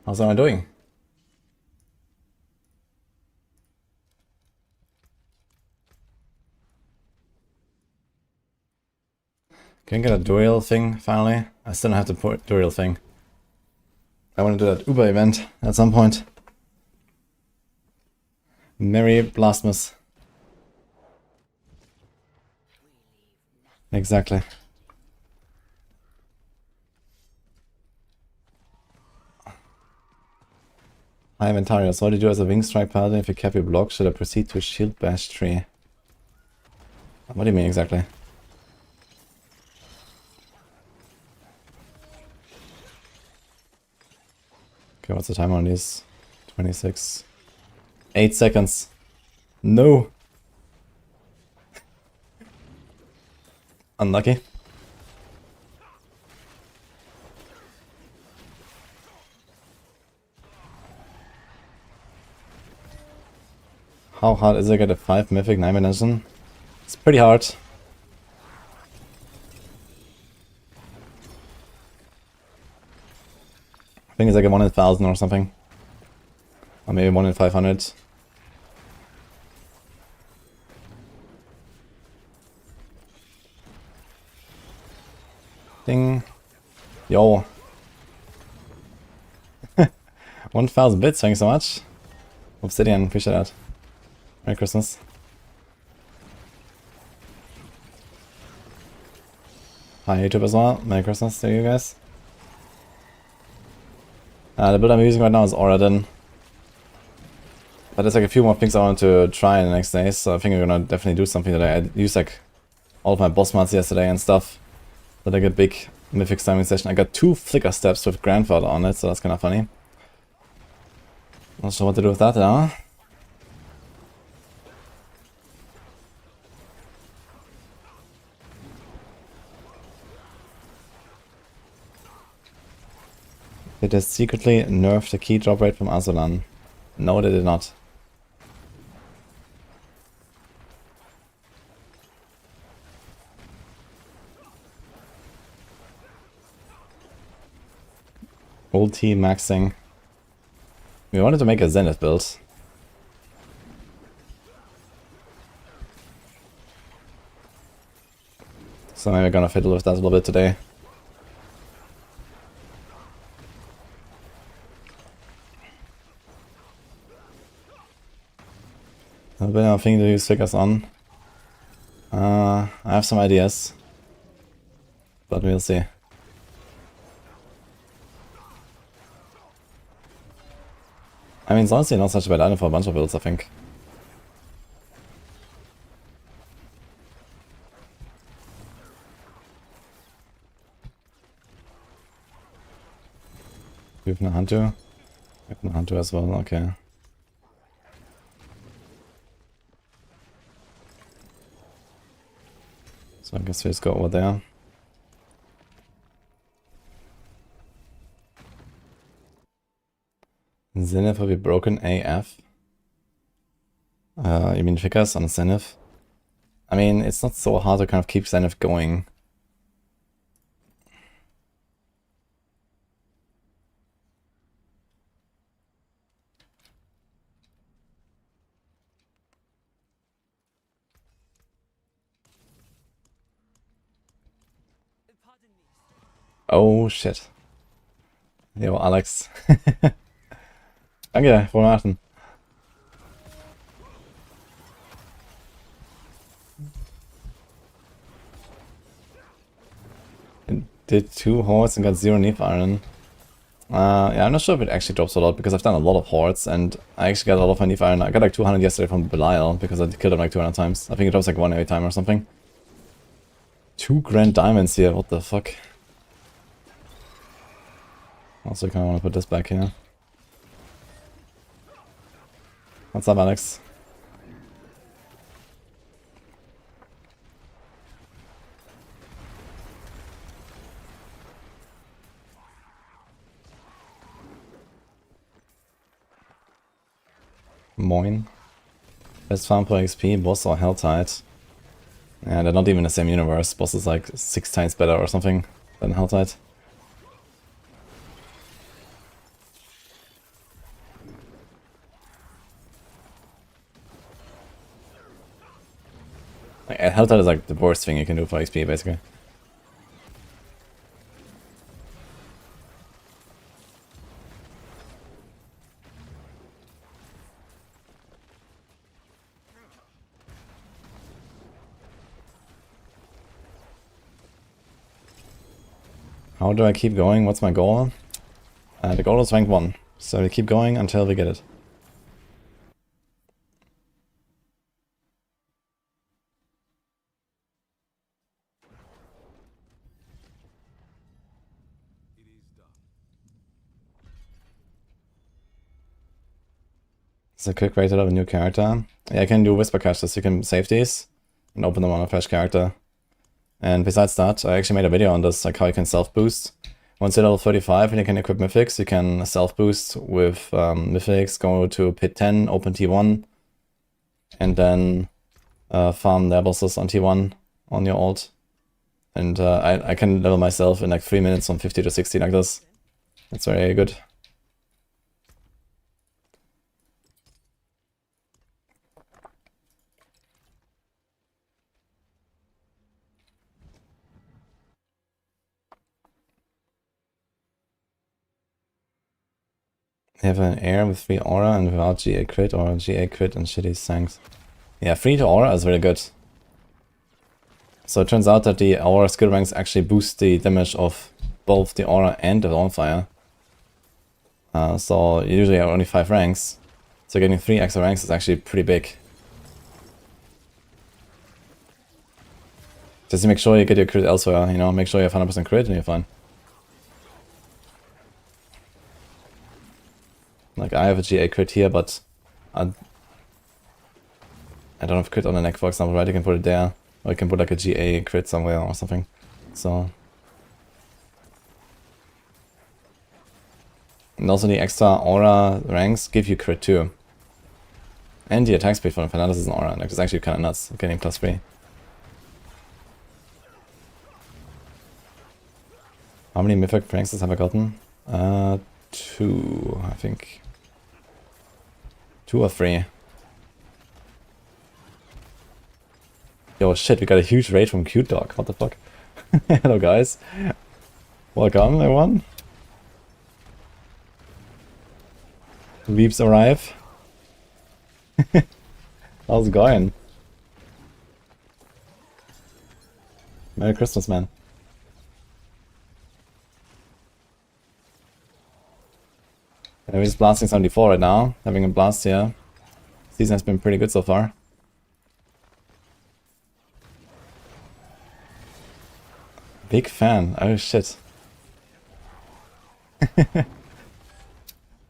How's everyone doing? Can I get a duel thing finally? I still don't have the duel thing. I want to do that Uber event at some point. Merry Blastmas. Exactly. Hi Inventarius, what do you do as a Wing Strike Paladin if you cap your block? Should I proceed to Shield Bash tree? What do you mean exactly? Okay, what's the timer on these? 26. 8 seconds. No! Unlucky. How hard is it to get a 5 Mythic 9 dimension? It's pretty hard. I think it's like a 1 in 1,000 or something. Or maybe 1 in 500. Ding. Yo. 1,000 bits, thanks so much. Obsidian, appreciate that. Merry Christmas. Hi YouTube as well. Merry Christmas to you guys. The build I'm using right now is Oradin. But there's like a few more things I want to try in the next days, so I think I'm gonna definitely do something that I used like all of my boss mods yesterday and stuff. But like a big Mythic timing session. I got 2 flicker steps with Grandfather on it, so that's kinda funny. Not sure what to do with that now. Did they secretly nerf the key drop rate from Azulan? No, they did not. Ulti maxing. We wanted to make a Zenith build. So maybe we're gonna fiddle with that a little bit today. I've been thinking to use figures on. I have some ideas. But we'll see. I mean, it's honestly not such a bad item for a bunch of builds, I think. We have no Hunter. We have no Hunter as well, okay. So I guess we just go over there. Zenith will be broken AF. You mean figures on Zenith? I mean, it's not so hard to kind of keep Zenith going. Oh shit. Yo, Alex. Danke, frohe Weihnachten. Did 2 hordes and got 0 Neve Iron. Yeah, I'm not sure if it actually drops a lot because I've done a lot of hordes and I actually got a lot of my Neve Iron. I got like 200 yesterday from Belial because I killed him like 200 times. I think it drops like 1 every time or something. 2 grand diamonds here, what the fuck? Also kinda wanna put this back here. What's up, Alex? Moin. Best farm per XP, boss or Helltide? Yeah, they're not even the same universe. Boss is like 6 times better or something than Helltide. Health is like the worst thing you can do for XP, basically. How do I keep going? What's my goal? The goal is rank 1, so we keep going until we get it. It's a quick way to load a new character. Yeah, I can do whisper catches, you can save these and open them on a fresh character. And besides that, I actually made a video on this, like how you can self-boost. Once you're level 35 and you can equip Mythics, you can self-boost with Mythics, go to pit 10, open T1, and then farm their bosses on T1 on your ult. And I can level myself in like 3 minutes from 50 to 60 like this. That's very good. They have an air with free aura and without GA crit or GA crit and shitty sanks. Yeah, free to aura is really good. So it turns out that the aura skill ranks actually boost the damage of both the aura and the on fire. So you usually are only 5 ranks. So getting 3 extra ranks is actually pretty big. Just make sure you get your crit elsewhere, you know, make sure you have 100% crit and you're fine. Like, I have a GA crit here, but I don't have crit on the neck, for example, right? You can put it there, or you can put like a GA crit somewhere or something. So. And also the extra aura ranks give you crit too. And the attack speed for Fernandez is an aura, like it's actually kind of nuts, getting +3. How many mythic ranks have I gotten? 2, I think. 2 or 3. Yo, shit, we got a huge raid from Cute Dog. What the fuck? Hello, guys. Welcome, everyone. Weeps arrive. How's it going? Merry Christmas, man. Yeah, we're just blasting 74 right now. Having a blast here. Season has been pretty good so far. Big fan. Oh shit.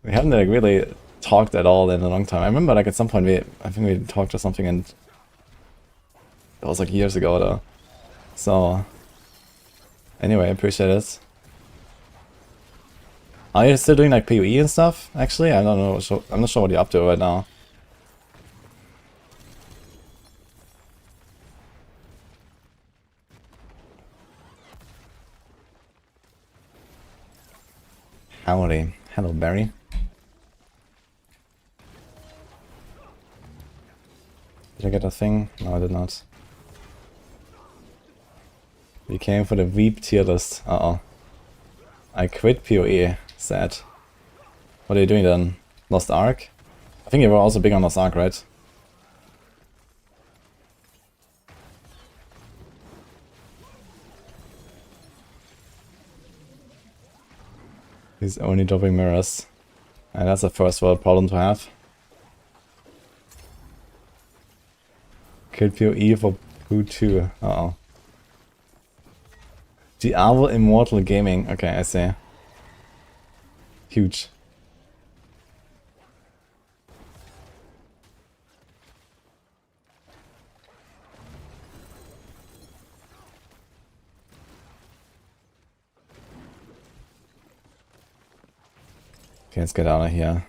We haven't like really talked at all in a long time. I remember like at some point I think we talked or something, and that was like years ago though. So anyway, I appreciate it. Are you still doing like PoE and stuff? Actually, I don't know. I'm not sure what you're up to right now. Howdy. Hello, Barry. Did I get a thing? No, I did not. We came for the Veep tier list. Uh-oh. I quit PoE. Sad. What are you doing then? Lost Ark? I think you were also big on Lost Ark, right? He's only dropping mirrors. And that's a first world problem to have. Killed PoE for Poo 2. Uh-oh. Diablo Immortal Gaming. Okay, I see. Huge. Okay, let's get out of here.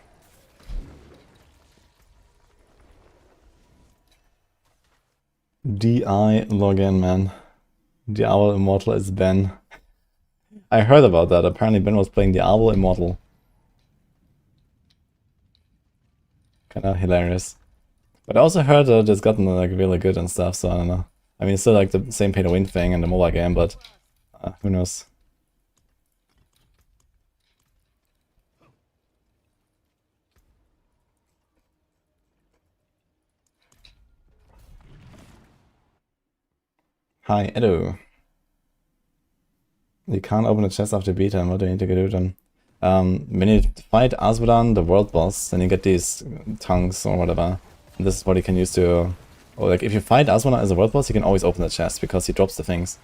DI login, man. Diablo Immortal is Ben. I heard about that. Apparently Ben was playing Diablo Immortal. Kinda hilarious. But I also heard that it's gotten like really good and stuff, so I don't know. I mean, it's still like the same pay-to-win thing in the mobile game, but who knows? Hi, Edo. You can't open the chest after beta, and what do you need to do then? When you fight Asmodan, the world boss, then you get these tongues or whatever. And this is what you can use to... Or like, if you fight Asmodan as a world boss, you can always open the chest, because he drops the things.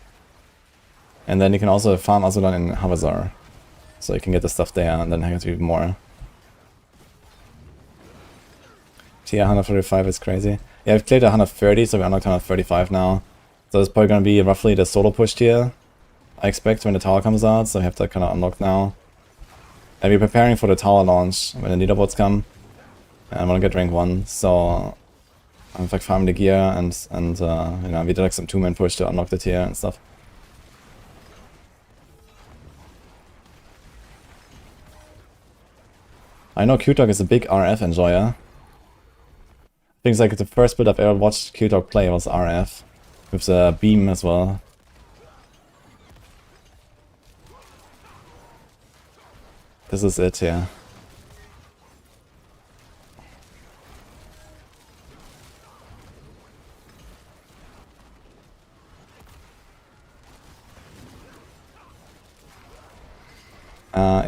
And then you can also farm Asmodan in Havazar. So you can get the stuff there, and then get even more. Tier 135 is crazy. Yeah, I've played 130, so we unlocked 135 now. So it's probably gonna be roughly the solo push tier, I expect, when the tower comes out, so I have that kind of unlocked now. And we're preparing for the tower launch when the leaderboards come. And I want to get rank 1, so I'm like farming the gear and you know, we did like some 2-man push to unlock the tier and stuff. I know Q-Talk is a big RF enjoyer. I think it's like the first build I've ever watched Q-Talk play was RF, with the beam as well. This is it, yeah.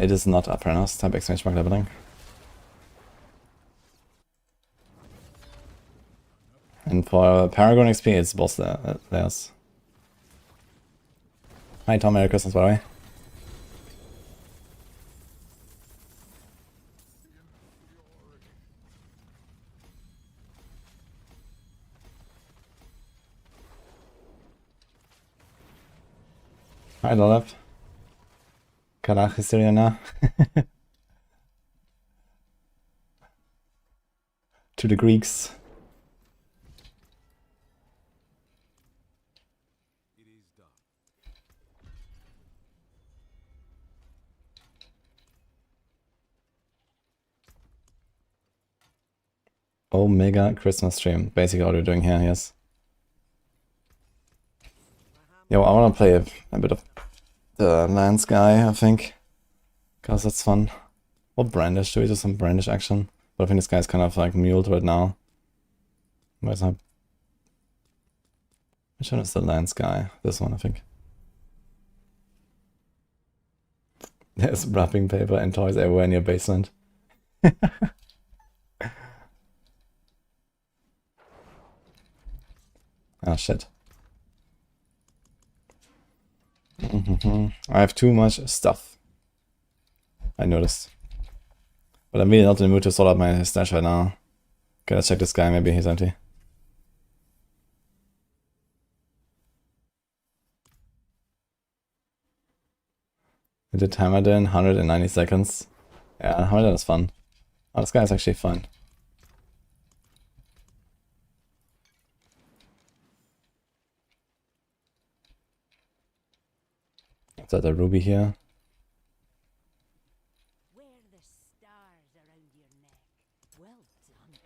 It is not Appranos, type exchange mark leveling. And for Paragon XP, it's boss theirs. Hi Tom, Merry Christmas, by the way. Hi Lolep. Karach Hysteriana. To the Greeks. Omega Christmas stream. Basically what we're doing here, yes. Yo, I wanna play a bit of the Lance guy, I think. Cause that's fun. Or Brandish, do we do some Brandish action? But I think this guy's kind of like muled right now. Where's not? Which one is the Lance guy? This one, I think. There's wrapping paper and toys everywhere in your basement. Ah, shit. I have too much stuff. I noticed. But I'm really not in the mood to sort out my stash right now. Okay, let's check this guy, maybe he's empty. I did Hammerden, 190 seconds. Yeah, Hammerden is fun. Oh, this guy is actually fun. Is that a ruby here? Wear the stars around your neck. Well done.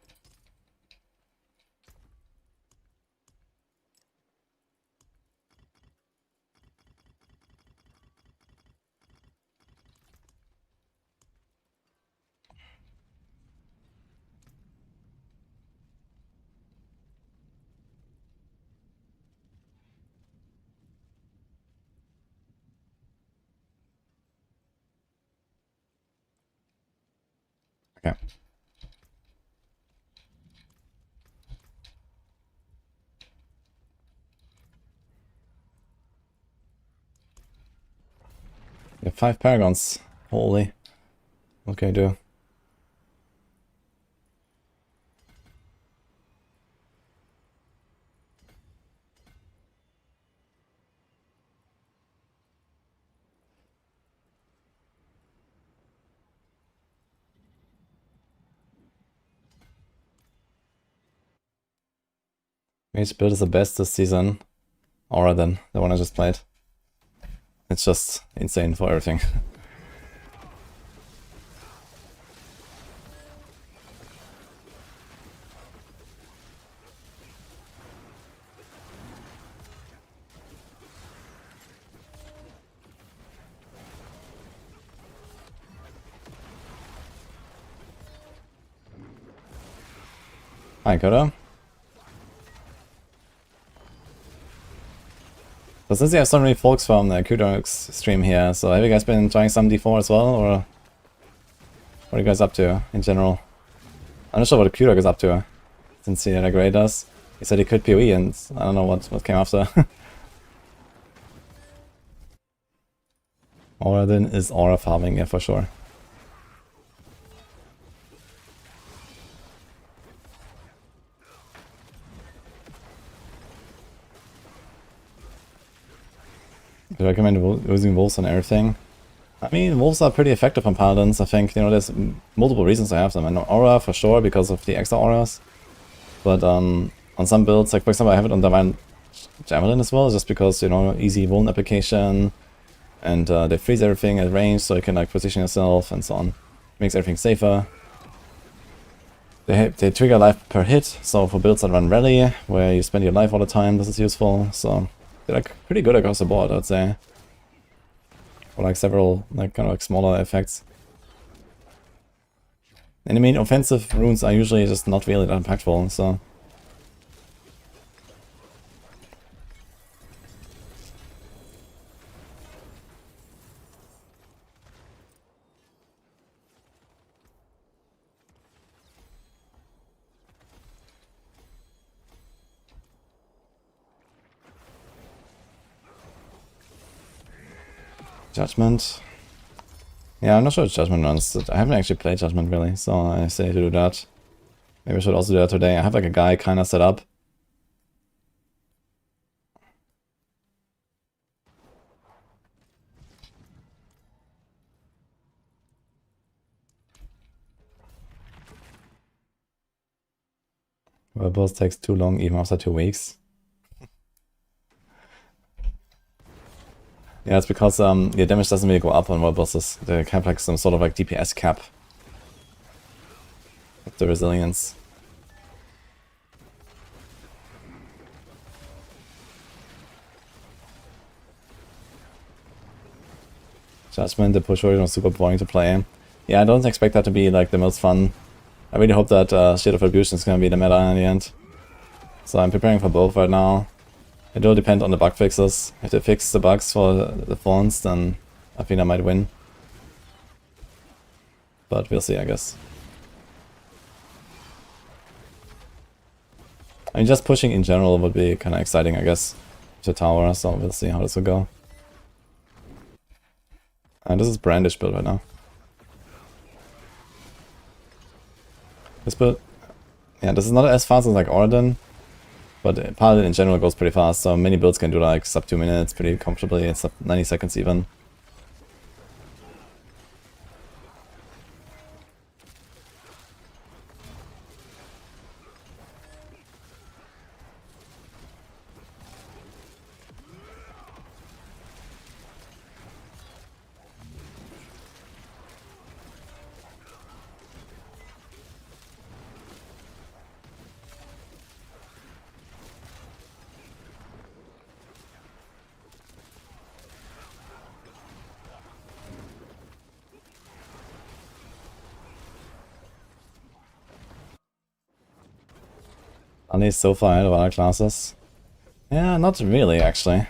Okay. We have 5 paragons. Holy. What can I do? Which build is the best this season? Aura then, the one I just played. It's just insane for everything. Hi, Coda. So since you have so many folks from the Kudo's stream here, so have you guys been trying some D4 as well, or what are you guys up to in general? I'm not sure what Kudok is up to, since he had a grade us. He said he could PoE, and I don't know what came after. Aura then is aura farming, yeah, for sure. Do I recommend using wolves on everything? I mean, wolves are pretty effective on paladins, I think. You know, there's multiple reasons I have them. I know aura for sure because of the extra auras. But on some builds, like for example, I have it on Divine Javelin as well, just because, you know, easy wound application. And they freeze everything at range, so you can like position yourself and so on. Makes everything safer. They trigger life per hit, so for builds that run rally, where you spend your life all the time, this is useful. So they're like pretty good across the board, I'd say. Or like several like kind of like smaller effects. And I mean, offensive runes are usually just not really that impactful, so. Judgement. Yeah, I'm not sure if Judgement runs. I haven't actually played Judgement really, so I say to do that. Maybe I should also do that today. I have like a guy kind of set up. Well, boss takes too long even after 2 weeks. Yeah, it's because your damage doesn't really go up on world bosses. They have like some sort of like DPS cap. With the resilience. Judgement, the push was super boring to play. Yeah, I don't expect that to be like the most fun. I really hope that Shade of Retribution is gonna be the meta in the end. So I'm preparing for both right now. It will depend on the bug fixes. If they fix the bugs for the fawns, then I think I might win. But we'll see, I guess. I mean, just pushing in general would be kind of exciting, I guess, to tower, so we'll see how this will go. And this is Brandish build right now. This build, yeah, this is not as fast as like Oradan, but Paladin in general goes pretty fast, so many builds can do like sub 2 minutes pretty comfortably, it's sub 90 seconds even. Are so far ahead of other classes? Yeah, not really actually.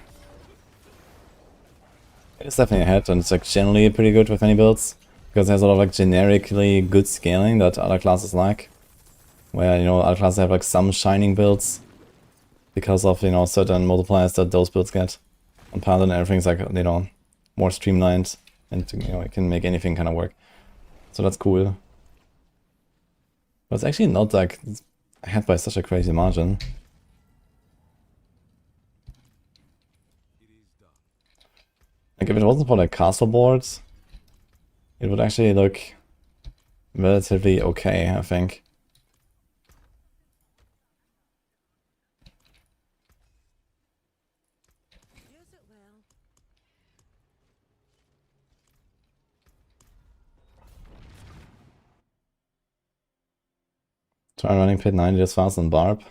It's definitely ahead, and it's like generally pretty good with many builds. Because it has a lot of like generically good scaling that other classes like. Where, you know, other classes have like some shining builds. Because of, you know, certain multipliers that those builds get. On Paladin everything's like, you know, more streamlined. And, you know, it can make anything kind of work. So that's cool. But it's actually not like ahead by such a crazy margin. Like if it wasn't for like castle boards, it would actually look relatively okay, I think. Try running pit 90 as fast on Barb.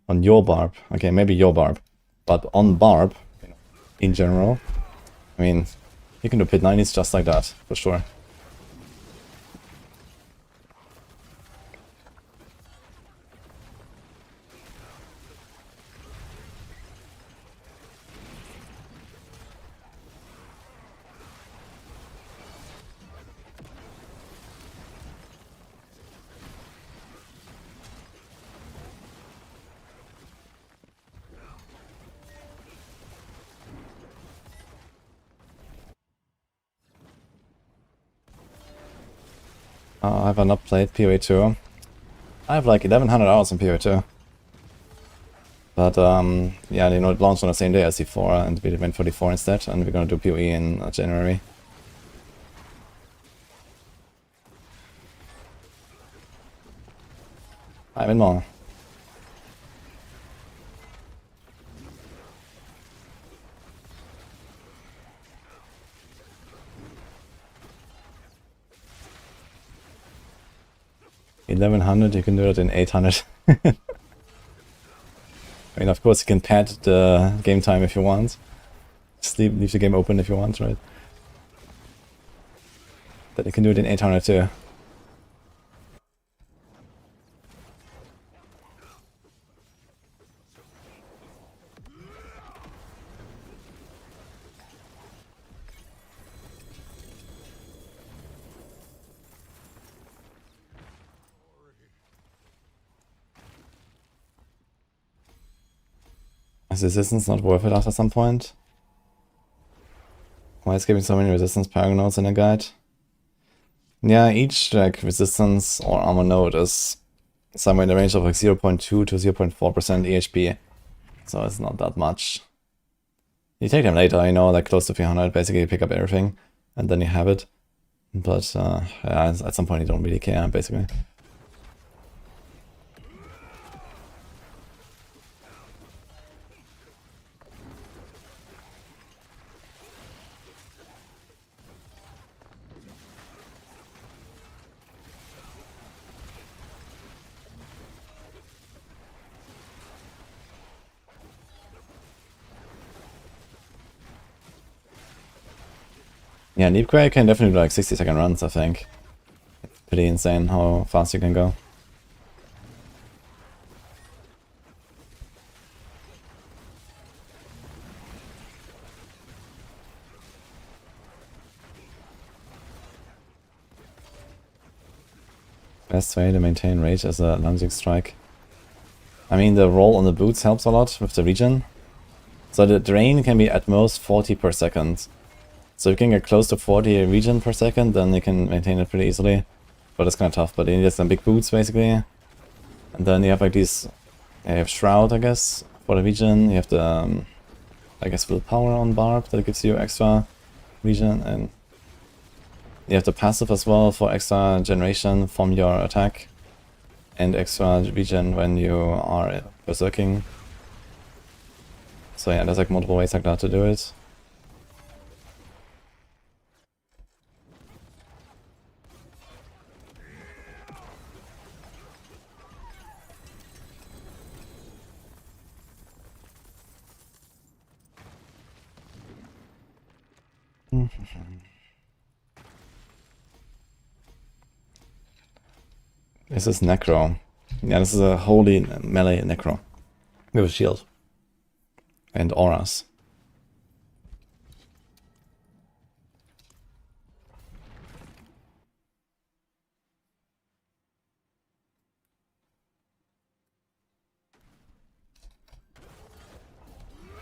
On your Barb. Okay, maybe your Barb. But on Barb, in general, I mean, you can do pit 90s just like that, for sure. Have I not played PoE 2? I have like 1100 hours in PoE 2. But yeah, you know, it launched on the same day as C4, and we went for D4 instead, and we're gonna do PoE in January. I win more. $1100, you can do it in 800. I mean, of course, you can pad the game time if you want. Just leave the game open if you want, right? But you can do it in 800 too. Is resistance not worth it after some point? Why is giving so many resistance paranoids in a guide? Yeah, each like resistance or armor node is somewhere in the range of like 0.2 to 0.4% EHP. So it's not that much. You take them later, you know, like close to 300, basically you pick up everything and then you have it. But yeah, at some point you don't really care, basically. Yeah, Neepquay can definitely do like 60-second runs, I think. It's pretty insane how fast you can go. Best way to maintain rage as a lunging strike. I mean, the roll on the boots helps a lot with the regen. So the drain can be at most 40 per second. So if you can get close to 40 regen per second, then you can maintain it pretty easily. But it's kind of tough, but you need some big boots basically. And then you have like these, yeah, you have Shroud, I guess, for the regen. You have the, I guess, willpower on Barb that gives you extra regen. And you have the passive as well for extra generation from your attack. And extra regen when you are berserking. So yeah, there's like multiple ways like that to do it. This is Necro. Yeah, this is a holy melee Necro. With a shield. And auras.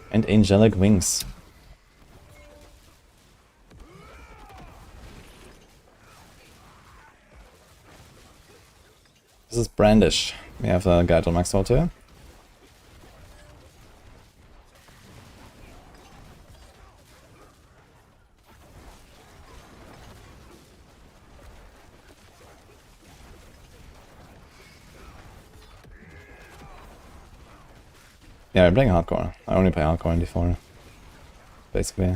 And angelic wings. This is Brandish. We have a guide on Maxroll too. Yeah, I'm playing hardcore. I only play hardcore in D4. Basically.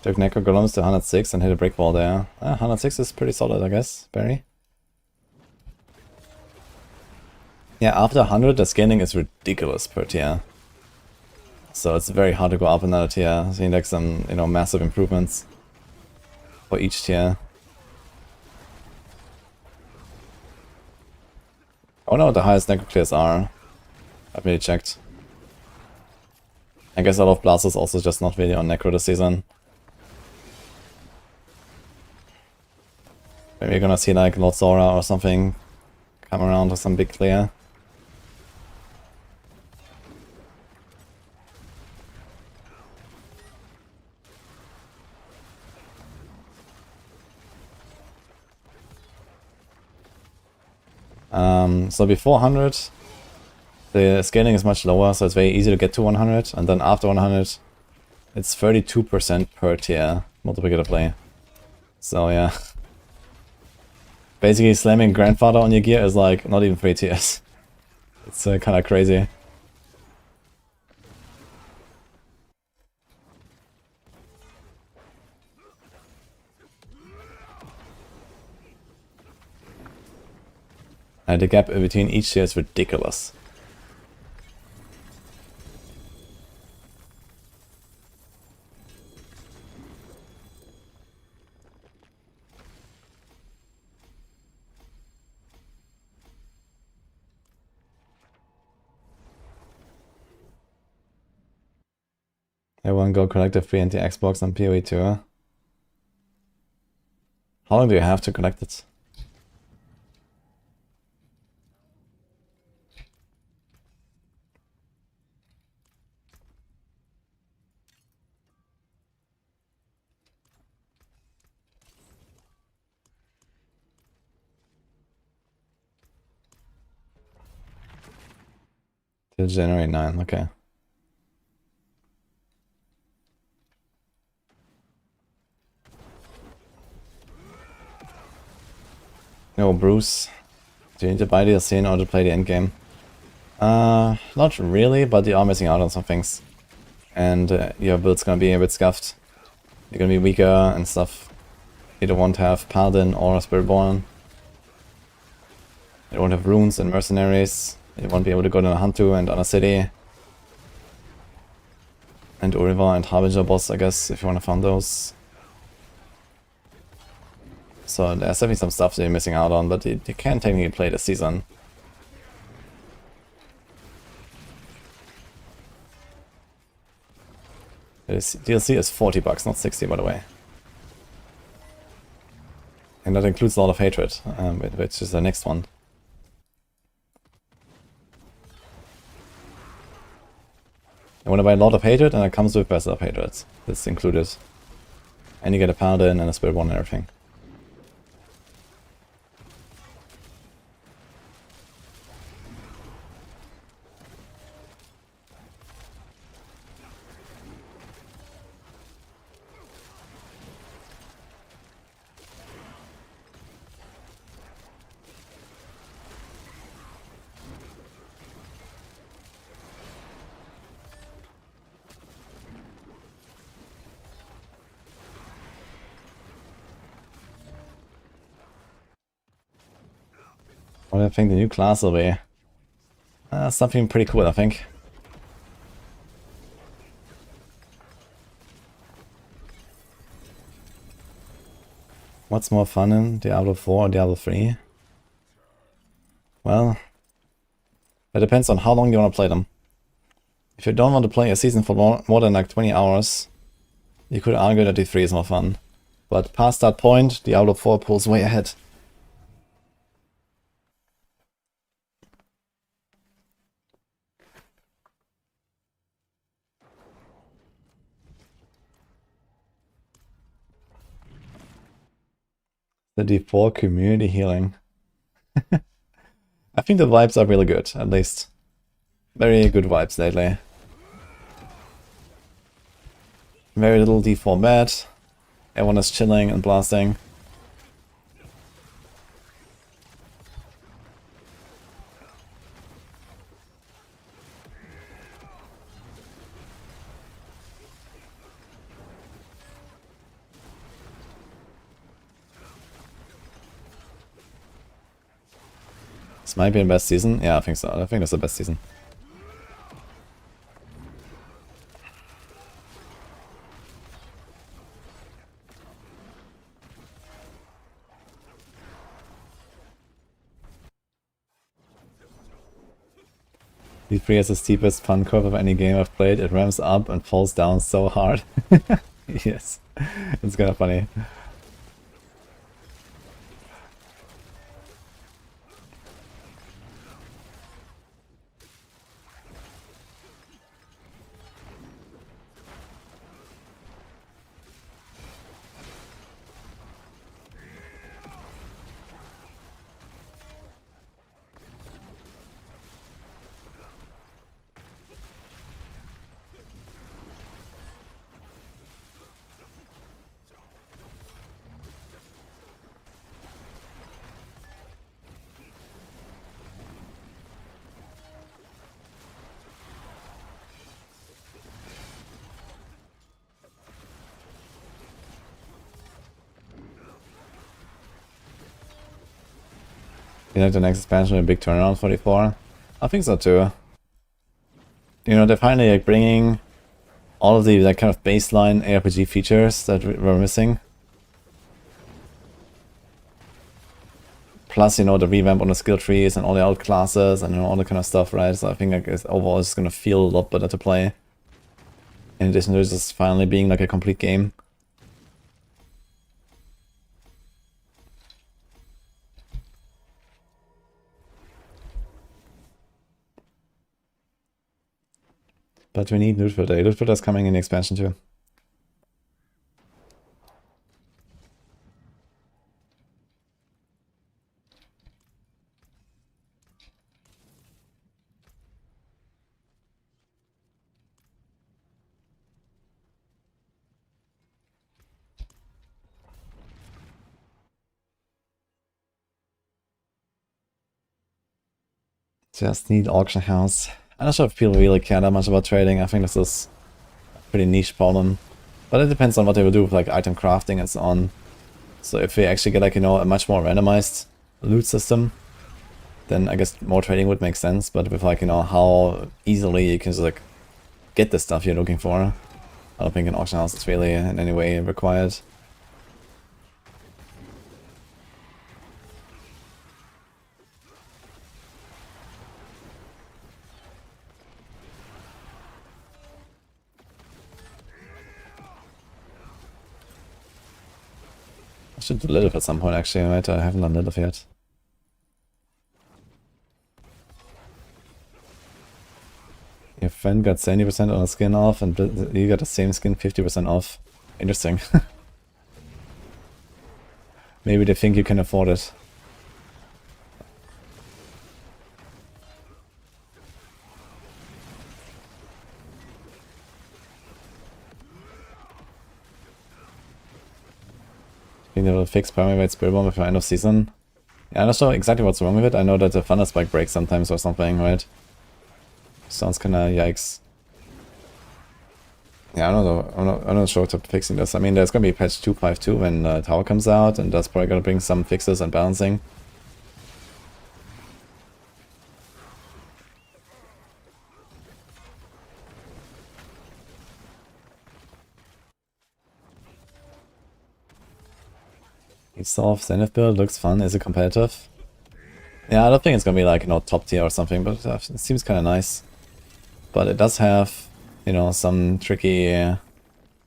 Took Necro Golems to 106 and hit a brick wall there. 106 is pretty solid, I guess, Barry. Yeah, after 100 the scaling is ridiculous per tier. So it's very hard to go up another tier. So you need like some, you know, massive improvements for each tier. I wonder what the highest Necro clears are. I've really checked. I guess a lot of Blast is also just not really on Necro this season. Maybe you're gonna see like Lord Zora or something come around with some big clear. So before 100, the scaling is much lower, so it's very easy to get to 100, and then after 100, it's 32% per tier multiplicator play. So yeah. Basically slamming Grandfather on your gear is like not even 3 tiers. It's kind of crazy. And the gap between each tier is ridiculous. Everyone go collect a free anti-Xbox on PoE tour. How long do you have to collect it? Till January 9, okay. No, Bruce. Do you need to buy DLC in order to play the endgame? Not really, but you are missing out on some things. And your build's gonna be a bit scuffed. You're gonna be weaker and stuff. You don't want to have Paladin or Spiritborn. You don't have runes and mercenaries. You won't be able to go to Hantu and Honor City. And Uriva and Harbinger boss, I guess, if you want to farm those. So there's definitely some stuff that you're missing out on, but you can technically play this season. This DLC is $40, not 60, by the way. And that includes a lot of hatred, which is the next one. I want to buy a lot of hatred, and it comes with Vessel of Hatred. That's included. And you get a Paladin and a Spirit One and everything. What do I think the new class will be? Something pretty cool, I think. What's more fun in Diablo 4 or Diablo 3? Well, it depends on how long you want to play them. If you don't want to play a season for more than like 20 hours, you could argue that D3 is more fun. But past that point, Diablo 4 pulls way ahead. The D4 community healing. I think the vibes are really good, at least. Very good vibes lately. Very little D4 bad. Everyone is chilling and blasting. This might be the best season. Yeah, I think so. I think that's the best season. D3 has the steepest fun curve of any game I've played. It ramps up and falls down so hard. Yes, it's kind of funny. You know, the next expansion will be a big turnaround for D4? I think so too. You know, they're finally like bringing all of the like kind of baseline ARPG features that we were missing. Plus, you know, the revamp on the skill trees and all the alt classes and, you know, all that kind of stuff, right? So I think like overall it's gonna feel a lot better to play. In addition to just finally being like a complete game. But we need loot filter. Loot filter is coming in the expansion too. Just need auction house. I'm not sure if people really care that much about trading. I think this is a pretty niche problem. But it depends on what they will do with like item crafting and so on. So if we actually get like, you know, a much more randomized loot system, then I guess more trading would make sense. But with like, you know, how easily you can just like get the stuff you're looking for, I don't think an auction house is really in any way required. I should do Lilith at some point actually, right? I haven't done Lilith yet. Your friend got 70% on a skin off and you got the same skin 50% off. Interesting. Maybe they think you can afford it. Think they will fix Permadeath Spirit Bomb before end of season? Yeah, I'm not sure exactly what's wrong with it. I know that the Thunder Spike breaks sometimes or something, right? Sounds kinda yikes. Yeah, I don't know. I'm not sure what's fixing this. I mean, there's gonna be patch 2.5.2 when Tower comes out, and that's probably gonna bring some fixes and balancing. It's soft Zenith build, looks fun. Is it competitive? Yeah, I don't think it's gonna be like, you know, top tier or something, but it seems kinda nice. But it does have, you know, some tricky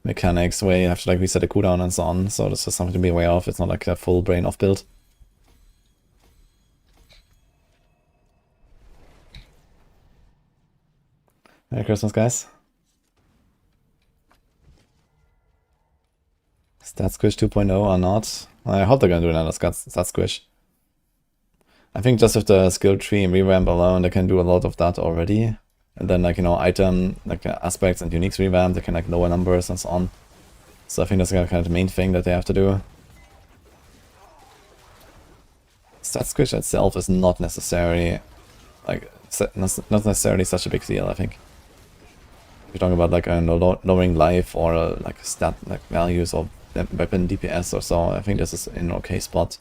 mechanics where you have to like reset the cooldown and so on, so this is something to be aware of. It's not like a full brain off build. Merry Christmas, guys. Stat Squish 2.0 or not? I hope they're gonna do another Stat Squish. I think just with the skill tree and revamp alone, they can do a lot of that already. And then like, you know, item, like aspects and uniques revamp, they can like lower numbers and so on. So I think that's kind of the main thing that they have to do. Stat Squish itself is not necessarily, like, not necessarily such a big deal, I think. If you're talking about like lowering life or like stat like values of weapon DPS or so, I think this is in an okay spot.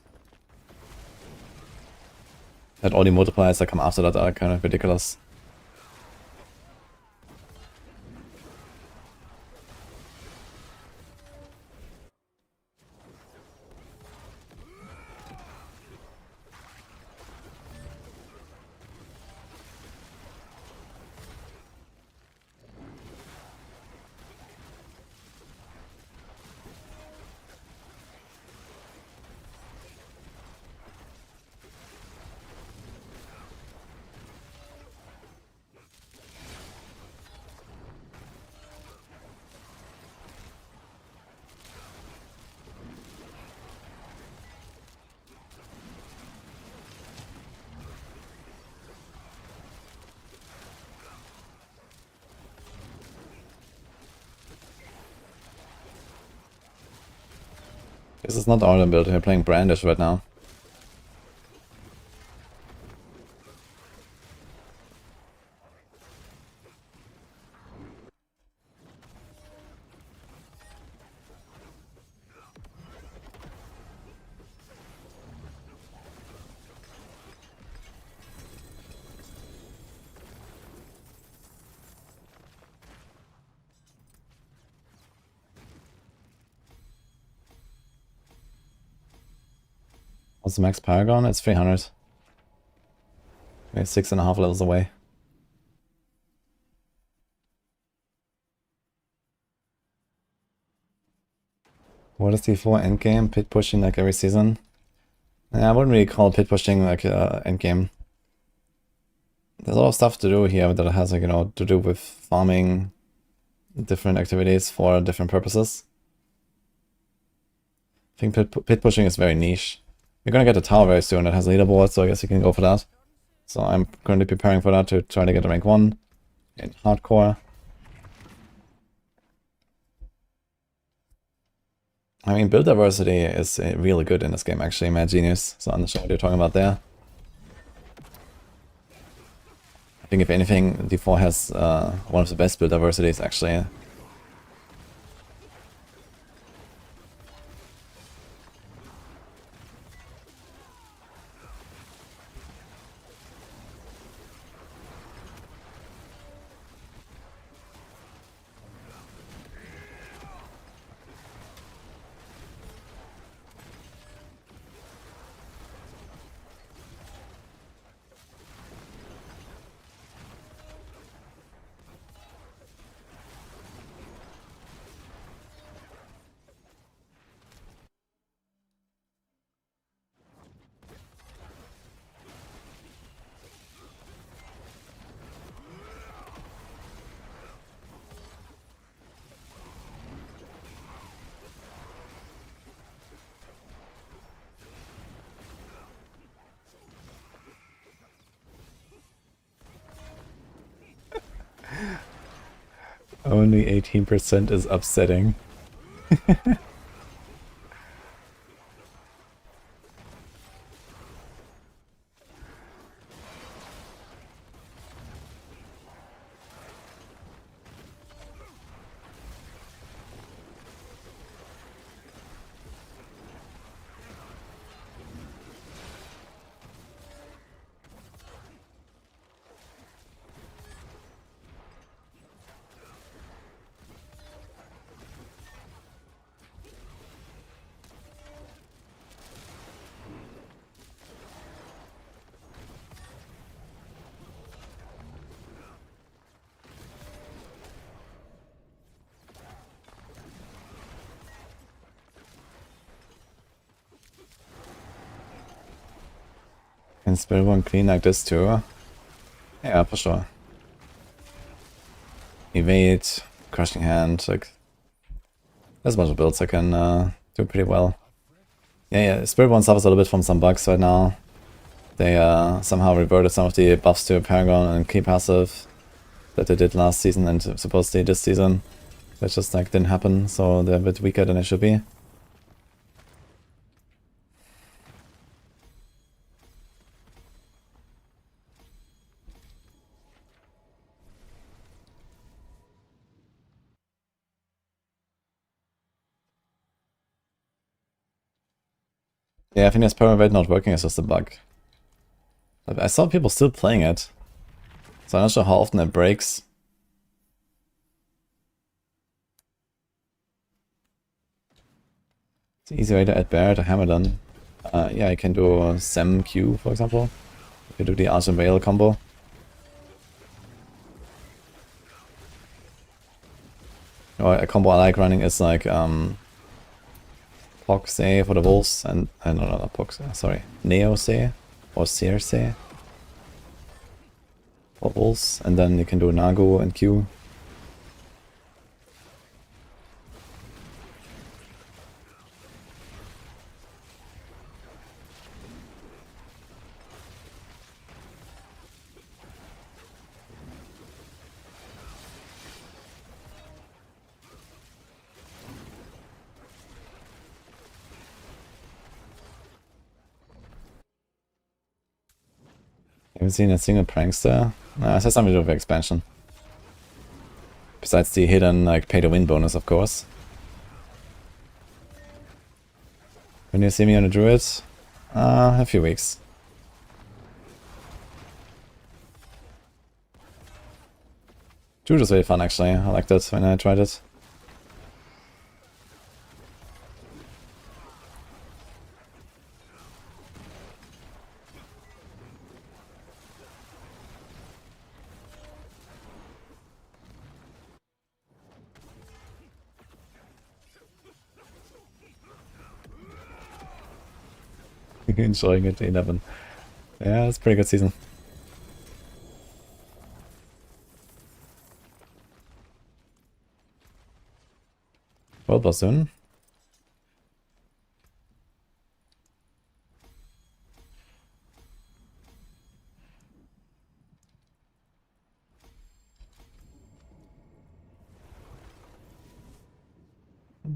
That all the multipliers that come after that are kind of ridiculous. This is not Arden build, we're playing Brandish right now. What's the max Paragon? It's 300. We're 6.5 levels away. What is D4 endgame? Pit pushing like every season? I wouldn't really call pit pushing like endgame. There's a lot of stuff to do here that has like, you know, to do with farming different activities for different purposes. I think pit pushing is very niche. You're gonna get a tower very soon that has a leaderboard, so I guess you can go for that. So I'm currently preparing for that to try to get a rank 1 in hardcore. I mean, build diversity is really good in this game, actually, Mad Genius. So I'm not sure what you're talking about there. I think if anything, D4 has one of the best build diversities, actually. Only 18% is upsetting. Can spell one clean like this too? Yeah, for sure. Evade, crushing hand, like there's a bunch of builds I can do pretty well. Yeah, Spirit One suffers a little bit from some bugs right now. They somehow reverted some of the buffs to Paragon and key passive that they did last season and supposedly this season. That just like didn't happen, so they're a bit weaker than they should be. Yeah, I think this permadeath not working is just a bug. I saw people still playing it, so I'm not sure how often it breaks. It's an easy way to add Bear to Hammerden. Yeah, you can do Sem Q, for example. You can do the Arch and Veil combo. Or a combo I like running is like Poc say for the wolves and no, not Poc, sorry, Neo say or Seer say for wolves, and then you can do Nago and Q. Haven't seen a single prankster. It has something to do with expansion. Besides the hidden like pay to win bonus, of course. When you see me on a druid? A few weeks. Druid was really fun actually. I liked it when I tried it. Enjoying it, 11. Yeah, it's a pretty good season. World War soon.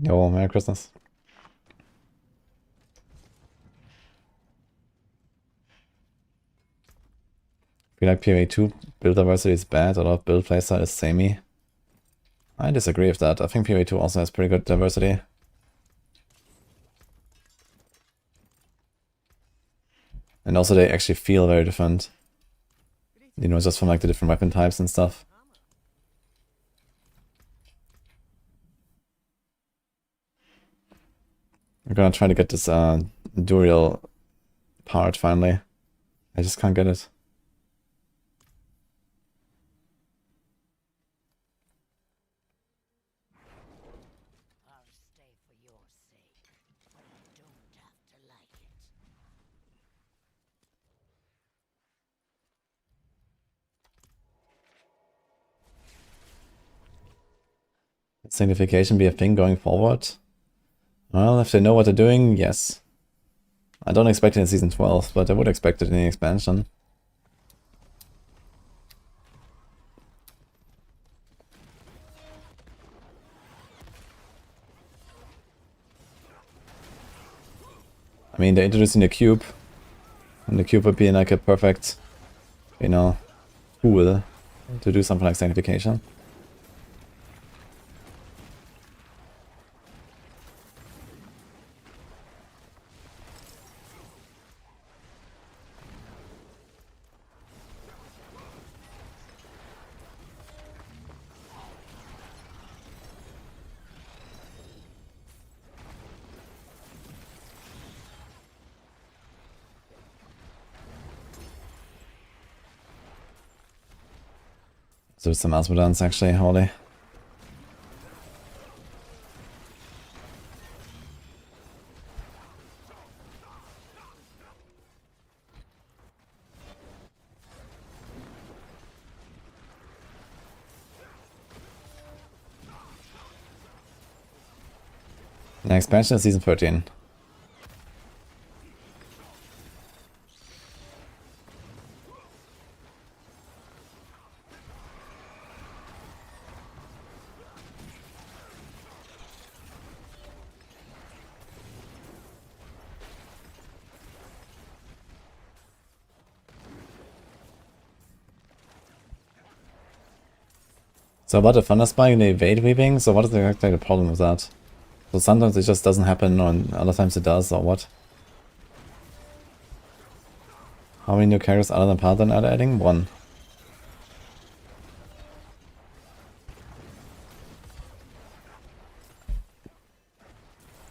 Yo, Merry Christmas. I feel like PvE2 build diversity is bad, a lot of build playstyle is samey. I disagree with that. I think PvE2 also has pretty good diversity. And also they actually feel very different. You know, just from like the different weapon types and stuff. I'm gonna try to get this Duriel part finally. I just can't get it. I'll stay for your sake, but you don't have to like it. Sanctification be a thing going forward? Well, if they know what they're doing, yes. I don't expect it in Season 12, but I would expect it in the expansion. I mean, they're introducing the cube, and the cube would be like a perfect, you know, tool to do something like sanctification. So there's some Asmodans actually, holy. The expansion is Season 13. So about the Thunder Spike and the evade weaving, so what is exactly the problem with that? So sometimes it just doesn't happen, and other times it does, or what? How many new characters other than Paladin are they adding? 1.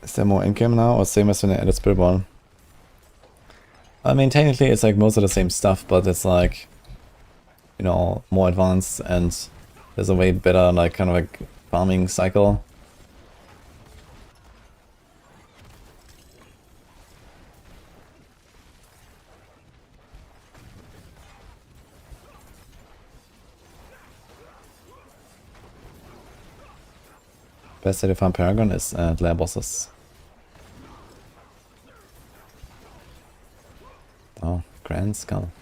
Is there more in-game now, or same as when they added Spirit Ball? I mean, technically it's like most of the same stuff, but it's like, you know, more advanced, and there's a way better, like, kind of like farming cycle. Best way to farm Paragon is lair bosses. Oh, Grand Skull.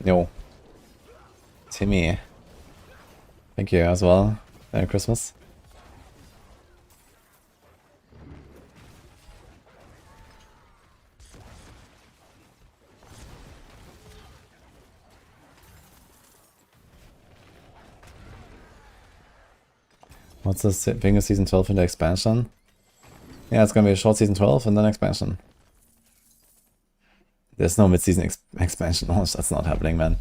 Yo. Timmy. Thank you as well. Merry Christmas. What's this thing of Season 12 in the expansion? Yeah, it's gonna be a short Season 12 and then expansion. There's no mid-season expansion launch, that's not happening, man.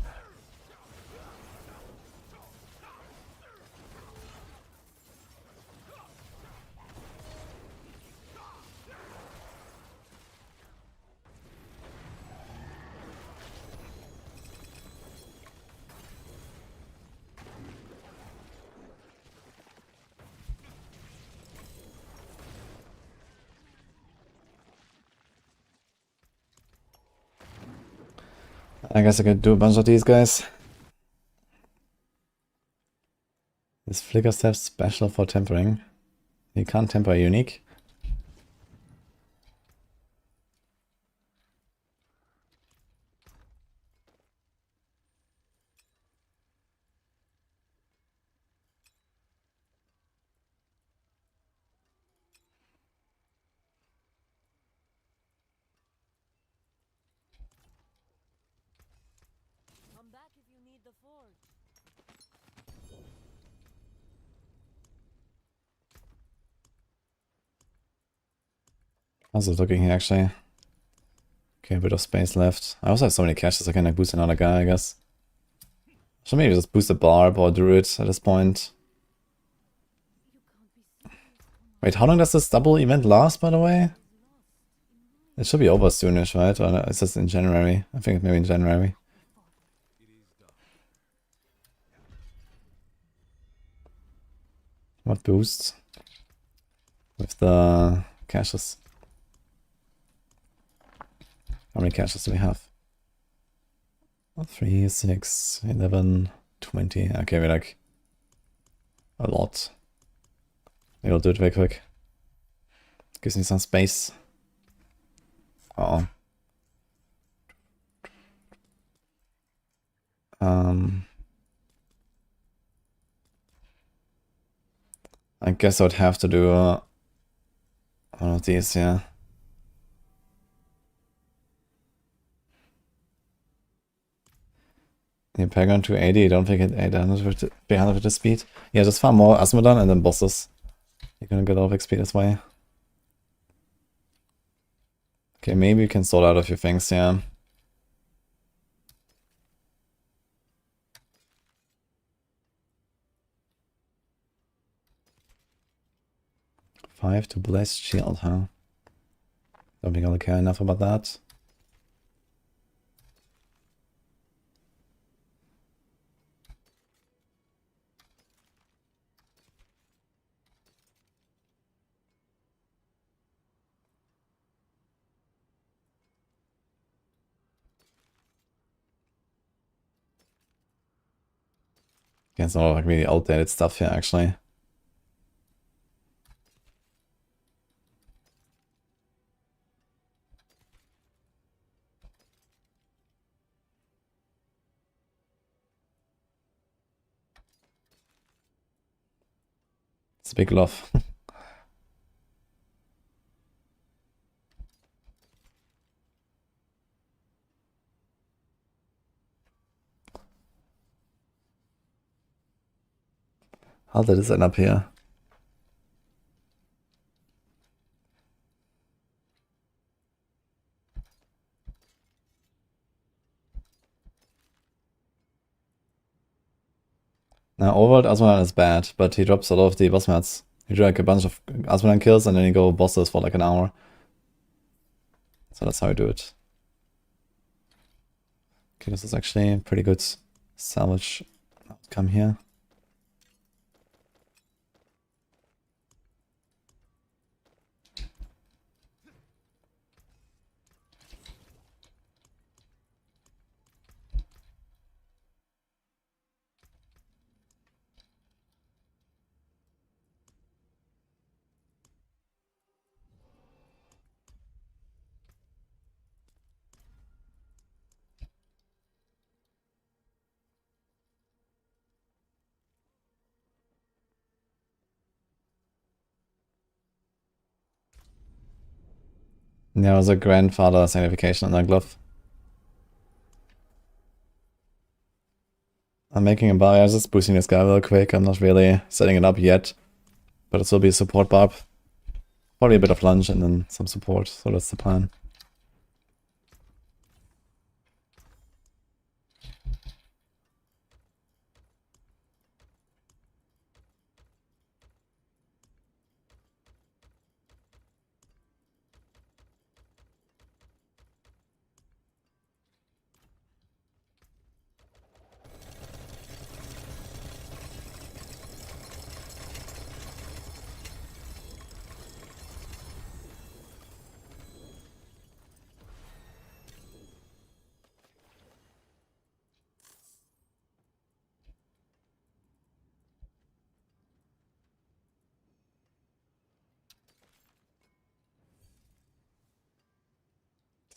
I guess I could do a bunch of these guys. This flicker step special for tempering. You can't temper a unique. Come back if you need the forge. How's it looking here actually? Okay, a bit of space left. I also have so many caches I can like boost another guy, I guess. Should maybe just boost a barb or druid at this point. Wait, how long does this double event last, by the way? It should be over soonish, right? Or no, it's just in January. I think it's maybe in January. What boosts? With the caches. How many caches do we have? 3, 6, 11, 20. Okay, we're like a lot. Maybe I'll do it very quick. Gives me some space. Uh oh. I guess I would have to do one of these, yeah. Yeah, Paragon 280, don't think it 800 with 300 with the speed. Yeah, just farm more Asmodon and then bosses. You're gonna get a lot of XP this way. Okay, maybe you can sort out a few things, yeah. Five to Blessed Shield, huh? Don't think I'll care enough about that. Yeah, it's all like really outdated stuff here, actually. It's a big love. How did this end up here? Now, overall, Asmodan is bad, but he drops a lot of the boss mats. You do like a bunch of Asmodan kills and then you go bosses for like an hour. So that's how I do it. Okay, this is actually a pretty good salvage outcome here. There was a grandfather sanctification on that glove. I'm making a barrier, just boosting this guy real quick. I'm not really setting it up yet, but it will be a support barb. Probably a bit of lunge and then some support, so that's the plan.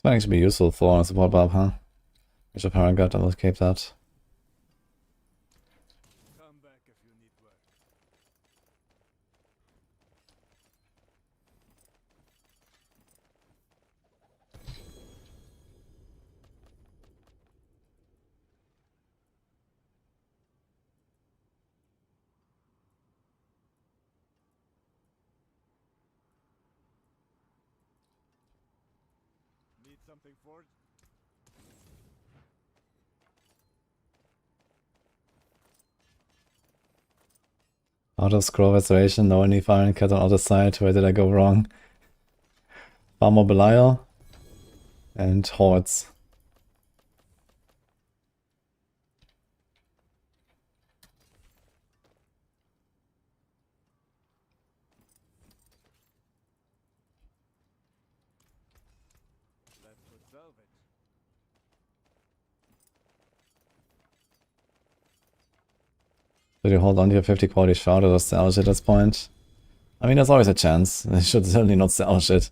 Might actually be useful for a support buff, huh? Bishop Paragot, I will keep that. Come back if you need work. Need something forged? Auto scroll restoration, no any firing cut on other side. Where did I go wrong? Farmer Belial and Hordes. Let's put salvage. Did you hold on to your 50 quality shroud or salvage at this point? I mean, there's always a chance. You should certainly not salvage it.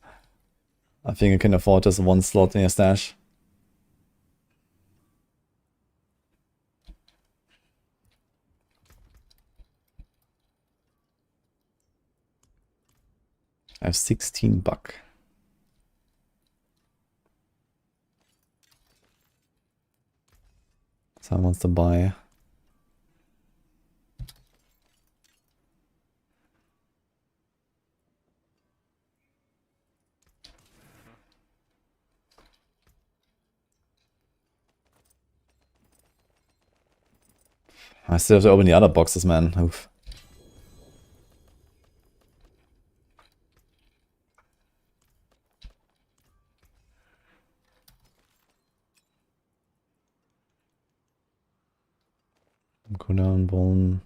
I think you can afford this one slot in your stash. I have 16 buck. Someone wants to buy. I still have to open the other boxes, man. Oof. Cooldown, bone.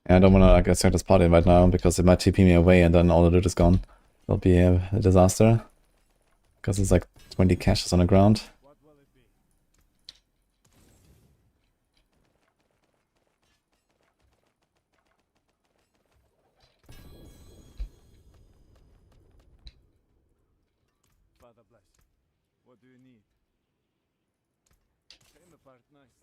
Yeah, I don't wanna like start this party right now because it might TP me away and then all the loot is gone. It'll be a disaster. Because it's like 20 caches on the ground. What will it be? Father bless. What do you need? Came apart nicely.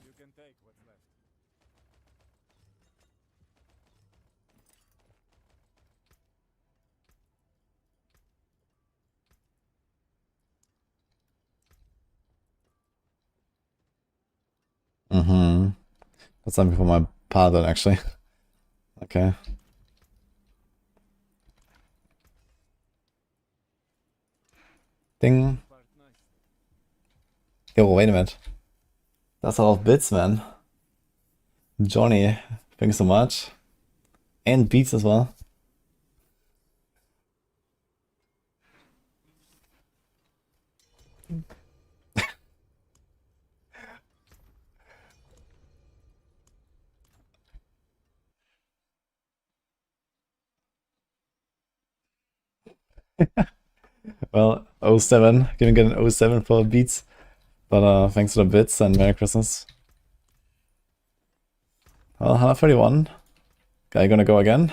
You can take what's left. Mm-hmm. That's something for my Paladin, actually. Okay. Ding. Apart nicely. Yo, wait a minute. That's a lot of bits, man. Johnny, thanks so much. And beats as well. Well, 07. Gonna get an 07 for beats. But thanks for the bits and Merry Christmas. Well, 131. Guy gonna go again?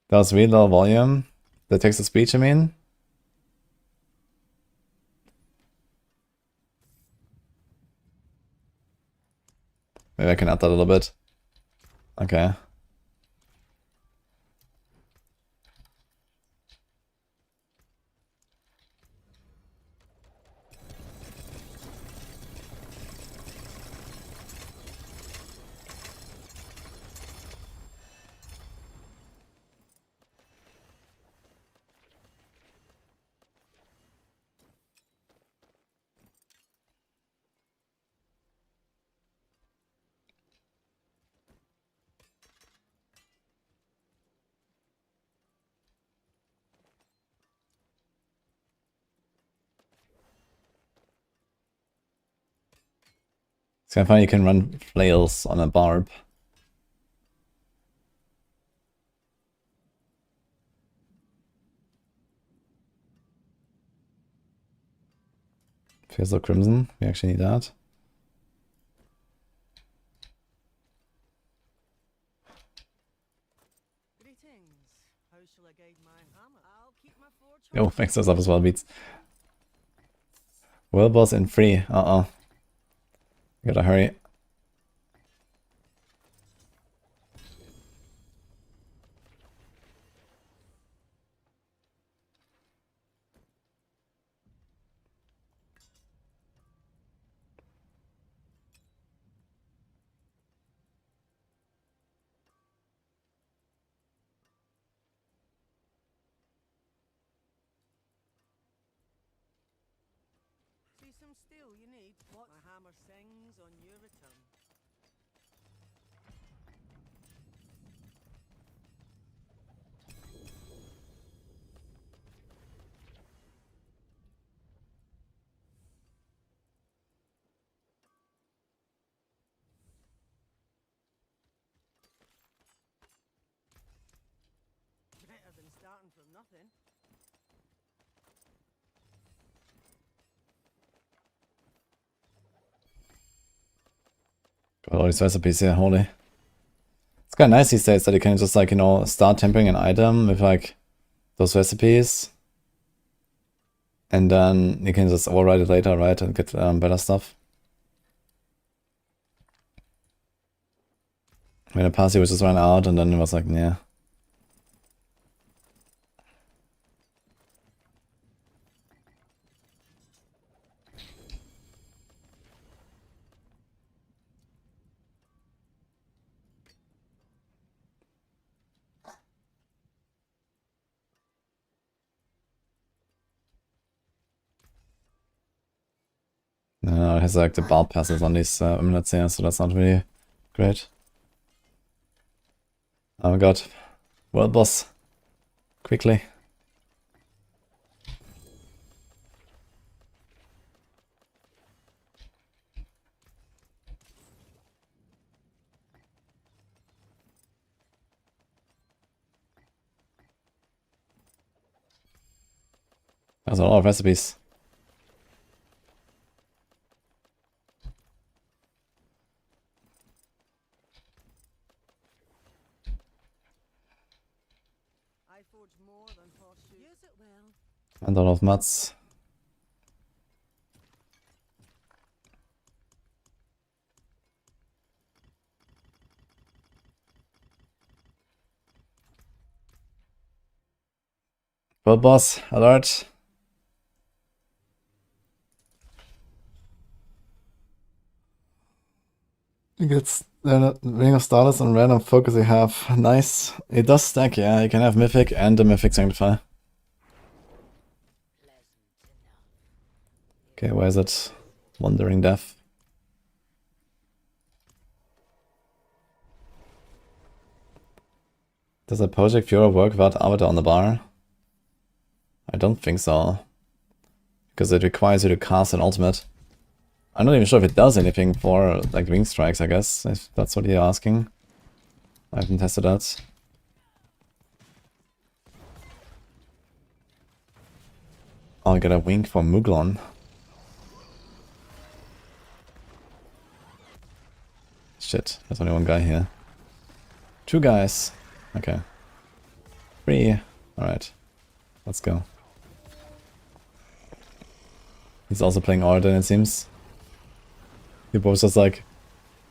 That was really low volume. The text to speech, I mean. Maybe I can add that a little bit. Okay. It's kind of funny you can run flails on a barb. Feels like Crimson. We actually need that. Oh, thanks those up as well, Beats. Well, boss in free. Uh-oh. Gotta hurry. Some steel you need. What? My hammer sings on your return. Better than starting from nothing. Got all these recipes here, holy. It's kind of nice these days that you can just like, you know, start tempering an item with like those recipes. And then you can just override it later, right, and get better stuff. I mean, the past was just ran out and then it was like, yeah. No, it has like the bulb passes on these amulets here, so that's not really great. Oh my god. World boss. Quickly. There's a lot of recipes. And a lot of mats. World boss, alert. It gets the Ring of Stardust and random focus you have. Nice. It does stack, yeah. You can have Mythic and the Mythic Sanctify. Okay, where is it? Wandering Death. Does a Project Fury work without Arbiter on the bar? I don't think so. Because it requires you to cast an ultimate. I'm not even sure if it does anything for like wing strikes, I guess, if that's what you're asking. I haven't tested that. Oh, I got a wink for Muglon. Shit, there's only one guy here. Two guys. Okay. Three. Alright. Let's go. He's also playing Order, it seems. He both just like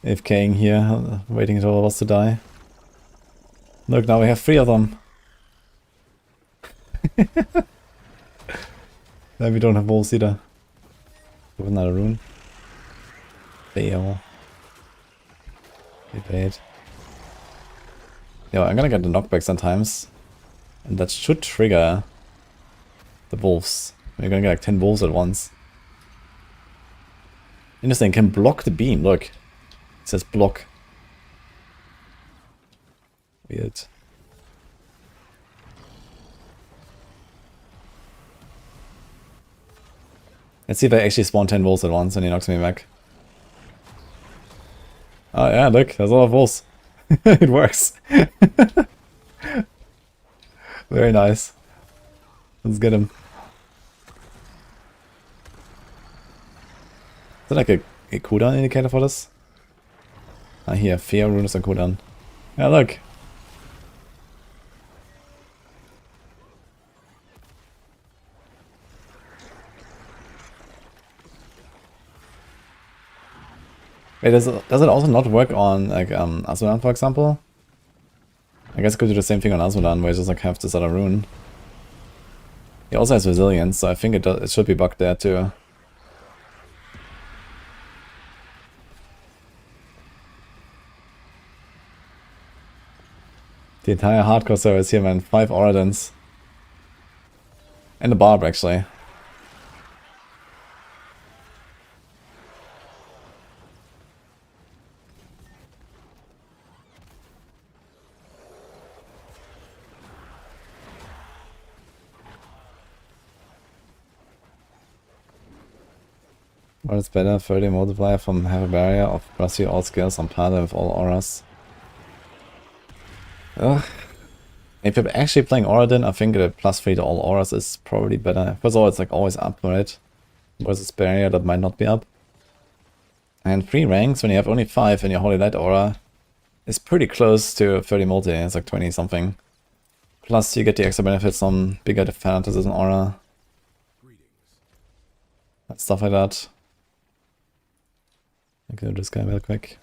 AFKing here, waiting until all of us to die. Look, now we have 3 of them. Then we don't have wolves either. With another rune. Fail. Debate. Yeah, I'm gonna get the knockback sometimes. And that should trigger the wolves. We're gonna get like 10 wolves at once. Interesting, can block the beam, look. It says block. Weird. Let's see if I actually spawn 10 wolves at once and he knocks me back. Oh yeah, look, there's a lot of wolves. It works. Very nice. Let's get him. Is that like a cooldown indicator for this? Ah, here, Fear Rune is a cooldown. Yeah, look. Wait, does it also not work on like Azuran, for example? I guess it could do the same thing on Azuran, where you just like have this other rune. He also has resilience, so I think it should be bugged there too. The entire hardcore server is here, man. 5 Oradins. And a Barb, actually. What is better? 30 multiplier from have a barrier of plus you all skills on Paladin with all auras. Ugh. If you're actually playing Oradin, I think the plus 3 to all auras is probably better. First of all, it's like always up, right? Versus barrier that might not be up. And 3 ranks, when you have only 5 in your Holy Light aura, is pretty close to 30 multi. It's like 20 something. Plus you get the extra benefits on bigger fanaticism aura. And stuff like that. I can do this guy real quick.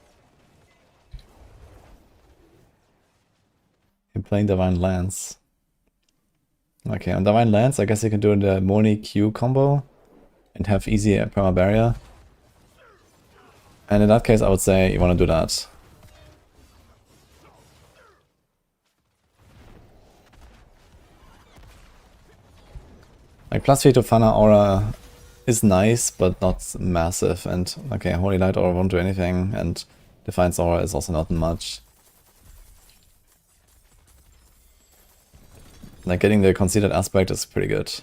You're playing Divine Lance. Okay, on Divine Lance, I guess you can do the Moni Q combo and have easy perma barrier. And in that case, I would say you want to do that. Like plus 3 to Fana aura is nice, but not massive. And okay, Holy Light aura won't do anything, and Defiance aura is also not much. Like getting the conceded aspect is pretty good.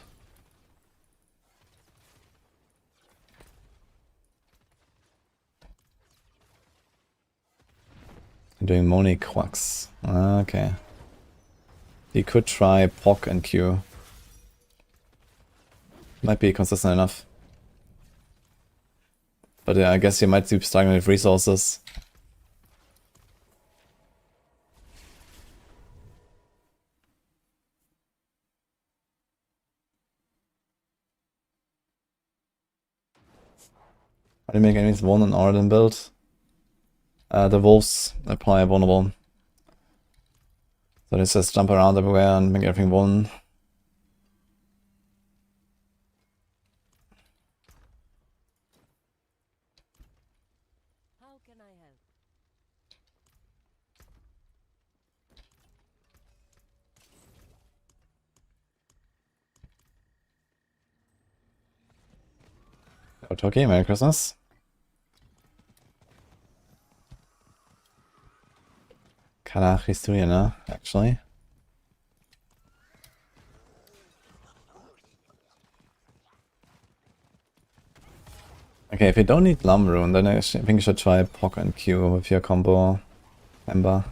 I'm doing Moni Quacks. Okay. You could try Epoch and Q. Might be consistent enough. But yeah, I guess you might be struggling with resources. How do you make enemies one on Oradin build? The wolves apply vulnerable. So they just jump around everywhere and make everything one. How can I help? Okay, Merry Christmas. Kanach Historia, ne? Actually. Okay, if you don't need Lum Rune, then I think you should try Pock and Q with your combo Ember.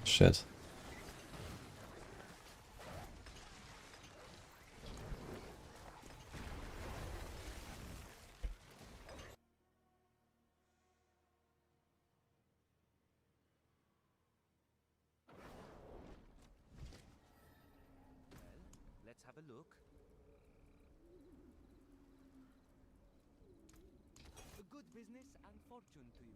Shit. Let's have a look. A good business and fortune to you.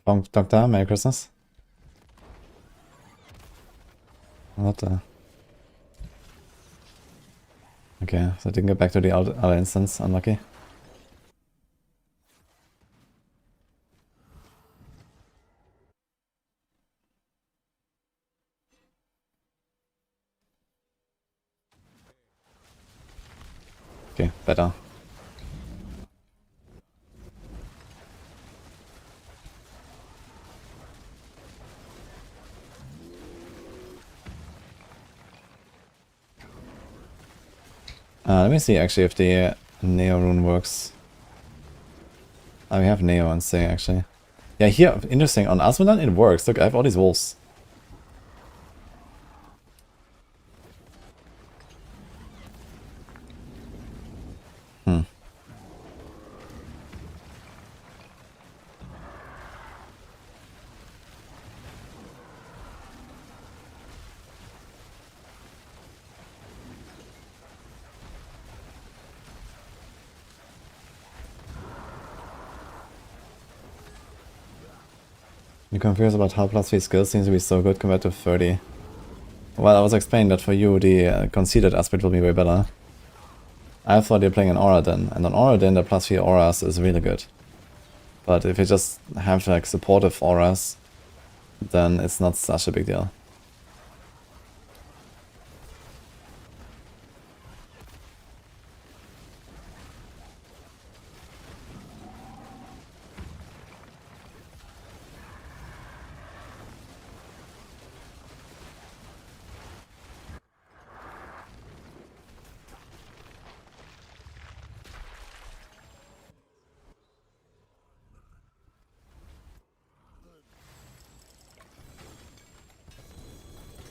Hi, Doctor, Merry Christmas. What the? Okay, so I didn't get back to the other instance. Unlucky. Okay, better. Let me see actually if the Neo rune works. We have Neo on say actually. Yeah, here, interesting. On Asmodan it works. Look, I have all these wolves. Hmm. You're confused about how plus 3 skills seems to be so good compared to 30. Well, I was explaining that for you the conceded aspect will be way better. I thought you're playing an Auradin, and on Auradin the plus 3 auras is really good. But if you just have like supportive auras, then it's not such a big deal.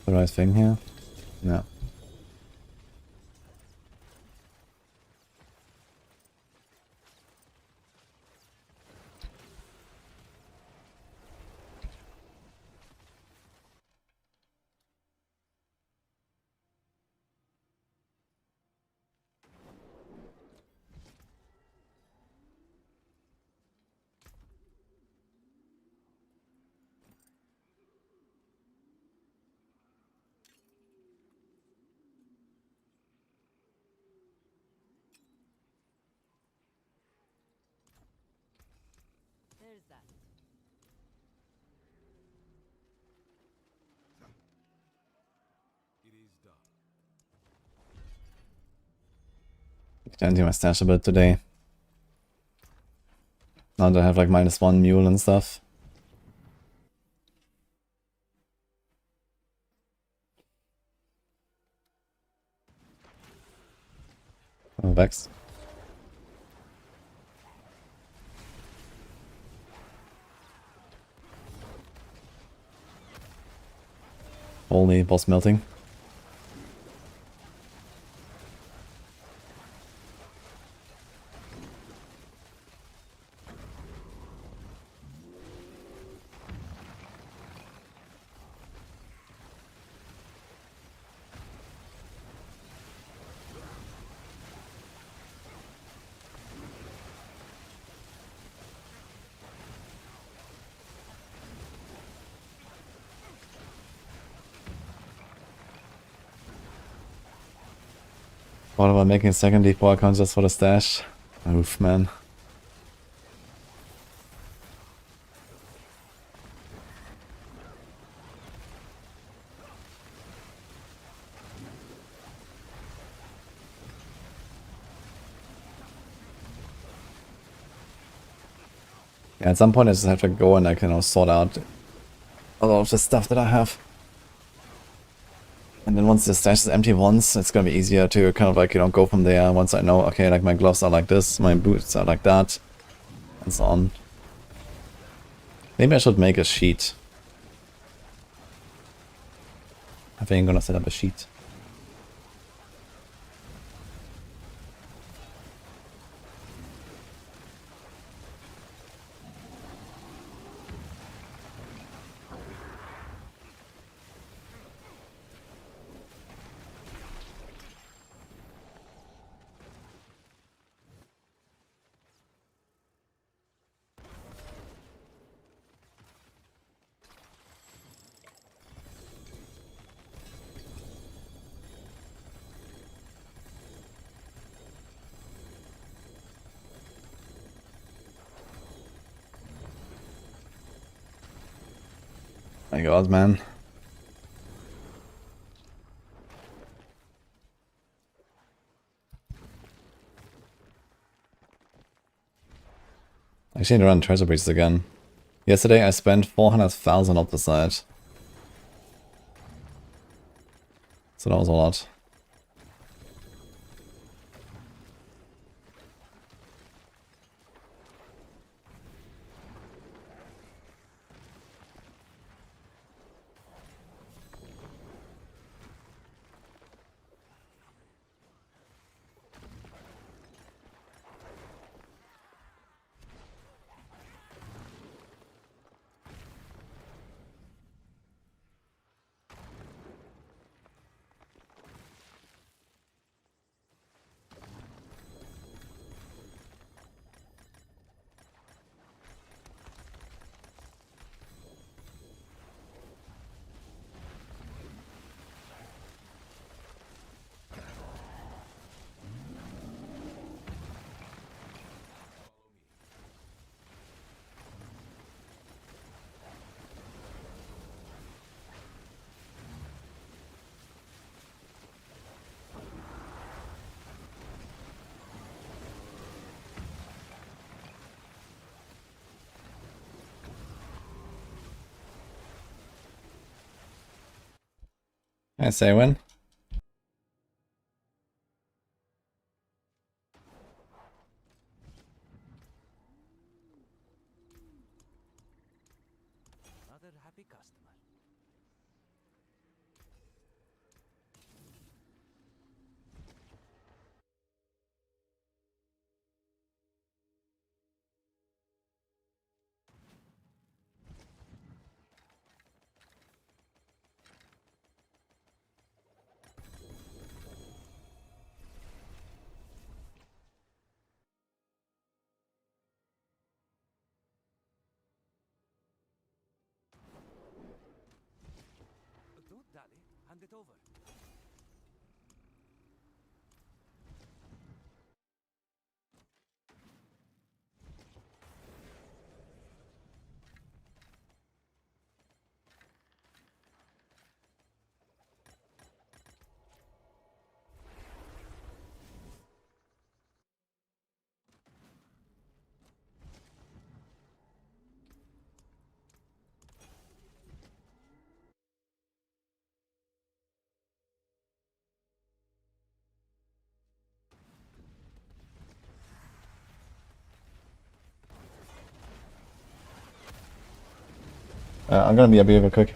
The right thing here? Yeah. There's that. It is done. Empty my stash a bit today. Now that I have like -1 mule and stuff. Oh, Vex. Only boss melting. What about making a second D4 account just for the stash? Oof, man. Yeah, at some point I just have to go and like, you know, sort out all of the stuff that I have. And then once the stash is empty once, it's gonna be easier to kind of like, you know, go from there once I know, okay, like my gloves are like this, my boots are like that, and so on. Maybe I should make a sheet. I think I'm gonna set up a sheet. My god, man. I actually need to run treasure breaches again. Yesterday I spent 400,000 up the side. So that was a lot. I say when? Another happy customer. Don't dally. Hand it over. I'm gonna be a bit quick.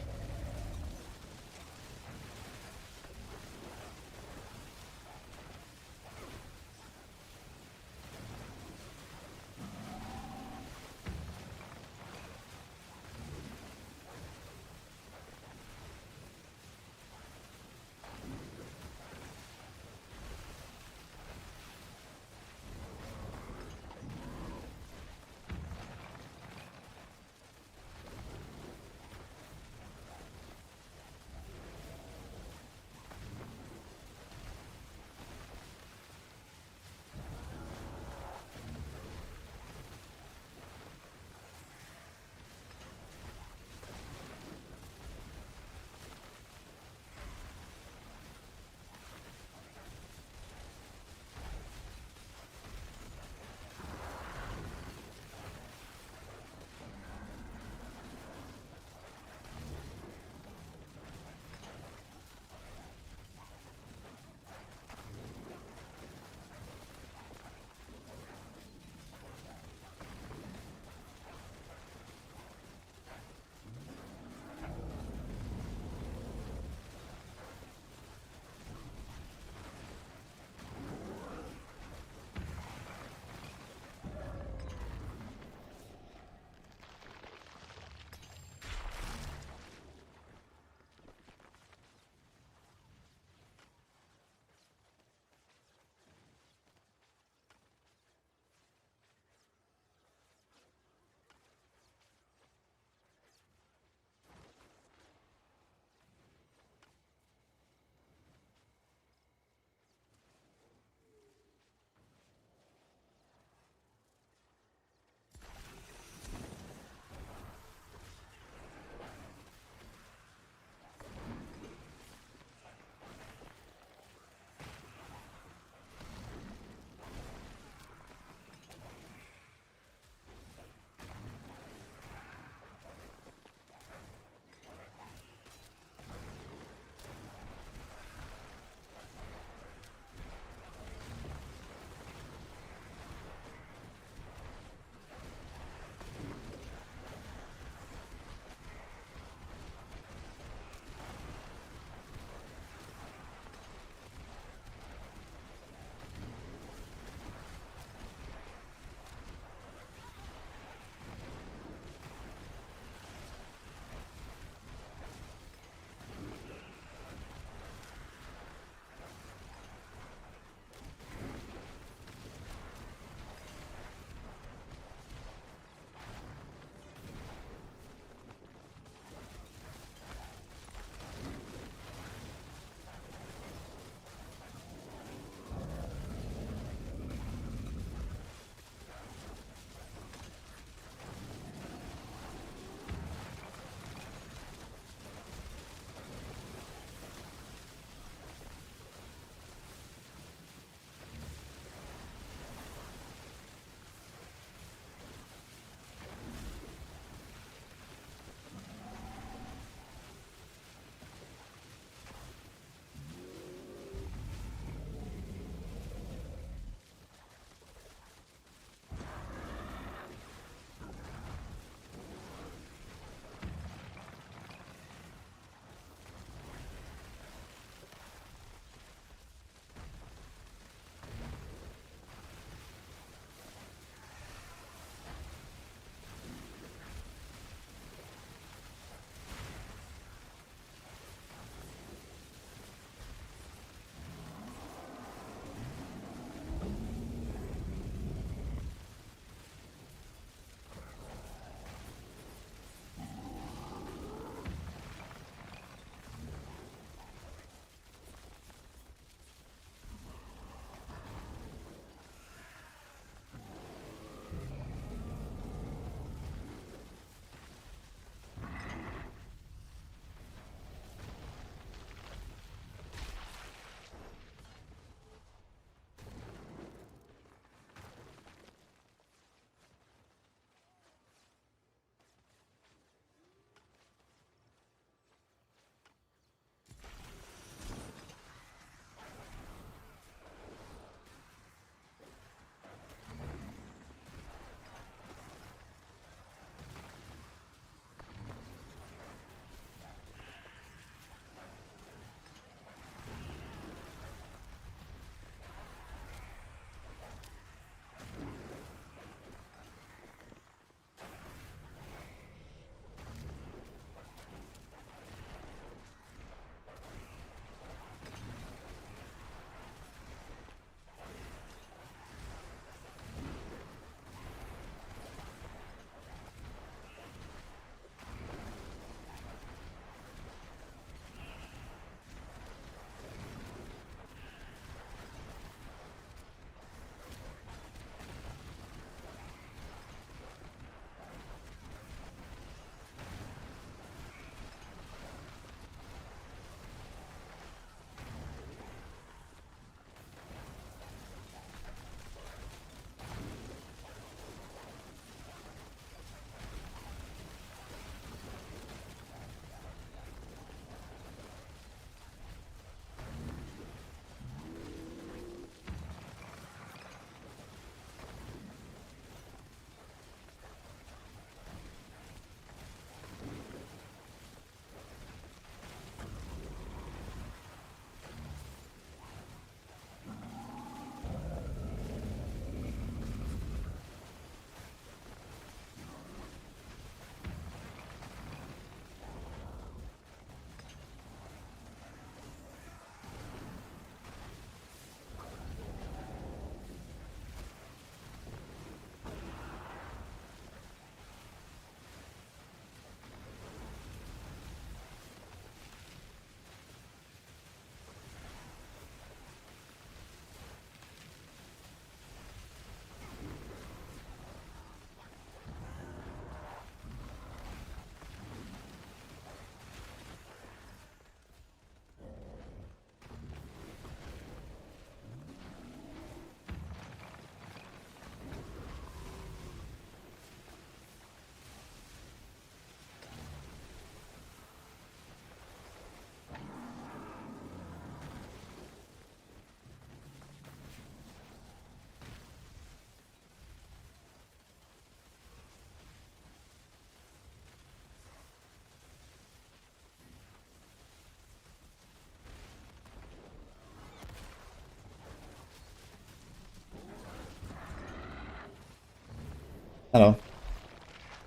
Hello.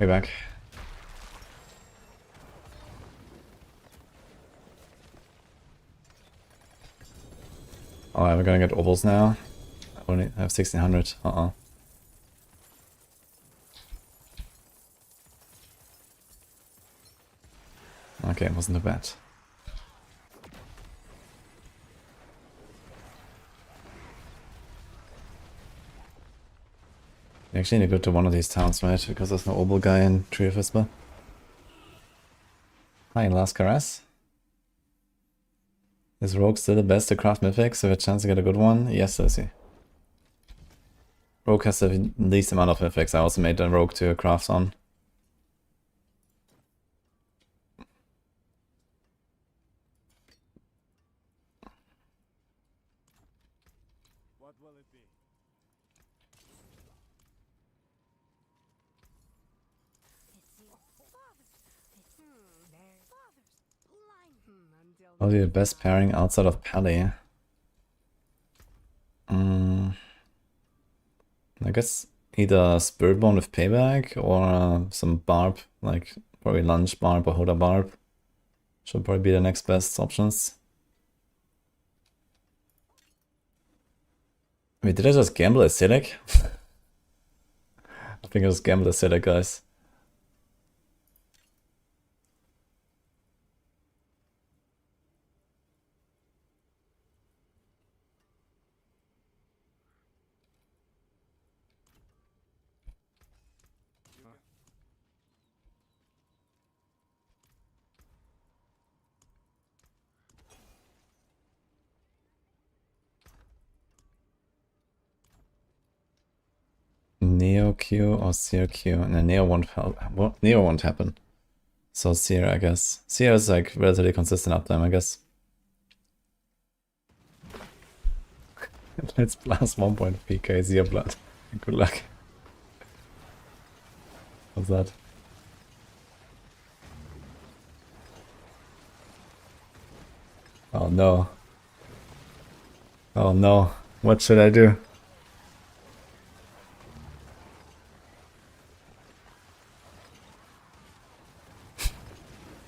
Way back. Oh, we're gonna get ovals now. I only have 1600. Okay, it wasn't too bad. We actually need to go to one of these towns, right? Because there's no oval guy in Tree of Whisper. Hi, Last Caress. Is Rogue still the best to craft mythics? So a chance to get a good one? Yes, I see. Rogue has the least amount of mythics. I also made a Rogue to craft on. What will it be? What would be the best pairing outside of Pally? I guess either Spiritbone with Payback or some Barb, like probably Lunge Barb or Hoda Barb. Should probably be the next best options. Wait, did I just gamble acidic? I think I just gambled acidic, guys. Neo Q or Seer Q? No, Neo won't help. What? Neo won't happen. So Seer, I guess. Seer is like relatively consistent uptime, I guess. Let's blast 1 PK Seer blood. Good luck. What's that? Oh no. Oh no. What should I do?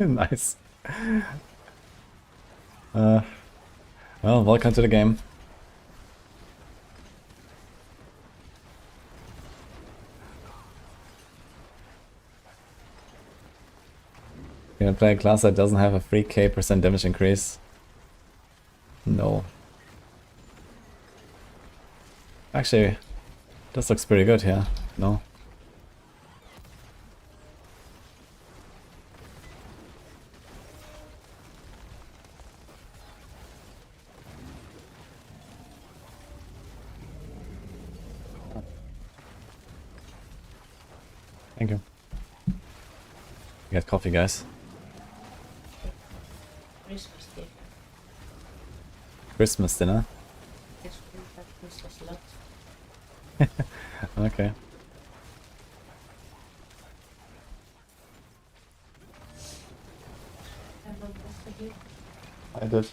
Nice. Well, welcome to the game. You gonna play a class that doesn't have a 3k% damage increase? No. Actually, this looks pretty good here. No? Thank you. You got coffee, guys. Christmas dinner. Christmas dinner? Yes, we have Christmas lunch. Okay. And what was for you? I did.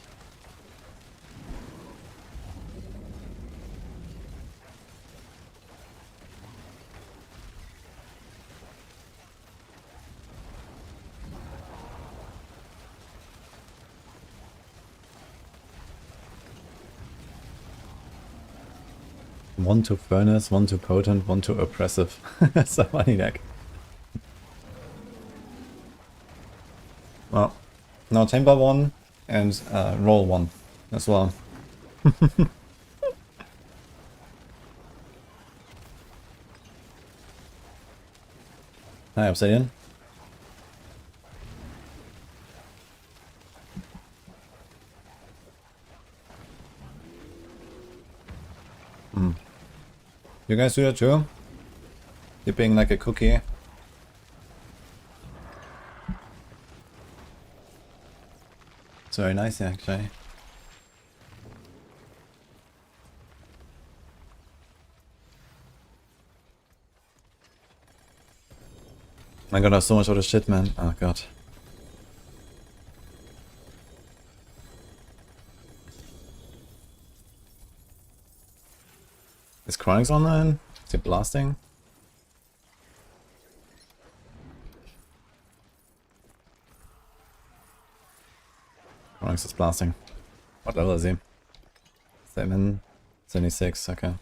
One too furnace, one too potent, one too oppressive. That's a funny deck. Well, now temper one and roll one as well. Hi, Obsidian. You guys do that too? Dipping like a cookie. It's very nice actually. I got so much other shit, man. Oh god. Is Chronix online? Is it blasting? Onyx is blasting. What level is he? 76, okay.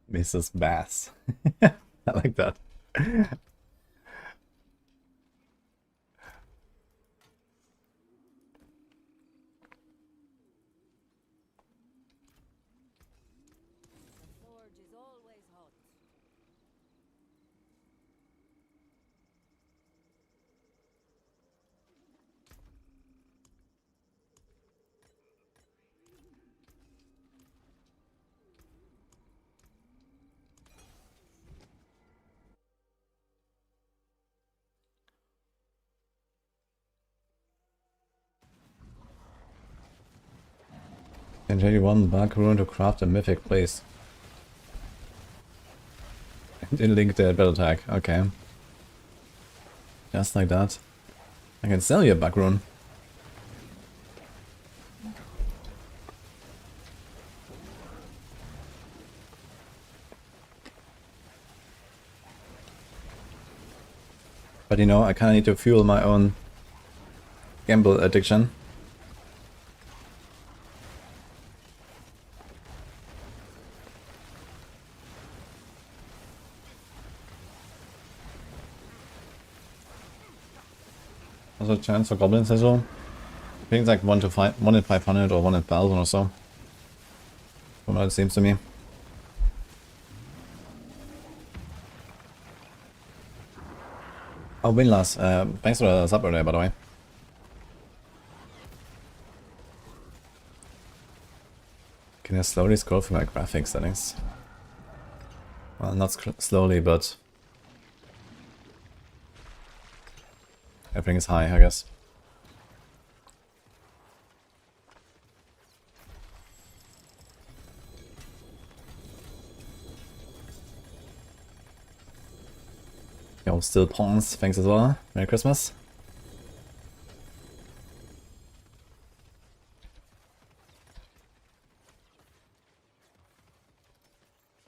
Mrs. Bass. I like that. The forge is always hot. Can you one bug rune to craft a mythic place? In link the battle tag, okay. Just like that. I can sell you a bug rune. But you know, I kinda need to fuel my own gamble addiction. Also chance for goblins as well. I think it's like 1 in 500 or 1 in 1000 or so. From what it seems to me. Oh, Winlas, thanks for the sub there, by the way. Can I slowly scroll through my graphics settings? Well, not slowly, but everything is high, I guess. Yo, still pawns, thanks as well. Merry Christmas.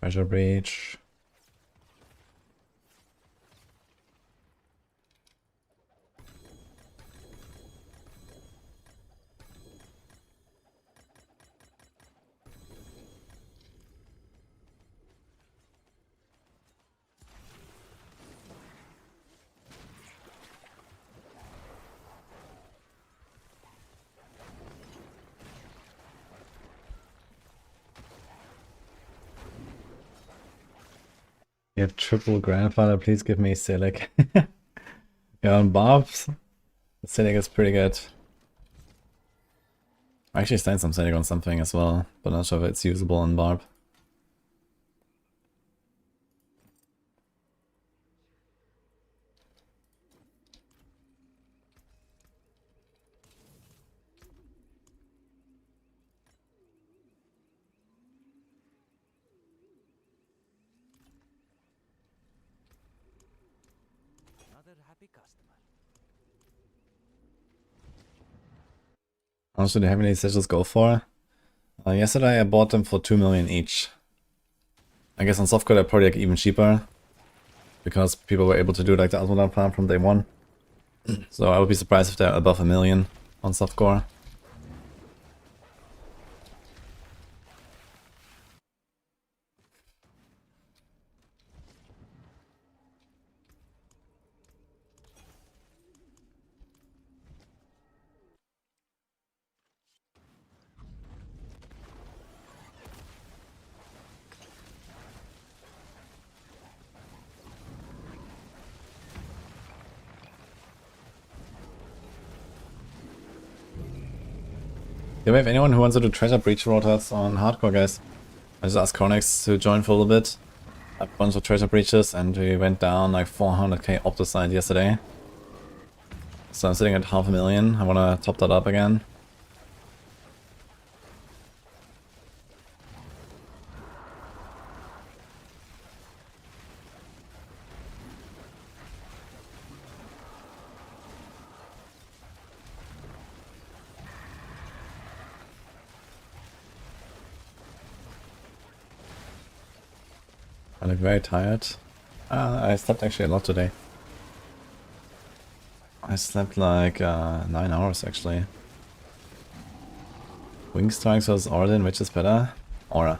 Treasure Breach. You have triple grandfather, please give me Silic. Yeah, on Barbs, Silic is pretty good. I actually stand some Silic on something as well, but not sure if it's usable on Barb. Another happy customer. How much do the heavenly sigils go for? Yesterday I bought them for 2 million each. I guess on softcore they're probably like even cheaper, because people were able to do like the Ultimate plan from day one. So I would be surprised if they're above 1 million on softcore. Do we have anyone who wants to do treasure breach rotas on hardcore, guys? I just asked Cornex to join for a little bit. A bunch of treasure breaches and we went down like 400k Opticide yesterday. So I'm sitting at 500,000. I wanna top that up again. I look very tired. I slept actually a lot today. I slept like 9 hours actually. Wing Strikes versus Orlin, which is better? Aura.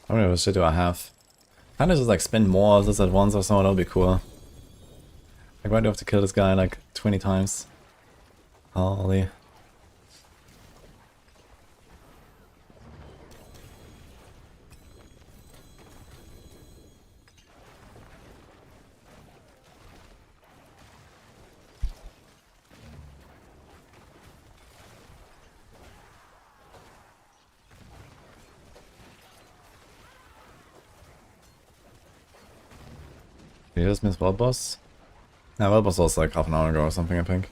How many shit do I have? Kinda just like spend more of this at once or so, that would be cool. Like why do I have to kill this guy like 20 times? Holy. Did you just miss World Boss? Yeah, World Boss was like half an hour ago or something, I think.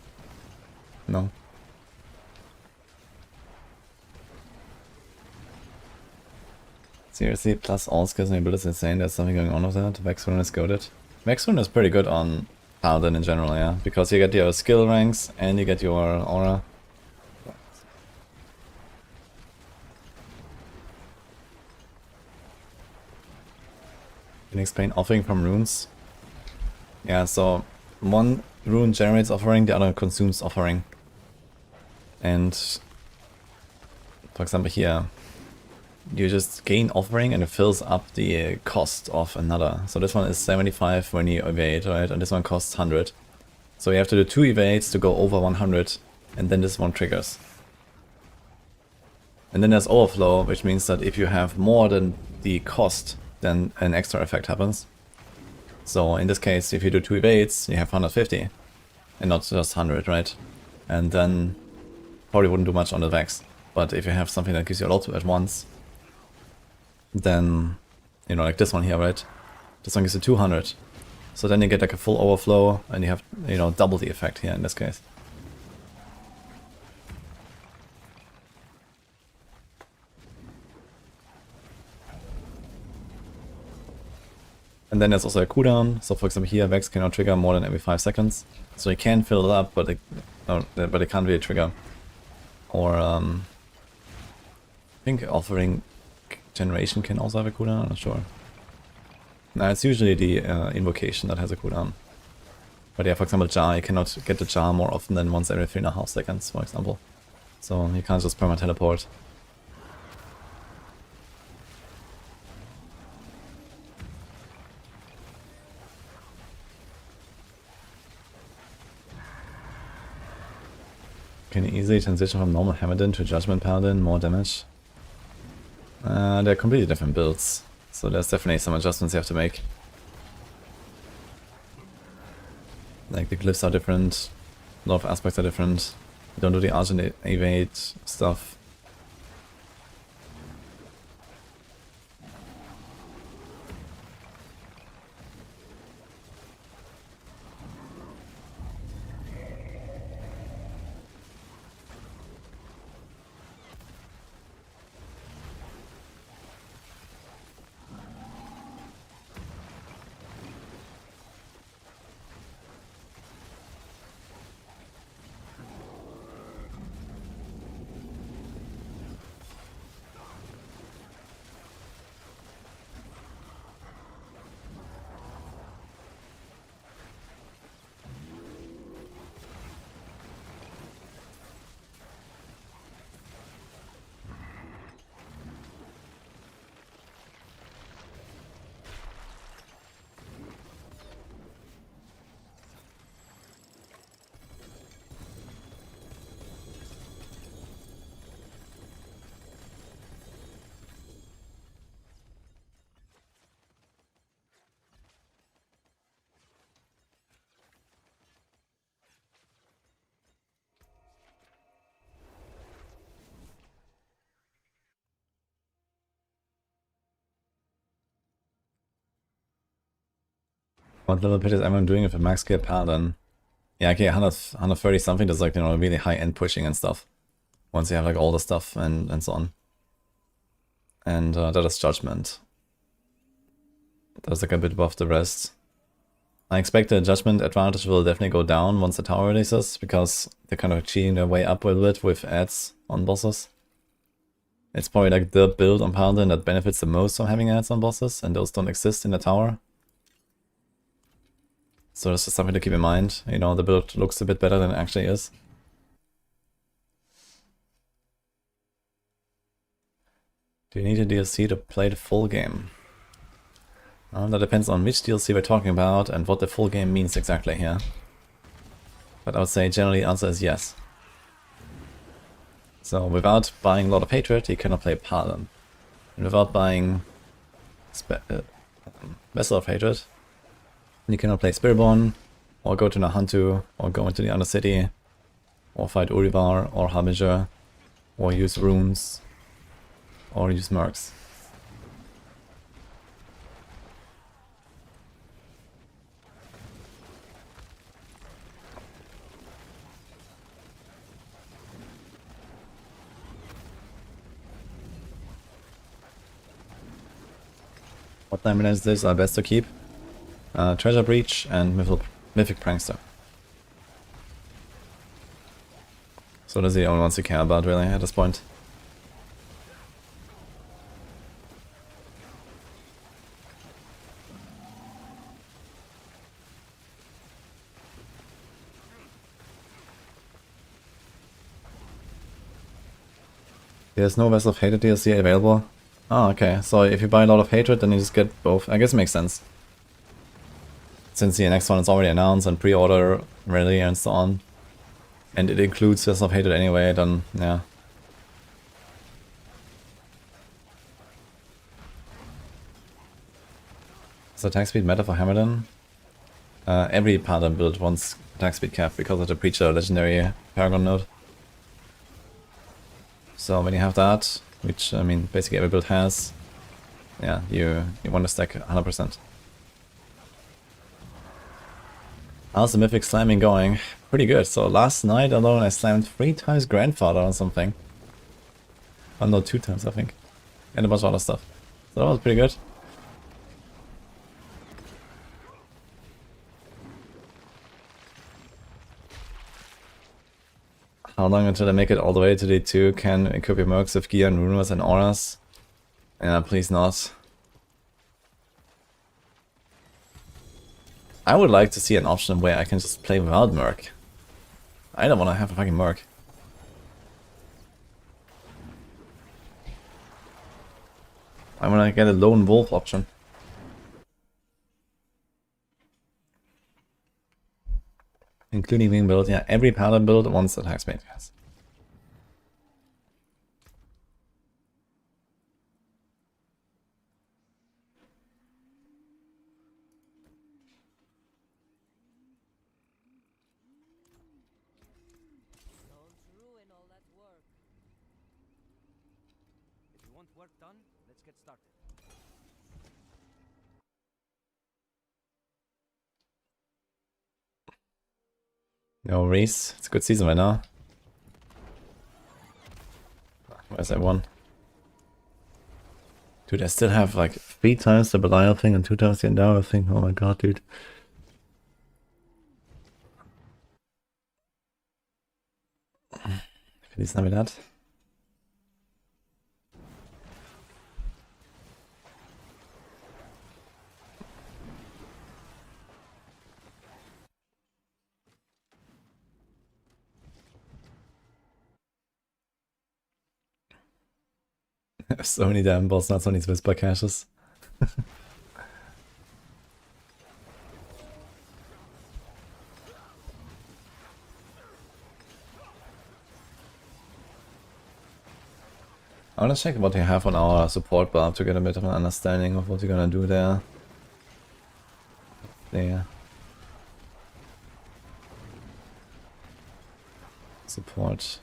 No. Seriously, plus all skills and abilities insane, there's something going on with that. Maxroll is goated. Maxroll is pretty good on Paladin in general, yeah. Because you get your skill ranks and you get your aura. Can you explain offering from runes? Yeah, so one rune generates offering, the other consumes offering. And for example here, you just gain offering and it fills up the cost of another. So this one is 75 when you evade, right? And this one costs 100. So you have to do 2 evades to go over 100 and then this one triggers. And then there's overflow, which means that if you have more than the cost, then an extra effect happens. So in this case, if you do 2 evades, you have 150 and not just 100, right? And then probably wouldn't do much on the Vex. But if you have something that gives you a lot at once, then, you know, like this one here, right? This one gives you 200. So then you get like a full overflow and you have, you know, double the effect here in this case. And then there's also a cooldown. So for example here, Vex cannot trigger more than every 5 seconds. So you can fill it up, but it can't really trigger. Or I think offering generation can also have a cooldown, I'm not sure. No, it's usually the invocation that has a cooldown. But yeah, for example jar, you cannot get the jar more often than once every 3.5 seconds, for example. So you can't just perma teleport. Can you easily transition from normal Hammerden to Judgement Paladin, more damage? They're completely different builds, so there's definitely some adjustments you have to make. Like the glyphs are different, a lot of aspects are different. You don't do the Argent evade stuff. What level pit is everyone doing with a max gear Paladin? Yeah, okay, 130 something does like, you know, really high end pushing and stuff. Once you have like all the stuff and so on. And that is Judgement. That's like a bit above the rest. I expect the Judgement advantage will definitely go down once the tower releases, because they're kind of cheating their way up a little bit with ads on bosses. It's probably like the build on Paladin that benefits the most from having ads on bosses, and those don't exist in the tower. So this is something to keep in mind. You know, the build looks a bit better than it actually is. Do you need a DLC to play the full game? That depends on which DLC we're talking about and what the full game means exactly here. But I would say generally the answer is yes. So without buying Lord of Hatred, you cannot play Paladin. And without buying Vessel of Hatred, you cannot play Spiritborn, or go to Nahantu, or go into the Undercity, or fight Urivar, or Harbinger, or use runes, or use mercs. What diamonds this are best to keep? Treasure Breach and Mythic Prankster. So those are the only ones you care about really at this point. There's no Vessel of Hatred DLC available. Oh, okay. So if you buy a Lot of Hatred, then you just get both. I guess it makes sense. Since the next one is already announced and pre-order ready and so on. And it includes Vessel of Hatred anyway, then yeah. Does attack speed matter for Hammerden? Every Paladin build wants attack speed cap because of the Preacher legendary Paragon node. So when you have that, which I mean basically every build has, yeah, you want to stack 100%. How's the Mythic slamming going? Pretty good. So last night alone I slammed 3 times Grandfather or something. Oh no, 2 times I think. And a bunch of other stuff. So that was pretty good. How long until I make it all the way to day 2? Can equip your mercs with gear and runes and auras? Yeah, please not. I would like to see an option where I can just play without merc. I don't want to have a fucking merc. I want to get a lone wolf option. Including wing build, yeah, every paladin build wants attack speed, yes. Don't ruin all that work. If you want work done, let's get started. Yo, Reese, it's a good season right now. Where's everyone? Dude, I still have like 3 times the Belial thing and 2 times the Endower thing. Oh my god, dude. Feliz Navidad. I have so many damn balls, not so many Whisper caches. I want to check what you have on our support bar to get a bit of an understanding of what you're gonna do there. There. Support.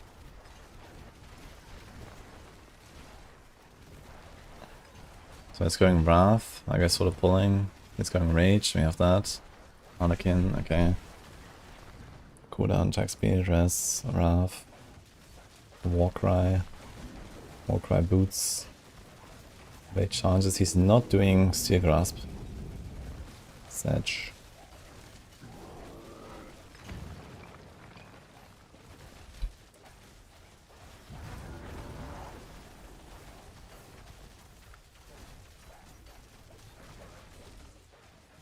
So it's going Wrath, I guess for the pulling. It's going Rage, we have that. Harlequin, okay. Cooldown, attack speed, res, Wrath, Warcry boots. Evade charges, he's not doing Steel Grasp. Sedge.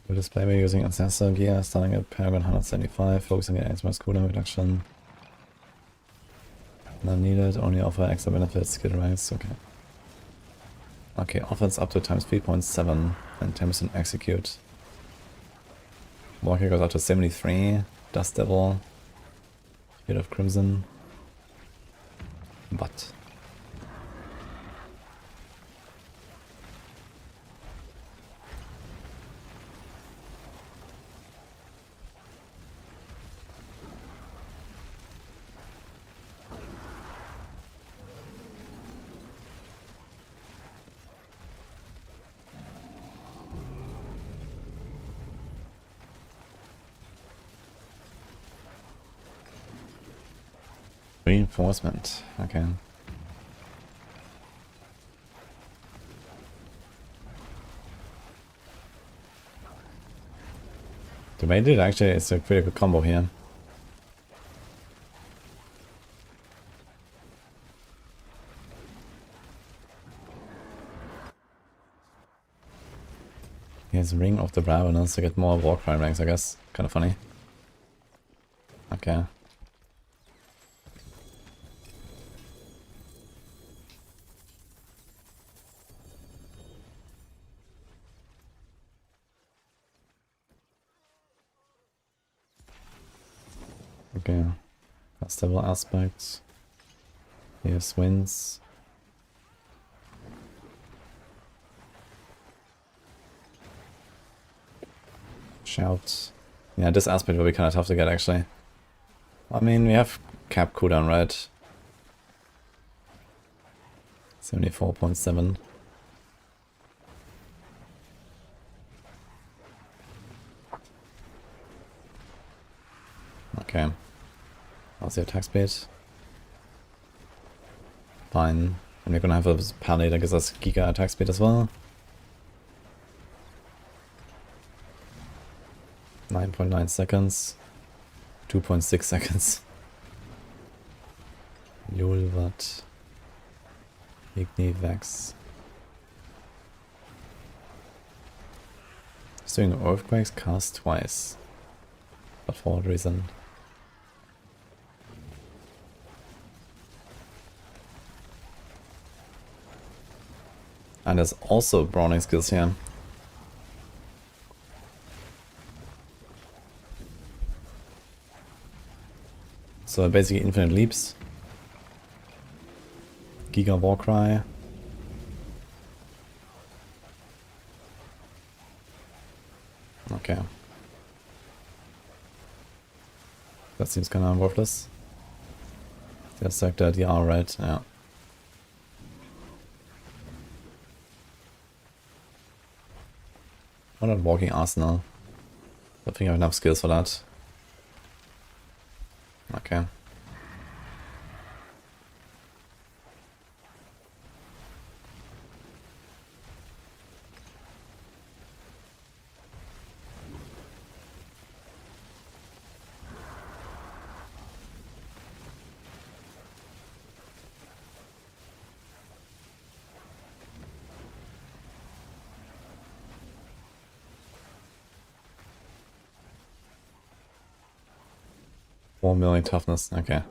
Will display me using Ancestor gear, starting at Paragon 175, focusing on Xmas cooldown reduction. Not needed, only offer extra benefits, skill ranks, okay. Okay, offense up to times 3.7 and 10% execute. Walker goes up to 73, Dust Devil, Field of Crimson. But reinforcement, okay. The way it actually is a pretty good combo here. He has Ring of the Ravenous to get more Warcry ranks, I guess. Kind of funny. Okay. Okay, stable aspects. Here's winds. Shout. Yeah, this aspect will be kind of tough to get actually. I mean, we have cap cooldown, right? 74.7. Okay. How's the attack speed? Fine. And we're gonna have a Paladin that gives us Giga attack speed as well. 9.9 seconds. 2.6 seconds. Yulvat. Ignivex. He's doing Earthquakes cast twice. But for what reason? And there's also Browning skills here. So basically infinite leaps. Giga Warcry. Okay. That seems kind of worthless. Just like that, yeah, right, yeah. What about Walking Arsenal? I think I have enough skills for that. Okay. $4 million toughness, okay.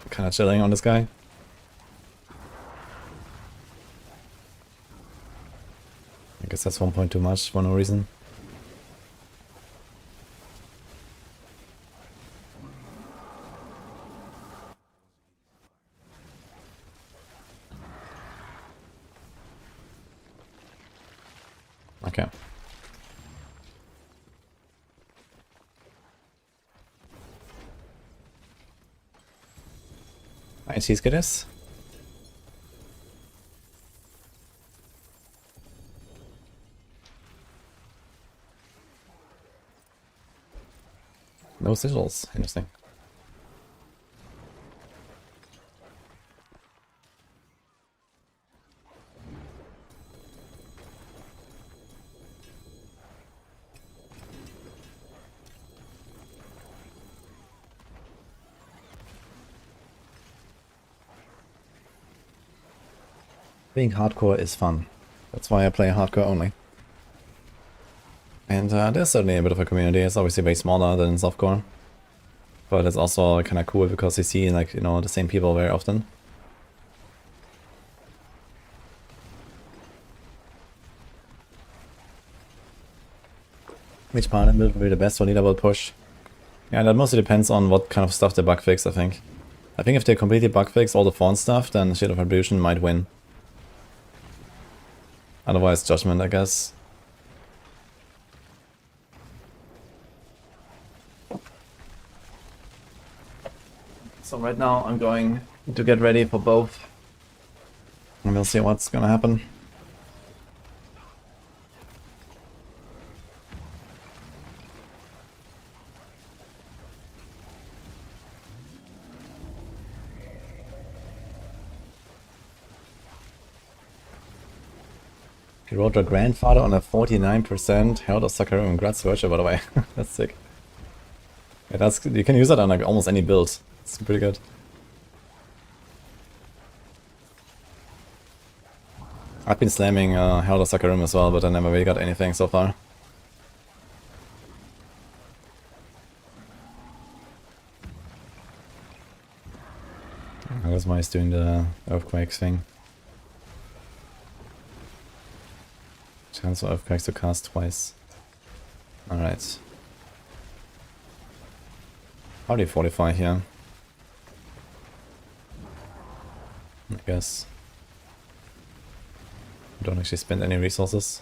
Kinda chilling on this guy. I guess that's 1 point too much for no reason. Okay. IT's get this. No sigils. Interesting. Being hardcore is fun. That's why I play hardcore only. And there's certainly a bit of a community. It's obviously way smaller than softcore. But it's also kind of cool because you see, like, you know, the same people very often. Which Paladin build will be the best for leaderboard push? Yeah, that mostly depends on what kind of stuff they bug fix, I think. I think if they completely bug fix all the fawn stuff, then Shield of Retribution might win. Otherwise, Judgement, I guess. So right now I'm going to get ready for both. And we'll see what's gonna happen. He wrote your grandfather on a 49% Heartseeker and Grats virtue, by the way. That's sick. Yeah, that's, you can use that on like almost any build. It's pretty good. I've been slamming Heartseeker as well, but I never really got anything so far. That's why he's doing the Earthquakes thing. Chance for Earthquakes to cast twice. Alright. How do you fortify here? I guess. Don't actually spend any resources.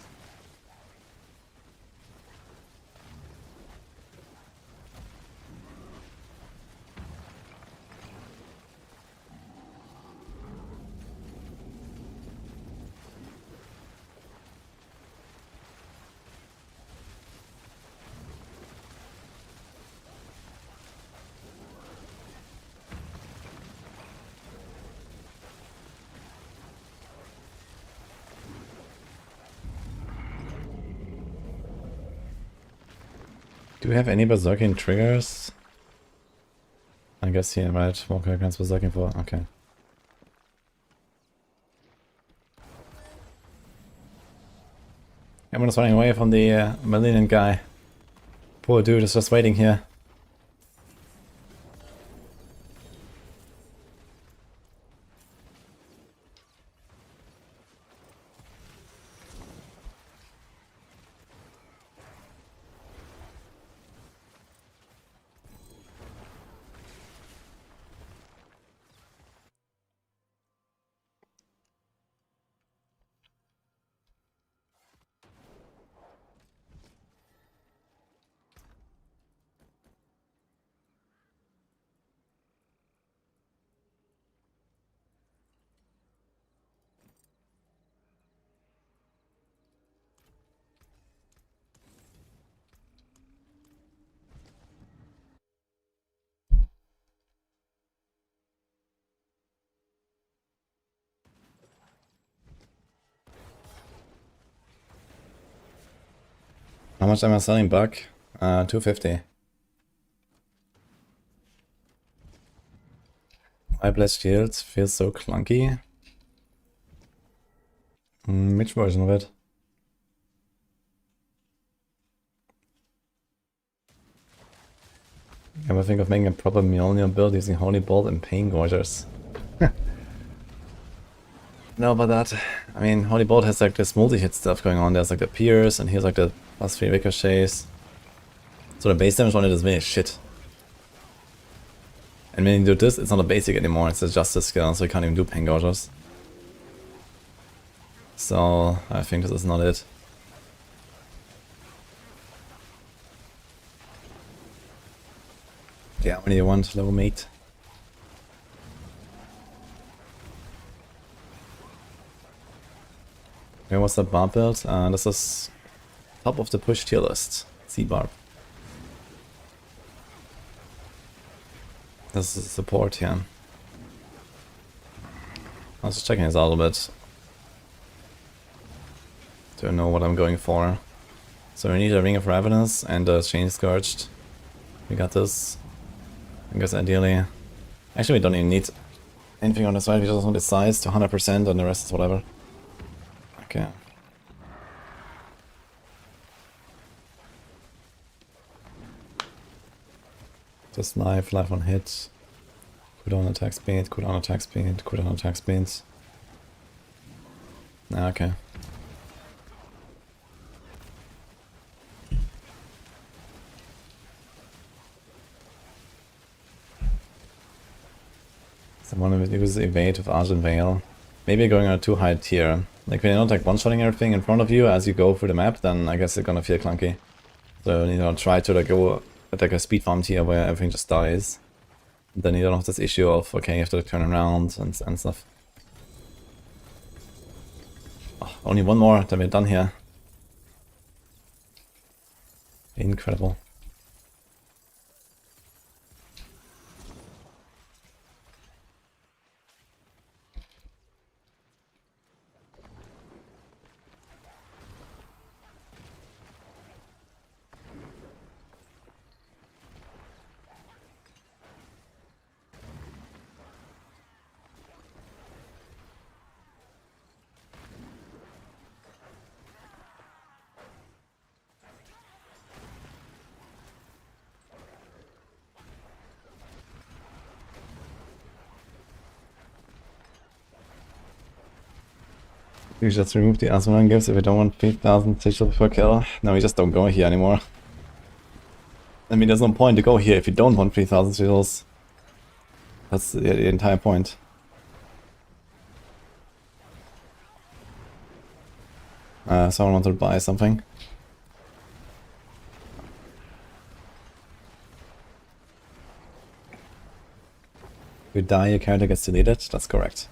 Do we have any Berserking triggers? I guess here, right? Walker against Berserking for... okay. Everyone's running away from the malignant guy. Poor dude is just waiting here. How much am I selling buck? 250. High blast shields feels so clunky. Which version of it? Ever think of making a proper Mjolnir build using Holy Bolt and Pain Gorgers? No, about that. I mean, Holy Bolt has like this multi-hit stuff going on. There's like the Pierce, and here's like the +3 ricochets. So the base damage on it is really shit. And when you do this, it's not a basic anymore, it's a justice skill, so you can't even do Pain Gorgers. So, I think this is not it. Yeah, how many do you want, level mate? Okay, what's the barb build? This is top of the push tier list. C-barb. This is support here. I was just checking this out a little bit to know what I'm going for. So we need a Ring of Ravenous and a Chain Scourged. We got this. I guess ideally... Actually we don't even need anything on the side, we just want the size to 100% and the rest is whatever. Okay. Just life on hit. Cooldown attack speed, cooldown attack speed, cooldown attack speed. Ah, okay. So one of it uses evade with Argent Veil. Maybe going on a too high tier. Like when you're not like one-shotting everything in front of you as you go through the map, then I guess it's gonna feel clunky. So you know, try to like go at like a speed farm tier where everything just dies. Then you don't have this issue of okay, you have to like, turn around and stuff. Oh, only one more, then we're done here. Incredible. We just remove the Asmoran gifts if we don't want 3000 sigils per kill. No, we just don't go here anymore. I mean, there's no point to go here if you don't want 3000 sigils. That's the entire point. Someone wanted to buy something. If you die, your character gets deleted. That's correct.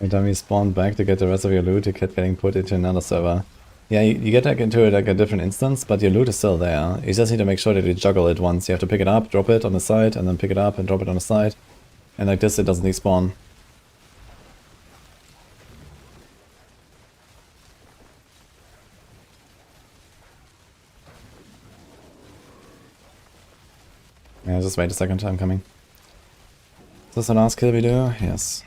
Every time you spawn back to get the rest of your loot, you keep getting put into another server. Yeah, you get like into like a different instance, but your loot is still there. You just need to make sure that you juggle it once. You have to pick it up, drop it on the side, and then pick it up and drop it on the side. And like this, it doesn't despawn. Yeah, just wait a second, I'm coming. Is this the last kill we do? Yes.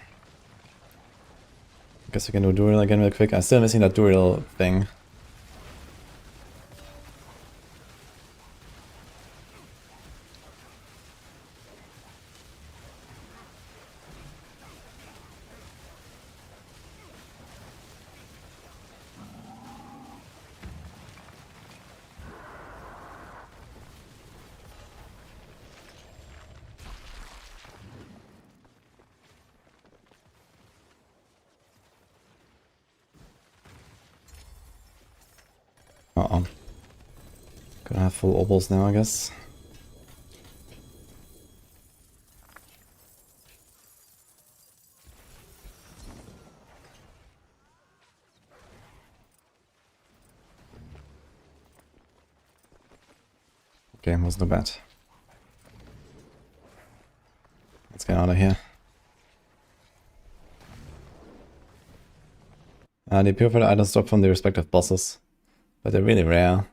Guess we can do Duriel again real quick. I'm still missing that Duriel thing. Uh-oh. Gonna have full obels now, I guess. Okay, was not bad. Let's get out of here. The purified items drop from the respective bosses, but they're really rare.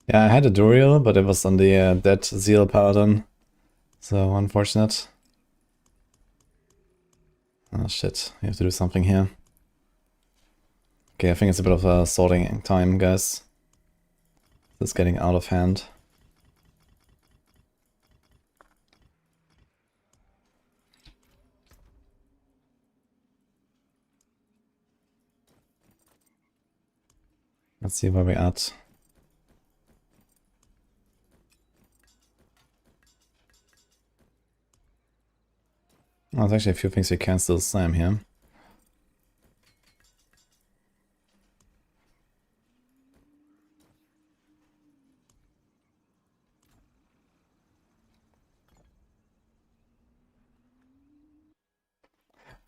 Yeah, I had a Duriel, but it was on the dead Zeal Paladin. So unfortunate. Oh shit, we have to do something here. Okay, I think it's a bit of a sorting time, guys. It's getting out of hand. Let's see where we're at. Oh, there's actually a few things we can still slam here.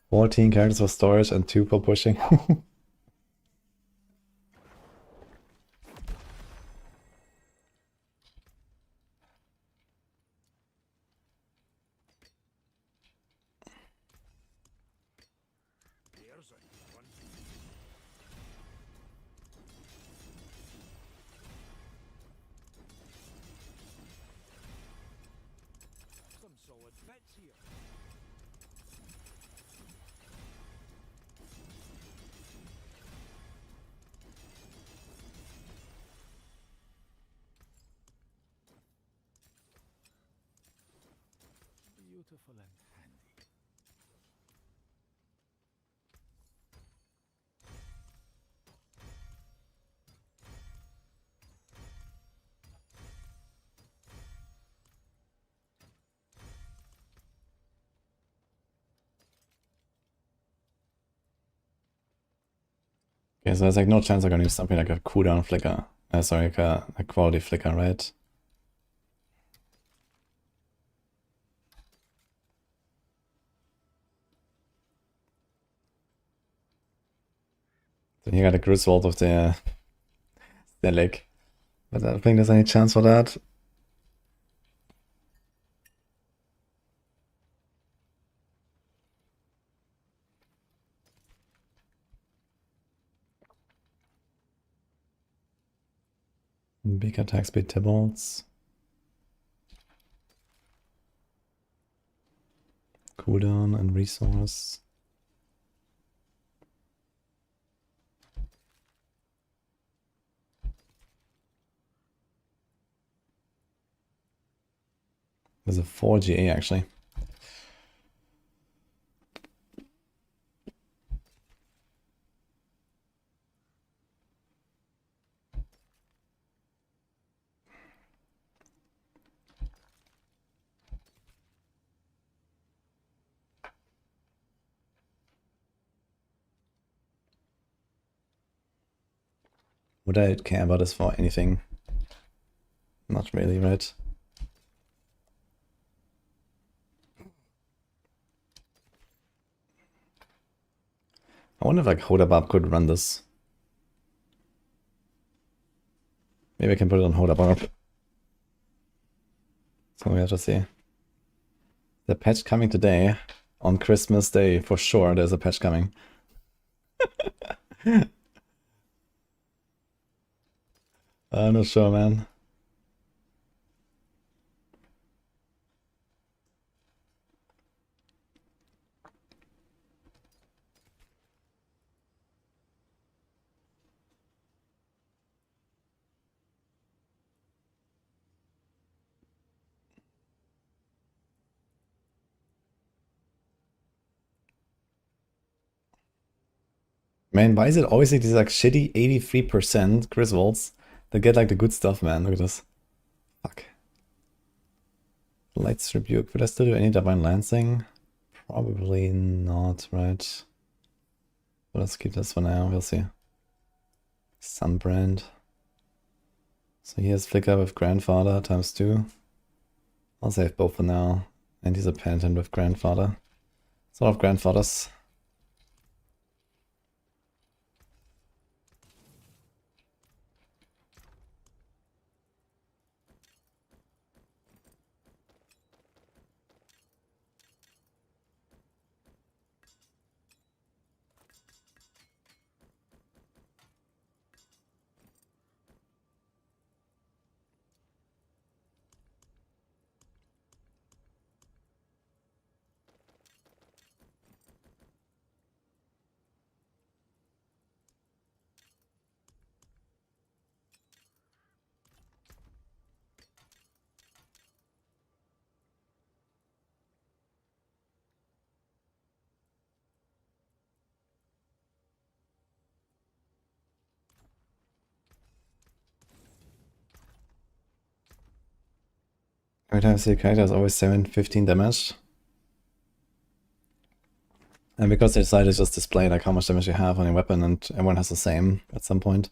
"14 characters for storage and 2 for pushing." Some solid bits here. Beautiful and handy. Okay, so there's like no chance I'm gonna use something like a cooldown flicker. Sorry, like a quality flicker, right? So you got a Griswold with the leg. But I don't think there's any chance for that. Big attack speed Tibalts. Cooldown and resource. There's a 4 GA actually. Would I care about this for anything? Not really, right? I wonder if like Hodabab could run this. Maybe I can put it on Hodabab. So we have to see. The patch coming today. On Christmas Day, for sure, there's a patch coming. I'm not sure, man. Man, why is it always like these like shitty 83% Griswolds that get like the good stuff, man? Look at this. Fuck. Light's Rebuke. Would I still do any Divine Lancing? Probably not, right? But let's keep this for now, we'll see. Sunbrand. So here's Flicker with Grandfather times 2. I'll save both for now. And he's a Penitent with Grandfather. It's a lot of Grandfathers. Every time I see a character, it's always 7-15 damage. And because they decided to just display like how much damage you have on your weapon, and everyone has the same at some point.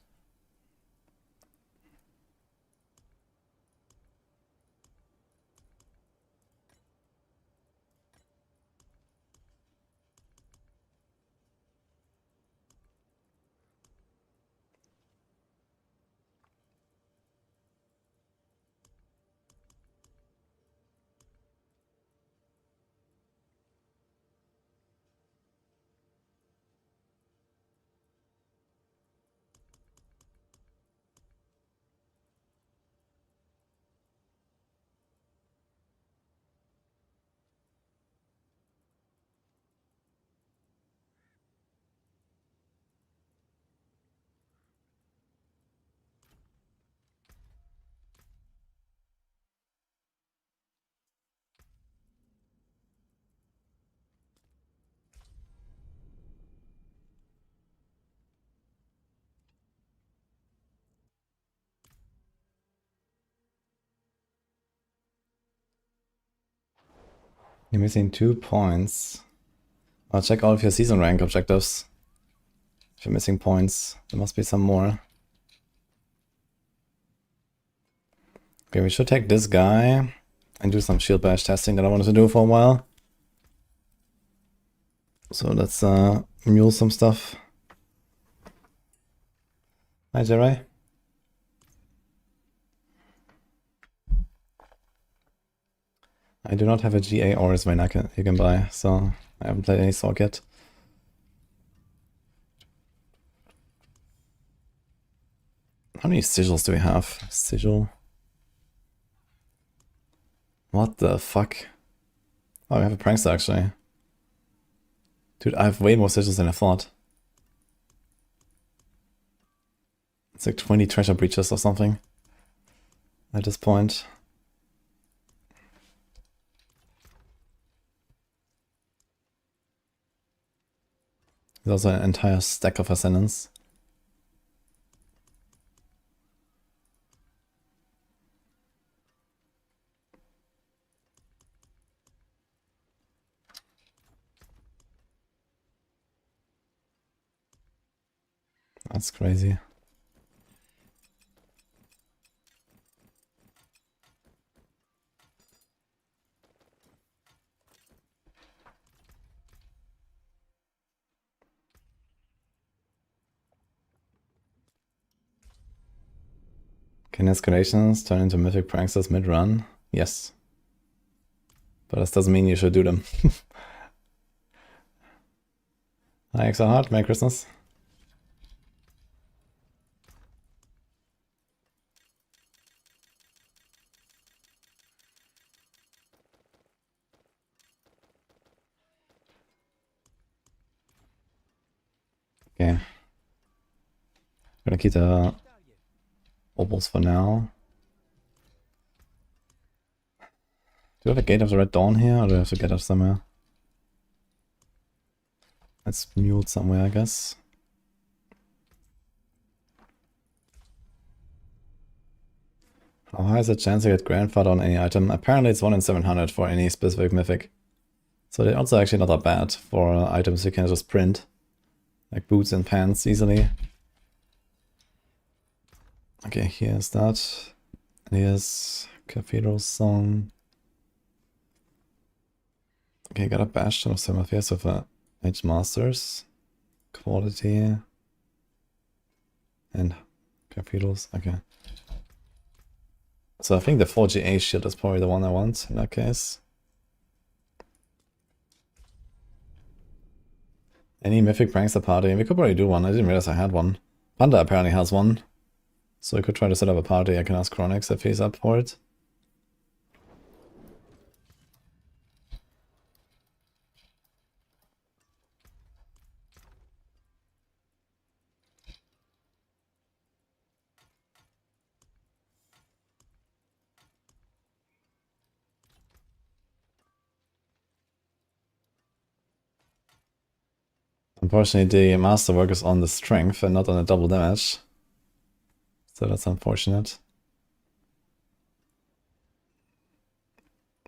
You're missing 2 points. I'll check all of your season rank objectives. If you're missing points, there must be some more. Okay, we should take this guy and do some shield bash testing that I wanted to do for a while. So let's mule some stuff. Hi, Jerry. I do not have a GA or a Swain you can buy, so I haven't played any Sork yet. How many sigils do we have? Sigil? What the fuck? Oh, we have a prankster actually. Dude, I have way more sigils than I thought. It's like 20 treasure breaches or something at this point. There's also an entire stack of ascendants. That's crazy. Can escalations turn into mythic pranksters mid-run? Yes. But this doesn't mean you should do them. Hi, Exile Heart, Merry Christmas. Okay. I'm gonna keep the Opals for now. Do we have a Gate of the Red Dawn here, or do I have to get up somewhere? Let's mule somewhere, I guess. How high is the chance to get grandfather on any item? Apparently it's 1 in 700 for any specific mythic. So they're also actually not that bad for items you can just print. Like boots and pants easily. Okay, here's that. And here's Cathedral Song. Okay, got a Bastion of some affairs of Mage Masters. Quality. And Cathedrals, okay. So I think the 4GA shield is probably the one I want in that case. Any mythic prankster party? We could probably do one. I didn't realize I had one. Panda apparently has one. So I could try to set up a party. I can ask Chronix if he's up for it. Unfortunately, the masterwork is on the strength and not on the double damage. So that's unfortunate.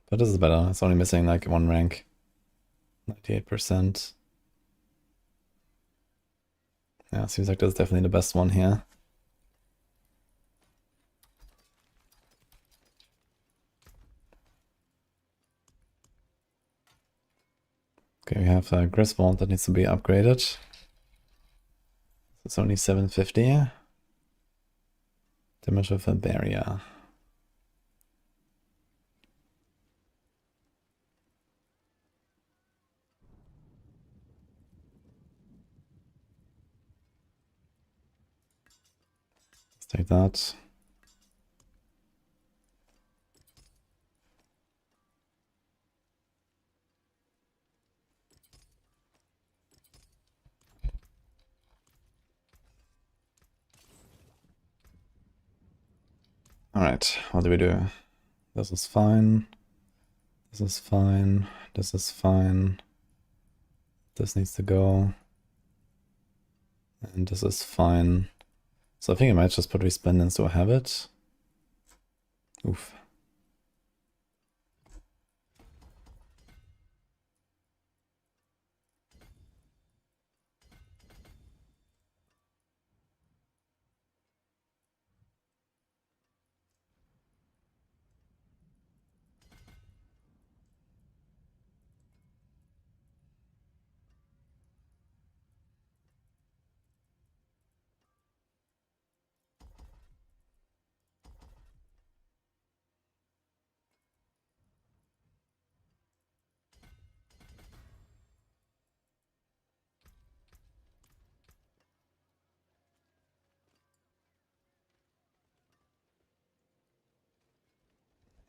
But this is better. It's only missing like 1 rank. 98%. Yeah, seems like that's definitely the best one here. Okay, we have a Griswold that needs to be upgraded. It's only 750. Damage with a barrier. Let's take that. Alright, what do we do? This is fine. This is fine. This is fine. This needs to go. And this is fine. So I think I might just put Resplendence to a habit. Oof.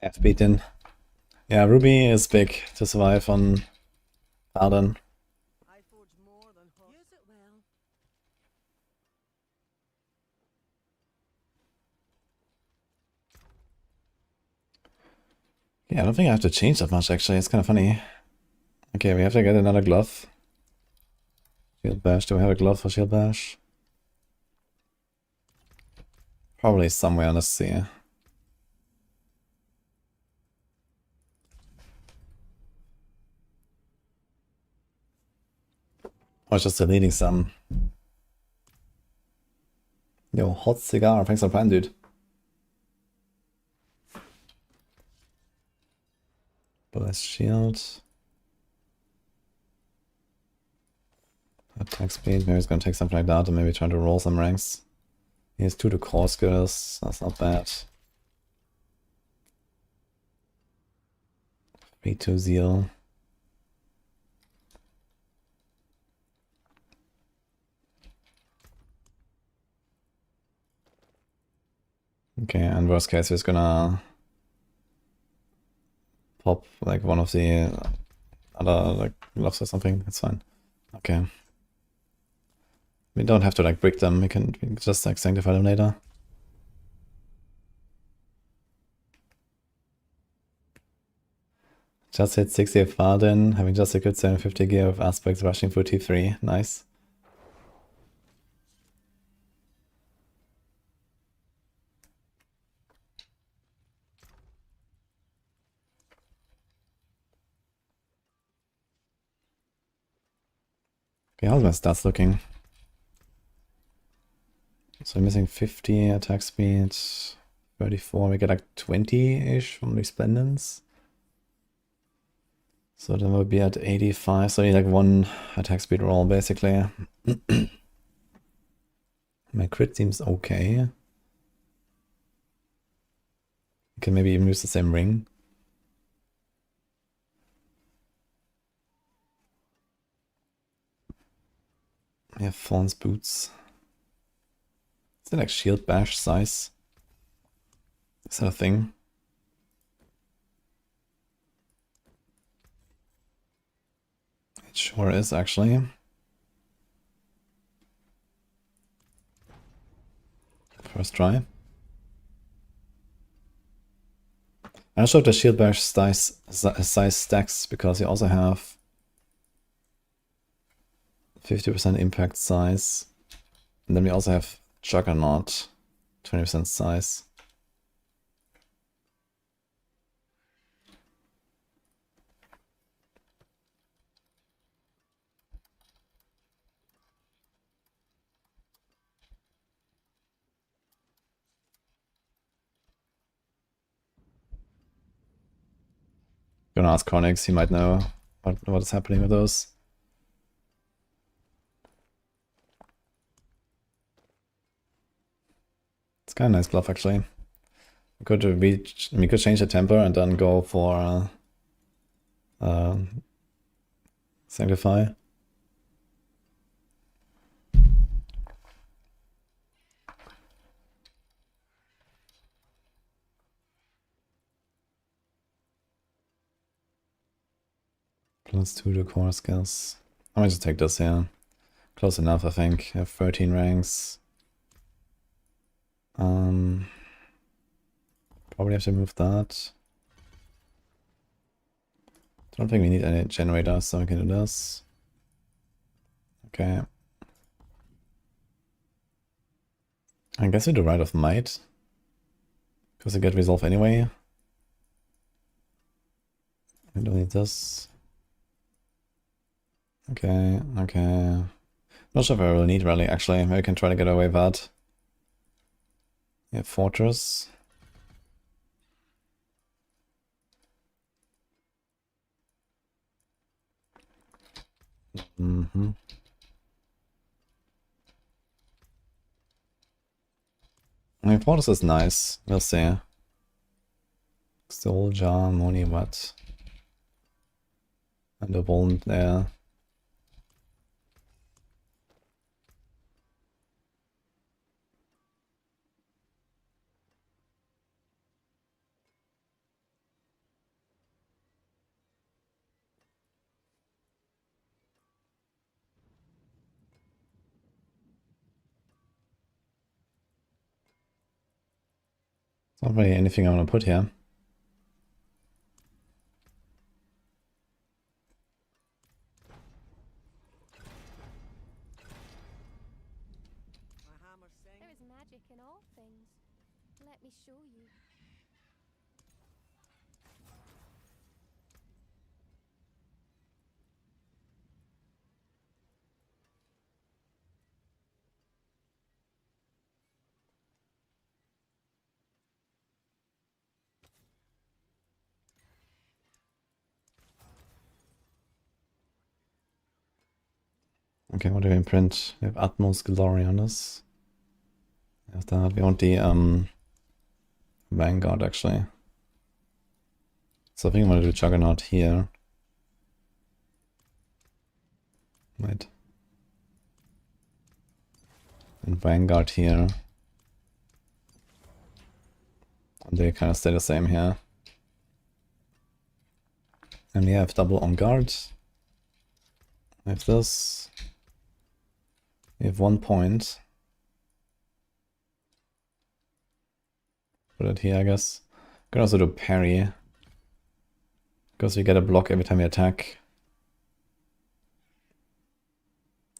F beaten. Yeah, Ruby is big to survive on Paladin. I forge more than use it well. Yeah, I don't think I have to change that much actually, it's kind of funny. Okay, we have to get another glove. Shield Bash, do we have a glove for Shield Bash? Probably somewhere, let's see. I was just deleting some. Yo, hot cigar, thanks for Prime, dude. Blast shield. Attack speed, maybe he's gonna take something like that and maybe try to roll some ranks. He has 2 to core skills, that's not bad. 3 to zeal. Okay, and worst case, he's gonna pop like one of the other like gloves or something. That's fine. Okay. We don't have to like brick them. We can just like sanctify them later. Just hit 60 of Paladin, having just a good 750 gear of aspects rushing for T3. Nice. Okay, how's my stats looking? So I'm missing 50 attack speed, 34, we get like 20-ish from Resplendence. So then we'll be at 85, so I need like 1 attack speed roll basically. My crit seems okay. We can maybe even use the same ring. We have Fawn's boots. Is it like shield bash size? Is that a thing? It sure is actually. First try. I'm not sure if the shield bash size stacks because you also have 50% impact size. And then we also have Juggernaut, 20% size. Gonna ask Chronix, he might know what is happening with those. It's kind of nice bluff actually. We could change the temper and then go for Sanctify. +2 to core skills. I might just take this here. Close enough, I think. I have 13 ranks. Probably have to move that. Don't think we need any generators, so we can do this. Okay. I guess we do Rite of Might. Because we get resolve anyway. We don't need this. Okay, okay. Not sure if I really need rally actually. Maybe I can try to get away with that. Yeah, Fortress. Mm-hmm. I mean, Fortress is nice. We'll see. Soul Jar, Money, what? And a Bond there. Not really anything I want to put here. My hammer sings. There is magic in all things. Let me show you. Okay, what do we imprint? We have Utmost Glory on us. After that, we want the Vanguard actually. So I think I'm gonna do Juggernaut here. Right. And Vanguard here. And they kind of stay the same here. And we have double on guard. We have this. We have 1 point. Put it here, I guess. Can also do parry. Because we get a block every time we attack.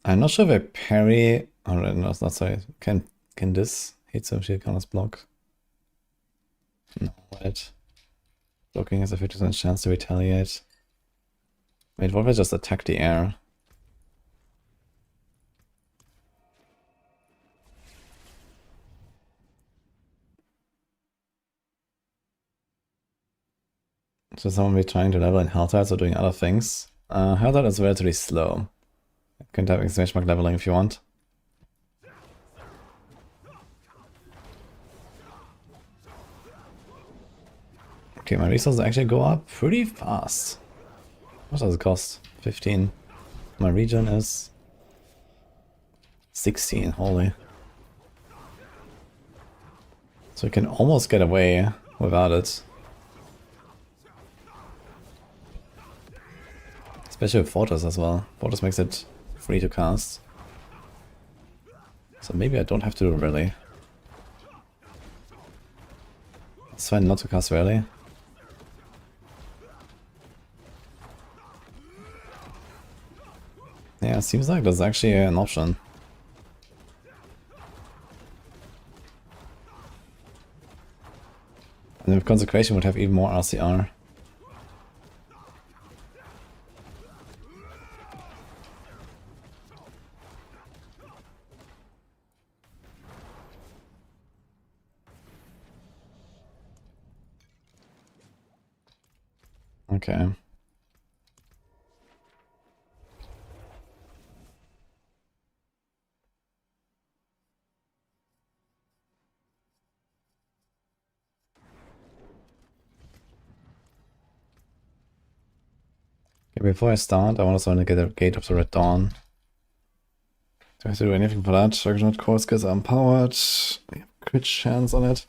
I'm not sure if I parry. Oh, no, not sorry. Can this hit some shield counters block? No, right. Blocking has a 50% chance to retaliate. Wait, what if I just attack the air? So someone be trying to level in Helltide or doing other things. Helltide is relatively slow. You can type exclamation mark leveling if you want. Okay, my resources actually go up pretty fast. What does it cost? 15. My regen is 16, holy. So we can almost get away without it. Especially with Fortress as well. Fortress makes it free to cast. So maybe I don't have to do Rally. It's fine not to cast Rally. Yeah, it seems like there's actually an option. And if Consecration would have even more RCR. Okay. Okay, before I start, I want to get a Gate of the Red Dawn. Do I have to do anything for that? Judgement core skills are empowered. We have crit chance on it.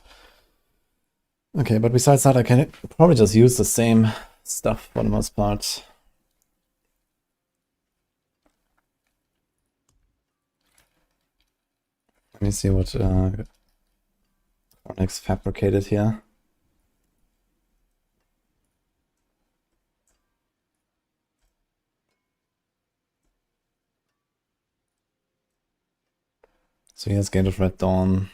Okay, but besides that, I can probably just use the same stuff for the most part. Let me see what Onyx fabricated here. So here's Gate of Red Dawn.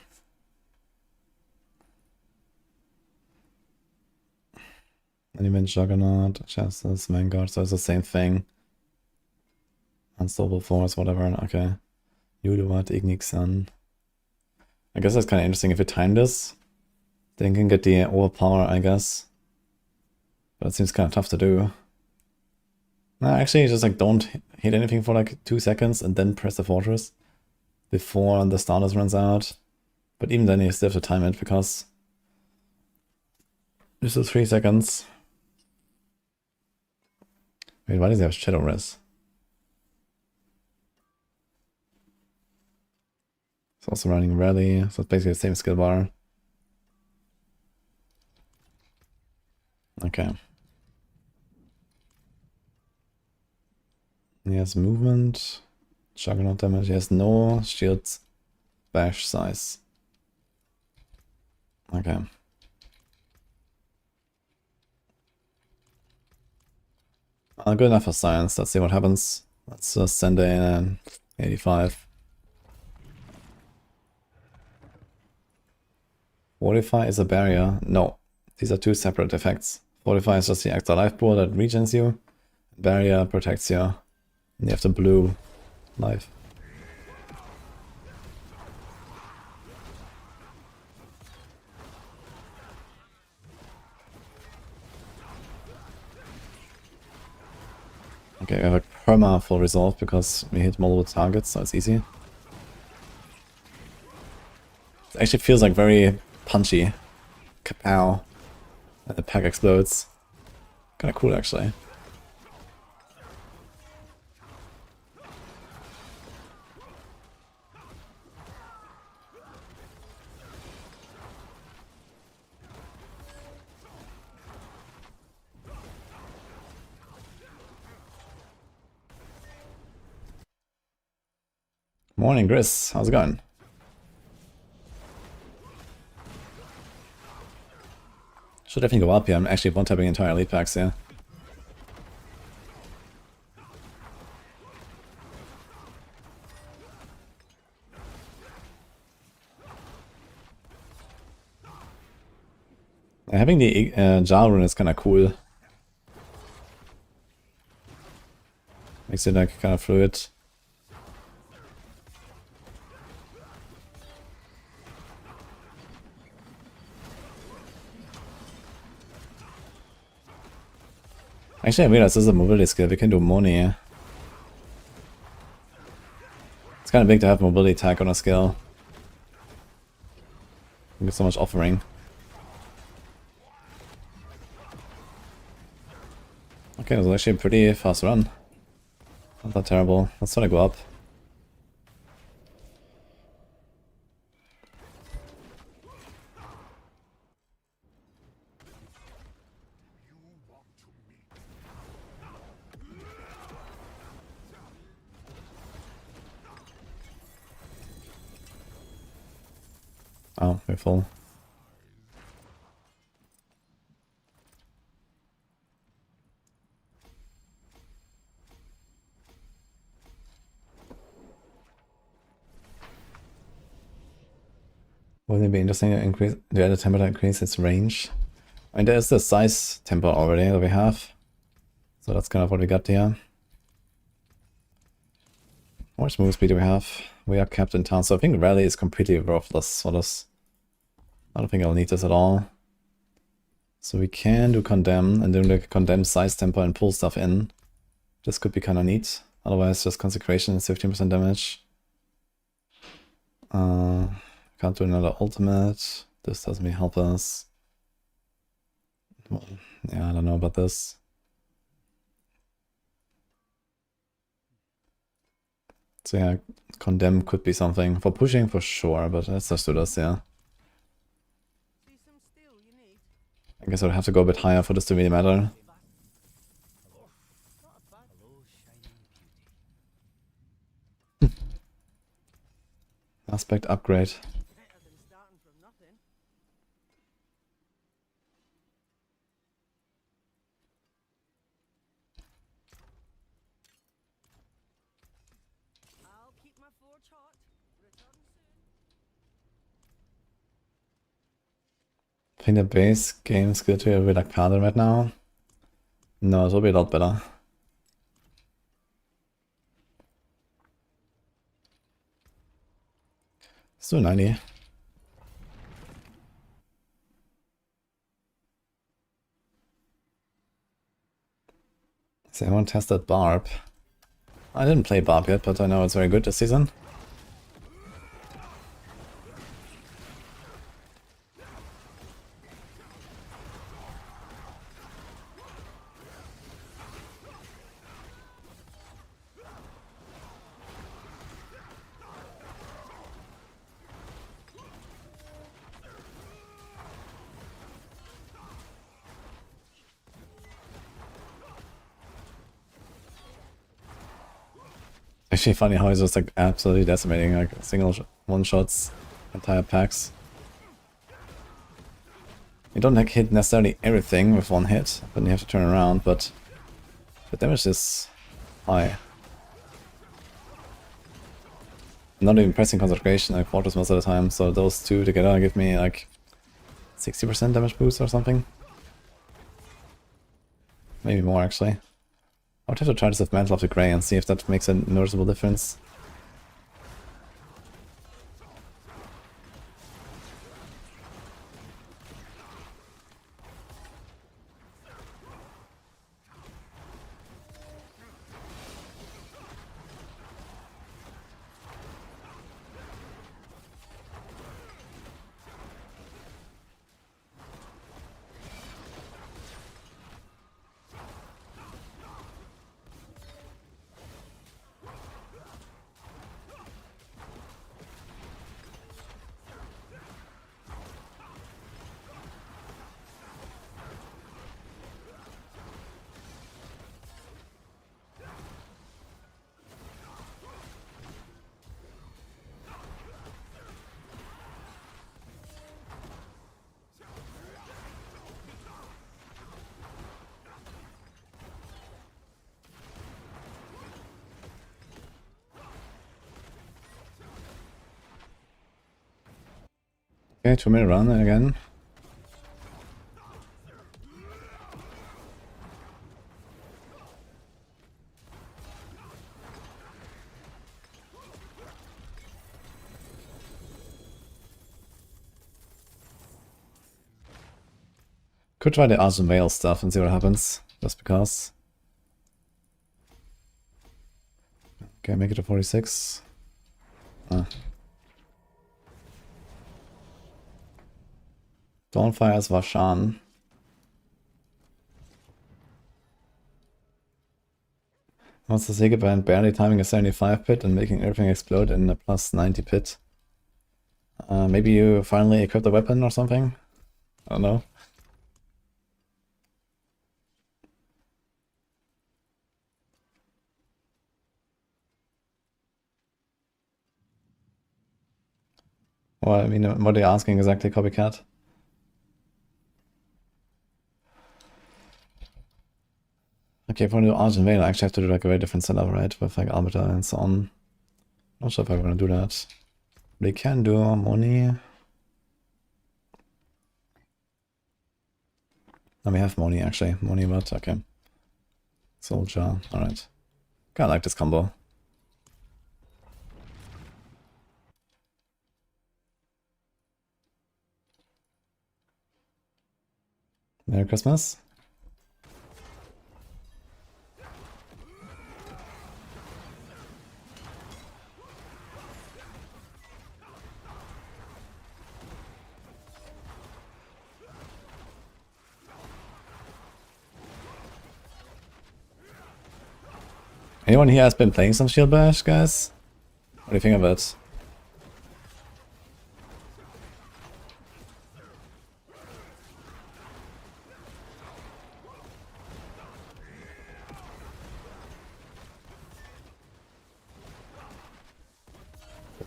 Element Juggernaut, Justice, Vanguard, so it's the same thing. Unstoppable Force, whatever, okay. Uduat, Ignixan. I guess that's kind of interesting if you time this. Then you can get the overpower, I guess. But it seems kind of tough to do. Nah, actually, just like don't hit anything for like 2 seconds and then press the fortress before the status runs out. But even then you still have to time it because this is 3 seconds. Wait, why does he have Shadow Res? It's also running Rally, so it's basically the same skill bar. Okay. He has movement, Juggernaut damage, he has no shield bash size. Okay. Good enough for science, let's see what happens. Let's just send in an 85. Fortify is a barrier. No, these are two separate effects. Fortify is just the extra life pool that regens you. Barrier protects you. And you have the blue life. Okay, we have a perma full resolve because we hit multiple targets, so it's easy. It actually feels like very punchy. Kapow. And the pack explodes. Kinda cool actually. Morning, Gris. How's it going? Should definitely go up here. I'm actually one-tapping entire elite packs here. Having the Jar rune is kind of cool. Makes it like kind of fluid. Actually, I realized this is a mobility skill. We can do money. It's kind of big to have mobility attack on a skill. You get so much offering. Okay, it was actually a pretty fast run. Not that terrible. Let's try to go up. Oh, we're full. Will it be interesting to increase the other temper to increase its range? I mean, there's the size temper already that we have. So that's kind of what we got here. How much move speed do we have? We are capped in town, so I think rally is completely worthless for this. I don't think I'll need this at all. So we can do Condemn and then like Condemn Size Temper and pull stuff in. This could be kind of neat. Otherwise, just Consecration is 15% damage. Can't do another ultimate. This doesn't really help us. Well, yeah, I don't know about this. So yeah, Condemn could be something. For pushing, for sure, but let's just do this, yeah. See some steel you need? I guess I'd have to go a bit higher for this to really matter. Aspect upgrade. Better than starting from nothing. I'll keep my forge hot. Return soon. I think the base game skill to a bit like Paladin right now. No, it will be a lot better. Let's do 90. Has anyone tested Barb? I didn't play Barb yet, but I know it's very good this season. Actually funny how he's just like absolutely decimating like single one-shots, entire packs. You don't like hit necessarily everything with one hit, but you have to turn around, but the damage is high. I'm not even pressing concentration like Fortress most of the time, so those two together give me like 60% damage boost or something. Maybe more actually. I would have to try this with Mantle of the Grey and see if that makes a noticeable difference. Okay, 2-minute run again. Could try the Argent Veil stuff and see what happens, just because. Okay, make it to 46. Dawnfire as Vashan. What's the secret behind barely timing a 75 pit and making everything explode in a plus 90 pit? Maybe you finally equip the weapon or something? I don't know. Well, I mean, what are you asking exactly, Copycat? Okay, for the Argent Veil, I actually have to do like a very different setup, right? With like Arbiter and so on. Not sure if I'm gonna do that. They can do money. No, we have money actually. Money, but okay. Soldier, alright. Kinda like this combo. Merry Christmas. Anyone here has been playing some Shield Bash, guys? What do you think of it?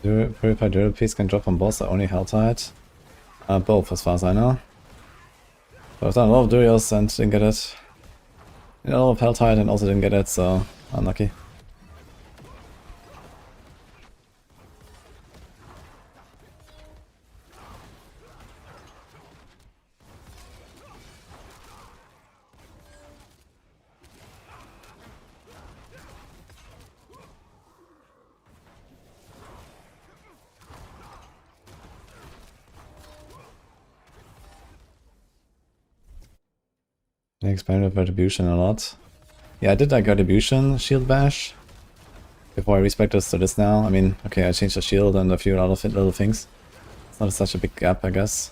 Purified Durable Piece can drop on boss or only Helltide? Both, as far as I know. But I've done a lot of Durios and didn't get it. A lot of Helltide and also didn't get it, so unlucky. I expanded Retribution a lot. Yeah, I did like Retribution, Shield Bash. Before I respec this to this now. I mean, okay, I changed the shield and a few other little things. It's not such a big gap, I guess.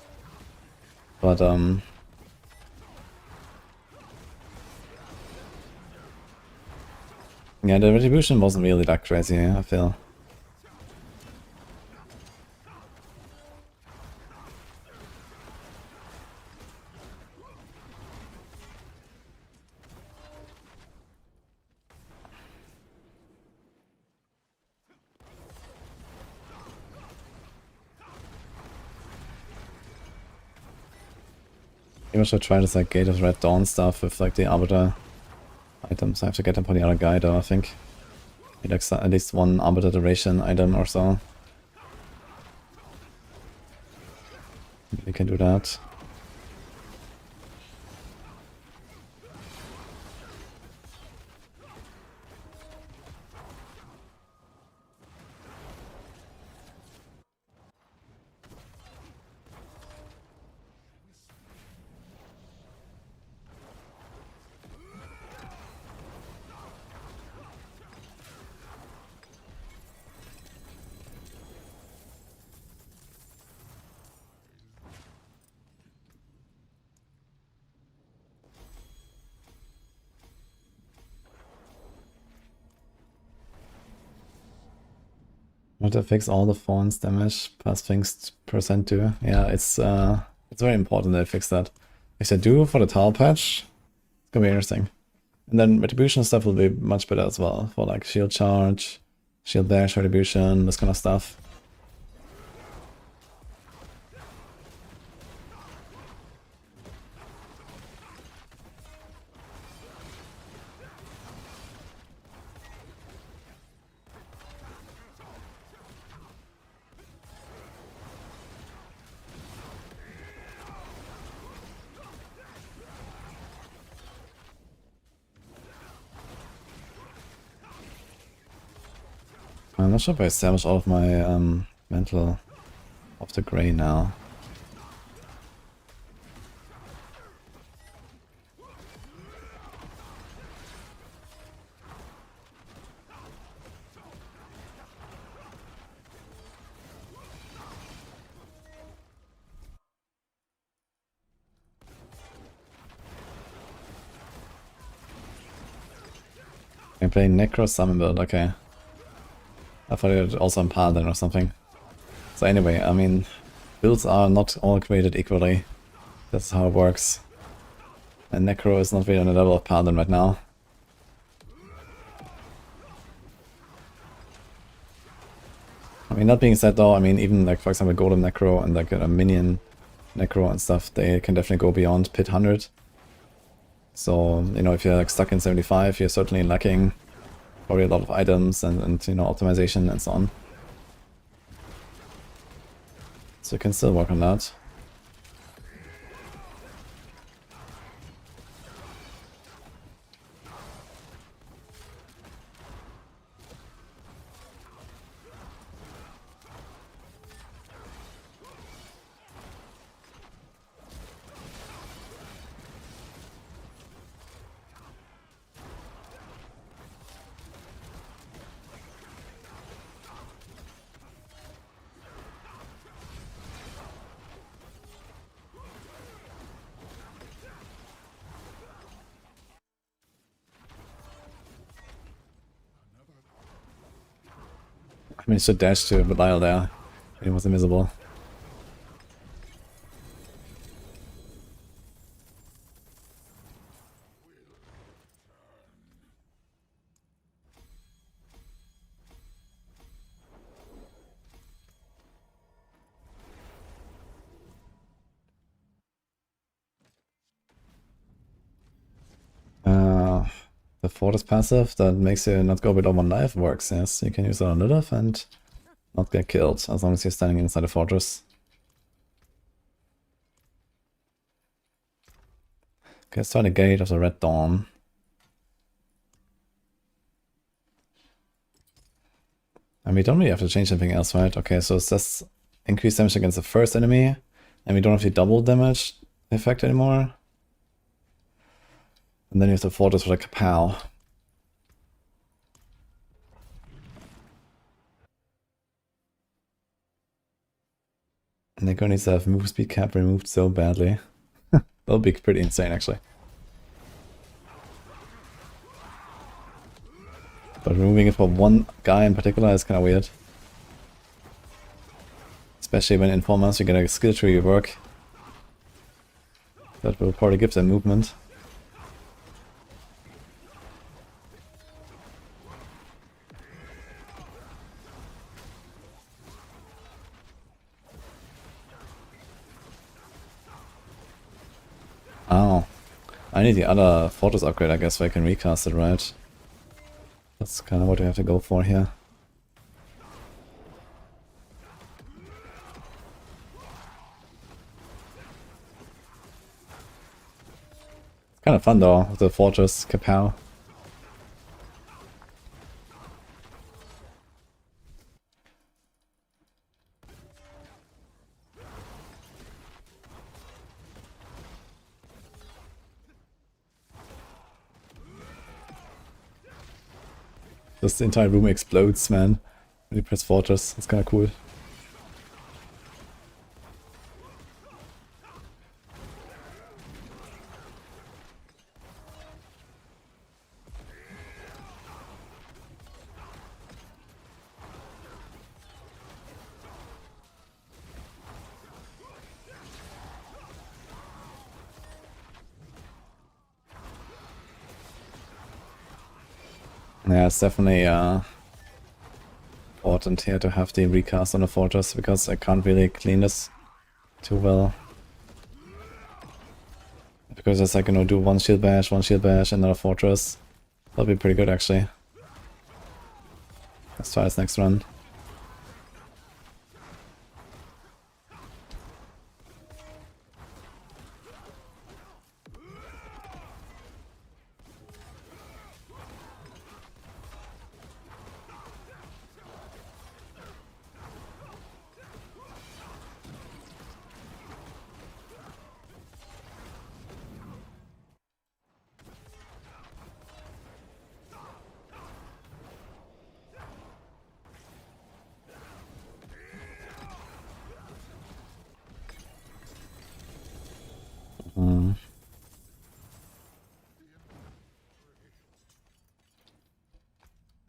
But, yeah, the Retribution wasn't really that crazy, I feel. Maybe I should try this like Gate of Red Dawn stuff with like the Arbiter items. I have to get them for the other guy though, I think. Need like at least one Arbiter duration item or so. We can do that. Not to fix all the Thorns damage plus things percent too. Yeah, it's very important that I fix that. If I do for the tile patch, it's gonna be interesting. And then Retribution stuff will be much better as well for like shield charge, shield bash, Retribution, this kind of stuff. I'm not sure if I established all of my mental of the grey now. I'm playing Necro Summon build, okay. I thought it was also on Paladin or something. So anyway, I mean, builds are not all created equally. That's how it works. And Necro is not really on the level of Paladin right now. I mean, that being said though, I mean, even like, for example, Golem Necro and like a Minion Necro and stuff, they can definitely go beyond Pit 100. So, you know, if you're like stuck in 75, you're certainly lacking probably a lot of items and you know, optimization and so on. So you can still work on that. managed to dash to Belial there. He was invisible. The Fortress passive that makes you not go below 1 life works, yes. You can use it on Lilith and not get killed as long as you're standing inside the fortress. Okay, let's try the Gate of the Red Dawn. And we don't really have to change anything else, right? Okay, so it's just increased damage against the first enemy, and we don't have the double damage effect anymore. And then you have the Fortress for the Kapow. And Neko needs to have move speed cap removed so badly. That'll be pretty insane, actually. But removing it for one guy in particular is kind of weird. Especially when in 4 months you get a skill tree rework. That will probably give them movement. Oh. I need the other Fortress upgrade, I guess, so I can recast it, right? That's kind of what we have to go for here. Kind of fun though, with the Fortress Kapow. Just the entire room explodes, man. When you press Fortress, it's kind of cool. Yeah, it's definitely important here to have the recast on the Fortress, because I can't really clean this too well. Because it's like, you know, do one shield bash, another Fortress. That'll be pretty good, actually. Let's try this next run.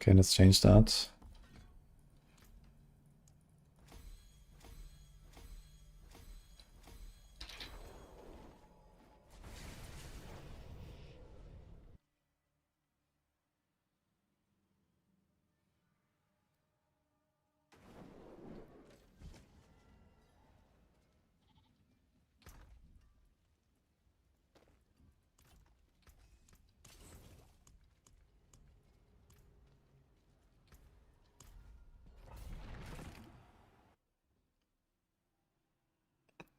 Okay, let's change that.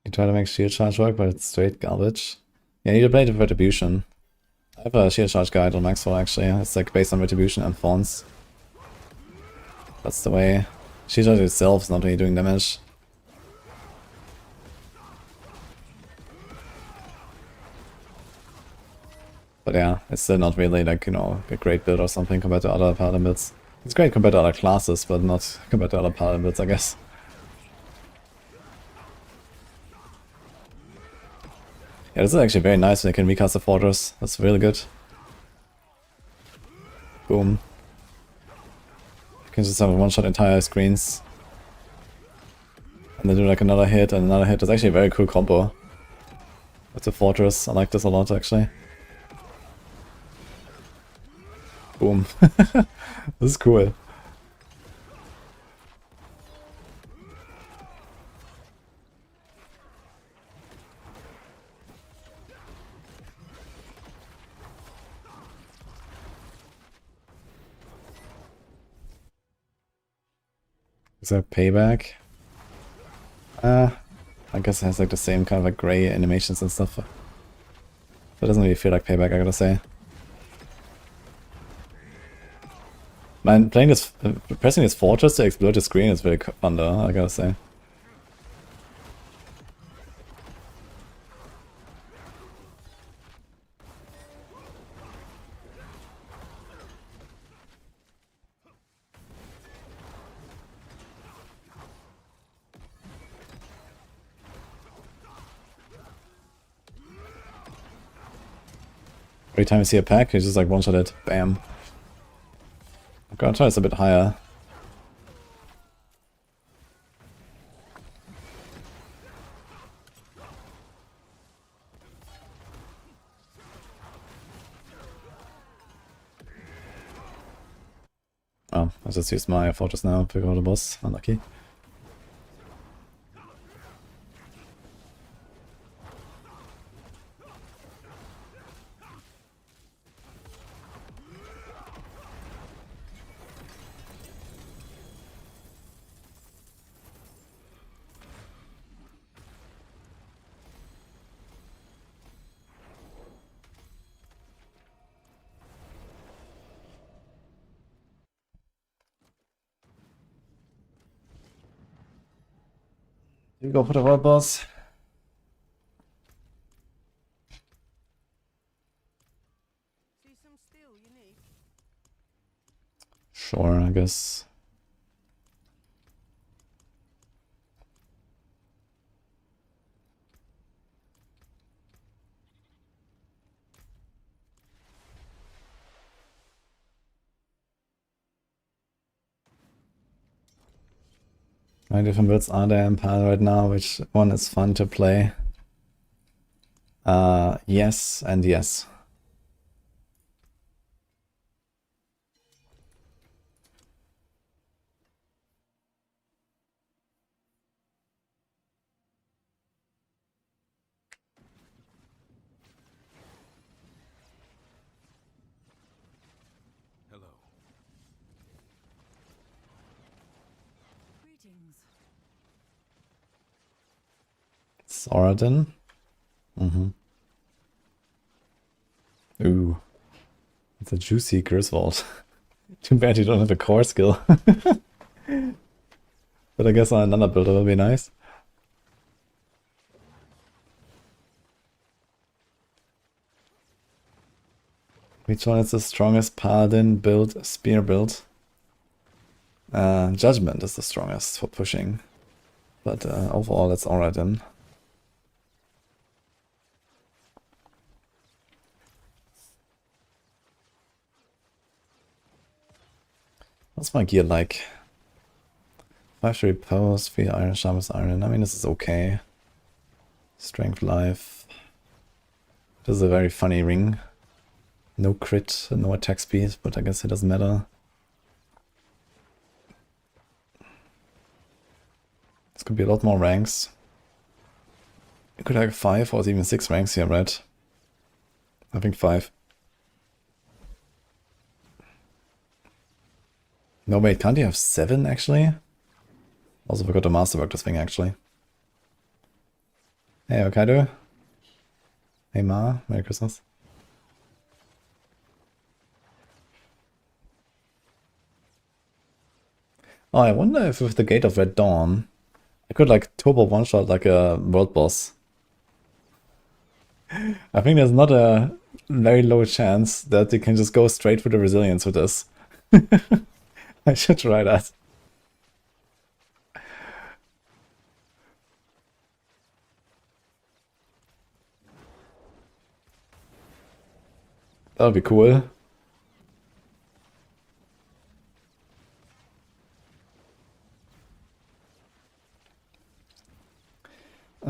You try to make shield charge work, but it's straight garbage. Yeah, you need to play the Retribution. I have a shield charge guide on Maxroll, actually. It's like based on Retribution and Thorns. That's the way. Shield charge itself is not really doing damage. But yeah, it's still not really like, you know, a great build or something compared to other Paladin builds. It's great compared to other classes, but not compared to other Paladin builds, I guess. Yeah, this is actually very nice when you can recast the Fortress. That's really good. Boom. You can just have a one-shot entire screens. And then do like another hit and another hit. It's actually a very cool combo. With the fortress. I like this a lot actually. Boom. This is cool. Is that payback? I guess it has like the same kind of like gray animations and stuff. That doesn't really feel like payback, I gotta say. Man, playing this, pressing this fortress to explode the screen is very fun though, I gotta say. Every time you see a pack, you just like one-shot it. Bam. I'm gonna try this a bit higher. Oh, I just used my fortress now to go to the boss. Unlucky. Here we go for the world boss. See some steel you need? Sure, I guess. How many different builds are there in Pal right now? Which one is fun to play? Yes and yes. Hello. Greetings. Soradin? Mm-hmm. Ooh. It's a juicy Griswold. Too bad you don't have a core skill. But I guess on another build it will be nice. Which one is the strongest Paladin build, spear build? Judgement is the strongest for pushing. But overall it's alright then. What's my gear like? 5 to repose, 3 iron, sharpest iron. I mean, this is okay. Strength life. This is a very funny ring. No crit, no attack speed, but I guess it doesn't matter. This could be a lot more ranks. It could have 5 or even 6 ranks here, right? I think 5. No, wait, can't you have 7 actually? Also forgot to masterwork this thing actually. Hey, Hokkaido. Hey Ma, Merry Christmas. Oh, I wonder if with the Gate of Red Dawn, I could like turbo one-shot like a world boss. I think there's not a very low chance that you can just go straight for the resilience with this. I should try that. That would be cool.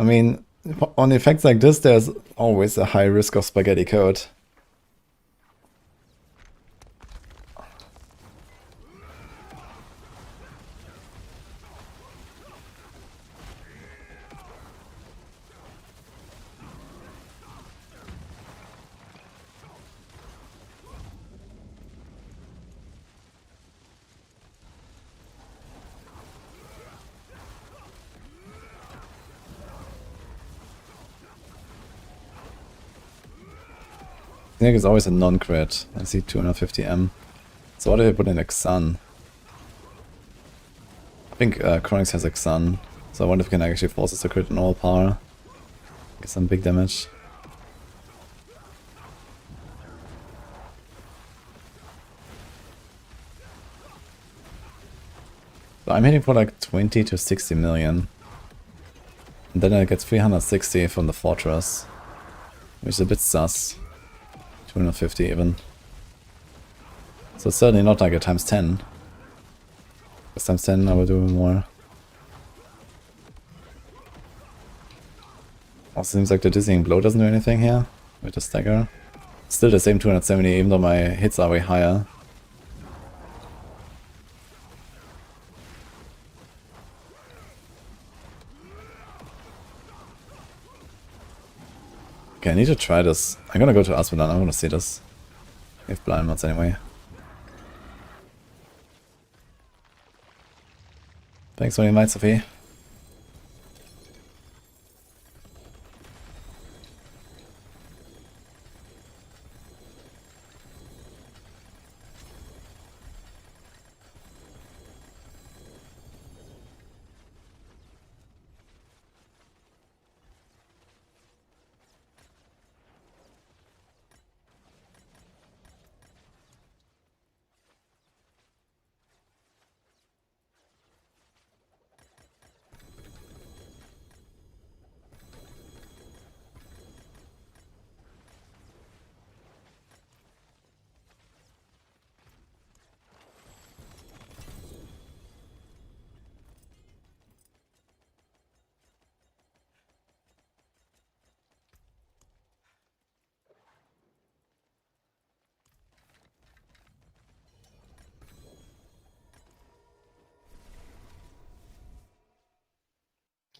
mean, on effects like this, there's always a high risk of spaghetti code. I think it's always a non-crit. I see 250M. So what if I put in Exan? I think Chronix has Exan. So I wonder if we can actually force us to crit in all power. Get some big damage. So I'm hitting for like 20 to 60 million. And then I get 360 from the fortress. Which is a bit sus. 250 even. So it's certainly not like a times 10. Because times 10 I will do more. Also seems like the Dizzying Blow doesn't do anything here with the stagger. Still the same 270 even though my hits are way higher. Okay, I need to try this. I'm gonna go to Asmodan, I wanna see this. If blind mods anyway. Thanks for the invite, Sophie.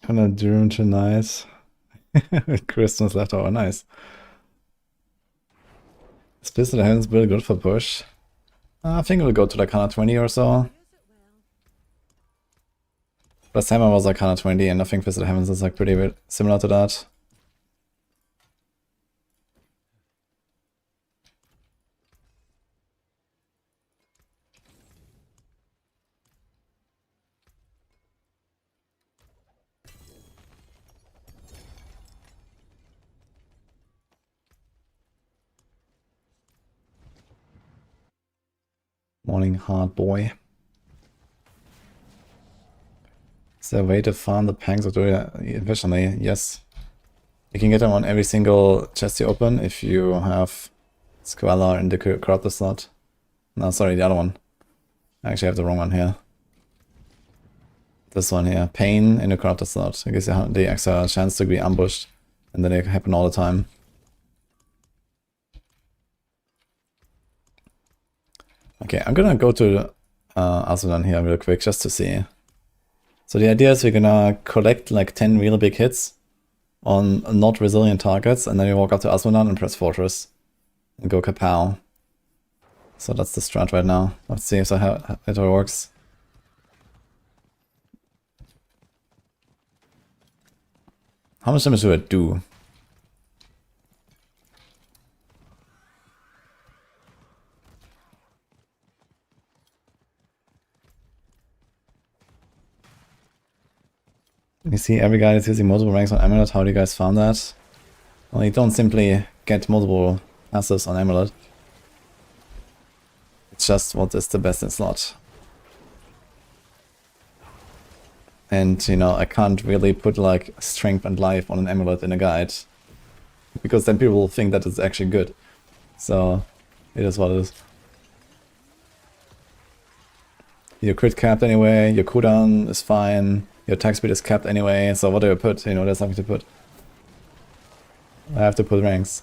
Kinda doomed to nice. Christmas leftover, nice. Is Pistol Hands build good for push? I think we'll go to like 120 or so. Plus Hammer was like 120 and I think Pistol Heavens is like pretty similar to that. Morning, hard boy. Is there a way to farm the pangs or do it efficiently? Yes. You can get them on every single chest you open if you have Squalor in the corruptor slot. No, sorry, the other one. I actually have the wrong one here. This one here. Pain in the corruptor slot. It gives you the extra chance to be ambushed. And then they happen all the time. Okay, I'm gonna go to Asmodan here real quick just to see. So the idea is we're gonna collect like 10 real big hits on not resilient targets, and then we walk up to Asmodan and press Fortress and go kapow. So that's the strat right now. Let's see if it works. How much damage do I do? You see every guy is using multiple ranks on Amulet. How do you guys found that? Well, you don't simply get multiple passives on Amulet. It's just what is the best in slot. And, you know, I can't really put like strength and life on an Amulet in a guide. Because then people will think that it's actually good. So, it is what it is. You're crit capped anyway, your cooldown is fine. Your attack speed is capped anyway, so what do I put? You know, there's nothing to put. I have to put ranks.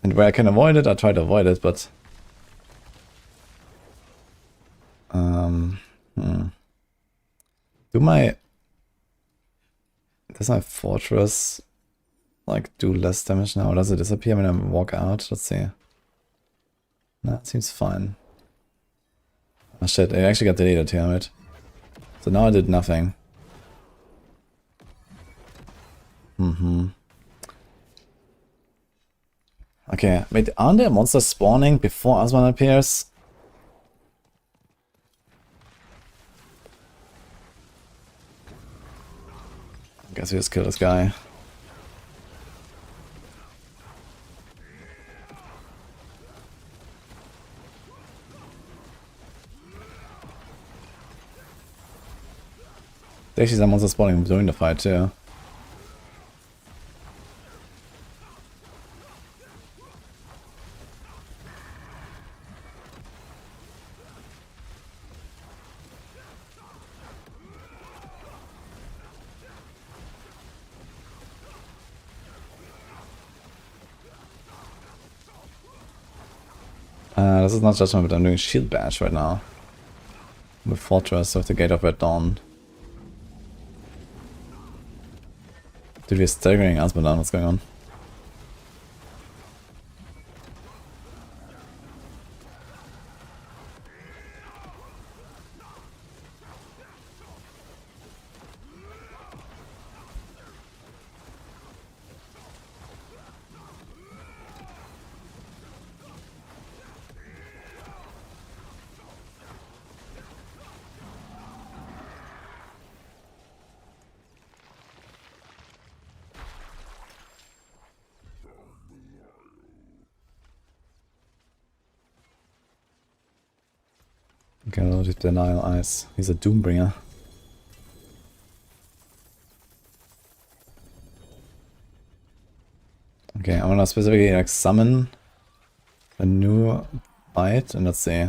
And where I can avoid it, I try to avoid it, but... Does my fortress like do less damage now? Or does it disappear when I walk out? Let's see. No, it seems fine. Oh shit, I actually got deleted here, right? So now I did nothing. Okay, wait, aren't there monsters spawning before Aswan appears? I guess we just kill this guy. There's actually some monsters spawning during the fight too. This is not Judgement, but I'm doing Shield Bash right now. With Fortress with the Gate of Red Dawn. Dude, we're staggering Asmund down, what's going on? Okay, I'll just Denial Eyes. He's a Doombringer. Okay, I'm gonna specifically like summon a new bite and let's see.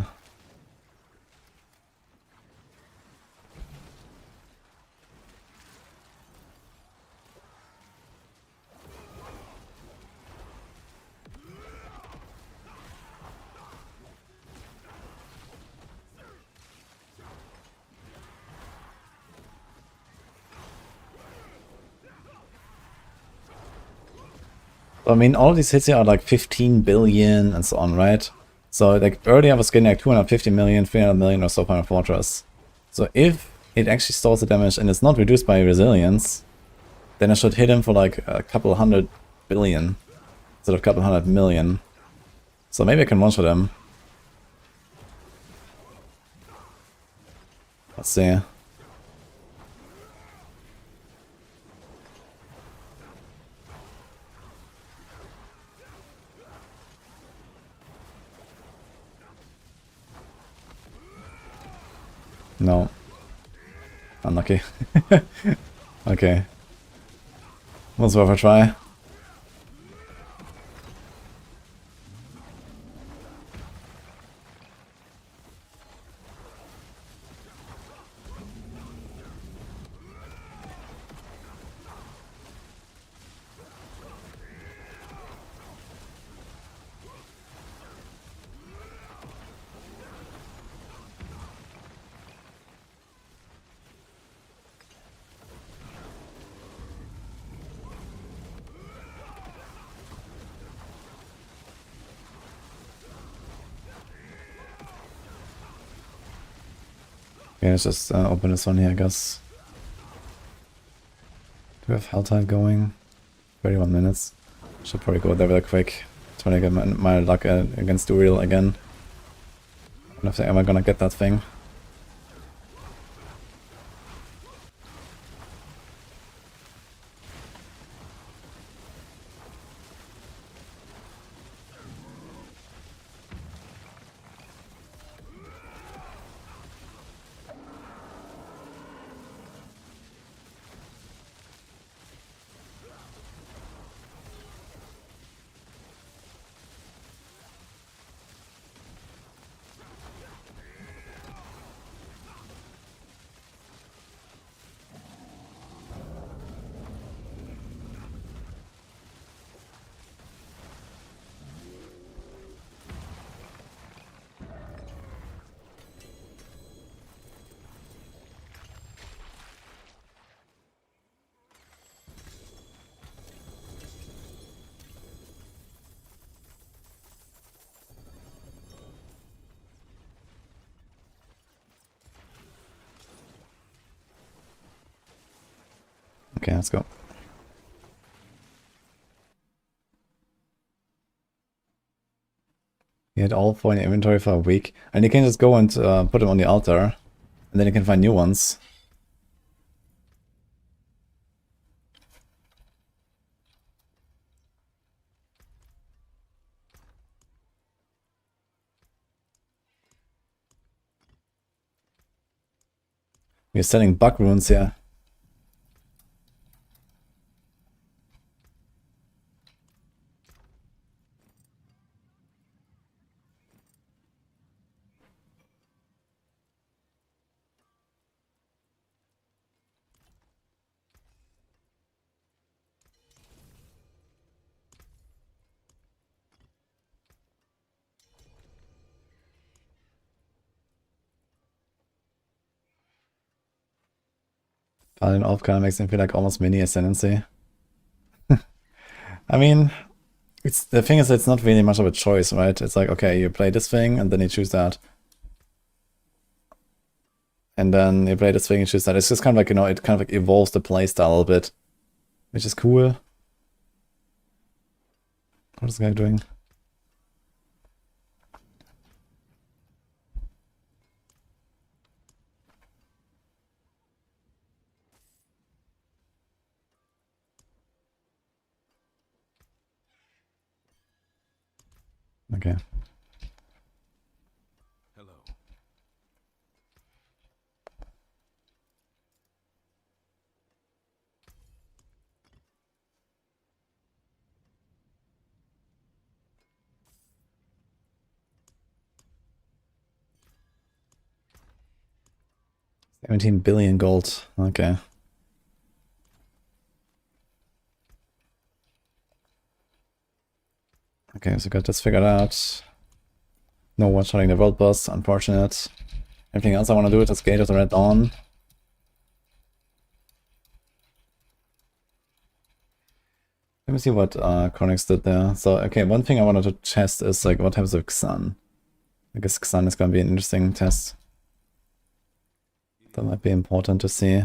I mean, all of these hits here are like 15 billion and so on, right? So like earlier I was getting like 250 million, 300 million or so per fortress. So if it actually stores the damage and it's not reduced by resilience, then I should hit him for like a couple hundred billion instead of a couple hundred million. So maybe I can one-shot him. Let's see. No. Unlucky. Okay. Was worth a try. Okay, let's just open this one here, I guess. Do we have Helltide going? 31 minutes. Should probably go there really quick. Trying to get my luck against the wheel again. I don't know if I'm ever gonna get that thing. Okay, let's go. You had all 4 in your inventory for a week. And you can just go and put them on the altar. And then you can find new ones. We're selling bug runes here. Paladin off kind of makes me feel like almost mini ascendancy. I mean, it's the thing is it's not really much of a choice, right? It's like, okay, you play this thing and then you choose that. And then you play this thing and choose that. It's just kind of like, you know, it kind of like evolves the playstyle a little bit. Which is cool. What is this guy doing? Okay. Hello. $17 billion gold. Okay. Okay, so got this figured out. No one-shotting the world boss, unfortunate. Everything else I want to do is just Gate of the Red Dawn. Let me see what Chronix did there. So, okay, one thing I wanted to test is like what happens with Xan. I guess Xan is going to be an interesting test. That might be important to see.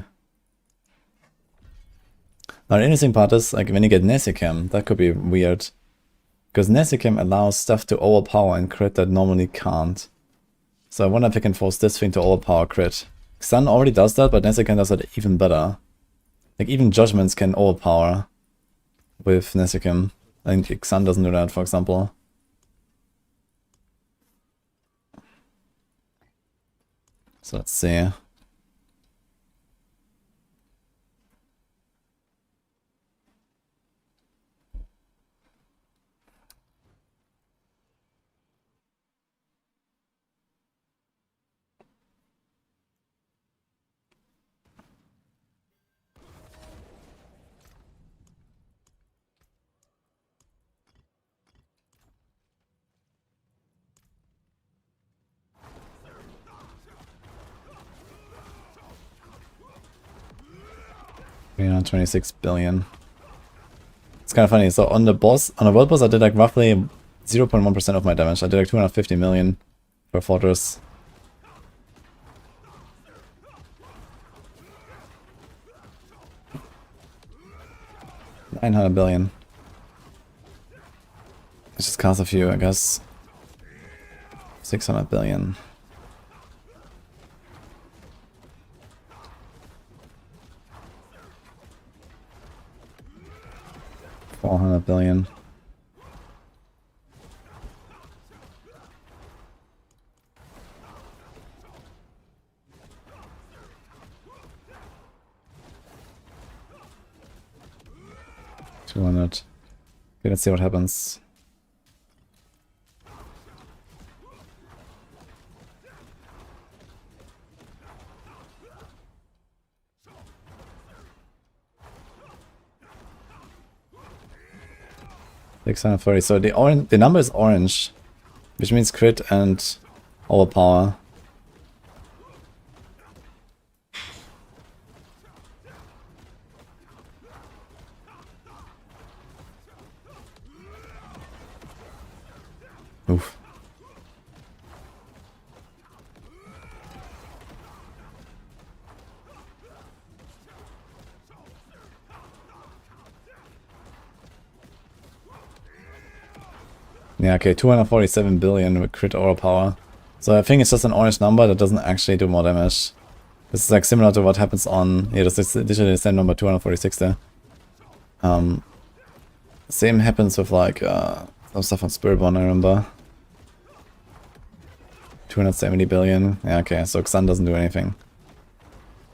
Now, the interesting part is like when you get Nesicam, that could be weird. Because Nesicam allows stuff to overpower and crit that normally can't. So I wonder if I can force this thing to overpower crit. Xan already does that, but Nesicam does it even better. Like even Judgments can overpower with Nesicam. I think Xan doesn't do that, for example. So let's see. Yeah, 26 billion. It's kind of funny. So on the boss, on the world boss, I did like roughly 0.1% of my damage. I did like 250 million per fortress. $900 billion. Let's just cast a few, I guess. 600 billion. $400 billion. $200. Okay, let's see what happens. $630. So the number is orange, which means crit and overpower. Oof. Yeah, okay, 247 billion with crit aura power. So I think it's just an orange number that doesn't actually do more damage. This is like similar to what happens on... Yeah, this is literally the same number, 246 there. Same happens with like some stuff on Spiritborn, I remember. 270 billion. Yeah, okay, so Xan doesn't do anything.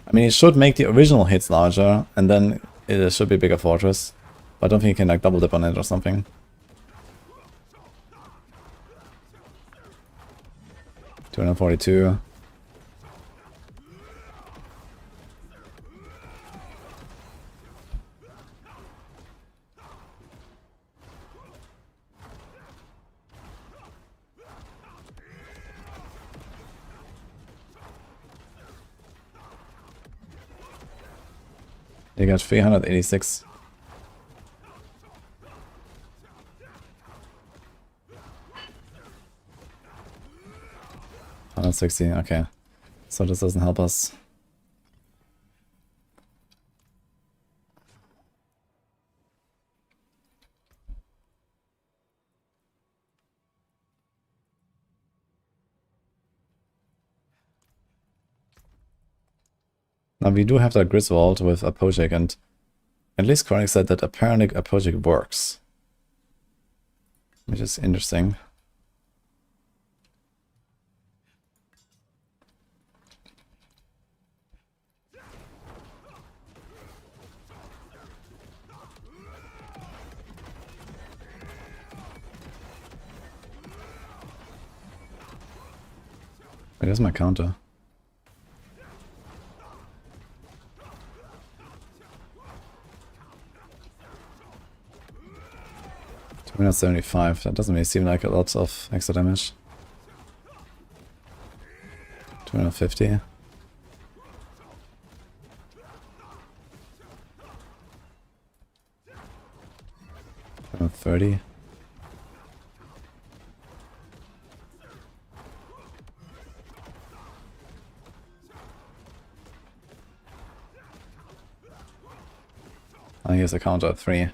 I mean, it should make the original hits larger, and then it should be a bigger fortress. But I don't think you can like double dip on it or something. $242. They got 386. $160, okay. So this doesn't help us. Now we do have that Griswold with Epoch, and at least Chronic said that apparently Epoch works. Which is interesting. Wait, there's my counter. $275. That doesn't really seem like a lot of extra damage. 250. 230. I guess a counter at 3.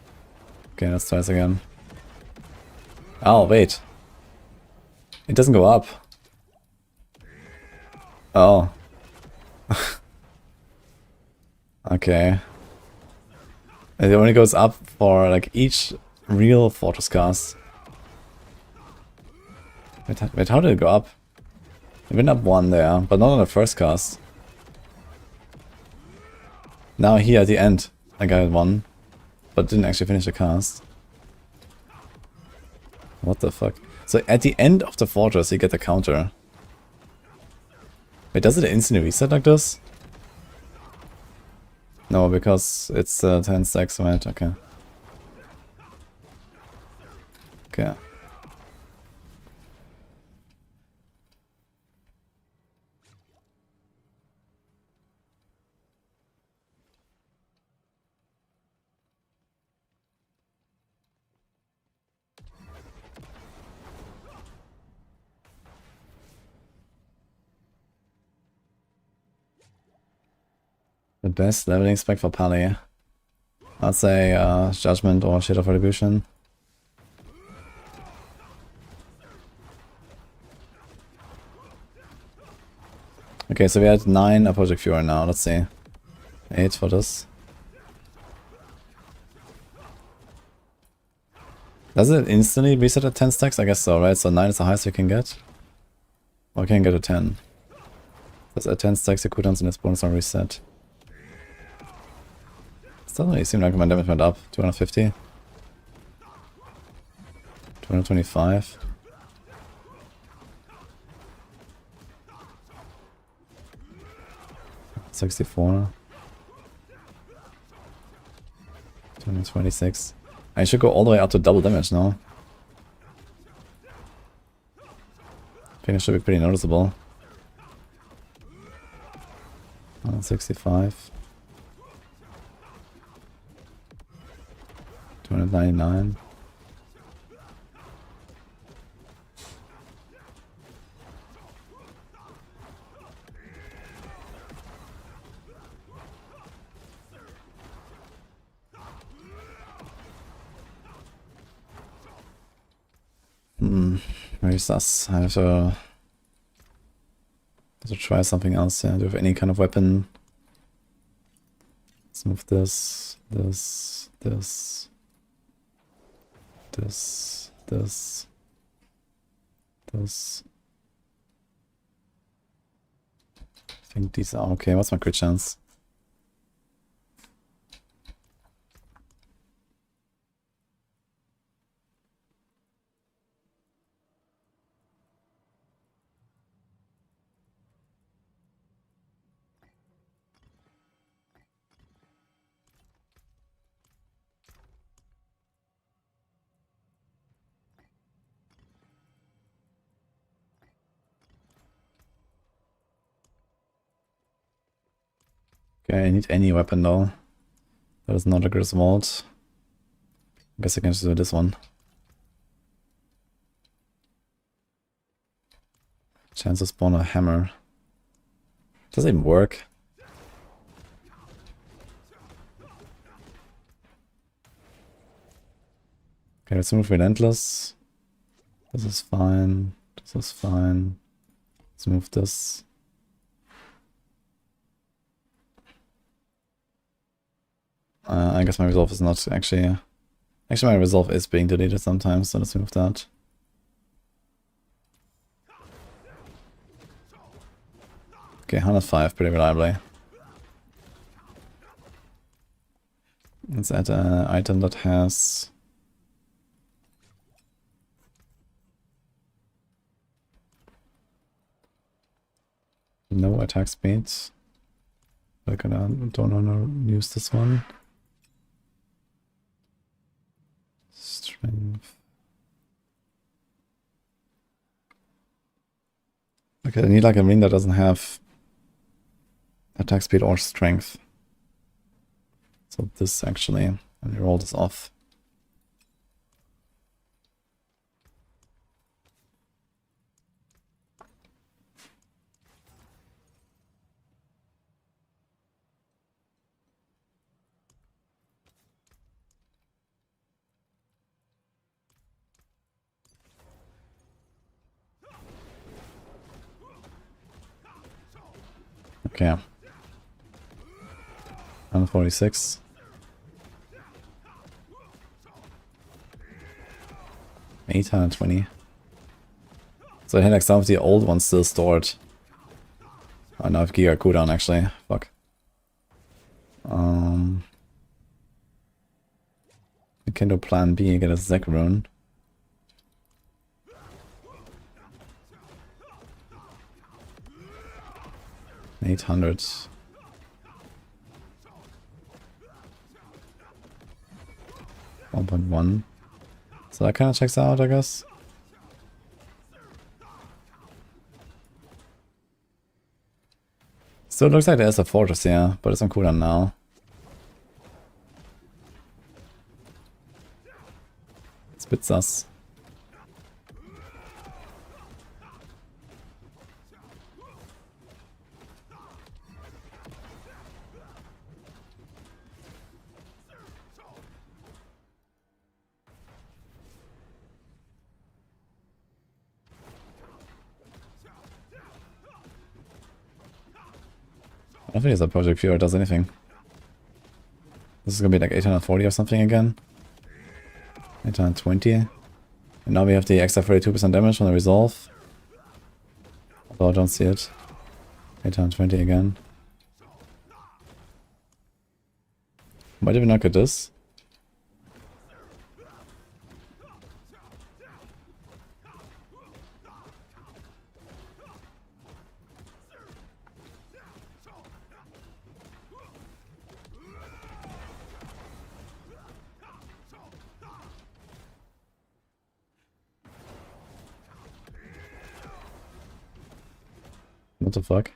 Okay, let's try this again. Oh, wait. It doesn't go up. Oh. Okay. It only goes up for like each real fortress cast. Wait, how did it go up? It went up 1 there, but not on the first cast. Now here at the end, I got 1, but didn't actually finish the cast. What the fuck? So at the end of the fortress you get the counter. Wait, does it instantly reset like this? No, because it's 10 stacks, right? Okay. Okay. The best leveling spec for Pally. I'd say Judgement or Shade of Retribution. Okay, so we had 9 Epoch Fury now, let's see. 8 for this. Does it instantly reset at 10 stacks? I guess so, right? So 9 is the highest we can get. Or we can get to 10. That's at 10 stacks, the cooldowns and its bonus are reset. Doesn't really seem like my damage went up. 250. 225. $64. 226. I should go all the way up to double damage now. I think it should be pretty noticeable. 165. 299. Very sus. I have to try something else. Yeah, do you have any kind of weapon? Let's move this, this, this, this, this, this. I think these are okay. What's my crit chance? Okay, I need any weapon though. That is not a Griswold. I guess I can just do this one. Chance to spawn a hammer. Does it even work? Okay, let's move Relentless. This is fine. This is fine. Let's move this. I guess my resolve is not actually... Actually, my resolve is being deleted sometimes, so let's move that. Okay, 105 pretty reliably. Let's add an item that has... no attack speed. Like I don't want to use this one. Strength. Okay, I need like a ring that doesn't have attack speed or strength. So this actually, let me roll this off. Okay. 146. $820. So I had like some of the old ones still stored. Oh, now I have Giga cooldown actually. Fuck. I can do plan B, get a Zek rune. $800. 1.1. So that kind of checks out, I guess. Still looks like there's a fortress here, but it's on cooldown now. It's a bit sus. I don't think it's a Project Pure, it does anything. This is gonna be like 840 or something again. 820. And now we have the extra 32% damage on the resolve. Although I don't see it. 820 again. Why did we not get this? What the fuck?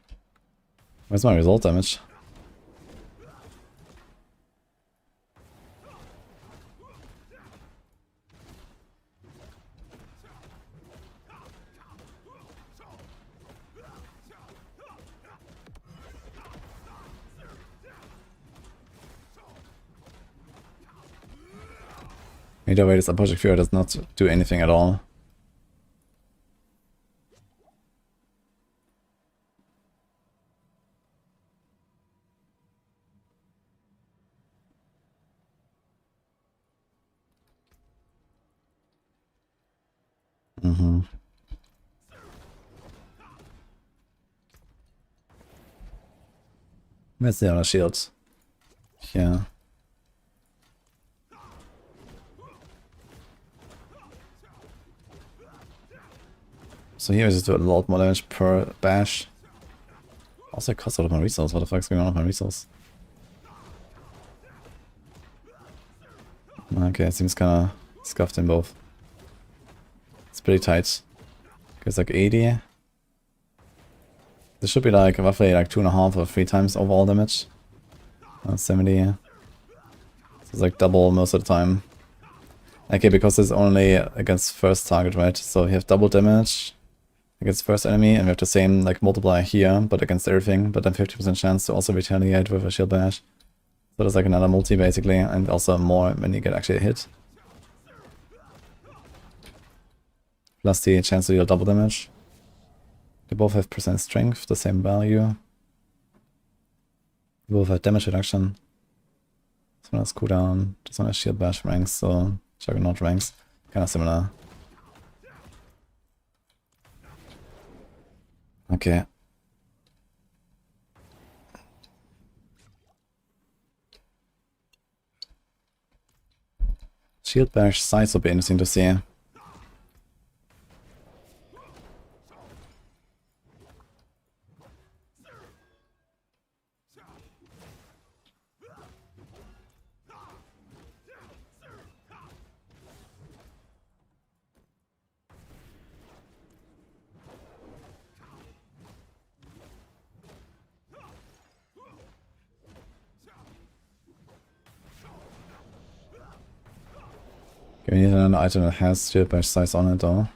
Where's my result damage? Either way, this Epoch Fury does not do anything at all. Mm-hmm. Where's the other shield? Yeah. So here I just do a lot more damage per bash. Also it costs a lot of my resource. What the fuck's going on with my resource? Okay, it seems kinda scuffed in both. It's pretty tight. It's like 80. This should be like roughly like 2.5 or 3 times overall damage. 70. So it's like double most of the time. Okay, because it's only against first target, right? So you have double damage against first enemy, and we have the same like multiplier here, but against everything, but then 50% chance to also retaliate with a shield bash. So there's like another multi basically, and also more when you get actually hit. Plus the chance to deal double damage. They both have percent strength, the same value. They both have damage reduction. This one has cooldown, this one has shield bash ranks, so Juggernaut ranks. Kinda similar. Okay. Shield bash size will be interesting to see. Okay, we need another item that has shield bash size on it though.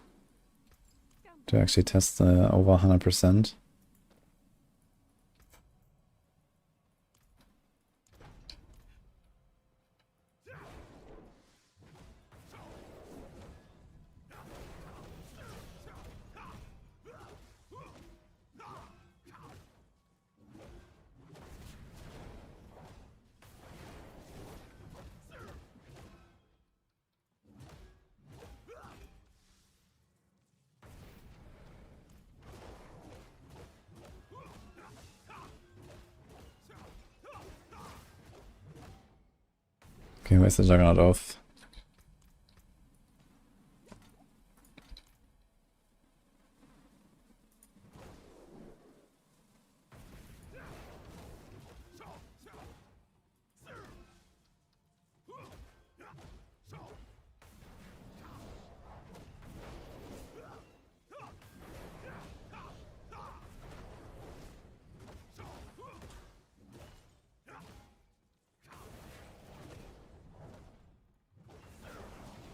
To actually test over 100%. Okay, where's the Juggernaut off?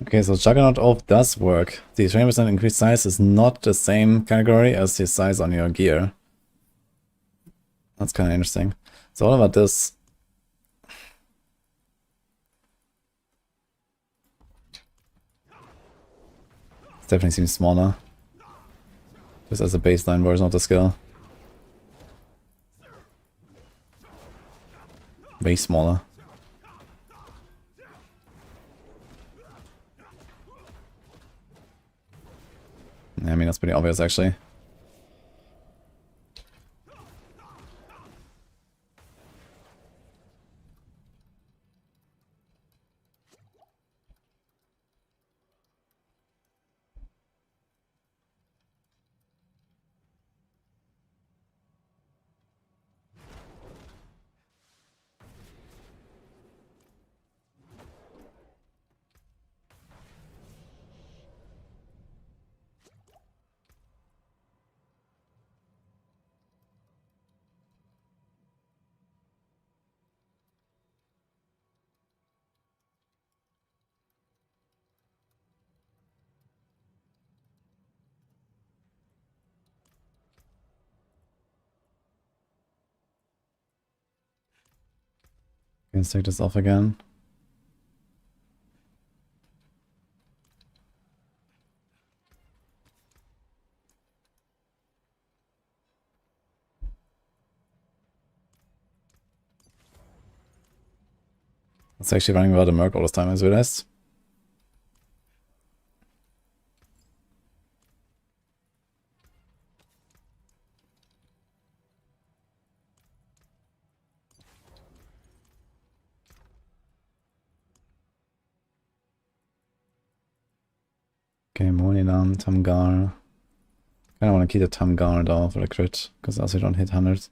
Okay, so Juggernaut Oath does work. The 20% increased size is not the same category as the size on your gear. That's kind of interesting. So what about this? It definitely seems smaller. Just as a baseline version of the skill. Way smaller. I mean, that's pretty obvious, actually. Let's take this off again. It's actually running without a merc all this time, as realized. Okay, Monilan, Tamgar. Kinda wanna keep the Tamgar though for the crit, because else we don't hit 100.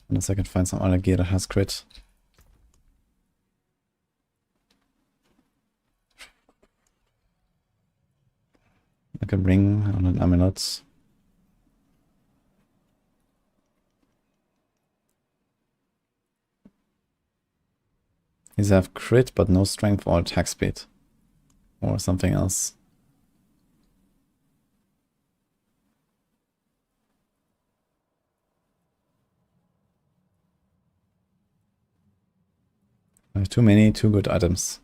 Unless I can find some other gear that has crit. Like a ring on an amulet. These have crit but no strength or attack speed. Or something else. I have too many, too good items.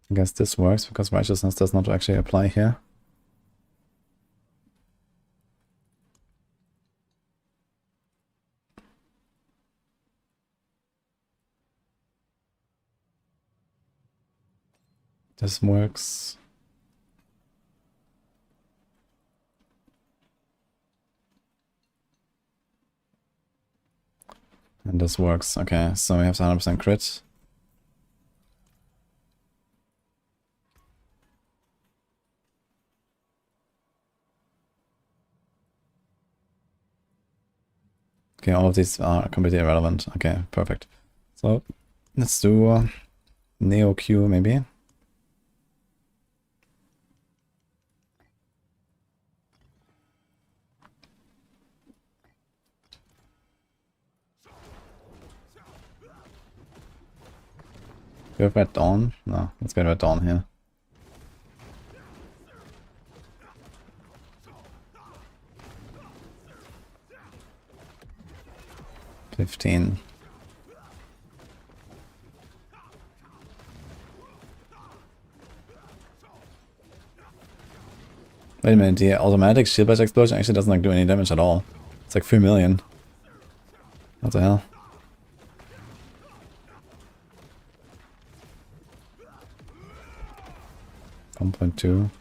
I guess this works because righteousness does not actually apply here. This works. And this works. Okay, so we have 100% crit. Okay, all of these are completely irrelevant. Okay, perfect. So let's do Neo Q maybe. Do we have Red Dawn? No, let's get Red Dawn here. $15. Wait a minute, the automatic shield bash explosion actually doesn't like do any damage at all. It's like 3 million. What the hell? $1.2.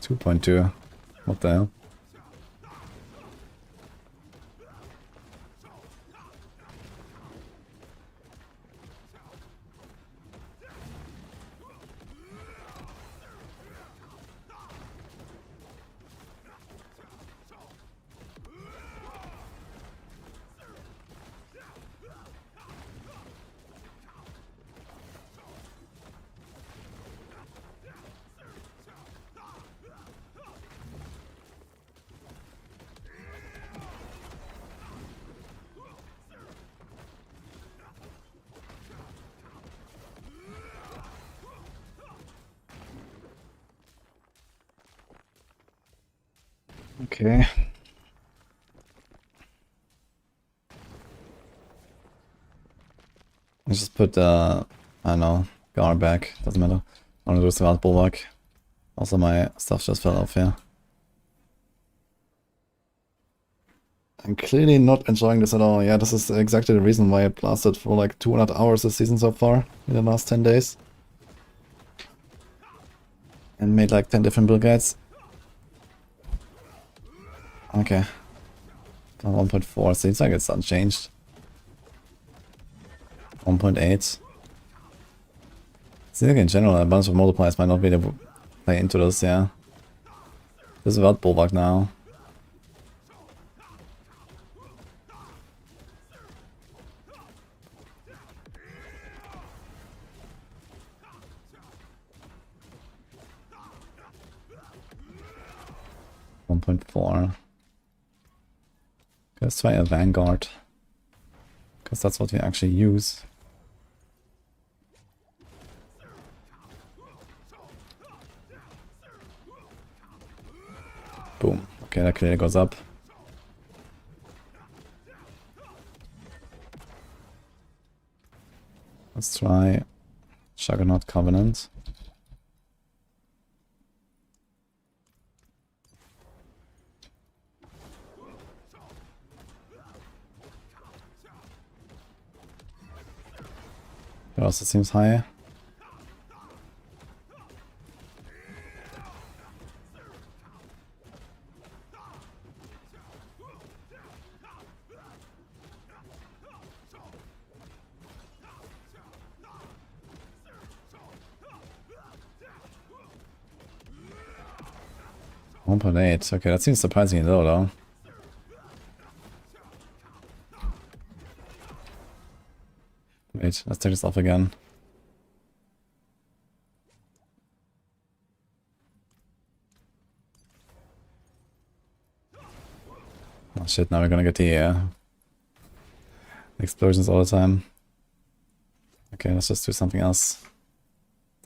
$2.2. What the hell? Okay. I just put I don't know, guard back, doesn't matter. I want to do this without bulwark. Also my stuff just fell off here. I'm clearly not enjoying this at all. Yeah, this is exactly the reason why it lasted for like 200 hours this season so far, in the last 10 days. And made like 10 different build guides. Okay. 1.4, seems like it's unchanged. 1.8. Seems like in general a bunch of multipliers might not be able to play into this, yeah. This is without bulwark now. $1.4. Let's try a Vanguard. Because that's what we actually use. Boom. Okay, that clearly goes up. Let's try Juggernaut Covenant. That also seems high. $1.8. Okay, that seems surprisingly low though. Wait, let's take this off again. Oh shit, now we're gonna get the explosions all the time. Okay, let's just do something else.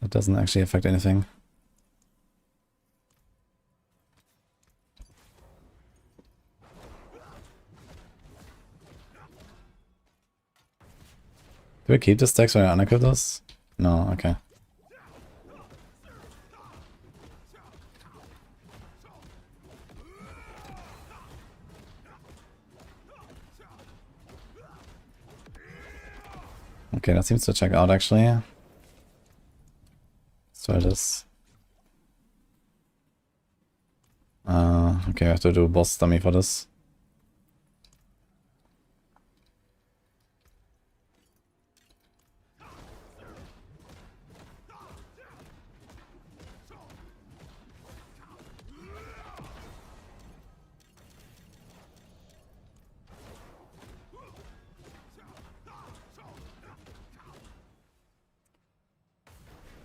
That doesn't actually affect anything. Do we keep the stacks when I unequip those? No, okay. Okay, that seems to check out actually. Let's try this. Okay, I have to do boss dummy for this.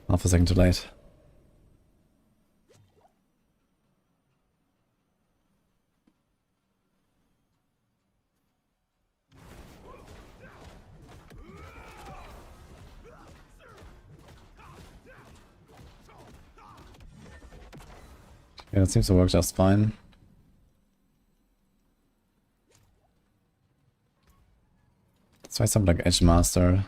Half a second too late. Yeah, it seems to work just fine. Let's try something like Edge Master.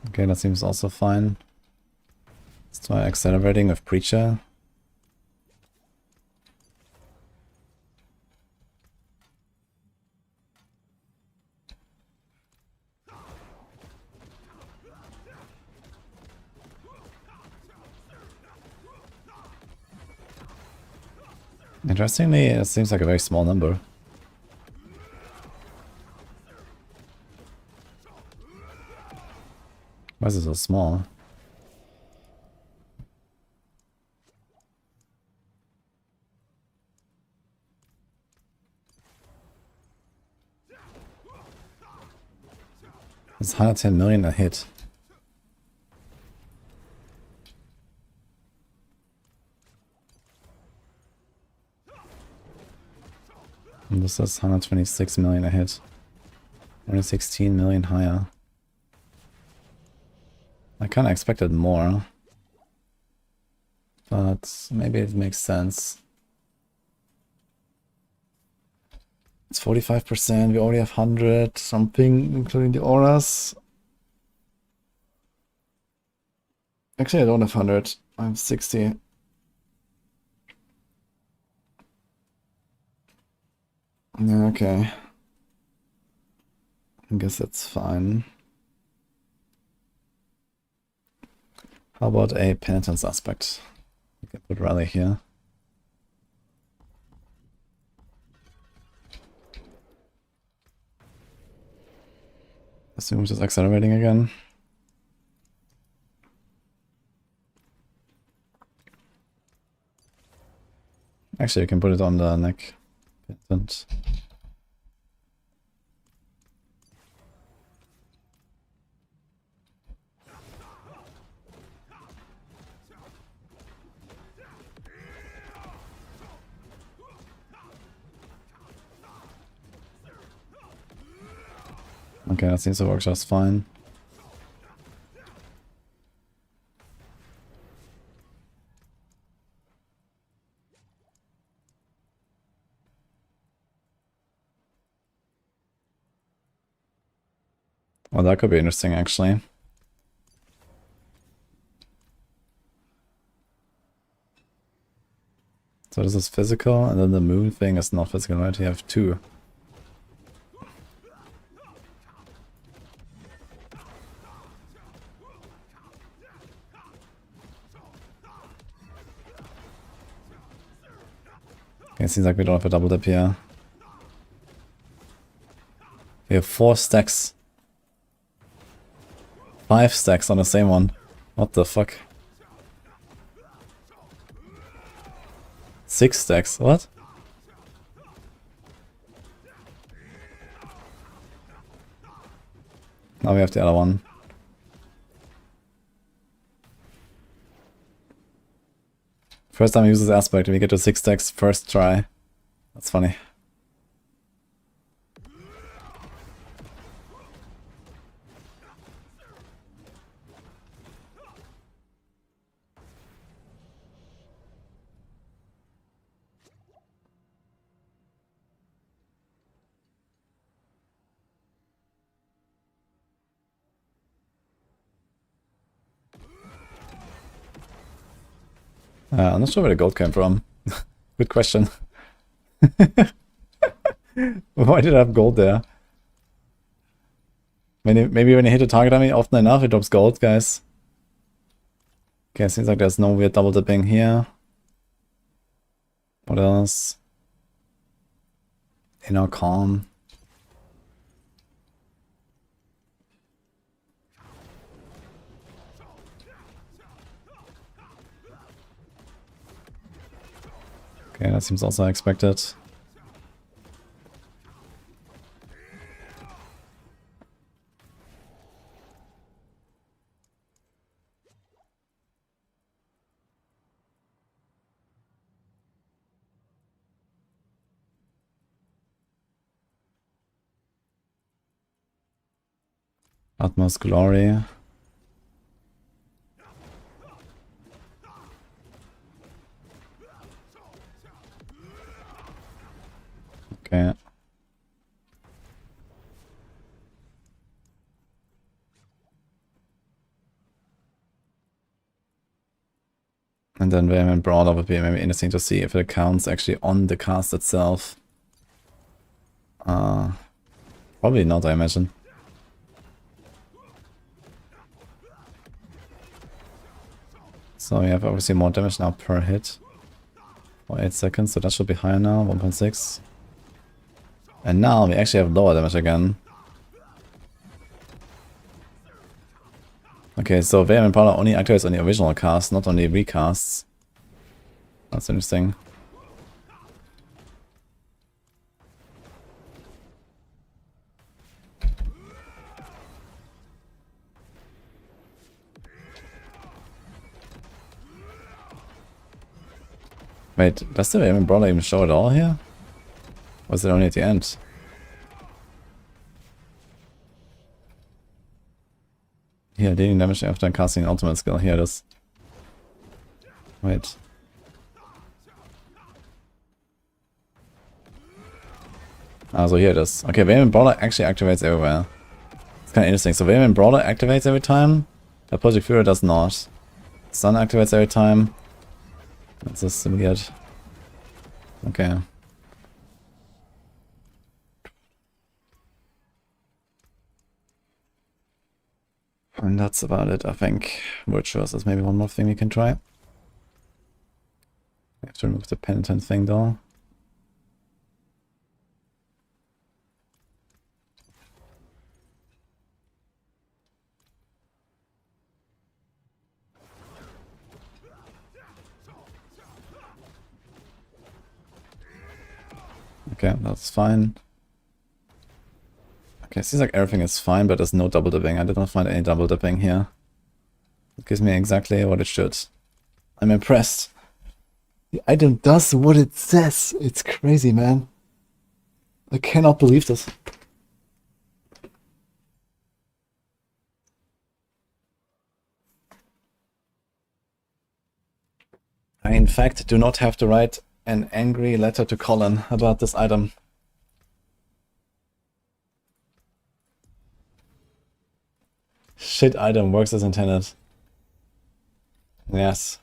Okay, that seems also fine. Let's try accelerating with Preacher. Interestingly, it seems like a very small number. Why is it so small? It's 110 million a hit. And this is 126 million a hit. Only 16 million higher. I kinda expected more. But maybe it makes sense. It's 45%, we already have 100 something, including the auras. Actually, I don't have 100, I have 60. Yeah, okay. I guess that's fine. How about a penitence aspect? You can put Rally here. Assume it's just accelerating again. Actually, you can put it on the neck. Penitent. Okay, that seems to work just fine. Well, that could be interesting, actually. So this is physical, and then the moon thing is not physical, right? You have two. Okay, it seems like we don't have a double dip here. We have 4 stacks. 5 stacks on the same one. What the fuck? 6 stacks, what? Now we have the other one. First time I use this aspect, we get to 6 stacks first try. That's funny. I'm not sure where the gold came from. Good question. Why did I have gold there? Maybe when you hit a target on me often enough, it drops gold, guys. Okay, seems like there's no weird double dipping here. What else? Inner calm. Okay, that seems also expected. Utmost glory. Okay. And then Vehement Brawler would be maybe interesting to see if it counts actually on the cast itself. Probably not, I imagine. So we have obviously more damage now per hit. For 8 seconds, so that should be higher now, 1.6. And now we actually have lower damage again. Okay, so Vehement Brawler only activates on the original cast, not on the recasts. That's interesting. Wait, does the Vehement Brawler even show at all here? Or is it only at the end? Here, dealing damage after casting an ultimate skill. Here it is. Wait. Ah, so here it is. Okay, Vehement Brawler actually activates everywhere. It's kind of interesting. So Vehement Brawler activates every time. Project Fury does not. Stun activates every time. That's just weird. Okay. And that's about it, I think. Virtuous is maybe one more thing we can try. We have to remove the penitent thing though. Okay, that's fine. Okay, seems like everything is fine, but there's no double dipping. I did not find any double dipping here. It gives me exactly what it should. I'm impressed. The item does what it says. It's crazy, man. I cannot believe this. I in fact do not have to write an angry letter to Colin about this item. Shit item works as intended. Yes.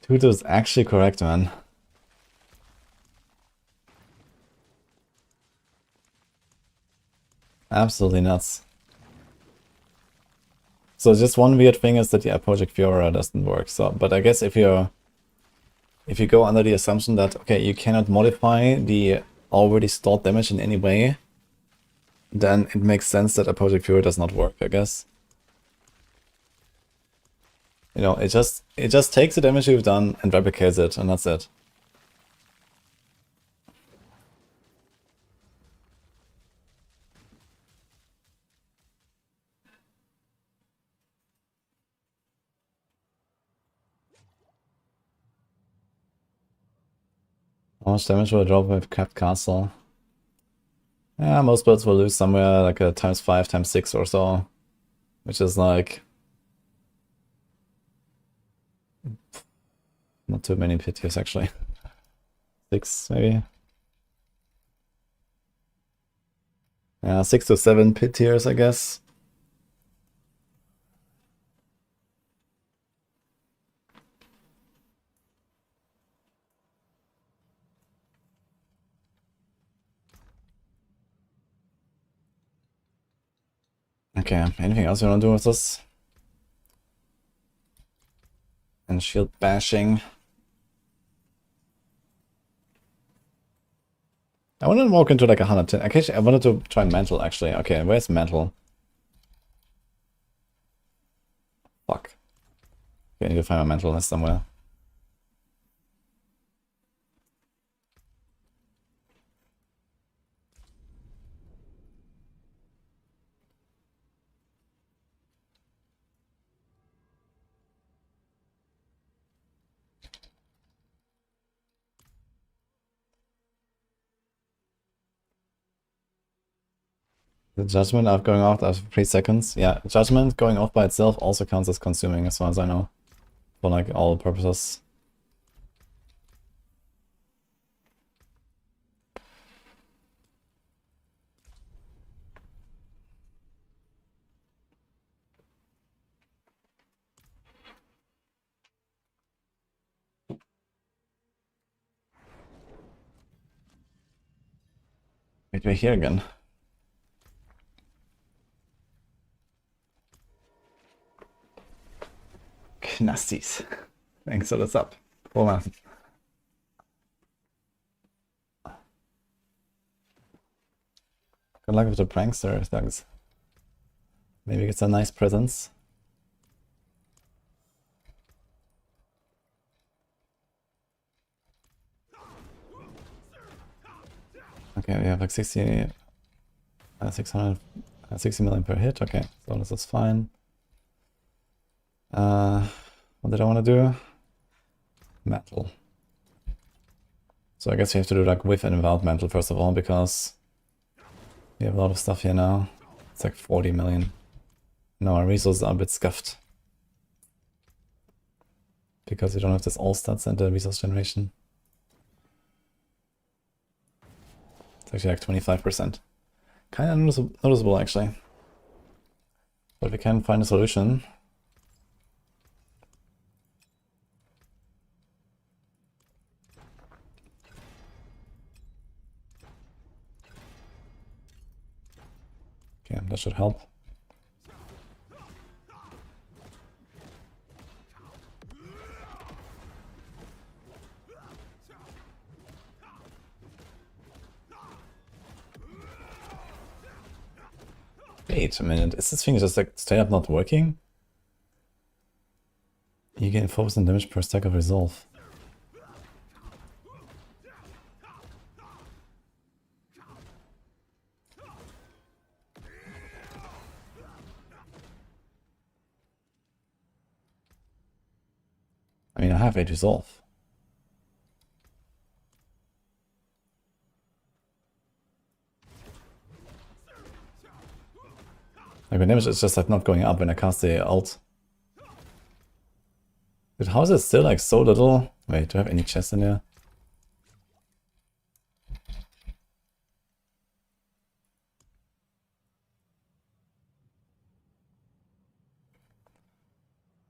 Tutu is actually correct, man. Absolutely nuts. So just one weird thing is that the Epoch Fiora doesn't work. So, but I guess if you go under the assumption that okay, you cannot modify the already stored damage in any way, then it makes sense that Epoch Fiora does not work, I guess. You know, it just takes the damage you've done and replicates it, and that's it. How much damage will it drop with capped castle? Yeah, most builds will lose somewhere like a ×5, ×6 or so. Which is like... not too many pit tiers actually. 6 maybe? Yeah, 6 to 7 pit tiers I guess. Okay, anything else you want to do with this? And shield bashing. I wanted to walk into like 110. Actually, I wanted to try mantle actually. Okay, where's mantle? Fuck. Okay, I need to find my mantle list somewhere. The judgment of going off after 3 seconds. Yeah, judgment going off by itself also counts as consuming as far as I know. For like all purposes. Wait, we're here again. Knasties. Thanks for the sub. Full man. Good luck with the prankster, thanks. Maybe get some nice presents. Okay, we have like 60 million per hit. Okay, so this is fine. What did I want to do? Metal. So I guess you have to do like with and without mantle first of all, because we have a lot of stuff here now. It's like 40 million. No, our resources are a bit scuffed. Because we don't have this all stats and the resource generation. It's actually like 25%. Kind of noticeable actually. But we can find a solution. Okay, that should help. Wait a minute, is this thing just like straight up not working? You gain 4% damage per stack of resolve. I mean, I have 8 resolve. Like, my damage is just like not going up when I cast the ult. Dude, how is it still like so little? Wait, do I have any chests in there?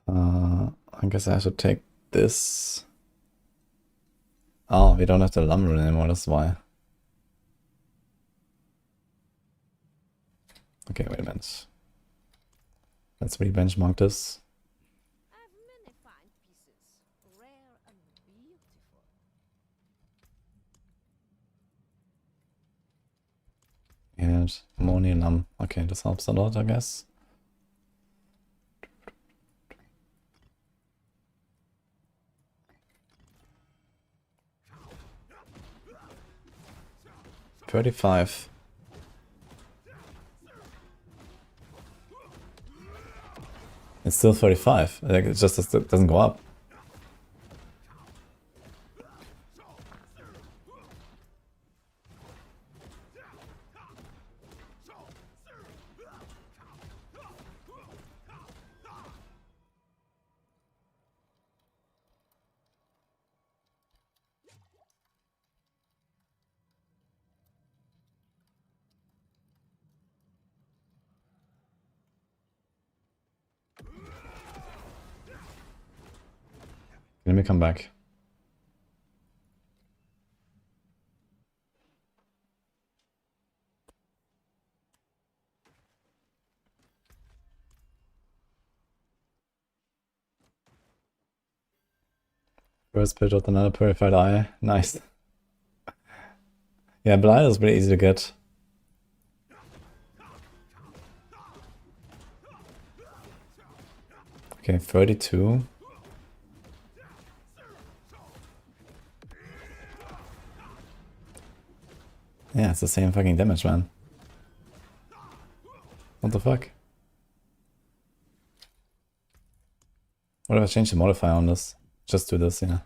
I guess I should take this. Oh, we don't have the lumber anymore, that's why. Okay, wait a minute. Let's re-benchmark this. I've many fine pieces, rare and beautiful. And ammonium. Okay, this helps a lot, I guess. $35. It's still 35. Like, it just doesn't go up. Let me come back. First pitch with another purified eye. Nice. Yeah, Belial is pretty easy to get. Okay, 32. Yeah, it's the same fucking damage, man. What the fuck? What if I change the modifier on this? Just do this, yeah.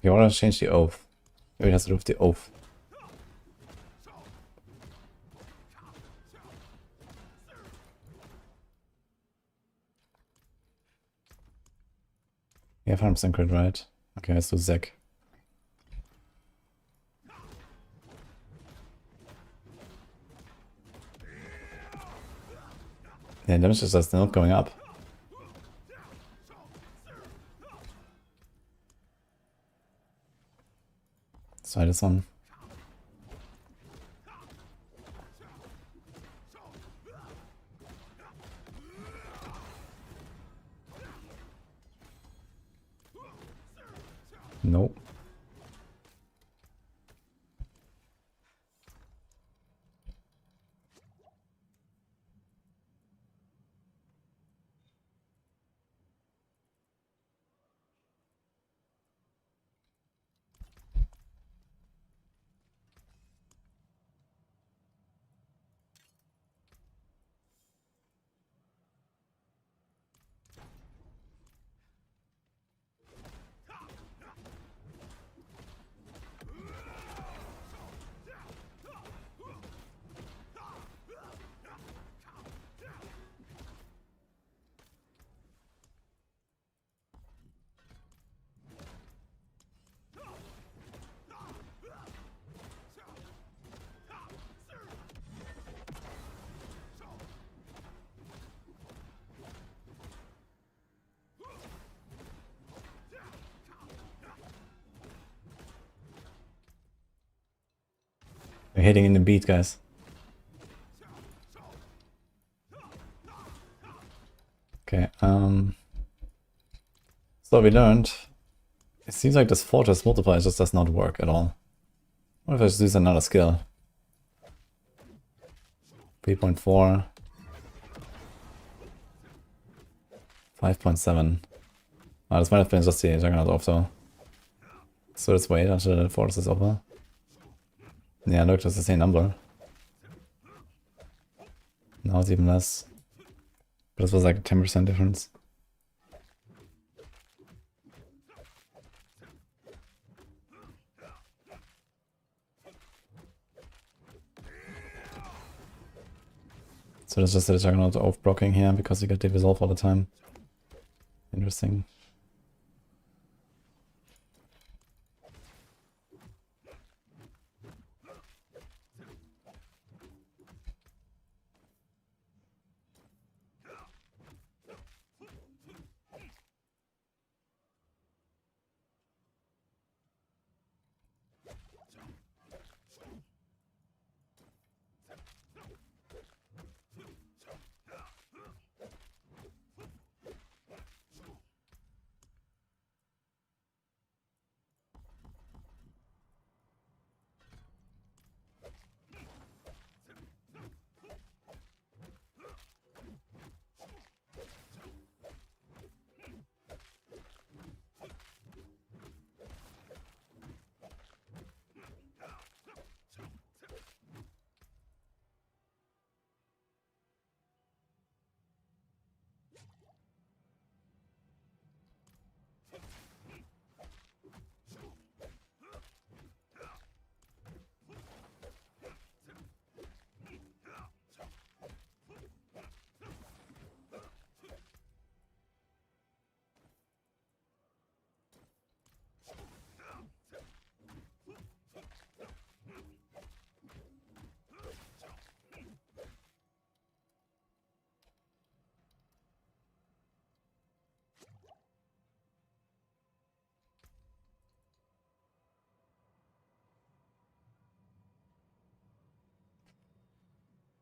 You want to change the oath. Maybe it has to do with the oath. Yeah, 100% crit, right? Okay, let's do Zek. Yeah, damage is just not going up. Let's try this one. Nope. We're hitting in the beat, guys. Okay, so we learned. It seems like this fortress multiplier just does not work at all. What if I just use another skill? 3.4. 5.7. Ah, this might have been just the Juggernaut off though. So let's wait until the fortress is over. Yeah, look, that's the same number. Now it's even less. But this was like a 10% difference. So that's just the Juggernaut off blocking here because you get the resolve all the time. Interesting.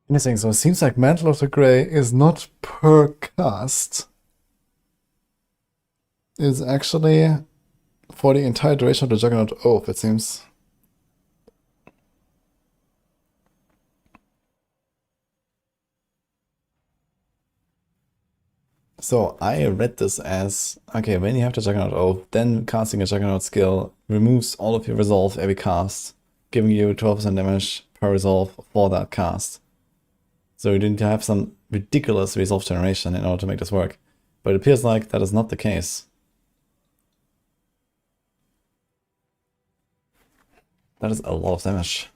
Interesting, so it seems like Mantle of the Grey is not per cast. It's actually for the entire duration of the Juggernaut Oath, it seems. So I read this as, okay, when you have the Juggernaut Oath, then casting a Juggernaut skill removes all of your resolve every cast, giving you 12% damage per resolve for that cast. So you need to have some ridiculous resolve generation in order to make this work. But it appears like that is not the case. That is a lot of damage.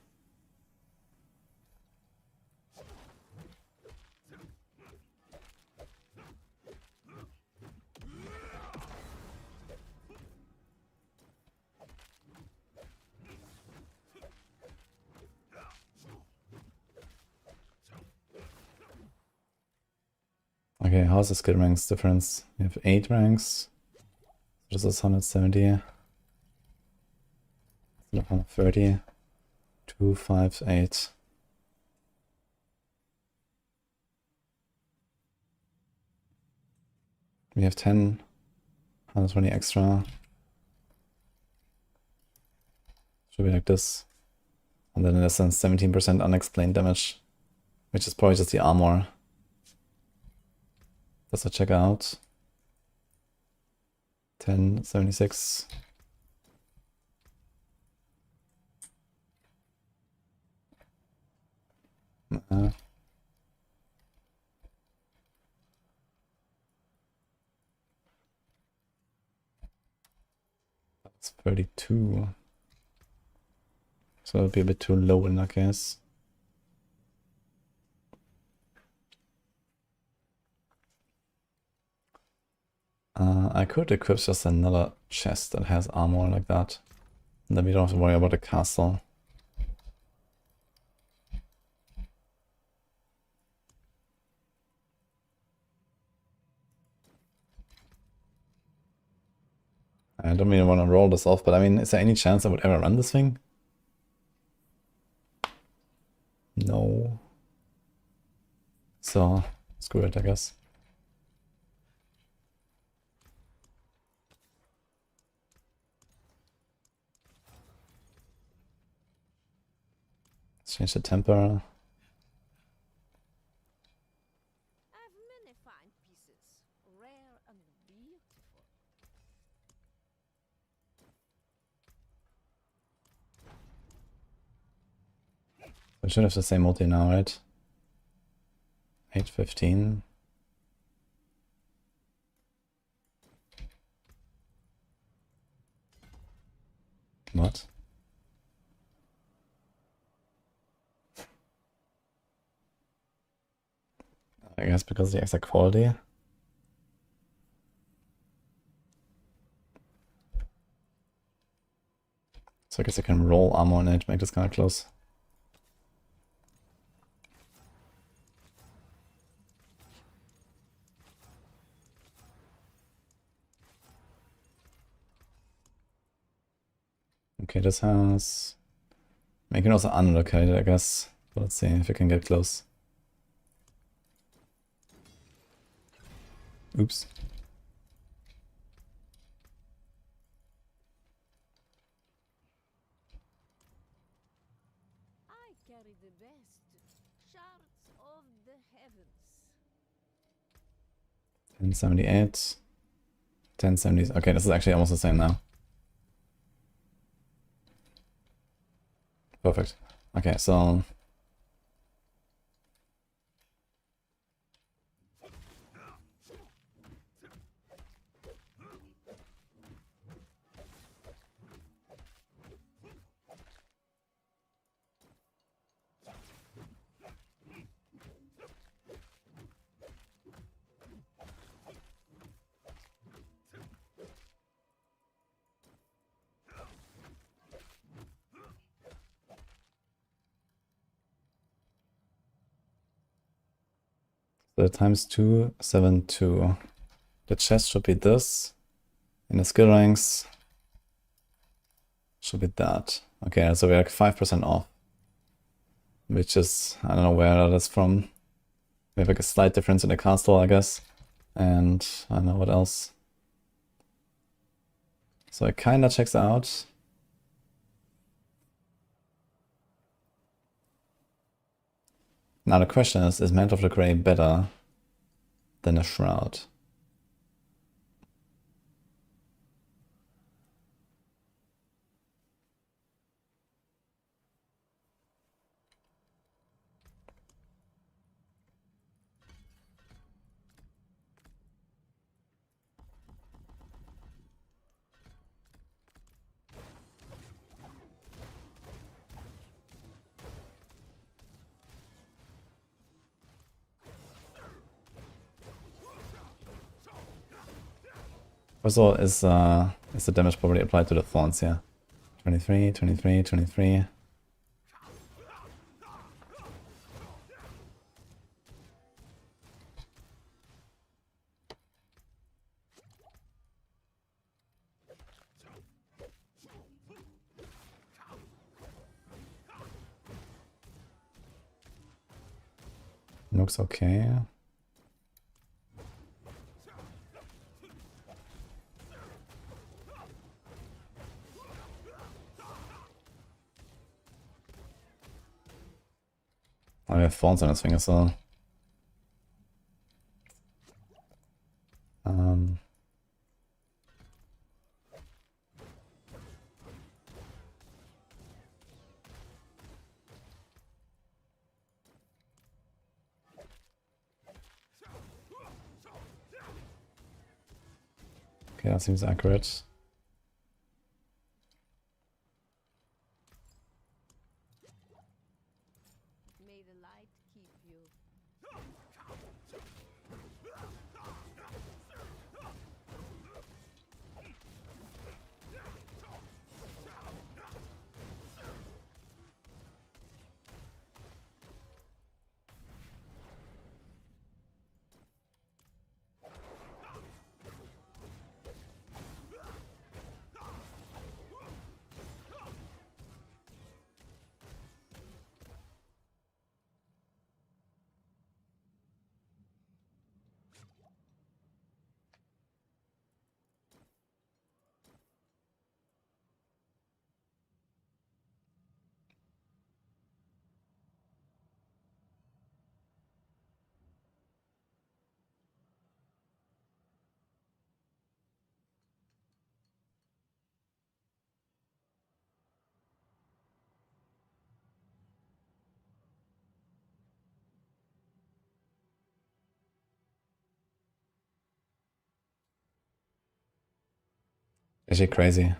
Okay, how's the skill ranks difference? We have 8 ranks. This is 170. 130. 2, 5, 8. We have 10. 120 extra. Should be like this. And then there's some 17% unexplained damage, which is probably just the armor. Let's check out. 1076. That's 32. So it'll be a bit too low in that case. I could equip just another chest that has armor like that. And then we don't have to worry about the castle. I don't really want to roll this off, but I mean, is there any chance I would ever run this thing? No. So, screw it, I guess. Let's change the temper. I have many fine pieces, rare and beautiful. We should have the same multi now, right? 815. What? I guess because of the extra quality. So I guess I can roll armor on it, make this kind of close. Okay, this has... I can also unlocate it, I guess. But let's see if we can get close. Oops. I carry the best shards of the heavens. 1078. 1070s. Okay, this is actually almost the same now. Perfect. Okay, so... So times 272. The chest should be this. And the skill ranks should be that. Okay, so we're like 5% off. Which is, I don't know where that is from. We have like a slight difference in the castle, I guess. And I don't know what else. So it kinda checks out. Now the question is Mantle of the Grey better than a Shroud? First of all, is the damage probably applied to the thorns here? 23, 23, 23. Looks okay. Oh, we have thorns on his finger, so... Okay, that seems accurate. May the light keep you. Actually crazy.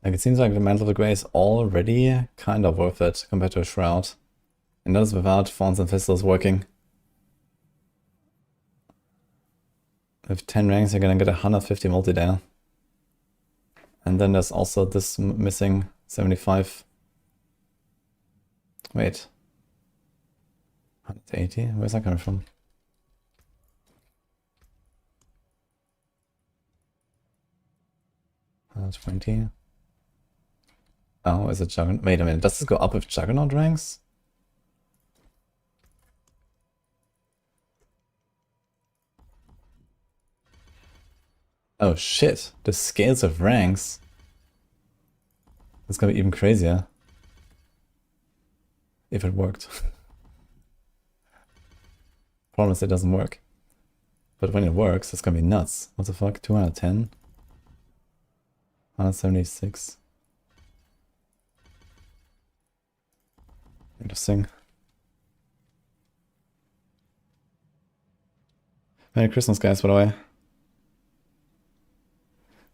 Like, it seems like the Mantle of the Grey is already kind of worth it compared to a Shroud. And that is without Thorns and Thistles working. With 10 ranks, you're gonna get 150 multi there. And then there's also this missing 75. Wait. 180? Where's that coming from? Uh, 20. Oh, is it Juggernaut? Wait a minute, does this go up with Juggernaut ranks? Oh shit, the scales of ranks. It's gonna be even crazier. If it worked. Problem is it doesn't work. But when it works, it's gonna be nuts. What the fuck? 210? 176. Interesting. Merry Christmas, guys, by the way.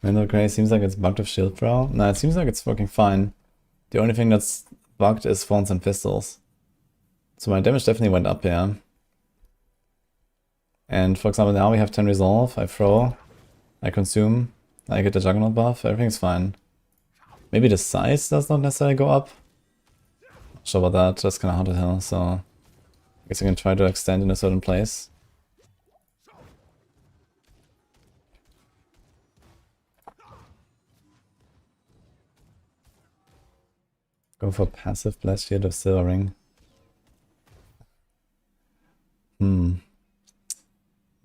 Mantle of Grey seems like it's bugged with Shield Throw. No, it seems like it's working fine. The only thing that's bugged is Thorns and Pistols. So my damage definitely went up here. And for example, now we have 10 Resolve. I throw, I consume, I get the Juggernaut buff, everything's fine. Maybe the size does not necessarily go up. Not sure about that, that's kind of hard to tell, so I guess I can try to extend in a certain place. Go for passive Blast Shield of Silver Ring.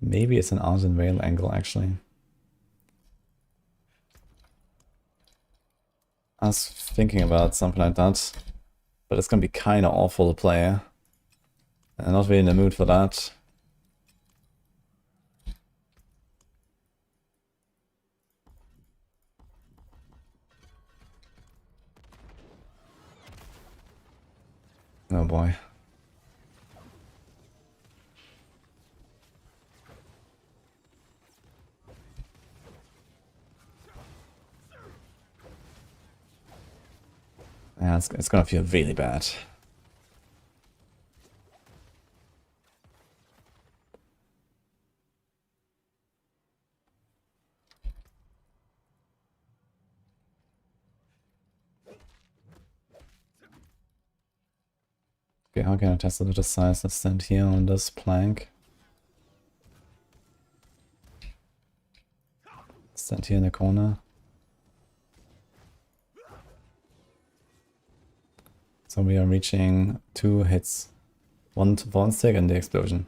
Maybe it's an Argent Veil angle, actually. I was thinking about something like that, but it's gonna be kinda awful to play. I'm not really in the mood for that. Oh boy. Yeah, it's gonna feel really bad. Okay, how can I test it with the size? Let's stand here on this plank. Stand here in the corner. So we are reaching 2 hits. One to one stick and the explosion.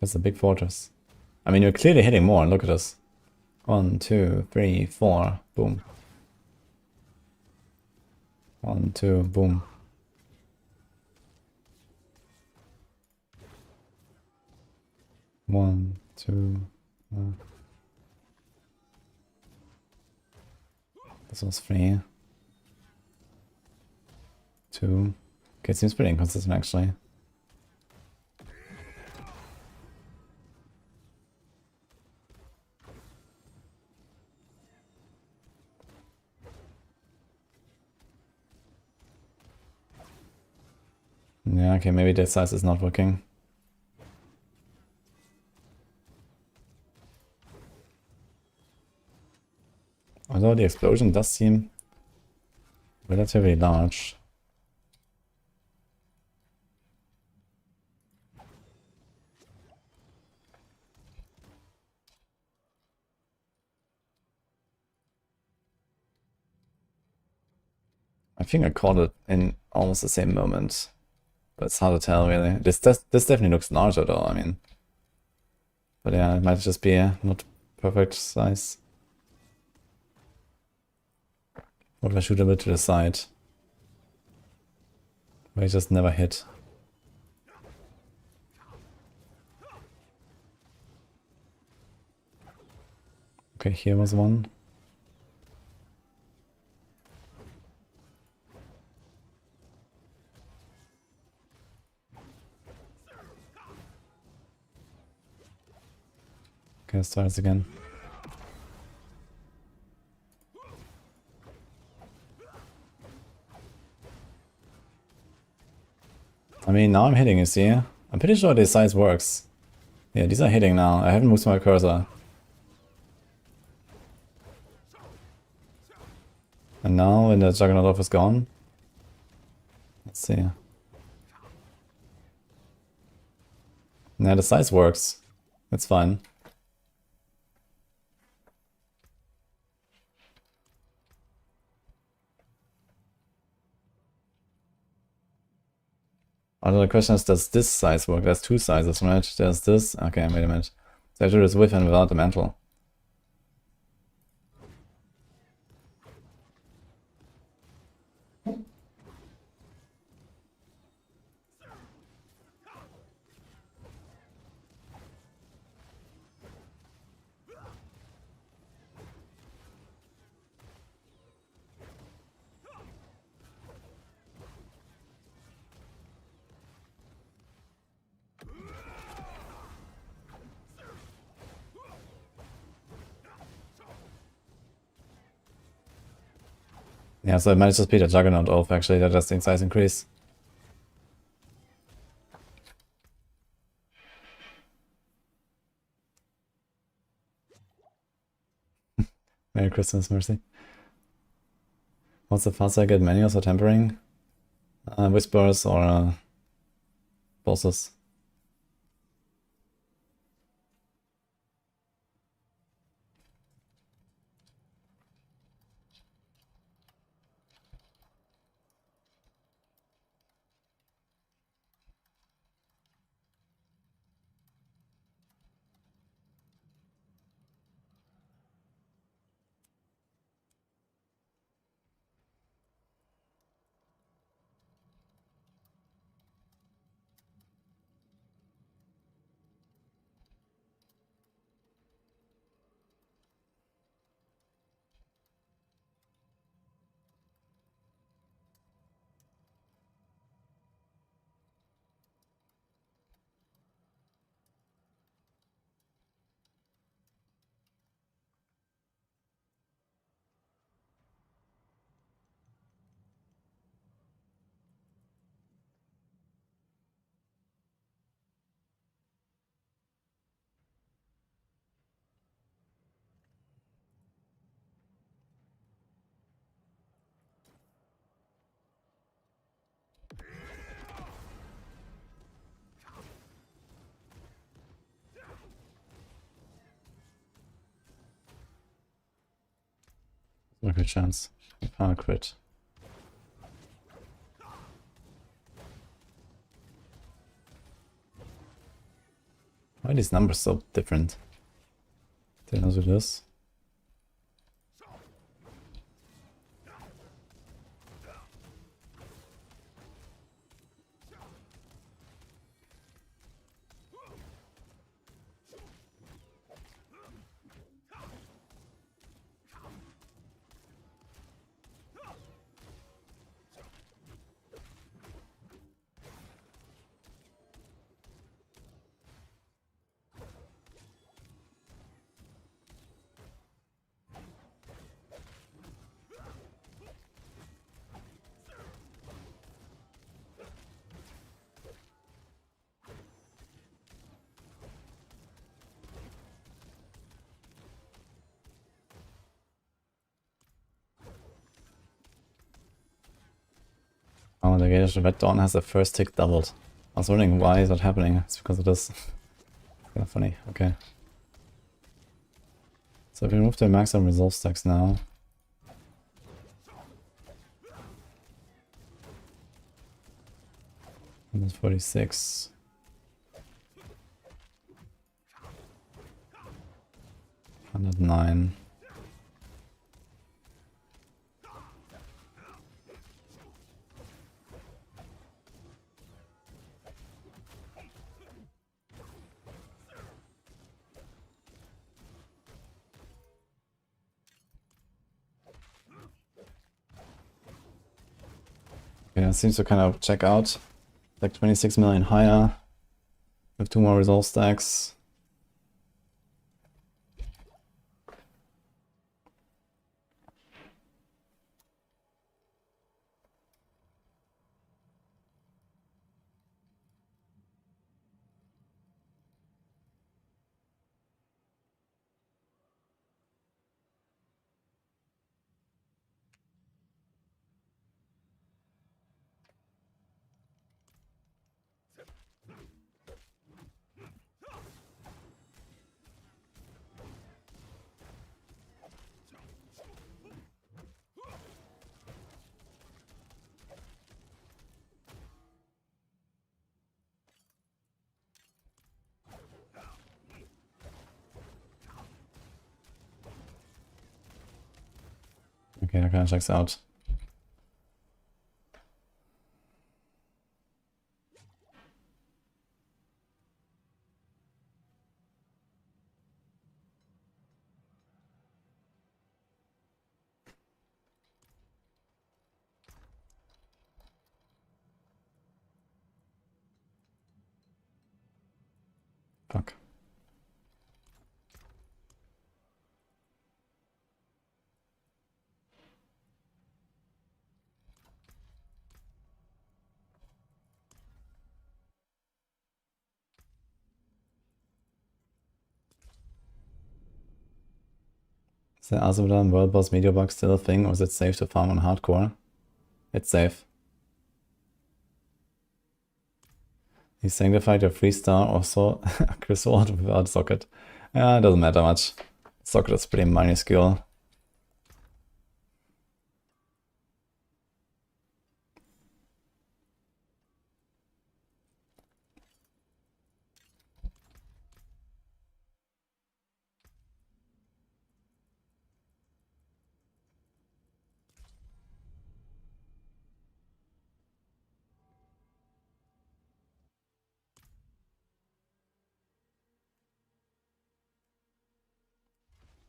That's a big fortress. I mean, you're clearly hitting more. Look at this. 1, 2, 3, 4. Boom. 1, 2, boom. One, two. This was 3. 2. Okay, it seems pretty inconsistent actually. Yeah, okay, maybe this size is not working. Although the explosion does seem relatively large. I think I caught it in almost the same moment. But it's hard to tell really. This definitely looks larger though, I mean. But yeah, it might just be not perfect size. What if I shoot a bit to the side? Where I just never hit. Okay, here was one. Okay, let's try this again. I mean, now I'm hitting, you see? I'm pretty sure this size works. Yeah, these are hitting now. I haven't moved my cursor. And now, when the Juggernaut off is gone... Let's see. Yeah, the size works. It's fine. Although the question is, does this size work? There's two sizes, right? There's this. Okay, wait a minute. So I do this with and without the mantle. Yeah, so I managed to speed a Juggernaut off, actually, that just in size increase. Merry Christmas, Mercy. What's the faster I get manuals or tempering? Whispers or bosses? No good chance. Power crit. Why are these numbers so different? Didn't know what it is. Oh, the Gate of Red Dawn has the first tick doubled. I was wondering why is that happening. It's because of this. Kind of funny. Okay. So if we move to max on resolve stacks now. And 46. $109. Yeah, it seems to kind of check out. Like 26 million higher. With 2 more resolve stacks. Okay, that kind of checks out. Fuck. Is the Azeroth World Boss Meteor Bug still a thing, or is it safe to farm on hardcore? It's safe. You sanctified your 3-star or so Sword without socket. It doesn't matter much. Socket is pretty minuscule.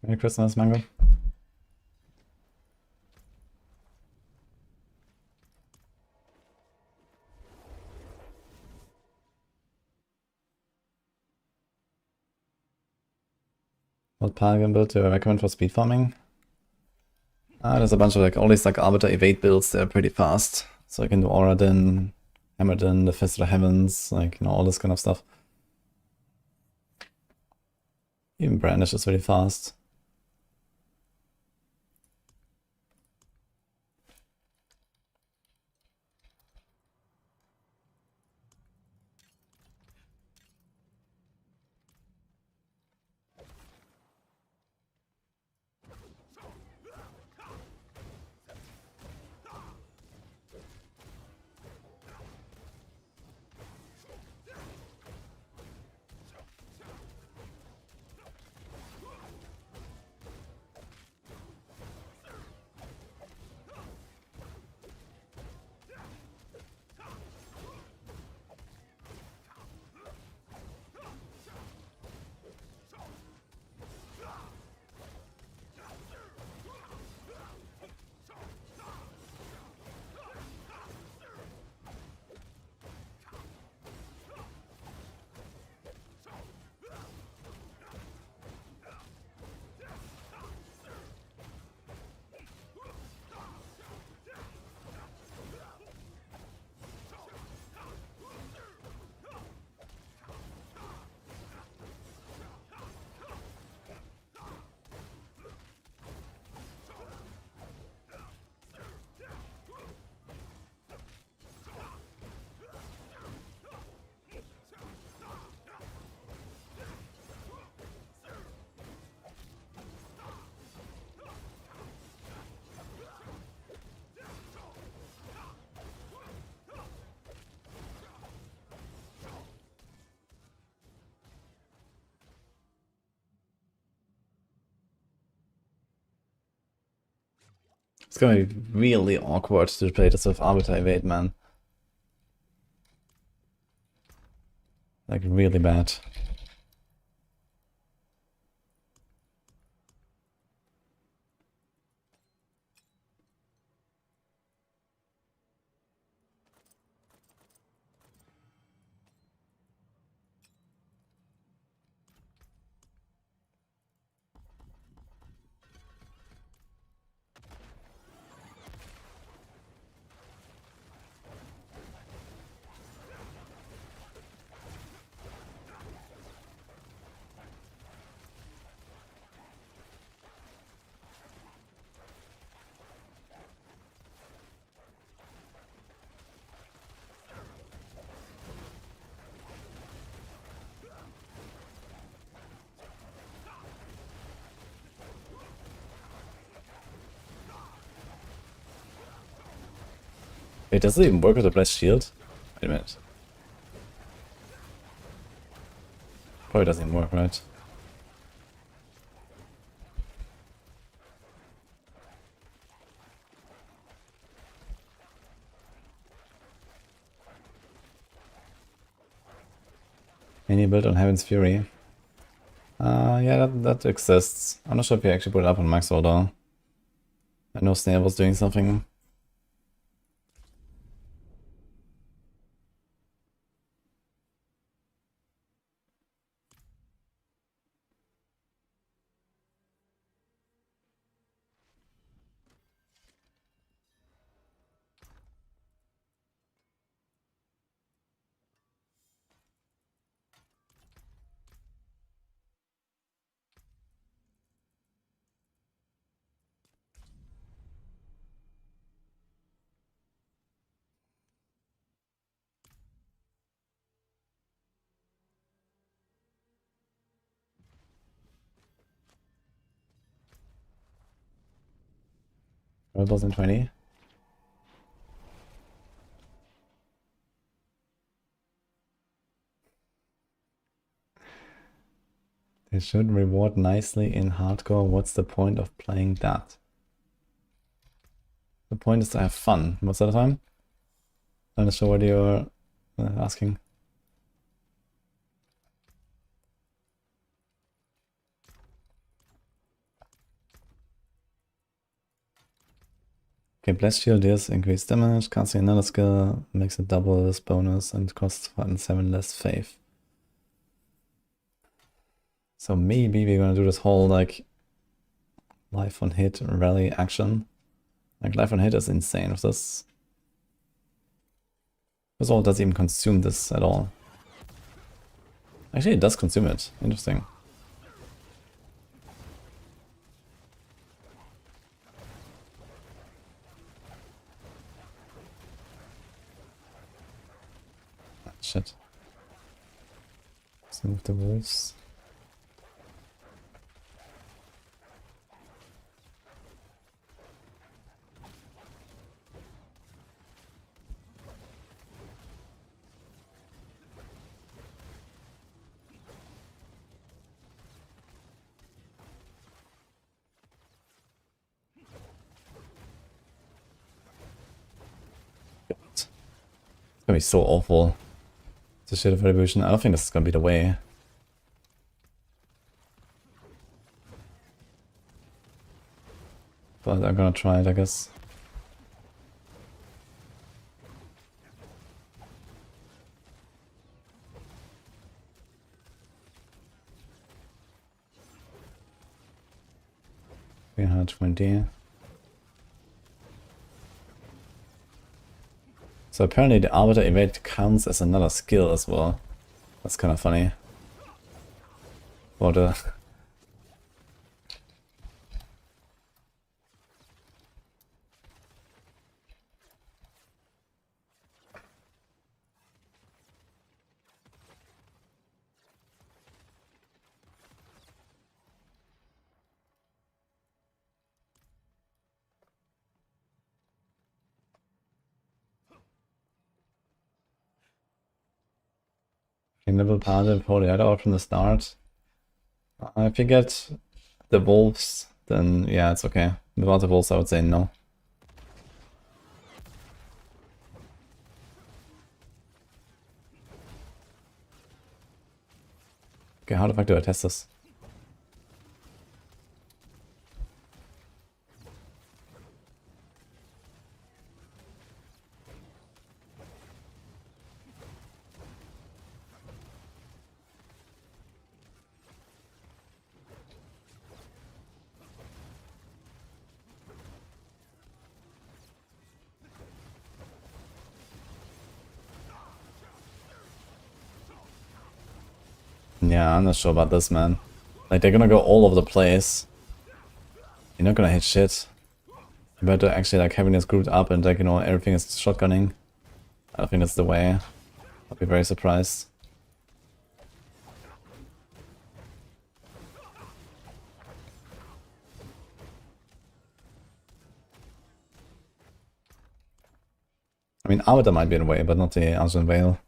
Merry Christmas, Mango. What Paladin build do I recommend for speed farming? There's a bunch of like all these like Arbiter evade builds. They're pretty fast. So I can do Auradin, Hammerden, the Fist of the Heavens, like, you know, all this kind of stuff. Even Brandish is really fast. It's gonna be really awkward to play this with Arbiter Evade, man. Like, really bad. Wait, does it even work with a Blessed Shield? Wait a minute. Probably doesn't even work, right? Any build on Heaven's Fury? Yeah, that exists. I'm not sure if you actually put it up on Maxroll though. I know Snail was doing something. Rebels in 20. They should reward nicely in hardcore. What's the point of playing that? The point is to have fun most of the time. I'm not sure what you're asking. Okay, Blast Shield deals increased damage, casting another skill makes it double this bonus and costs 7 less faith. So maybe we're gonna do this whole like life on hit rally action. Like life on hit is insane with this. First of all, it doesn't even consume this at all. Actually, it does consume it. Interesting. Ah, shit. Some of the wolves. It's gonna be so awful. The shit of Retribution. I don't think this is gonna be the way. But I'm gonna try it, I guess. We had 20. So apparently the Arbiter Evade counts as another skill as well. That's kind of funny. For the... Level Paladin pull the other out from the start. If you get the wolves, then yeah, it's okay. Without the wolves, I would say no. Okay, how the fuck do I test this? Yeah, I'm not sure about this, man. Like, they're gonna go all over the place. You're not gonna hit shit. You better actually, like, having this grouped up and, like, you know, everything is shotgunning. I don't think that's the way. I'll be very surprised. I mean, Arbiter might be in the way, but not the Argent Veil.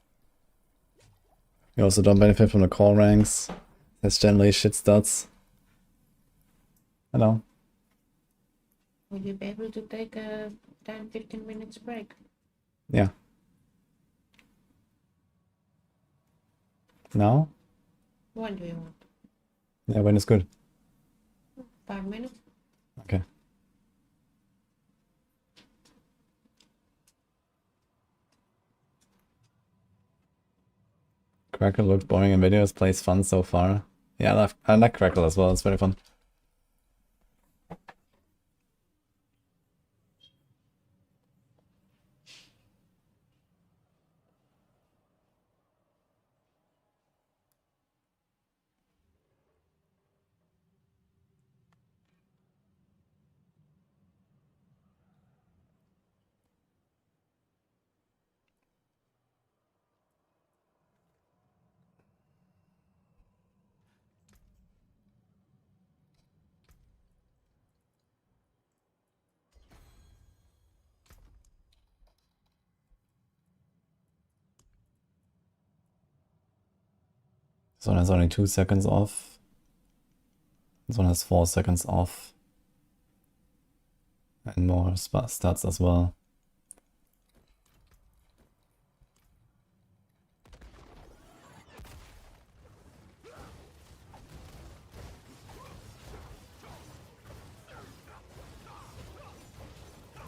You also don't benefit from the core ranks. That's generally shit stats. Hello. Will you be able to take a 10-15 minutes break? Yeah. Now? When do you want? Yeah, when is good. 5 minutes? Okay. Crackle looked boring in videos, plays fun so far. Yeah, I like Crackle as well, it's very fun. This one has only 2 seconds off. This one has 4 seconds off. And more stats as well.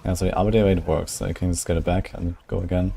Yeah, so the update rate works, so you can just get it back and go again.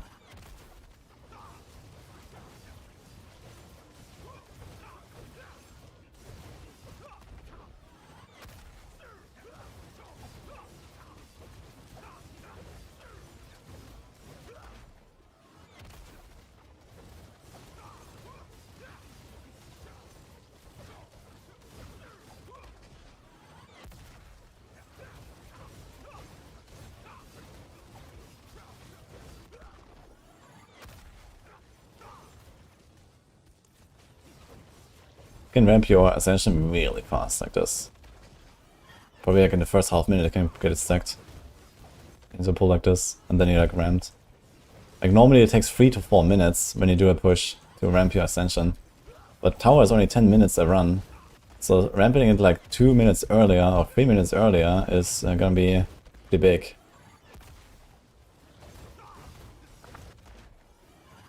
You can ramp your Ascension really fast like this. Probably like in the first half minute I can get it stacked. Into a pull like this, and then you're like ramped. Like normally it takes 3 to 4 minutes when you do a push to ramp your Ascension. But tower is only 10 minutes a run. So ramping it like 2 minutes earlier or 3 minutes earlier is gonna be pretty big.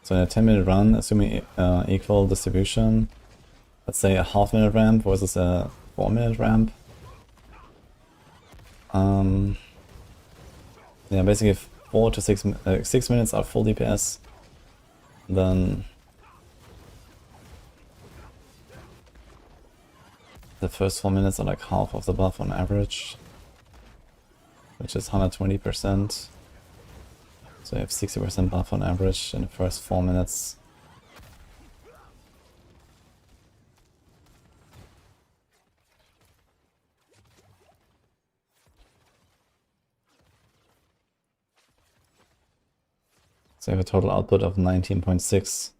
So in a 10-minute run, assuming equal distribution, let's say a half-minute ramp versus a 4-minute ramp. Yeah, basically 4 to 6 minutes are full DPS. Then the first 4 minutes are like half of the buff on average, which is 120%. So you have 60% buff on average in the first 4 minutes. So you have a total output of 19.6,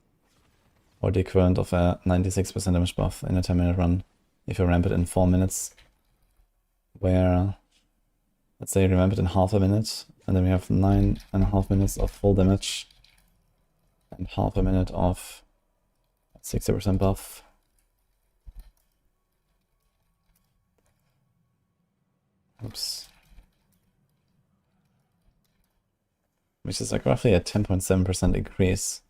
or the equivalent of a 96% damage buff in a 10-minute run, if you ramp it in 4 minutes. Where, let's say you ramp it in half a minute, and then we have 9.5 minutes of full damage, and half a minute of 60% buff. Oops. Which is like roughly a 10.7% increase.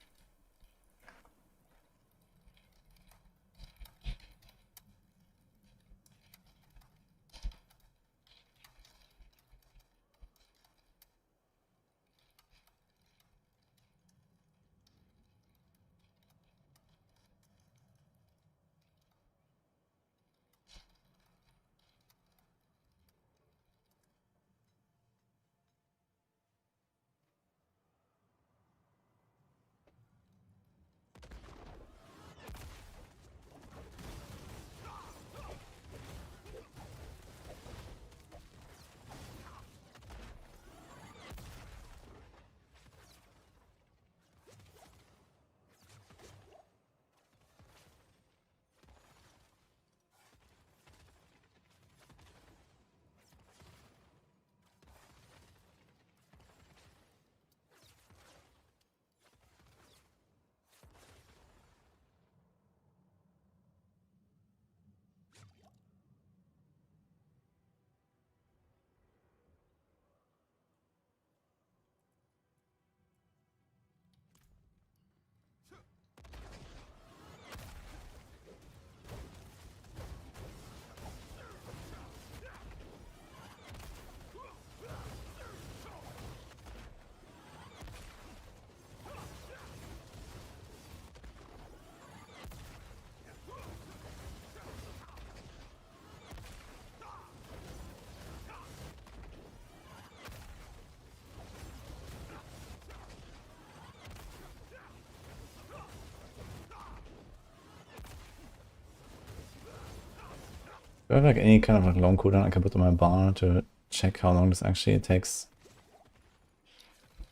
Do I have like any kind of like long cooldown I can put on my bar to check how long this actually takes?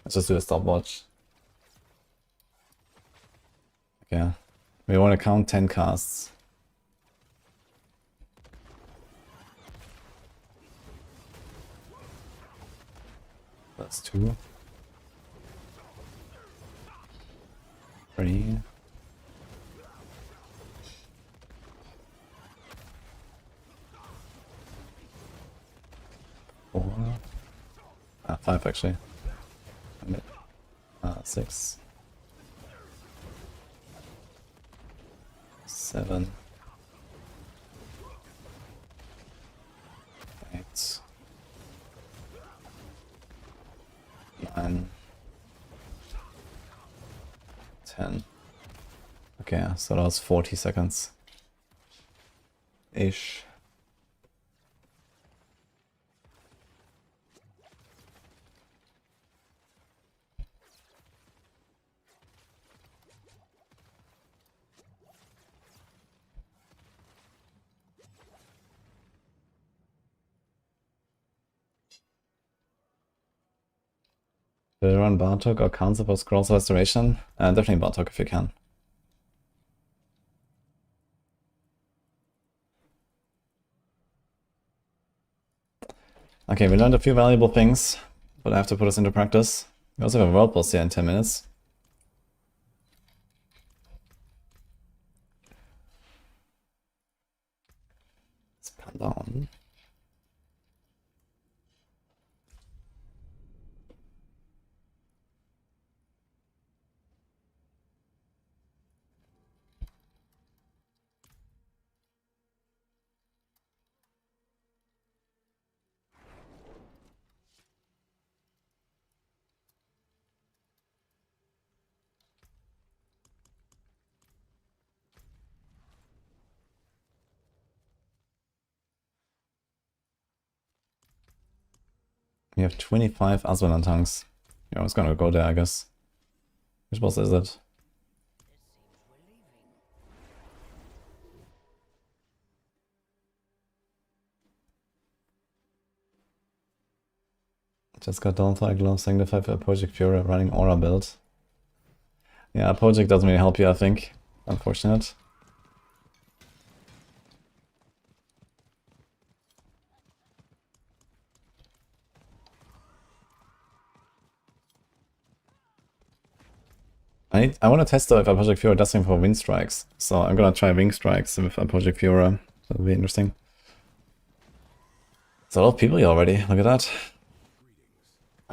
Let's just do a stopwatch. Okay. We want to count 10 casts. That's 2. 3. 4. 5 actually. 6. 7. 8. 9. 10. Okay, so that was 40 seconds. Ish. Do you run Bartok or Council for Scrolls Restoration? Definitely Bartok if you can. Okay, we learned a few valuable things, but I have to put this into practice. We also have a world boss here in 10 minutes. Let's pan down. We have 25 Aswalan tanks. Yeah, I was gonna go there, I guess. Which boss is it? Just got Dawnfire Glove, Sanctify for Project Fury, running Aura build. Yeah, Project doesn't really help you, I think. Unfortunate. I want to test though if a Project Fury does something for Wind Strikes. So I'm gonna try Wing Strikes with a Project Fury. That'll be interesting. There's a lot of people here already, look at that.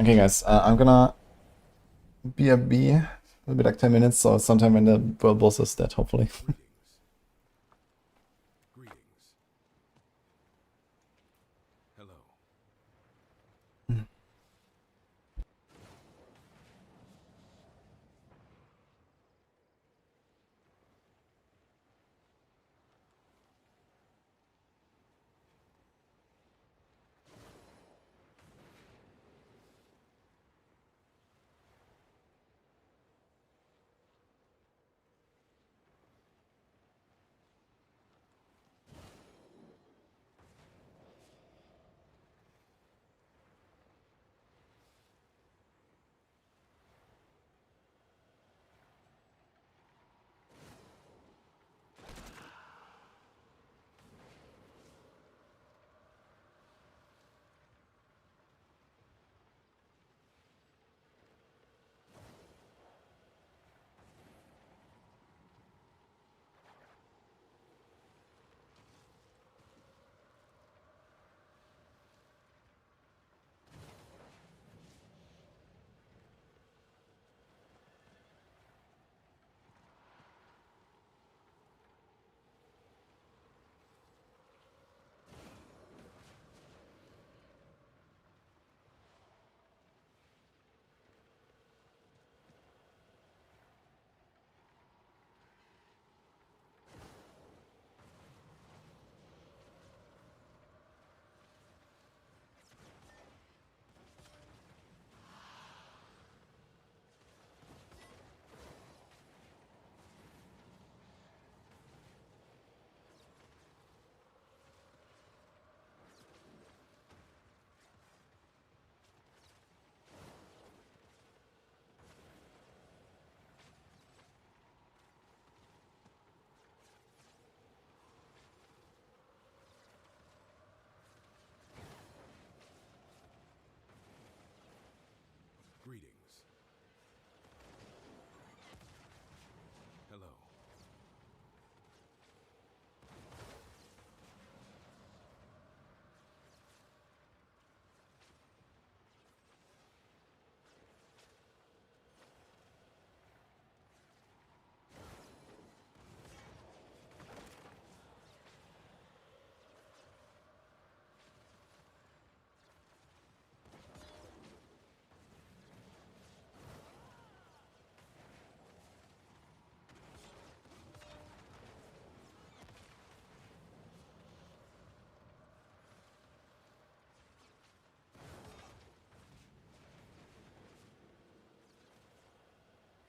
Okay guys, I'm gonna BRB. It'll be like 10 minutes, so sometime when the world boss is dead, hopefully. Greetings. Hello.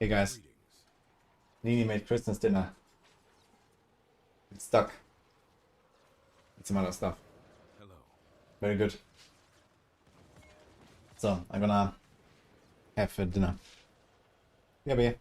Hey guys, Nini made Christmas dinner. It's stuck. It's some other stuff. Hello. Very good. So, I'm gonna have dinner. Yeah, babe.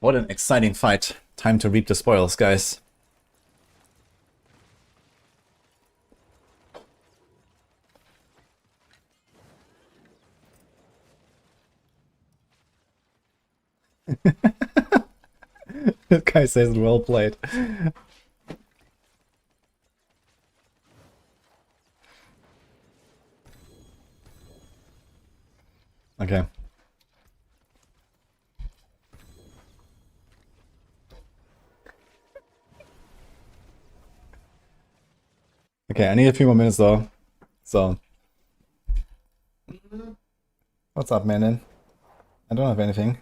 What an exciting fight. Time to reap the spoils, guys. This guy says well played. Okay. Okay, I need a few more minutes though. So. What's up, Manon? I don't have anything.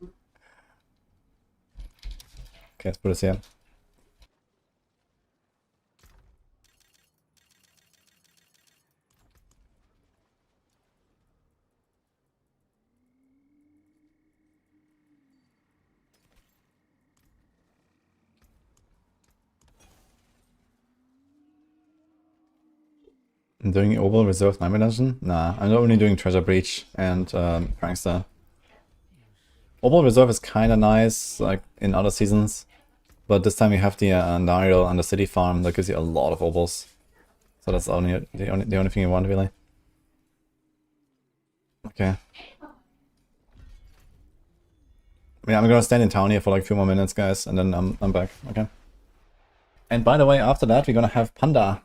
Okay, let's put this here. I'm doing Oval Reserve Nightmare Dungeon? Nah, I'm only doing Treasure Breach and Prankster. Oval Reserve is kinda nice, like in other seasons. But this time you have the Nariel and the City Farm that gives you a lot of Ovals. So that's the only thing you want, really. Okay. Yeah, I'm gonna stand in town here for like a few more minutes, guys, and then I'm back, okay? And by the way, after that, we're gonna have Panda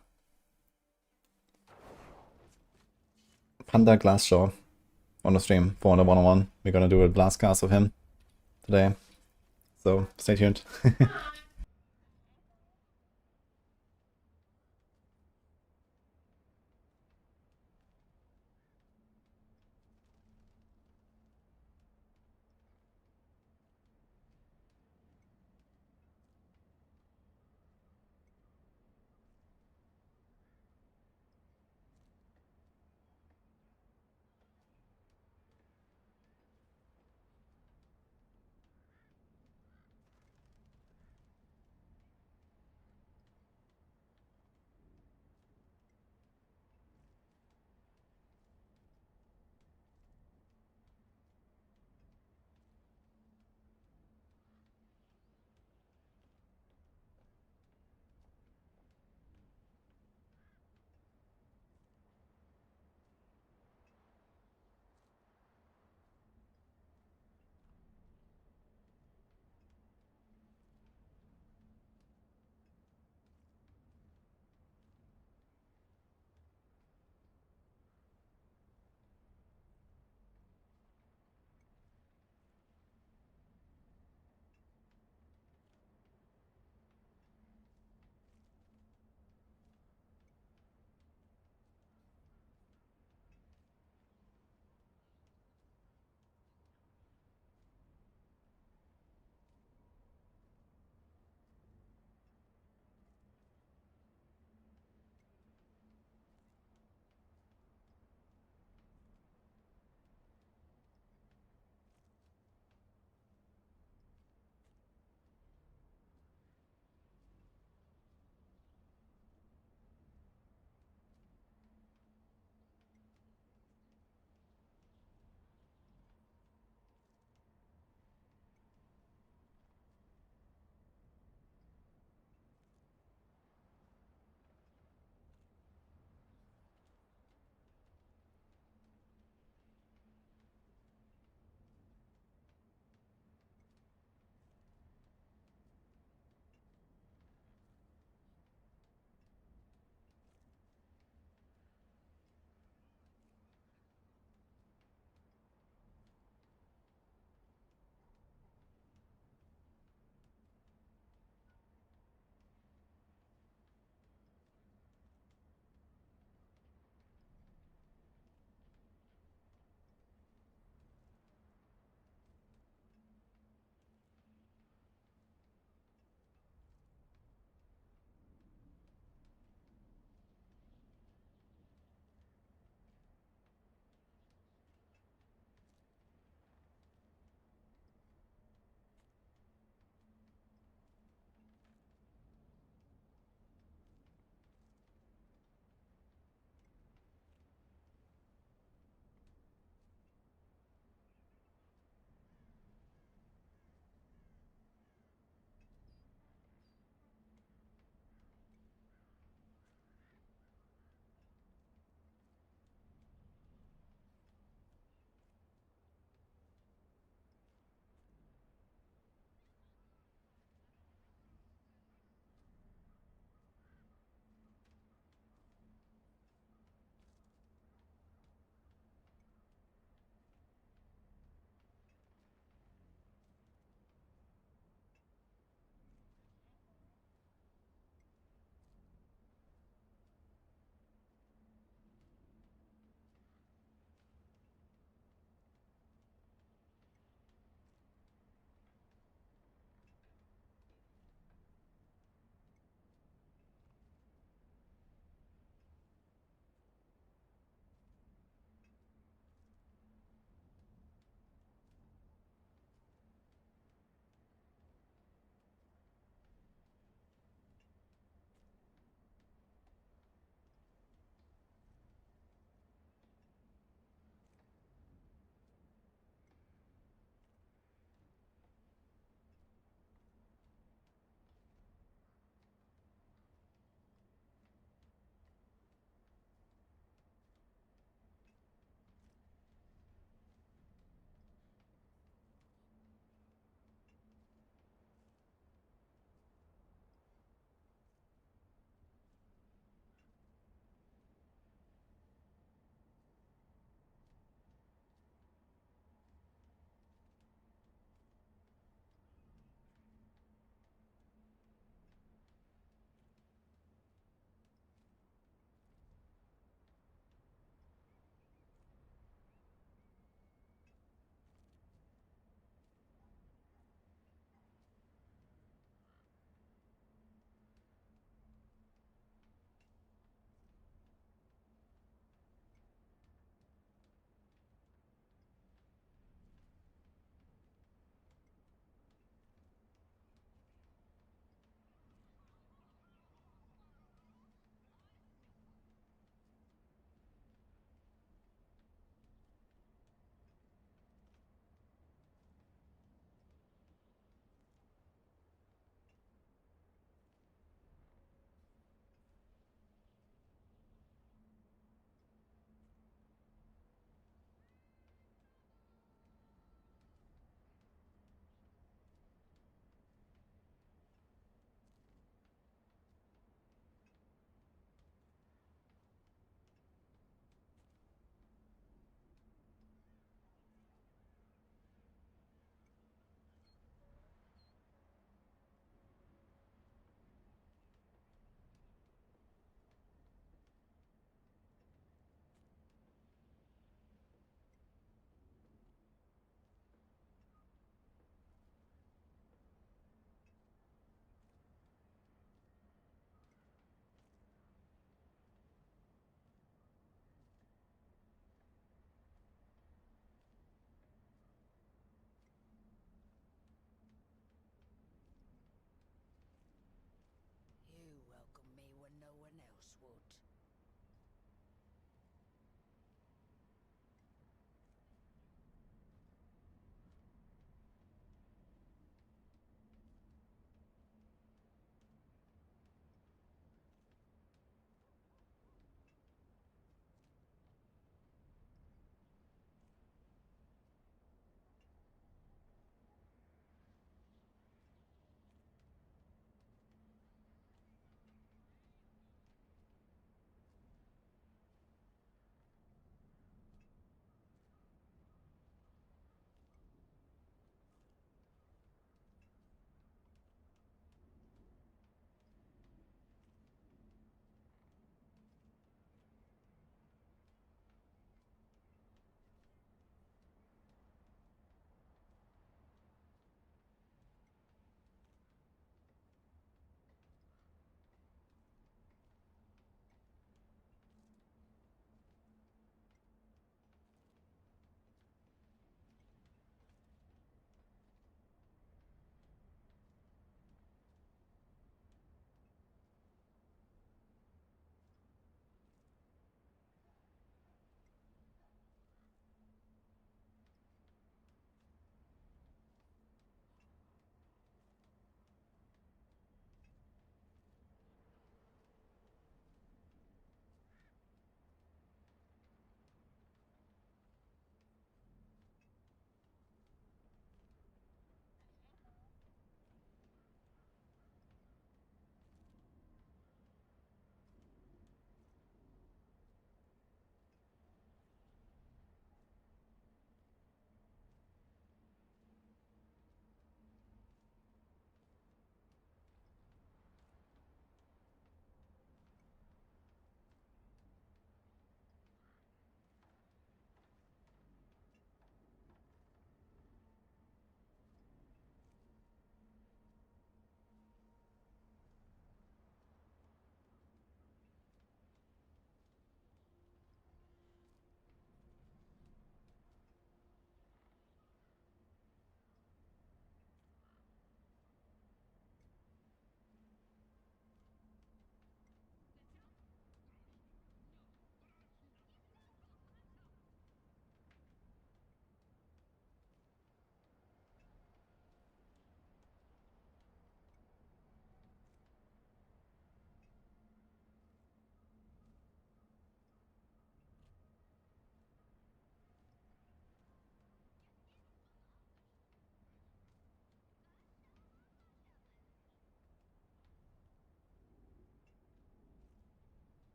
Glass Show on the stream for the 101. We're gonna do a blast cast of him today. So stay tuned.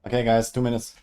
Okay, guys, 2 minutes.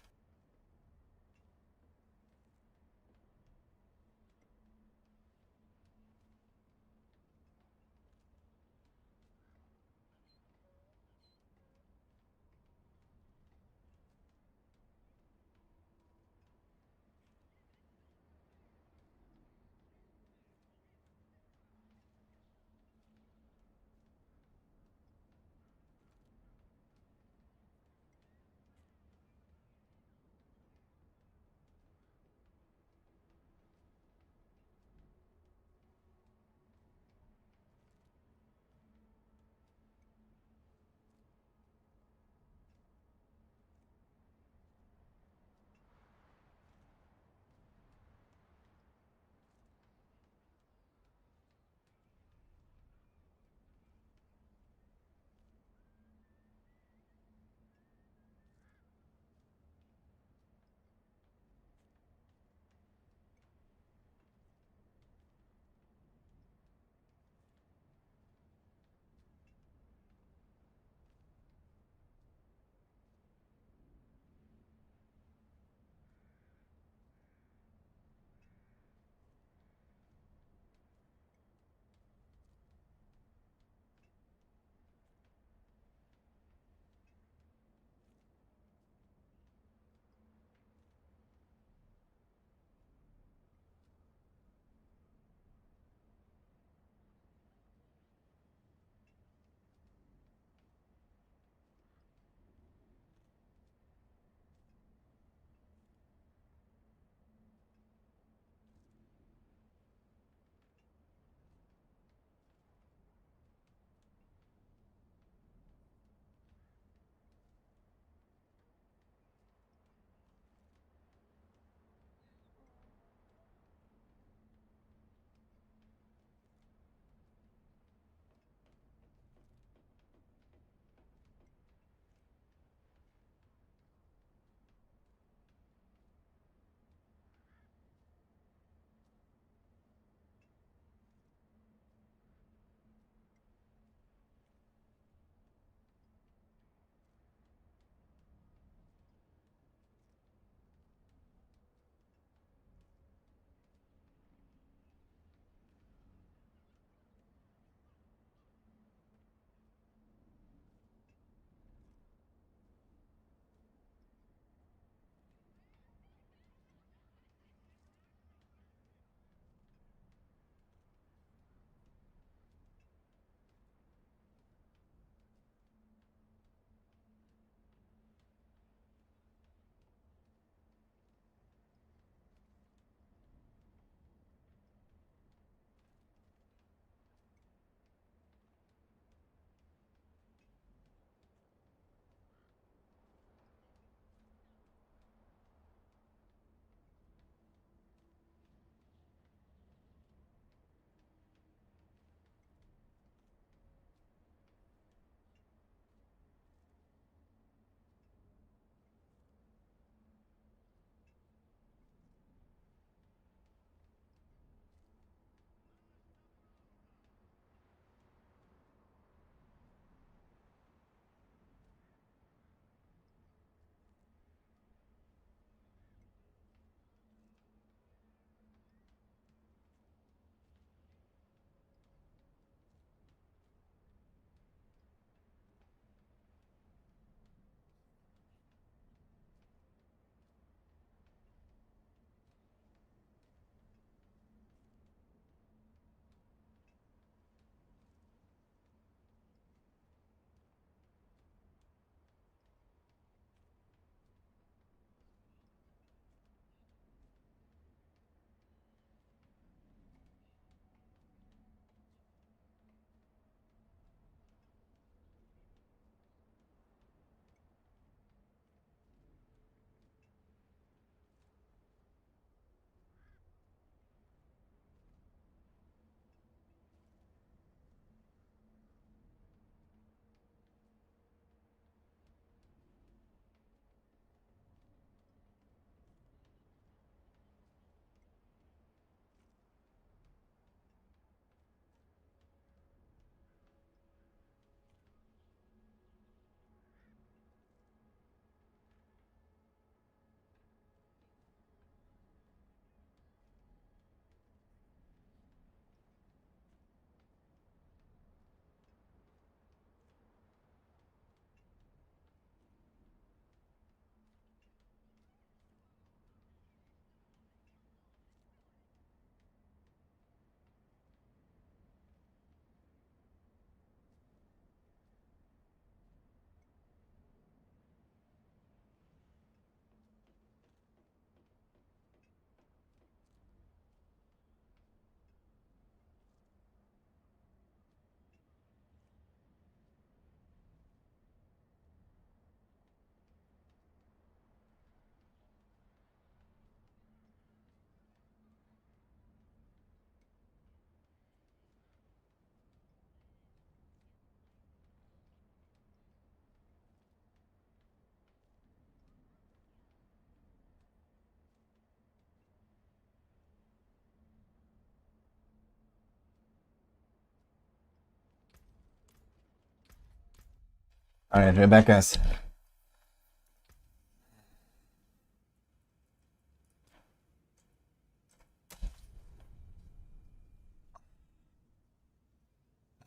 Alright, we're back, guys.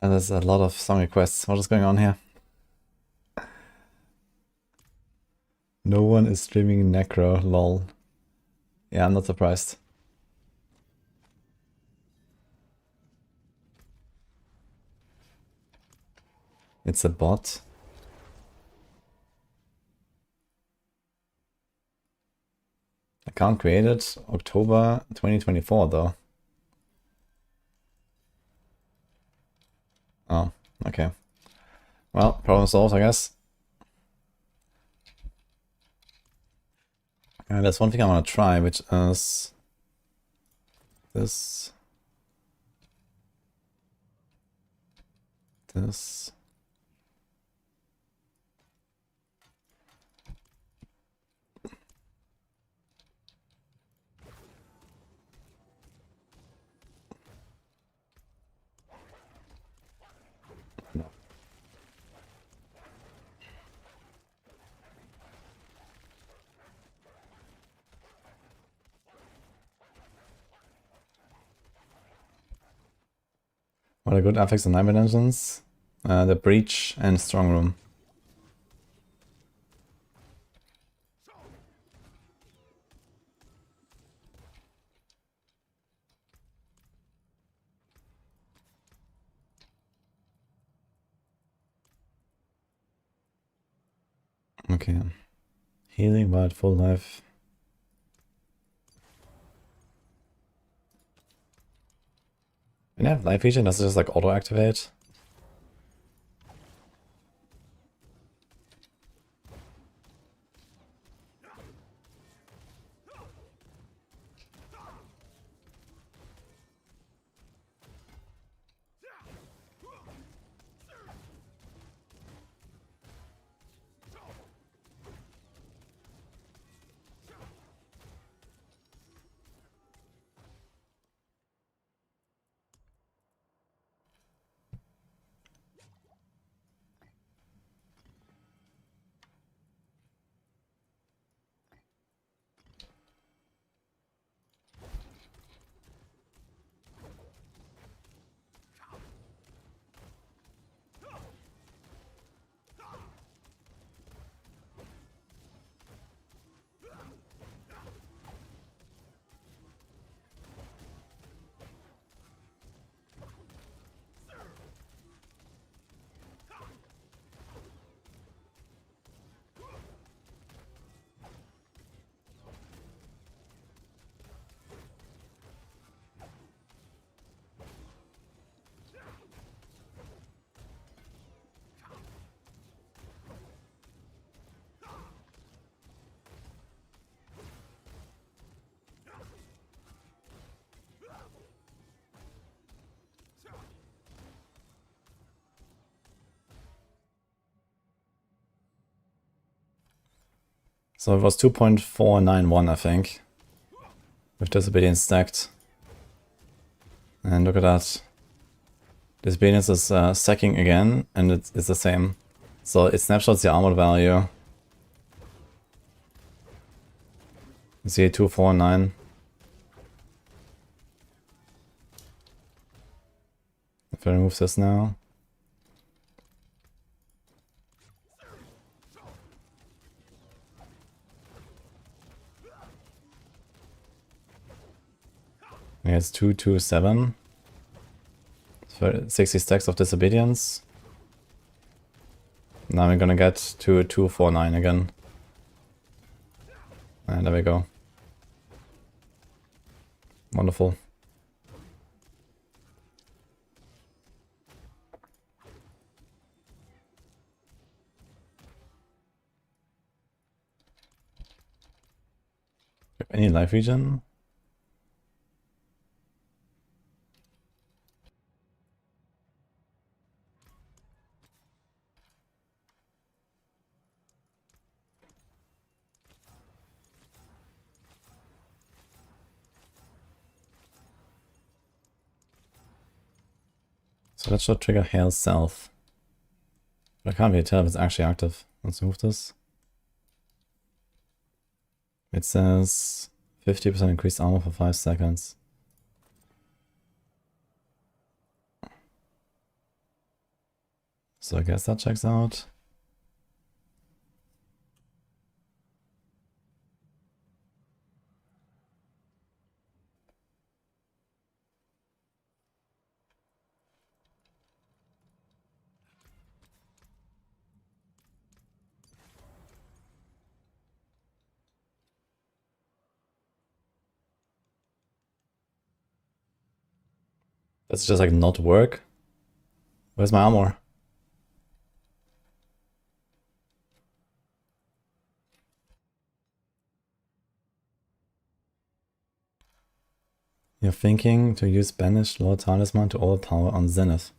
And there's a lot of song requests. What is going on here? No one is streaming Necro, lol. Yeah, I'm not surprised. It's a bot. Account created October 2024 though. Oh, okay. Well, problem solved, I guess. There's one thing I want to try, which is this. This. What are good affects on 9 dungeons? The Breach and Strong Room. Okay. Healing, but full life. When I have life vision, does it just like auto activate? So it was 2.491, I think, with Disobedience stacked. And look at that. Disobedience is stacking again, and it's the same. So it snapshots the armor value. You see 249. If I remove this now. Yeah, it's 227. So 60 stacks of Disobedience. Now we're gonna get to 249 again. And there we go. Wonderful. Any life regen? So that should trigger Hail Self. I can't really tell if it's actually active. Let's move this. It says 50% increased armor for 5 seconds. So I guess that checks out. That's just like not work. Where's my armor? You're thinking to use Banished Lord Talisman to overpower on Zenith.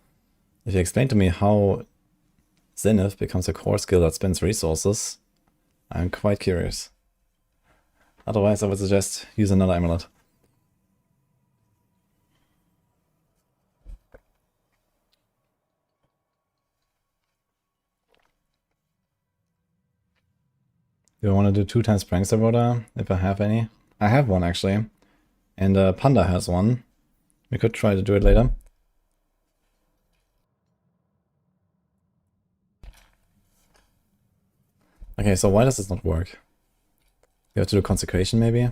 If you explain to me how Zenith becomes a core skill that spends resources, I'm quite curious. Otherwise, I would suggest use another amulet. Do I want to do 2 times Prankster Rota, if I have any? I have one actually. And Panda has one. We could try to do it later. Okay, so why does this not work? You have to do Consecration maybe?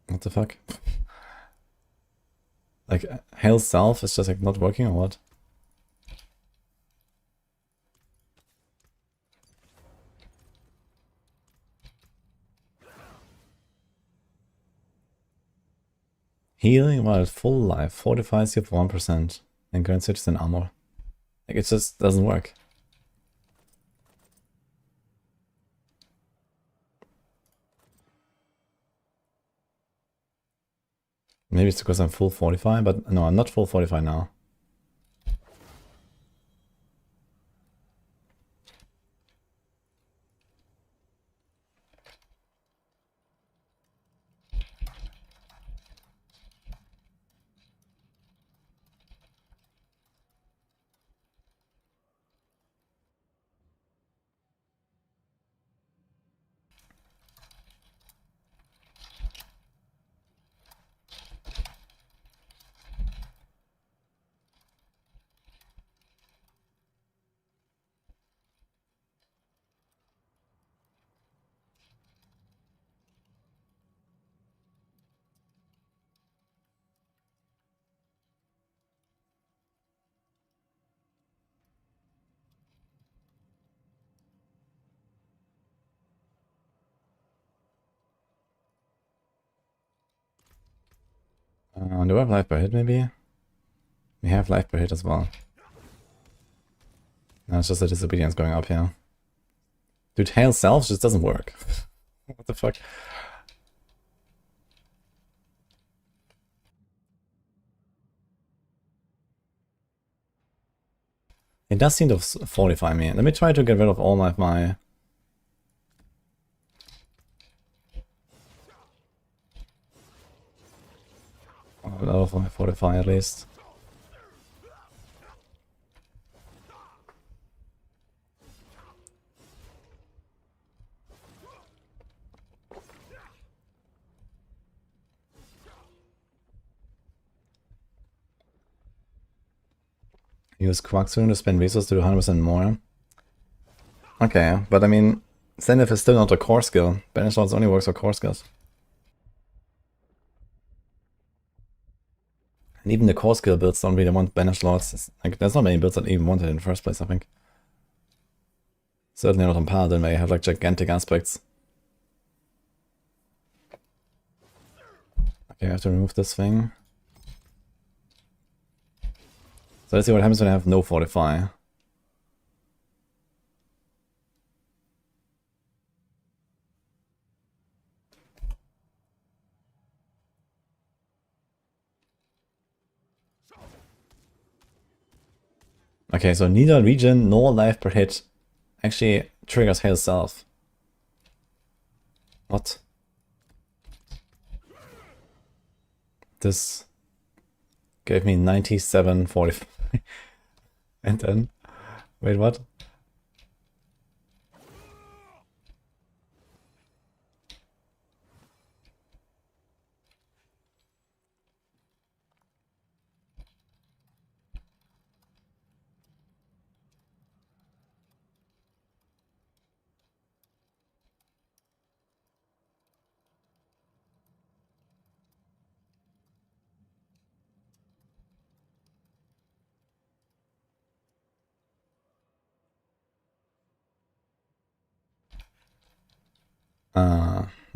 What the fuck? Like, Hail Self is just like not working or what? Healing while at full life fortifies you for 1% and grants citizen armor. Like, it just doesn't work. Maybe it's because I'm full 45, but no, I'm not full 45 now. Do I have life per hit maybe? We have life per hit as well. No, it's just the disobedience going up here. Dude, Hail Self just doesn't work. What the fuck? It does seem to fortify me. Let me try to get rid of all my out of my fortify at least. Use Quacksoon to spend resources to do 100% more. Okay, but I mean, Zenith is still not a core skill. Banish Lords only works for core skills. And even the core skill builds don't really want Banish Lords. Like, there's not many builds that even want it in the first place, I think. Certainly not on Paladin, where you have like gigantic aspects. Okay, I have to remove this thing. So let's see what happens when I have no fortify. Okay, so neither regen nor life per hit actually triggers Hail Self. What? This gave me 97.45. And then, wait, what?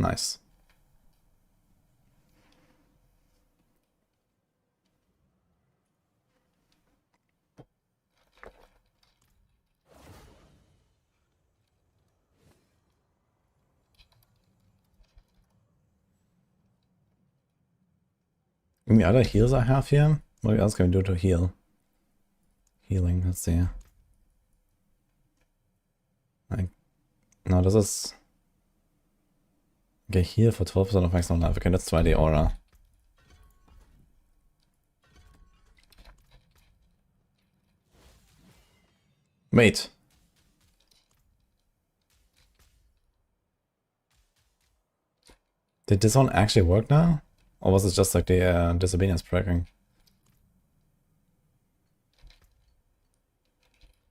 Nice. Any other heals I have here? What else can we do to heal? Healing, let's see. Like, no, this is... Okay, heal for 12% of maximum life. Okay, let's try the aura. Wait. Did this one actually work now? Or was it just like the disobedience breaking?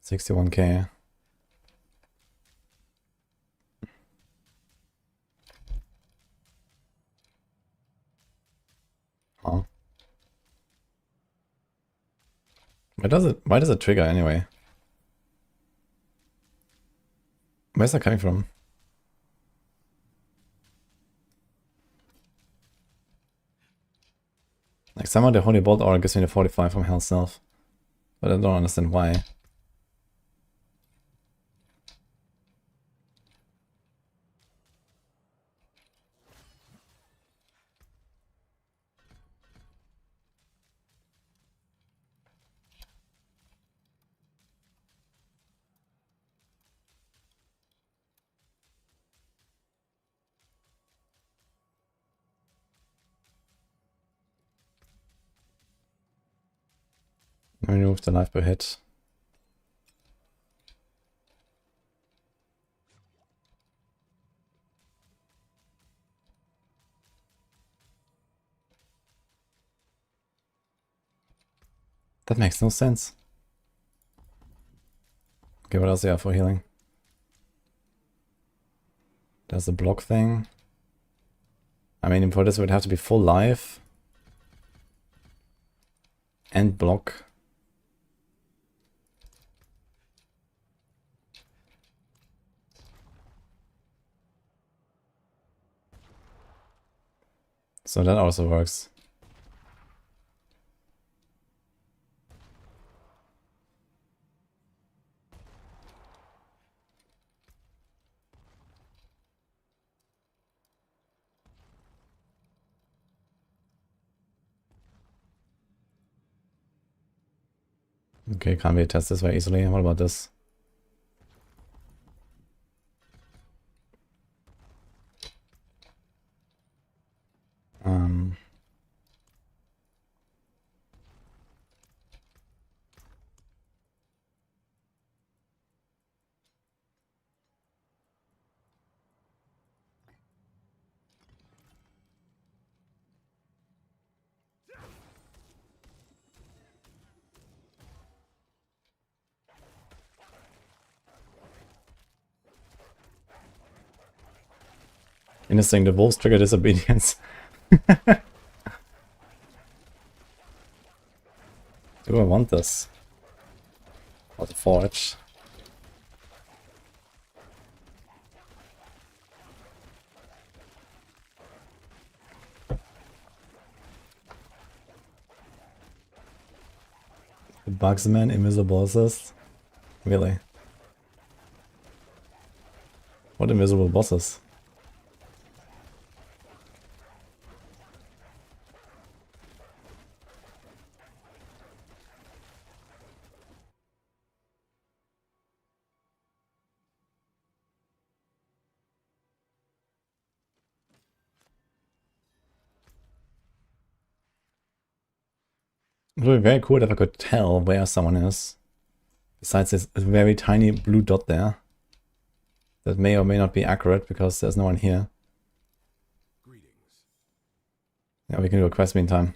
61k. Huh. Why does it trigger anyway? Where's that coming from? Like somehow the Holy Bolt aura gives me the 45 from Hell Self. But I don't understand why. Remove the life per hit. That makes no sense. Okay, what else do you have for healing? There's the block thing. I mean, for this it would have to be full life. And block. So that also works. Okay, can't be tested this very easily. What about this? Interesting, the wolves trigger disobedience. Do I want this? Or the forge? The Bugsman, invisible bosses? Really? What invisible bosses? It would be very cool if I could tell where someone is. Besides this very tiny blue dot there. That may or may not be accurate because there's no one here. Greetings. Yeah, we can do a quest meantime.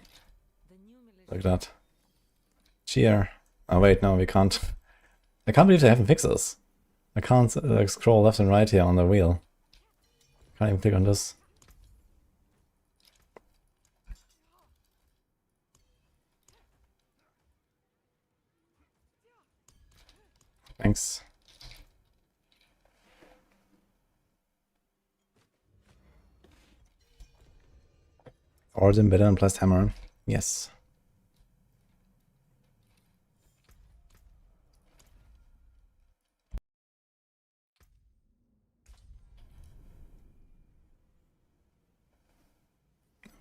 Like that. Cheer. Oh wait, no, we can't. I can't believe they haven't fixed this. I can't scroll left and right here on the wheel. Can't even click on this. Thanks. Origin better than Blast Hammer. Yes.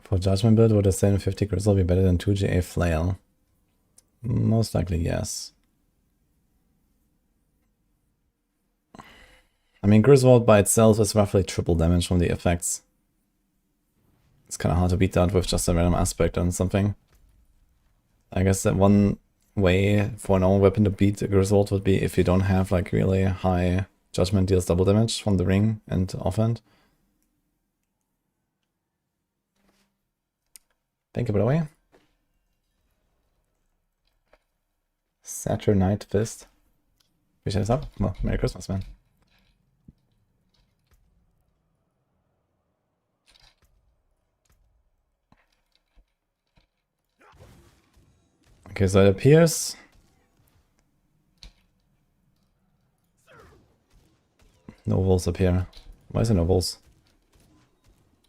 For Judgement build, would a 750 Grizzle be better than 2GA Flail? Most likely, yes. I mean, Griswold by itself is roughly triple damage from the effects. It's kind of hard to beat that with just a random aspect on something. I guess that one way for an own weapon to beat a Griswold would be if you don't have like really high Judgement deals double damage from the ring and offhand. Think of it away. Saturnite Fist. Appreciate this up. Well, Merry Christmas, man. Okay, so it appears no wolves appear. Why is there no wolves?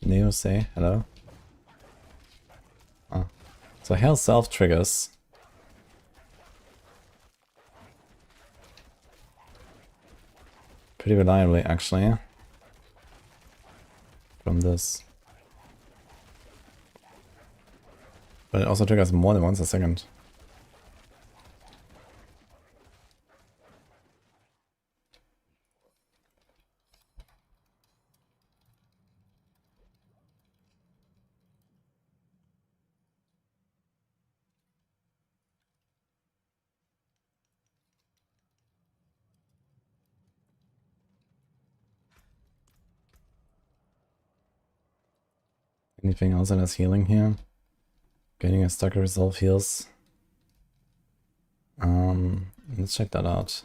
Neo say hello. Oh. So Hell Self triggers. Pretty reliably actually. From this. But it also triggers more than once a second. Anything else that has healing here? Getting a Stucker Resolve heals. Let's check that out.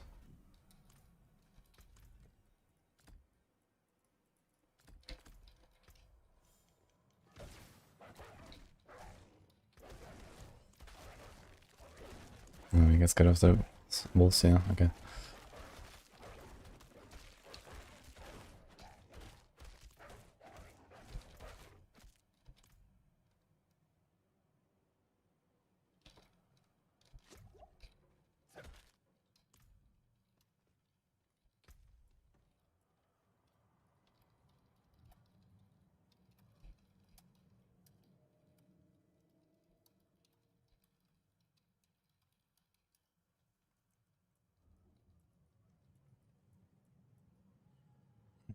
Oh, we get scared of the wolves here, okay.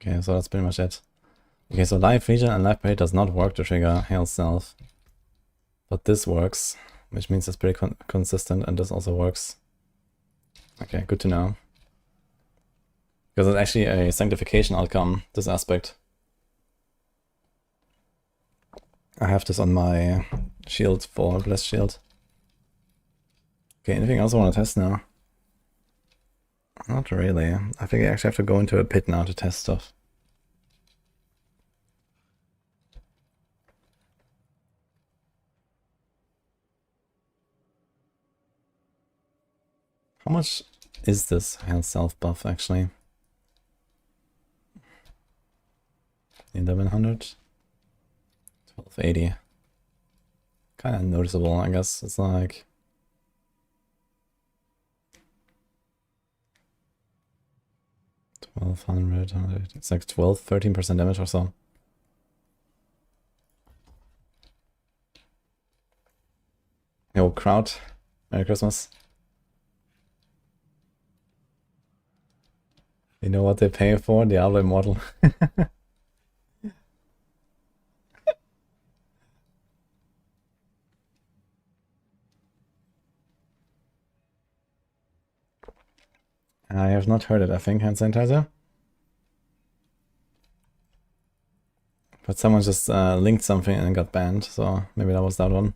Okay, so that's pretty much it. Okay, so Life Region and Life Parade does not work to trigger Hail Self. But this works, which means it's pretty consistent, and this also works. Okay, good to know. Because it's actually a sanctification outcome, this aspect. I have this on my shield for Blessed Shield. Okay, anything else I want to test now? Not really. I think I actually have to go into a pit now to test stuff. How much is this health self buff actually? 1100? 1280. Kind of noticeable, I guess. It's like... $1,200. It's like 13% damage or so. Yo, crowd. Merry Christmas. You know what they pay for? Diablo Immortal. I have not heard it, I think, hand sanitizer. But someone just linked something and got banned, so maybe that was that one.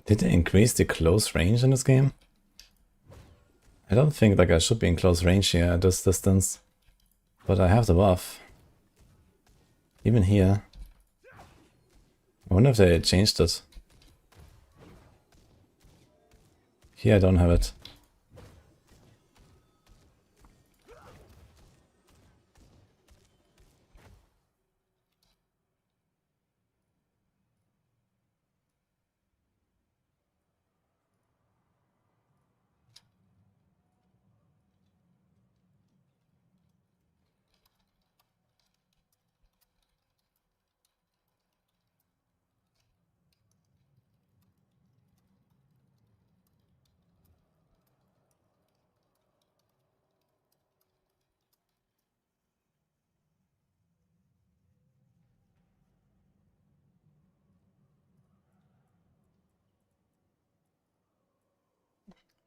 Did they increase the close range in this game? I don't think like I should be in close range here at this distance. But I have the buff. Even here. I wonder if they changed it. Here I don't have it.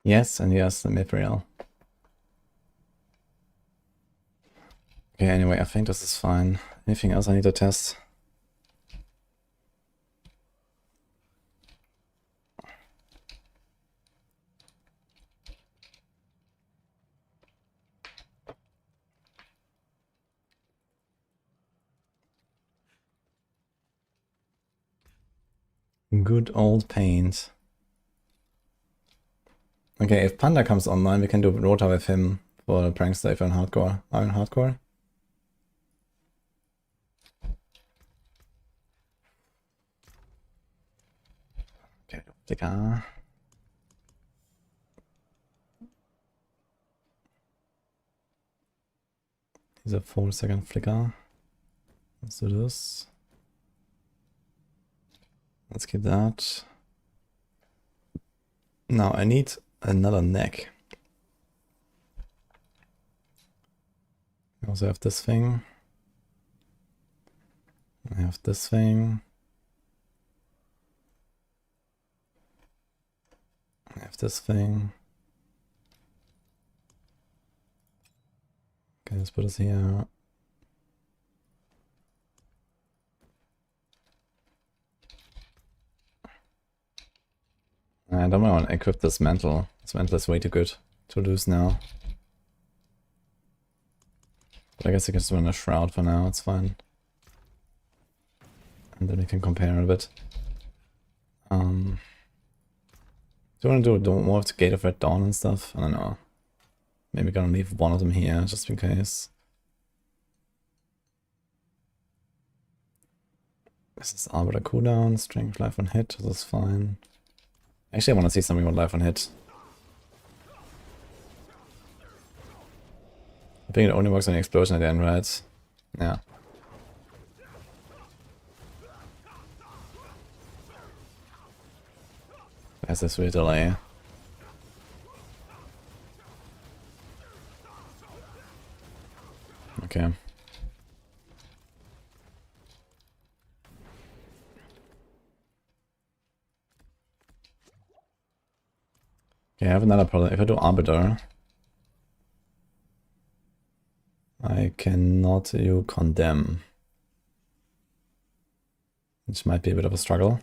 Yes, and yes, the Mithril. Okay, anyway, I think this is fine. Anything else I need to test? Good old paint. Okay, if Panda comes online, we can do Rota with him for the Prankster if you're on hardcore. Are you on hardcore? Okay, Flicker. He's a 4-second flicker. Let's do this. Let's keep that. Now I need another neck. I also have this thing. I have this thing. I have this thing. Okay, let's put this here. I don't want to equip this mantle. This mantle is way too good to lose now. But I guess I can just run a shroud for now, it's fine. And then we can compare a bit. Do you want to do more of the Gate of Red Dawn and stuff? I don't know. Maybe gonna leave one of them here, just in case. This is Arbiter cooldown, strength, life on hit, this is fine. Actually, I want to see something about life on hit. I think it only works on the explosion at the end, right? Yeah. That's this weird delay. Okay. Okay, I have another problem. If I do Arbiter, I cannot do Condemn, which might be a bit of a struggle.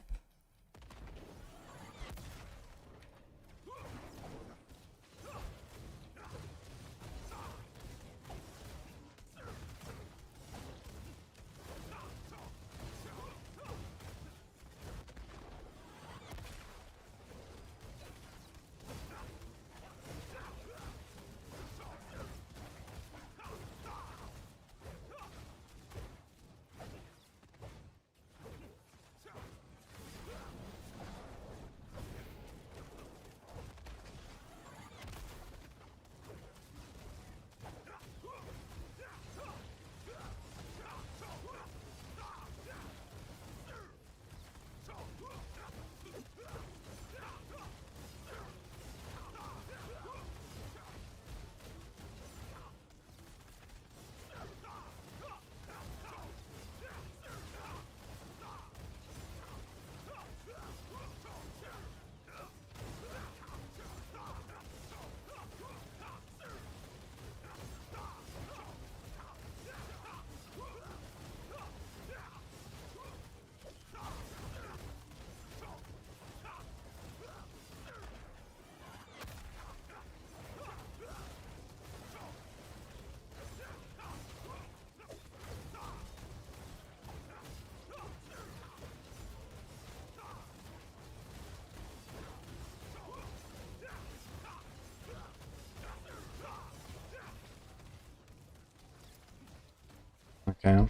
Okay.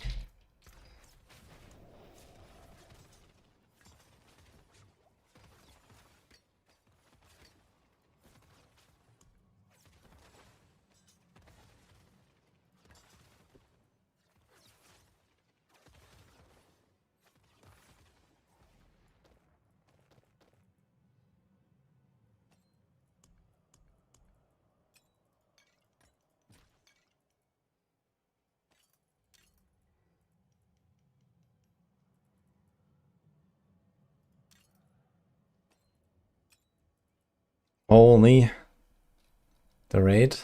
Holy. The raid.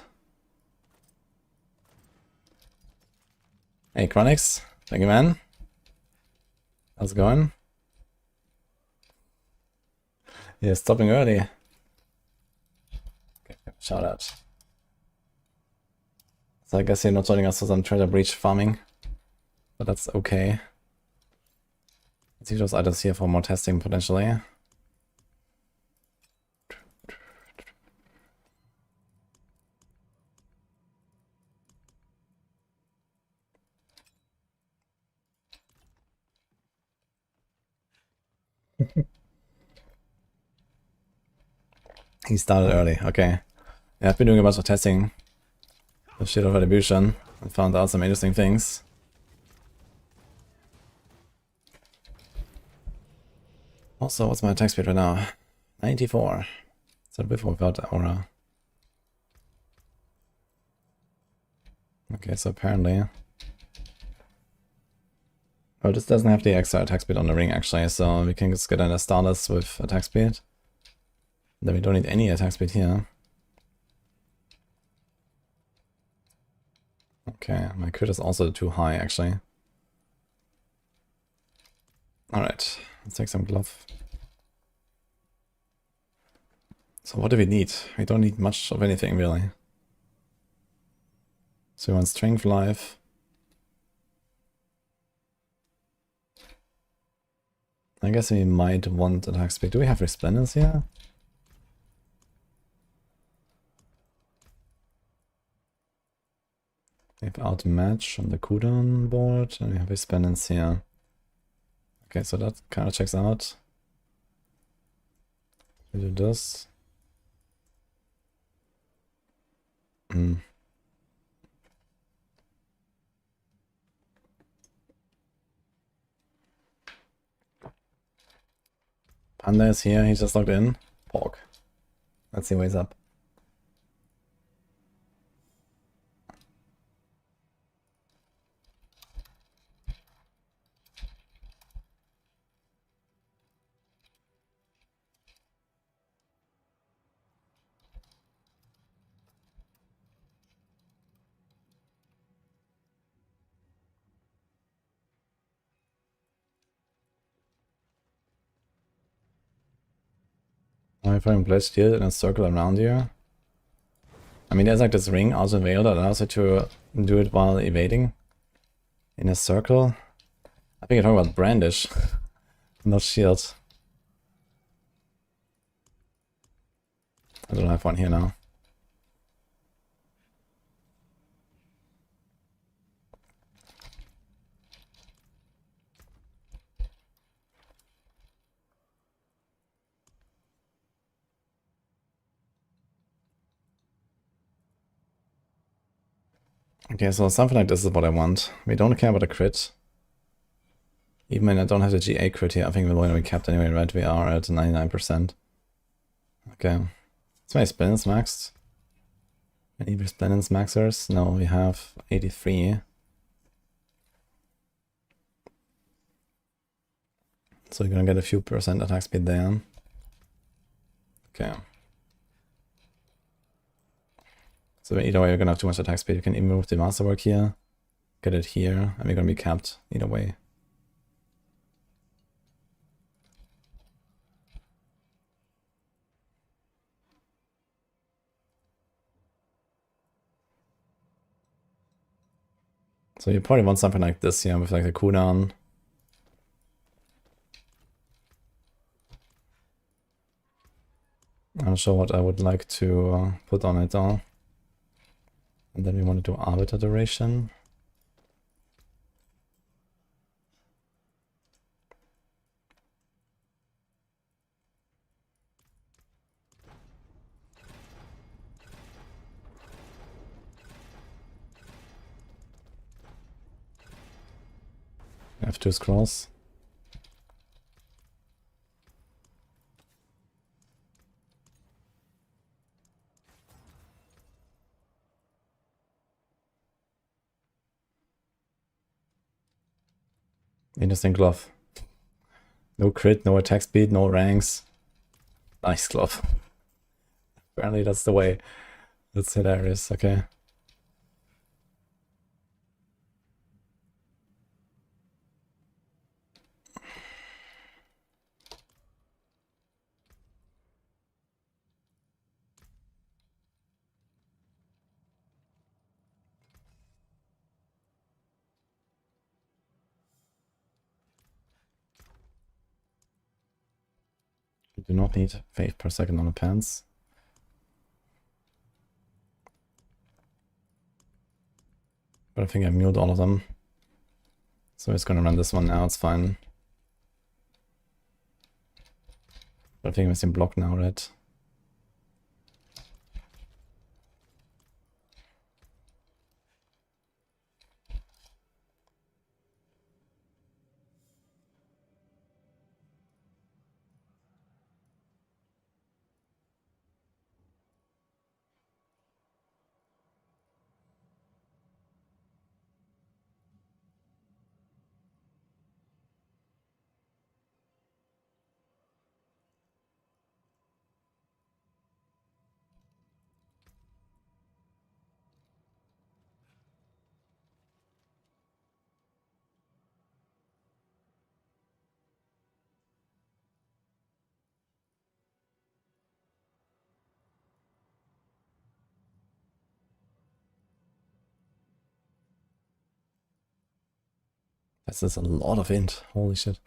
Hey, Chronix. Thank you, man. How's it going? Yeah, stopping early. Okay, shout out. So I guess you're not joining us for some treasure breach farming. But that's okay. Let's use those items here for more testing potentially. He started early, okay. Yeah, I've been doing a bunch of testing with Shield of Retribution and found out some interesting things. Also, what's my attack speed right now? 94. Is that with or without aura? Okay, so apparently... Oh, this doesn't have the extra attack speed on the ring actually, so we can just get in a starless with attack speed. Then we don't need any attack speed here. Okay, my crit is also too high actually. Alright, let's take some glove. So what do we need? We don't need much of anything really. So we want strength life. I guess we might want attack speed. Do we have resplendence here? We have outmatch on the cooldown board, and we have resplendence here. Okay, so that kind of checks out. We do this. Panda is here, he's just logged in. Pork. Let's see what he's up. If I'm placed here in a circle around you. I mean, there's like this ring out of veil that allows you to do it while evading in a circle. I think you're talking about brandish, not shield. I don't have one here now. Okay, so something like this is what I want. We don't care about the crit. Even when I don't have the GA crit here, I think we're going to be capped anyway, right? We are at 99%. Okay. So my resplendence maxed. Any resplendence maxers? No, we have 83. So you're gonna get a few percent attack speed there. Okay. So either way, you're gonna have too much attack speed. You can even move the masterwork here, get it here, and we're gonna be capped either way. So you probably want something like this here with like the cooldown. I'm not sure what I would like to put on it though. And then we want to do arbiter duration. I have 2 scrolls. Interesting glove. No crit, no attack speed, no ranks. Nice glove. Apparently that's the way. That's hilarious, okay. You do not need faith per second on the pants. But I think I muted all of them. So it's gonna run this one now, it's fine. But I think I'm missing block now, right? This is a lot of int. Holy shit.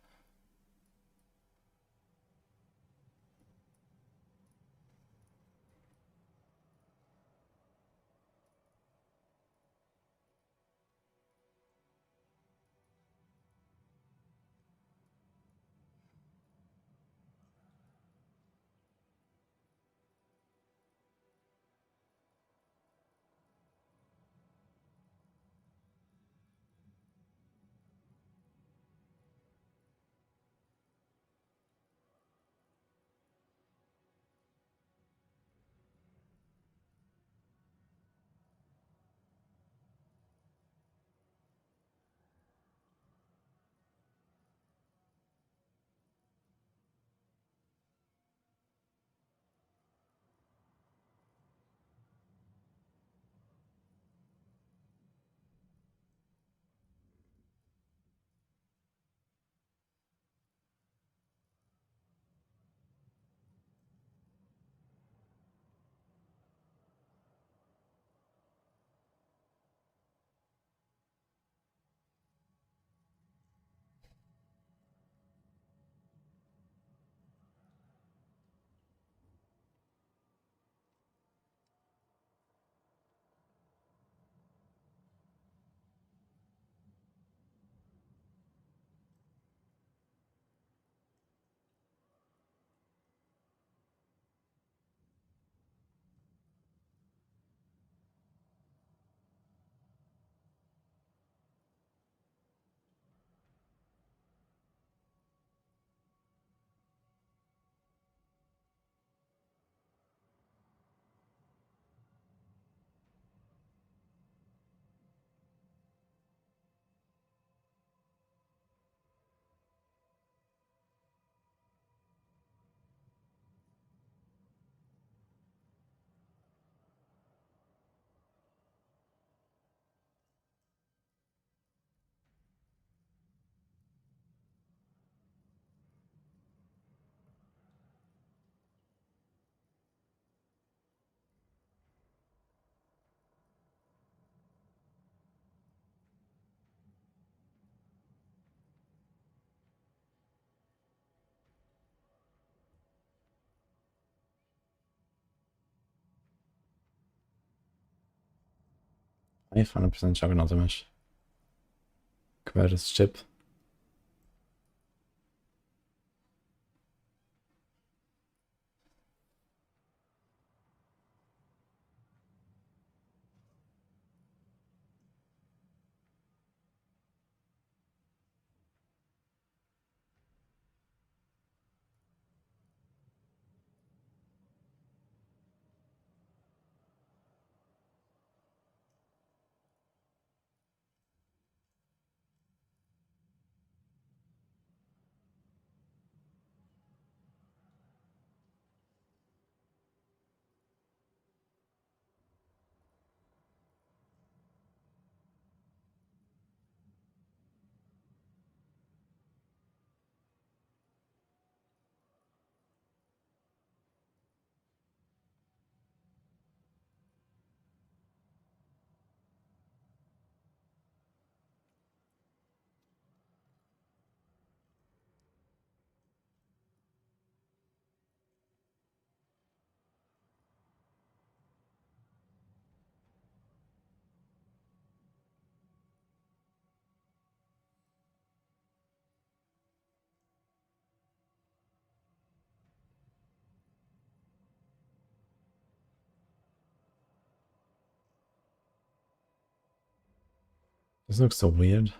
I 100% Juggernaut damage. Quer's chip. This looks so weird.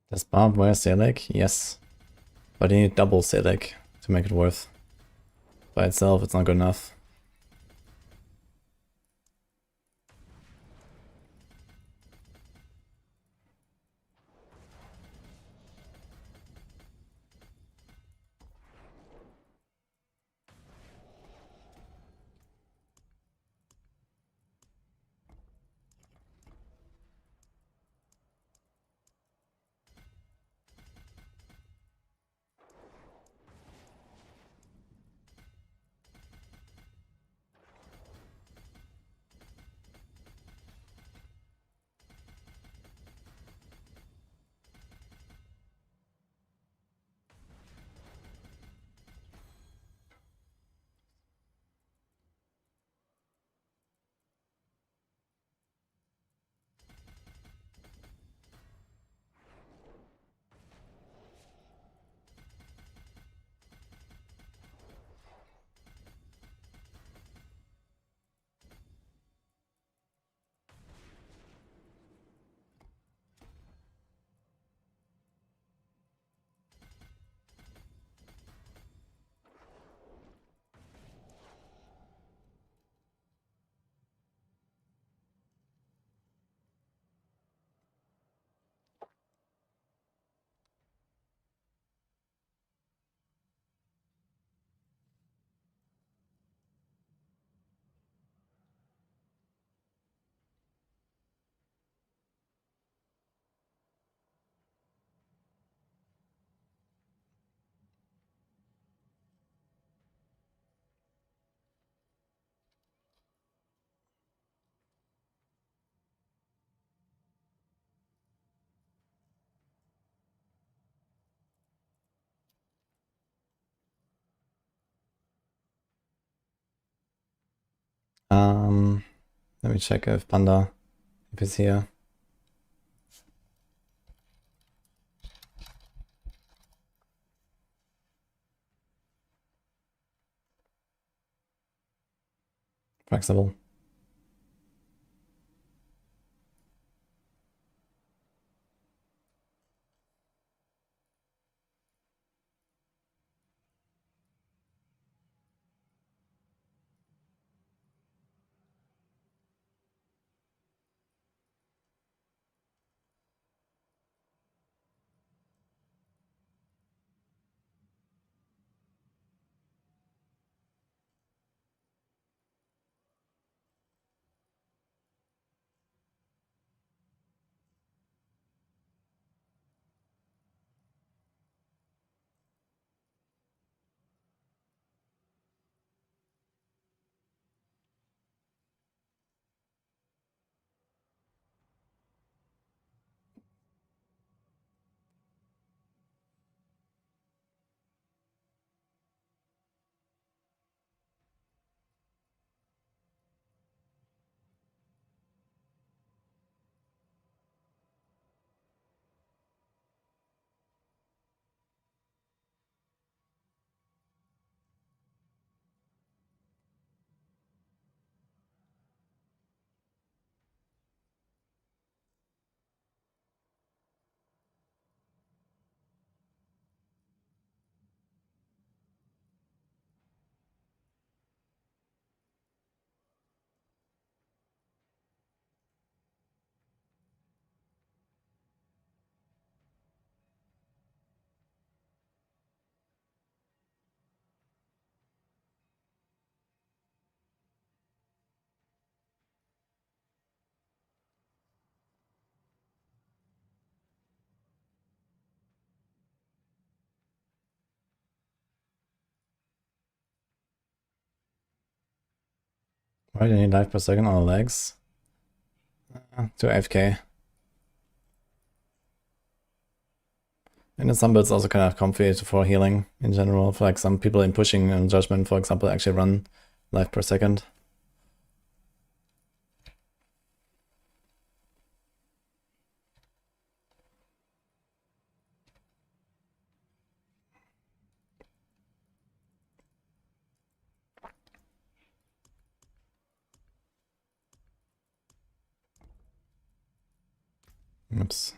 Does barbed wire Selig? Yes. But you need double Selig to make it worth. By itself, it's not good enough. Let me check if Panda, if he's here. Flexible. Why do you need life per second on the legs? To AFK. And in some builds also kind of comfy for healing in general. For like some people in pushing and Judgement, for example, actually run life per second. Oops.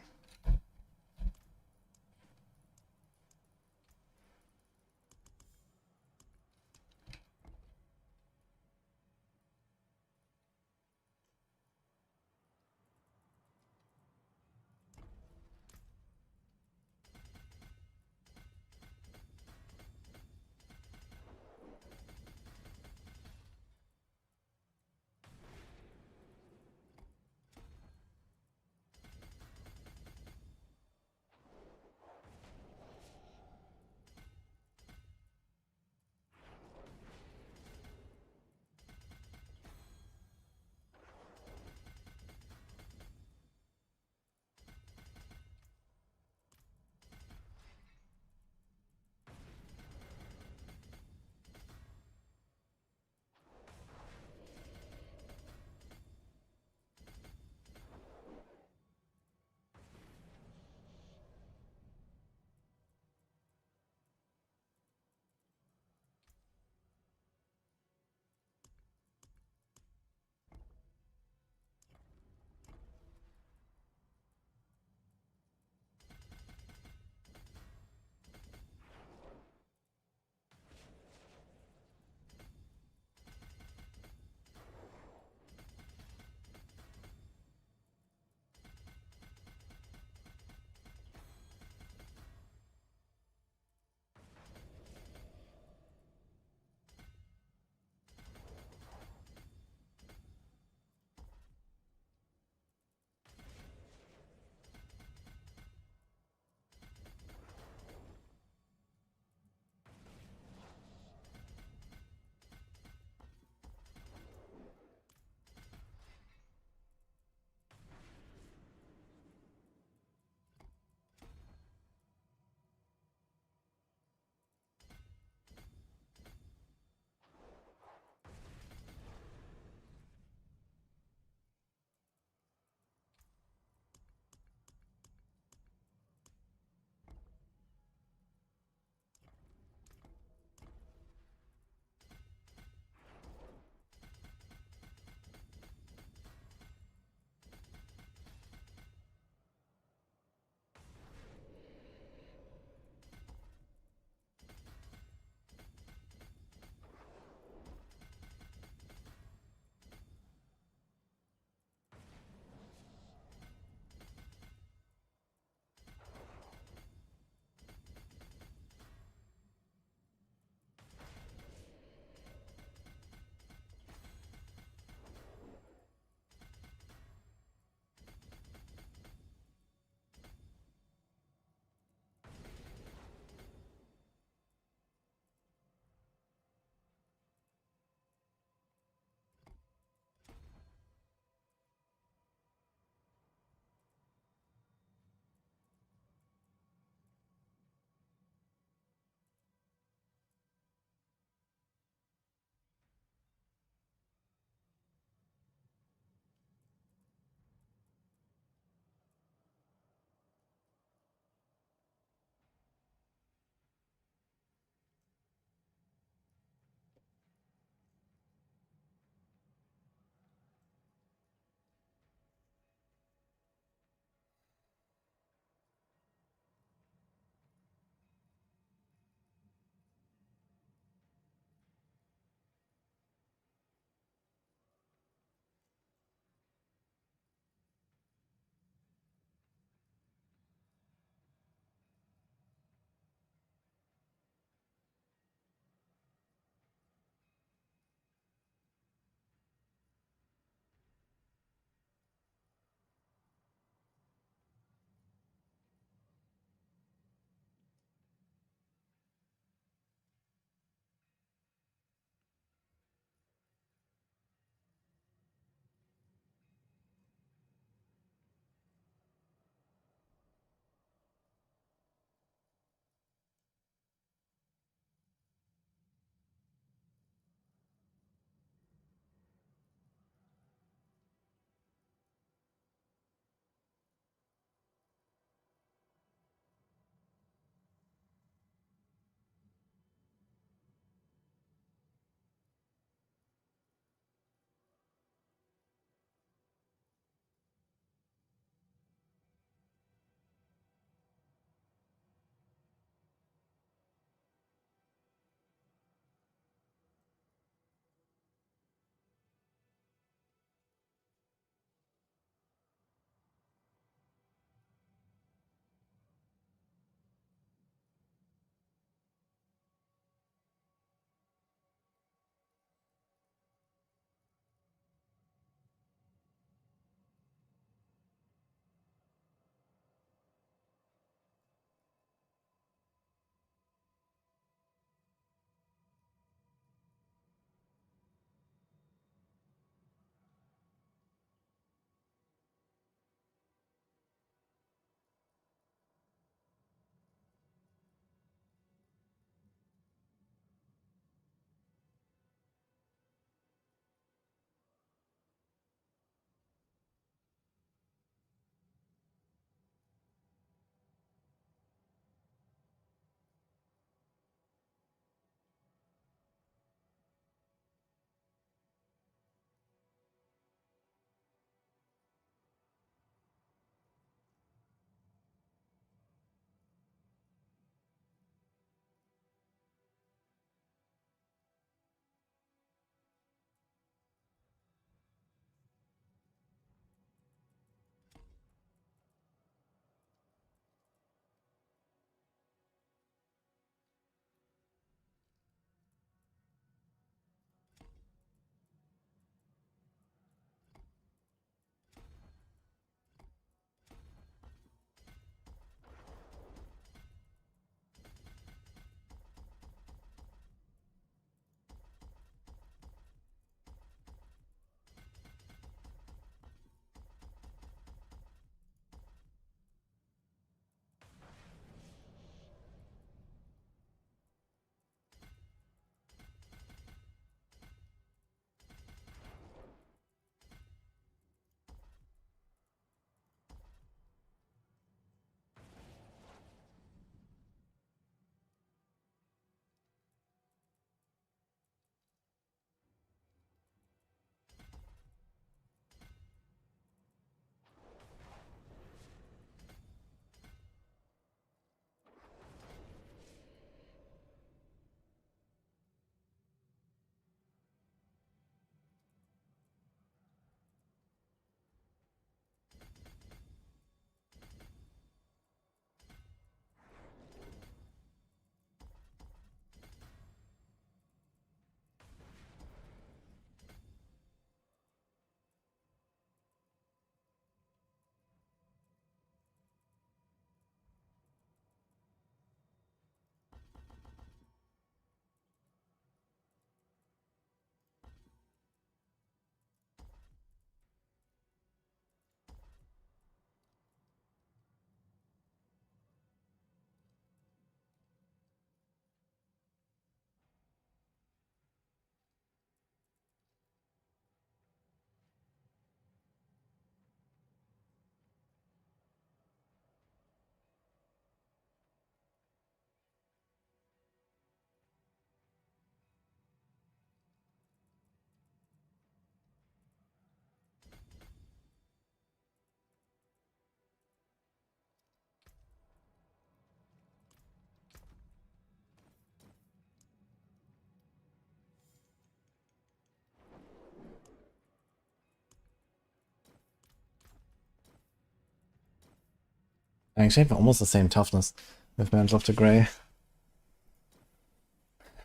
I actually have almost the same toughness with Mantle of the Grey.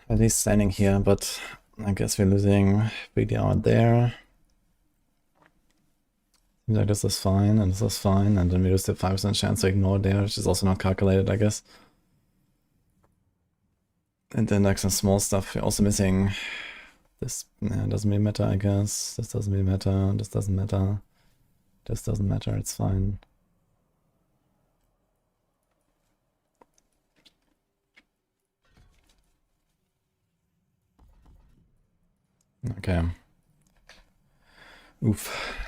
At least standing here, but I guess we're losing 3D armor there. Seems like this is fine, and this is fine, and then we lose the 5% chance to ignore there, which is also not calculated, I guess. And then like some small stuff, we're also missing this. Yeah, doesn't really matter, I guess. This doesn't really matter, this doesn't matter. This doesn't matter, it's fine. Okay. Oof.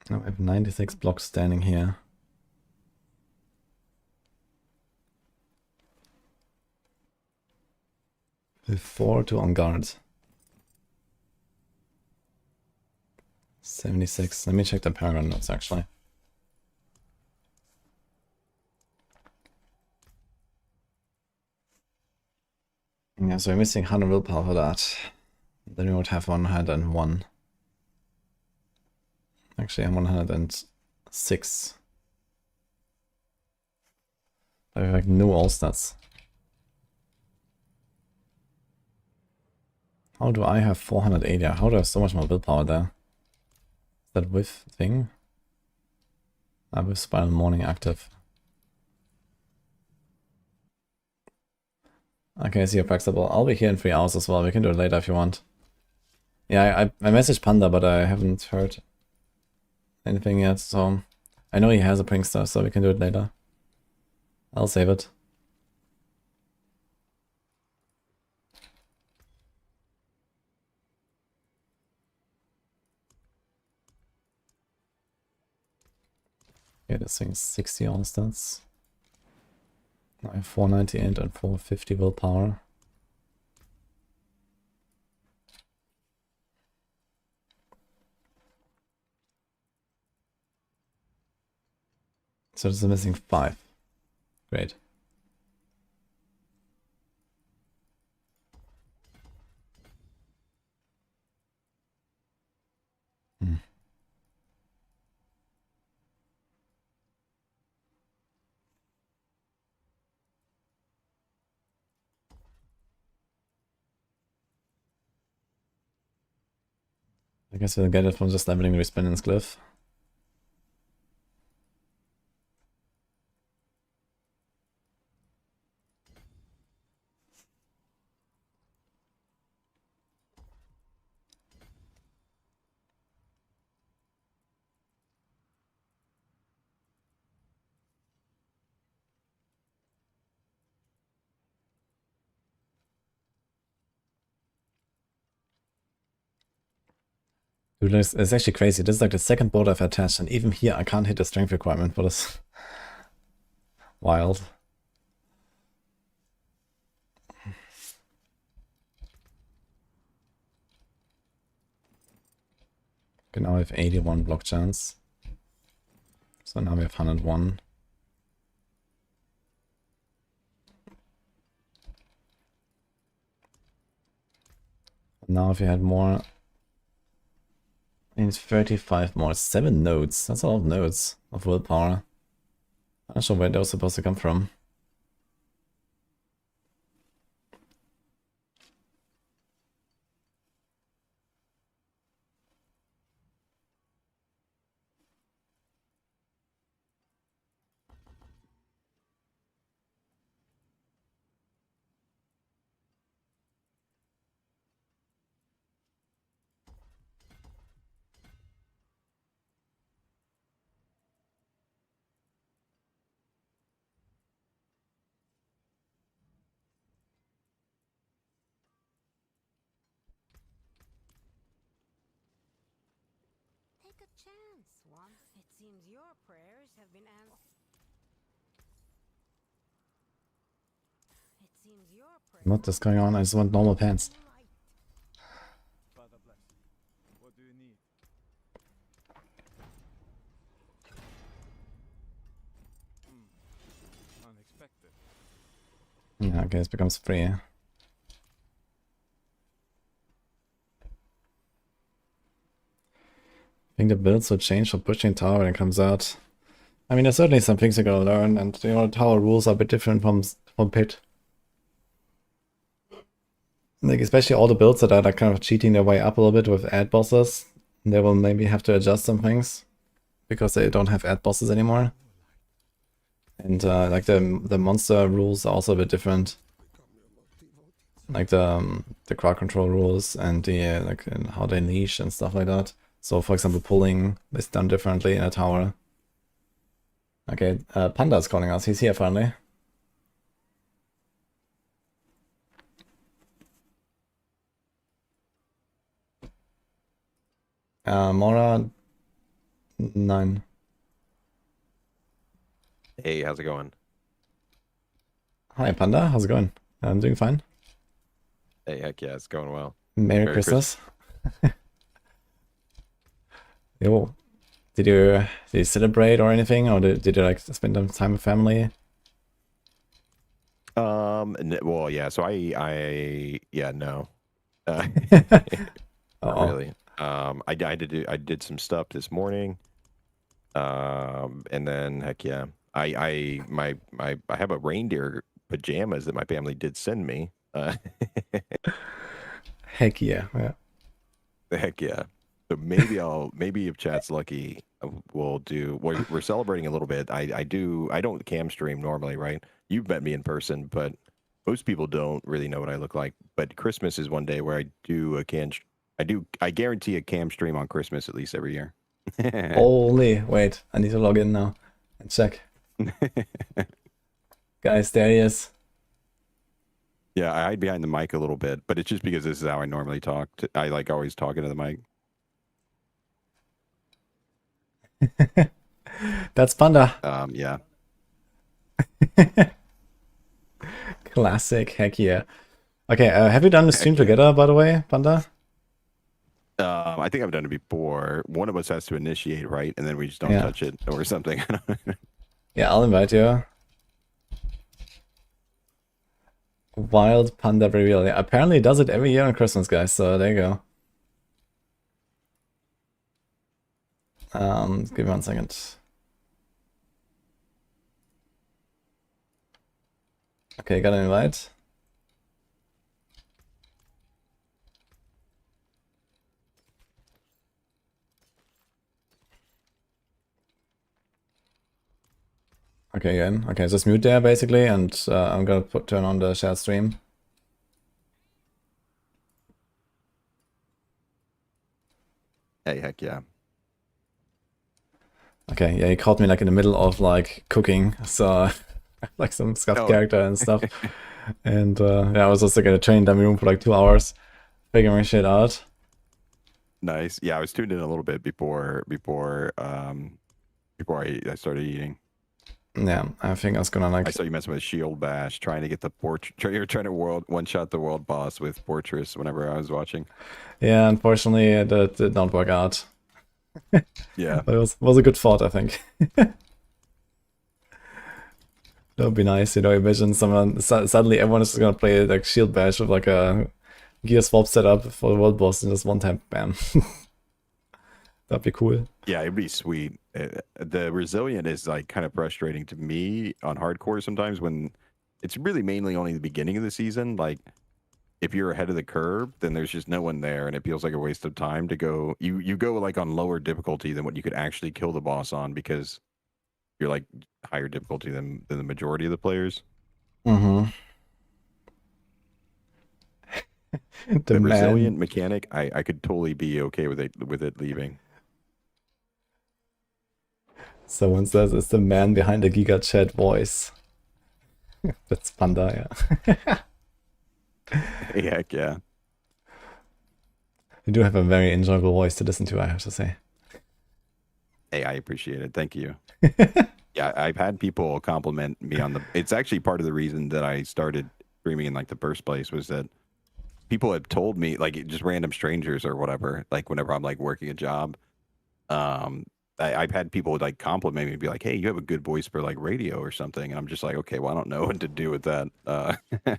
Now I have 96 blocks standing here. With 4 to on guard. 76. Let me check the Paragon notes actually. Yeah, so we're missing 100 willpower for that. Then we would have 101. Actually, I'm 106. I have like no all stats. How do I have 480? How do I have so much more willpower there? Is that with thing? I have Spiral Morning active. Okay, I see you're flexible. I'll be here in 3 hours as well. We can do it later if you want. Yeah, I messaged Panda, but I haven't heard anything yet, so I know he has a Prankster, so we can do it later. I'll save it. Yeah, this thing's 60 on stats. I have 498 and 450 willpower. So this is missing 5. Great. I guess we'll get it from just leveling the Resplendence Glyph. Dude, it's actually crazy. This is like the second board I've attached, and even here I can't hit the strength requirement for this. Wild. Okay, now we have 81 block chance. So now we have 101. Now if you had more... Means 35 more. 7 nodes. That's a lot of nodes of willpower. I'm not sure where those are supposed to come from. Take a chance, one. It seems your prayers have been answered. It seems your prayers. What is going on? I just want normal pants. Father bless. What do you need? Unexpected. Yeah, okay, this becomes free. think the builds will change for pushing tower when it comes out. I mean, there's certainly some things you're gonna learn, and you know, tower rules are a bit different from pit. Like especially all the builds that are like kind of cheating their way up a little bit with ad bosses, they will maybe have to adjust some things because they don't have ad bosses anymore. And like the monster rules are also a bit different. Like the crowd control rules and the like and how they leash and stuff like that. So for example, pulling is done differently in a tower. Okay, Panda's calling us. He's here finally. Mora 9. Hey, how's it going? Hi Panda, how's it going? I'm doing fine. Hey, heck yeah, it's going well. Merry Christmas. Yo, did you celebrate or anything, or did you like spend some time with family? Well, yeah. So yeah, no. Not really. I did some stuff this morning. And then heck yeah, I have a reindeer pajamas that my family did send me. Heck yeah, yeah. Heck yeah. So maybe if chat's lucky, we're celebrating a little bit. I don't cam stream normally, right? You've met me in person, but most people don't really know what I look like. But Christmas is one day where I guarantee a cam stream on Christmas at least every year. Holy, wait, I need to log in now and check. Guys, there he is. Yeah, I hide behind the mic a little bit, but it's just because this is how I normally talk. I like always talking to the mic. That's Panda. Yeah. Classic, heck yeah. Okay, have you done the stream together, by the way, Panda? I think I've done it before. One of us has to initiate, right? And then we just don't touch it or something. Yeah, I'll invite you. Wild Panda reveal. Yeah, apparently it does it every year on Christmas, guys, so there you go. Give me 1 second. Okay, got an invite. Okay, again. Okay, just mute there basically, and I'm gonna turn on the shared stream. Hey, heck yeah. Okay, yeah, he caught me like in the middle of like cooking, so like some scuffed character and stuff. And yeah, I was just like in a training dummy room for like 2 hours, figuring shit out. Nice. Yeah, I was tuned in a little bit before I started eating. Yeah, I think I was gonna like. I saw you messing with Shield Bash, trying to get the you're trying to one-shot the world boss with Fortress whenever I was watching. Yeah, unfortunately, that did not work out. Yeah, but it was a good thought, I think. That would be nice, you know. Imagine someone suddenly everyone is just gonna play like Shield Bash with like a gear swap setup for the world boss and just one time bam. That'd be cool. Yeah, it'd be sweet. The Resilient is like kind of frustrating to me on hardcore sometimes when it's really mainly only the beginning of the season. Like if you're ahead of the curve, then there's just no one there, and it feels like a waste of time to go. You go like on lower difficulty than what you could actually kill the boss on because you're like higher difficulty than the majority of the players. Mm-hmm. the Resilient mechanic, I could totally be okay with it leaving. Someone says it's the man behind the Giga Chat voice. That's Panda, yeah. Heck yeah. You do have a very enjoyable voice to listen to, I have to say. Hey, I appreciate it. Thank you. Yeah, I've had people compliment me on it's actually part of the reason that I started streaming in like the first place was that people have told me, like just random strangers or whatever, like whenever I'm like working a job, I've had people like compliment me and be like, hey, you have a good voice for like radio or something. And I'm just like, okay, well, I don't know what to do with that. But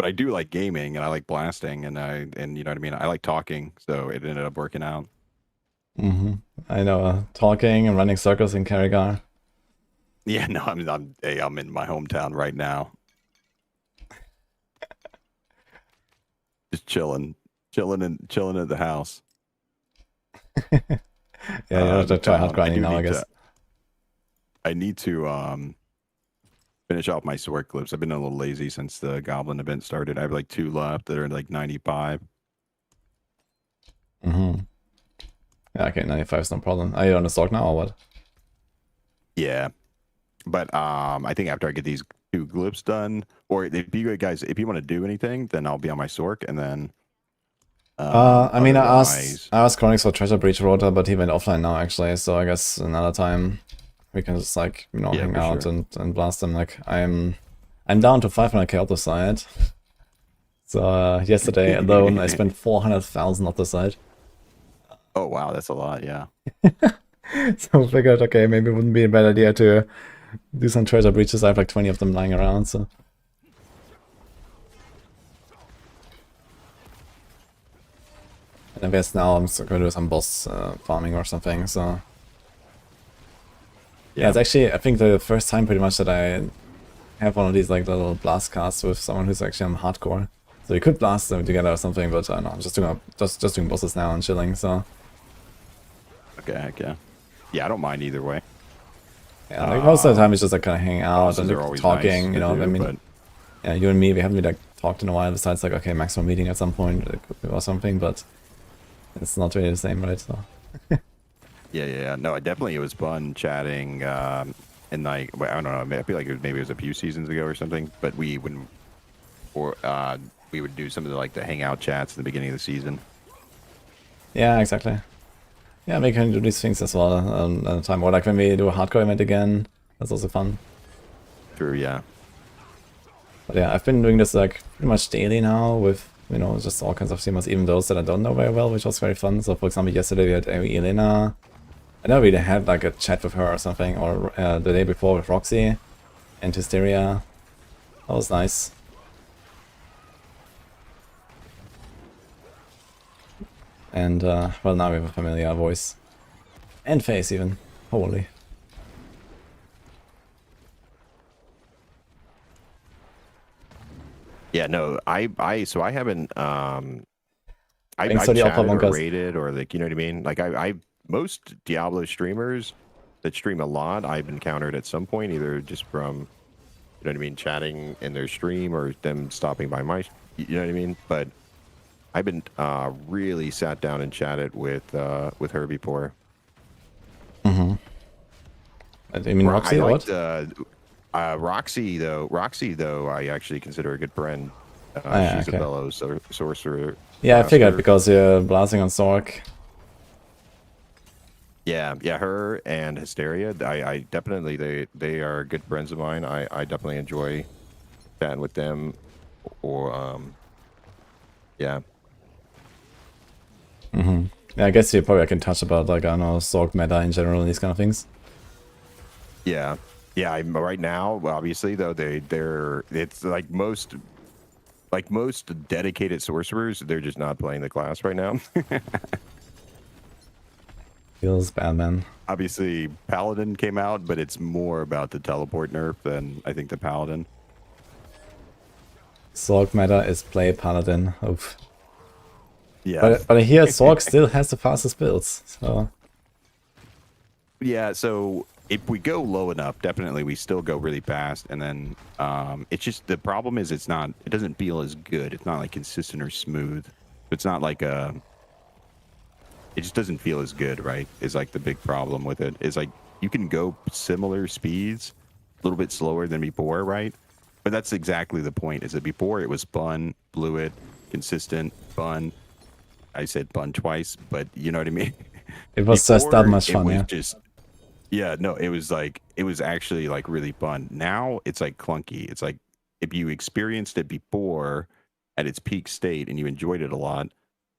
I do like gaming and I like blasting and you know what I mean? I like talking. So it ended up working out. I know, talking and running circles in Carragher. Yeah, no, I'm in my hometown right now. Just chilling at the house. Yeah, you have to try hard I grinding do now, I need guess. I need to finish off my sword clips. I've been a little lazy since the Goblin event started. I have like 2 left that are like 95. Yeah, okay, 95 is no problem. Are you on the stock now or what? Yeah, but I think after I get these 2 glyphs done, or if you guys, if you want to do anything, then I'll be on my Sork, and then. I mean, otherwise- I asked Chronix for Treasure Breach Rotor, but he went offline now actually, so I guess another time we can just like, you know, Yeah, hang for out sure. and blast them. Like, I'm down to 500k off the side. So yesterday alone, I spent 400,000 off the side. Oh wow, that's a lot. Yeah. So I figured, okay, maybe it wouldn't be a bad idea to do some treasure breaches. I have like 20 of them lying around, so. And I guess now I'm going to do some boss farming or something, so. Yeah, it's actually, I think the first time pretty much that I have one of these like little blast casts with someone who's actually on hardcore. So we could blast them together or something, but I don't know, I'm just doing just doing bosses now and chilling, so. Okay, heck yeah. Yeah, I don't mind either way. Yeah, like most of the time it's just like kind of hanging out Bosses and are like, always talking, nice you know. to do, I mean, but- yeah, you and me, we haven't really like talked in a while. Besides, like, okay, Maxroll meeting at some point or something, but it's not really the same, right? So. Yeah. No, it was fun chatting. And like, I don't know. I feel like maybe it was a few seasons ago or something. But we would do some of the hangout chats at the beginning of the season. Yeah, exactly. Yeah, we can do these things as well at a time. Or like when we do a hardcore event again, that's also fun. True. Yeah. But yeah, I've been doing this like pretty much daily now with, you know, just all kinds of streamers, even those that I don't know very well, which was very fun. So for example, yesterday we had Elena. I never really had like a chat with her or something, or the day before with Roxy and Hysteria. That was nice. And well, now we have a familiar voice. And face even. Holy. Yeah. No, I haven't I've Thanks for the offer, chatted or Monkas. rated or like, you know what I mean? Like I most Diablo streamers that stream a lot, I've encountered at some point, either just from, you know what I mean, chatting in their stream or them stopping by my, you know what I mean? But I've been really sat down and chatted with her before. I mean, Roxy, I what? liked, Roxy though, I actually consider a good friend. yeah, She's okay. a fellow sorcerer. Yeah, I figured master. because you're blasting on Sork. Yeah, her and Hysteria. I definitely they are good friends of mine. I definitely enjoy chatting with them. Or yeah. Yeah, I guess you probably can touch about like, I don't know, Sork meta in general and these kind of things. Yeah. I'm right now. Obviously, though, it's like most dedicated sorcerers. They're just not playing the class right now. Feels bad, man. Obviously, Paladin came out, but it's more about the teleport nerf than I think the Paladin. Sork meta is play Paladin. Oof. Yeah. But I hear Sork still has the fastest builds, so. Yeah, so if we go low enough, definitely we still go really fast, and then it's just the problem is it doesn't feel as good. It's not like consistent or smooth. It's not like it just doesn't feel as good, right? Is like the big problem with it. Is like you can go similar speeds, a little bit slower than before, right? But that's exactly the point. Is that before it was fun, fluid, consistent, fun. I said fun twice, but you know what I mean. It was just that Before, much fun, it was yeah. just it was actually like really fun. Now it's like clunky. It's like if you experienced it before at its peak state and you enjoyed it a lot,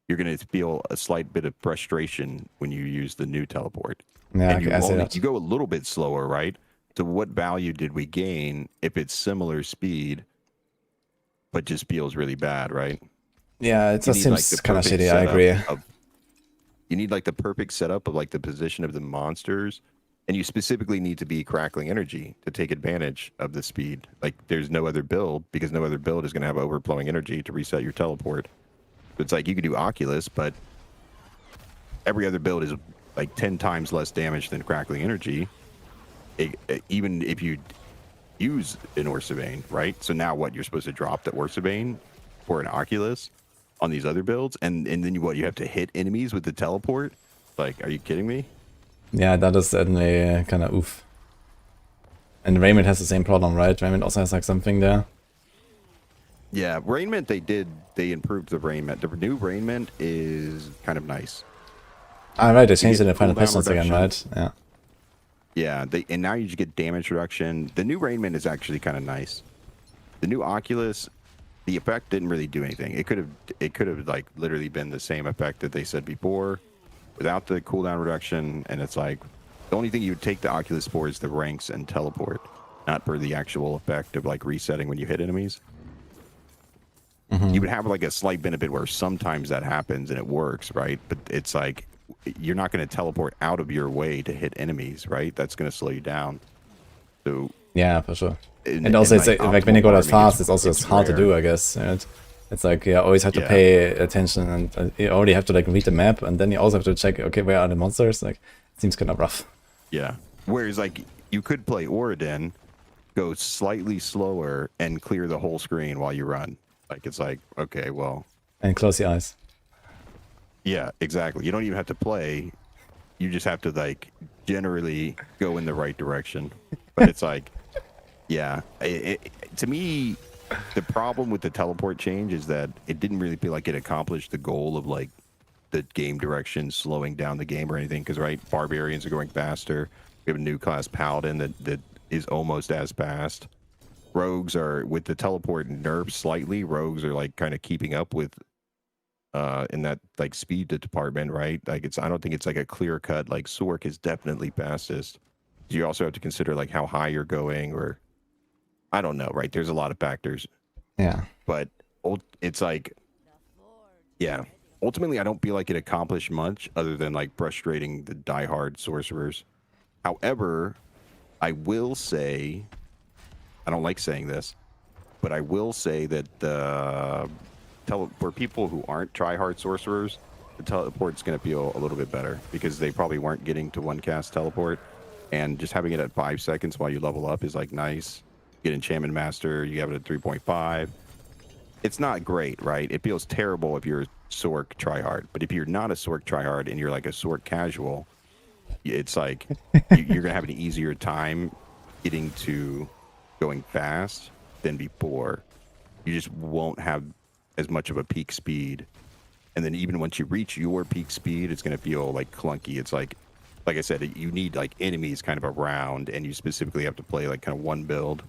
you're going to feel a slight bit of frustration when you use the new teleport. Yeah, And I see that. you go a little bit slower, right? So what value did we gain if it's similar speed, but just feels really bad, right? Yeah, it You just need, like, seems the kind of perfect shitty, I setup agree. You need like the perfect setup of like the position of the monsters, and you specifically need to be crackling energy to take advantage of the speed. Like there's no other build, because no other build is going to have overflowing energy to reset your teleport. So it's like you could do Oculus, but every other build is like 10 times less damage than crackling energy, even if you use an Orsavane, right? So now what, you're supposed to drop the Orsavane for an Oculus on these other builds, and then you have to hit enemies with the teleport? Like, are you kidding me? Yeah, that is certainly kind of oof. And Raymond has the same problem, right? Raymond also has like something there. Yeah, Raiment, they improved the Raiment. The new Raiment is kind of nice. Ah, right, they changed it in the final cooldown patches again, reduction. right? Yeah. Yeah, and now you just get damage reduction. The new Raiment is actually kind of nice. The new Oculus, the effect didn't really do anything. It could have like literally been the same effect that they said before, without the cooldown reduction. And it's like the only thing you would take the Oculus for is the ranks and teleport, not for the actual effect of like resetting when you hit enemies. You would have like a slight benefit where sometimes that happens and it works, right? But it's like you're not going to teleport out of your way to hit enemies, right? That's going to slow you down. So yeah, for sure. And also, it's like when you go that fast, it's also hard to do, I guess. Right? It's like you always have to pay attention, and you already have to like read the map, and then you also have to check, okay, where are the monsters? Like, it seems kind of rough. Yeah. Whereas like you could play Oradin, go slightly slower, and clear the whole screen while you run. Like, it's like, okay, well. And close your eyes. Yeah, exactly. You don't even have to play. You just have to like generally go in the right direction. But it's like, yeah, to me, the problem with the teleport change is that it didn't really feel like it accomplished the goal of like the game direction slowing down the game or anything. Because right, barbarians are going faster. We have a new class Paladin that is almost as fast. Rogues are, with the teleport nerfed slightly, rogues are like kind of keeping up with in that like speed department, right? Like I don't think it's like a clear cut like Sork is definitely fastest. You also have to consider like how high you're going, or I don't know, right? There's a lot of factors. Yeah. But it's like, yeah. Ultimately, I don't feel like it accomplished much other than like frustrating the diehard sorcerers. However, I will say, I don't like saying this, but I will say that for people who aren't tryhard sorcerers, the teleport's going to feel a little bit better because they probably weren't getting to one cast teleport, and just having it at 5 seconds while you level up is like nice. Get Enchantment Master, you have it at 3.5. It's not great, right? It feels terrible if you're a Sork tryhard, but if you're not a Sork tryhard and you're like a Sork casual, it's like you're going to have an easier time getting to going fast than before. You just won't have as much of a peak speed, and then even once you reach your peak speed, it's going to feel like clunky. It's like I said, you need like enemies kind of around, and you specifically have to play like kind of one build.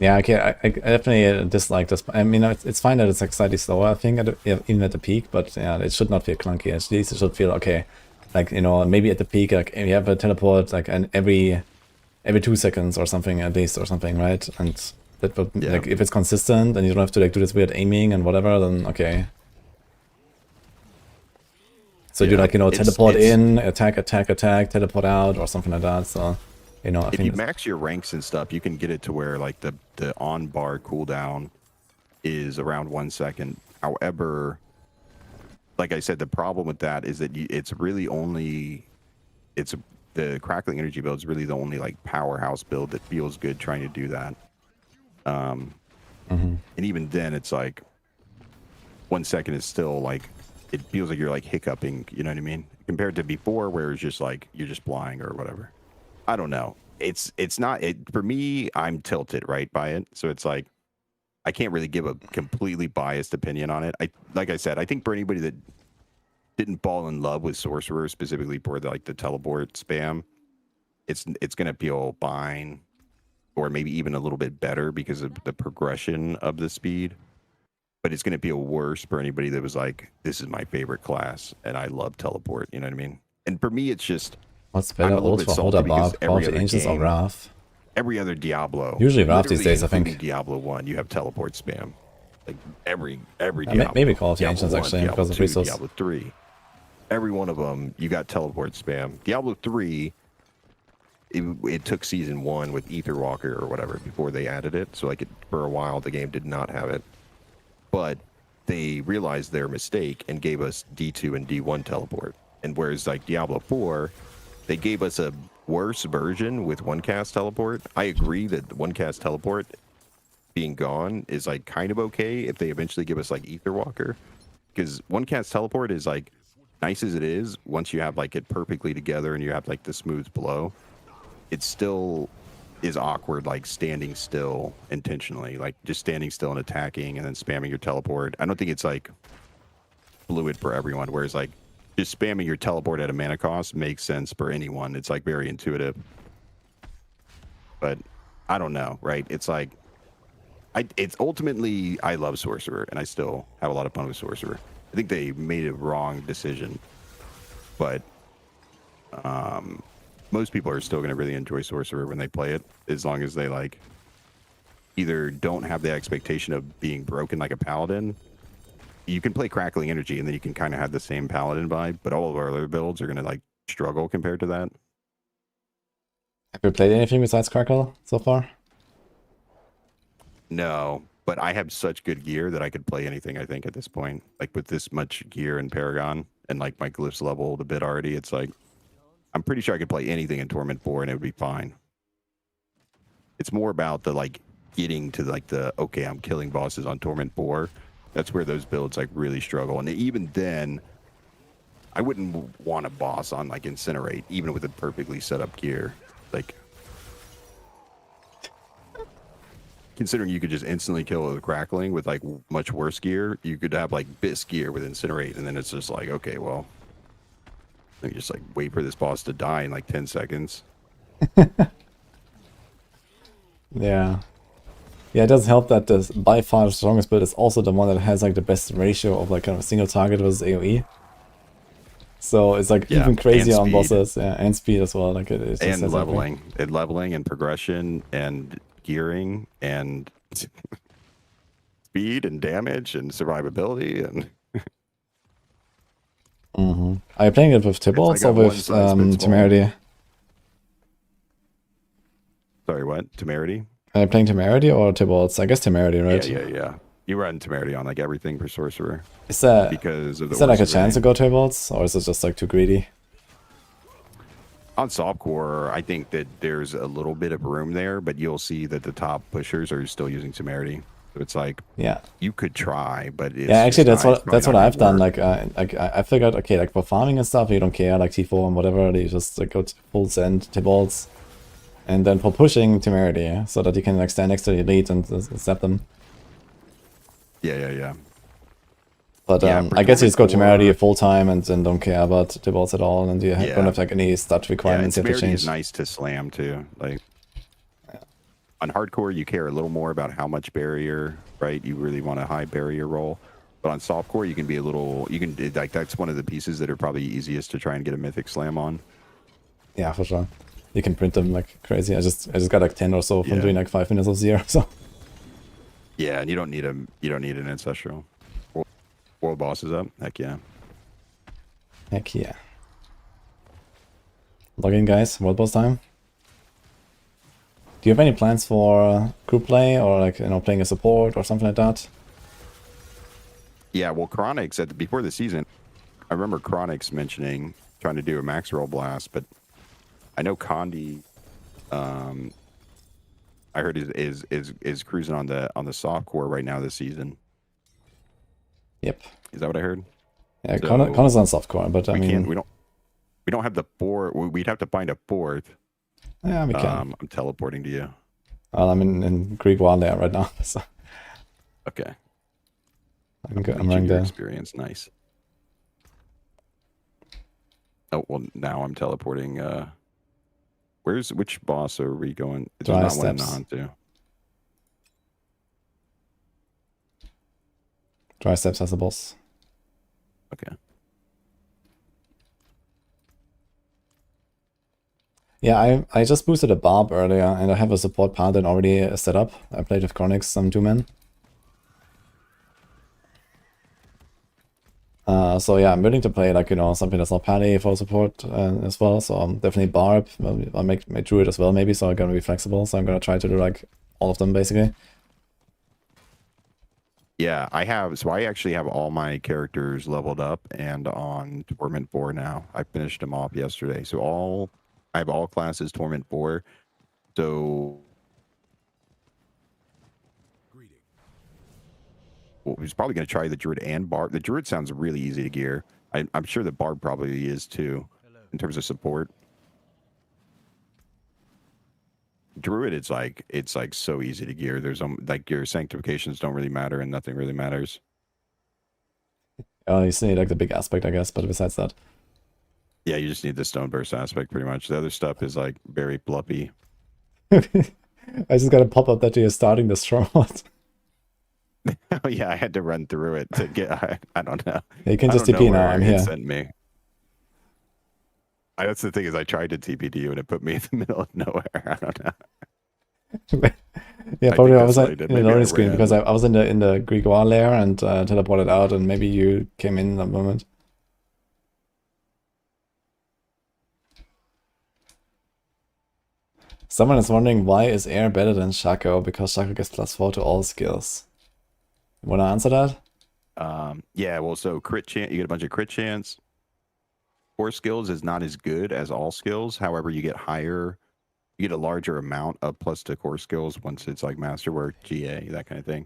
Yeah, okay, I definitely dislike this. I mean, it's fine that it's like slightly slower, I think, even at the peak, but yeah, it should not feel clunky. At least it should feel okay. Like, you know, maybe at the peak, like you have a teleport like every 2 seconds or something at least, or something, right? And that would, like, if it's consistent and you don't have to like do this weird aiming and whatever, then okay. So you like, you know, teleport in, attack, teleport out, or something like that. So, you know, if you max your ranks and stuff, you can get it to where like the on bar cooldown is around 1 second. However, like I said, the problem with that is that it's really only the crackling energy build is really the only like powerhouse build that feels good trying to do that. And even then, it's like 1 second is still like, it feels like you're like hiccuping, you know what I mean? Compared to before, where it's just like you're just flying or whatever. I don't know. It's not it for me. I'm tilted right by it, so it's like I can't really give a completely biased opinion on it. Like I said, I think for anybody that didn't fall in love with sorcerer specifically for the teleport spam, it's gonna feel fine, or maybe even a little bit better because of the progression of the speed. But it's gonna feel worse for anybody that was like, this is my favorite class and I love teleport. You know what I mean? And for me, it's just what's better, Ultra, Holder Bar, Bounty Angels, or Wrath? Every other Diablo. Usually Wrath these days, I think. Diablo 1, you have teleport spam. Like every Diablo. Maybe Call of the Ancients, actually, Diablo because of 2, resource. Diablo 3. every one of them, you got teleport spam. Diablo 3, it took season 1 with Ether Walker or whatever before they added it. So like for a while, the game did not have it. But they realized their mistake and gave us D2 and D1 teleport. And whereas like Diablo 4, they gave us a worse version with one cast teleport. I agree that one cast teleport being gone is like kind of okay if they eventually give us like Ether Walker, because one cast teleport is like nice as it is. Once you have like it perfectly together and you have like the smooth blow, it still is awkward, like standing still intentionally, like just standing still and attacking and then spamming your teleport. I don't think it's like fluid for everyone, whereas like just spamming your teleport at a mana cost makes sense for anyone. It's like very intuitive. But I don't know, right? It's like it's ultimately, I love Sorcerer and I still have a lot of fun with Sorcerer. I think they made a wrong decision, but most people are still going to really enjoy Sorcerer when they play it, as long as they like either don't have the expectation of being broken like a Paladin. You can play Crackling Energy and then you can kind of have the same Paladin vibe, but all of our other builds are going to like struggle compared to that. Have you played anything besides Crackle so far? No, but I have such good gear that I could play anything, I think, at this point. Like with this much gear in Paragon and like my glyphs leveled a bit already, it's like I'm pretty sure I could play anything in Torment 4 and it would be fine. It's more about the like getting to like the, okay, I'm killing bosses on Torment 4. That's where those builds like really struggle. And even then, I wouldn't want a boss on like Incinerate, even with a perfectly set up gear. Like, considering you could just instantly kill with Crackling with like much worse gear, you could have like Bisque gear with Incinerate, and then it's just like, okay, well, let me just like wait for this boss to die in like 10 seconds. Yeah. Yeah, it doesn't help that the by far the strongest build is also the one that has like the best ratio of like kind of single target versus AoE. So it's like even crazier on bosses, yeah, and speed as well. Like it is just and leveling, and leveling and progression and gearing and speed and damage and survivability and. Are you playing it with Tybalt like or a with one-size-fits-all. Temerity? Sorry, what? Temerity? Are you playing Temerity or Tybalt? I guess Temerity, right? Yeah. You run Temerity on like everything for Sorcerer. Is there, because of the is there like a worst chance to rating. go Tybalts, or is it just like too greedy? On Softcore, I think that there's a little bit of room there, but you'll see that the top pushers are still using Temerity. So it's like, Yeah. you could try, but it's Yeah, actually, just that's what not I've done. work. Like I figured, okay, like for farming and stuff, you don't care, like T4 and whatever. You just like go to full send Tybalts, and then for pushing Temerity, so that you can like stand next to the elite and zap them. Yeah. But Yeah, for I guess you just go Torment Temerity 4 full time and then don't care about Tybalts at all, and you don't have like any stat Yeah, and requirements you have to Temerity change. is nice to slam too. Like on hardcore, you care a little more about how much barrier, right? You really want a high barrier roll. But on softcore, you can be a little. You can like that's one of the pieces that are probably easiest to try and get a mythic slam on. Yeah, for sure. You can print them like crazy. I just got like 10 or so from Yeah. doing like 5 minutes of 0. So Yeah, and you don't need an ancestral. World boss is up. Heck yeah. heck yeah. Log in, guys. World boss time. Do you have any plans for group play or like playing a support or something like that? Yeah, well, Chronix before the season, I remember Chronix mentioning trying to do a Maxroll blast, but I know Condi, I heard is cruising on the soft core right now this season. Yep. Is that what I heard? Yeah, So, Connor's on softcore, but I mean, we don't have the fourth. We'd have to find a fourth. yeah, we can. I'm teleporting to you. Well, I'm in Greek Wildlayer right now, so Okay. I'm Lead running you your there. experience. Nice. Oh well, now I'm teleporting. Which boss are we going? There's Dry not one in steps. Nahan too. Dry steps as a boss. Okay. Yeah, I just boosted a Barb earlier, and I have a support Paladin already set up. I played with Chronix, some 2-man. So yeah, I'm willing to play like, you know, something that's not Pally for support as well. So definitely Barb. I'll make Druid as well maybe, so I'm gonna be flexible. So I'm gonna try to do like all of them basically. Yeah, I have. So I actually have all my characters leveled up and on Torment 4 now. I finished them off yesterday. So I have all classes Torment 4. So Greeting. well, he's probably going to try the Druid and Barb. The Druid sounds really easy to gear. I'm sure the Barb probably is too, in terms of support. Druid, it's like so easy to gear. There's like your sanctifications don't really matter and nothing really matters. You still need like the big aspect, I guess, but besides that. Yeah, you just need the stone burst aspect pretty much. The other stuff is like very bluffy. I just gotta pop up that you're starting the stronghold. Oh yeah, I had to run through it to get. I don't know. Yeah, you can I just don't know TP now. where I'm it here. Sent me. That's the thing is, I tried to TP to you and it put me in the middle of nowhere. I don't know. Yeah, I probably think I was that's what I in did. the Maybe I loading screen ran. because I was in the Grimoire layer and teleported out, and maybe you came in that moment. Someone is wondering why is Air better than Shaco? Because Shaco gets +4 to all skills. You wanna answer that? Yeah, well, so crit chance, you get a bunch of crit chance. Core skills is not as good as all skills. However, you get a larger amount of plus to core skills once it's like masterwork, GA, that kind of thing.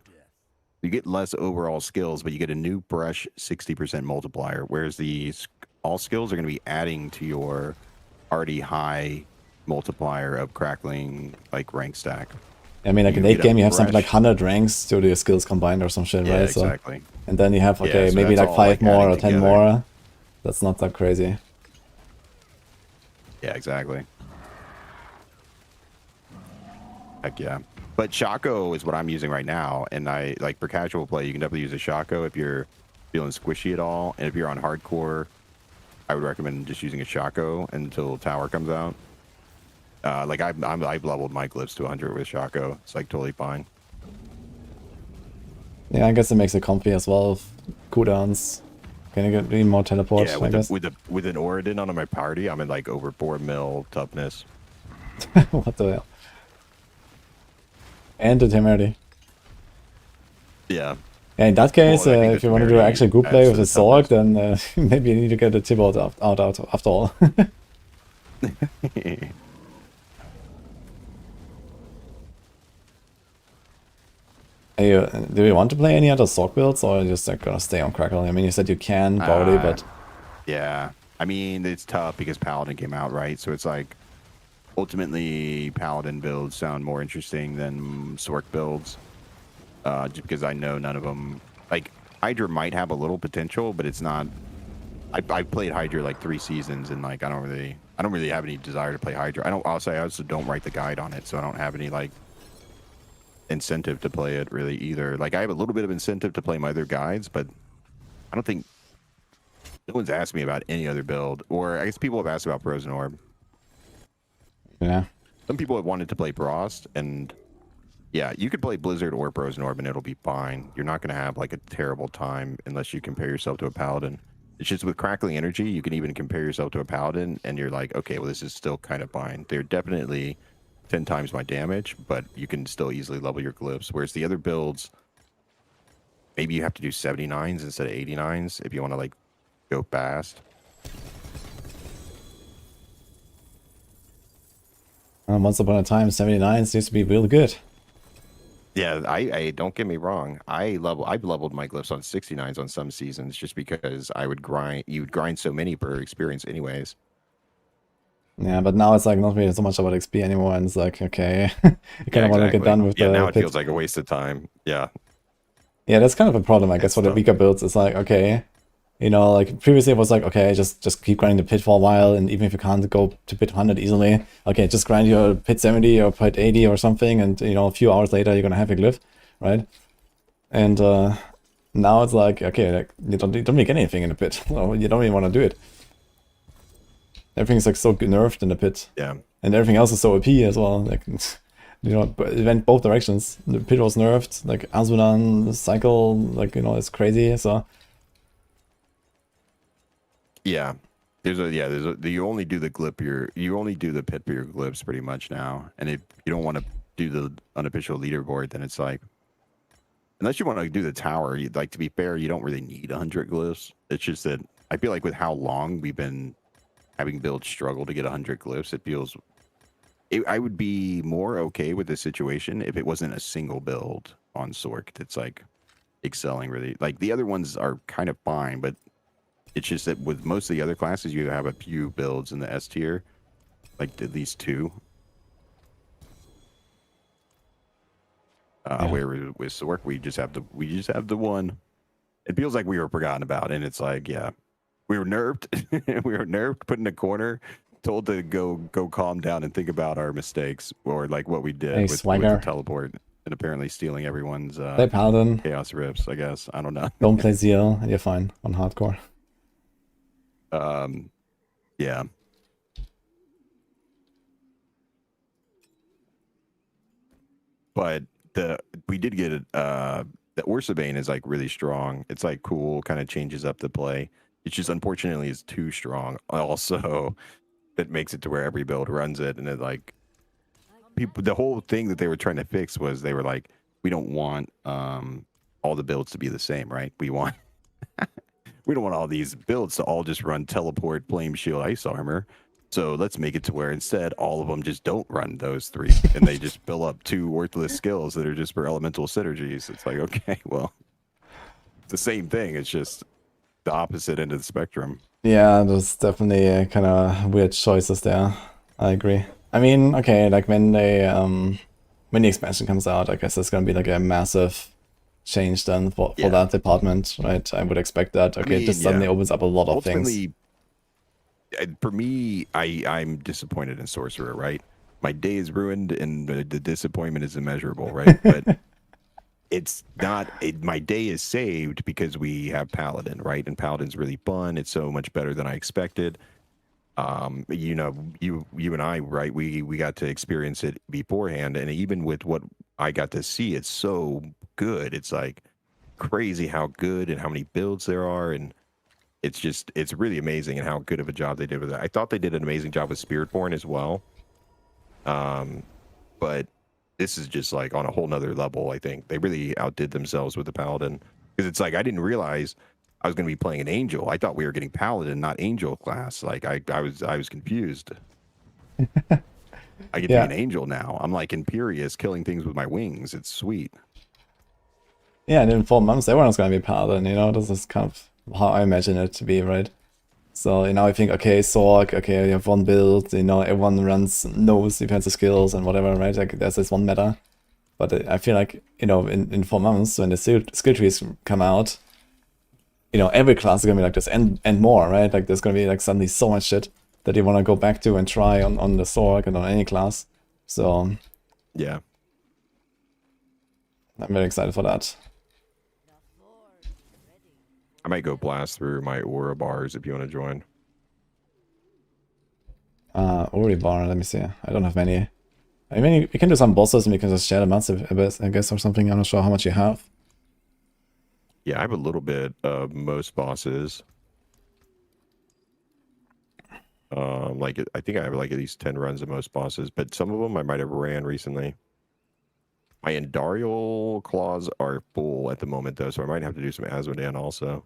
You get less overall skills, but you get a new brush 60% multiplier, whereas all skills are going to be adding to your already high multiplier of crackling like rank stack. I mean, like in You 8 get a game, you have something like brush. 100 ranks to your skills combined or some shit, Yeah, right? So, exactly. and then you have, okay, Yeah, so maybe that's like all, 5 like, more or adding 10 together. more. That's not that crazy. Yeah, exactly. Heck yeah. But Shaco is what I'm using right now. And I like for casual play, you can definitely use a Shaco if you're feeling squishy at all. And if you're on hardcore, I would recommend just using a Shaco until Tower comes out. Like I've leveled my glyphs to 100 with Shaco. It's like totally fine. Yeah, I guess it makes it comfy as well. Cooldowns. Can you get more teleport? Yeah, I guess. with an Oradin on my party, I'm in like over 4 mil toughness. What the hell? And the temerity. Yeah. Yeah, in that case, Well, I think if the you want to do temerity actually group adds play to with the a sword, toughness. then maybe you need to get the Tibalt out after all. Do you want to play any other sword builds, or are you just like gonna stay on Crackle? I mean, you said you can, probably, but Yeah. I mean, it's tough because Paladin came out, right? So it's like, ultimately, Paladin builds sound more interesting than Sork builds. Just because I know none of them... Like, Hydra might have a little potential, but it's not... I played Hydra like 3 seasons, and like, I don't really have any desire to play Hydra. I also don't write the guide on it, so I don't have any, like, incentive to play it really either. Like, I have a little bit of incentive to play my other guides, but I don't think... No one's asked me about any other build, or I guess people have asked about Frozen Orb. yeah. Some people have wanted to play Frost, and yeah, you could play Blizzard or Frozen Orb, and it'll be fine. You're not going to have like a terrible time unless you compare yourself to a Paladin. It's just with Crackling Energy, you can even compare yourself to a Paladin, and you're like, okay, well, this is still kind of fine. They're definitely 10 times my damage, but you can still easily level your glyphs. Whereas the other builds, maybe you have to do 79s instead of 89s if you want to like go fast. Once upon a time, 79 used to be really good. Yeah, I don't get me wrong. I've leveled my glyphs on 69s on some seasons just because you would grind so many per experience anyways. Yeah, but now it's like not really so much about XP anymore, and it's like, okay, you kind of want to get done with the now it pit. feels like a waste of time. Yeah. Yeah, that's kind of a problem, I guess, for the tough. weaker builds. It's like, okay, you know, like previously it was like, okay, just keep grinding the pit for a while, and even if you can't go to pit 100 easily, okay, just grind your pit 70 or pit 80 or something, and you know, a few hours later you're gonna have your glyph, right? And now it's like, okay, like, you don't make anything in the pit, so you don't even want to do it. Everything's like so nerfed in the pit, Yeah. and everything else is so OP as well. Like, you know, it went both directions. The pit was nerfed, like Azunan cycle, like, you know, it's crazy. So Yeah. You only do the you only do the pit for your glyphs pretty much now. And if you don't want to do the unofficial leaderboard, then it's like, unless you want to do the tower, like, to be fair, you don't really need 100 glyphs. It's just that I feel like with how long we've been having builds struggle to get 100 glyphs, I would be more okay with this situation if it wasn't a single build on Sork that's like excelling really. Like, the other ones are kind of fine, but it's just that with most of the other classes, you have a few builds in the S tier, like at least 2. Where with Sork, we just have the one. It feels like we were forgotten about, and it's like, yeah, we were nerfed. We were nerfed, put in a corner, told to go calm down and think about our mistakes, or like what we did Hey, with the swagger. teleport, and apparently stealing everyone's Play Paladin. chaos rips. I guess, I don't know. Don't play Zeal, and you're fine on hardcore. Yeah. But we did get it. The Orsabane is like really strong. It's like cool, kind of changes up the play. It's just unfortunately is too strong. Also, that makes it to where every build runs it, and it like people. The whole thing that they were trying to fix was they were like, we don't want all the builds to be the same, right? We want we don't want all these builds to all just run teleport, flame shield, ice armor. So let's make it to where instead all of them just don't run those 3, and they just fill up 2 worthless skills that are just for elemental synergies. It's like, okay, well, it's the same thing. It's just the opposite end of the spectrum. Yeah, there's definitely kind of weird choices there. I agree. I mean, okay, like when the expansion comes out, I guess there's gonna be like a massive change then for that department, right? I would expect that. Okay, I mean, this suddenly opens up a lot of things. Ultimately, for me, I'm disappointed in Sorcerer, right? My day is ruined, and the disappointment is immeasurable, right? But it's not. My day is saved because we have Paladin, right? And Paladin's really fun. It's so much better than I expected. You know, you and I, right? We got to experience it beforehand, and even with what I got to see, it's so good. It's like crazy how good and how many builds there are, and it's really amazing and how good of a job they did with it. I thought they did an amazing job with Spiritborn as well. But this is just like on a whole nother level. I think they really outdid themselves with the Paladin, because it's like, I didn't realize I was going to be playing an Angel. I thought we were getting Paladin, not Angel class. Like I was confused. I get to be an Angel now. I'm like Imperious, killing things with my wings. It's sweet. Yeah, and in 4 months everyone's gonna be Paladin, you know, this is kind of how I imagine it to be, right? So, you know, I think, okay, Sork, okay, you have one build, you know, everyone knows defensive skills and whatever, right? Like, there's this one meta. But I feel like, you know, in 4 months, when the skill trees come out, you know, every class is gonna be like this, and more, right? Like, there's gonna be, like, suddenly so much shit that you wanna go back to and try on the Sork and on any class. So, yeah. I'm very excited for that. I might go blast through my aura bars if you want to join. Ori bar, let me see. I don't have many. I mean, we can do some bosses and we can just share the massive abyss, I guess, or something. I'm not sure how much you have. Yeah, I have a little bit of most bosses. Like, I think I have like at least 10 runs of most bosses, but some of them I might have ran recently. My Endarial claws are full at the moment, though, so I might have to do some Asmodan also.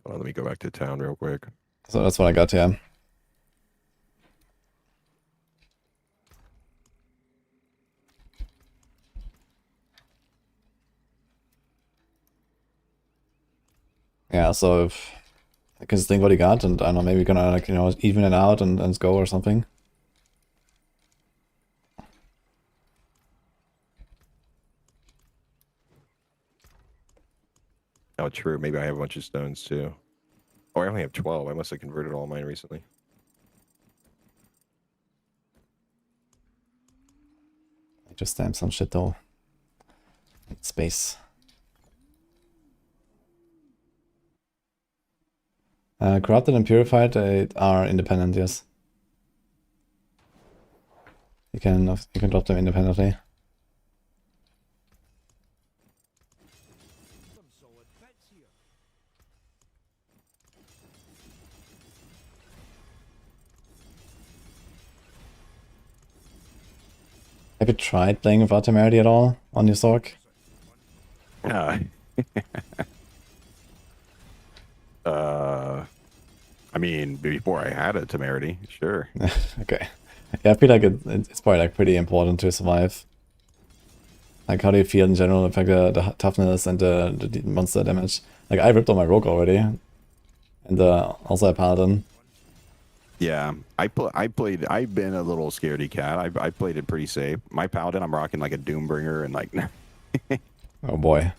Let me go back to town real quick. So that's what I got, yeah. Yeah, so if I can just think what he got, and I don't know, maybe gonna, like, you know, even it out and go or something. Oh, true. Maybe I have a bunch of stones too. Oh, I only have 12. I must have converted all mine recently. I just stamp some shit though. Space. Corrupted and Purified are independent, yes. You can drop them independently. Have you tried playing without temerity at all on your Sork? Uh, I mean, before I had a temerity, sure. Okay. Yeah, I feel like it's probably like pretty important to survive. Like, how do you feel in general? In fact, the toughness and the monster damage. Like, I ripped on my rogue already, and also a paladin. Yeah, I've been a little scaredy cat. I played it pretty safe. My paladin, I'm rocking like a Doombringer and like. Oh boy.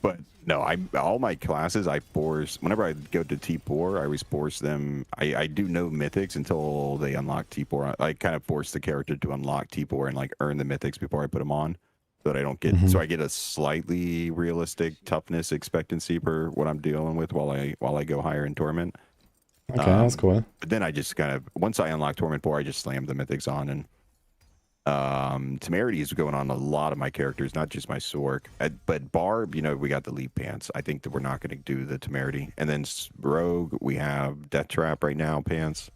But no, all my classes I force whenever I go to T4, I always force them. I do no mythics until they unlock T4. I kind of force the character to unlock T4 and like earn the mythics before I put them on, so that I don't get so I get a slightly realistic toughness expectancy for what I'm dealing with while I go higher in Torment. Okay, that's cool. But then I just kind of once I unlock Torment 4, I just slam the mythics on, and temerity is going on a lot of my characters, not just my Sork. But Barb, you know, we got the Leap Pants. I think that we're not going to do the temerity. And then Rogue, we have Death Trap right now, Pants.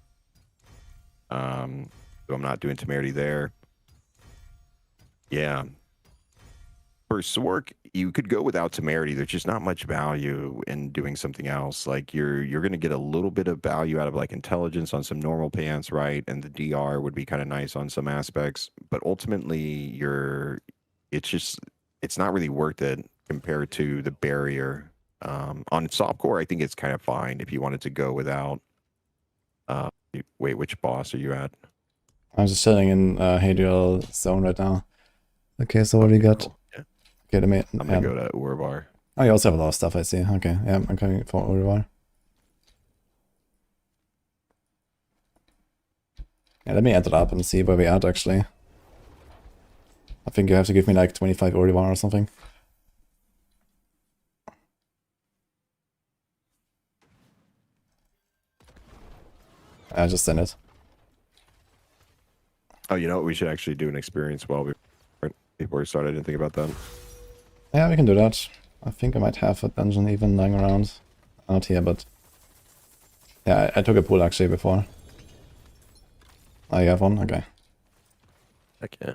So I'm not doing temerity there. Yeah. For Sork, you could go without temerity. There's just not much value in doing something else. Like you're going to get a little bit of value out of like intelligence on some normal pants, right? And the DR would be kind of nice on some aspects, but ultimately it's not really worth it compared to the barrier. On softcore, I think it's kind of fine if you wanted to go without. Wait, which boss are you at? I'm just chilling in Hadriel zone right now. Okay, so what do you got? Cool. Yeah. Okay, I'm gonna go to Urvar. Oh, you also have a lot of stuff, I see. Okay, yeah, I'm coming for Urvar. Yeah, let me add it up and see where we at, actually. I think you have to give me like 25 Urvar or something. I just send it. Oh, you know what? We should actually do an experience before we start. I didn't think about that. Yeah, we can do that. I think I might have a dungeon even lying around. Not here, but... Yeah, I took a pool actually before. Oh, you have one? Okay. Heck yeah.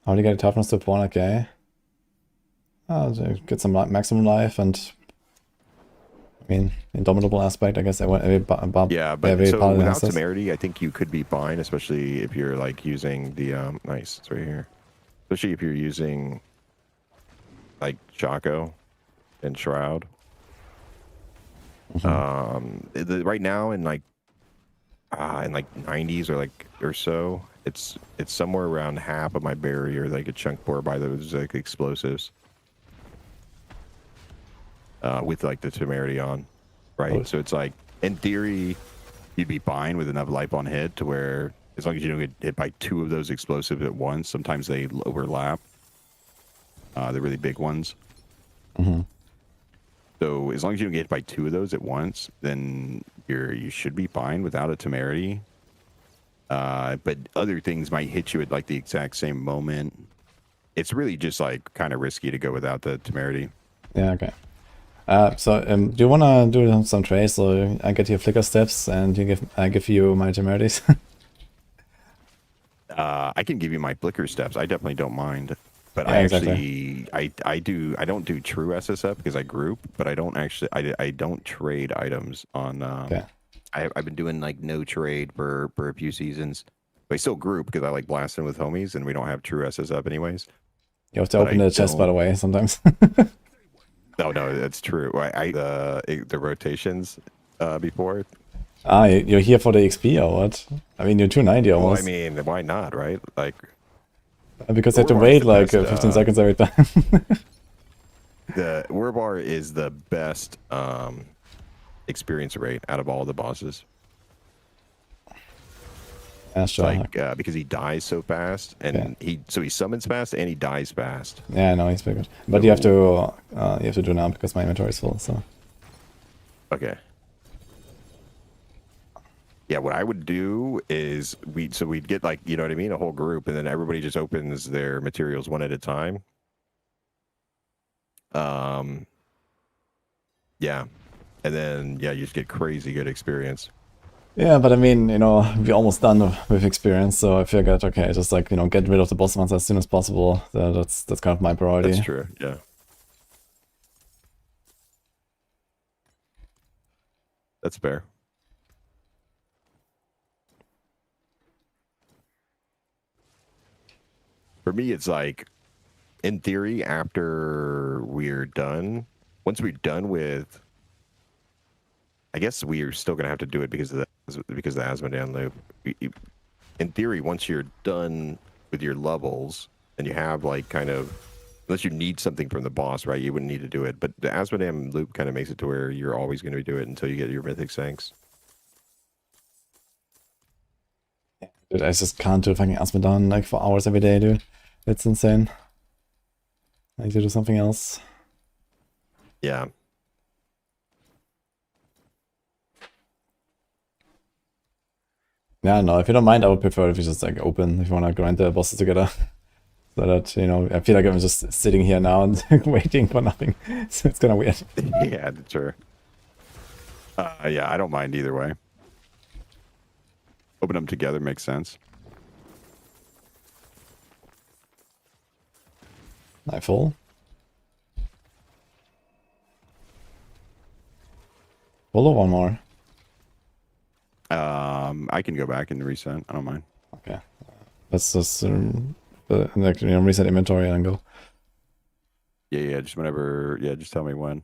How do you get a toughness to pawn? Okay. Oh, get some maximum life and... I mean, indomitable aspect, I guess. Yeah, but every so paladin without has this. temerity, I think you could be fine, especially if you're like using the nice. It's right here. Especially if you're using like Chaco and Shroud. Right now in like 90s or so, it's somewhere around half of my barrier that I get chunked for by those like explosives. With like the temerity on, right? Oh. So it's like, in theory, you'd be fine with enough life on hit to where, as long as you don't get hit by 2 of those explosives at once, sometimes they overlap. The really big ones. So as long as you don't get hit by 2 of those at once, then you should be fine without a temerity. But other things might hit you at like the exact same moment. It's really just like kind of risky to go without the temerity. Yeah, okay. Do you wanna do some trades so I get your flicker steps and I give you my temerities? I can give you my flicker steps. I definitely don't mind. But yeah, I exactly. actually I don't do true SSF because I group, but I don't actually I don't trade items on Okay. I've been doing like no trade for a few seasons. But I still group because I like blasting with homies and we don't have true SSF anyways. You have to open the chest, by the way, sometimes. No, that's true. The rotations before. Ah, you're here for the XP or what? I mean, you're 290 Well, almost. I mean, why not, right? Like, because you have to wait like 15 seconds every time. the Urvar is the best experience rate out of all the bosses. Yeah, sure. Like because he dies so fast, and he summons fast and he dies fast. Yeah, no, he's pretty good. But you have to do now because my inventory is full. So okay. Yeah, what I would do is we'd get like, you know what I mean, a whole group, and then everybody just opens their materials one at a time. Yeah. and then yeah, you just get crazy good experience. Yeah, but I mean, you know, we're almost done with experience, so I figured, okay, just like, you know, get rid of the boss monster as soon as possible. That's kind of my priority. That's true. Yeah. That's fair. For me, it's like, in theory, after we're done, once we're done with, I guess we are still gonna have to do it because of the Asmodean loop. In theory, once you're done with your levels and you have like kind of, unless you need something from the boss, right? You wouldn't need to do it. But the Asmodean loop kind of makes it to where you're always going to do it until you get your mythic sinks. Dude, I just can't do fucking Asmodean like for hours every day, dude. It's insane. I need to do something else. Yeah. Yeah, no, if you don't mind, I would prefer if you just like open, if you want to grind the bosses together. So that, you know, I feel like I'm just sitting here now and waiting for nothing. So it's kind of weird. Yeah, sure. Yeah, I don't mind either way. Open them together makes sense. Nightfall. Full or one more? I can go back and reset. I don't mind. Okay. Let's just like, you know, reset inventory and go. Yeah, just whenever. Yeah, just tell me when.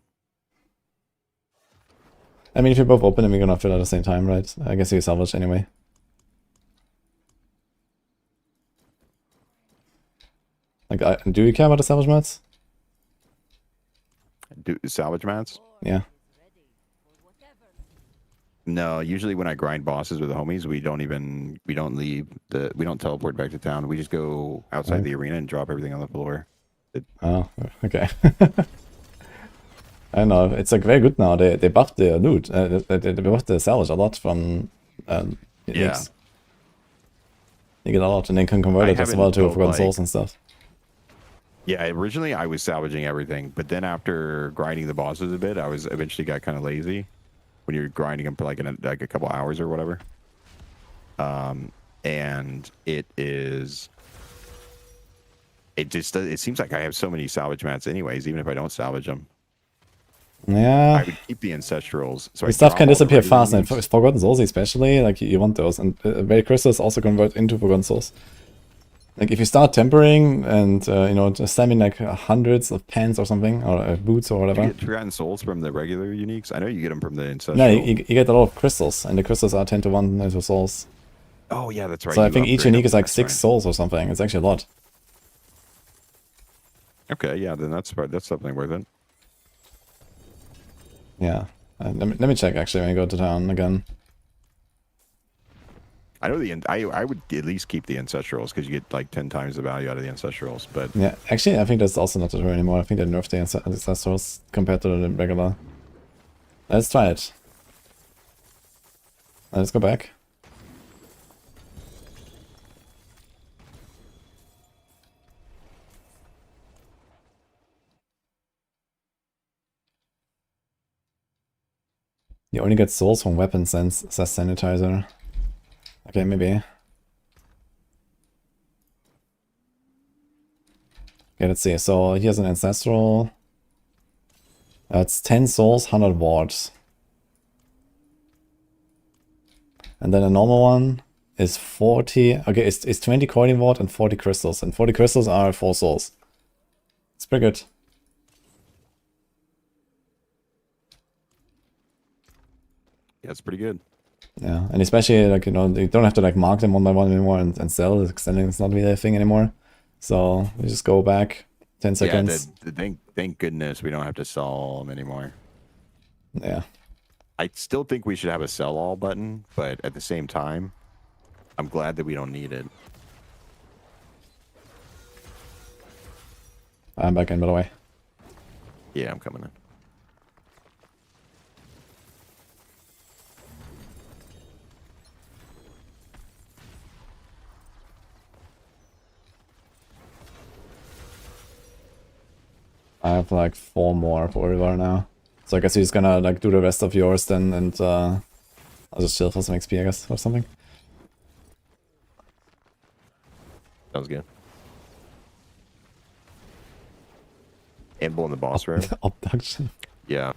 I mean, if you're both open and we're gonna fill at the same time, right? I guess you salvage anyway. Like, do you care about the salvage mats? Do salvage mats? Yeah. No, usually when I grind bosses with the homies, we don't teleport back to town. We just go outside the arena and drop everything on the floor. Oh, okay. I don't know. It's like very good now. They buffed the loot. They buffed the salvage a lot from Yeah. uniques. You get a lot, and then can convert it as well to Forgotten Souls and stuff. Yeah, originally I was salvaging everything, but then after grinding the bosses a bit, I was eventually got kind of lazy. When you're grinding them for like a couple hours or whatever, and it seems like I have so many salvage mats anyways, even if I don't salvage them. Yeah, I would keep the ancestrals. So the stuff can disappear fast, and Forgotten Souls especially, like you want those, and very crystals also convert into Forgotten Souls. Like if you start tempering and you know, just slamming like hundreds of pants or something, or boots or whatever. Do you get Forgotten Souls from the regular uniques? I know you get them from the ancestral. No, you get a lot of crystals, and the crystals are 10 to 1 into souls. Oh yeah, that's right. So I think each unique is like 6 souls or something. It's actually a lot. Okay, yeah, then that's something worth it. Yeah, let me check actually when I go to town again. I know I would at least keep the ancestrals because you get like 10 times the value out of the ancestrals. But yeah, actually, I think that's also not true anymore. I think they nerfed the ancestrals compared to the regular. Let's try it. Let's go back. You only get souls from weapons, says Sanitizer. Okay, maybe. Okay, let's see. So here's an ancestral. It's 10 souls, 100 wards. And then a normal one is 40. Okay, it's 20 coiling ward and 40 crystals. And 40 crystals are 4 souls. It's pretty good. yeah, it's pretty good. Yeah, and especially, like, you know, you don't have to like mark them one by one anymore and sell. Extending is not really a thing anymore. So you just go back 10 seconds. Yeah, thank goodness we don't have to sell them anymore. Yeah. I still think we should have a sell all button, but at the same time, I'm glad that we don't need it. I'm back in, by the way. Yeah, I'm coming in. I have like 4 more for River now. So I guess he's gonna like do the rest of yours then, and I'll just chill for some XP, I guess, or something. Sounds good. Anvil in the boss room. Abduction. Yeah.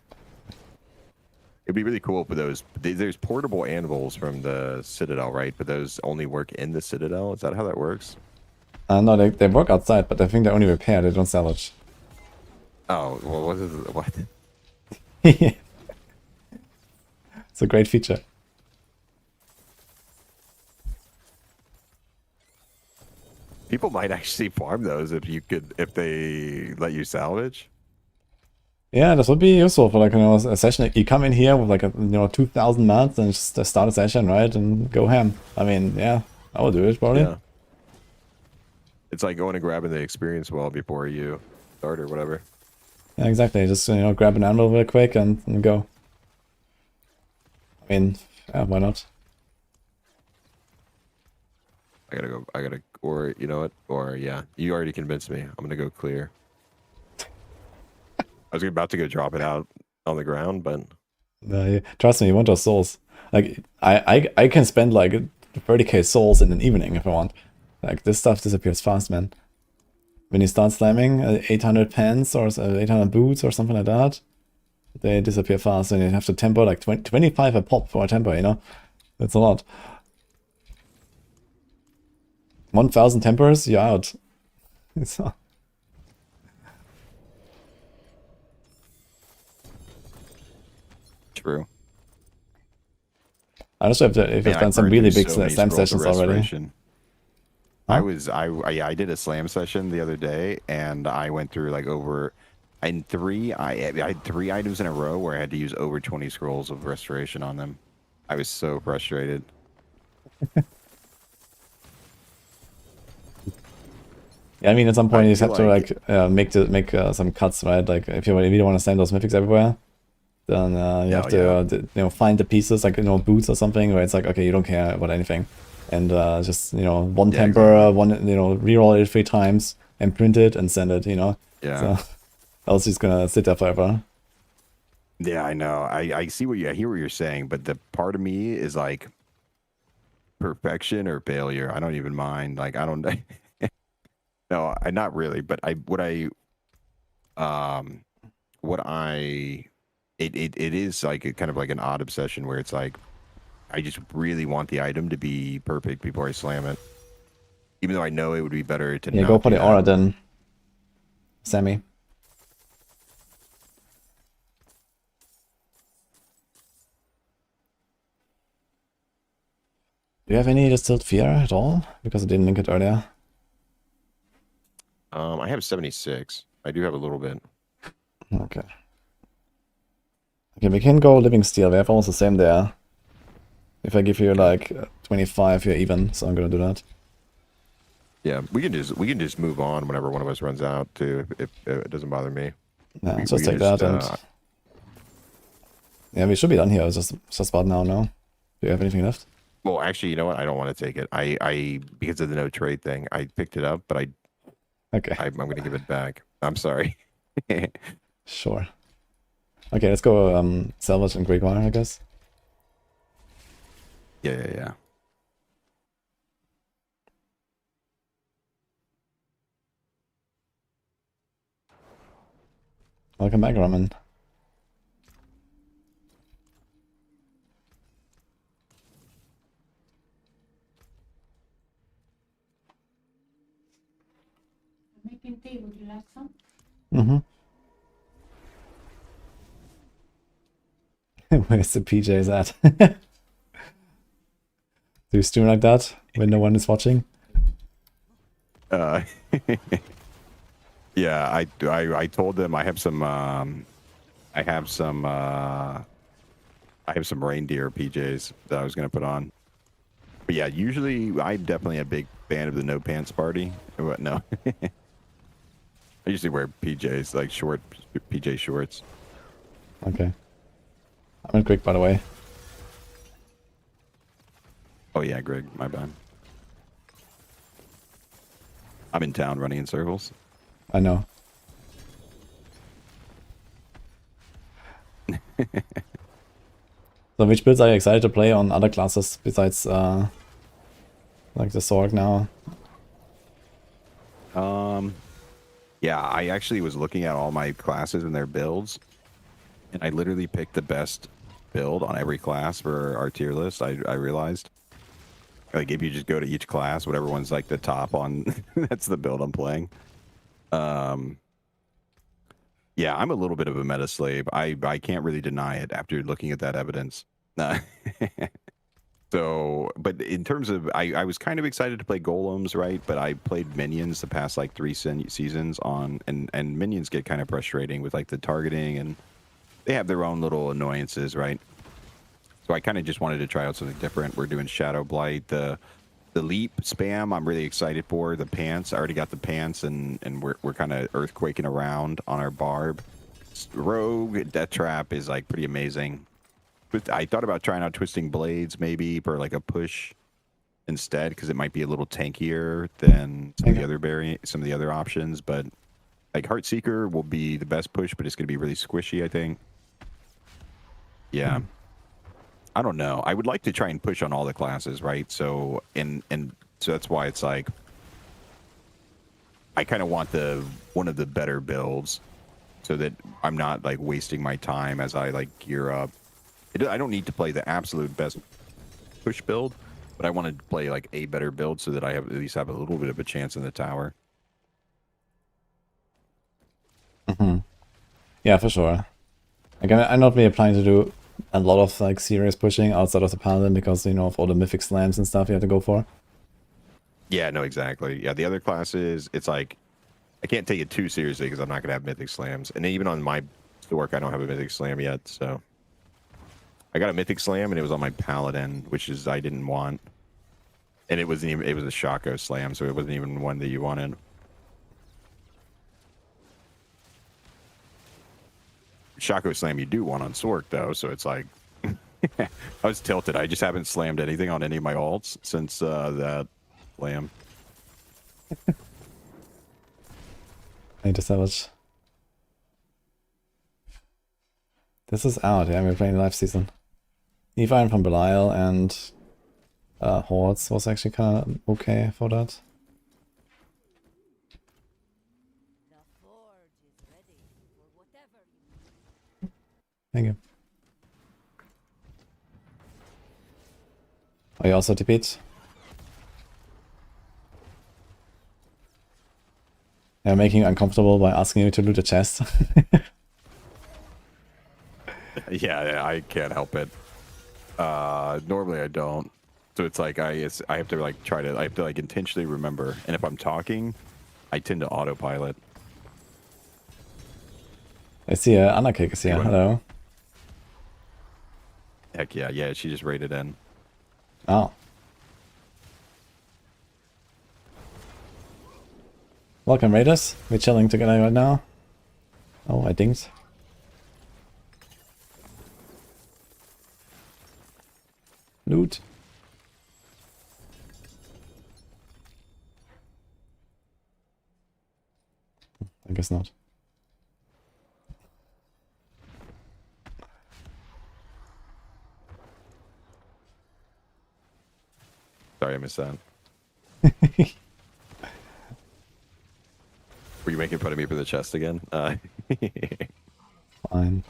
It'd be really cool for those. There's portable anvils from the Citadel, right? But those only work in the Citadel. Is that how that works? No, they work outside, but I think they only repair, they don't salvage. Oh, well, what is it? What? It's a great feature. People might actually farm those if they let you salvage. Yeah, this would be useful for like, a session. You come in here with like 2,000 mats and just start a session, right, and go ham. I mean, yeah, I would do it probably. Yeah. It's like going and grabbing the experience well before you start or whatever. Yeah, exactly. Just grab an anvil real quick and go. I mean, yeah, why not? Or you know what? Or yeah, you already convinced me. I'm gonna go clear. I was about to go drop it out on the ground, but Trust me, you want those souls. Like, I can spend like 30k souls in an evening if I want. Like, this stuff disappears fast, man. When you start slamming 800 pens or 800 boots or something like that, they disappear fast, and you have to tempo like 25 a pop for a tempo, That's a lot. 1,000 tempers, you're out. So. true. I'm not sure if you've done some really big slam sessions already. Huh? I did a slam session the other day, and I went through like I had 3 items in a row where I had to use over 20 scrolls of restoration on them. I was so frustrated. Yeah, I mean, at some point you just have to make some cuts, right? Like if you don't want to slam those mythics everywhere, then you have to find the pieces like boots or something where it's like, okay, you don't care about anything, and just one temper, exactly. Reroll it 3 times and print it and send it. Yeah. So, else it's gonna sit there forever. Yeah, I know. I hear what you're saying, but the part of me is like perfection or failure. I don't even mind. Like I don't. No, not really. But it is like a kind of like an odd obsession where it's like I just really want the item to be perfect before I slam it, even though I know it would be better to. Yeah, go for the aura then, Sammy. Do you have any distilled fear at all? Because I didn't link it earlier. I have 76. I do have a little bit. Okay. Okay, we can go living steel. We have almost the same there. If I give you like 25, you're even. So I'm gonna do that. Yeah, we can just move on whenever one of us runs out too. If it doesn't bother me. Yeah, just take that and. Yeah, we should be done here. It's just about now. No. Do you have anything left? Well, actually, you know what? I don't want to take it. I because of the no trade thing, I picked it up, but Okay. I'm going to give it back. I'm sorry. Sure. Okay, let's go salvage and Great Wire, I guess. Yeah. Welcome back, Raman. Making tea, would you like some? Mm-hmm. Where's the PJs at? Do you stream like that when no one is watching? Yeah, I told them I have some reindeer PJs that I was gonna put on. But yeah, usually I'm definitely a big fan of the no pants party. What? No. I usually wear PJs, like PJ shorts. Okay. I'm in Greg, by the way. Oh yeah, Greg, my bad. I'm in town running in circles. I know. So which builds are you excited to play on other classes besides like the sword now? Yeah, I actually was looking at all my classes and their builds, and I literally picked the best build on every class for our tier list. I realized, like, if you just go to each class, whatever one's like the top on, that's the build I'm playing. Yeah, I'm a little bit of a meta slave. I can't really deny it after looking at that evidence. So, but in terms of, I was kind of excited to play golems, right? But I played minions the past like 3 seasons on, and minions get kind of frustrating with like the targeting, and they have their own little annoyances, right? So I kind of just wanted to try out something different. We're doing Shadow Blight, the leap spam. I'm really excited for the pants. I already got the pants, and we're kind of earthquaking around on our barb. Rogue Death Trap is like pretty amazing. I thought about trying out Twisting Blades maybe for like a push instead, because it might be a little tankier than some of the other options. But like Heartseeker will be the best push, but it's going to be really squishy, I think. Yeah. I don't know. I would like to try and push on all the classes, right? So and so that's why it's like I kind of want one of the better builds, so that I'm not like wasting my time as I like gear up. I don't need to play the absolute best push build, but I want to play like a better build so that I at least have a little bit of a chance in the tower. Yeah, for sure. Like, I'm not really planning to do a lot of like serious pushing outside of the Paladin because, you know, of all the mythic slams and stuff you have to go for. Yeah, no, exactly. Yeah, the other classes, it's like I can't take it too seriously because I'm not gonna have mythic slams, and even on my work, I don't have a mythic slam yet. So I got a mythic slam, and it was on my Paladin, which is I didn't want, and it wasn't even. It was a Shaco slam, so it wasn't even one that you wanted. Shaco slam you do want on Sork though, so it's like I was tilted. I just haven't slammed anything on any of my alts since that slam. I need to savage. This is out, yeah, we're playing live season. Evine from Belial and Hordes was actually kind of okay for that. The forge is ready for whatever you need. Thank you. Are you also TP'd? Yeah, making you uncomfortable by asking you to loot a chest. Yeah, I can't help it. Normally I don't. So it's like I have to like I have to like intentionally remember. And if I'm talking, I tend to autopilot. I see Anna Kick is here. Hello. Heck yeah, yeah, she just raided in. Oh. Welcome, Raiders. We're chilling together right now. Oh, I dinged. Loot. I guess not. Sorry, I missed that. Were you making fun of me for the chest again? Fine.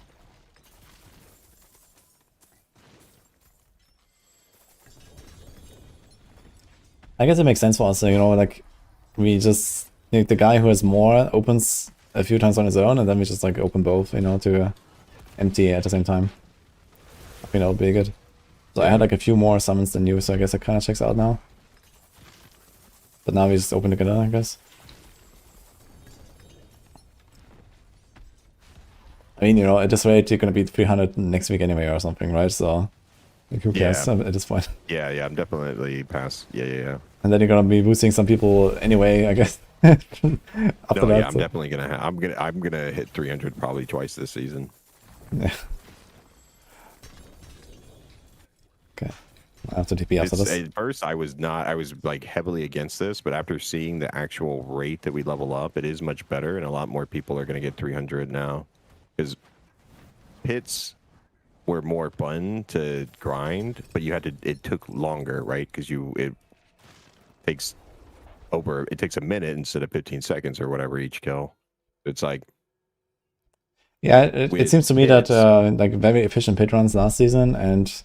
I guess it makes sense for us, you know, like, we just, like, the guy who has more opens a few times on his own, and then we just, like, open both, you know, to empty at the same time. I think that would be good. So I had, like, a few more summons than you, so I guess it kind of checks out now. But now we just open together, I guess. I mean, you know, at this rate, you're gonna beat 300 next week anyway or something, right? So, like, who cares at this point? Yeah, I'm definitely past. Yeah. And then you're gonna be boosting some people anyway, I guess. After no, that, yeah, I'm definitely gonna. I'm gonna hit 300 probably twice this season. Yeah. Okay. I have to TP after this. At first, I was like heavily against this, but after seeing the actual rate that we level up, it is much better, and a lot more people are gonna get 300 now. Because pits were more fun to grind, but you had to. It took longer, right? Because it takes a minute instead of 15 seconds or whatever each kill. It's like Yeah, it with seems to me that mids- like very efficient pit runs last season and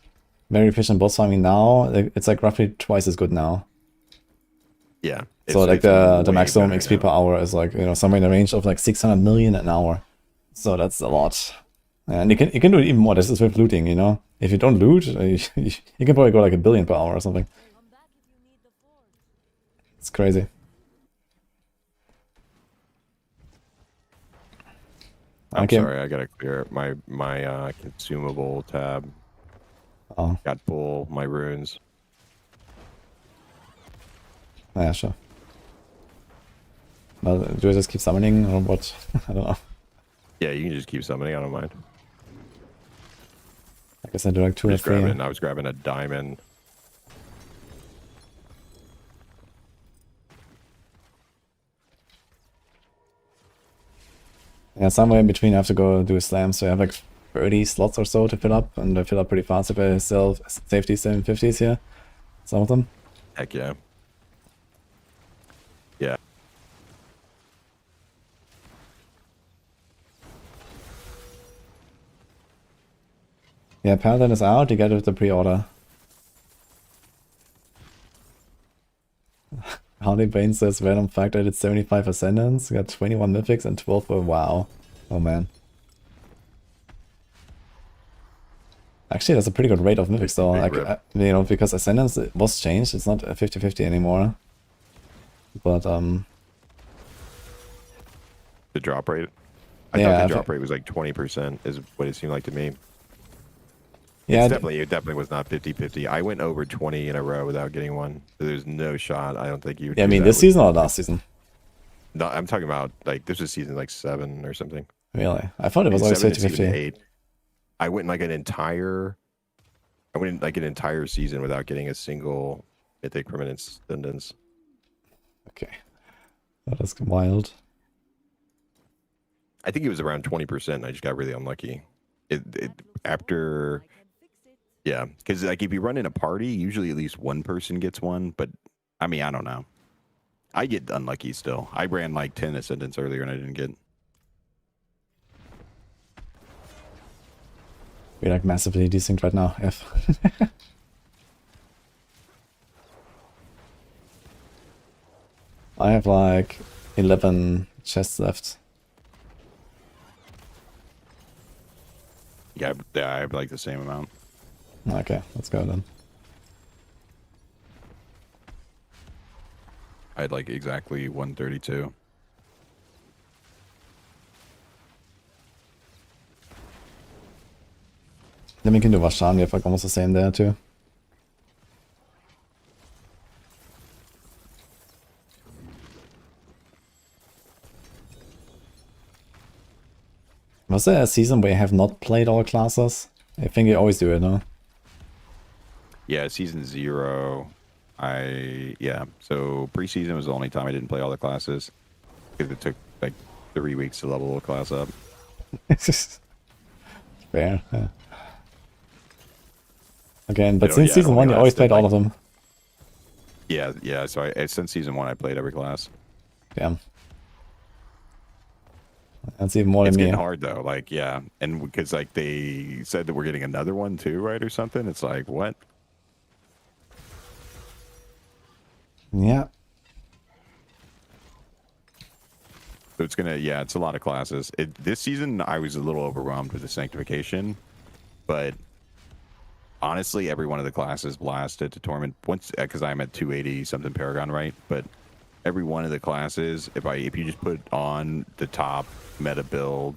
very efficient boss farming now, it's like roughly twice as good now. yeah. So like it's the way maximum better XP now. per hour is like, you know, somewhere in the range of like 600 million an hour. So that's a lot. And you can do it even more. This is with looting, you know. If you don't loot, you can probably go like 1 billion per hour or something. It's crazy. I'm Okay. sorry, I gotta clear up my consumable tab. Oh, Got full my runes. yeah, sure. Well, do I just keep summoning or what? I don't know. Yeah, you can just keep summoning. I don't mind. I guess I do like 2 I'm or just 3. grabbing. I was grabbing a diamond. Yeah, somewhere in between I have to go do a slam, so I have like 30 slots or so to fill up, and I fill up pretty fast if I sell safety 750s here. Some of them. Heck yeah. Yeah. Yeah, Paladin is out, you get it with the pre-order. Harley Bane says Venom fact I did 75 Ascendants, got 21 Mythics and 12 for WoW. Oh man. Actually, that's a pretty good rate of Mythics though. Big Like, rip. you know, because Ascendants it was changed, it's not a 50-50 anymore. But, The drop rate. I Yeah, thought I the drop rate was like 20% is what it seemed like to me. yeah, It definitely was not 50-50. I went over 20 in a row without getting one. So there's no shot. I don't think you would yeah, I do mean, that this with- season or last season? No, I'm talking about like this was season like 7 or something. Really? I thought it was always 7 and season 50-50. 8. I went like an entire season without getting a single mythic permanent ascendance. Okay. That is wild. I think it was around 20%. I just got really unlucky. After yeah, because like if you run in a party, usually at least one person gets one. But I mean, I don't know. I get unlucky still. I ran like 10 ascendants earlier and I didn't get. We're like massively desynced right now, F. I have like 11 chests left. Yeah, I have like the same amount. Okay, let's go then. I had like exactly 132. Then we can do Vashan, we have like almost the same there too. Was there a season where you have not played all classes? I think you always do it, no? Yeah, season 0. So preseason was the only time I didn't play all the classes because it took like 3 weeks to level a class up. Fair. Yeah. Again, but You know, since yeah, it season only 1 you always lasted, played all like- of them. Yeah. So since season 1, I played every class. Damn. That's even more It's than me. getting hard though. Like, yeah, and because like they said that we're getting another one too, right, or something. It's like what? Yeah. So it's it's a lot of classes. This season, I was a little overwhelmed with the sanctification, but honestly, every one of the classes blasted to torment once because I'm at 280 something Paragon, right? But every one of the classes, if you just put on the top meta build,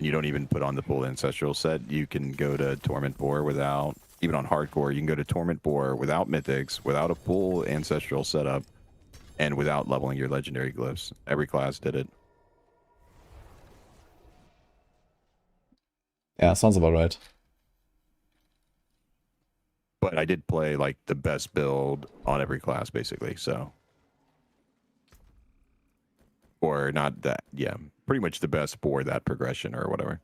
you don't even put on the full ancestral set, you can go to Torment Boar without, even on hardcore, you can go to Torment Boar without mythics, without a full ancestral setup, and without leveling your legendary glyphs. Every class did it. Yeah, sounds about right. But I did play like the best build on every class basically, so. Or not that, yeah, pretty much the best for that progression or whatever.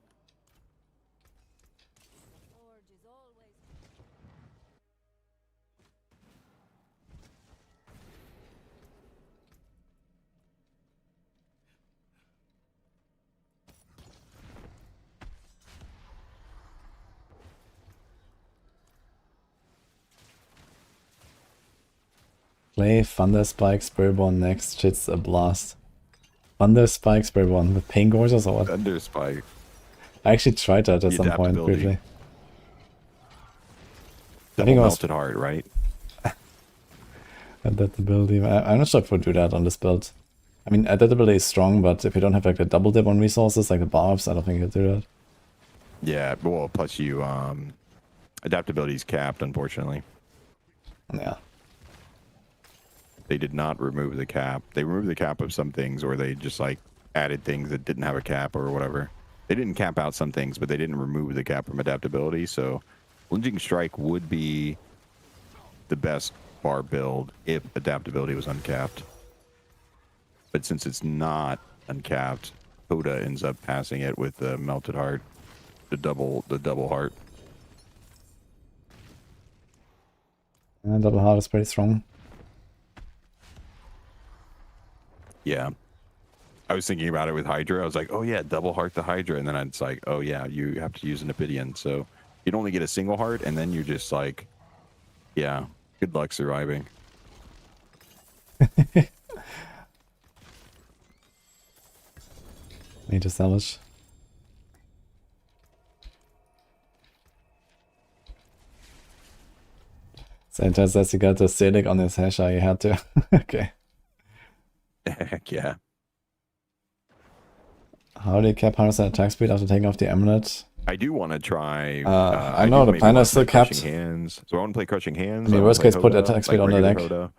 Play Thunder Spike Spiritborn next. Shit's a blast. Thunder Spike Spiritborn with Pain Gorges or what? Thunder Spike. I actually tried that at The some point adaptability. briefly. Double think it was- melted heart, right? Adaptability. I'm not sure if we'll do that on this build. I mean, adaptability is strong, but if you don't have like a double dip on resources like the barbs, I don't think you'll do that. Yeah, well, plus you, adaptability is capped, unfortunately. Yeah. They did not remove the cap. They removed the cap of some things, or they just like added things that didn't have a cap or whatever. They didn't cap out some things, but they didn't remove the cap from adaptability. So, Lunging Strike would be the best bar build if adaptability was uncapped. But since it's not uncapped, Hoda ends up passing it with the melted heart, the double heart. And double heart is pretty strong. Yeah. I was thinking about it with Hydra. I was like, oh yeah, double heart the Hydra. And then it's like, oh yeah, you have to use an Ophidian. So you'd only get a single heart, and then you're just like, yeah, good luck surviving. Need to salvage. Santa says he got the Selig on his Hesha, he had to. Okay. Heck yeah. How do you cap 100% attack speed after taking off the amulet? I do want to try. I know the plan is still capped. Crushing Hands. So I want to play Crushing Hands. I mean, wanna worst play case, put Hoda, attack speed on the regular deck. Hoda.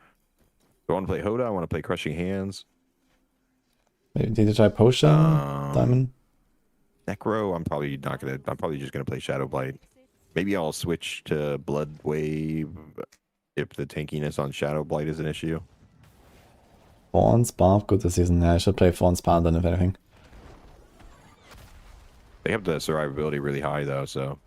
So I want to play Hoda. I want to play Crushing Hands. Maybe did you try Potion? Diamond? Necro. I'm probably not gonna. I'm probably just gonna play Shadow Blight. Maybe I'll switch to Blood Wave if the tankiness on Shadow Blight is an issue. Fawn's Barb, good this season. Yeah, I should play Fawn's Paladin if anything. They have the survivability really high though, so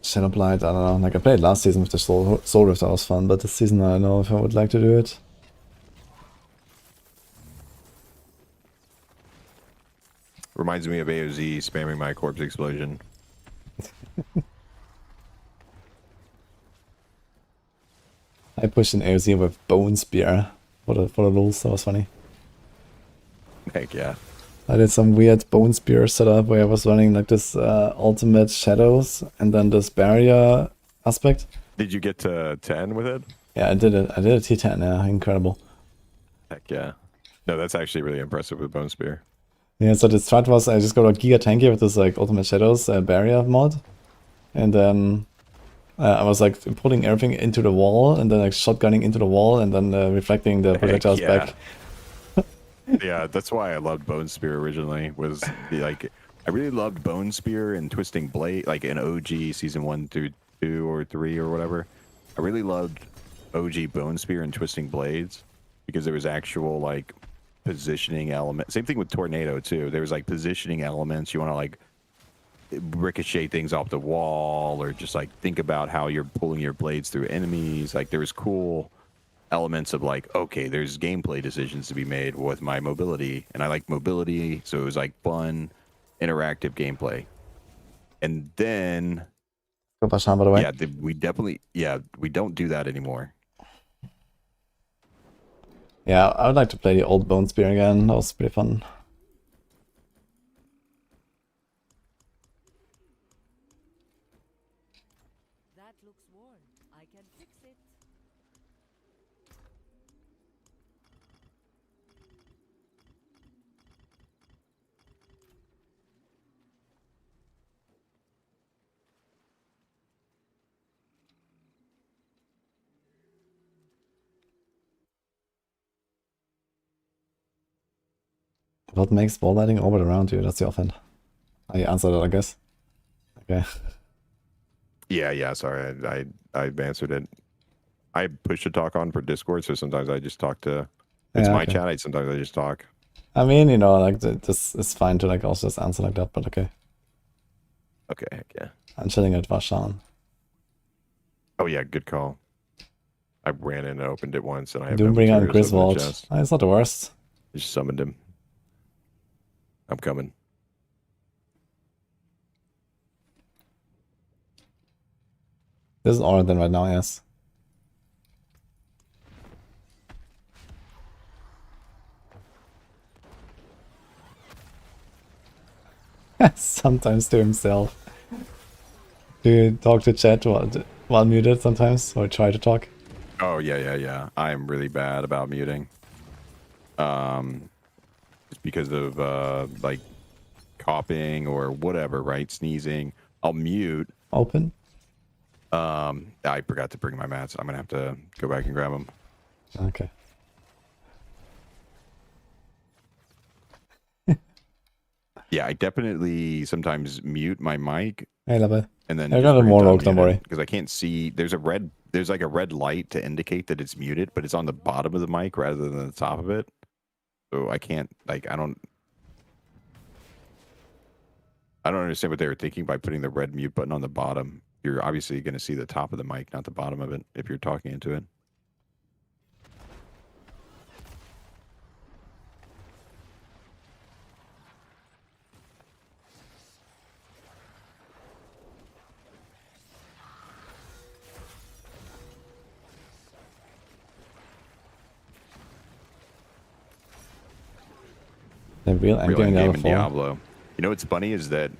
Shadow Blight, I don't know. Like I played last season with the Soul Rift, that was fun, but this season I don't know if I would like to do it. reminds me of AOZ spamming my corpse explosion. I pushed an AOZ with Bone Spear for the lulz, that was funny. Heck yeah. I did some weird Bone Spear setup where I was running like this ultimate shadows and then this barrier aspect. Did you get to 10 with it? Yeah, I did it. I did a T10, yeah, incredible. Heck yeah. No, that's actually really impressive with Bone Spear. Yeah, so the strat was I just got a Giga Tanky with this like ultimate shadows barrier mod. And then I was like putting everything into the wall and then like shotgunning into the wall and then reflecting the projectiles yeah. back. Yeah, that's why I loved Bone Spear originally. Was like I really loved Bone Spear and Twisting Blade, like in OG season 1 through 2 or 3 or whatever. I really loved OG Bone Spear and Twisting Blades because there was actual like positioning element. Same thing with Tornado too. There was like positioning elements. You want to like ricochet things off the wall or just like think about how you're pulling your blades through enemies. Like there was cool elements of like, okay, there's gameplay decisions to be made with my mobility, and I like mobility, so it was like fun, interactive gameplay. And then, Go Bashan, by the way. yeah, we don't do that anymore. Yeah, I would like to play the old Bone Spear again. That was pretty fun. That looks worn. I can fix it. What makes ball lighting orbit around you? That's the offhand. I answered it, I guess. Okay. Yeah, sorry, I answered it. I push to talk on for Discord, so sometimes I just talk to, it's Yeah, my okay. chat, sometimes I just talk. I mean, you know, like this is fine to like also just answer like that, but okay. Okay, heck yeah. I'm chilling at Vashan. Oh yeah, good call. I ran in and opened it once, and I have Do no bring on materials open the Griswold. chest. It's not the worst. I just summoned him. I'm coming. This is Oradan right now, yes. Sometimes to himself. Do you talk to chat while muted sometimes, or try to talk? Oh yeah. I'm really bad about muting. Just because of like coughing or whatever, right? Sneezing. I'll mute. Open? I forgot to bring my mats. I'm gonna have to go back and grab them. Okay. Yeah, I definitely sometimes mute my mic Hey, Level. and then I got a more rogue, don't worry. because I can't see. There's like a red light to indicate that it's muted, but it's on the bottom of the mic rather than the top of it. So I can't I don't understand what they were thinking by putting the red mute button on the bottom. You're obviously going to see the top of the mic, not the bottom of it, if you're talking into it. The real Real endgame endgame level in 4. Diablo. You know what's funny is that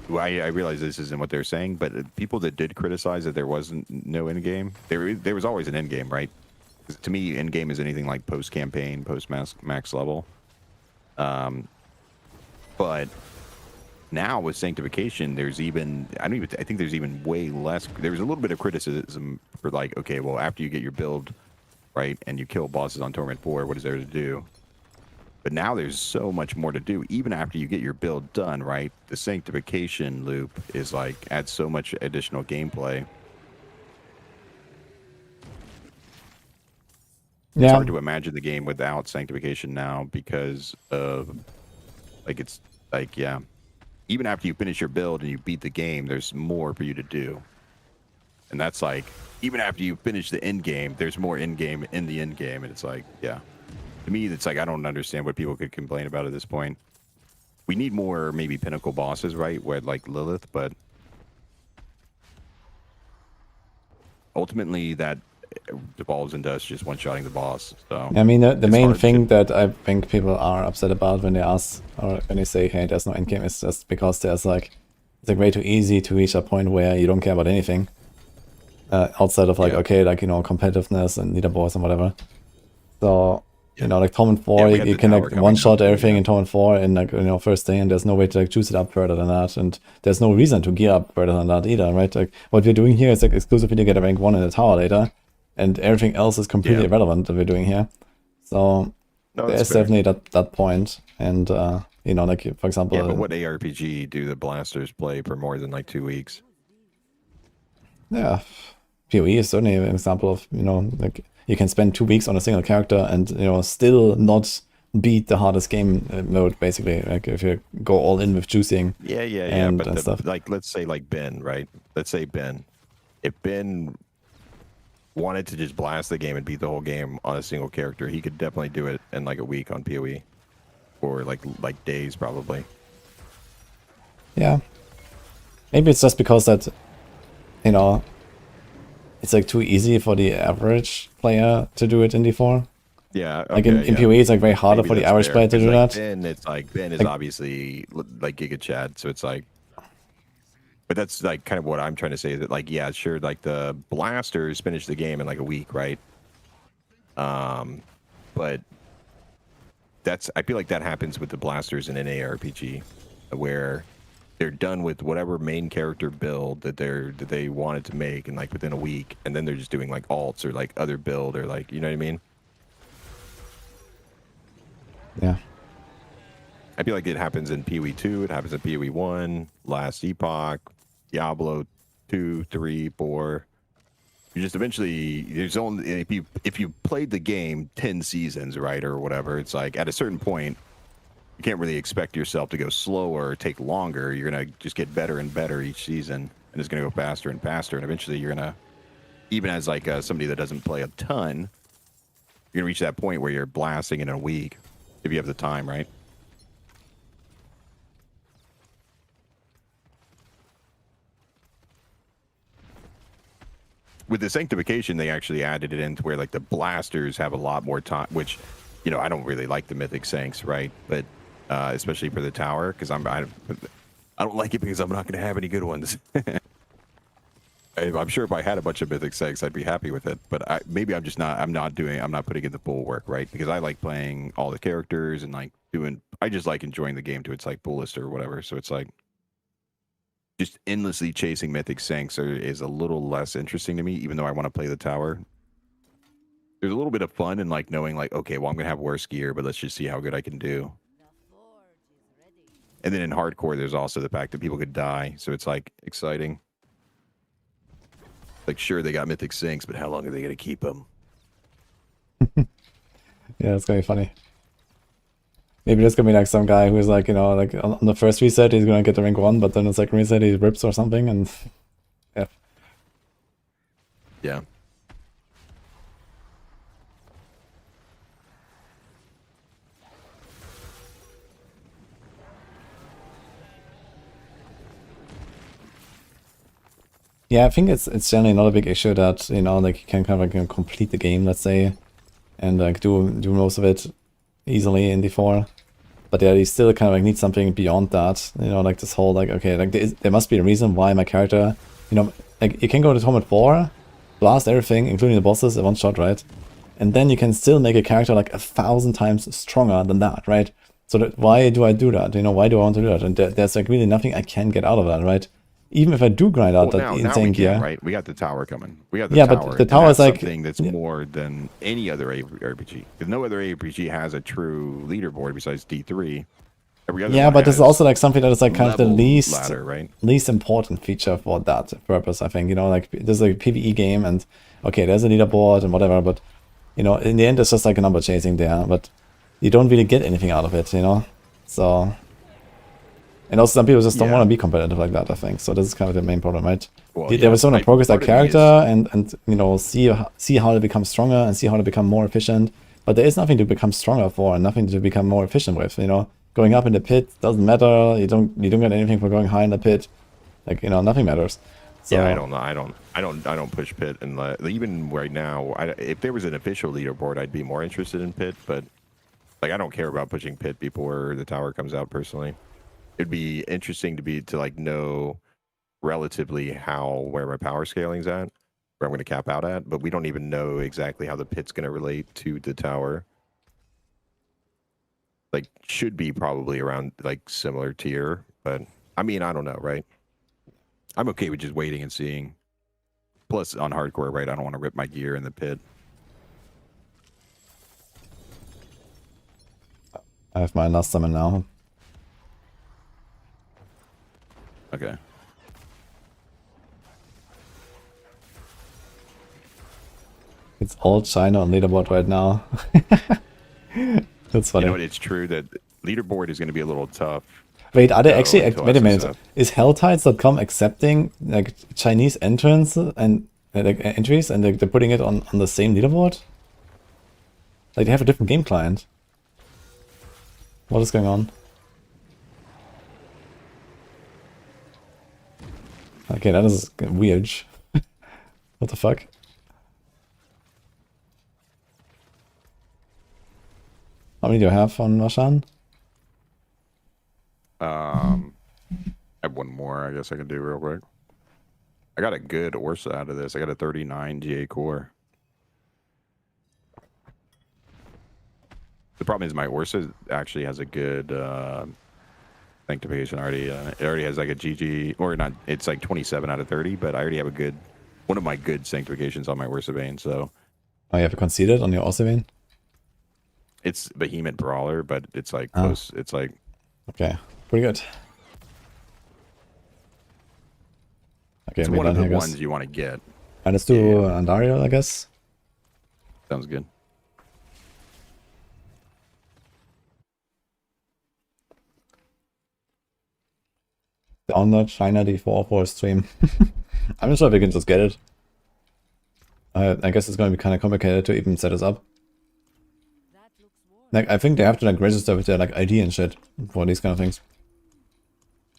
I realize this isn't what they're saying, but people that did criticize that there wasn't no end game, there was always an end game, right? 'Cause to me, end game is anything like post campaign, post max level. But now with sanctification, there's even I think there's even way less. There's a little bit of criticism for like, okay, well, after you get your build right and you kill bosses on Torment 4, what is there to do? But now there's so much more to do. Even after you get your build done, right? The sanctification loop is like adds so much additional gameplay. It's Yeah. hard to imagine the game without sanctification now because of like it's like yeah. Even after you finish your build and you beat the game, there's more for you to do. And that's like even after you finish the end game, there's more end game in the end game, and it's like yeah. To me, it's like I don't understand what people could complain about at this point. We need more maybe pinnacle bosses, right? Where like Lilith, but ultimately that devolves into us just one-shotting the boss. So I mean, the it's main hard thing to- that I think people are upset about when they ask, or when they say, hey, there's no endgame, is just because there's like, it's like way too easy to reach a point where you don't care about anything. Outside of like, Yeah. okay, like, you know, competitiveness and leaderboards and whatever. So, you know, like Torment 4, Yeah, we had you the can tower like coming one-shot up, too, everything yeah. in Torment 4 in like, you know, first day, and there's no way to like juice it up further than that, and there's no reason to gear up further than that either, right? Like, what we're doing here is like exclusively to get a rank 1 in the tower later, and everything else is completely Yeah. irrelevant that we're doing here. So, No, there's that's fair. definitely that point, and, you know, like, for example... Yeah, but what ARPG do the blasters play for more than like 2 weeks? Yeah, PoE is certainly an example of, you know, like you can spend 2 weeks on a single character and, you know, still not beat the hardest game mode, basically. Like if you go all in with juicing. Yeah, and but stuff. like let's say like Ben, right? Let's say Ben. If Ben wanted to just blast the game and beat the whole game on a single character, he could definitely do it in like a week on PoE. Or like days probably. Yeah. Maybe it's just because that, you know, it's like too easy for the average player to do it in D4. Yeah, okay, Like in PoE, it's like very harder Maybe for the that's average fair, player to 'cause, do like, that. Ben, it's like Ben is Like- obviously like Giga Chad, so it's like. But that's like kind of what I'm trying to say. Is that like yeah, sure, like the blasters finish the game in like a week, right? But that's I feel like that happens with the blasters in an ARPG, where they're done with whatever main character build that they wanted to make in like within a week, and then they're just doing like alts or like other build or like you know what I mean. Yeah. I feel like it happens in PoE 2, it happens in PoE 1, last Epoch, Diablo 2, 3, 4. You just eventually there's only if you played the game 10 seasons, right, or whatever, it's like at a certain point you can't really expect yourself to go slower or take longer. You're gonna just get better and better each season, and it's gonna go faster and faster, and eventually you're gonna, even as like somebody that doesn't play a ton, you're gonna reach that point where you're blasting in a week if you have the time, right? with the sanctification, they actually added it into where like the blasters have a lot more time, which, you know, I don't really like the mythic sanks, right? But especially for the tower, because I don't like it because I'm not going to have any good ones. I'm sure if I had a bunch of mythic sanks, I'd be happy with it. But maybe I'm just not. I'm not putting in the full work, right? Because I like playing all the characters and like doing. I just like enjoying the game to its like fullest or whatever. So it's like just endlessly chasing mythic sanks is a little less interesting to me, even though I want to play the tower. There's a little bit of fun in like knowing like, okay, well, I'm gonna have worse gear, but let's just see how good I can do. And then in hardcore, there's also the fact that people could die, so it's like exciting. Like, sure, they got mythic sinks, but how long are they gonna keep them? Yeah, it's gonna be funny. Maybe there's gonna be like some guy who's like, you know, like on the first reset he's gonna get the rank 1, but then the second reset he rips or something, and yeah. Yeah. Yeah, I think it's generally not a big issue that, you know, like you can kind of like complete the game, let's say, and like do most of it easily in D4. But yeah, you still kind of like need something beyond that, you know, like this whole like, okay, like there must be a reason why my character, you know, like you can go to Torment 4, blast everything, including the bosses in one shot, right? And then you can still make a character like 1,000 times stronger than that, right? So that, why do I do that? You know, why do I want to do that? And there's like really nothing I can get out of that, right? Even if I do grind out that insane gear, right? We got the tower coming. We got the yeah, tower. but the tower is like something that's more than any other RPG. Because no other RPG has a true leaderboard besides D3. Every other but this is also like something that is like kind of the least ladder, right? least important feature for that purpose. I think, you know, like there's like a PvE game, and okay, there's a leaderboard and whatever, but you know, in the end, it's just like a number chasing there. But you don't really get anything out of it, you know. So. And also some people just don't want to be competitive like that, I think. So this is kind of the main problem, right? Well, they just want to progress their character and you know, see how they become stronger and see how they become more efficient. But there is nothing to become stronger for and nothing to become more efficient with, you know. Going up in the pit doesn't matter. You don't get anything for going high in the pit. Like, you know, nothing matters. So, yeah, I don't push pit, and even right now, if there was an official leaderboard, I'd be more interested in pit. But like, I don't care about pushing pit before the tower comes out personally. It'd be interesting to like know relatively where my power scaling's at, where I'm going to cap out at, but we don't even know exactly how the pit's going to relate to the tower. Like, should be probably around like similar tier, but I mean, I don't know, right? I'm okay with just waiting and seeing. Plus, on hardcore, right, I don't want to rip my gear in the pit. I have my last summon now. Okay. It's all China on leaderboard right now. That's funny. You know what? It's true that leaderboard is going to be a little tough. Wait, are they actually? Wait a minute. Is Helltides.com accepting like Chinese entrants and like entries, and they're putting it on the same leaderboard? Like they have a different game client. What is going on? Okay, that is weird. What the fuck? How many do you have on Rashan? I have one more I guess I can do real quick. I got a good Orsa out of this. I got a 39 GA core. The problem is my Orsa actually has a good sanctification already. It already has like a GG, or not, it's like 27 out of 30, but I already have one of my good sanctifications on my Orsa vein, so. Oh, you have to concede it on your Orsa vein? It's Behemoth Brawler, but it's like close. It's like. Okay, pretty good. Okay, it's one of the ones you want to get. And let's do Andariel, I guess. Sounds good. Download China D4 for a stream. I'm not sure if we can just get it. I guess it's going to be kind of complicated to even set this up. Like, I think they have to like register with their like ID and shit for these kind of things.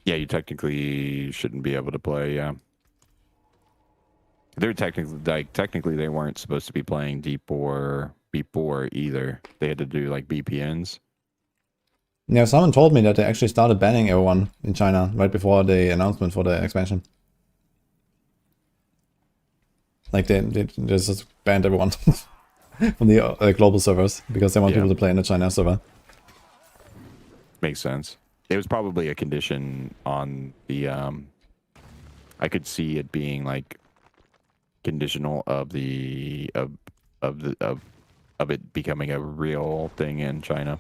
Yeah, you technically shouldn't be able to play. Yeah. They're technically they weren't supposed to be playing D4 before either. They had to do like BPNs. Yeah, someone told me that they actually started banning everyone in China right before the announcement for the expansion. Like they just banned everyone from the global servers because they want people to play in the China server. Makes sense. It was probably a condition on the I could see it being like conditional of the of it becoming a real thing in China.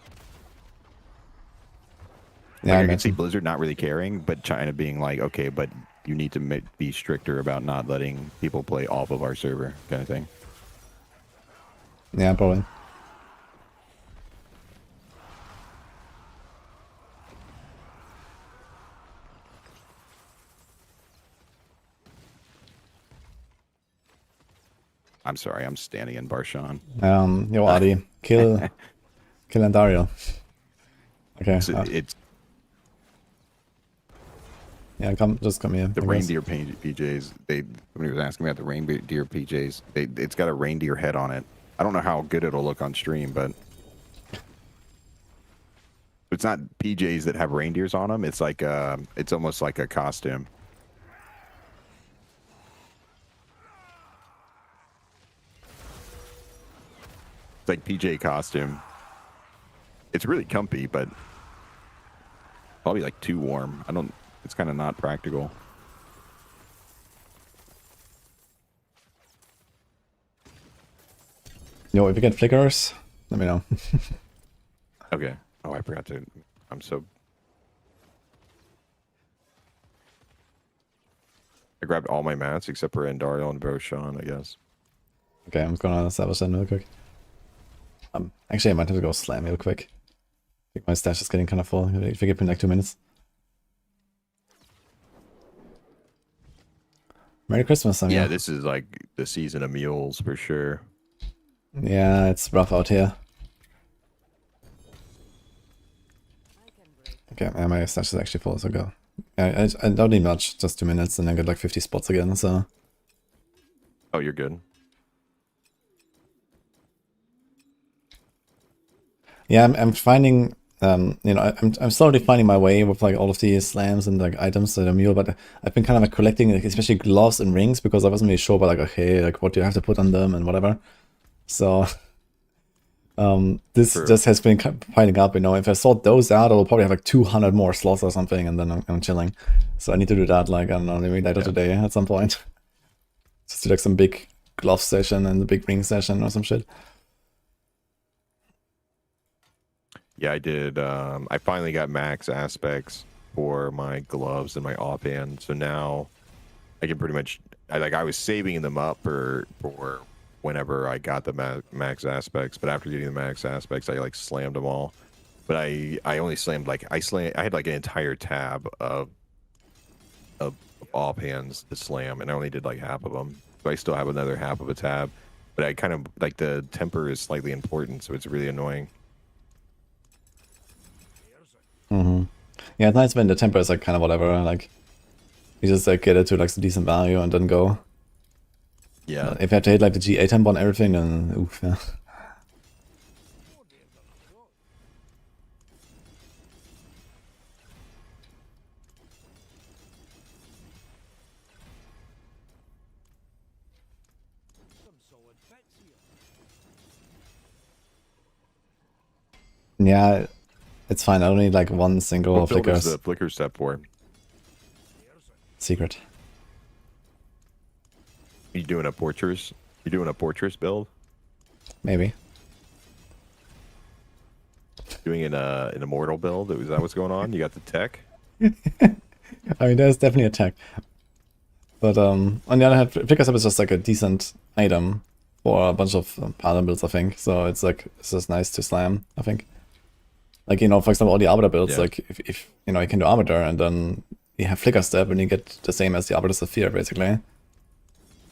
Yeah, Like I can see Blizzard not really caring, but China being like, okay, but you need to be stricter about not letting people play off of our server, kind of thing. Yeah, probably. I'm sorry, I'm standing in Barshan. Yo, Adi, kill Andario. Okay. It's yeah, just come here. the reindeer PJs. Somebody was asking me about the reindeer PJs. It's got a reindeer head on it. I don't know how good it'll look on stream, but it's not PJs that have reindeers on them. It's like it's almost like a costume. It's like PJ costume. It's really comfy, but probably like too warm. It's kind of not practical. Yo, if you get flickers, let me know. Okay. Oh, I forgot to. I'm so. I grabbed all my mats except for Endario and Roshan, I guess. Okay, I'm gonna establish that real quick. Actually, I might have to go slam real quick. I think my stash is getting kind of full. If you give me like 2 minutes. Merry Christmas, Samuel. Yeah, this is like the season of mules for sure. Yeah, it's rough out here. Okay, yeah, my stash is actually full, so go. I don't need much, just 2 minutes, and then get like 50 spots again, so... Oh, you're good. Yeah, I'm finding, you know, I'm slowly finding my way with like all of these slams and like items that are mule, but I've been kind of like collecting, like, especially gloves and rings, because I wasn't really sure about like, okay, like what do you have to put on them and whatever. So, this just has been piling up, you know. If I sort those out, I will probably have like 200 more slots or something, and then I'm chilling. So I need to do that, like, I don't know, maybe later today at some point. Just do like some big glove session and a big ring session or some shit. Yeah, I did. I finally got max aspects for my gloves and my offhand, so now I can pretty much. I was saving them up for whenever I got the max aspects, but after getting the max aspects, I like slammed them all. But I only slammed like I had like an entire tab of offhands to slam, and I only did like half of them. So I still have another half of a tab, but I kind of like the temper is slightly important, so it's really annoying. Yeah, it's nice when the temper is like kind of whatever, like you just like get it to like some decent value and then go. Yeah. If you have to hit like the G8 tempo on everything, then oof, yeah. Yeah, it's fine. I don't need like one single What build is flickers. the flicker step for? Secret. You doing a fortress? You doing a fortress build? Maybe. Doing an immortal build? Is that what's going on? You got the tech? I mean, there's definitely a tech. But on the other hand, flicker step is just like a decent item for a bunch of paladin builds, I think. So it's like, it's just nice to slam, I think. Like, you know, for example, all the Arbiter builds, like, if you know, you can do Arbiter, and then you have Flicker Step, and you get the same as the Arbiter Saphir, basically.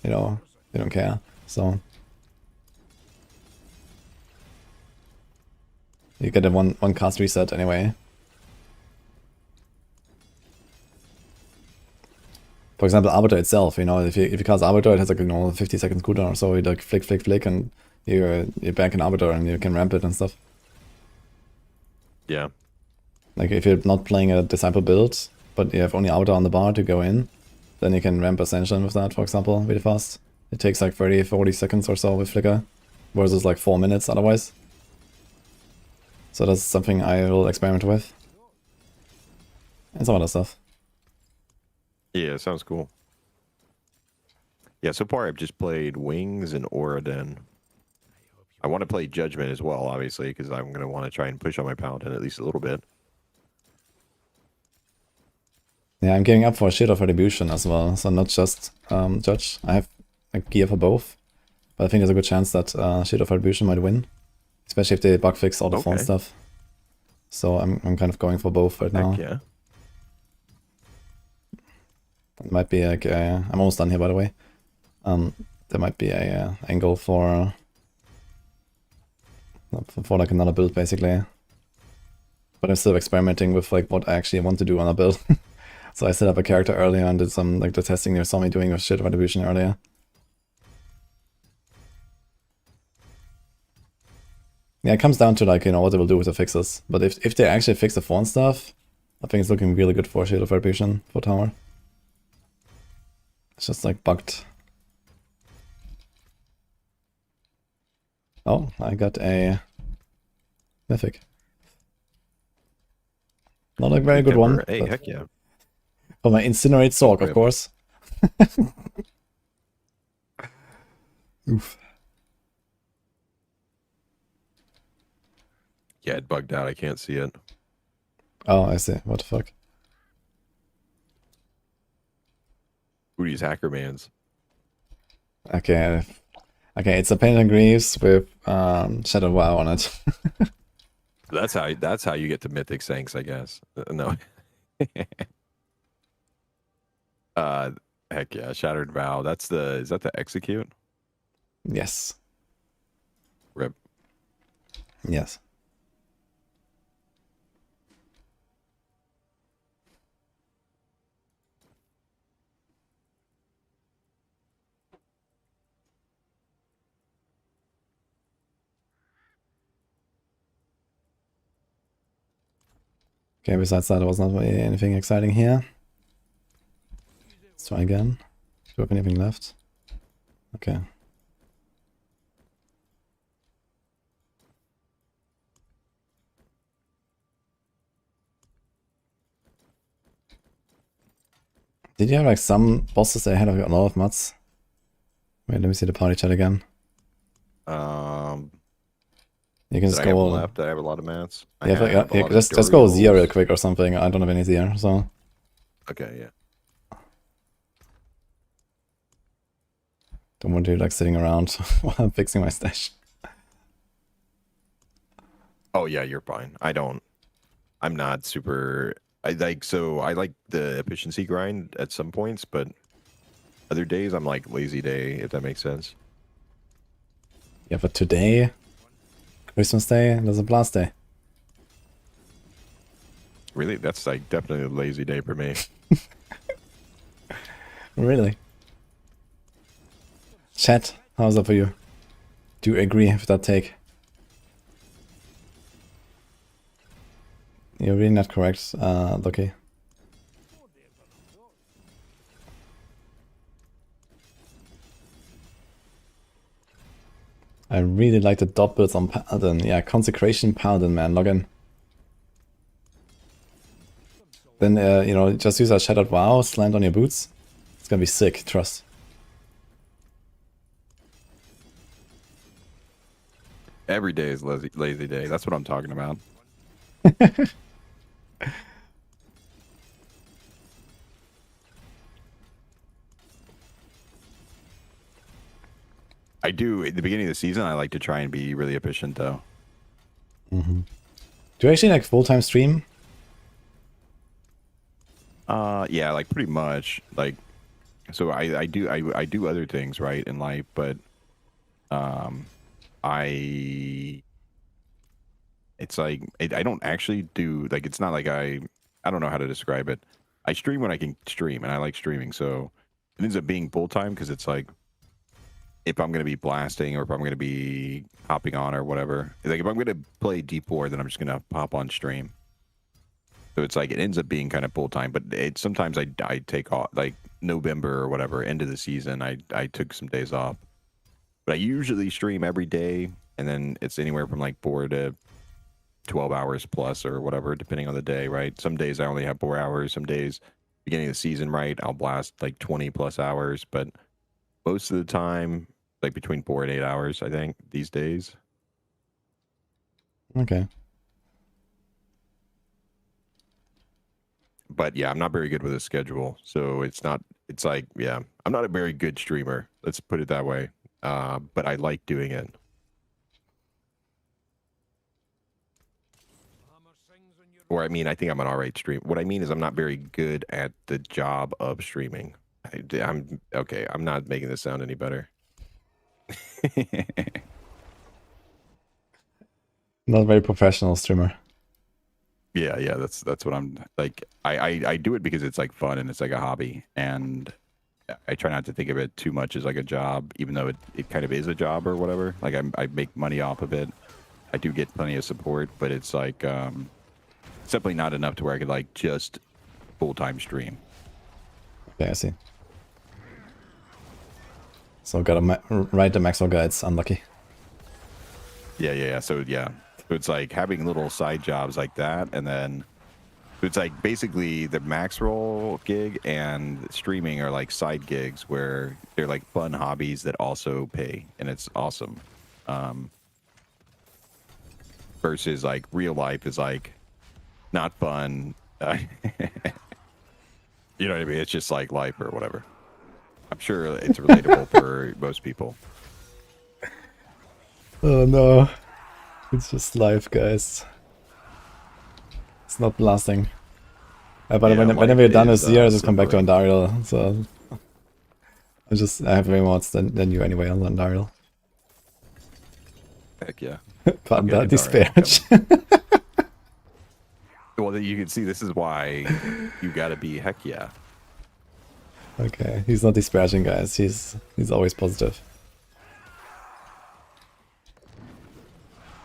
You know, they don't care, so... You get a one cast reset anyway. For example, Arbiter itself, you know, if you cast Arbiter, it has like, you know, 50 seconds cooldown or so. You like flick, flick, flick, and you're back in Arbiter and you can ramp it and stuff. Yeah. Like if you're not playing a Disciple build, but you have only Arbiter on the bar to go in, then you can ramp Ascension with that, for example, really fast. It takes like 30, 40 seconds or so with Flicker, versus like 4 minutes otherwise. So that's something I will experiment with. And some other stuff. Yeah, sounds cool. Yeah, so far I've just played Wings and Oradin. I want to play Judgment as well, obviously, because I'm going to want to try and push on my Paladin at least a little bit. Yeah, I'm gearing up for Shield of Retribution as well, so not just Judge. I have a gear for both, but I think there's a good chance that Shield of Retribution might win, especially if they bug fix all the phone stuff. So I'm kind of going for both right now. Heck yeah. It might be like I'm almost done here, by the way. There might be a angle for like another build basically, but I'm still experimenting with like what I actually want to do on a build. So I set up a character earlier and did some like the testing you saw me doing with Shield of Retribution earlier. Yeah, it comes down to like, you know, what they will do with the fixes. But if they actually fix the phone stuff, I think it's looking really good for Shield of Retribution for tower. It's just like bugged. Oh, I got a Mythic. Not a very good one. Hey, heck yeah. For my Incinerate Sork, of course. Oof. Yeah, it bugged out. I can't see it. Oh, I see. What the fuck? Woody's Hackermans. Okay. Okay, it's a Paladin Greaves with Shadow WoW on it. That's how you get to Mythic Sanks, I guess. No. Heck yeah, Shattered Vow. Is that the Execute? Yes. Rip. Yes. Okay, besides that, there was not really anything exciting here. Let's try again. Do we have anything left? Okay. Did you have like some bosses that had a lot of mats? Wait, let me see the party chat again. You can just go left. I have a lot of mats. Yeah, just go Zia real quick or something. I don't have any Zia, so. Okay, yeah. Don't want you like sitting around while I'm fixing my stash. Oh yeah, you're fine. I'm not super. I like the efficiency grind at some points, but other days I'm like lazy day, if that makes sense. Yeah, but today, Christmas Day, there's a blast day. Really, that's like definitely a lazy day for me. Really? Chat, how's that for you? Do you agree with that take? You're really not correct, Lucky. I really like the dot builds on Paladin. Yeah, Consecration Paladin, man, log in. Then, you know, just use a Shattered Vow, slant on your boots. It's gonna be sick, trust. Every day is lazy day. That's what I'm talking about. I do, at the beginning of the season, I like to try and be really efficient, though. Mm-hmm. Do you actually like full-time stream? Yeah, like pretty much. Like, so I do other things, right, in life, but it's like I don't actually do, like, it's not like I don't know how to describe it. I stream when I can stream, and I like streaming, so it ends up being full time because it's like if I'm gonna be blasting or if I'm gonna be hopping on or whatever. Like if I'm gonna play D4, then I'm just gonna pop on stream. So it's like it ends up being kind of full time, but sometimes I take off like November or whatever, end of the season. I took some days off, but I usually stream every day, and then it's anywhere from like 4 to 12 hours plus or whatever, depending on the day, right? Some days I only have 4 hours. Some days, beginning of the season, right, I'll blast like 20 plus hours. But most of the time, like between 4 and 8 hours, I think, these days. Okay. But yeah, I'm not very good with a schedule. So it's like, yeah, I'm not a very good streamer. Let's put it that way. But I like doing it. Or I mean, I think I'm an alright streamer. What I mean is I'm not very good at the job of streaming. I'm okay. I'm not making this sound any better. Not very professional streamer. Yeah, that's what I'm like. I do it because it's like fun and it's like a hobby, and I try not to think of it too much as like a job, even though it kind of is a job or whatever. Like I make money off of it. I do get plenty of support, but it's like it's definitely not enough to where I could like just full-time stream. Okay, I see. So gotta write the Maxroll guides. Unlucky. Yeah. So it's like having little side jobs like that, and then it's like basically the Maxroll gig and streaming are like side gigs where they're like fun hobbies that also pay, and it's awesome. Versus like real life is like not fun. You know what I mean? It's just like life or whatever. I'm sure it's relatable for most people. Oh no. It's just life, guys. It's not blasting. But Yeah, whenever you're done this year, I just come back to slippery. Andariel. So I have way more mods than you anyway on Andariel. Heck yeah. Panda Okay, disparage. Well, you can see this is why you gotta be heck yeah. Okay, he's not disparaging, guys. He's always positive.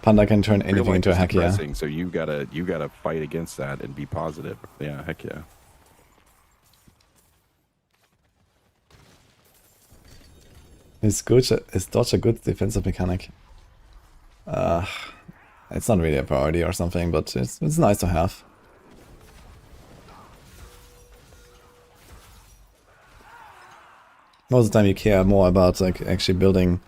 Panda can turn Real anything life into a is hack, yeah. depressing, so you gotta fight against that and be positive. Yeah, heck yeah. Is dodge a good defensive mechanic? It's not really a priority or something, but it's nice to have. Most of the time you care more about like actually building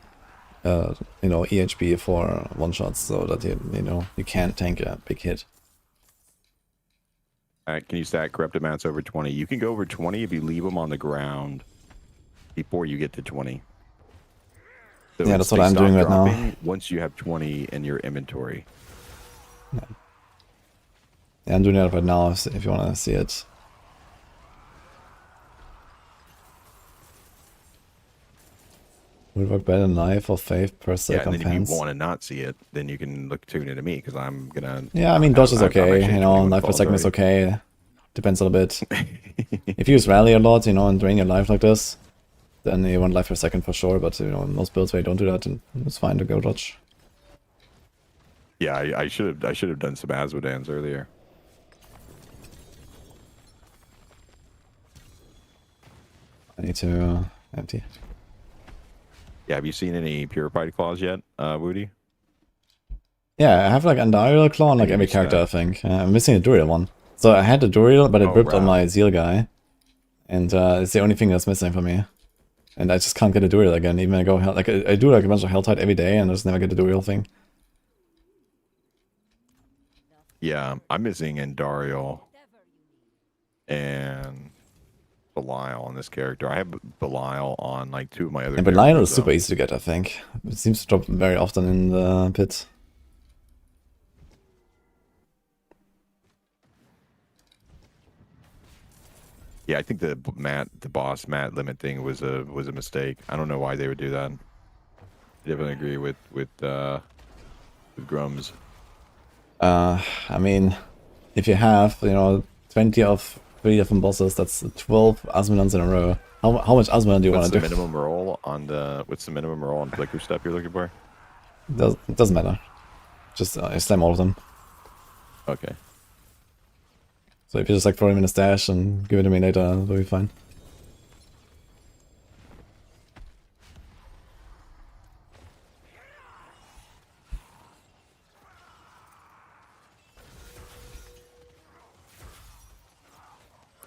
EHP for one shots so that you can tank a big hit. Alright, can you stack corrupted mats over 20? You can go over 20 if you leave them on the ground before you get to 20. So Yeah, that's what they I'm stop doing right now. dropping once you have 20 in your inventory. Yeah, I'm doing that right now if you want to see it. Would work better knife or faith per se Yeah, and then if you compense. want to not see it, then you can tune into me because I'm gonna. Yeah, I mean dodge is I'm okay, actually 21 knife per falls second is already. okay. Depends a little bit. If you use rally a lot, and drain your life like this, then you want life per second for sure, but in most builds where you don't do that, then it's fine to go dodge. Yeah, I should have done some Azmodans earlier. I need to empty. Yeah, have you seen any Purified Claws yet, Woody? Yeah, I have like Andariel Claw on like you every missed character, that. I think. I'm missing a Duriel one. So I had the Duriel, but it Oh, ripped on wow. my Zeal guy. And it's the only thing that's missing for me. And I just can't get a Duriel again, even when I go I do like a bunch of Helltide every day and I just never get the Duriel thing. Yeah, I'm missing Andariel and Belial on this character. I have Belial on like 2 of my other And Belial characters, is super though. easy to get, I think. It seems to drop very often in the pit. Yeah, I think the boss mat limit thing was a mistake. I don't know why they would do that. I definitely agree with Grums. I mean, if you have, 20 of 3 different bosses. That's 12 Asmodons in a row. How much Asmodon do you want What's to the do? minimum roll on the? What's the minimum roll on flicker step you're looking for? It doesn't matter. Just slam all of them. Okay. So if you just like throw him in a stash and give it to me later, that'll be fine.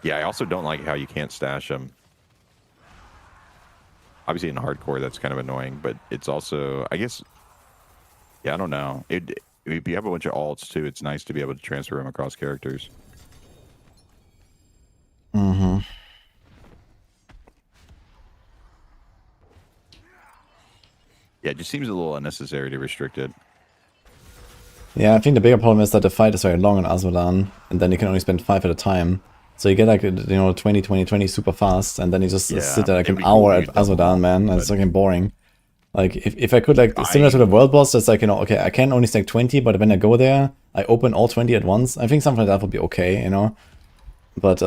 Yeah, I also don't like how you can't stash them. Obviously in hardcore that's kind of annoying, but it's also, I guess, yeah, I don't know. If you have a bunch of alts too, it's nice to be able to transfer them across characters. Mm-hmm. Yeah, it just seems a little unnecessary to restrict it. Yeah, I think the bigger problem is that the fight is very long on Asmodan, and then you can only spend 5 at a time. So you get like, 20, 20, 20 super fast, and then you just sit there like an hour at Asmodan, man, and it's fucking boring. Like, if I could, like, similar to the world boss, that's like, okay, I can only stack 20, but when I go there, I open all 20 at once. I think something like that would be okay, But,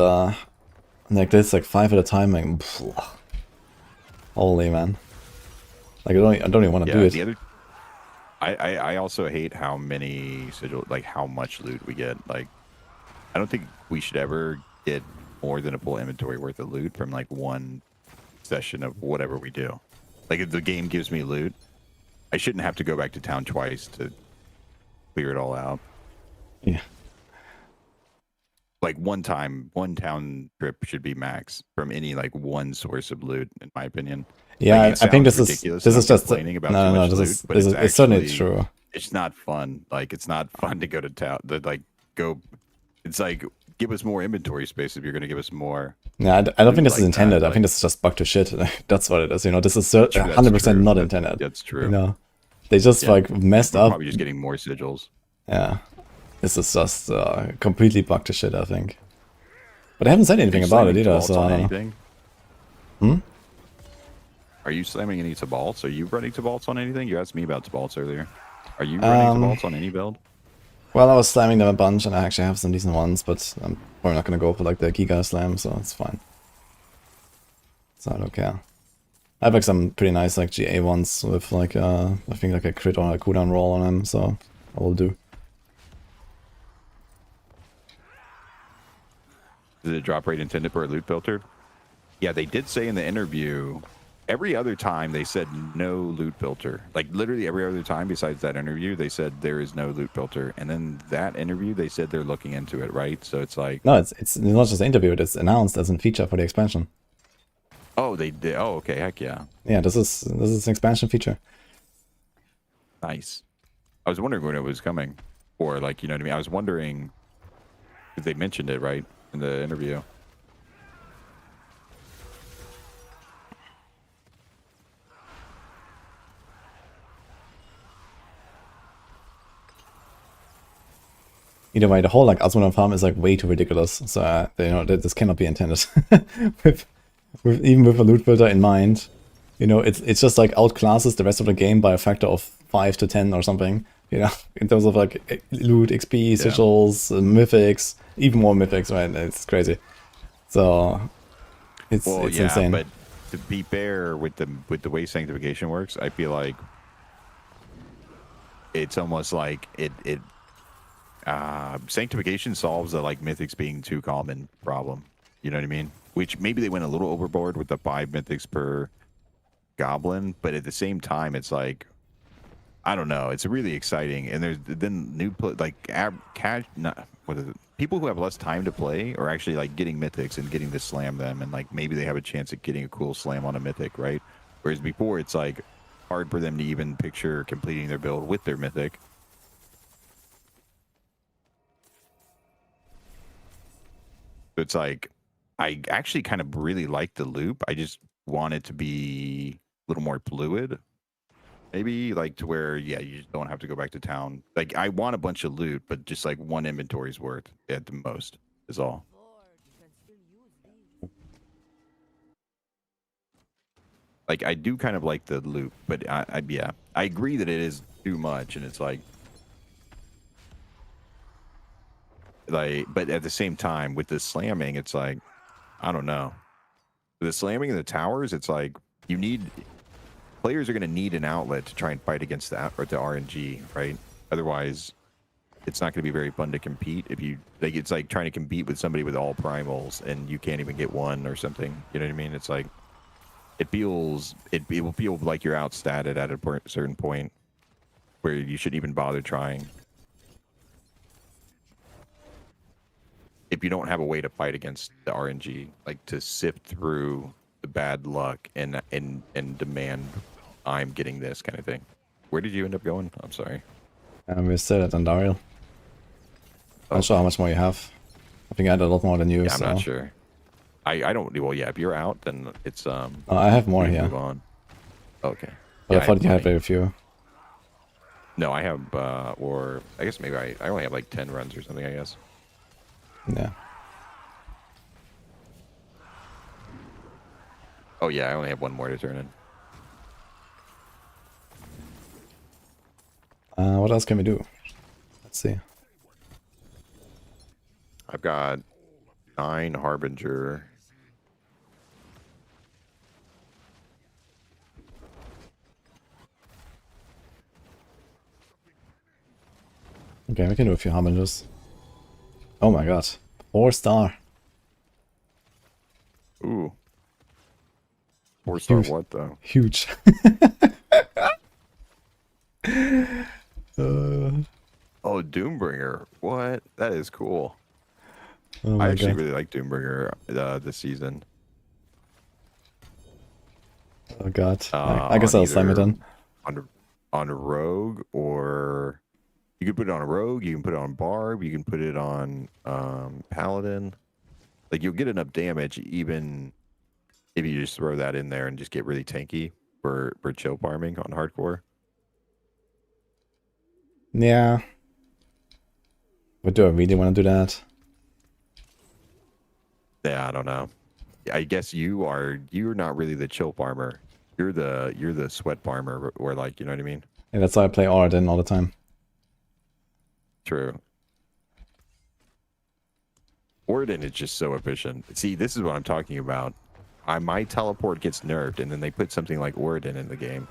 like this, like 5 at a time, like, pfft. Holy man. Like, I don't even want to do it. I also hate how many sigil, like how much loot we get. Like, I don't think we should ever get more than a full inventory worth of loot from like one session of whatever we do. Like, if the game gives me loot, I shouldn't have to go back to town twice to clear it all out. Yeah. Like one town trip should be max from any like one source of loot, in my opinion. Yeah, Like, I think this is just complaining about no, too no, much this loot, is but it's certainly true. It's not fun. Like, it's not fun to go to town. It's like, give us more inventory space if you're going to give us more. Yeah, I don't think this is like intended. that, I think this is just bug to shit. That's what it is. This is 100% not intended. That's true. They just like messed We're up. Probably just getting more sigils. Yeah, this is just completely bug to shit, I think. But I haven't said anything about it either. So anything? Hmm? Are you slamming any Tabalts? Are you running Tabalts on anything? You asked me about Tabalts earlier. Are you running Tabalts on any build? Well, I was slamming them a bunch, and I actually have some decent ones, but I'm probably not gonna go for like the Giga Slam, so it's fine. So I don't care. I have like some pretty nice like GA ones with like I think like a crit or a cooldown roll on them, so I will do. Is it a drop rate intended for a loot filter? Yeah, they did say in the interview, every other time they said no loot filter. Like, literally every other time besides that interview, they said there is no loot filter. And then that interview, they said they're looking into it, right? So it's like... No, it's not just interviewed, it's announced as a feature for the expansion. Oh, they did. Oh, okay, heck yeah. Yeah, this is an expansion feature. Nice. I was wondering when it was coming. Or, like, you know what I mean? I was wondering if they mentioned it, right, in the interview. Either way, the whole like Asmodon farm is like way too ridiculous. So this cannot be intended. Even with a loot filter in mind, it's just like outclasses the rest of the game by a factor of 5 to 10 or something. In terms of like loot, XP, sigils, mythics, even more mythics. Right? It's crazy. So it's insane. But to be fair with the way sanctification works, I feel like it's almost like sanctification solves the like mythics being too common problem. You know what I mean? Which maybe they went a little overboard with the 5 mythics per goblin, but at the same time, it's like, I don't know. It's really exciting, and there's then new people who have less time to play are actually like getting mythics and getting to slam them, and like maybe they have a chance at getting a cool slam on a mythic, right? Whereas before, it's like hard for them to even picture completing their build with their mythic. It's like, I actually kind of really like the loop. I just want it to be a little more fluid. Maybe like to where, you just don't have to go back to town. Like, I want a bunch of loot, but just like one inventory's worth at the most is all. Like, I do kind of like the loop, but I agree that it is too much, and it's like, like, but at the same time, with the slamming, it's like, I don't know. With the slamming in the towers, it's like players are going to need an outlet to try and fight against the RNG, right? Otherwise, it's not going to be very fun to compete. If you like, it's like trying to compete with somebody with all primals and you can't even get one or something. You know what I mean? It's like it will feel like you're outstatted at a certain point where you shouldn't even bother trying. If you don't have a way to fight against the RNG, like to sift through the bad luck and demand I'm getting this kind of thing. Where did you end up going? I'm sorry. We're still at Andariel. I'm not sure how much more you have. I think I had a lot more than you. Yeah, so. I'm not sure. I don't. Well, yeah. If you're out, then it's I have more here. Move on. Okay. But Yeah, I thought you had plenty. very few. No, I have. Or I guess maybe I only have like 10 runs or something. I guess. Yeah. Oh yeah, I only have one more to turn in. What else can we do? Let's see. I've got 9 Harbinger. Okay, we can do a few harbingers. Oh my god. 4-star. Ooh. 4-star Huge. what though? Huge. Oh, Doombringer. What? That is cool. Oh my I actually god. really like Doombringer this season. Oh god. I guess I'll slam it in. On Rogue, or you could put it on a Rogue, you can put it on Barb, you can put it on Paladin. Like you'll get enough damage even if you just throw that in there and just get really tanky for chill farming on hardcore. Yeah. But do I really want to do that? Yeah, I don't know. I guess you're not really the chill farmer. You're the sweat farmer, or like, you know what I mean? Yeah, that's why I play Aradin all the time. True. Orden is just so efficient. See, this is what I'm talking about. My teleport gets nerfed, and then they put something like Orden in the game.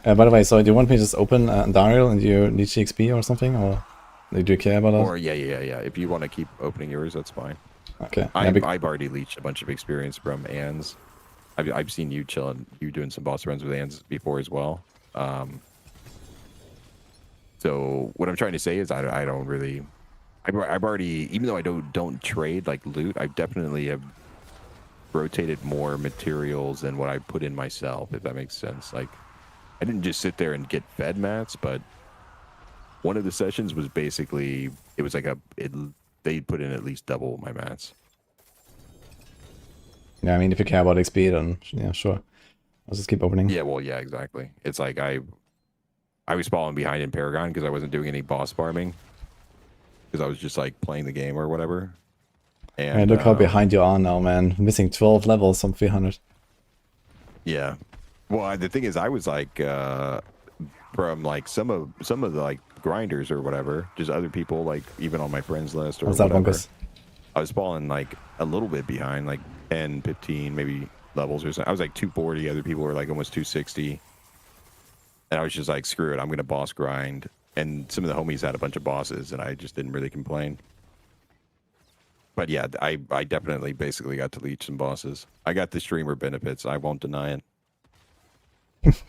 By the way, so do you want me to just open Andariel and you need XP or something? Or do you care about that? Or yeah. If you want to keep opening yours, that's fine. Okay. I've already leached a bunch of experience from Anne's. I've seen you chilling, you doing some boss runs with Anne's before as well. So what I'm trying to say is I don't really. I've already, even though I don't trade like loot, I definitely have rotated more materials than what I put in myself, if that makes sense. Like, I didn't just sit there and get fed mats, but one of the sessions was basically, it was like they put in at least double my mats. Yeah, I mean, if you care about XP, then yeah, sure. I'll just keep opening. Yeah, well, yeah, exactly. It's like I was falling behind in Paragon because I wasn't doing any boss farming. Because I was just like playing the game or whatever. And look how behind you are now, man. Missing 12 levels from 300. Yeah. Well, the thing is, I was like, from like some of the like grinders or whatever, just other people, like even on my friends list or What's that, whatever. Bunkus? I was falling like a little bit behind, like 10, 15, maybe levels or something. I was like 240. Other people were like almost 260. And I was just like, screw it, I'm going to boss grind. And some of the homies had a bunch of bosses, and I just didn't really complain. But yeah, I definitely basically got to leech some bosses. I got the streamer benefits. I won't deny it.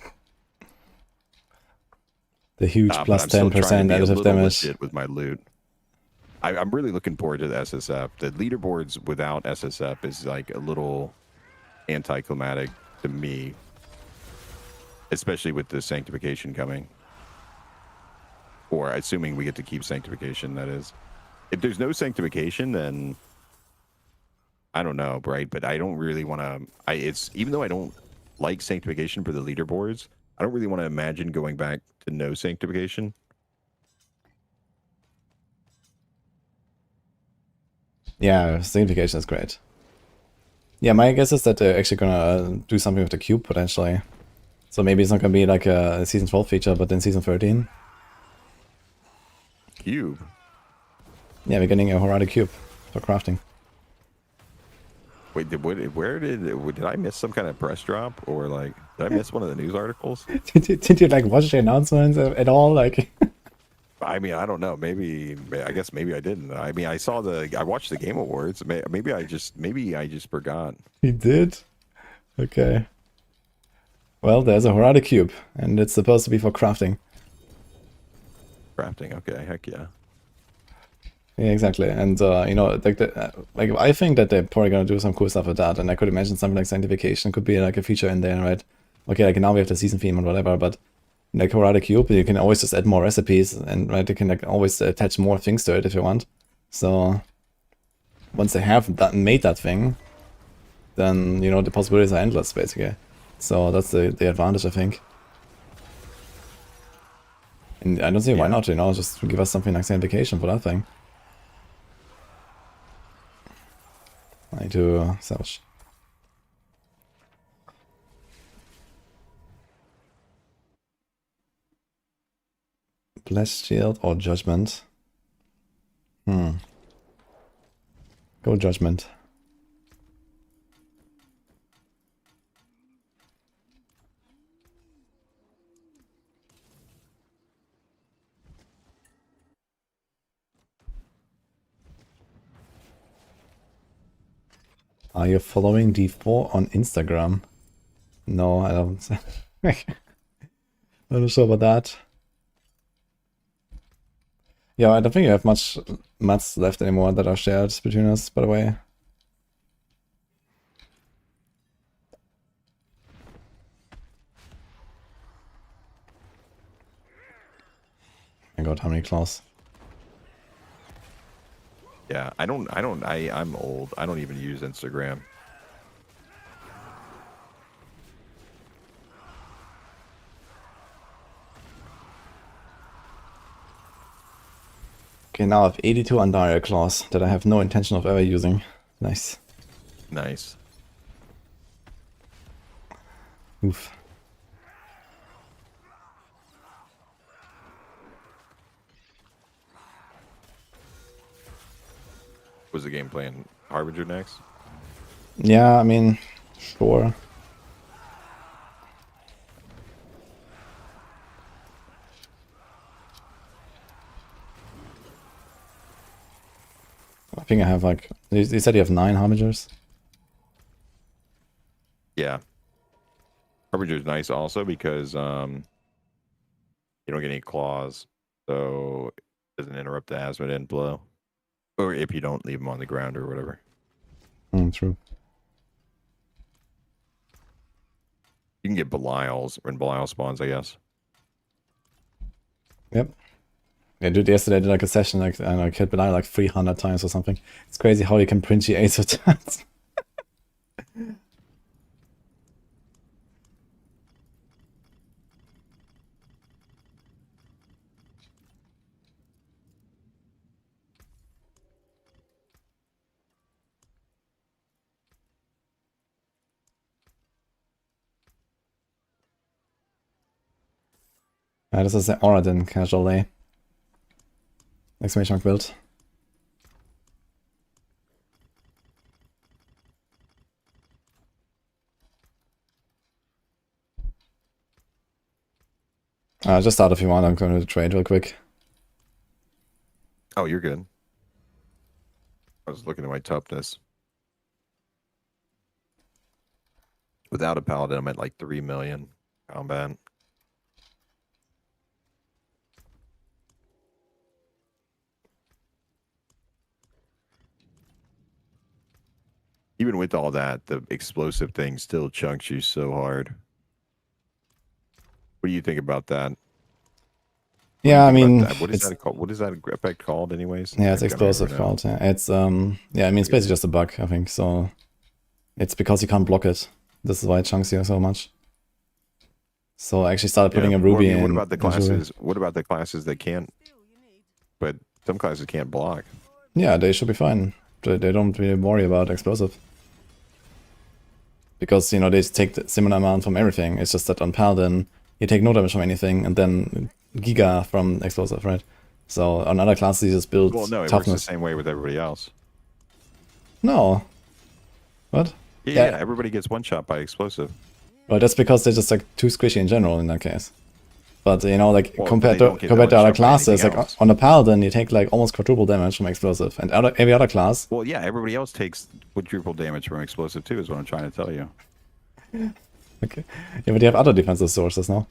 The huge plus 10% additive damage. With my loot. I'm really looking forward to the SSF. The leaderboards without SSF is like a little anticlimactic to me. Especially with the sanctification coming. Or assuming we get to keep sanctification, that is. If there's no sanctification, then I don't know, right? But I don't really want to. Even though I don't like sanctification for the leaderboards, I don't really want to imagine going back to no sanctification. Yeah, sanctification is great. Yeah, my guess is that they're actually gonna do something with the cube potentially. So maybe it's not gonna be like a season 12 feature, but then season 13. cube. Yeah, we're getting a Horada cube for crafting. Wait, did I miss some kind of press drop, or like did I miss one of the news articles? Did you like watch the announcements at all? Like, I mean, I don't know. I guess maybe I didn't. I mean, I watched the Game Awards. Maybe I just forgot. he did? Okay. Well, there's a Horada cube, and it's supposed to be for crafting. Crafting, okay, heck yeah. Yeah, exactly. And you know, like I think that they're probably gonna do some cool stuff with that. And I could imagine something like sanctification could be like a feature in there, right? Okay, like now we have the season theme and whatever, but like Horada cube, you can always just add more recipes, and right, you can like always attach more things to it if you want. So once they have made that thing, then you know the possibilities are endless, basically. So that's the advantage, I think. And I don't see why not, you know, just give us something like sanctification for that thing. I need to salvage. Blessed Shield or Judgement? Go Judgement. Are you following D4 on Instagram? No, I don't. I'm not sure about that. Yeah, I don't think you have much mats left anymore that are shared between us, by the way. My god, how many claws? Yeah, I'm old. I don't even use Instagram. Okay, now I have 82 Undyre claws that I have no intention of ever using. Nice. Nice. Oof. Was the game playing Harbinger next? Yeah, I mean, sure. I think I have like, you said you have 9 Harbingers? Yeah. Harbinger's nice also because you don't get any claws, so it doesn't interrupt the Asmodee inflow. Or if you don't leave them on the ground or whatever. True. You can get Belials when Belial spawns, I guess. Yep. Yeah, dude, yesterday I did like a session, like, I don't know, I killed Belial like 300 times or something. It's crazy how you can print your ace with that. This is the Oradin casual lay. Exclamation mark build. Just start if you want, I'm going to trade real quick. Oh, you're good. I was looking at my toughness. Without a paladin, I'm at like 3 million combat. Even with all that, the explosive thing still chunks you so hard. What do you think about that? Yeah, I mean, what is that called? What is that effect called, anyways? Yeah, it's explosive called. Yeah, it's yeah, I mean, it's basically just a bug, I think. So it's because you can't block it. This is why it chunks you so much. So I actually started putting a ruby in. What about the classes? What about the classes that can't? But some classes can't block. Yeah, they should be fine. They don't really worry about explosive. Because, you know, they take the similar amount from everything. It's just that on Paladin, you take no damage from anything, and then Giga from explosive, right? So on other classes, you just build Well, no, it works toughness. the same way with everybody else. No. What? Yeah, everybody gets one shot by explosive. Well, that's because they're just like too squishy in general in that case. But you know, like Well, compared they to don't get compared to that other much shot by classes, anything like else. on a paladin, you take like almost quadruple damage from explosive, and every other class. Well, yeah, everybody else takes quadruple damage from explosive too, is what I'm trying to tell you. Okay. Yeah, but you have other defensive sources now.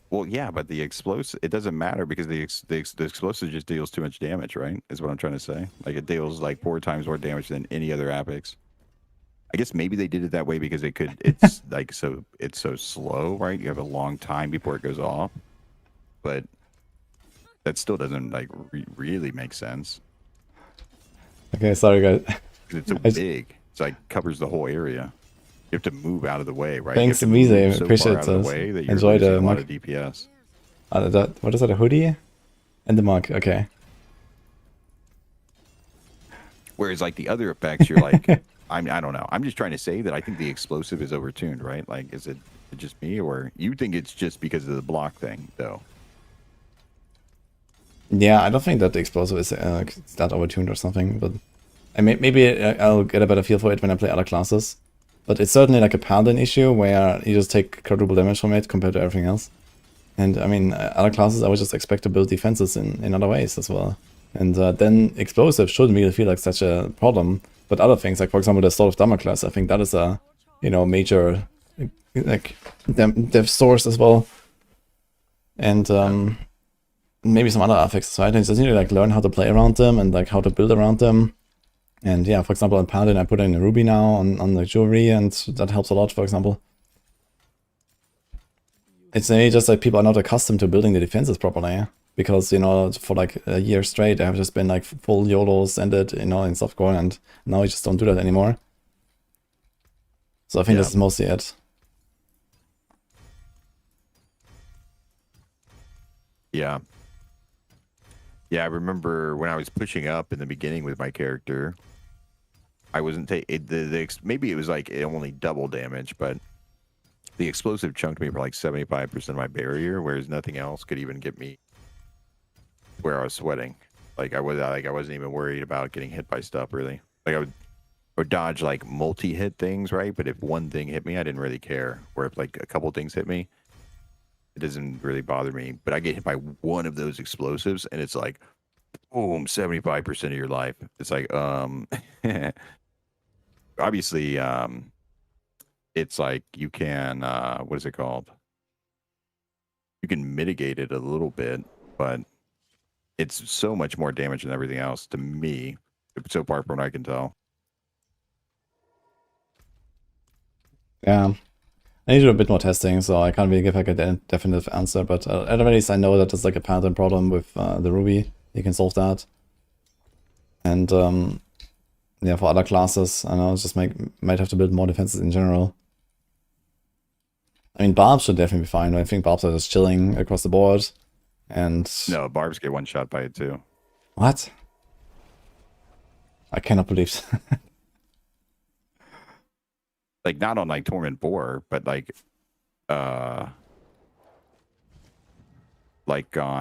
Well, yeah, but the explosive, it doesn't matter because the explosive just deals too much damage, right? Is what I'm trying to say. Like it deals like 4 times more damage than any other apex. I guess maybe they did it that way because it could. It's like it's so slow, right? You have a long time before it goes off, but that still doesn't like really make sense. Okay, sorry guys. 'Cause it's so big. It's like covers the whole area. You have to move out of the way, right? Thanks, you have to move Mize. so Appreciate far out of this. the way that you're Enjoy losing the a lot mug. of DPS. What is that? A hoodie? And the mug. Okay. Whereas like the other effects, you're like, I don't know. I'm just trying to say that I think the explosive is overtuned, right? Like, is it just me, or you think it's just because of the block thing, though? Yeah, I don't think that the explosive is that overtuned or something, but maybe I'll get a better feel for it when I play other classes. But it's certainly like a paladin issue where you just take quadruple damage from it compared to everything else. And I mean, other classes I would just expect to build defenses in other ways as well. And then explosive shouldn't really feel like such a problem. But other things, like for example the Sword of Damocles, I think that is a major like dev source as well. And maybe some other affixes, so I just need to like learn how to play around them and like how to build around them. And yeah, for example, in Paladin, I put in a ruby now on the jewelry, and that helps a lot, for example. It's maybe just like people are not accustomed to building the defenses properly, because, for like a year straight, I have just been like full YOLOs ended, and stuff going, and now I just don't do that anymore. So I think this is mostly it. Yeah. Yeah, I remember when I was pushing up in the beginning with my character, I wasn't maybe it was like only double damage, but the explosive chunked me for like 75% of my barrier, whereas nothing else could even get me where I was sweating. Like I wasn't even worried about getting hit by stuff really. Like I would dodge like multi-hit things, right? But if one thing hit me, I didn't really care. Or if like a couple things hit me, it doesn't really bother me. But I get hit by one of those explosives and it's like, boom, 75% of your life. It's like, obviously, it's like you can, what is it called? You can mitigate it a little bit, but it's so much more damage than everything else to me, so far from what I can tell. Yeah. I need to do a bit more testing, so I can't really give like a definitive answer, but at the very least I know that there's like a pattern problem with the Ruby. You can solve that. And yeah, for other classes, I know, just might have to build more defenses in general. I mean, barbs should definitely be fine. I think barbs are just chilling across the board. And no, barbs get one shot by it too. What? I cannot believe that. Like not on like Torment 4, but like on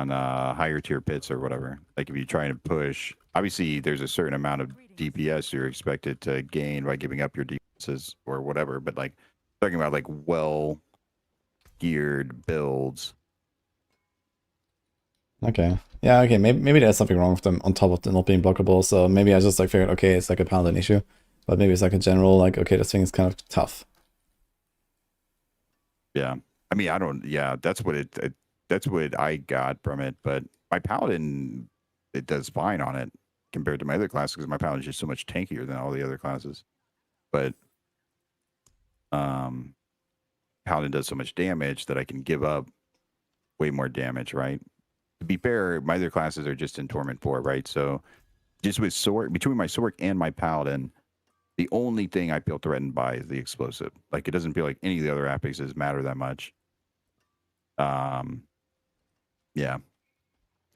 higher tier pits or whatever. Like if you try and push, obviously there's a certain amount of DPS you're expected to gain by giving up your defenses or whatever, but like talking about like well geared builds. Okay. Yeah, okay, maybe there's something wrong with them on top of them not being blockable, so maybe I just like figured, okay, it's like a paladin issue. But maybe it's like a general, like, okay, this thing is kind of tough. Yeah. I mean, that's what I got from it, but my paladin, it does fine on it compared to my other classes, because my paladin is just so much tankier than all the other classes. But paladin does so much damage that I can give up way more damage, right? To be fair, my other classes are just in Torment 4, right? So just with sword, between my sword and my paladin, the only thing I feel threatened by is the explosive. Like, it doesn't feel like any of the other affixes matter that much. Yeah.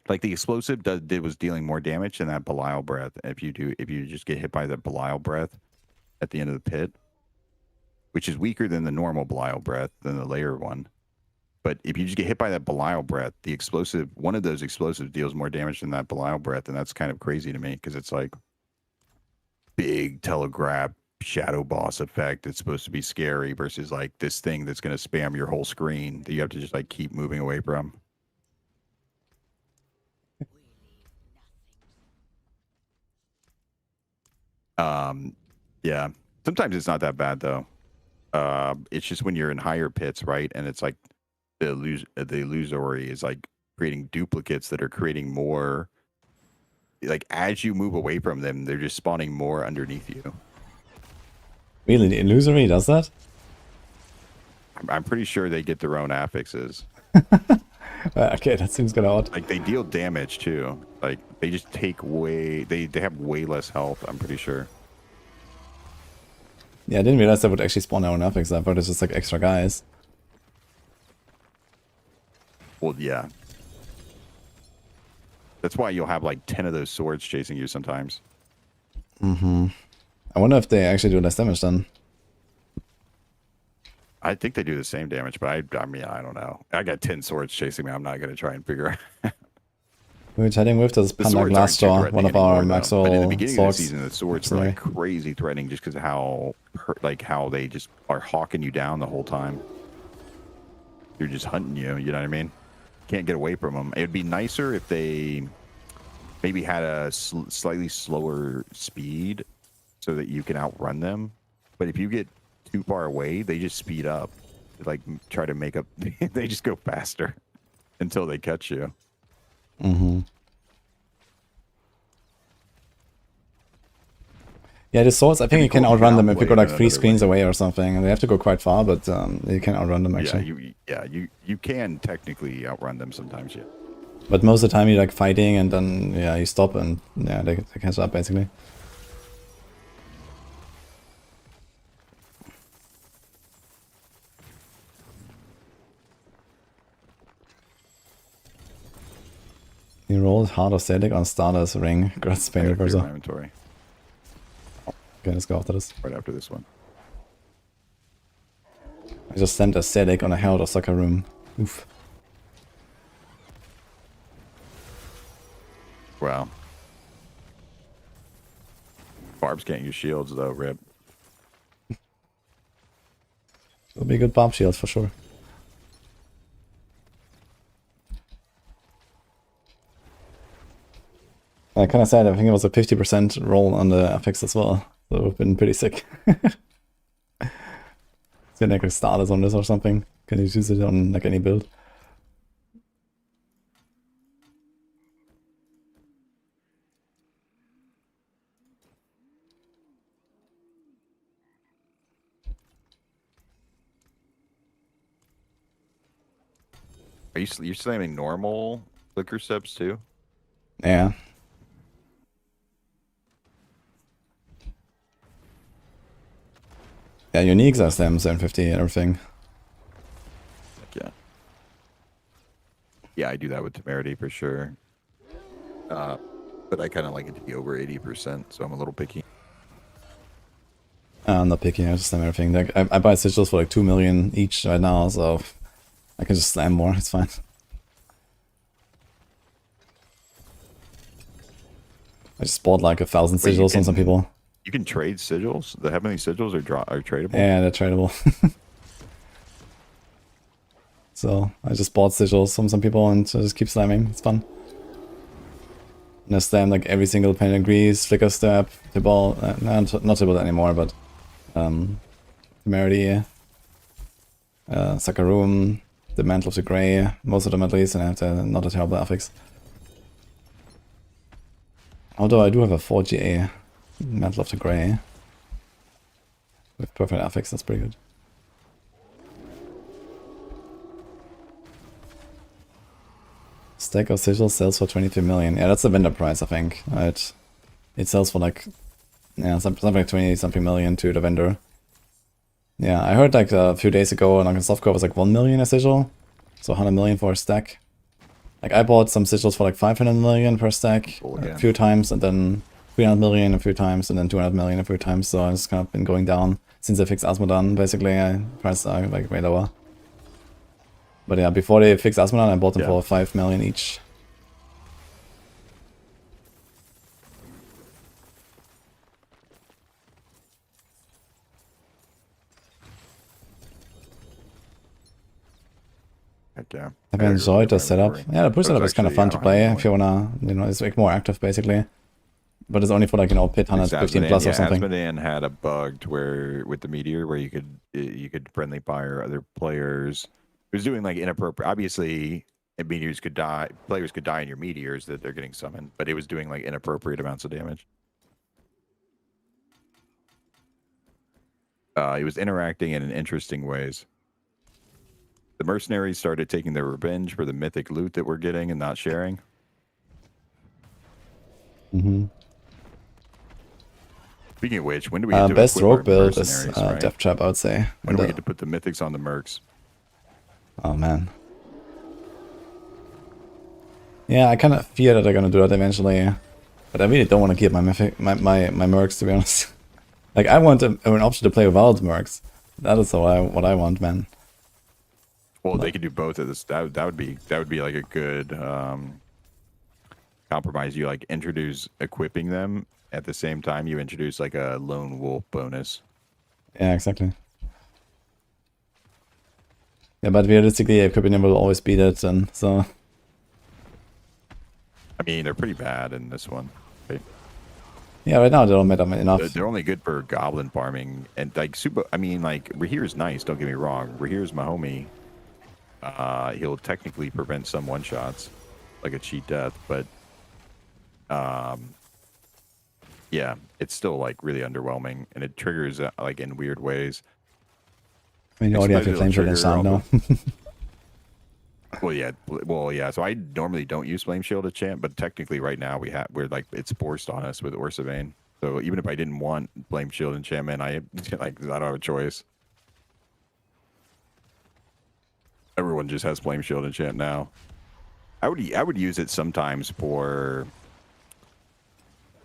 Like, the explosive was dealing more damage than that Belial Breath. If you just get hit by that Belial Breath at the end of the pit, which is weaker than the normal Belial Breath, than the layer one. But if you just get hit by that Belial Breath, the explosive, one of those explosives deals more damage than that Belial Breath, and that's kind of crazy to me because it's like big telegraph shadow boss effect. It's supposed to be scary versus like this thing that's going to spam your whole screen that you have to just like keep moving away from. Yeah. Sometimes it's not that bad though. It's just when you're in higher pits, right? And it's like the illusory is like creating duplicates that are creating more. Like as you move away from them, they're just spawning more underneath you. Really, the illusory does that? I'm pretty sure they get their own affixes. Okay, that seems kind of odd. Like they deal damage too. Like they just take way. They have way less health. I'm pretty sure. Yeah, I didn't realize that would actually spawn their own affix. I thought it's just like extra guys. Well, yeah. That's why you'll have like 10 of those swords chasing you sometimes. Mm-hmm. I wonder if they actually do less damage then. I think they do the same damage, but I mean, I don't know. I got 10 swords chasing me. I'm not going to try and figure out. We're chatting with this The Panda swords aren't too Glassjaw, threatening one of our anymore, though. But in the Maxroll beginning of the swords. season, the swords were like crazy threatening just because of how they just are hawking you down the whole time. They're just hunting you. You know what I mean? Can't get away from them. It would be nicer if they maybe had a slightly slower speed so that you can outrun them. But if you get too far away, they just speed up. They like try to make up. They just go faster until they catch you. Mm-hmm. Yeah, the swords, I think you can outrun them if you go like 3 screens away or something. And they have to go quite far, but you can outrun them actually. You can technically outrun them sometimes, yeah. But most of the time you're like fighting and then yeah, you stop and yeah, they catch up basically. You rolled hard or static on Stardust Ring, Grudge Painted Versa. Inventory. Okay, let's go after this. Right after this one. I just sent a static on a Herald or Sucker Room. Oof. Wow. Barbs can't use shields though, Rip. It'll be a good Barb Shield for sure. I kind of said I think it was a 50% roll on the affix as well. So it would have been pretty sick. Let's get like a starters on this or something. Can you use it on like any build? Are you slamming normal flicker steps too? Yeah. Yeah, uniques are slam 750 and everything. Yeah. Yeah, I do that with Temerity for sure. But I kind of like it to be over 80%, so I'm a little picky. I'm not picky, I just slam everything. Like, I buy sigils for like 2 million each right now, so I can just slam more, it's fine. I just bought like 1,000 sigils on some people. You can trade sigils? The heavenly sigils are tradable? Yeah, they're tradable. So I just bought sigils from some people and just keep slamming, it's fun. And I slam like every single Paladin Grease, Flicker Step, Tibalt, not Tibalt anymore, but Temerity, Sakarum, the Mantle of the Grey, most of them at least, and I have to, not a terrible affix. Although I do have a 4GA Mantle of the Grey with perfect affix, that's pretty good. Stack of sigils sells for 23 million. Yeah, that's the vendor price, I think. Right? It sells for like, yeah, something like 20 something million to the vendor. Yeah, I heard like a few days ago, like softcore was like 1 million a sigil, so 100 million for a stack. Like I bought some sigils for like 500 million per stack a few times, and then 300 million a few times, and then 200 million a few times. So it's kind of been going down since I fixed Asmodan. Basically, prices are like way lower. But yeah, before they fixed Asmodan, I bought them Yeah. for 5 million each. Heck yeah. Have I you agree enjoyed the with setup? Reverie. Yeah, the push That was setup is kind of actually- fun I to don't have play any if you wanna, you know, it's like more active basically. But it's only for like, you know, pit 115 plus or something. Asmodan had a bug to where with the meteor where you could friendly fire other players. It was doing like inappropriate. Obviously, meteors could die. Players could die in your meteors that they're getting summoned, but it was doing like inappropriate amounts of damage. It was interacting in interesting ways. The mercenaries started taking their revenge for the mythic loot that we're getting and not sharing. Mm-hmm. Speaking of which, when do we get to Best equip our rogue build is mercenaries, right? Death Trap, I would say. When do we get to put the mythics on the mercs? Oh man. Yeah, I kind of fear that they're gonna do that eventually, but I really don't want to keep my mercs, to be honest. Like I want an option to play without mercs. That is what I want, man. Well, they could do both of this. That would be like a good compromise. You like introduce equipping them at the same time you introduce like a lone wolf bonus. Yeah, exactly. Yeah, but realistically, equipping them will always beat it, and so. I mean, they're pretty bad in this one. Yeah, right now they don't matter enough. They're only good for goblin farming and like super. I mean, like Rahir's nice. Don't get me wrong. Rahir's my homie. He'll technically prevent some one shots, like a cheat death, but yeah, it's still like really underwhelming, and it triggers like in weird ways. I mean, you already have your flame shield installed now. Well, yeah. So I normally don't use flame shield enchant, but technically right now we're like it's forced on us with Orsavane. So even if I didn't want flame shield enchantment, I don't have a choice. Everyone just has flame shield enchant now. I would use it sometimes for.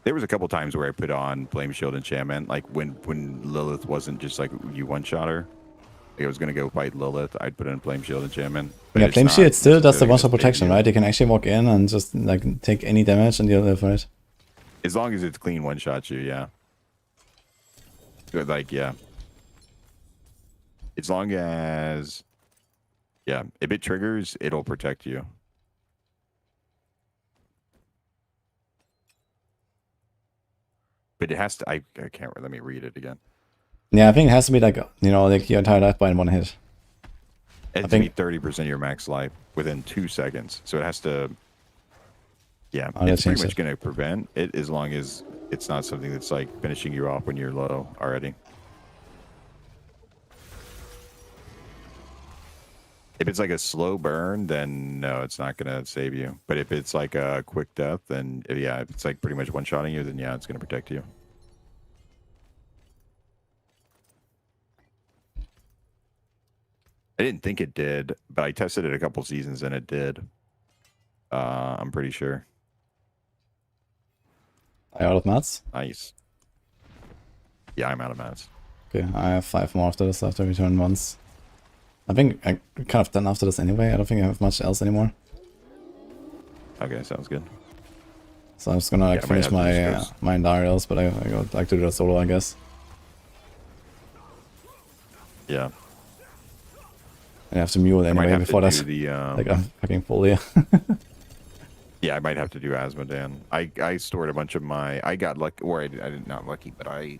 There was a couple times where I put on flame shield enchantment, like when Lilith wasn't just like you one shot her. Like I was gonna go fight Lilith, I'd put in flame shield enchantment. Yeah, flame shield still does the one shot necessarily gonna protection, save you. right? You can actually walk in and just like take any damage and you'll live for it. As long as it's clean one shot you, yeah. Good, like yeah. As long as yeah, if it triggers, it'll protect you. But it has to I can't let me read it again. Yeah, I think it has to be like, you know, like your entire life bar in one hit. It has to be 30% of your max life within 2 seconds. So it has to yeah, Oh, it's that pretty changes much it. going to prevent it as long as it's not something that's like finishing you off when you're low already. If it's like a slow burn, then no, it's not going to save you. But if it's like a quick death, then yeah, if it's like pretty much one-shotting you, then yeah, it's going to protect you. I didn't think it did, but I tested it a couple seasons and it did. I'm pretty sure. Are you out of mats? Nice. Yeah, I'm out of mats. Okay, I have 5 more after this, after return once. I think I'm kind of done after this anyway. I don't think I have much else anymore. Okay, sounds good. So I'm just gonna like Yeah, I might finish have to my just my Endarials, but I would like to do that solo, I guess. Yeah. I have to mule I might anyway have before to that. do the Like I'm fucking full here. yeah, I might have to do Asmodan. I stored a bunch of my I got lucky or I did not lucky, but I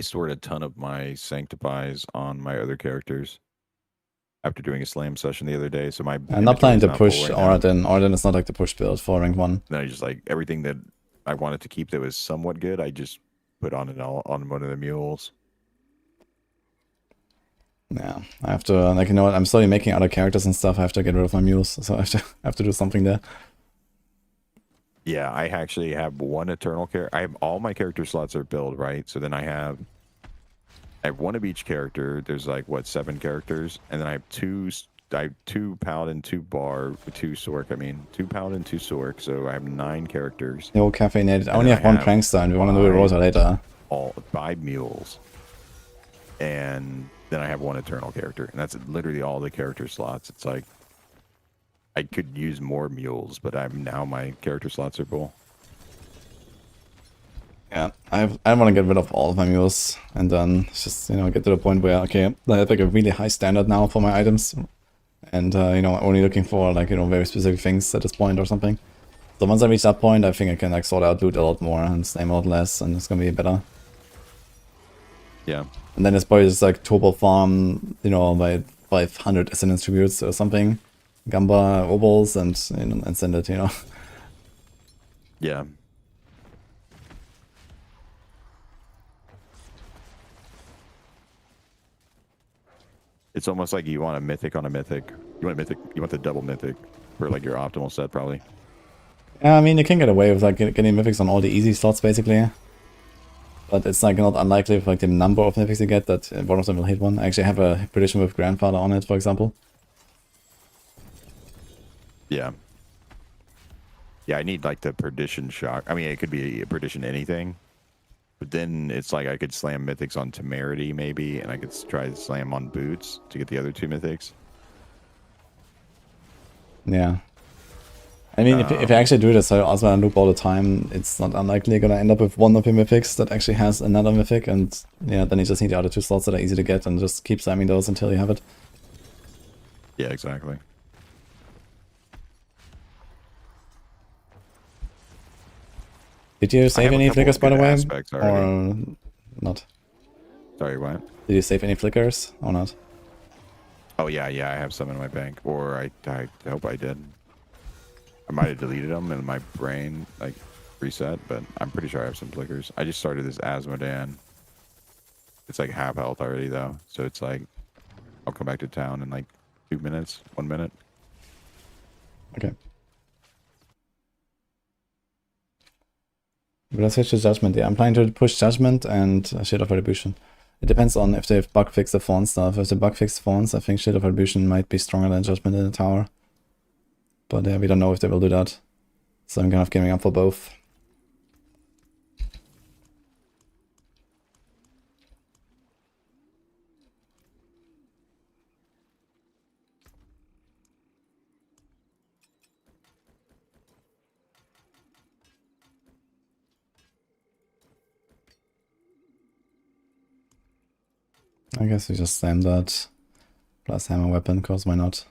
stored a ton of my Sanctifies on my other characters after doing a slam session the other day. So my I'm not planning to inventory's push not full right now. Orden. Orden is not like the push build for rank 1. Then I just like everything that I wanted to keep that was somewhat good, I just put on on one of the mules. Yeah, I have to, like, you know what, I'm slowly making other characters and stuff. I have to get rid of my mules, so I have to do something there. Yeah, I actually have one Eternal character. I have all my character slots are built, right? So then I have one of each character. There's like, what, 7 characters? And then I have two Paladin, 2 Bar, 2 Sork. I mean, 2 Paladin, 2 Sork. So I have 9 characters. Yo, caffeinated. I And only then have I one have Prankster, and we want to do a Rosa later. All 5 mules. And then I have one Eternal character, and that's literally all the character slots. It's like I could use more mules, but my character slots are full. Yeah, I want to get rid of all of my mules and then just, you know, get to the point where, okay, I have like a really high standard now for my items. And, you know, only looking for like, you know, very specific things at this point or something. So once I reach that point, I think I can like sort out loot a lot more and slime a lot less, and it's gonna be better. Yeah. And then it's probably just like turbo farm, you know, by 500 ascendance tributes or something. Gamba obels and, you know, and send it, you know. Yeah. It's almost like you want a mythic on a mythic. You want a mythic. You want the double mythic for like your optimal set, probably. Yeah, I mean, you can get away with like getting mythics on all the easy slots, basically. But it's like not unlikely with like the number of mythics you get that one of them will hit one. I actually have a prediction with Grandfather on it, for example. Yeah. Yeah, I need like the Perdition Shock. I mean, it could be a Perdition anything. But then it's like I could slam mythics on Temerity maybe, and I could try to slam on Boots to get the other two mythics. Yeah. I mean, if I actually do this, so Osman loop all the time, it's not unlikely you're gonna end up with one of your mythics that actually has another mythic, and yeah, then you just need the other two slots that are easy to get, and just keep slamming those until you have it. Yeah, exactly. Did you save any flickers, by the way? Or not? Sorry, what? Did you save any flickers or not? Oh, yeah, I have some in my bank. Or I hope I did. I might have deleted them and my brain, like, reset, but I'm pretty sure I have some flickers. I just started this Asmodan. It's like half health already, though. So it's like, I'll come back to town in like 2 minutes, 1 minute. Okay. But let's switch to Judgement. Yeah, I'm planning to push Judgement and Shield of Retribution. It depends on if they've bug fixed the fawn stuff. If they bug fixed fawns, I think Shield of Retribution might be stronger than Judgement in the tower. But yeah, we don't know if they will do that. So I'm kind of giving up for both. I guess we just slam that plus hammer weapon, cause why not?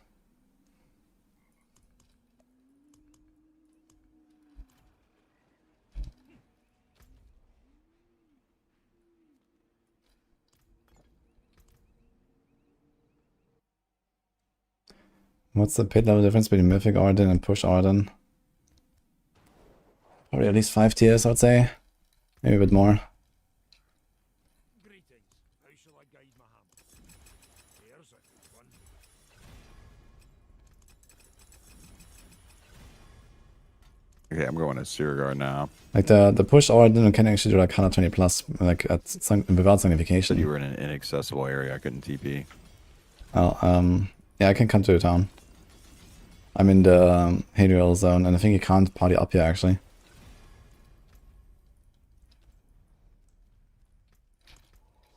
What's the pit level difference between Mythic Orden and Push Orden? Probably at least 5 tiers, I would say. Maybe a bit more. Okay, I'm going to Surgar now. Like the Push Orden can actually do like 120 plus, like without signification. You were in an inaccessible area. I couldn't TP. Oh, yeah, I can come to the town. I'm in the Hadriel zone, and I think you can't party up here, actually.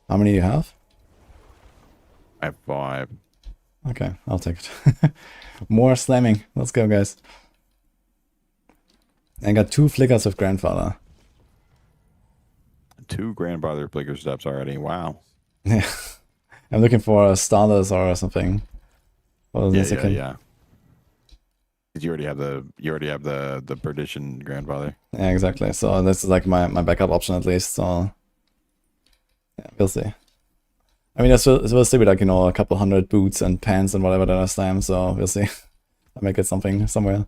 How many do you have? I have 5. Okay, I'll take it. More slamming. Let's go, guys. I got 2 flickers with Grandfather. 2 Grandfather flicker steps already. Wow. Yeah. I'm looking for a Starless or something. Yeah. You already have the Perdition Grandfather. Yeah, exactly. So this is like my backup option at least. So yeah, we'll see. I mean, it's will still be like, you know, a couple hundred boots and pants and whatever that I slam. So we'll see. I might get something somewhere.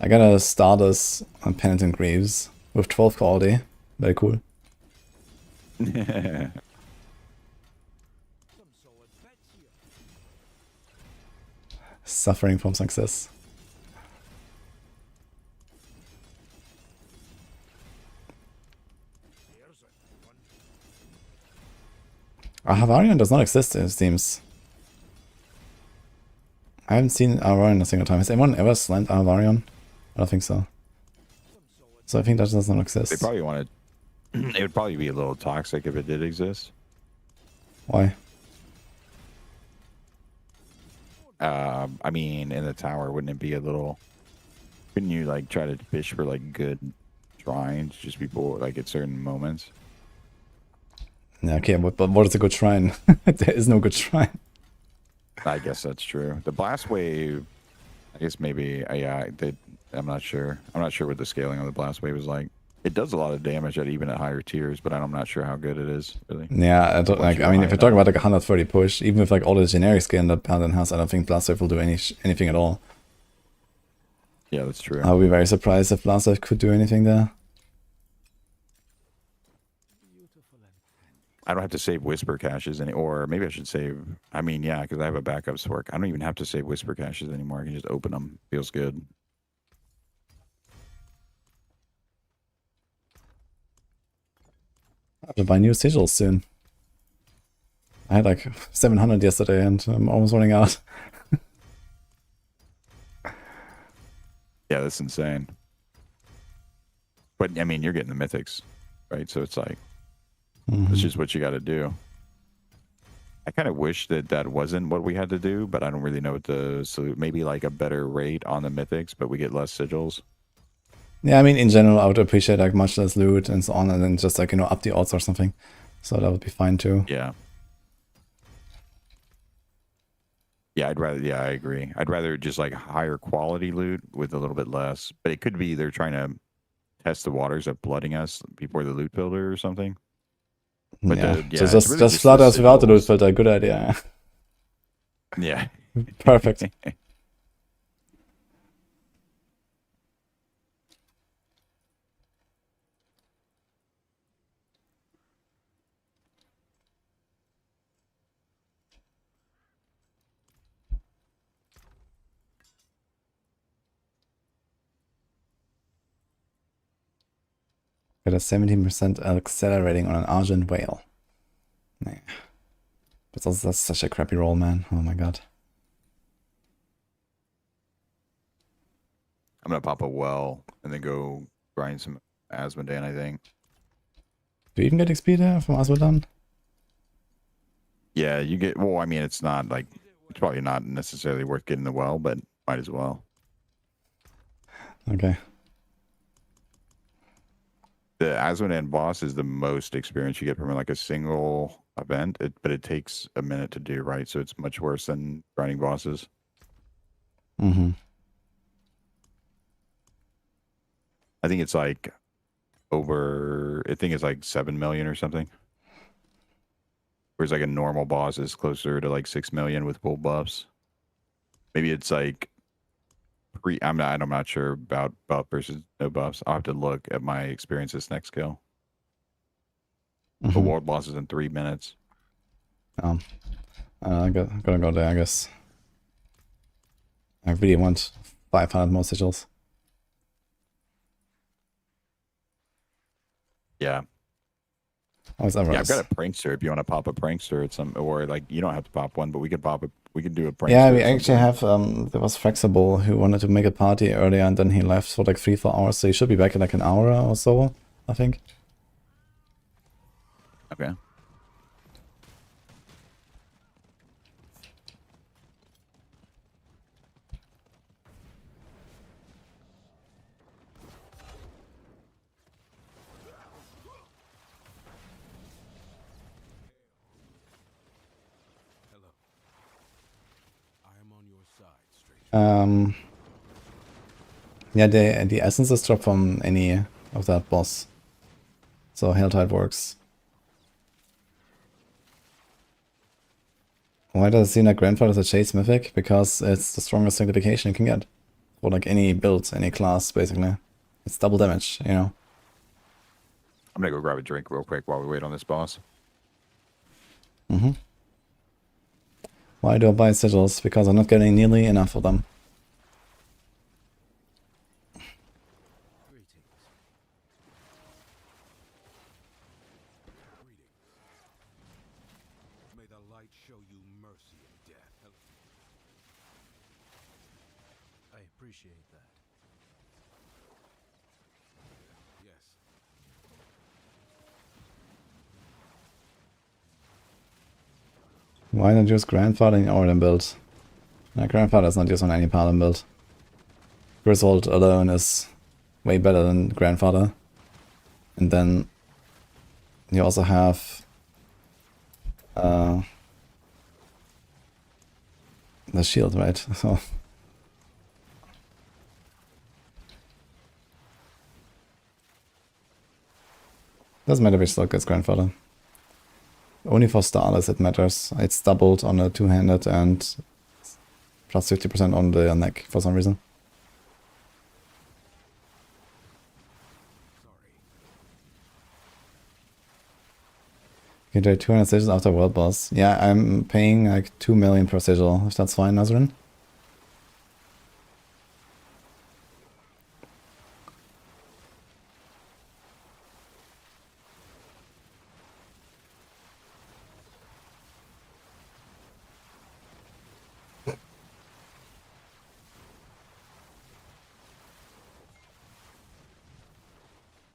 I got a Stardust on Penitent Greaves with 12 quality. Very cool. Suffering from success. Havarian does not exist, it seems. I haven't seen Havarian a single time. Has anyone ever slammed Havarian? I don't think so. So I think that does not They exist. probably wanted. It would probably be a little toxic if it did exist. Why? I mean, in the tower, wouldn't it be a little? Couldn't you like try to fish for like good shrines just before, like at certain moments? Yeah, okay, but what is a good shrine? There is no good shrine. I guess that's true. The blast wave, I guess maybe. Yeah, I'm not sure. I'm not sure what the scaling of the blast wave is like. It does a lot of damage even at higher tiers, but I'm not sure how good it is really. Yeah, I don't Once like. you're I mean, high if you're talking enough. about like 130 push, even with like all the generic skin that Paladin has, I don't think Blast Wave will do anything at all. Yeah, that's true. I would be very surprised if Blast Wave could do anything there. I don't have to save whisper caches or maybe I should save. I mean, yeah, because I have a backup work. I don't even have to save whisper caches anymore. I can just open them. Feels good. I have to buy new sigils soon. I had like 700 yesterday and I'm almost running out. Yeah, that's insane. But I mean, you're getting the mythics, right? So it's like, it's just what you got to do. I kind of wish that wasn't what we had to do, but I don't really know what the so maybe like a better rate on the mythics, but we get less sigils. Yeah, I mean, in general, I would appreciate like much less loot and so on, and then just like, you know, up the odds or something. So that would be fine too. Yeah. Yeah, I agree. I'd rather just like higher quality loot with a little bit less, but it could be they're trying to test the waters of flooding us before the loot builder or something. But Yeah, yeah, so it's really just just flood the us without the loot sigils. filter. Good idea. Yeah. Perfect. Got a 17% accelerating on an Argent Whale. Nah. But that's such a crappy roll, man. Oh my god. I'm gonna pop a well and then go grind some Asmodan, I think. Do you even get XP there from Asmodan? Yeah, you get well, I mean it's not like it's probably not necessarily worth getting the well, but might as well. Okay. The Asmodan boss is the most experience you get from like a single event, but it takes a minute to do, right? So it's much worse than grinding bosses. Mm-hmm. I think it's like I think it's like 7 million or something. Whereas like a normal boss is closer to like 6 million with full buffs. Maybe it's like I'm not sure about buff versus no buffs. I'll have to look at my experience this next kill. The world boss is in 3 minutes. I'm gonna go there, I guess. I really want 500 more sigils. Yeah. Always ever. Yeah, I've got a prankster. If you want to pop a prankster at some, or like you don't have to pop one, but we could do a prankster. Yeah, we at some actually point. have, there was Flexible who wanted to make a party earlier and then he left for like 3-4 hours, so he should be back in like an hour or so, I think. Okay. Hello. I am on your side, stranger. Yeah, the essences drop from any of that boss. So Helltide works. Why does it seem like Grandfather is a chase mythic? Because it's the strongest sanctification you can get. For like any build, any class, basically. It's double damage, you know. I'm gonna go grab a drink real quick while we wait on this boss. Why do I buy sigils? Because I'm not getting nearly enough of them. Greetings. May the light show you mercy in death. I appreciate that. Why not use Grandfather in Oradan build? My Grandfather is not used on any Paladin build. Griswold alone is way better than Grandfather. And then you also have the shield, right? So doesn't matter which slot gets Grandfather. Only for Starless it matters. It's doubled on a two-handed and plus 50% on the neck for some reason. You can do 200 stages after World Boss. Yeah, I'm paying like 2 million per sigil, if that's fine, Nazrin.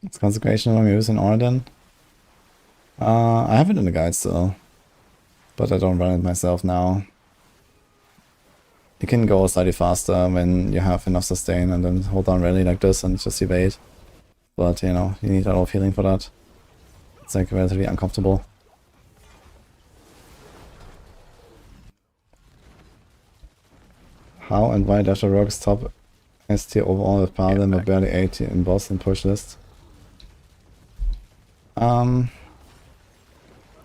It's Consecration long use in Oradan. I have it in the guide still, but I don't run it myself now. You can go slightly faster when you have enough sustain and then hold down rally like this and just evade. But you know, you need a lot of healing for that. It's like relatively uncomfortable. How and why does the Rogue's top ST overall with Paladin but barely 80 in boss and push list?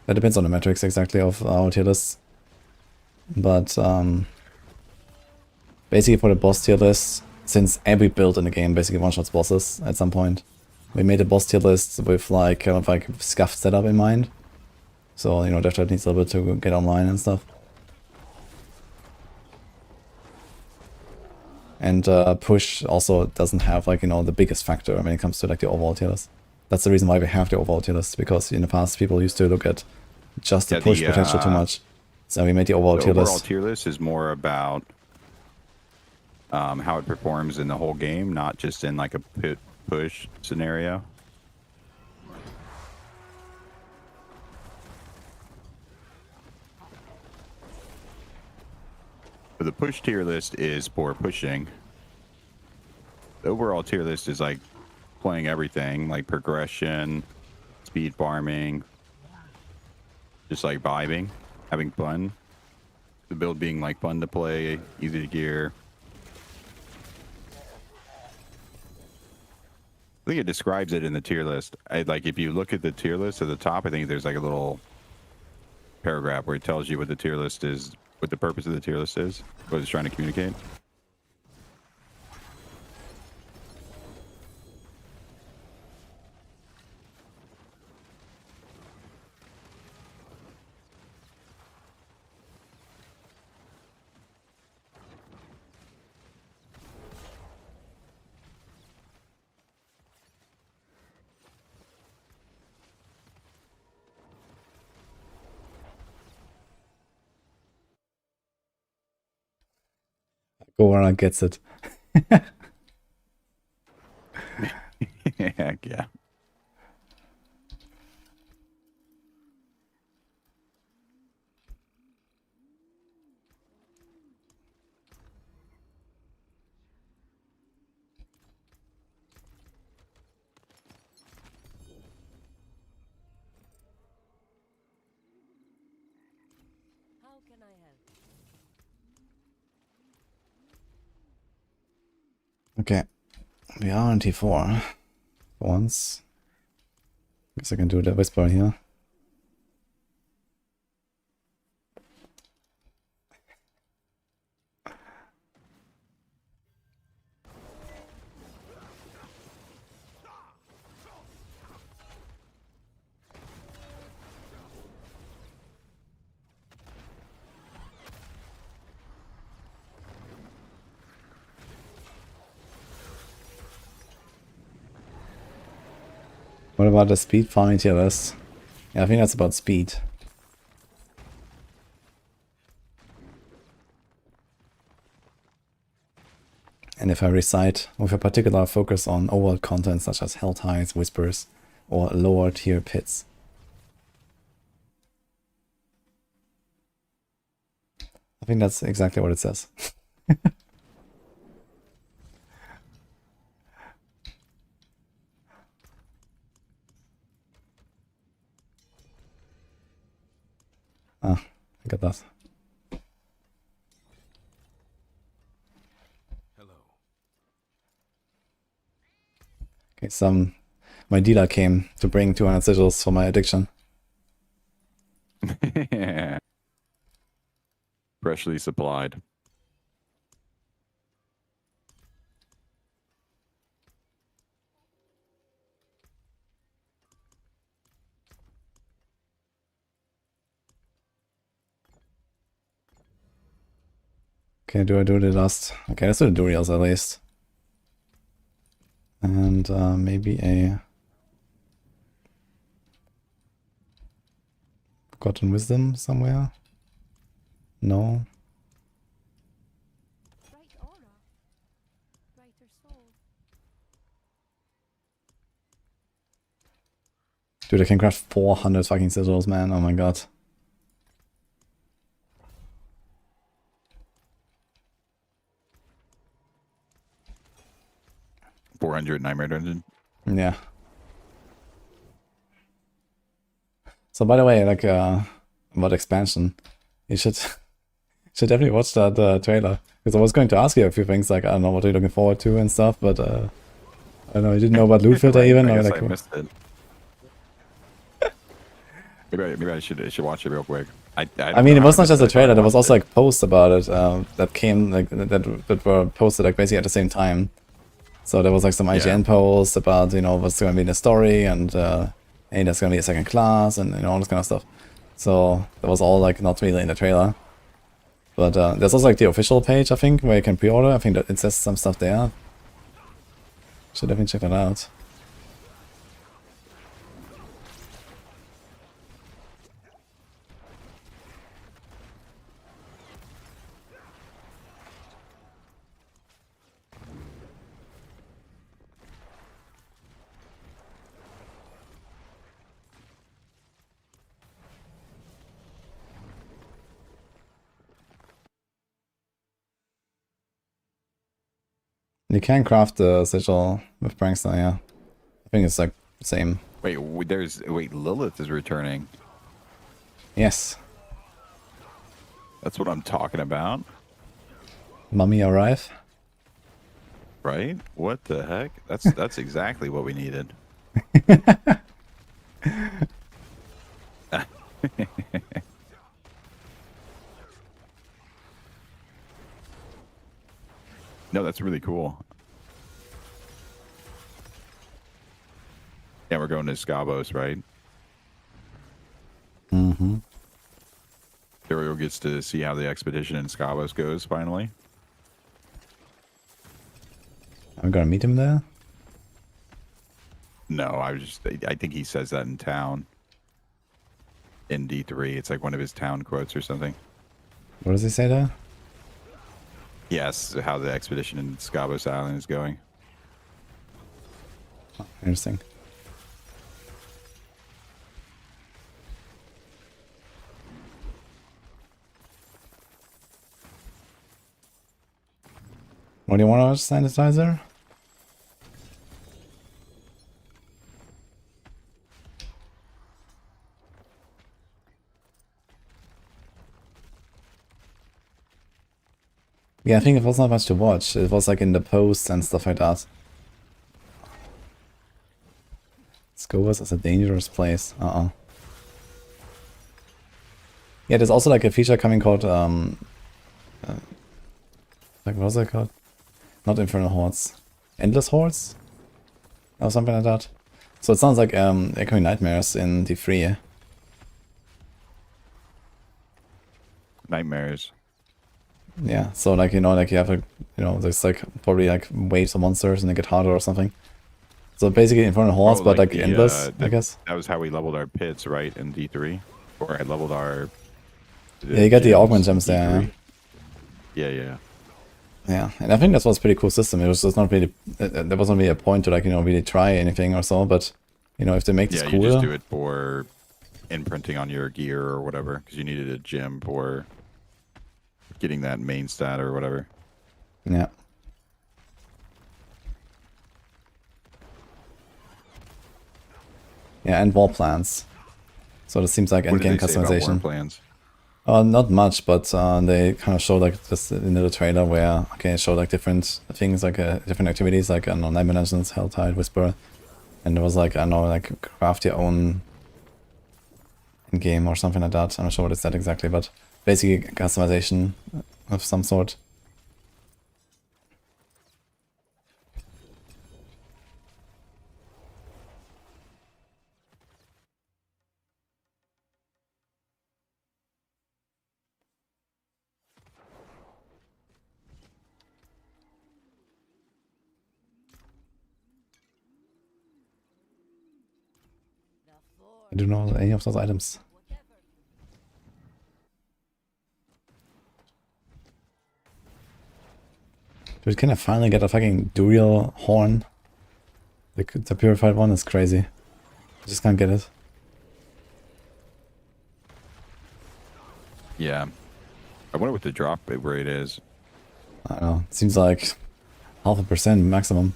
That depends on the metrics exactly of our tier lists. But basically for the boss tier list, since every build in the game basically one-shots bosses at some point, we made a boss tier list with like kind of like scuffed setup in mind. So, you know, Death Trap needs a little bit to get online and stuff. And push also doesn't have like, you know, the biggest factor when it comes to like the overall tier list. That's the reason why we have the overall tier list, because in the past people used to look at just the push potential too much. So we made the overall tier list. The overall tier list is more about how it performs in the whole game, not just in like a push scenario. But the push tier list is for pushing. The overall tier list is like playing everything, like progression, speed farming, just like vibing, having fun. The build being like fun to play, easy to gear. I think it describes it in the tier list. Like if you look at the tier list at the top, I think there's like a little paragraph where it tells you what the tier list is, what the purpose of the tier list is, what it's trying to communicate. Gora gets it. Heck yeah. How can I help? Okay, we are on T4 for once. Guess I can do the whisper here. What about the speed farming tier list? Yeah, I think that's about speed. And if I recite with a particular focus on overall content such as Hell Tides, Whispers, or lower tier pits. I think that's exactly what it says. Ah, I got that. Hello. Okay, my dealer came to bring 200 sigils for my addiction. Freshly supplied. Okay, do I do the last? Okay, let's do the Duriels at least. And maybe a Forgotten Wisdom somewhere? No. Bright aura. Brighter soul. Dude, I can craft 400 fucking sigils, man. Oh my god. $400 Nightmare Dungeon. Yeah. So by the way, like about expansion, you should definitely watch that trailer. Because I was going to ask you a few things, like I don't know what you're looking forward to and stuff, but I don't know, you didn't know about loot filter even. I Or guess like, I missed it. maybe I should watch it real quick. I mean, it was not just a trailer. There was also like posts about it that came like that were posted like basically at the same time. So there was like some IGN posts about, you know, what's going to be in the story and hey, there's going to be a second class and, you know, all this kind of stuff. So that was all like not really in the trailer. But there's also like the official page, I think, where you can pre-order. I think that it says some stuff there. Should definitely check that out. You can craft the sigil with Prankster, yeah. I think it's like the same. Wait, Lilith is returning. Yes. That's what I'm talking about, Mummy arrive. right? What the heck? That's exactly what we needed. No, that's really cool. Yeah, we're going to Skabos, right? Mm-hmm. Dario gets to see how the expedition in Skabos goes, finally. Are we gonna meet him there? No, I think he says that in town. In D3, it's like one of his town quotes or something. What does he say there? Yes, how the expedition in Skabos Island is going. Oh, interesting. What do you want, sanitizer? Yeah, I think it was not much to watch. It was like in the posts and stuff like that. Skobos is a dangerous place. Yeah, there's also like a feature coming called like what was it called? Not Infernal Hordes. Endless Hordes? Or something like that. So it sounds like Echoing Nightmares in D3. Nightmares. Yeah, so like, you know, like you have like, you know, there's like probably like waves of monsters and they get harder or something. So basically Infernal Hordes, but like the, endless, I guess. That was how we leveled our pits, right, in D3? Or I leveled our... Yeah, you get the augment gems there, yeah. Yeah. Yeah, and I think that was a pretty cool system. It was just not really, there wasn't really a point to like, you know, really try anything or so, but, you know, if they make this cooler... Yeah, you just do it for imprinting on your gear or whatever, because you needed a gem for getting that main stat or whatever. Yeah. Yeah, and war plans. So this seems like What did endgame they say about war customization. plans? Not much, but they kind of show like just in the trailer where okay, show like different things, like different activities, like I don't know, Nightmare Legends, Helltide, Whisper, and there was like I don't know, like craft your own in game or something like that. I'm not sure what it said exactly, but basically customization of some sort. I don't know any of those items. Dude, can I finally get a fucking Duriel horn? The purified one is crazy. I just can't get it. Yeah. I wonder what the drop rate is. I don't know. It seems like 0.5% maximum.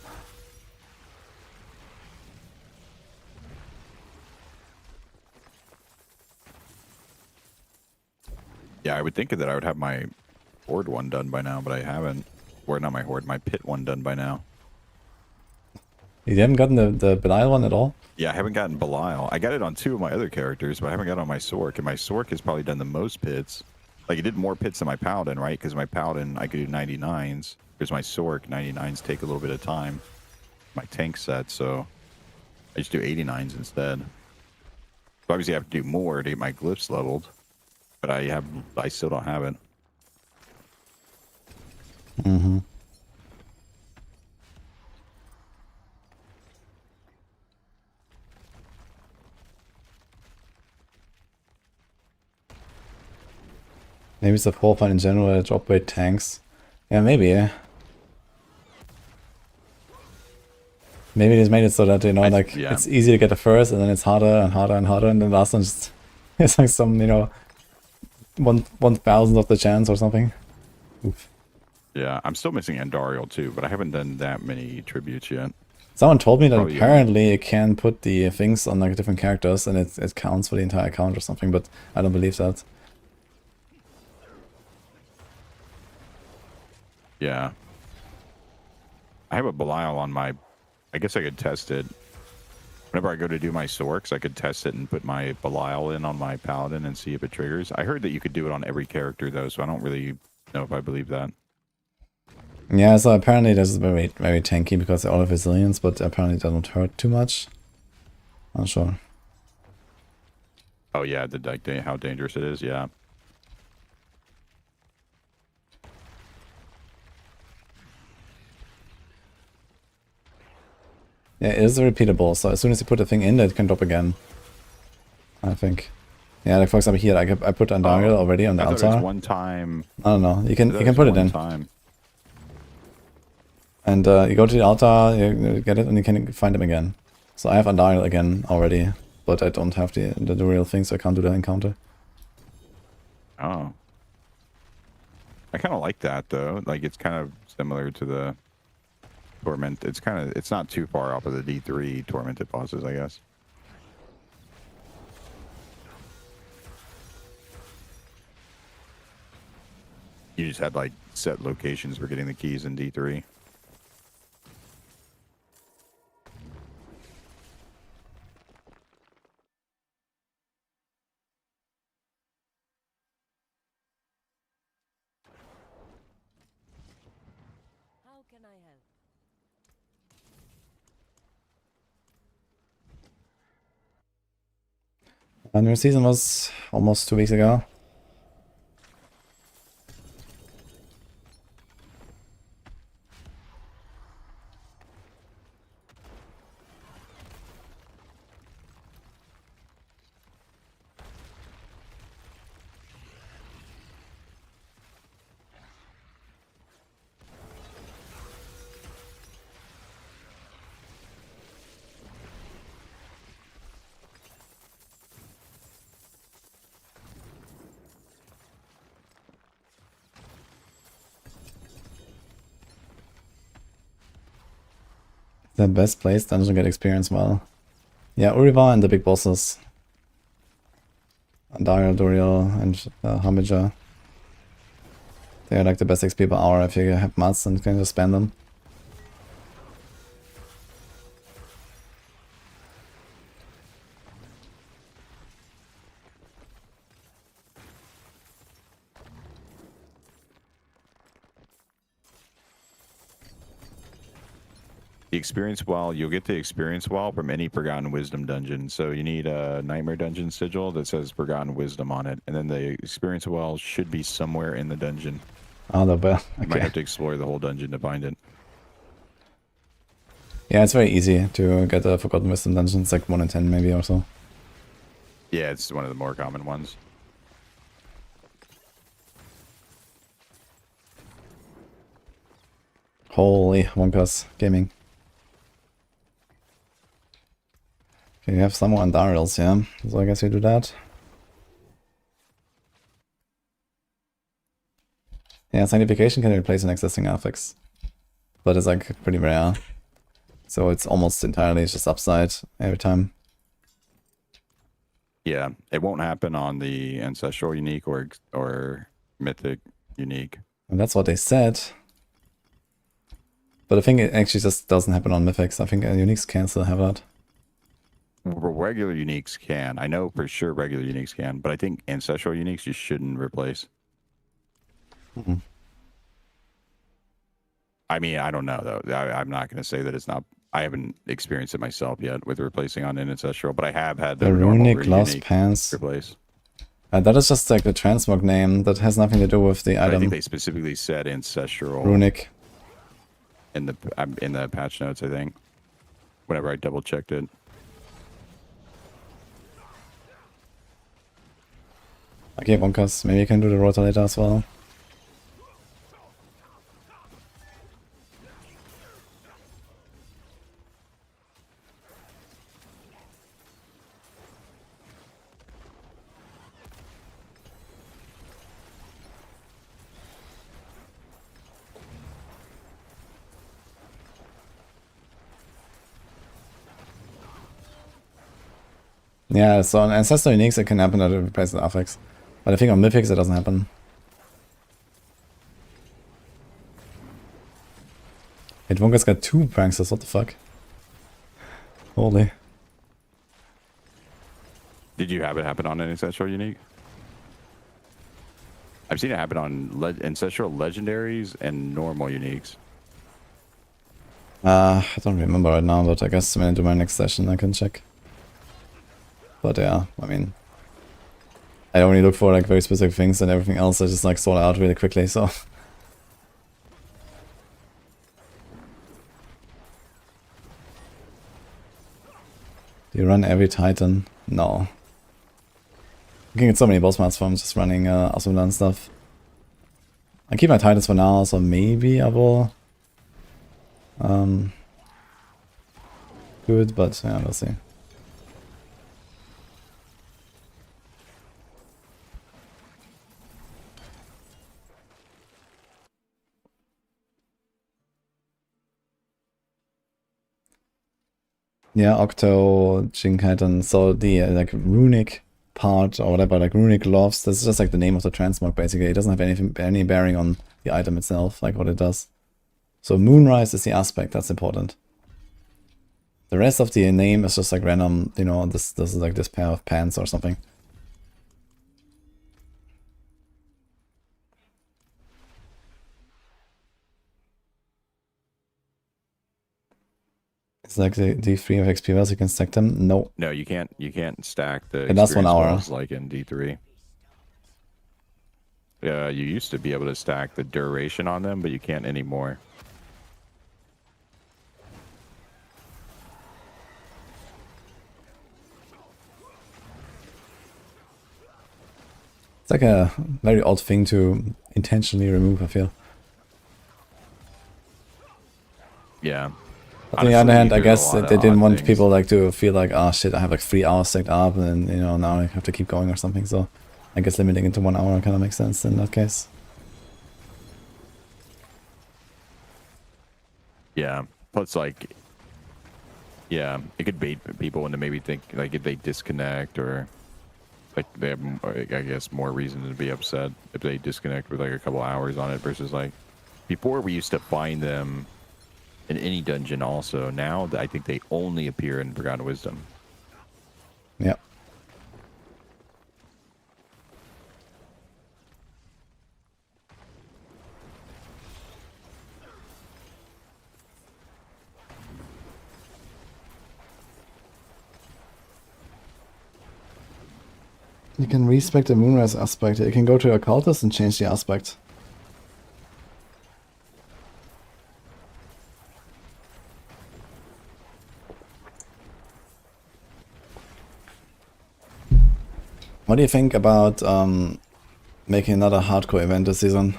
Yeah, I would think that I would have my horde one done by now, but I haven't. Or not my horde, my pit one done by now. You haven't gotten the Belial one at all? Yeah, I haven't gotten Belial. I got it on 2 of my other characters, but I haven't got it on my Sork. And my Sork has probably done the most pits. Like, it did more pits than my Paladin, right? Because my Paladin, I could do 99s. Because my Sork, 99s take a little bit of time. My tank set, so I just do 89s instead. So obviously I have to do more to get my glyphs leveled. But I still don't have it. Mm-hmm. Maybe it's the profile in general that drop rate tanks. Yeah, maybe. Yeah. Maybe they made it so that, you know, Yeah. it's easy to get the first, and then it's harder and harder and harder, and then the last one just it's like some, you know, 1/1000th of the chance or something. Oof. Yeah, I'm still missing Andariel too, but I haven't done that many tributes yet. Someone told me that Probably, apparently you can put the things on like different characters, and it counts for the entire account or something, but I don't believe that. Yeah. I have a Belial on my... I guess I could test it. Whenever I go to do my Sorks, I could test it and put my Belial in on my Paladin and see if it triggers. I heard that you could do it on every character, though, so I don't really know if I believe that. Yeah, so apparently this is very, very tanky because they're all have resilience, but apparently it doesn't hurt too much. Not sure. Oh, yeah, how dangerous it is, yeah. Yeah, it is repeatable, so as soon as you put the thing in, it can drop again. I think. Yeah, like for example here, I put Andariel already on the I thought it was altar. one time... I don't know, you can put it in. Time. And you go to the altar, you get it, and you can find him again. So I have Andariel again already, but I don't have the real thing, so I can't do the encounter. Oh. I kind of like that, though. Like, it's kind of similar to the Torment. It's not too far off of the D3 Tormented bosses, I guess. You just had, like, set locations for getting the keys in D3. How can I help? And your season was almost 2 weeks ago. The best place dungeon get experience well. Yeah, Uriva and the big bosses. Daryl, Duriel, and Hamaja. They are like the best XP per hour if you have mats and can just spend them. The experience wall, you'll get the experience wall from any Forgotten Wisdom dungeon. So you need a Nightmare Dungeon sigil that says Forgotten Wisdom on it. And then the experience wall should be somewhere in the dungeon. Oh, the bell. You might Okay. have to explore the whole dungeon to find it. Yeah, it's very easy to get a Forgotten Wisdom dungeon. It's like 1 in 10 maybe or so. Yeah, it's one of the more common ones. Holy Wonkas gaming. Okay, you have some more on Daryls, yeah? So I guess you do that. Yeah, sanctification can replace an existing affix. But it's like pretty rare. So it's almost entirely just upside every time. Yeah, it won't happen on the Ancestral Unique or Mythic Unique. And that's what they said. But I think it actually just doesn't happen on Mythics. I think Uniques can still have that. Regular Uniques can. I know for sure regular Uniques can, but I think Ancestral Uniques you shouldn't replace. Mhm. I mean, I don't know though. I'm not going to say that it's not. I haven't experienced it myself yet with replacing on an Ancestral, but I have had The normal Runic Lost Unique Pants. replace. That is just like the transmog name. That has nothing to do with the But I item. think they specifically said Ancestral Runic. in the patch notes. I think whenever I double checked it. Okay, Wonkas. Maybe you can do the rotor later as well. Yeah, so on Ancestor Uniques it can happen that it replaces the affix. But I think on Mythics it doesn't happen. Wait, Wonka's got 2 pranksters, what the fuck? Holy. Did you have it happen on an Ancestral Unique? I've seen it happen on Ancestral Legendaries and normal Uniques. I don't remember right now, but I guess when I do my next session I can check. But yeah, I mean, I only look for like very specific things and everything else I just like sort out really quickly, so. Do you run every Titan? No. You can get so many boss mats from just running Asuna and stuff. I keep my Titans for now, so maybe I will do it, but yeah, we'll see. Yeah, Octo, Jinkaiten, so the like runic part or whatever, like runic loves, that's just like the name of the transmog basically. It doesn't have any bearing on the item itself, like what it does. So Moonrise is the aspect, that's important. The rest of the name is just like random, you know, this is like this pair of pants or something. It's like the D3 of XP wells, you can stack them? No. No, you can't. You can't stack the. And that's 1 hour. wells like in D3. Yeah, you used to be able to stack the duration on them, but you can't anymore. It's like a very odd thing to intentionally remove, I feel. Yeah. But on the other hand, I there's a guess lot that they of didn't odd want things. people like to feel like, oh shit, I have like 3 hours stacked up and you know, now I have to keep going or something. So I guess limiting it to 1 hour kind of makes sense in that case. Yeah. Plus, like, Yeah, it could bait people into maybe think like if they disconnect or like they have, I guess, more reason to be upset if they disconnect with like a couple hours on it versus like before we used to find them in any dungeon. Also, now I think they only appear in Forgotten Wisdom. Yeah. You can respec the Moonrise aspect. You can go to your cultist and change the aspect. What do you think about making another hardcore event this season?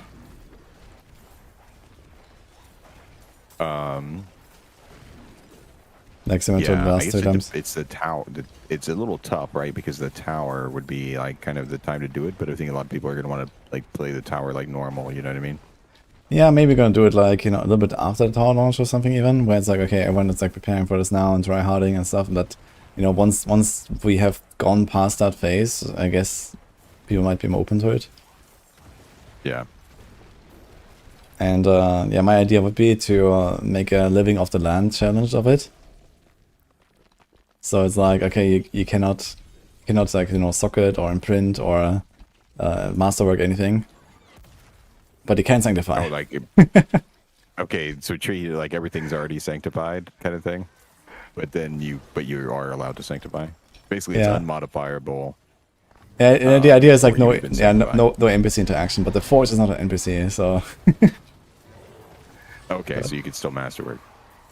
Like Cemented Blast 2 times. It's the tower. It's a little tough, right? Because the tower would be like kind of the time to do it. But I think a lot of people are gonna want to like play the tower like normal. You know what I mean? Yeah, maybe gonna do it like, you know, a little bit after the tower launch or something even, where it's like, okay, everyone is like preparing for this now and try harding and stuff. But you know, once we have gone past that phase, I guess people might be more open to it. Yeah. And yeah, my idea would be to make a living off the land challenge of it. So it's like, okay, you cannot like, you know, socket or imprint or masterwork anything, but you can sanctify. Oh, like okay, so treat it like everything's already sanctified, kind of thing. But then you are allowed to sanctify. Basically, it's unmodifiable. Yeah, the idea is like no even no NPC interaction, but the force is not an NPC, so. Okay, so you could still masterwork.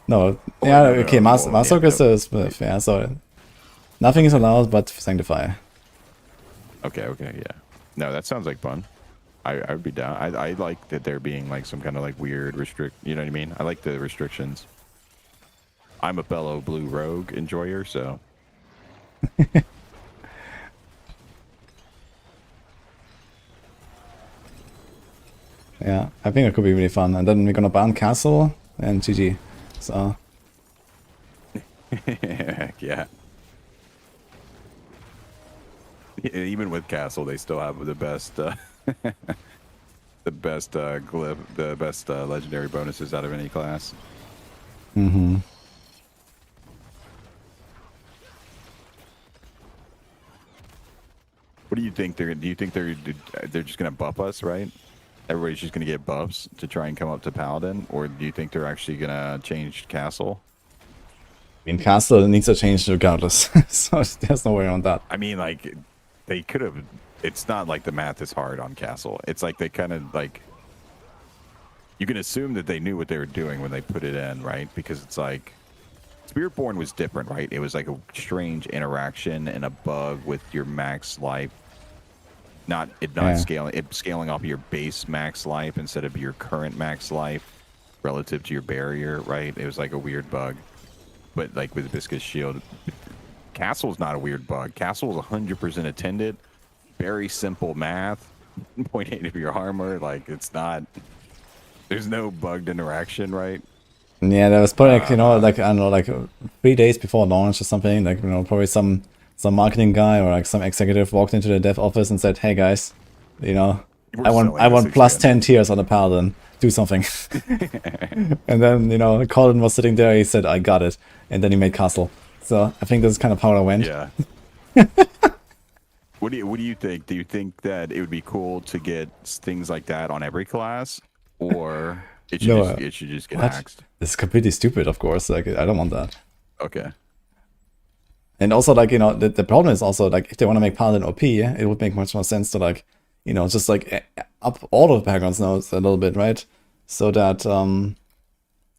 No, okay, masterwork is yeah, so nothing is allowed but sanctify. Okay, yeah. No, that sounds like fun. I would be down. I like that there being like some kind of like weird you know what I mean? I like the restrictions. I'm a fellow blue rogue enjoyer, so. Yeah, I think it could be really fun. And then we're gonna ban Castle and GG. So. Yeah. Even with Castle, they still have the best, the best glyph, the best legendary bonuses out of any class. Mm-hmm. What do you think they're? Do you think they're just gonna buff us, right? Everybody's just gonna get buffs to try and come up to Paladin, or do you think they're actually gonna change Castle? I mean, Castle needs to change regardless, so there's no way around that. I mean, like, they could have. It's not like the math is hard on Castle. It's like they kind of like. You can assume that they knew what they were doing when they put it in, right? Because it's like, Spiritborn was different, right? It was like a strange interaction and a bug with your max life. Scaling off your base max life instead of your current max life relative to your barrier, right? It was like a weird bug. But like with Viscous Shield, Castle's not a weird bug. Castle's 100% attended. Very simple math. 0.8 of your armor. Like, it's not... There's no bugged interaction, right? Yeah, there was probably like, you know, like, I don't know, like 3 days before launch or something. Like, you know, probably some marketing guy or like some executive walked into the dev office and said, "Hey guys, you know, I want plus 10 tiers on the Paladin. Do something." And then, you know, Colin was sitting there. He said, "I got it," and then he made Castle. So I think this is kind of how it went. Yeah. What do you think? Do you think that it would be cool to get things like that on every class, or it should just get axed? This is completely stupid, of course. Like, I don't want that. Okay. And also, like, you know, the problem is also, like, if they want to make Paladin OP, it would make much more sense to, like, you know, just, like, up all of the backgrounds nodes a little bit, right? So that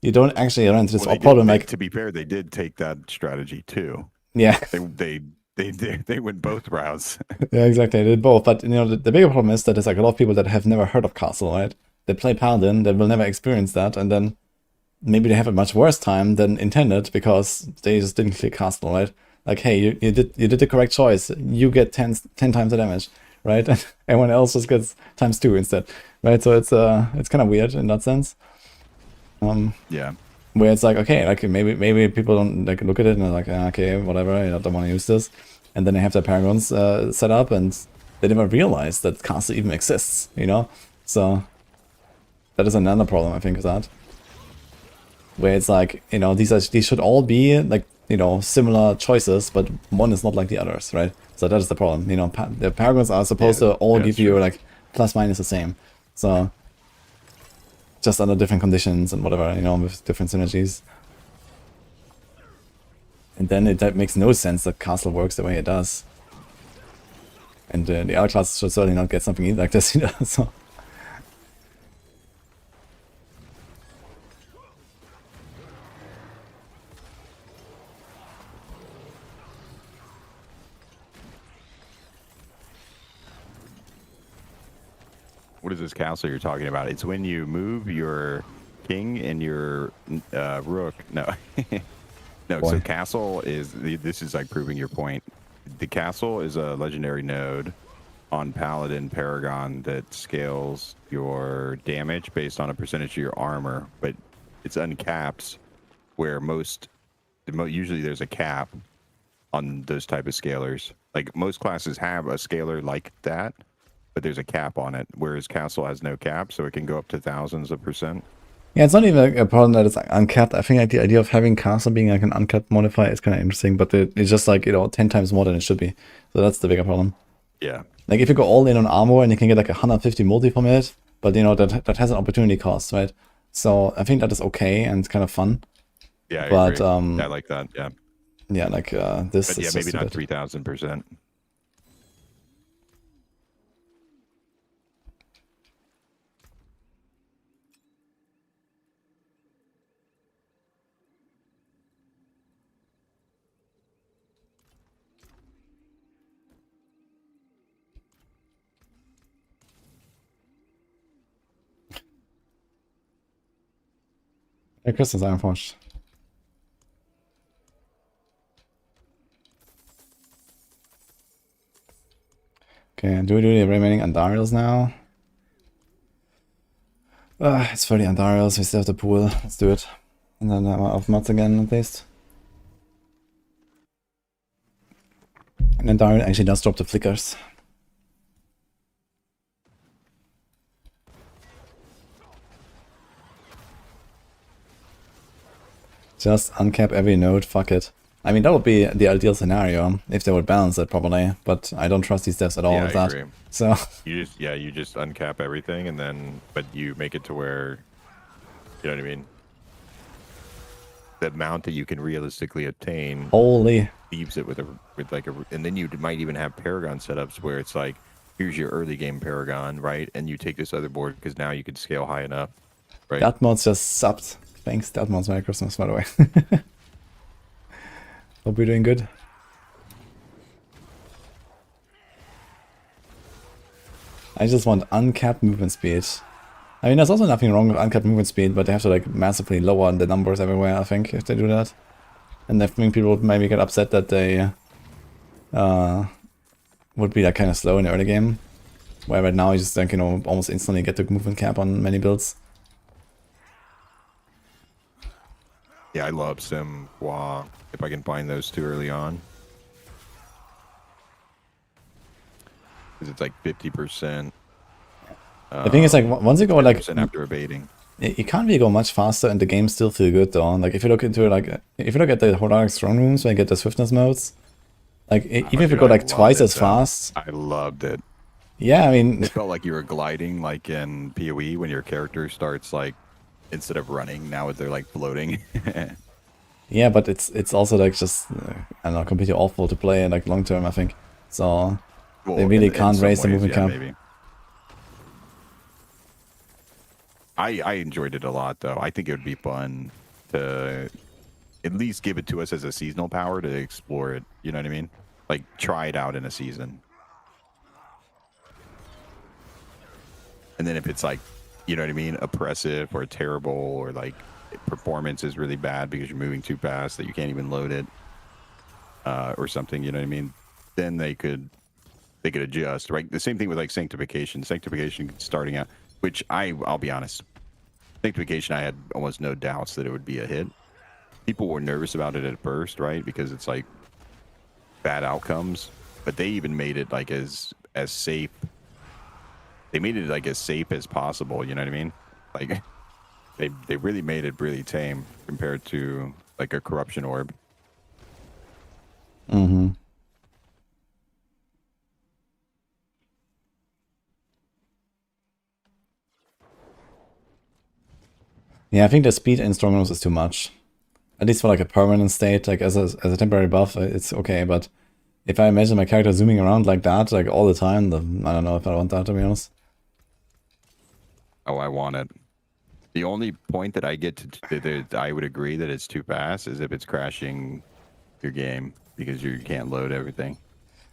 you don't actually run into this problem. Like, to be fair, they did take that strategy, too. Yeah. They went both routes. Yeah, exactly. They did both. But, you know, the bigger problem is that there's, like, a lot of people that have never heard of Castle, right? They play Paladin, they will never experience that, and then maybe they have a much worse time than intended because they just didn't click Castle, right? Like, hey, you did the correct choice. You get 10 times the damage, right? And everyone else just gets ×2 instead, right? So it's kind of weird in that sense. Yeah. where it's like, okay, like maybe people don't like look at it and they're like, ah, okay, whatever, you know, don't want to use this, and then they have their paragons set up and they never realize that castle even exists, you know. So that is another problem, I think, with that, where it's like, you know, these should all be like, you know, similar choices, but one is not like the others, right? So that is the problem, you know. The paragons are supposed to all give you like plus minus the same, so just under different conditions and whatever, you know, with different synergies. And then that makes no sense that castle works the way it does. And the other class should certainly not get something like this either, so. What is this castle you're talking about? It's when you move your king and your rook. No. No, Boy. so castle is, this is like proving your point. The castle is a legendary node on Paladin Paragon that scales your damage based on a percentage of your armor, but it's uncapped, where usually there's a cap on those type of scalers. Like most classes have a scaler like that, but there's a cap on it, whereas castle has no cap, so it can go up to thousands of %. Yeah, it's not even like a problem that it's like uncapped. I think like the idea of having castle being like an uncapped modifier is kind of interesting, but it's just like, you know, 10 times more than it should be. So that's the bigger problem. Yeah. Like if you go all in on armor and you can get like 150 multi from it, but you know, that has an opportunity cost, right? So I think that is okay and it's kind of fun. Yeah, I but agree. I like that. Yeah. Yeah, like this. But yeah, is maybe just not 3,000%. Hey, Christus Ironforged. Okay, do we do the remaining Andariels now? It's 30 Andariels, we still have the pool. Let's do it. And then I'm off mods again at least. And Andariel actually does drop the flickers. Just uncap every node, fuck it. I mean, that would be the ideal scenario if they would balance it properly, but I don't trust these devs at all with that. Agree. So You just uncap everything, and then but you make it to where, you know what I mean, the amount that you can realistically obtain holy, leaves it with like a, and then you might even have Paragon setups where it's like, here's your early game Paragon, right? And you take this other board because now you can scale high enough, right? that mod's just subbed. Thanks, that mod's Merry Christmas, by the way. Hope you're doing good. I just want uncapped movement speed. I mean, there's also nothing wrong with uncapped movement speed, but they have to like massively lower the numbers everywhere, I think, if they do that. And I think people would maybe get upset that they would be like kind of slow in the early game. Where right now you just like, you know, almost instantly get the movement cap on many builds. Yeah, I love Sim Hua, if I can find those two early on. Because it's like 50%. The thing is, like, once you go like after evading, you can't really go much faster, and the games still feel good though. Like if you look into like if you look at the Hodaric strong rooms where you get the swiftness modes, like even if you go like twice as fast. I loved it. Yeah, I mean, It felt like you were gliding, like in PoE when your character starts like, instead of running, now they're like floating. yeah, but it's also like just I don't know, completely awful to play like long term, I think. So Well, they really in can't some raise the ways, movement yeah, cap. maybe. I enjoyed it a lot, though. I think it would be fun to at least give it to us as a seasonal power to explore it. You know what I mean? Like, try it out in a season. And then if it's like, you know what I mean, oppressive or terrible, or like performance is really bad because you're moving too fast that you can't even load it, or something, you know what I mean? Then they could adjust, right? The same thing with like sanctification. Sanctification starting out, which I'll be honest, Sanctification, I had almost no doubts that it would be a hit. People were nervous about it at first, right? Because it's like bad outcomes, but they even made it like as safe. They made it like as safe as possible. You know what I mean? Like they really made it really tame compared to like a corruption orb. Mm-hmm. Yeah, I think the speed in Strongholds is too much. At least for like a permanent state, like as a temporary buff, it's okay. But if I imagine my character zooming around like that, like all the time, I don't know if I want that, to be honest. Oh, I want it. The only point that I get to that I would agree that it's too fast is if it's crashing your game because you can't load everything.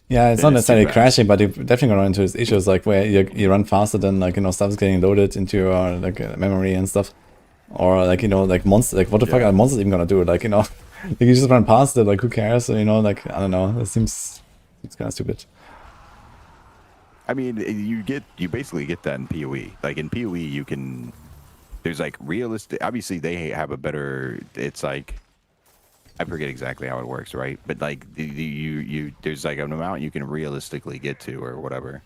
Yeah, it's Then not it's too necessarily fast. crashing, but you definitely gonna run into these issues like where you run faster than like, you know, stuff is getting loaded into your like memory and stuff. Or like, you know, like monsters, like what the fuck Yeah. are monsters even gonna do? Like, you know, like you just run past it, like who cares? So, you know, like I don't know, it seems kind of stupid. I mean, you basically get that in PoE. Like in PoE, you can. There's like realistic. Obviously, they have a better. It's like I forget exactly how it works, right? But like there's like an amount you can realistically get to or whatever.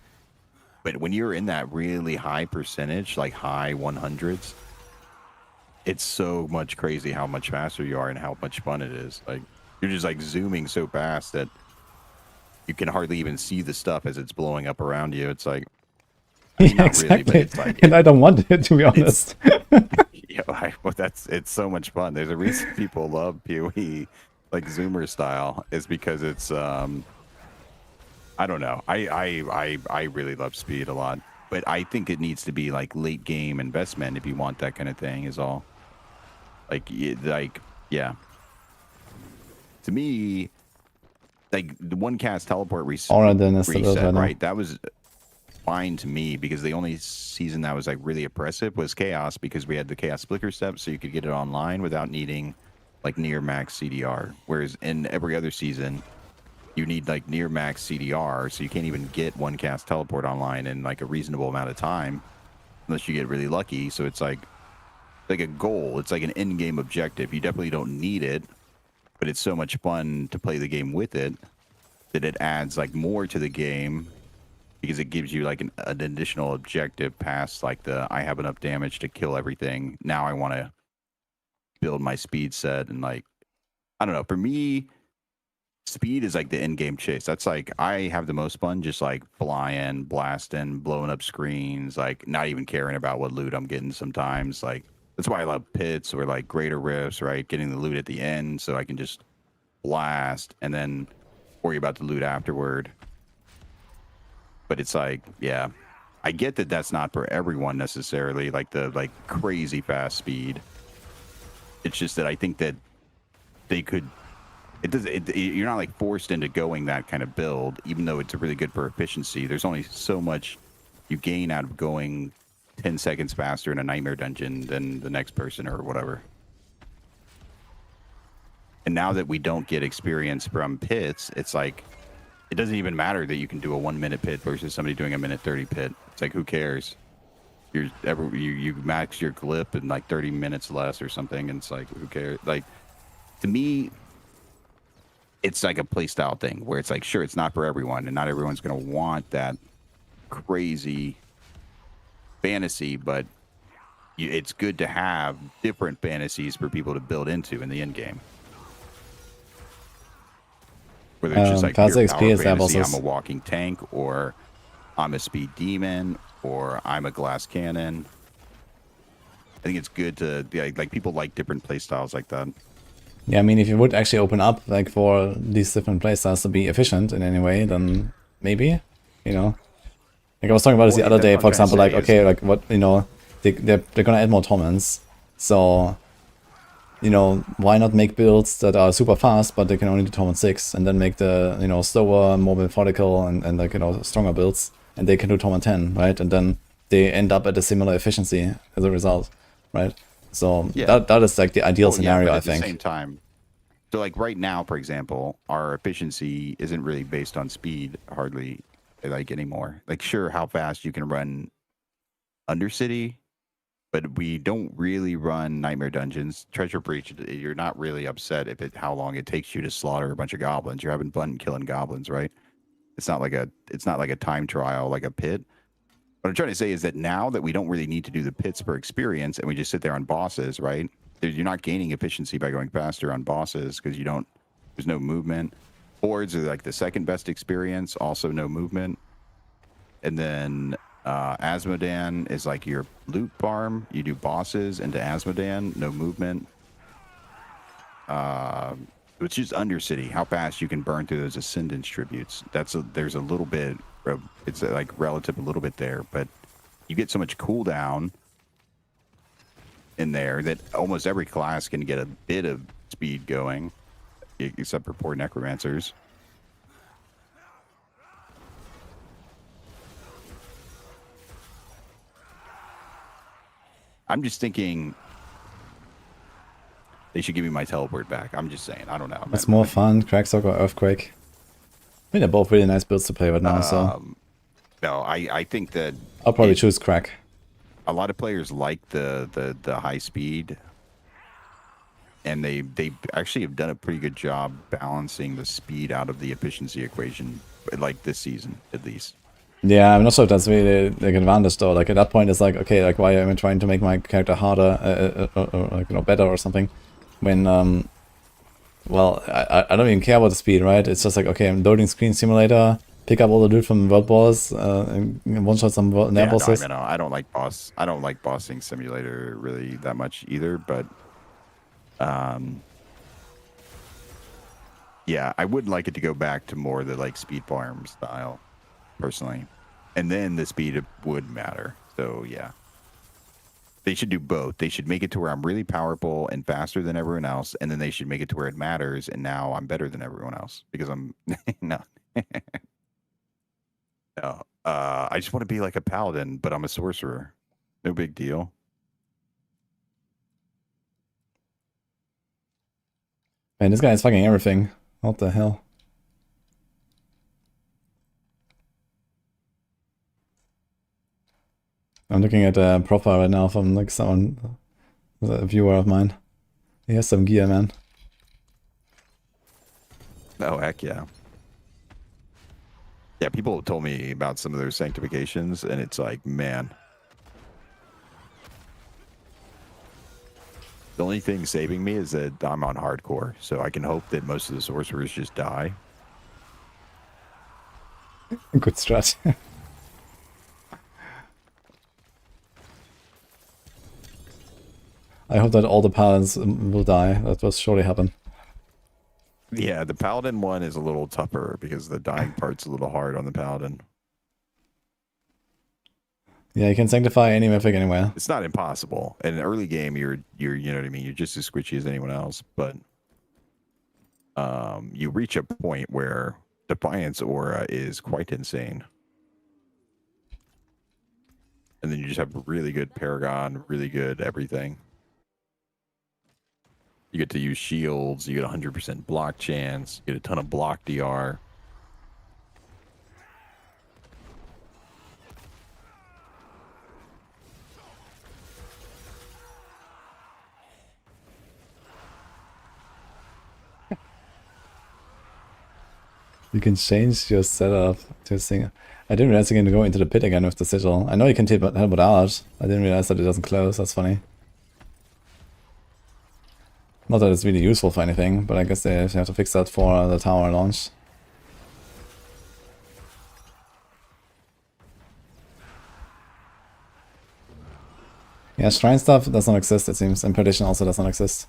But when you're in that really high percentage, like high 100s, it's so much crazy how much faster you are and how much fun it is. Like you're just like zooming so fast that you can hardly even see the stuff as it's blowing up around you. It's like, I mean, Yeah, not really, but exactly. it's like, And I don't want it, to be honest. it's so much fun. There's a reason people love PoE, like Zoomer style, is because it's I don't know. I really love speed a lot, but I think it needs to be like late game investment if you want that kind of thing. Is all. Yeah. To me, like the one cast teleport Alright, then it's a little reset, better. right? That was fine to me because the only season that was like really oppressive was Chaos because we had the Chaos Flicker step, so you could get it online without needing like near max CDR. Whereas in every other season, you need like near max CDR, so you can't even get one cast teleport online in like a reasonable amount of time unless you get really lucky. So it's like a goal. It's like an end game objective. You definitely don't need it, but it's so much fun to play the game with it that it adds like more to the game because it gives you like an additional objective past like the I have enough damage to kill everything. Now I want to build my speed set and like I don't know. For me, speed is like the end game chase. That's like I have the most fun just like flying, blasting, blowing up screens, like not even caring about what loot I'm getting sometimes. Like that's why I love pits or like greater rifts, right? Getting the loot at the end so I can just blast and then worry about the loot afterward. But it's like, yeah, I get that that's not for everyone necessarily, like the like crazy fast speed. It's just that I think that they could. You're not like forced into going that kind of build, even though it's really good for efficiency. There's only so much you gain out of going 10 seconds faster in a nightmare dungeon than the next person or whatever. And now that we don't get experience from pits, it's like it doesn't even matter that you can do a 1 minute pit versus somebody doing a minute 30 pit. It's like who cares? You max your clip in like 30 minutes less or something, and it's like who cares? Like to me, it's like a playstyle thing where it's like sure it's not for everyone, and not everyone's gonna want that crazy fantasy, but it's good to have different fantasies for people to build into in the end game. Whether it's just like pure Fast power XP is fantasy, levels. I'm a walking tank, or I'm a speed demon, or I'm a glass cannon. I think it's good to like people like different play styles like that. Yeah, I mean, if you would actually open up like for these different playstyles to be efficient in any way, then maybe, you know. Like I was talking about this the Well, other day, that's for what I'm example, trying like to say okay, like what, you know, they're gonna add more torments, so you know, why not make builds that are super fast but they can only do torment 6, and then make the, you know, slower, more methodical and like, you know, stronger builds, and they can do torment 10, right? And then they end up at a similar efficiency as a result, right? So Yeah. that is like the ideal scenario, but I at think. the same time, so like right now, for example, our efficiency isn't really based on speed hardly like anymore. Like sure, how fast you can run Undercity, but we don't really run Nightmare Dungeons. Treasure Breach, you're not really upset if how long it takes you to slaughter a bunch of goblins. You're having fun killing goblins, right? It's not like a time trial like a pit. What I'm trying to say is that now that we don't really need to do the pits for experience and we just sit there on bosses, right? You're not gaining efficiency by going faster on bosses because there's no movement. Boards are like the second best experience, also no movement. And then Asmodan is like your loot farm. You do bosses into Asmodan, no movement. It's just Undercity, how fast you can burn through those Ascendance tributes. There's a little bit, it's like relative a little bit there, but you get so much cooldown in there that almost every class can get a bit of speed going, except for poor Necromancers. I'm just thinking they should give me my teleport back. I'm just saying. I don't know. It's more fun, Cracksock or Earthquake. I mean, they're both really nice builds to play right now, so... No, I think that... I'll probably choose Crack. A lot of players like the high speed, and they actually have done a pretty good job balancing the speed out of the efficiency equation, like this season, at least. Yeah, I'm not sure if that's really like advantage though. Like at that point, it's like, okay, like why am I trying to make my character harder, or like, you know, better or something? When well, I don't even care about the speed, right? It's just like, okay, I'm loading Screen Simulator, pick up all the loot from World Boss, and one shot some Nair bosses. No, I don't like bossing simulator really that much either, but yeah, I would like it to go back to more the like speed farm style, personally, and then the speed would matter. So yeah, they should do both. They should make it to where I'm really powerful and faster than everyone else, and then they should make it to where it matters, and now I'm better than everyone else because I'm no. No, I just want to be like a paladin, but I'm a sorcerer. No big deal. Man, this guy is fucking everything. What the hell? I'm looking at a profile right now from like someone, a viewer of mine. He has some gear, man. Oh, heck yeah. Yeah, people have told me about some of their sanctifications, and it's like, man. The only thing saving me is that I'm on hardcore, so I can hope that most of the sorcerers just die. Good strat. I hope that all the paladins will die. That will surely happen. Yeah, the paladin one is a little tougher because the dying part's a little hard on the paladin. Yeah, you can sanctify any mythic anywhere. It's not impossible. In an early game, you're you know what I mean. You're just as squishy as anyone else, but you reach a point where Defiance aura is quite insane, and then you just have really good Paragon, really good everything. You get to use shields. You get 100% block chance. You get a ton of block DR. You can change your setup to a singer. I didn't realize you can go into the pit again with the sigil. I know you can help it out. I didn't realize that it doesn't close. That's funny. Not that it's really useful for anything, but I guess they have to fix that for the tower launch. Yeah, shrine stuff does not exist, it seems, and perdition also does not exist.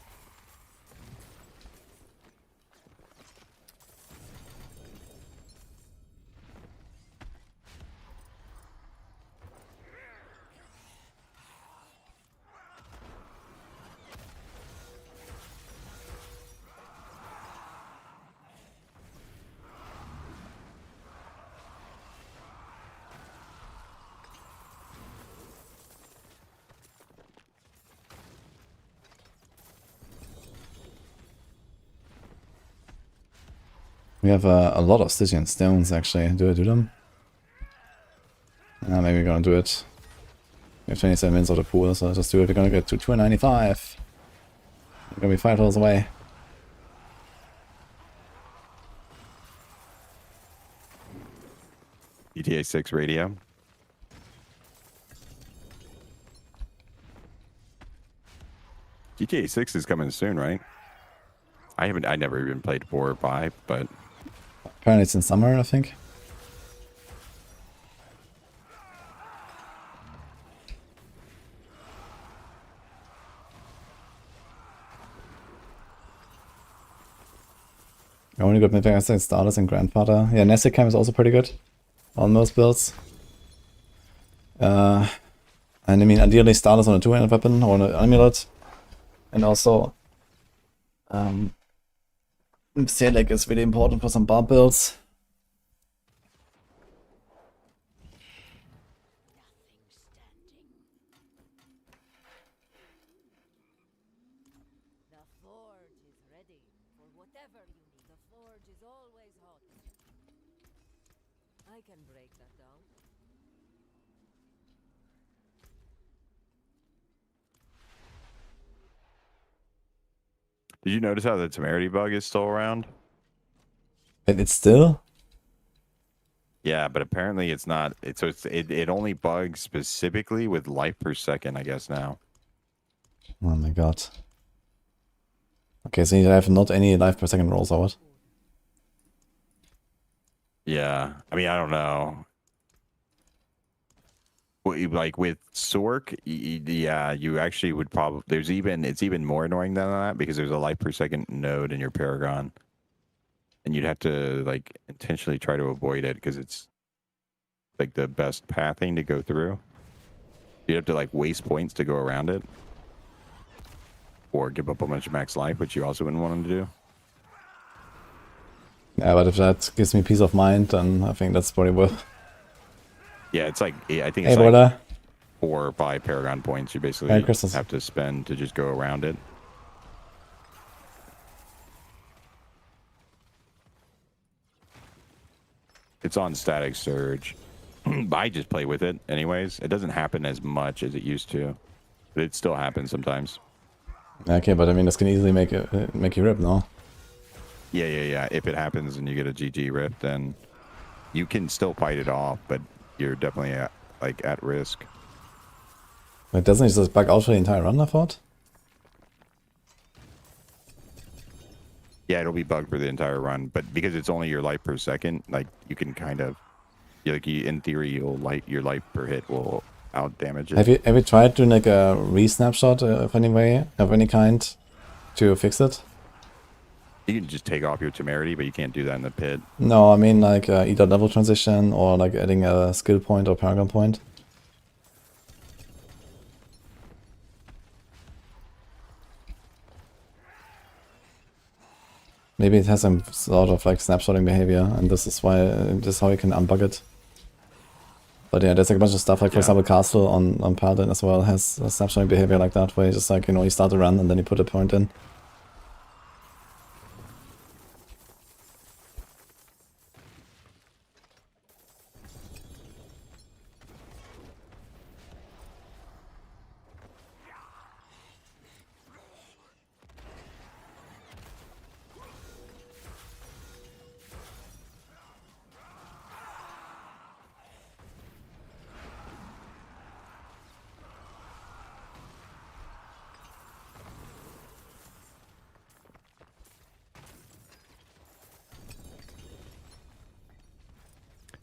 We have a lot of Stygian stones actually. Do I do them? Maybe we're gonna do it. We have 27 minutes of the pool, so let's just do it. We're gonna get to 295. We're gonna be $5 away. GTA 6 radio. GTA 6 is coming soon, right? I never even played 4 or 5, but Apparently it's in summer, I think. I only got Mythic Assets, Starters, and Grandfather. Yeah, Nessie Cam is also pretty good on most builds. And I mean, ideally Starters on a two-handed weapon or an amulet. And also, Select is really important for some bar builds. The forge is ready for whatever you need. The forge is always hot. I can break that down. did you notice how the temerity bug is still around? And it's still? Yeah, but apparently it's not. It only bugs specifically with life per second, I guess now. Oh my god. Okay, so you have not any life per second rolls or what? Yeah, I mean, I don't know. Like with Sork, yeah, you actually would probably. It's even more annoying than that because there's a life per second node in your Paragon, and you'd have to like intentionally try to avoid it because it's like the best pathing to go through. You'd have to like waste points to go around it, or give up a bunch of max life, which you also wouldn't want them to do. Yeah, but if that gives me peace of mind, then I think that's probably worth. Yeah, it's like I think Hey, it's like brother. 4 or 5 Paragon points you basically Merry Christmas. have to spend to just go around it. It's on Static Surge. I just play with it anyways. It doesn't happen as much as it used to, but it still happens sometimes. Okay, but I mean, this can easily make you rip, no? Yeah. If it happens and you get a GG rip, then you can still fight it off, but you're definitely at risk. But doesn't it just bug out for the entire run, I thought? Yeah, it'll be bugged for the entire run, but because it's only your life per second, like you can kind of, in theory, your life per hit will out damage it. Have you tried doing like a re-snapshot of any kind to fix it? You can just take off your temerity, but you can't do that in the pit. No, I mean like either double transition or like adding a skill point or paragon point. Maybe it has some sort of like snapshotting behavior, and this is how you can unbug it. But yeah, there's like a bunch of stuff, like for example, Castle on Paladin as well has a snapshotting behavior like that, where you just like, you start a run and then you put a point in.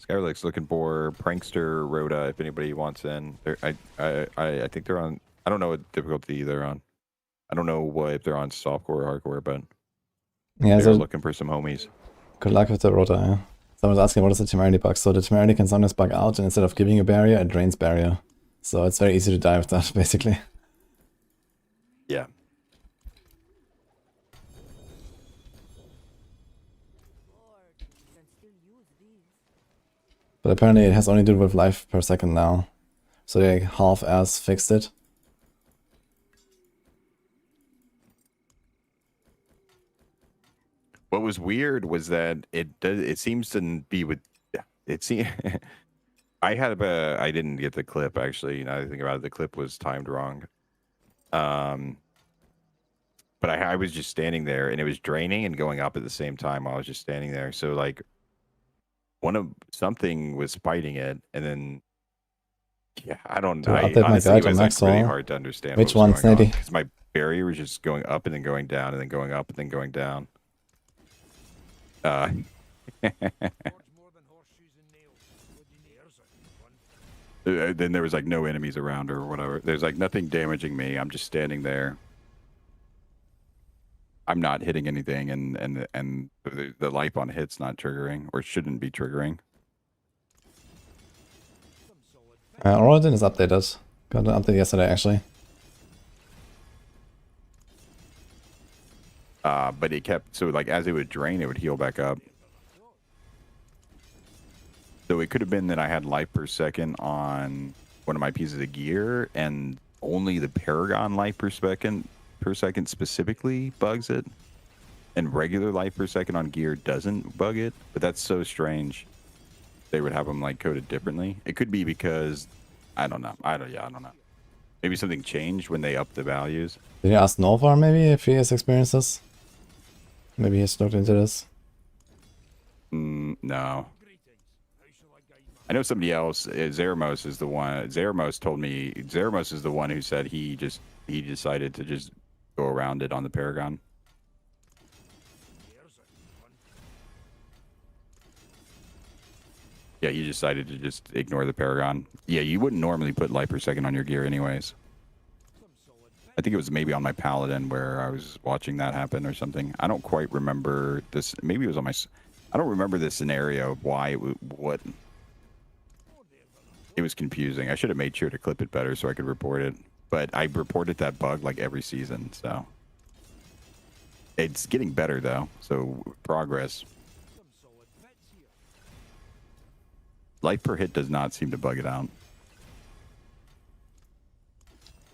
Skylick's looking for Prankster Rhoda if anybody wants in. I think they're on. I don't know what difficulty they're on. I don't know if they're on softcore or hardcore, but Yeah, they're looking for some homies. Good luck with the Rota, yeah. Someone's asking what is the temerity bug. So the temerity can sometimes bug out, and instead of giving you barrier, it drains barrier. So it's very easy to die with that, basically. Yeah. But apparently it has only to do with life per second now. So they half-ass fixed it. What was weird was that it seems to be with it seems I didn't get the clip actually. Now that I think about it, the clip was timed wrong. But I was just standing there and it was draining and going up at the same time while I was just standing there. So like something was fighting it, and then yeah, I don't. To I update my honestly, guide it on was like really Maxroll. hard to understand Which what one, was going on Snady? because my barrier was just going up and then going down and then going up and then going down. Then there was like no enemies around or whatever. There's like nothing damaging me. I'm just standing there. I'm not hitting anything, and the life on hit's not triggering or shouldn't be triggering. Oradin is updated. Got an update yesterday, actually. But it kept, so like as it would drain, it would heal back up. So it could have been that I had life per second on one of my pieces of gear, and only the Paragon life per second specifically bugs it, and regular life per second on gear doesn't bug it. But that's so strange. They would have them like coded differently. It could be because I don't know. I don't know. Maybe something changed when they upped the values. Did you ask Novar maybe if he has experienced this? Maybe he's looked into this. No. I know somebody else. Zeramos is the one. Zeramos told me. Zeramos is the one who said he decided to just go around it on the Paragon. Yeah, he decided to just ignore the Paragon. Yeah, you wouldn't normally put life per second on your gear anyways. I think it was maybe on my Paladin where I was watching that happen or something. I don't quite remember this. Maybe it was on my... I don't remember the scenario of why it would... What... It was confusing. I should have made sure to clip it better so I could report it. But I reported that bug like every season, so... It's getting better, though. So, progress. Life per hit does not seem to bug it out.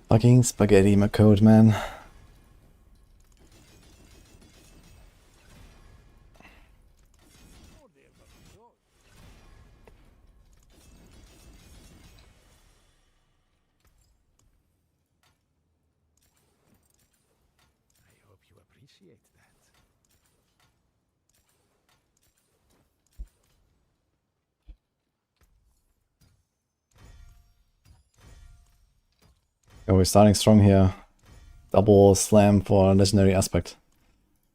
Fucking spaghetti McCode, man. Oh, we're starting strong here. Double slam for legendary aspect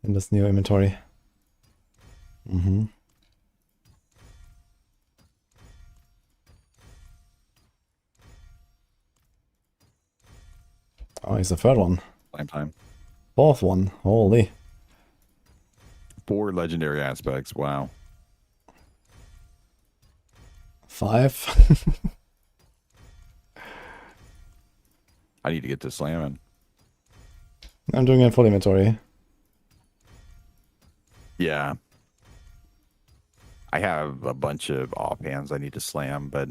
in this new inventory. Oh, he's the third one. Same time. Fourth one. Holy. 4 legendary aspects. Wow. 5. I need to get to slamming. I'm doing it full inventory. Yeah. I have a bunch of offhands I need to slam, but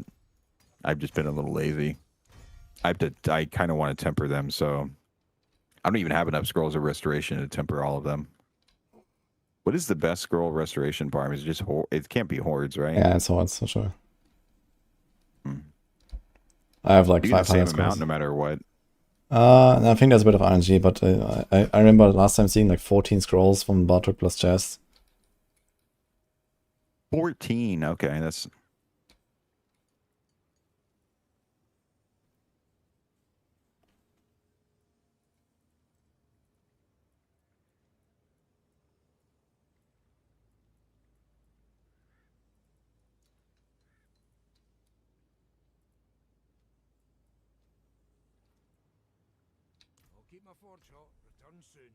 I've just been a little lazy. I kind of want to temper them, so I don't even have enough scrolls of restoration to temper all of them. What is the best scroll restoration farm? Is it just it can't be hordes, right? Yeah, it's hordes for sure. I have like You get the 500 same amount scrolls. no matter what. I think there's a bit of RNG, but I remember last time seeing like 14 scrolls from Bartok plus chest. 14. Okay, that's... I'll keep my forge hot. Return soon.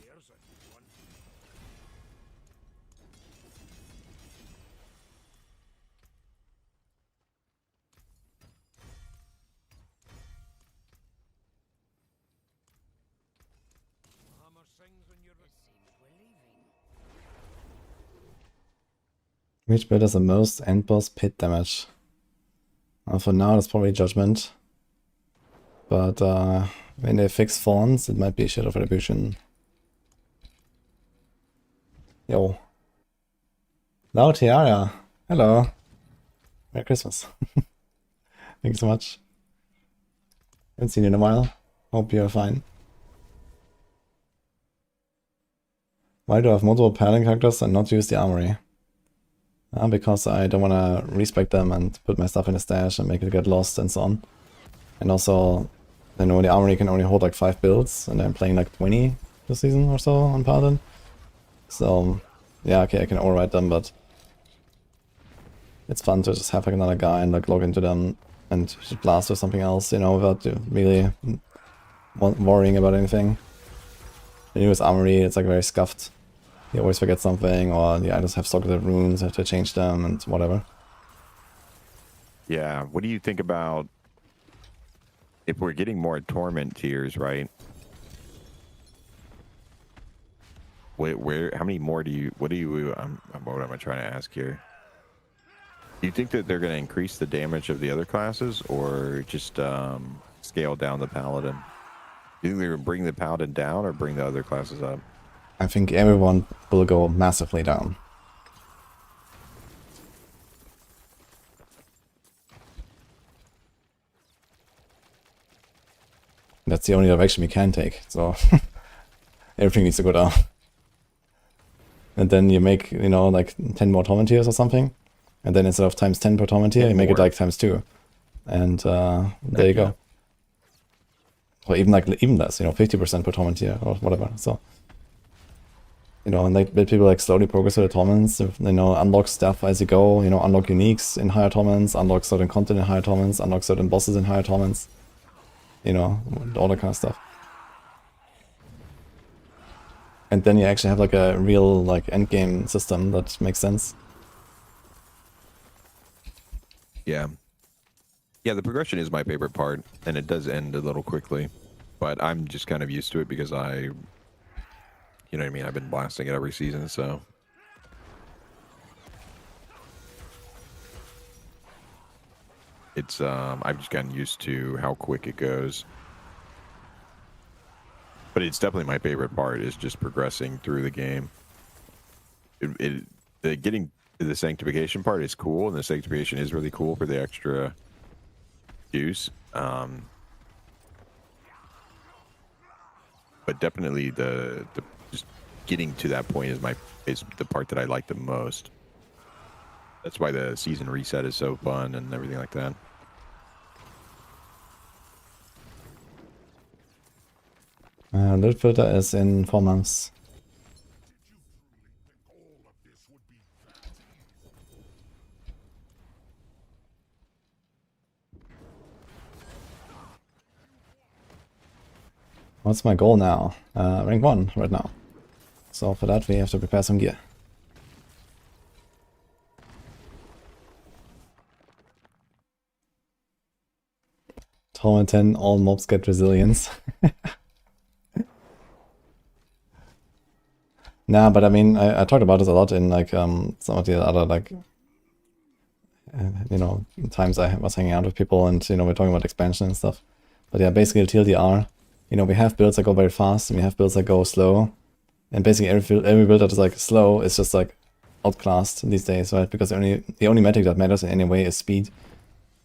There's a good one. The hammer sings on your... Which build has the most end boss pit damage? For now, it's probably Judgement. But when they fix Fawns, it might be Shadow of Retribution. Yo. Loud Tiara. Hello. Merry Christmas. Thank you so much. Haven't seen you in a while. Hope you're fine. Why do I have multiple Paladin characters and not use the armory? Because I don't want to respec them and put my stuff in a stash and make it get lost and so on. And also, I know the armory can only hold like 5 builds, and I'm playing like 20 this season or so on Paladin. So, yeah, okay, I can override them, but it's fun to just have like another guy and like log into them and just blast or something else, you know, without really worrying about anything. The newest armory, it's like very scuffed. You always forget something, or the items have stocked runes, have to change them and whatever. Yeah, what do you think about if we're getting more torment tiers, right? Where how many more do you, what am I trying to ask here? Do you think that they're going to increase the damage of the other classes, or just scale down the Paladin? Do you think they're going to bring the Paladin down or bring the other classes up? I think everyone will go massively down. That's the only direction we can take, so everything needs to go down. And then you make, you know, like 10 more torment tiers or something, and then instead of times 10 per torment tier, you make it like times 2. And there you go. Or even less, you know, 50% per torment tier or whatever. So, you know, and like people like slowly progress with the torments, you know, unlock stuff as you go, you know, unlock uniques in higher torments, unlock certain content in higher torments, unlock certain bosses in higher torments, you know, all that kind of stuff. And then you actually have like a real like endgame system that makes sense. Yeah. Yeah, the progression is my favorite part, and it does end a little quickly. But I'm just kind of used to it because you know what I mean, I've been blasting it every season, so. It's, I've just gotten used to how quick it goes. But it's definitely my favorite part, is just progressing through the game. The getting to the sanctification part is cool, and the sanctification is really cool for the extra juice. But definitely the just getting to that point is the part that I like the most. That's why the season reset is so fun and everything like that. Loot filter is in 4 months. What's my goal now? Rank 1 right now. So for that we have to prepare some gear. Torment 10, all mobs get resilience. Nah, but I mean, I talked about this a lot in like some of the other like, you know, times I was hanging out with people, and you know, we're talking about expansion and stuff. But yeah, basically TLDR, you know, we have builds that go very fast and we have builds that go slow, and basically every build that is like slow is just like outclassed these days, right? Because the only metric that matters in any way is speed.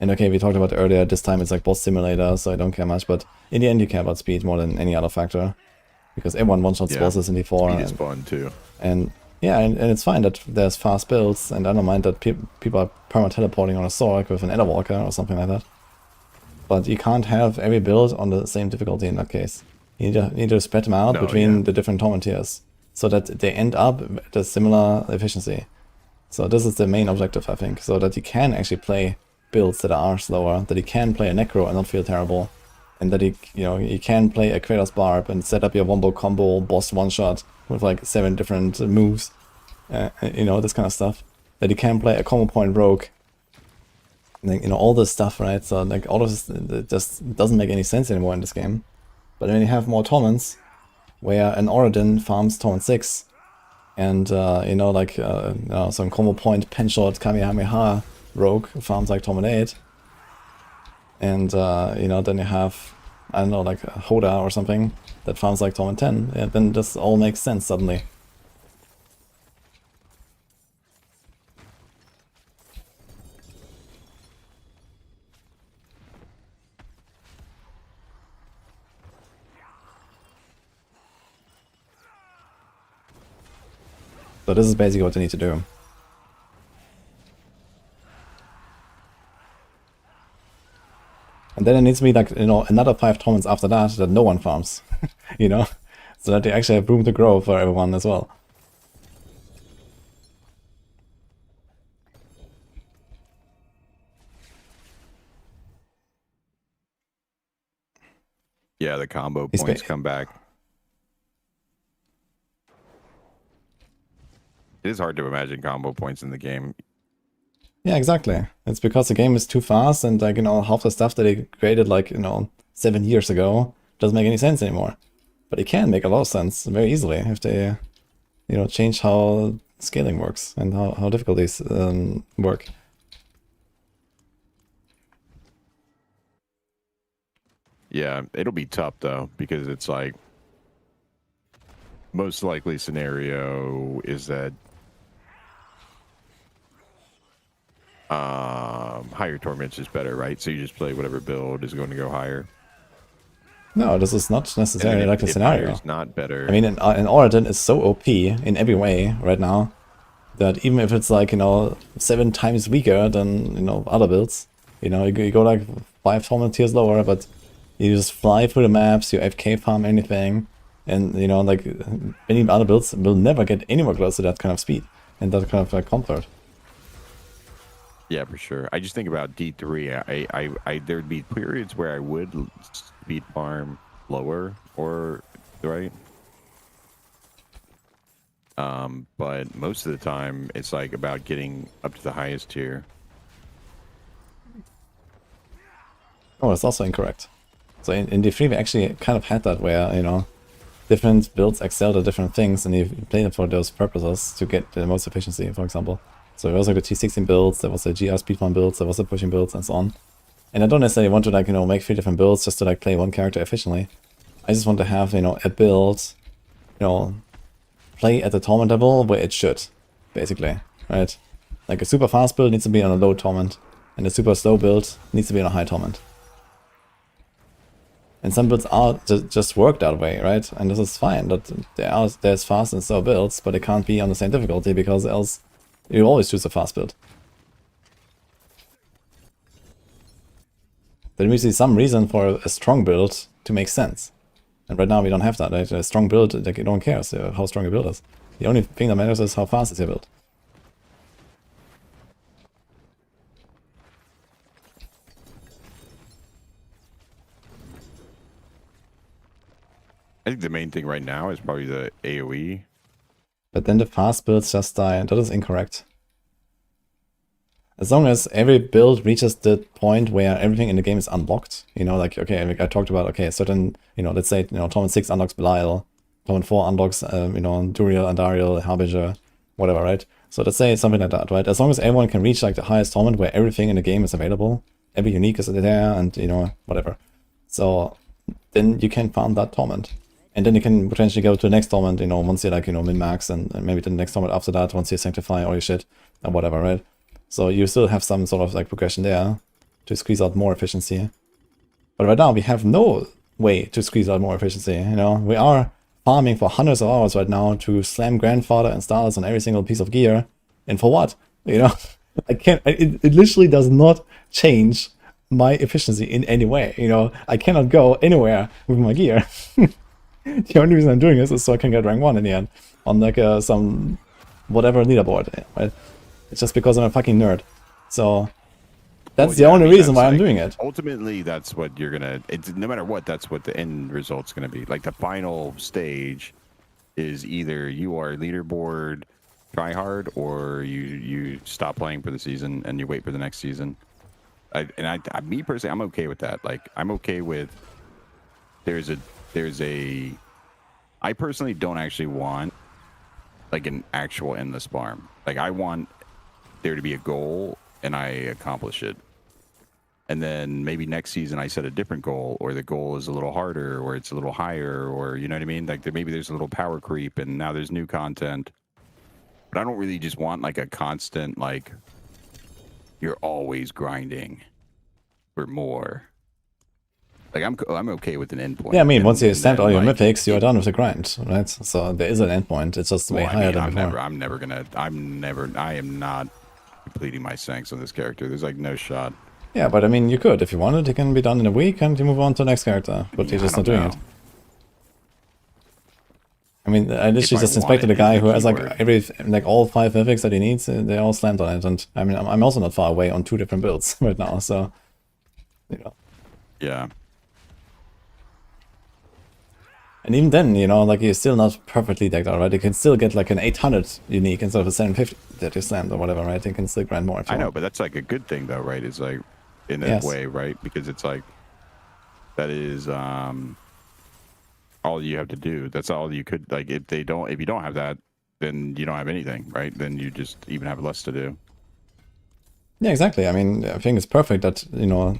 And okay, we talked about earlier, this time it's like boss simulator, so I don't care much, but in the end you care about speed more than any other factor. Because everyone one-shots bosses in D4. Speed is fun too. And yeah, and it's fine that there's fast builds, and I don't mind that people are perma-teleporting on a sword with an Walker or something like that. But you can't have every build on the same difficulty in that case. You need to spread them out between the different torment tiers, so that they end up at a similar efficiency. So this is the main objective, I think, so that you can actually play builds that are slower, that you can play a Necro and not feel terrible, and that you can play a Kratos Barb and set up your wombo combo boss one-shot with like 7 different moves, you know, this kind of stuff. That you can play a combo point rogue, and, you know, all this stuff, right? So like all of this, it just doesn't make any sense anymore in this game. But when you have more torments, where an Oradin farms torment 6, and you know, like some combo point pen shot Kamehameha rogue farms like torment 8, And, you know, then you have, I don't know, like a Hoda or something that farms like Torment 10, and then this all makes sense suddenly. So this is basically what you need to do. And then it needs to be like, you know, another 5 torments after that no one farms, you know? So that they actually have room to grow for everyone as well. Yeah, the combo He's points ba- come back. It is hard to imagine combo points in the game. Yeah, exactly. It's because the game is too fast and, like, you know, half the stuff that they created, like, you know, 7 years ago doesn't make any sense anymore. But it can make a lot of sense very easily if they, you know, change how scaling works and how difficulties work. Yeah, it'll be tough though, because it's like most likely scenario is that higher torments is better, right? So you just play whatever build is going to go higher. No, this is not necessarily like the if scenario. higher is not better. I mean, in Origin is so OP in every way right now that even if it's like, you know, 7 times weaker than, you know, other builds, you know, you go like 5 torment tiers lower, but you just fly through the maps, you FK farm anything, and, you know, like many other builds will never get anywhere close to that kind of speed and that kind of comfort. Yeah, for sure. I just think about D3. There'd be periods where I would speed farm lower, or right. But most of the time, it's like about getting up to the highest tier. Oh, that's also incorrect. So in D3 we actually kind of had that where, you know, different builds excelled at different things and you play them for those purposes to get the most efficiency, for example. So there was like the T16 builds, there was the GR speedrun builds, there was the pushing builds and so on. And I don't necessarily want to, like, you know, make 3 different builds just to like play one character efficiently. I just want to have, you know, a build, you know, play at the torment level where it should, basically, right? Like a super fast build needs to be on a low torment, and a super slow build needs to be on a high torment. And some builds are just work that way, right? And this is fine, that there's fast and slow builds, but it can't be on the same difficulty because else you always choose a fast build. There needs to be some reason for a strong build to make sense. And right now we don't have that, right? A strong build, like, no one cares how strong a build is. The only thing that matters is how fast is your build. I think the main thing right now is probably the AoE. But then the fast builds just die, and that is incorrect. As long as every build reaches the point where everything in the game is unlocked, you know, like, okay, I talked about, okay, certain, you know, let's say, you know, Torment 6 unlocks Belial, Torment 4 unlocks, you know, Duriel, Andariel, Harbinger, whatever, right? So let's say something like that, right? As long as everyone can reach, like, the highest Torment where everything in the game is available, every unique is there, and, you know, whatever. So then you can farm that Torment. And then you can potentially go to the next Torment, you know, once you, like, you know, min-max, and maybe the next Torment after that, once you sanctify all your shit, or whatever, right? So you still have some sort of like progression there to squeeze out more efficiency. But right now we have no way to squeeze out more efficiency, you know. We are farming for hundreds of hours right now to slam Grandfather and Stars on every single piece of gear. And for what? You know, it literally does not change my efficiency in any way, you know. I cannot go anywhere with my gear. The only reason I'm doing this is so I can get rank 1 in the end on like some whatever leaderboard, right? It's just because I'm a fucking nerd. So that's the only reason why I'm doing it. Ultimately, that's what you're gonna. It's no matter what. That's what the end result's gonna be. Like the final stage is either you are leaderboard try hard, or you stop playing for the season and you wait for the next season. Me personally, I'm okay with that. Like I'm okay with. There's a. I personally don't actually want like an actual endless farm. Like I want there to be a goal and I accomplish it. And then maybe next season I set a different goal, or the goal is a little harder, or it's a little higher, or you know what I mean? Like maybe there's a little power creep, and now there's new content. But I don't really just want like a constant like you're always grinding for more. Like I'm okay with an endpoint. Yeah, I mean, once you and stamp then, all your like, mythics, you're done with the grind, right? So there is an endpoint. It's just way well, I higher mean, than before. I am not completing my Sanks on this character. There's like no shot. Yeah, but I mean, you could. If you wanted, it can be done in a week and you move on to the next character. But you're I just not don't doing know. it. I mean, I literally I just inspected a wanted guy the who has keyword. like all 5 mythics that he needs. They all slammed on it. And I mean, I'm also not far away on 2 different builds right now. So, you know. Yeah. And even then, you know, like you're still not perfectly decked out, right? You can still get like an 800 unique instead of a 750 that you slammed or whatever, right? You can still grind more if you I know, want. but that's like a good thing though, right? It's like in that Yes. way, right? Because it's like that is all you have to do. That's all you could like if you don't have that, then you don't have anything, right? Then you just even have less to do. Yeah, exactly. I mean, I think it's perfect that, you know,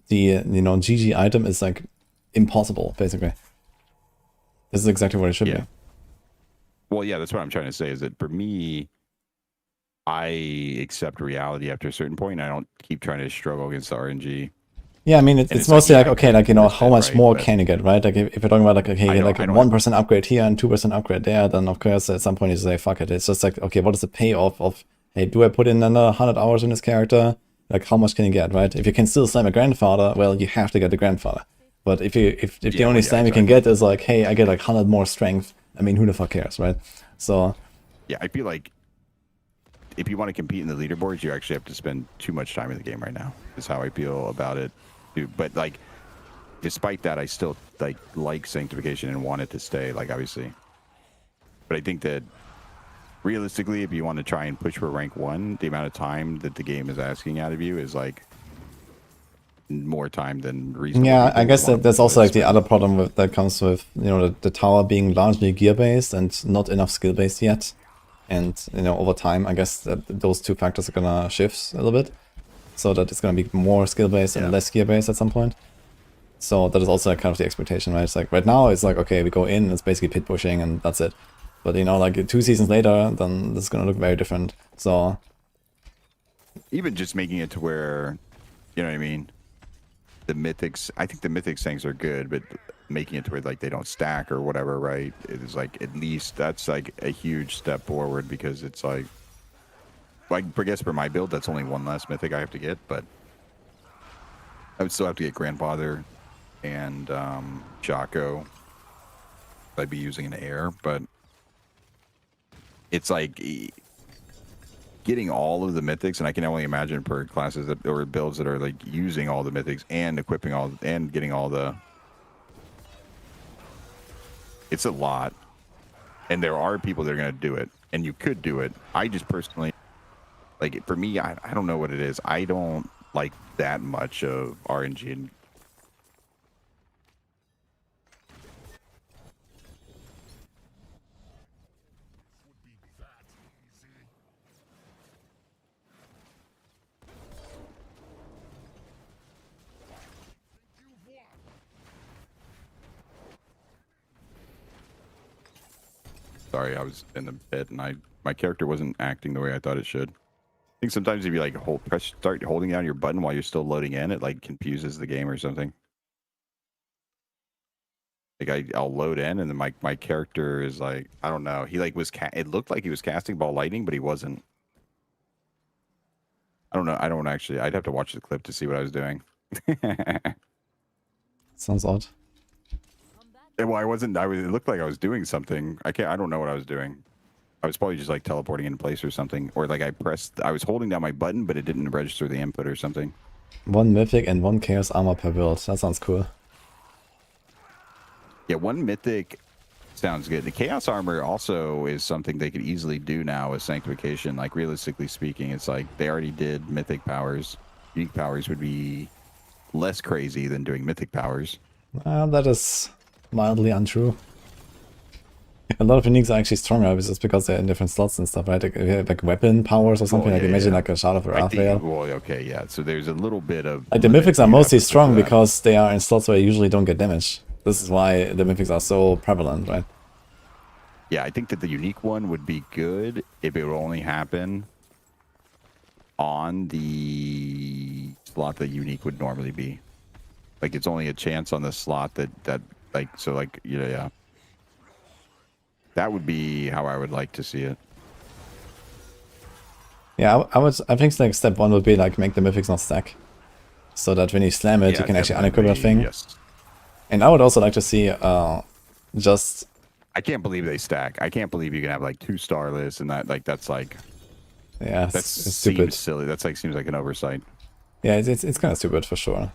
the GG item is like impossible, basically. This is exactly what it should be. Well, yeah, that's what I'm trying to say is that for me, I accept reality after a certain point. I don't keep trying to struggle against the RNG. Yeah, I mean, it's it's mostly like, like, yeah, okay, like, you know, how 100%, much right, more but- can you get, right? Like, if you're talking about, like, okay, you get like a I know. 1% upgrade here and 2% upgrade there, then, of course, at some point you say, fuck it. It's just like, okay, what is the payoff of, hey, do I put in another 100 hours in this character? Like, how much can you get, right? If you can still slam a grandfather, well, you have to get the grandfather. But if the only slam you can get is like, hey, I get like 100 more strength, I mean, who the fuck cares, right? So, Yeah, I feel like if you want to compete in the leaderboards, you actually have to spend too much time in the game right now. Is how I feel about it. Dude, but like, despite that, I still like sanctification and want it to stay. Like, obviously, but I think that realistically, if you want to try and push for rank 1, the amount of time that the game is asking out of you is like more time than reasonable. yeah, people I guess would want that's to also like the spend. other problem that comes with, you know, the tower being largely gear-based and not enough skill-based yet. And, you know, over time, I guess that those 2 factors are gonna shift a little bit. So that it's gonna be more skill-based and less gear-based at some point. So that is also kind of the expectation, right? It's like, right now, it's like, okay, we go in, it's basically pit pushing, and that's it. But, you know, like 2 seasons later, then this is gonna look very different. So, Even just making it to where, you know what I mean? The mythics, I think the mythics things are good, but making it to where like they don't stack or whatever, right? It is like at least that's like a huge step forward because it's like I guess for my build that's only 1 less mythic I have to get, but I would still have to get Grandfather and Jocko. I'd be using an air, but it's like getting all of the mythics, and I can only imagine per classes that, or builds that are like using all the mythics and equipping all and getting all the. It's a lot, and there are people that are going to do it, and you could do it. I just personally, like for me, I don't know what it is. I don't like that much of RNG. And sorry, I was in the pit, and my character wasn't acting the way I thought it should. I think sometimes if you like start holding down your button while you're still loading in, it like confuses the game or something. Like I'll load in, and then my character is like, I don't know. He like it looked like he was casting ball lightning, but he wasn't. I don't know. I don't actually. I'd have to watch the clip to see what I was doing. sounds odd. Well, I wasn't. It looked like I was doing something. I don't know what I was doing. I was probably just like teleporting in place or something, or like I was holding down my button, but it didn't register the input or something. 1 mythic and 1 chaos armor per build. That sounds cool. Yeah, 1 mythic sounds good. The chaos armor also is something they could easily do now with sanctification. Like realistically speaking, it's like they already did mythic powers. Unique powers would be less crazy than doing mythic powers. That is mildly untrue. A lot of uniques are actually stronger just because they're in different slots and stuff, right? Like, if you have, like weapon powers or something, like imagine like a Shard of I Wrath think, Veil. well, okay, yeah. So there's a little bit of Like the limit Mythics are you'd have mostly to put to strong that. because they are in slots where you usually don't get damage. This is why the Mythics are so prevalent, right? Yeah, I think that the unique one would be good if it would only happen on the slot that unique would normally be. Like it's only a chance on the slot that like so like yeah. That would be how I would like to see it. Yeah, I think like step one would be like make the Mythics not stack. So that when you slam it, Yeah, you can actually definitely, unequip that thing. Yes. And I would also like to see just... I can't believe they stack. I can't believe you can have like 2 starless and that like that's like Yeah, that it's stupid. seems silly. That's like seems like an oversight. Yeah, it's kind of stupid for sure.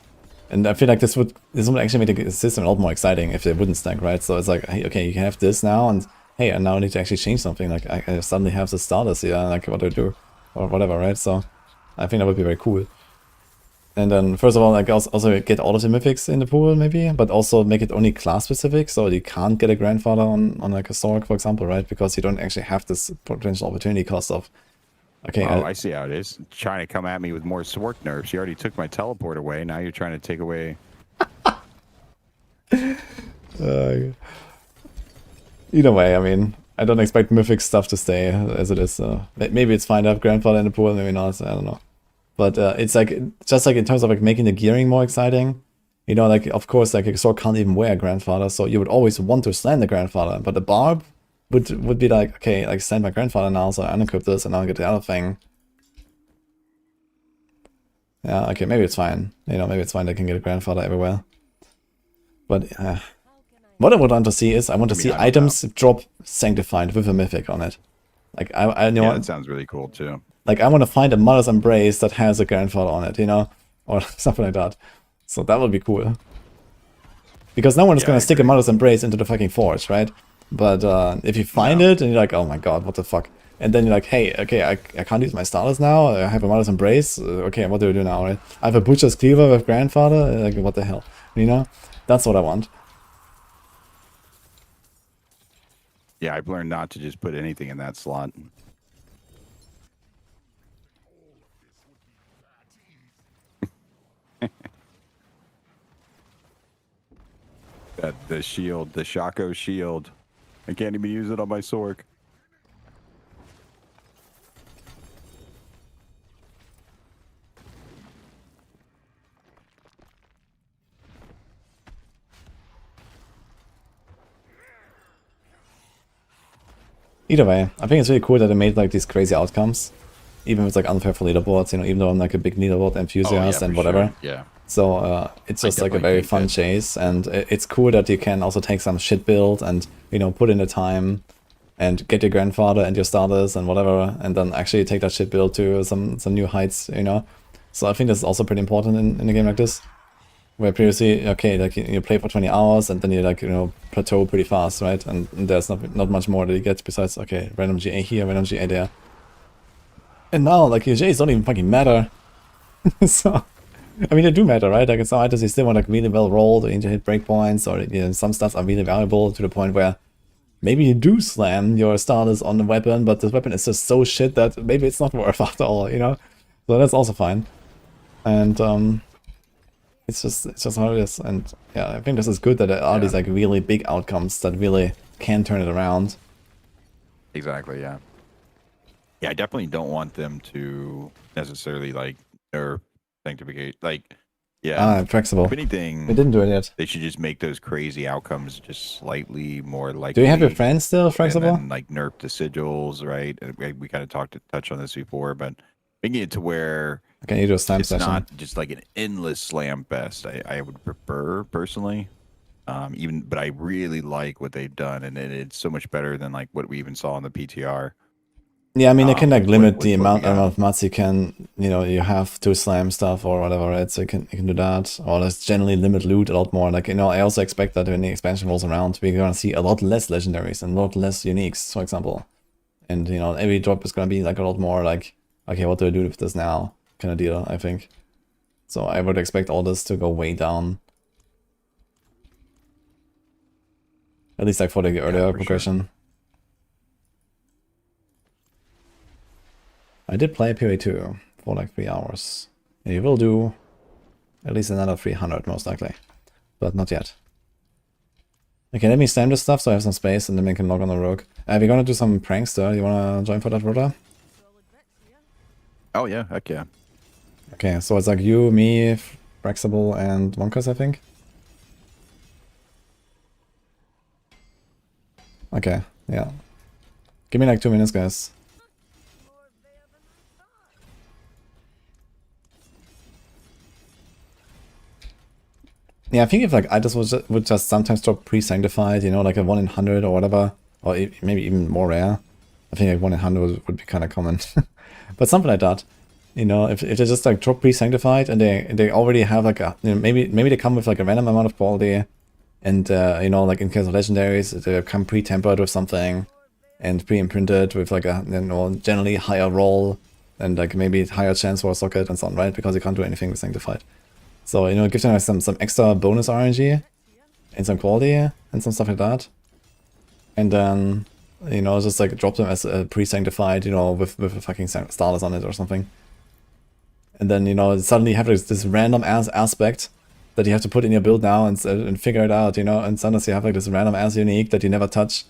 And I feel like this would actually make the system a lot more exciting if they wouldn't stack, right? So it's like, hey, okay, you can have this now, and hey, I now need to actually change something. Like I suddenly have the starters here, like what do I do, or whatever, right? So I think that would be very cool. And then first of all, like also get all of the mythics in the pool maybe, but also make it only class specific, so you can't get a grandfather on like a Sork, for example, right? Because you don't actually have this potential opportunity cost of. Okay, Oh, I see how it is. Trying to come at me with more Sork nerfs. You already took my teleport away. Now you're trying to take away. Either way, I mean, I don't expect mythic stuff to stay as it is. Maybe it's fine to have grandfather in the pool, maybe not. I don't know. But it's like just like in terms of like making the gearing more exciting. You know, like of course, like a sword can't even wear a grandfather, so you would always want to slam the grandfather. But the barb would be like, okay, like slam my grandfather now, so I unequip this and now I get the other thing. Yeah, okay, maybe it's fine. You know, maybe it's fine. They can get a grandfather everywhere. But what I would want to see is I want to see items drop sanctified with a mythic on it. Like I know. Yeah, that sounds really cool too. Like I want to find a Mother's Embrace that has a grandfather on it, you know, or something like that. So that would be cool. Because no one is gonna stick a Mother's Embrace into the fucking forge, right? But if you find it and you're like, oh my god, what the fuck? And then you're like, hey, okay, I can't use my starters now. I have a Mother's Embrace. Okay, what do I do now, right? I have a Butcher's Cleaver with grandfather. Like, what the hell? You know? That's what I want. Yeah, I've learned not to just put anything in that slot. The shield, the Shaco shield. I can't even use it on my Sork. Either way, I think it's really cool that they made like these crazy outcomes. Even with like unfair for leaderboards, you know, even though I'm like a big leaderboard enthusiast and whatever. Sure. Yeah. So it's just like a very fun chase, and it's cool that you can also take some shit build and, you know, put in the time and get your grandfather and your starters and whatever, and then actually take that shit build to some new heights, you know. So I think that's also pretty important in a game like this, where previously, okay, like you play for 20 hours and then you like, you know, plateau pretty fast, right? And there's not much more that you get besides, okay, random GA here, random GA there. And now, like, your GAs don't even fucking matter. So, I mean, they do matter, right? Like, in some items you still want like really well rolled, or you need to hit breakpoints, or you know, some stats are really valuable to the point where maybe you do slam your starters on the weapon, but the weapon is just so shit that maybe it's not worth after all, you know? So that's also fine. And it's just how it is. And yeah, I think this is good that there are these like really big outcomes that really can turn it around. Exactly, yeah. Yeah, I definitely don't want them to necessarily like or sanctificate. Like, yeah, flexible. If anything, they didn't do it yet. They should just make those crazy outcomes just slightly more likely. Do you have your friends still flexible? And then, like nerf the sigils, right? We kind of touched on this before, but making it to where can you do a slam it's session? not just like an endless slam fest. I would prefer personally. But I really like what they've done, and it's so much better than like what we even saw in the PTR. Yeah, I mean, they can like limit the amount of mats you can, you know, you have to slam stuff or whatever, right? So you can do that, or let's generally limit loot a lot more. Like, you know, I also expect that when the expansion rolls around, we're gonna see a lot less legendaries and a lot less uniques, for example. And you know, every drop is gonna be like a lot more like, okay, what do I do with this now? Kind of deal, I think. So I would expect all this to go way down. At least like for the earlier progression. Sure. I did play PoE2 for like 3 hours. And you will do at least another 300 most likely. But not yet. Okay, let me slam this stuff so I have some space and then we can log on the rogue. We're gonna do some prankster. You wanna join for that, Rota? Solid bits here. Oh yeah, heck yeah. Okay, so it's like you, me, Flexible, and Wonkus, I think. Okay, yeah. Give me like 2 minutes, guys. More there than I thought. Yeah, I think if like I just would just sometimes drop pre-sanctified, you know, like a 1 in 100 or whatever, or maybe even more rare. I think like 1 in 100 would be kind of common, but something like that. You know, if they just like drop pre-sanctified and they already have like a, you know, maybe they come with like a random amount of quality, and you know, like in case of legendaries, they come pre-tempered with something, and pre-imprinted with like a, you know, generally higher roll and like maybe higher chance for a socket and so on, right? Because you can't do anything with sanctified. So, you know, it gives them like some extra bonus RNG and some quality and some stuff like that. And then, you know, just like drop them as a pre-sanctified, you know, with a fucking starless on it or something. And then, you know, suddenly you have this random ass aspect that you have to put in your build now and figure it out, you know, and sometimes you have like this random ass unique that you never touch.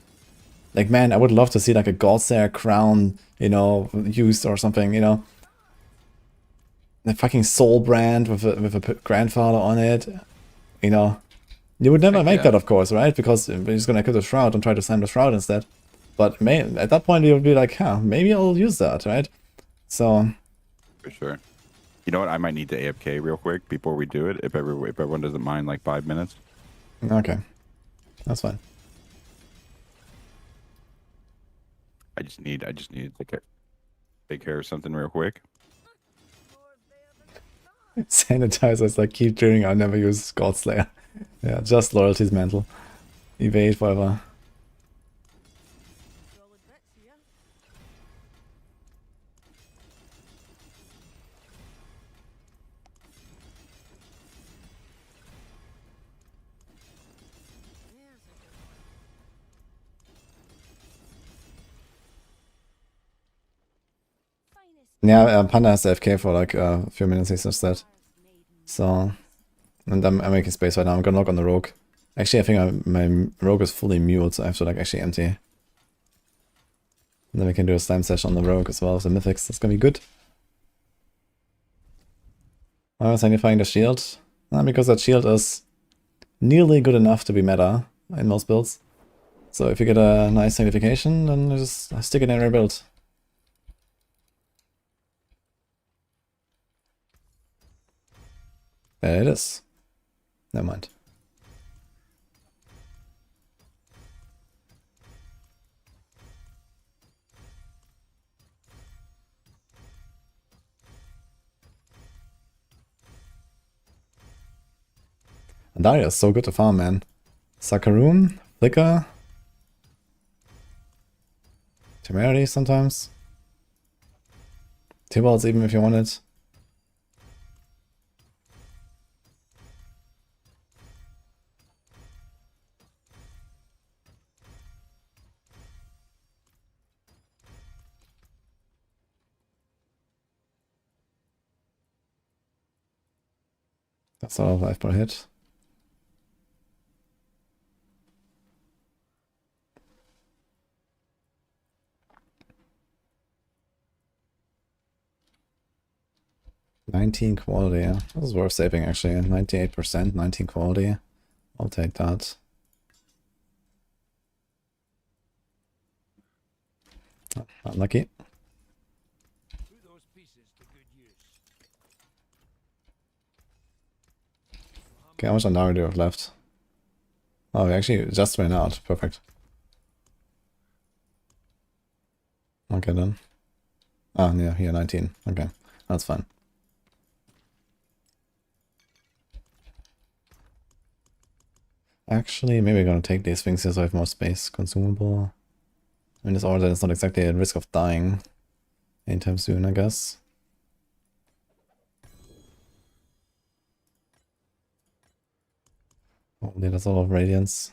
Like, man, I would love to see like a Godslayer crown, you know, used or something, you know. The fucking soul brand with a grandfather on it, you know. You would never make that, of course, right? Because we're just gonna equip the shroud and try to slam the shroud instead. But at that point, you would be like, huh, maybe I'll use that, right? So. For sure. You know what? I might need to AFK real quick before we do it, if everyone doesn't mind, like 5 minutes. Okay, that's fine. I just need to take care of something real quick. Sanitizers like keep doing. I never use Godslayer. Yeah, just loyalty's mental. Evade forever. Solid bits here. There's a good one. Finest Yeah, Panda has AFK for like a few minutes, he says that. So, and I'm making space right now. I'm gonna log on the rogue. Actually, I think my rogue is fully mute, so I have to like actually empty. And then we can do a slime session on the rogue as well as the mythics. That's gonna be good. I'm sanctifying the shield. Because that shield is nearly good enough to be meta in most builds. So if you get a nice sanctification, then you just stick it in your build. There it is. Never mind. Daria is so good to farm, man. Sakaroon, Flicker, Temerity sometimes. Tibalds even if you want it. That's all life per hit. $19 quality, yeah. This is worth saving actually. 98%, 19 quality. I'll take that. Oh, unlucky. Put those pieces to good use. Okay, how much Andari do you have left? Oh, we actually just ran out. Perfect. Okay then. Ah, yeah, here, 19. Okay, that's fine. Actually, maybe we're gonna take these things here so I have more space. Consumable. I mean, this order is not exactly at risk of dying anytime soon, I guess. Oh, yeah, that's a lot of radiance.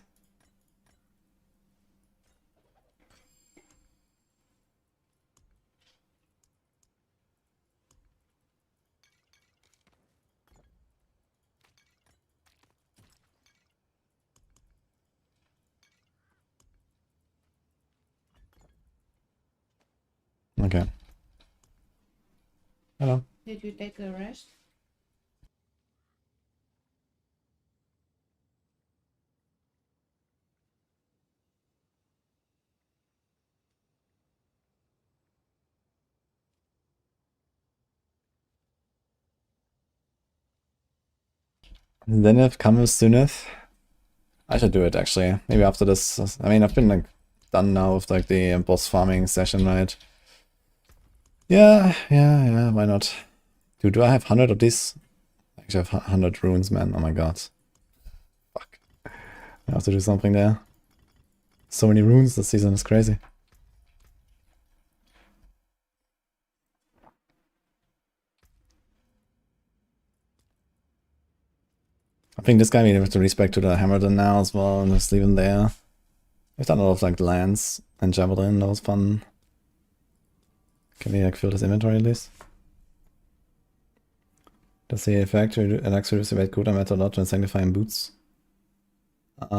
Okay. Hello. Did you take a rest? Zenith, Camus, Sunith. I should do it actually. Maybe after this. I mean, I've been like done now with like the boss farming session, right? Yeah, why not? Dude, do I have 100 of these? I actually have 100 runes, man. Oh my god. Fuck. I have to do something there. So many runes this season is crazy. I think this guy we have to respect to the Hammerden now as well, and just leave him there. We've done a lot of like lands and Javelin, that was fun. Can we like fill his inventory at least? Does the effect Alex reduce good and matter a lot when sanctifying boots?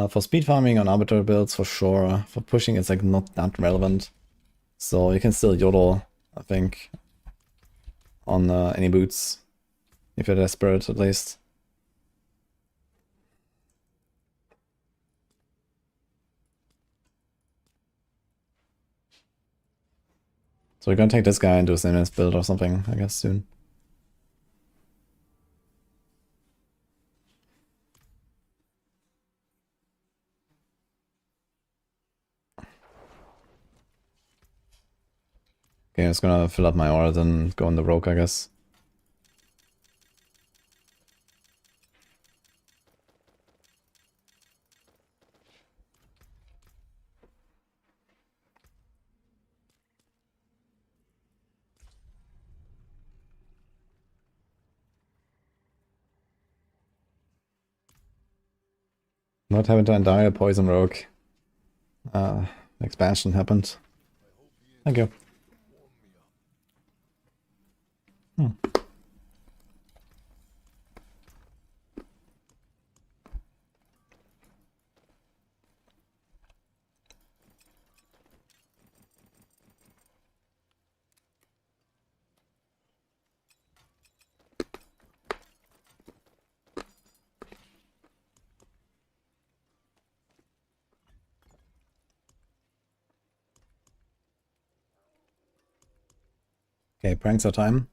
For speed farming on arbitrary builds, for sure. For pushing, it's like not that relevant. So you can still yodel, I think, on any boots, if you're desperate at least. So we're gonna take this guy and do a Siemens build or something, I guess, soon. Okay, I'm just gonna fill up my aura, then go on the rogue, I guess. Not having to die a poison rogue. Expansion happened. Thank you. Okay, pranks are time.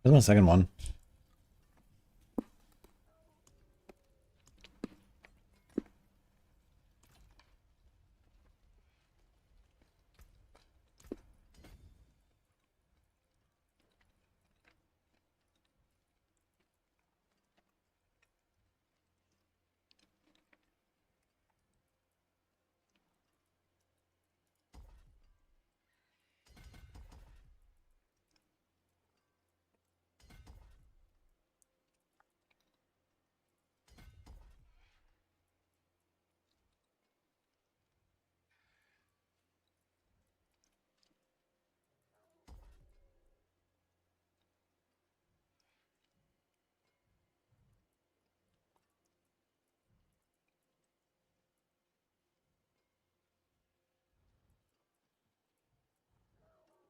There's my second one.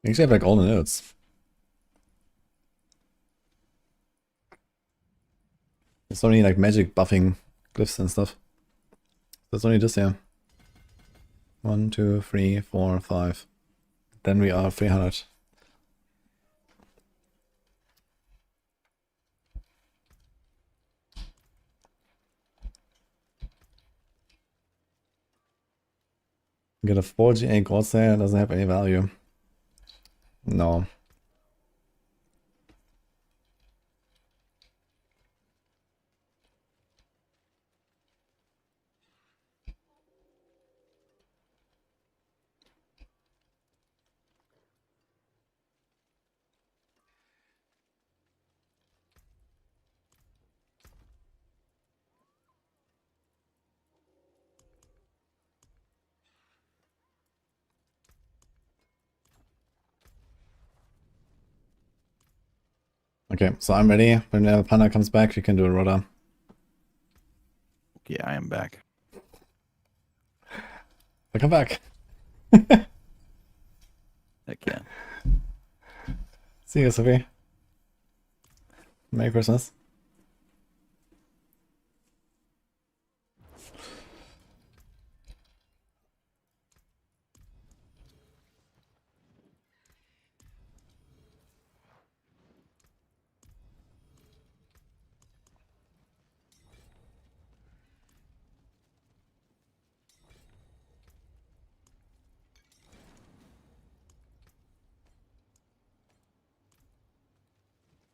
You actually have like all the notes. There's only like magic buffing glyphs and stuff. There's only this here. 1, 2, 3, 4, 5. Then we are 300. Get a 4GA Corsair, doesn't have any value. No. Okay, so I'm ready. When the Panda comes back, we can do a Rota. Yeah, I am back. So come back. Heck yeah. See you, Sophie. Merry Christmas.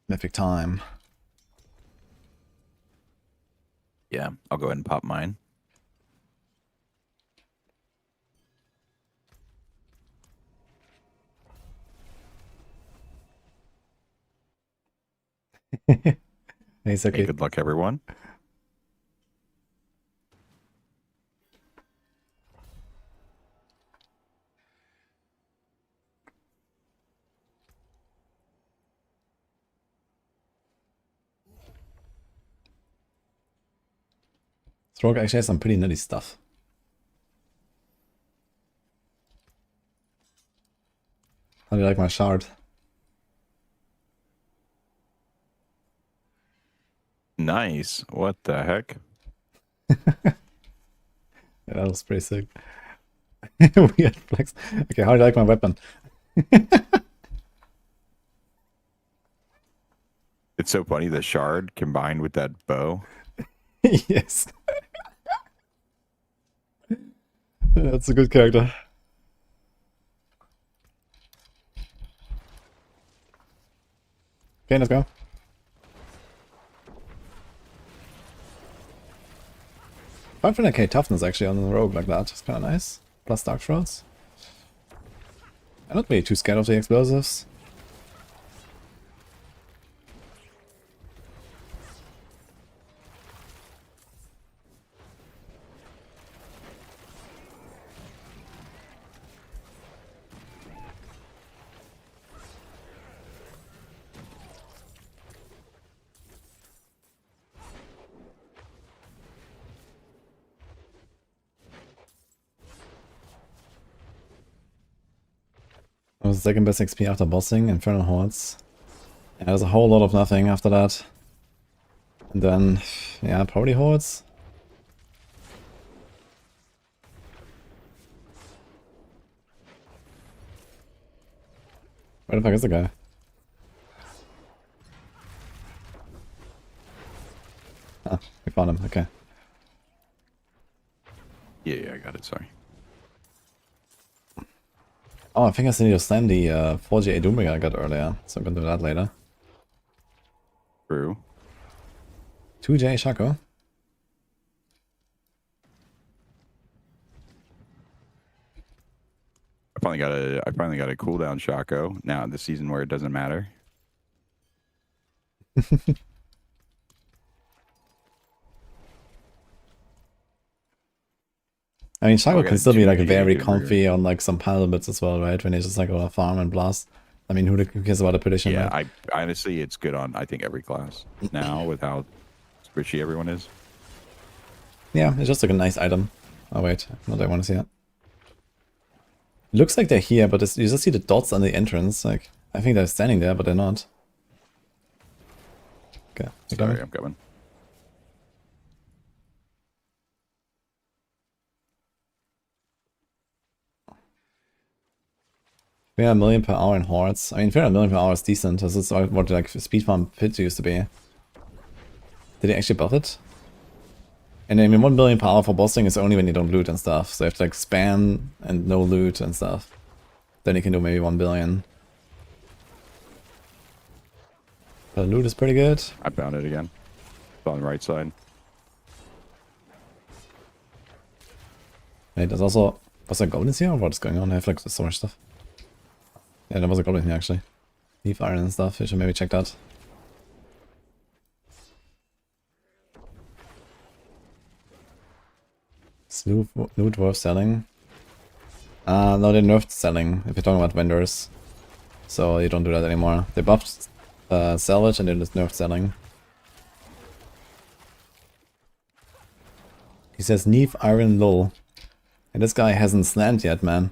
Mythic time. Yeah, I'll go ahead and pop mine. It's Hey, okay. good luck, everyone. Stroke actually has some pretty nutty stuff. How do you like my shard? Nice. What the heck? Yeah, that was pretty sick. Weird flex. Okay, how do you like my weapon? It's so funny, the shard combined with that bow. Yes. That's a good character. Okay, let's go. 500k toughness actually on the rogue like that. It's kind of nice. Plus dark shrouds. I'm not really too scared of the explosives. That was the second best XP after bossing, Infernal Hordes. Yeah, there's a whole lot of nothing after that. And then, yeah, probably Hordes. Where the fuck is the guy? Ah, we found him, okay. Yeah, I got it, sorry. Oh, I think I still need to slam the 4GA Doombringer I got earlier, so I'm gonna do that later. True. 2J Shaco. I finally got a cooldown Shaco now in the season where it doesn't matter. I mean, Shaco I can got still be like 2J very Doombringer. comfy on like some pile bits as well, right? When you just like go farm and blast. I mean, who cares about a prediction? Yeah, right? I honestly, it's good on I think every class now with how squishy everyone is. Yeah, it's just like a nice item. Oh wait, not I want to see it. Looks like they're here, but you just see the dots on the entrance. Like, I think they're standing there, but they're not. Okay, you Sorry, coming? I'm coming. We are 1 million per hour in hordes. I mean, 300 million per hour is decent. This is what like speed farm pit used to be. Did they actually buff it? And I mean, 1 billion per hour for bossing is only when you don't loot and stuff. So you have to like spam and no loot and stuff. Then you can do maybe 1 billion. But loot is pretty good. I found it again. It's on the right side. Wait, there's also... Was there goblins here or what's going on? I have like so much stuff. Yeah, there was a goblin here actually. Leaf iron and stuff. You should maybe check that. Is loot worth selling? No, they nerfed selling if you're talking about vendors. So you don't do that anymore. They buffed salvage and it is nerf selling. He says Neve Iron Lull. And this guy hasn't slammed yet, man.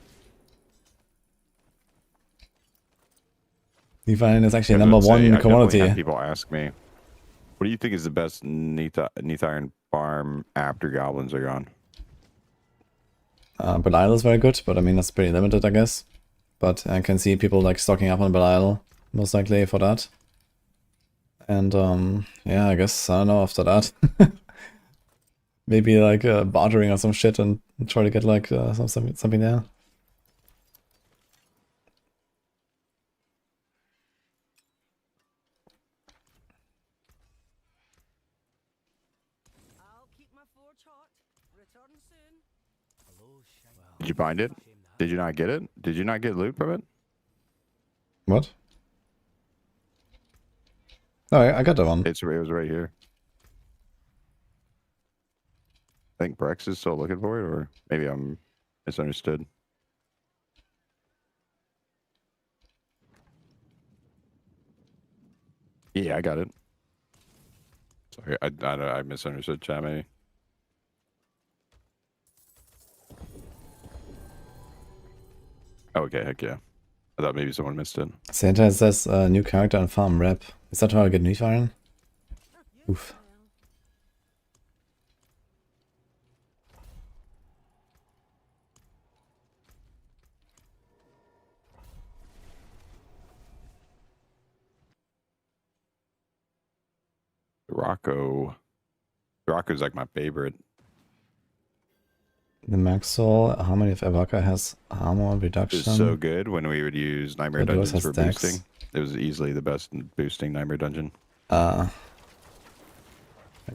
Neve Iron is actually number one I definitely commodity. have people ask me, what do you think is the best Neath Iron farm after goblins are gone? Belial is very good, but I mean that's pretty limited, I guess. But I can see people like stocking up on Belial, most likely for that. And yeah, I guess, I don't know, after that. Maybe like bartering or some shit and try to get like something there. I'll keep my forge hot. Return soon. Did you find it? Did you not get it? Did you not get loot from it? What? Oh, I got that one. It was right here. I think Brex is still looking for it, or maybe I'm misunderstood. Yeah, I got it. Sorry, I misunderstood, chat, maybe. Okay, heck yeah. I thought maybe someone missed it. Santa says new character and farm rep. Is that how I get Neve Iron? Oof. Rocco's like my favorite. The Maxroll, how many of Evaka has armor reduction? It's so good when we would use Nightmare But yours Dungeons for has boosting. It was easily the best in boosting Nightmare Dungeon. I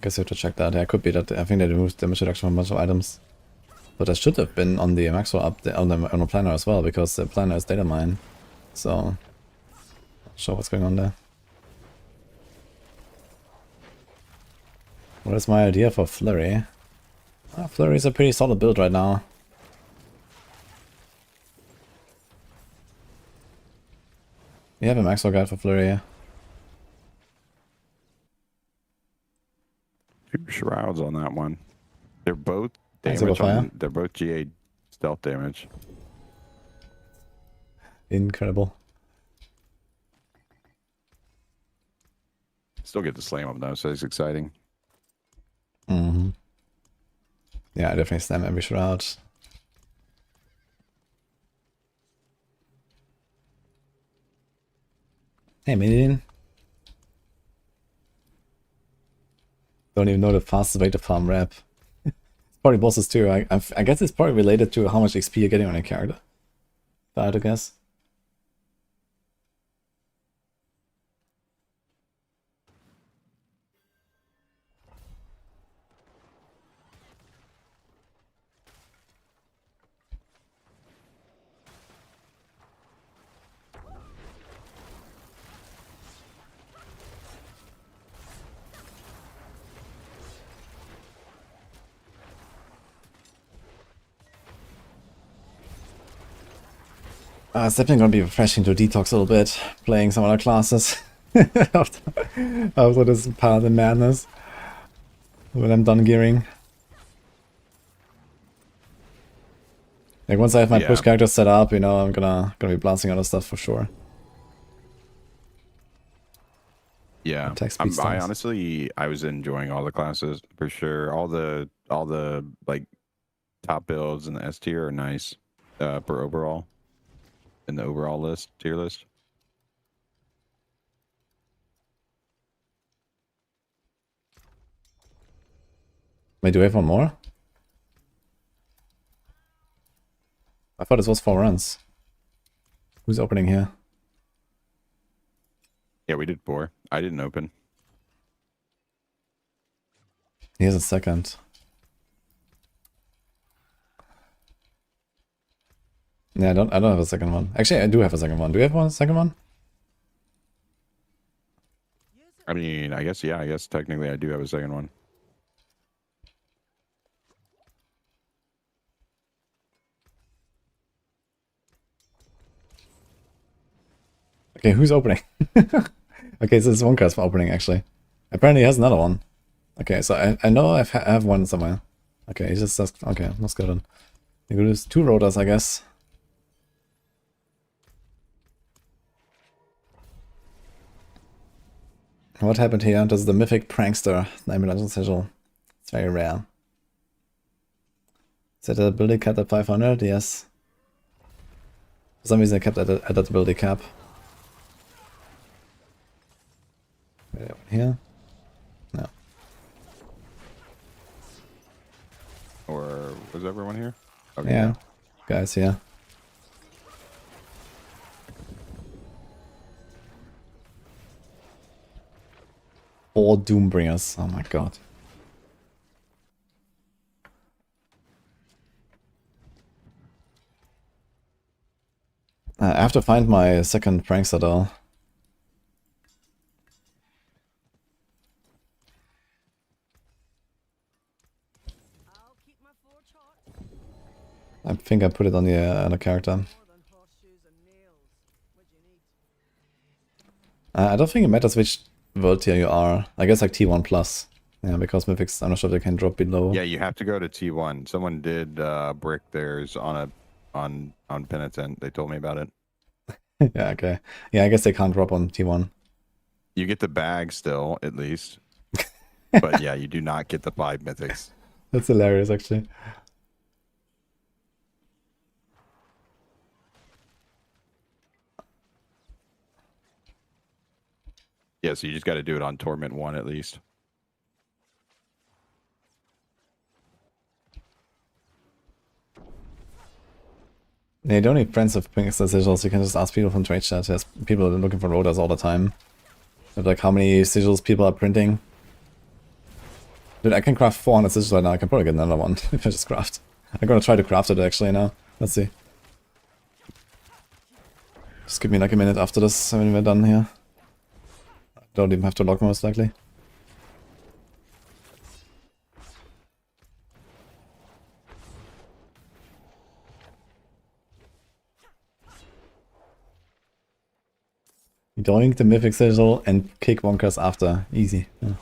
guess you have to check that. Yeah, it could be that I think they removed damage reduction from a bunch of items. But that should have been on the Maxroll update on the planner as well, because the planner is data mine. So, not sure what's going on there. What is my idea for Flurry? Flurry is a pretty solid build right now. You have a Maxroll guide for Flurry. 2 shrouds on that one. They're both Icicle damage fire? on, they're both GA stealth damage. Incredible. Still get to slam them though, so it's exciting. Mm-hmm. Yeah, I definitely slam every shroud. Hey, Minion. Don't even know the fastest way to farm rep. It's probably bosses too. I guess it's probably related to how much XP you're getting on your character. If I had to guess. It's definitely gonna be refreshing to detox a little bit, playing some other classes after this Paladin madness. When I'm done gearing. Like once I have my push character set up, you know, I'm gonna be blasting other stuff for sure. Yeah, I was enjoying all the classes for sure. All the like top builds and the S tier are nice for overall. In the overall tier list. Wait, do we have one more? I thought this was 4 runs. Who's opening here? Yeah, we did 4. I didn't open. Here's a second. Yeah, I don't have a second one. Actually, I do have a second one. Do you have a second one? I mean, I guess technically I do have a second one. Okay, who's opening? Okay, so it's one card for opening actually. Apparently he has another one. Okay, so I know I have one somewhere. Okay, he just says, okay, let's go then. You could use 2 rotors, I guess. What happened here? This is the Mythic Prankster, Nightmare Legends Sigil. It's very rare. Is that a ability cap at 500? Yes. For some reason I kept at that ability cap. Here? No. Or was everyone here? Okay. Yeah. Guys here. All Doombringers. Oh my god. I have to find my second Prankster though. I'll keep my forge hot. I think I put it on the other character. More than horseshoes and nails. What do you need? I don't think it matters which world tier you are. I guess like T1 plus. Yeah, because Mythics, I'm not sure if they can drop below. Yeah, you have to go to T1. Someone did brick theirs on Penitent. They told me about it. Yeah, okay. Yeah, I guess they can't drop on T1. You get the bag still, at least. But yeah, you do not get the 5 mythics. That's hilarious, actually. Yeah, so you just got to do it on Torment 1 at least. Yeah, you don't need friends of Prankster sigils, you can just ask people from trade chat. There's people looking for rotors all the time. But like how many sigils people are printing. Dude, I can craft 400 sigils right now, I can probably get another one if I just craft. I'm gonna try to craft it actually now. Let's see. Just give me like a minute after this when we're done here. I don't even have to log most likely. Doink the Mythic Sigil and kick Wonkers after. Easy. Yeah.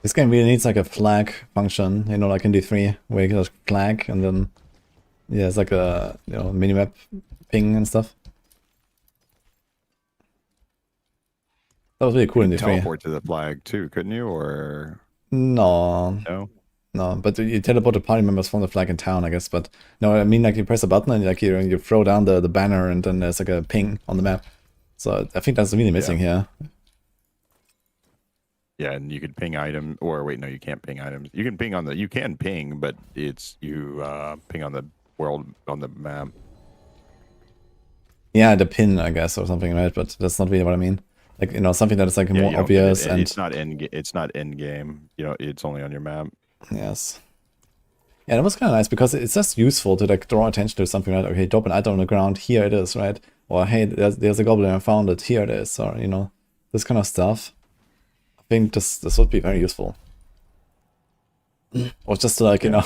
This game really needs like a flag function, you know, like in D3, where you can just flag and then, yeah, it's like a, you know, minimap ping and stuff. That was really cool in D3. Teleport to the flag too, couldn't you? Or No, no? no, but you teleport the party members from the flag in town, I guess. But no, I mean like you press a button and like you throw down the banner and then there's like a ping on the map. So I think that's really missing here. Yeah, and you could ping item, or wait, no, you can't ping items. You can ping on the, you can ping, but it's you ping on the world on the map. Yeah, the pin, I guess, or something, right? But that's not really what I mean. Like, you know, something that is like more obvious and it's not end game. You know, it's only on your map. Yes. Yeah, that was kind of nice because it's just useful to like draw attention to something, right? Okay, drop an item on the ground, here it is, right? Or hey, there's a goblin, I found it, here it is, or you know, this kind of stuff. I think this would be very useful. Or just to like, you know,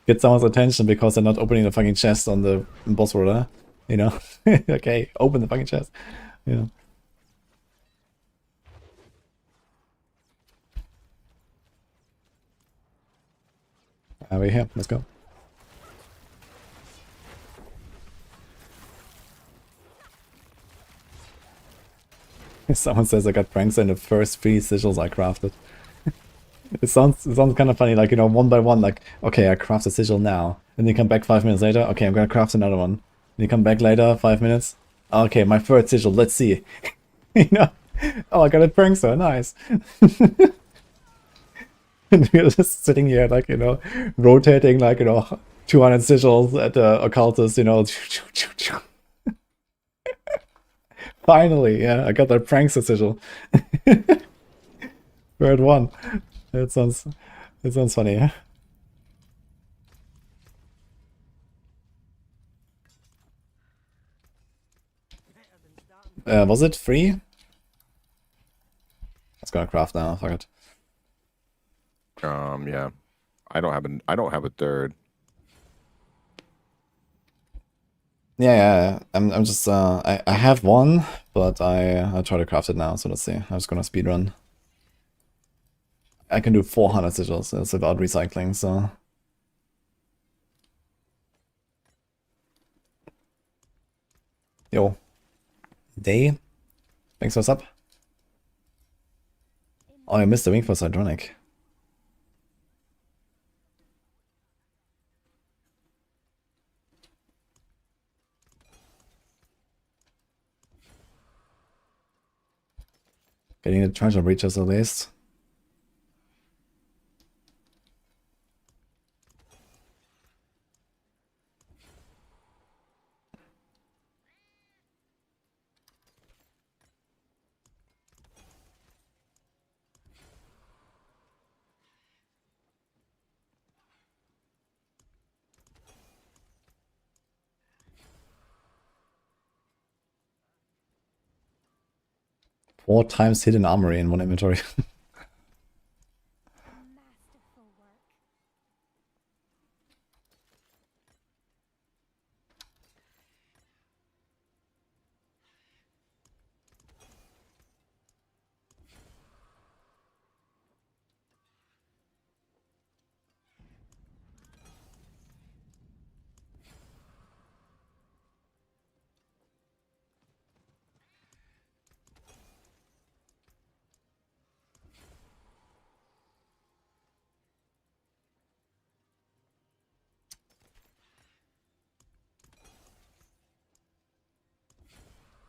get someone's attention because they're not opening the fucking chest on the boss order, you know? Okay, open the fucking chest. Yeah. We're here, let's go. Someone says I got pranks in the first 3 sigils I crafted. It sounds kind of funny, like, you know, one by one, like, okay, I craft a sigil now. And then you come back 5 minutes later, okay, I'm gonna craft another one. And you come back later, 5 minutes. Okay, my third sigil, let's see. You know? Oh, I got a prankster, nice. And we're just sitting here, like, you know, rotating, like, you know, 200 sigils at the occultist, you know. Finally, yeah, I got that prankster sigil. We're at 1. It sounds funny, yeah? Was it free? Let's go craft now, fuck it. Yeah. I don't have a third. Yeah. I'm just I have one, but I'll try to craft it now, so let's see. I'm just gonna speedrun. I can do 400 sigils, it's without recycling, so. Yo. Day. Thanks for what's up. Oh, I missed the wing for Sidronic. Getting the treasure breaches at least. Four times hidden armory in one inventory. Masterful work.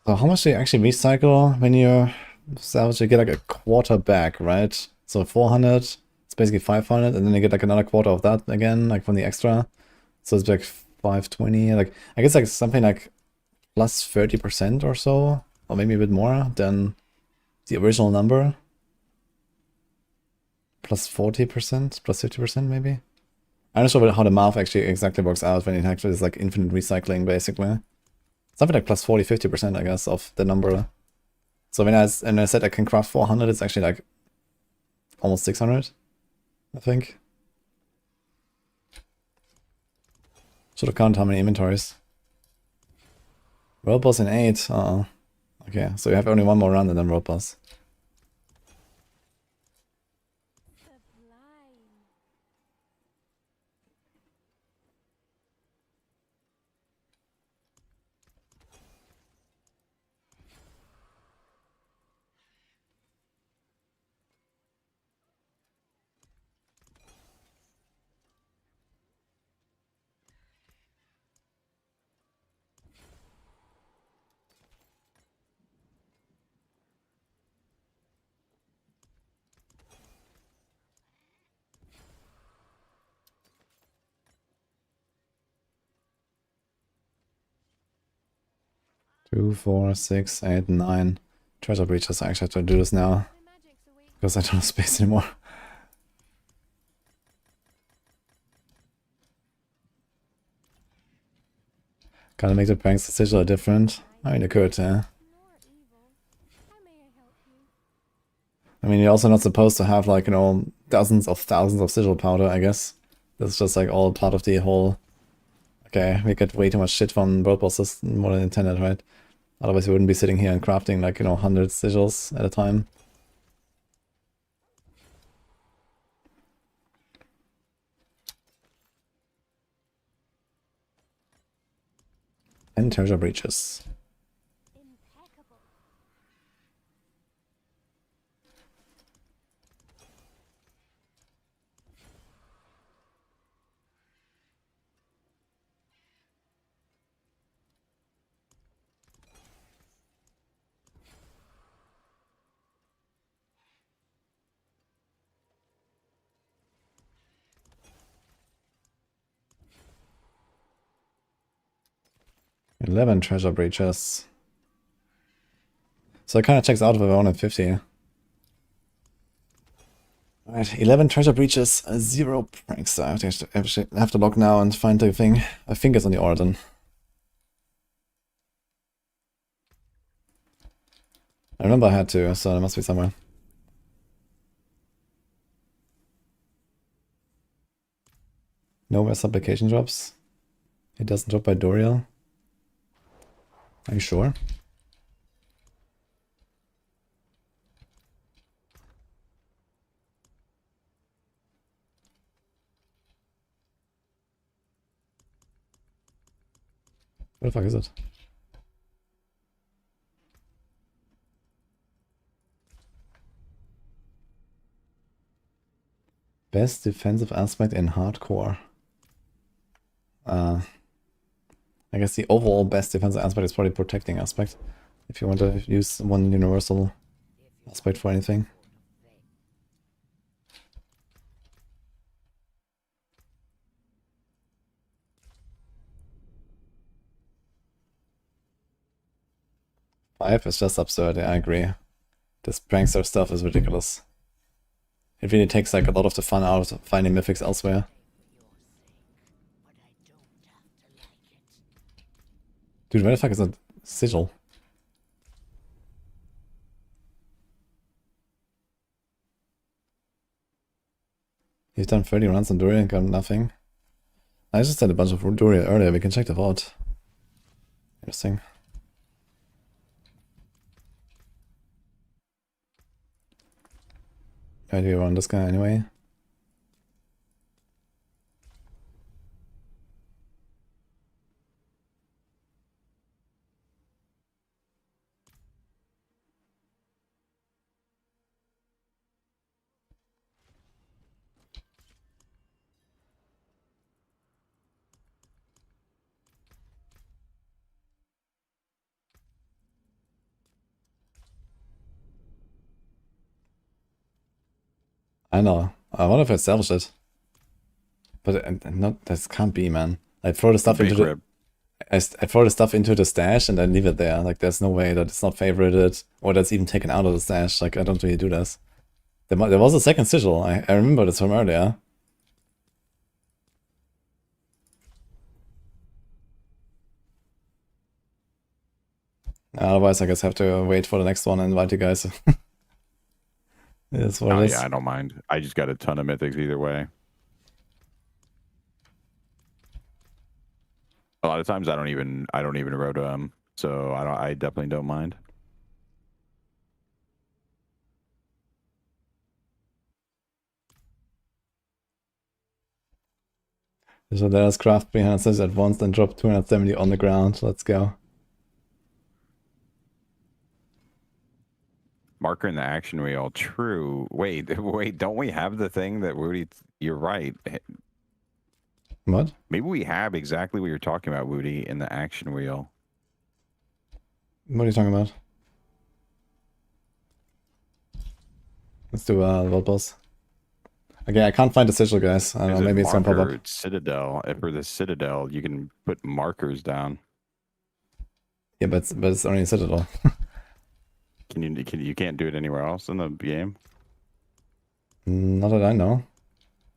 So how much do you actually recycle when you salvage? You get like a quarter back, right? So 400, it's basically 500, and then you get like another quarter of that again, like from the extra. So it's like 520, like I guess like something like plus 30% or so, or maybe a bit more than the original number. Plus 40%, plus 50% maybe. I'm not sure how the math actually exactly works out when it actually is like infinite recycling basically. Something like plus 40-50%, I guess, of the number. So when I said I can craft 400, it's actually like almost 600, I think. Should have counted how many inventories. World boss in 8. Uh-oh. Okay, so you have only one more run and then world boss. Sublime. Two, 4, 6, 8, 9. Treasure breaches. I actually have to do this now My magic's awake. because I don't have space anymore. Gotta make the pranks sigil different. I mean, it could, yeah. Nor evil. How may I help you? I mean, you're also not supposed to have, like, you know, dozens of thousands of sigil powder, I guess. That's just, like, all part of the whole... Okay, we get way too much shit from world bosses more than intended, right? Otherwise we wouldn't be sitting here and crafting, like, you know, 100 sigils at a time. And treasure breaches. Impeccable. 11 treasure breaches. So it kind of checks out with 150. Alright, 11 treasure breaches, 0 pranks. I have to log now and find the thing. I think it's on the Oradan. I remember I had to, so it must be somewhere. Nowhere supplication drops. It doesn't drop by Doriel. Are you sure? Where the fuck is it? Best defensive aspect in hardcore. I guess the overall best defensive aspect is probably protecting aspect. If you want to use one universal aspect for anything. Five is just absurd, yeah, I agree. This prankster stuff is ridiculous. It really takes like a lot of the fun out of finding mythics elsewhere. Dude, where the fuck is that sigil? He's done 30 runs on Durian and got nothing. I just had a bunch of Durian earlier, we can check that out. Interesting. Why do we run this guy anyway? I know. I wonder if I salvaged it. But not, that can't be, man. I throw the stuff into the... I throw the stuff into the stash and then leave it there. Like, there's no way that it's not favorited or that's even taken out of the stash. Like, I don't really do this. There was a second sigil. I remember this from earlier. Otherwise, I guess I have to wait for the next one and invite you guys. That's what it is. Yeah, I don't mind. I just got a ton of mythics either way. A lot of times I don't even roto them, so I definitely don't mind. So there's craft 360 at once, then drop 270 on the ground. Let's go. Marker in the action wheel. True. Wait. Don't we have the thing that Woody? You're right. What? Maybe we have exactly what you're talking about, Woody, in the action wheel. What are you talking about? Let's do World Boss. Okay, I can't find the sigil, guys. I don't know, maybe it's gonna pop up. Citadel. For the Citadel, you can put markers down. Yeah, but it's only a Citadel. You can't do it anywhere else in the game? Not that I know.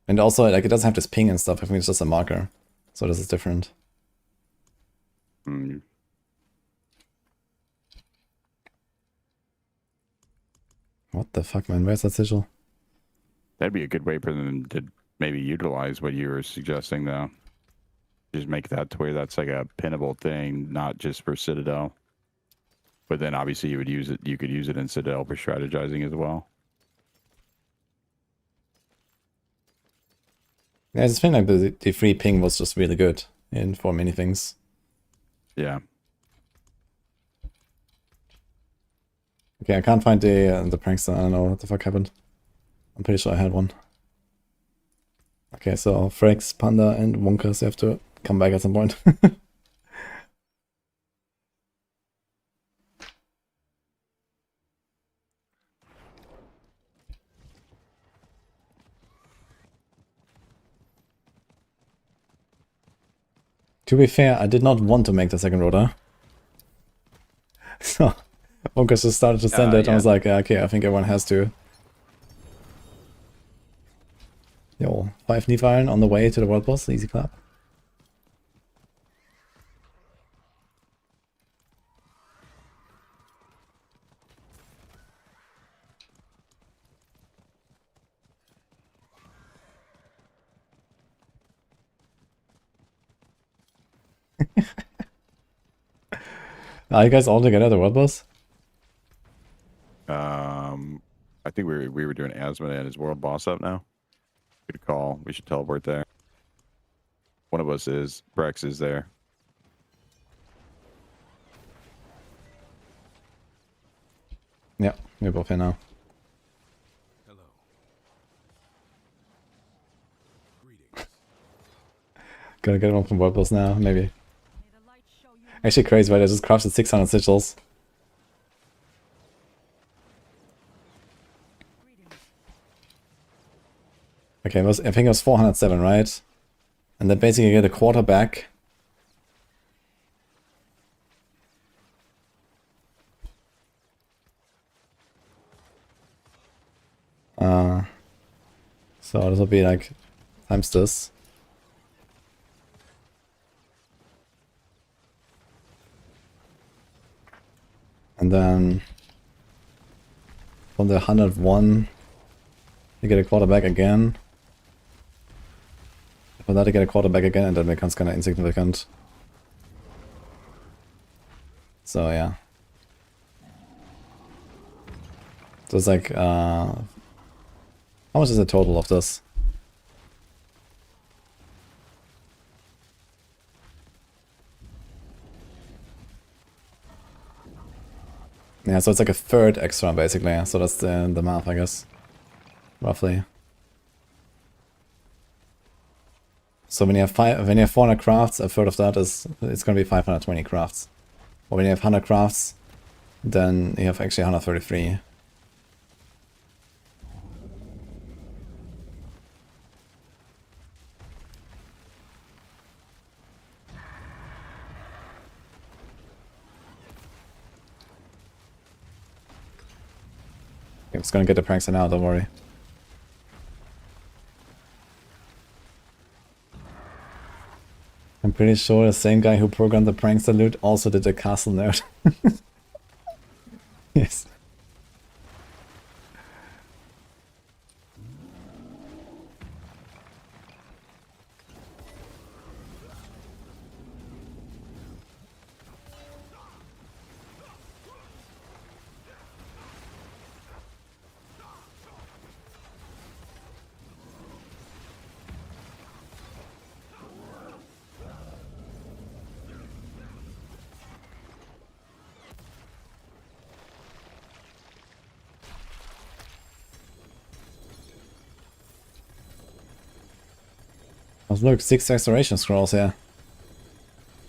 And also, like, it doesn't have this ping and stuff. I think it's just a marker. So this is different. Hmm. What the fuck, man? Where's that sigil? That'd be a good way for them to maybe utilize what you were suggesting, though. Just make that to where that's like a pinnable thing, not just for Citadel. But then obviously you would use it. You could use it in Citadel for strategizing as well. Yeah, I just think like the free ping was just really good for many things. Yeah. Okay, I can't find the prankster. I don't know what the fuck happened. I'm pretty sure I had one. Okay, so Frax, Panda, and Wonkas have to come back at some point. To be fair, I did not want to make the second rotor. So, Wonkas just started to send it, yeah. I was like, okay, I think everyone has to. 5 Neve Iron on the way to the world boss. Easy clap. Are you guys all together at the world boss? I think we were doing Asmod and his world boss up now. Good call. We should teleport there. One of us is. Brex is there. Yeah, we're both here now. Hello. Greetings. Gonna get one from world boss now, maybe. Actually crazy, right? I just crafted 600 sigils. Okay, I think it was 407, right? And then basically get a quarter back. So this will be like times this. And then from the 101, you get a quarter back again. For that, you get a quarter back again, and that becomes kind of insignificant. So yeah. So it's like, how much is the total of this? Yeah, so it's like a third extra basically. So that's the math, I guess, roughly. So when you have 400 crafts, a third of that it's gonna be 520 crafts. Or when you have 100 crafts, then you have actually 133. I'm just gonna get the prankster now, don't worry. I'm pretty sure the same guy who programmed the prankster loot also did the castle node. Yes. Oh, look, 6 exploration scrolls here.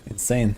Insane.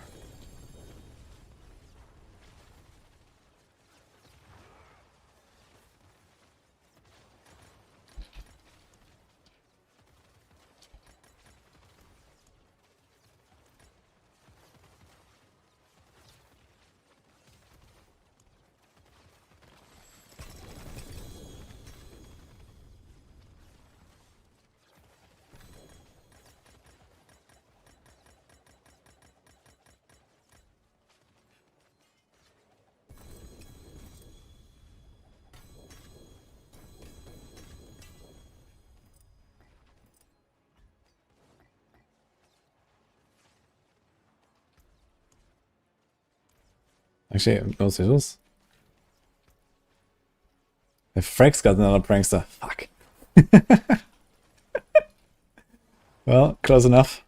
Actually, those sigils. The Frank's got another prankster. Fuck. Well, close enough.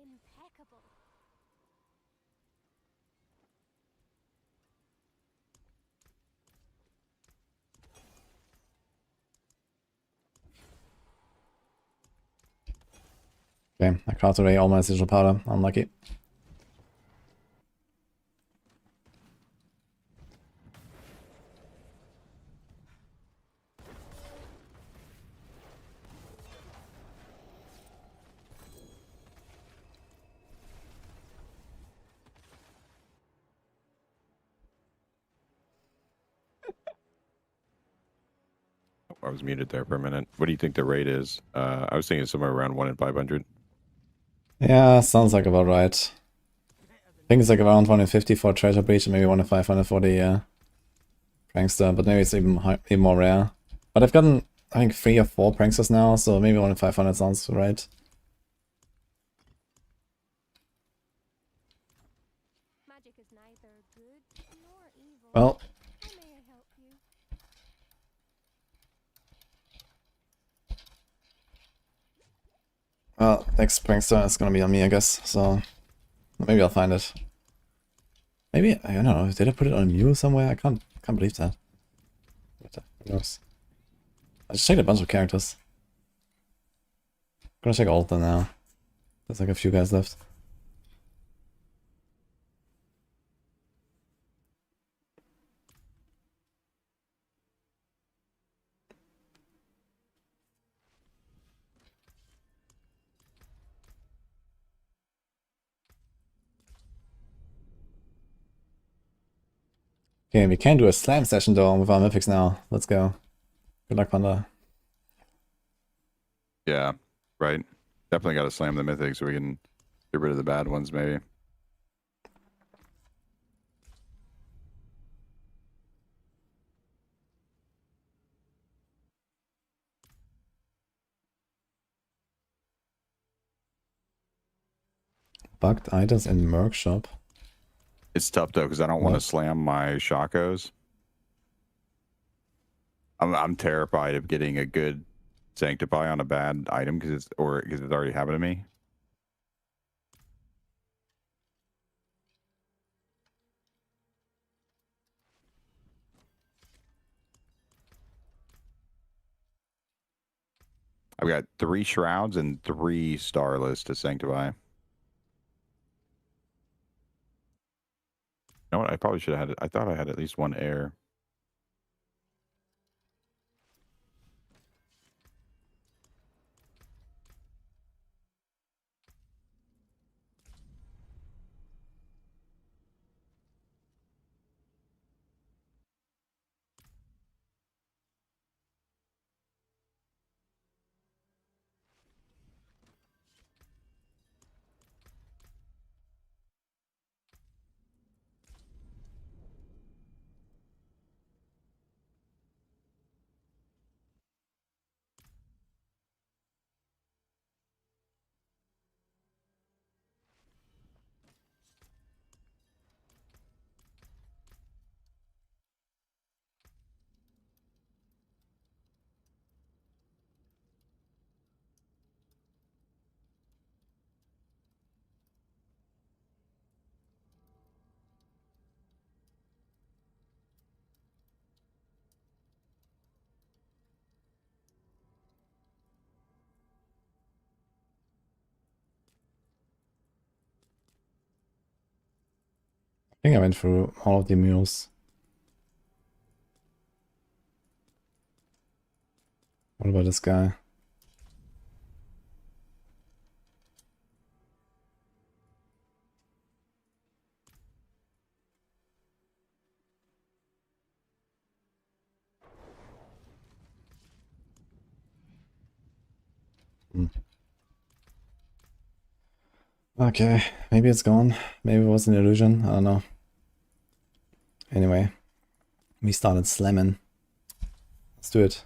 Impeccable. Okay, I crafted away all my sigil powder. Unlucky. I was muted there for a minute. What do you think the rate is? I was thinking somewhere around 1 in 500. Yeah, sounds like about right. I think it's like around 150 for Treasure Breach and maybe 1 in 500 for the Prankster, but maybe it's even more rare. But I've gotten, I think, 3 or 4 Pranksters now, so maybe 1 in 500 sounds right. Magic is neither good nor evil. Well, How may I help you? next Prankster is gonna be on me, I guess, so maybe I'll find it. Maybe, I don't know, did I put it on Mule somewhere? I can't believe that. Who knows? I just checked a bunch of characters. Gonna check all of them now. There's like a few guys left. Okay, we can do a slam session though with our mythics now. Let's go. Good luck, Panda. Yeah, right. Definitely got to slam the mythics so we can get rid of the bad ones, maybe. Bugged items in Merc shop. It's tough though because I don't want to What? slam my Shakos. I'm terrified of getting a good sanctify on a bad item because it's already happened to me. I've got 3 shrouds and 3 starless to sanctify. You know what? I probably should have had it. I thought I had at least 1 air. I think I went through all of the mules. What about this guy? Okay, maybe it's gone. Maybe it was an illusion. I don't know. Anyway, we started slamming. Let's do it.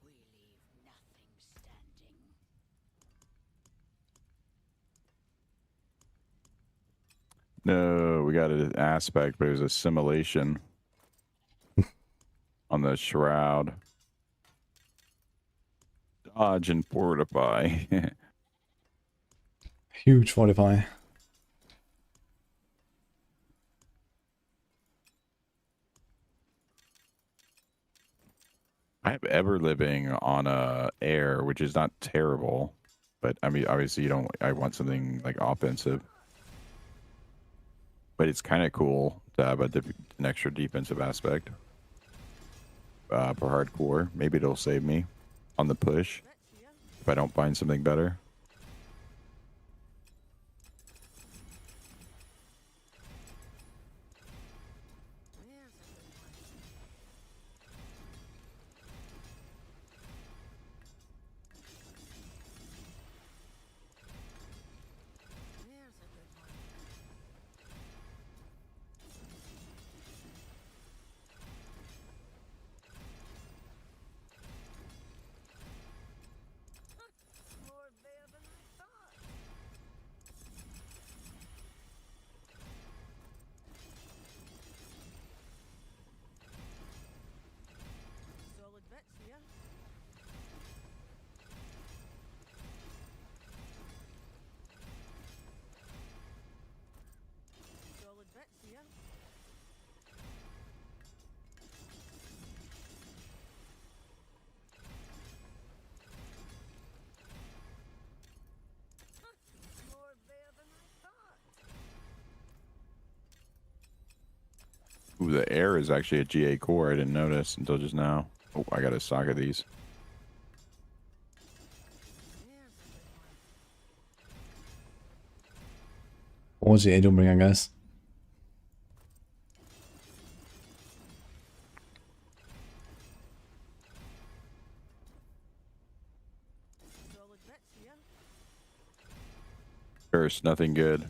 We leave nothing standing. No, we got an aspect, but it was a simulation on the shroud. Dodge and fortify. Huge fortify. I have Ever Living on air, which is not terrible, but I mean, obviously, you don't. I want something like offensive, but it's kind of cool to have an extra defensive aspect for hardcore. Maybe it'll save me on the push if I don't find something better. Solid bits here. Solid bits here. More there than I thought. Ooh, the air is actually a GA core. I didn't notice until just now. Oh, I got a stock of these. OGA Doombringer, guys. Solid bits here. Curse, nothing good.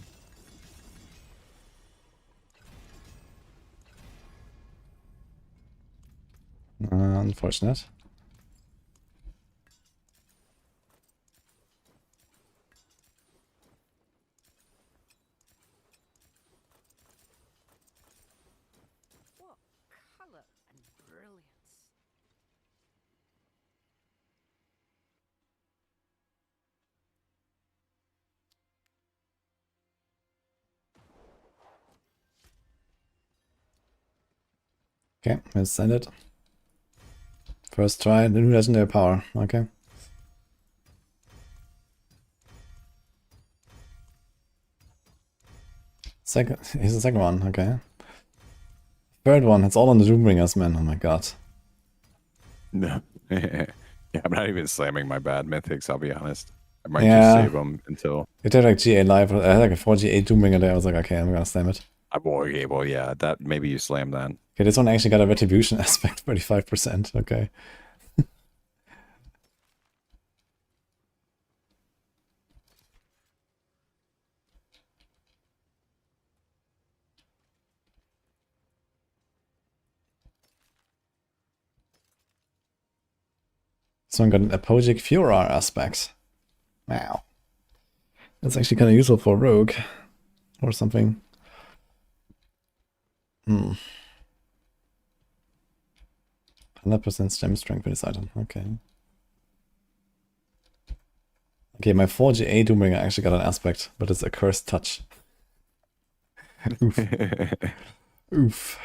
Unfortunate. What colour and brilliance. Okay, let's send it. First try, the new legendary power. Okay. Second, here's the second one. Okay. Third one, it's all on the Doombringers, man. Oh my god. No. Yeah, I'm not even slamming my bad mythics, I'll be honest. I might Yeah. just save them until... It did like GA live. I had like a 4G8 Doombringer there. I was like, okay, I'm gonna slam it. Okay, well, yeah, that maybe you slam that. Okay, this one actually got a retribution aspect, 35%. Okay. This one got an Epochic Furor aspect. Wow. That's actually kind of useful for Rogue. Or something. 100% stem strength for this item. Okay. Okay, my 4GA Doombringer actually got an aspect, but it's a cursed touch. Oof. Oof.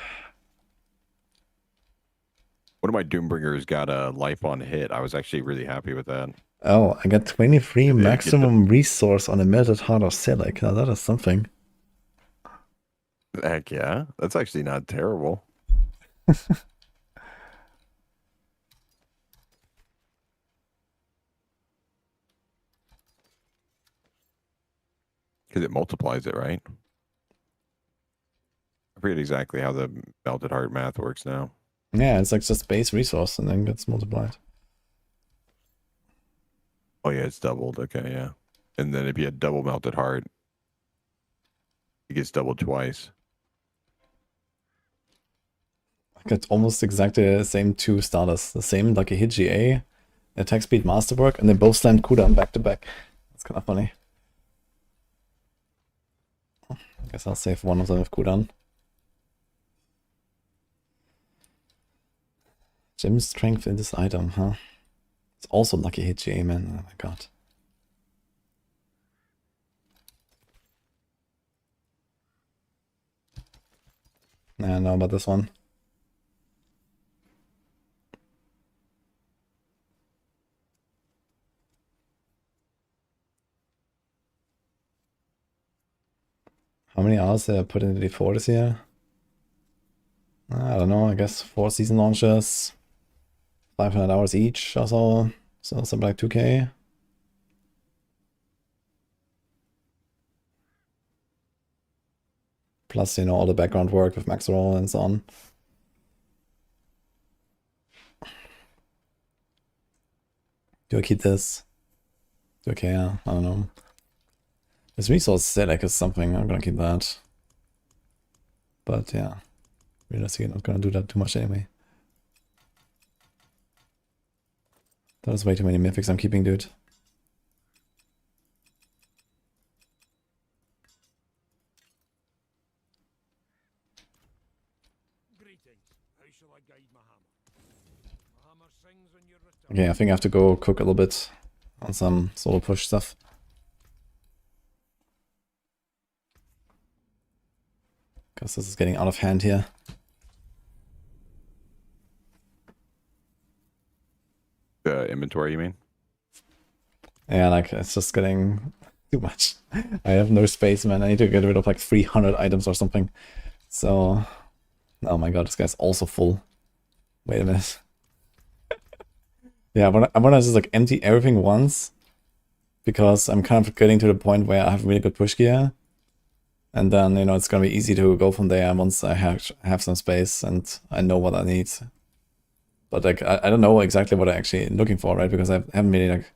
One of my Doombringers got a life on hit. I was actually really happy with that. Oh, I got 23 Did they get maximum resource on a melted heart of Silic. Now that is something. Heck yeah. That's actually not terrible. Because it multiplies it, right? I forget exactly how the melted heart math works now. Yeah, it's like just base resource and then gets multiplied. Oh yeah, it's doubled. Okay, yeah. And then if you had double melted heart, it gets doubled twice. I got almost exactly the same two starters. The same, like a hit GA, attack speed masterwork, and they both slammed cooldown back to back. That's kind of funny. I guess I'll save one of them with cooldown. Gem strength in this item, huh? It's also lucky hit GA, man. Oh my god. I don't know about this one. How many hours did I put into D4 this year? I don't know, I guess 4 season launches, 500 hours each or so. So something like 2K. Plus, you know, all the background work with Maxroll and so on. Do I keep this? Do I care? I don't know. This resource static is something, I'm gonna keep that. But yeah, realistically not gonna do that too much anyway. That is way too many mythics I'm keeping, dude. Greetings. How shall I guide my hammer? My hammer sings on your return. Okay, I think I have to go cook a little bit on some solo push stuff. Because this is getting out of hand here. Inventory, you mean? Yeah, like, it's just getting too much. I have no space, man. I need to get rid of like 300 items or something. So, oh my god, this guy's also full. Wait a minute. Yeah, I wanna just like empty everything once. Because I'm kind of getting to the point where I have really good push gear. And then, you know, it's gonna be easy to go from there once I have some space and I know what I need. But like, I don't know exactly what I'm actually looking for, right? Because I haven't really like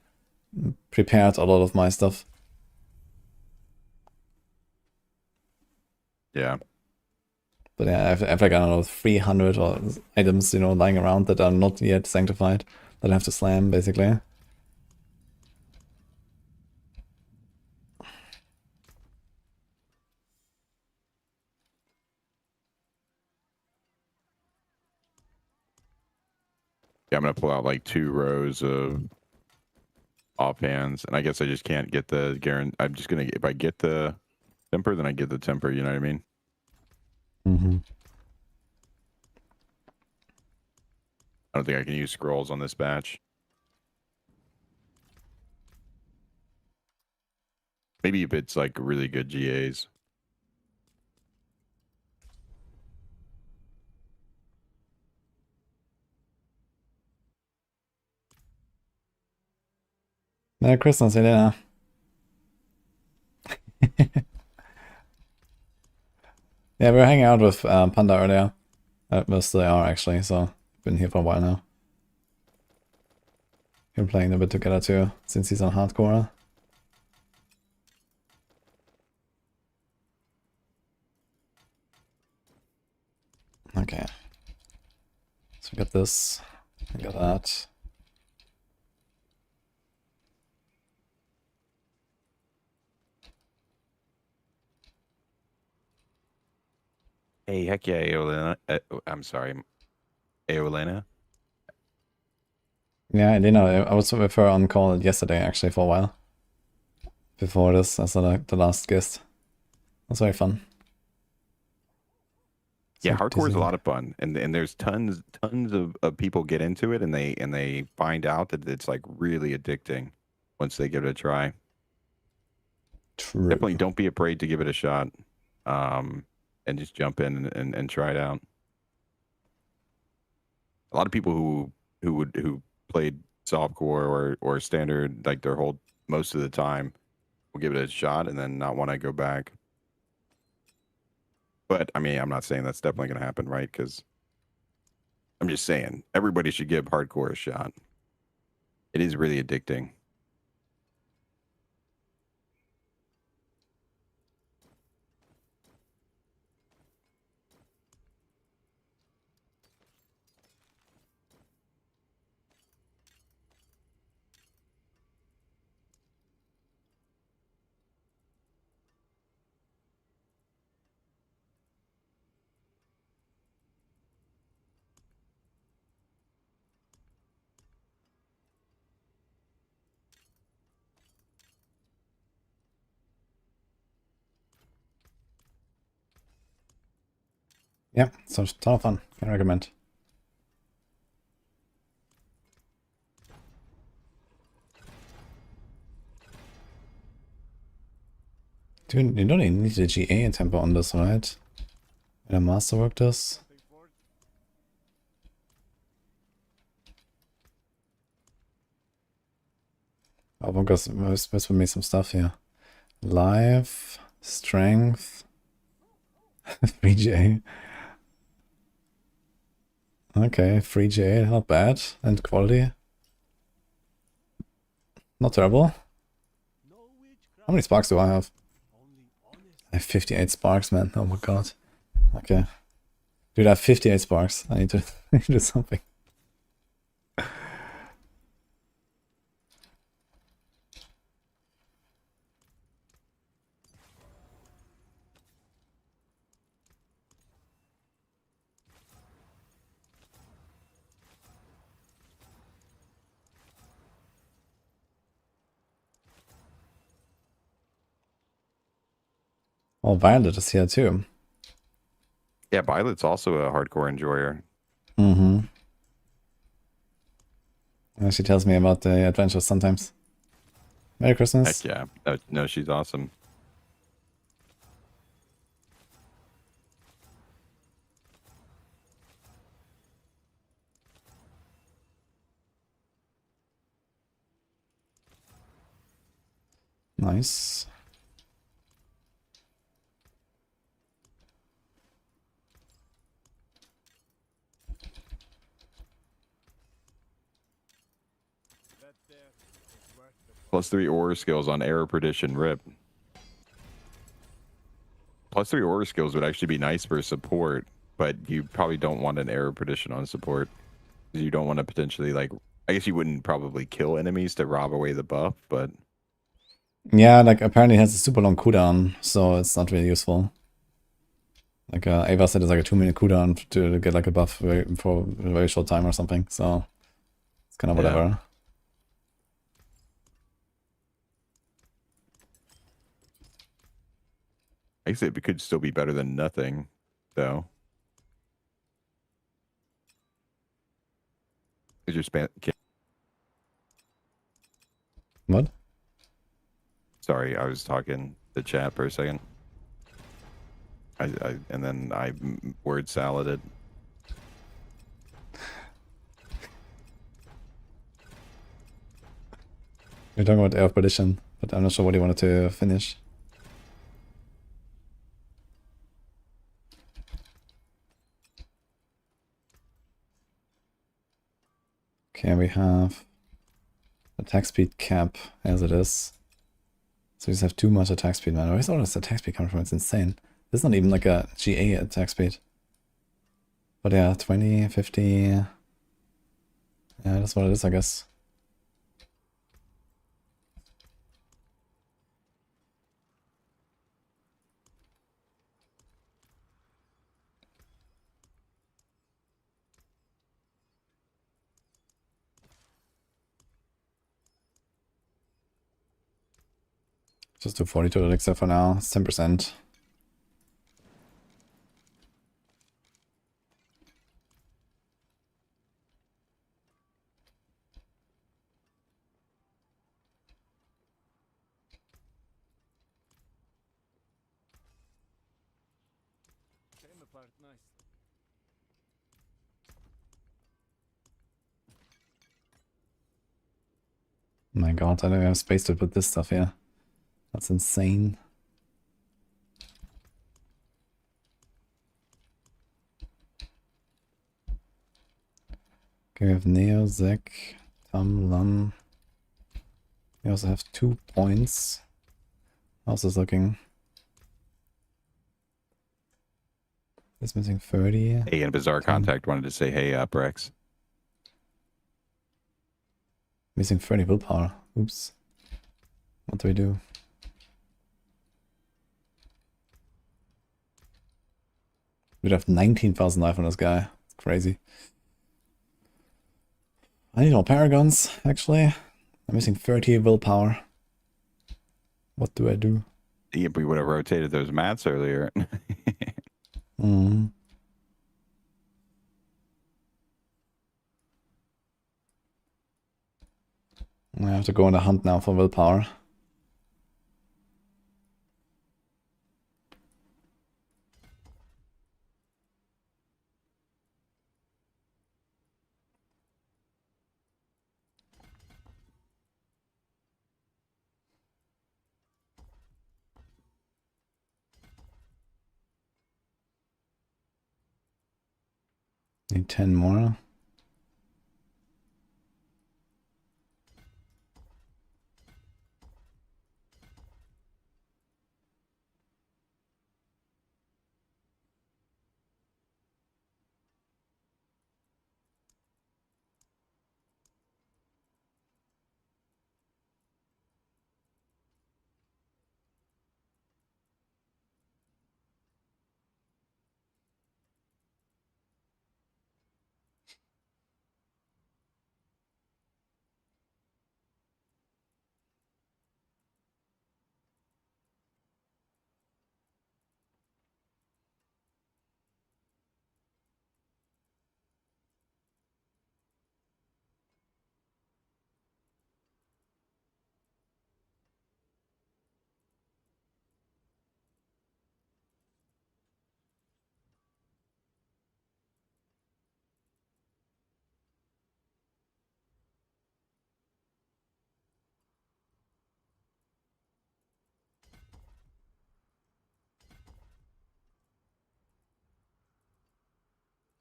prepared a lot of my stuff. Yeah. But yeah, I have like, I don't know, 300 or items, you know, lying around that are not yet sanctified that I have to slam, basically. Yeah, I'm gonna pull out like 2 rows of offhands, and I guess I just can't get the guarantee. I'm just gonna, if I get the temper, then I get the temper. You know what I mean? Mm-hmm. I don't think I can use scrolls on this batch. Maybe if it's like really good GAs. Merry Christmas, Elena. Yeah, we were hanging out with Panda earlier. Most they are actually, so been here for a while now. Been playing a bit together too, since he's on hardcore. Okay. So we got this, we got that. Hey, heck yeah, Aolena. I'm sorry, Aolena. Yeah, Elena, I was with her on call yesterday actually for a while. Before this, as the last guest. It was very fun. Yeah, So hardcore is a dizzy. lot of fun, and there's tons of people get into it, and they find out that it's like really addicting once they give it a try. True. Definitely don't be afraid to give it a shot, and just jump in and try it out. A lot of people who played softcore or standard like their whole most of the time will give it a shot and then not want to go back. But I mean, I'm not saying that's definitely going to happen, right? Because I'm just saying everybody should give hardcore a shot. It is really addicting. Yeah, so it's a ton of fun. Can recommend. Dude, you don't even need the GA tempo on this, right? When a masterwork does. Oh, Bunker's whisper me some stuff here. Life, strength, 3GA. Okay, 3GA, not bad. And quality. Not terrible. How many sparks do I have? I have 58 sparks, man. Oh my god. Okay. Dude, I have 58 sparks. I need to do something. Oh, Violet is here too. Yeah, Violet's also a hardcore enjoyer. Mm-hmm. She tells me about the adventures sometimes. Merry Christmas. Heck yeah. No, she's awesome. Nice. +3 aura skills on error perdition rip. +3 aura skills would actually be nice for support, but you probably don't want an error perdition on support. You don't want to potentially, like, I guess you wouldn't probably kill enemies to rob away the buff, but Yeah, like apparently it has a super long cooldown, so it's not really useful. Like Ava said it's like a 2-minute cooldown to get like a buff for a very short time or something, so it's kind of Yeah. whatever. I guess it could still be better than nothing, though. Is your span? What? Sorry, I was talking to chat for a second. And then I word saladed. You're talking about Air Perdition, but I'm not sure what you wanted to finish. Okay, we have attack speed cap as it is. So we just have too much attack speed, man. Where's all this attack speed coming from? It's insane. This is not even like a GA attack speed. But yeah, 20, 50. Yeah, that's what it is, I guess. Just do 42 elixir for now. It's 10%. Came apart nicely. My god, I don't have space to put this stuff here. That's insane. Okay, we have Neo, Zek, Tam, Lan. We also have 2 points. How's this looking? It's missing 30. Hey, and Bizarre Contact wanted to say, hey, Rex. Missing 30 willpower. Oops. What do we do? We'd have 19,000 life on this guy. It's crazy. I need more paragons, actually. I'm missing 30 willpower. What do I do? If we would have rotated those mats earlier. Mm. I have to go on a hunt now for willpower. Need 10 more.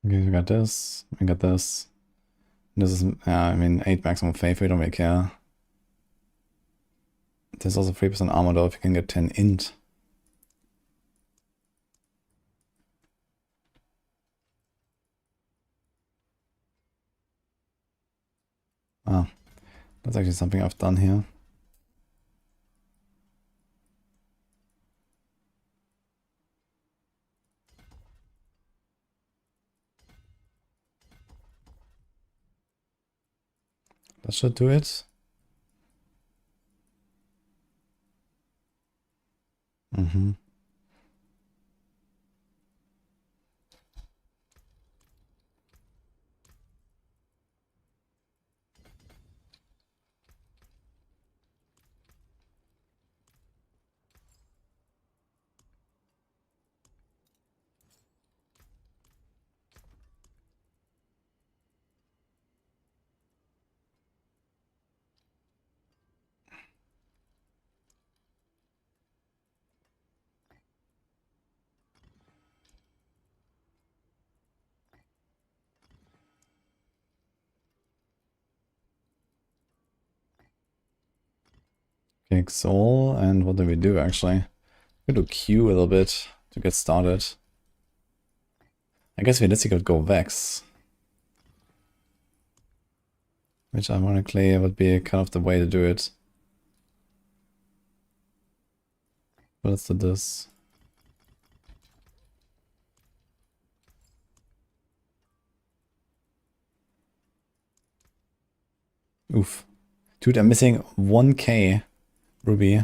Okay, we got this. We got this. This is, I mean, 8 maximum faith, we don't really care. There's also 3% armor though if you can get 10 int. Ah, that's actually something I've done here. That should do it. Mm-hmm. Okay, Exile, and what do we do actually? We do Q a little bit to get started. I guess we could go Vex. Which ironically would be kind of the way to do it. But let's do this. Oof. Dude, I'm missing 1k Ruby.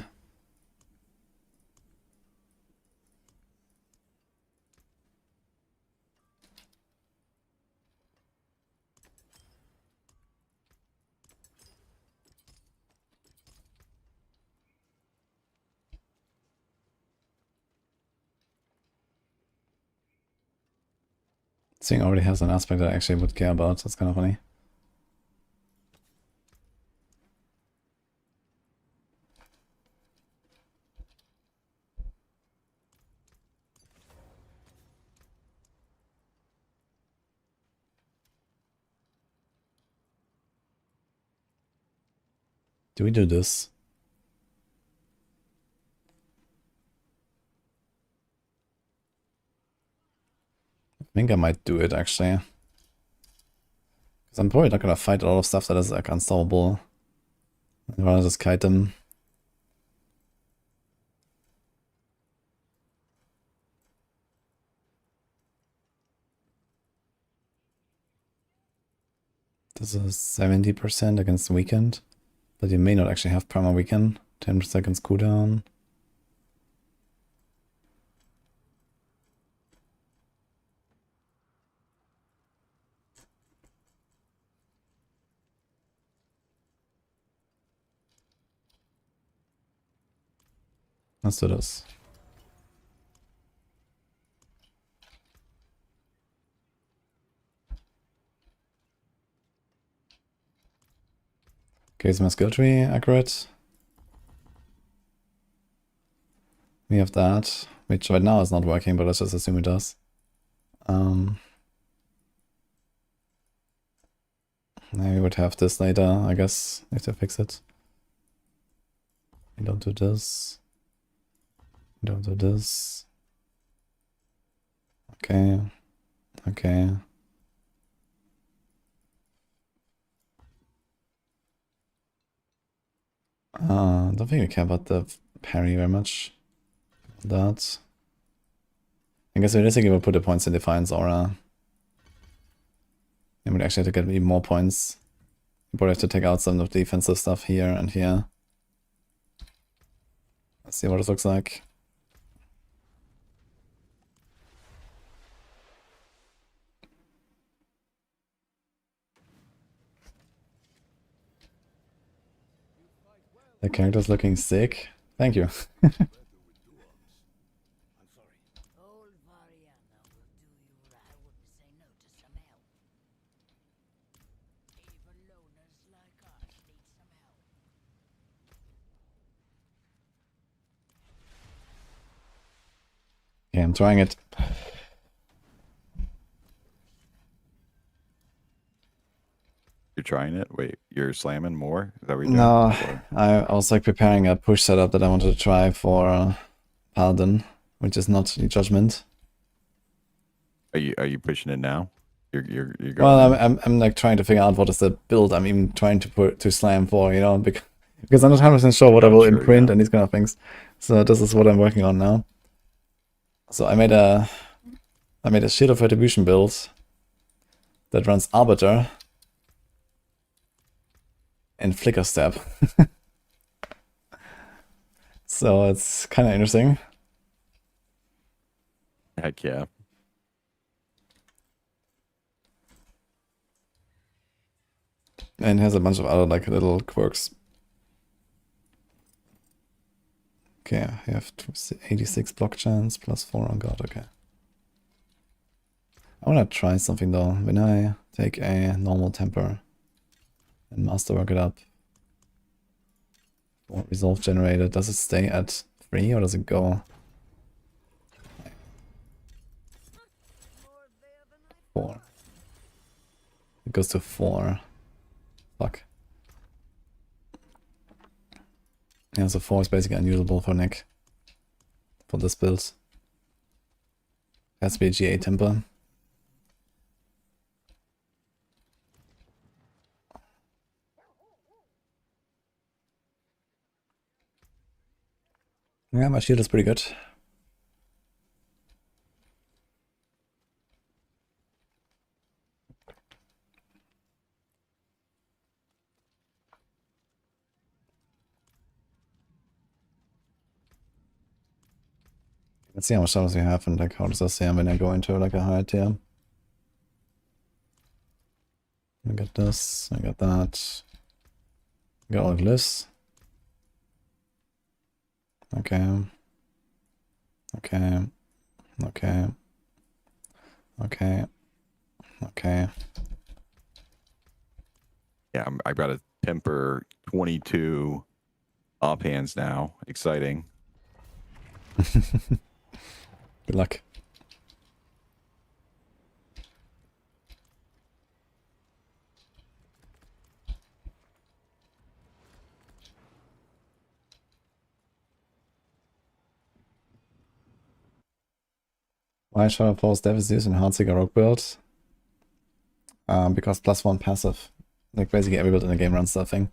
This thing already has an aspect that I actually would care about. That's kind of funny. Do we do this? I think I might do it actually. Because I'm probably not gonna fight a lot of stuff that is like unstoppable. I'd rather just kite them. This is 70% against weakened. But you may not actually have Primal Weaken. 10 seconds cooldown. Let's do this. Okay, is my skill tree accurate? We have that, which right now is not working, but let's just assume it does. Maybe we would have this later, I guess, if they fix it. We don't do this. We don't do this. Okay. Okay. Don't think we care about the parry very much. That. I guess realistically we'll put the points in Defiance Aura. And we'd actually have to get even more points. We probably have to take out some of the defensive stuff here and here. Let's see what this looks like. The character's looking sick. Thank you. Old Variana will do you right. I wouldn't say no to some help. Even loners like us need some help. Yeah, I'm trying it. You're trying it? Wait, you're slamming more? Is that what you're doing? No, Or- I was like preparing a push setup that I wanted to try for Paladin, which is not the Judgement. Are you pushing it now? You're going. Well, I'm like trying to figure out what is the build I'm even trying to slam for, you know, because I'm not 100% sure what I will Sure, imprint yeah. and these kind of things. So this is what I'm working on now. So I made a Shield of Retribution build that runs Arbiter and Flicker Step. So it's kind of interesting. Heck yeah. And has a bunch of other like little quirks. Okay, I have 86 block chance plus 4 on God, okay. I wanna try something though. When I take a normal temper and masterwork it up for resolve generated, does it stay at 3 or does it go 4? It goes to 4. Fuck. Yeah, so 4 is basically unusable for Nick. For this build. Has to be a GA temper. Yeah, my shield is pretty good. Let's see how much damage we have and like how does that sound when I go into like a higher tier. I got this, I got that. I got all of this. Okay. Okay. Okay. Okay. Okay. Yeah, I've got a temper 22 offhands now. Exciting. Good luck. Why should I force Dev is used in Heartseeker Rogue build? Because +1 passive. Like basically every build in the game runs that thing.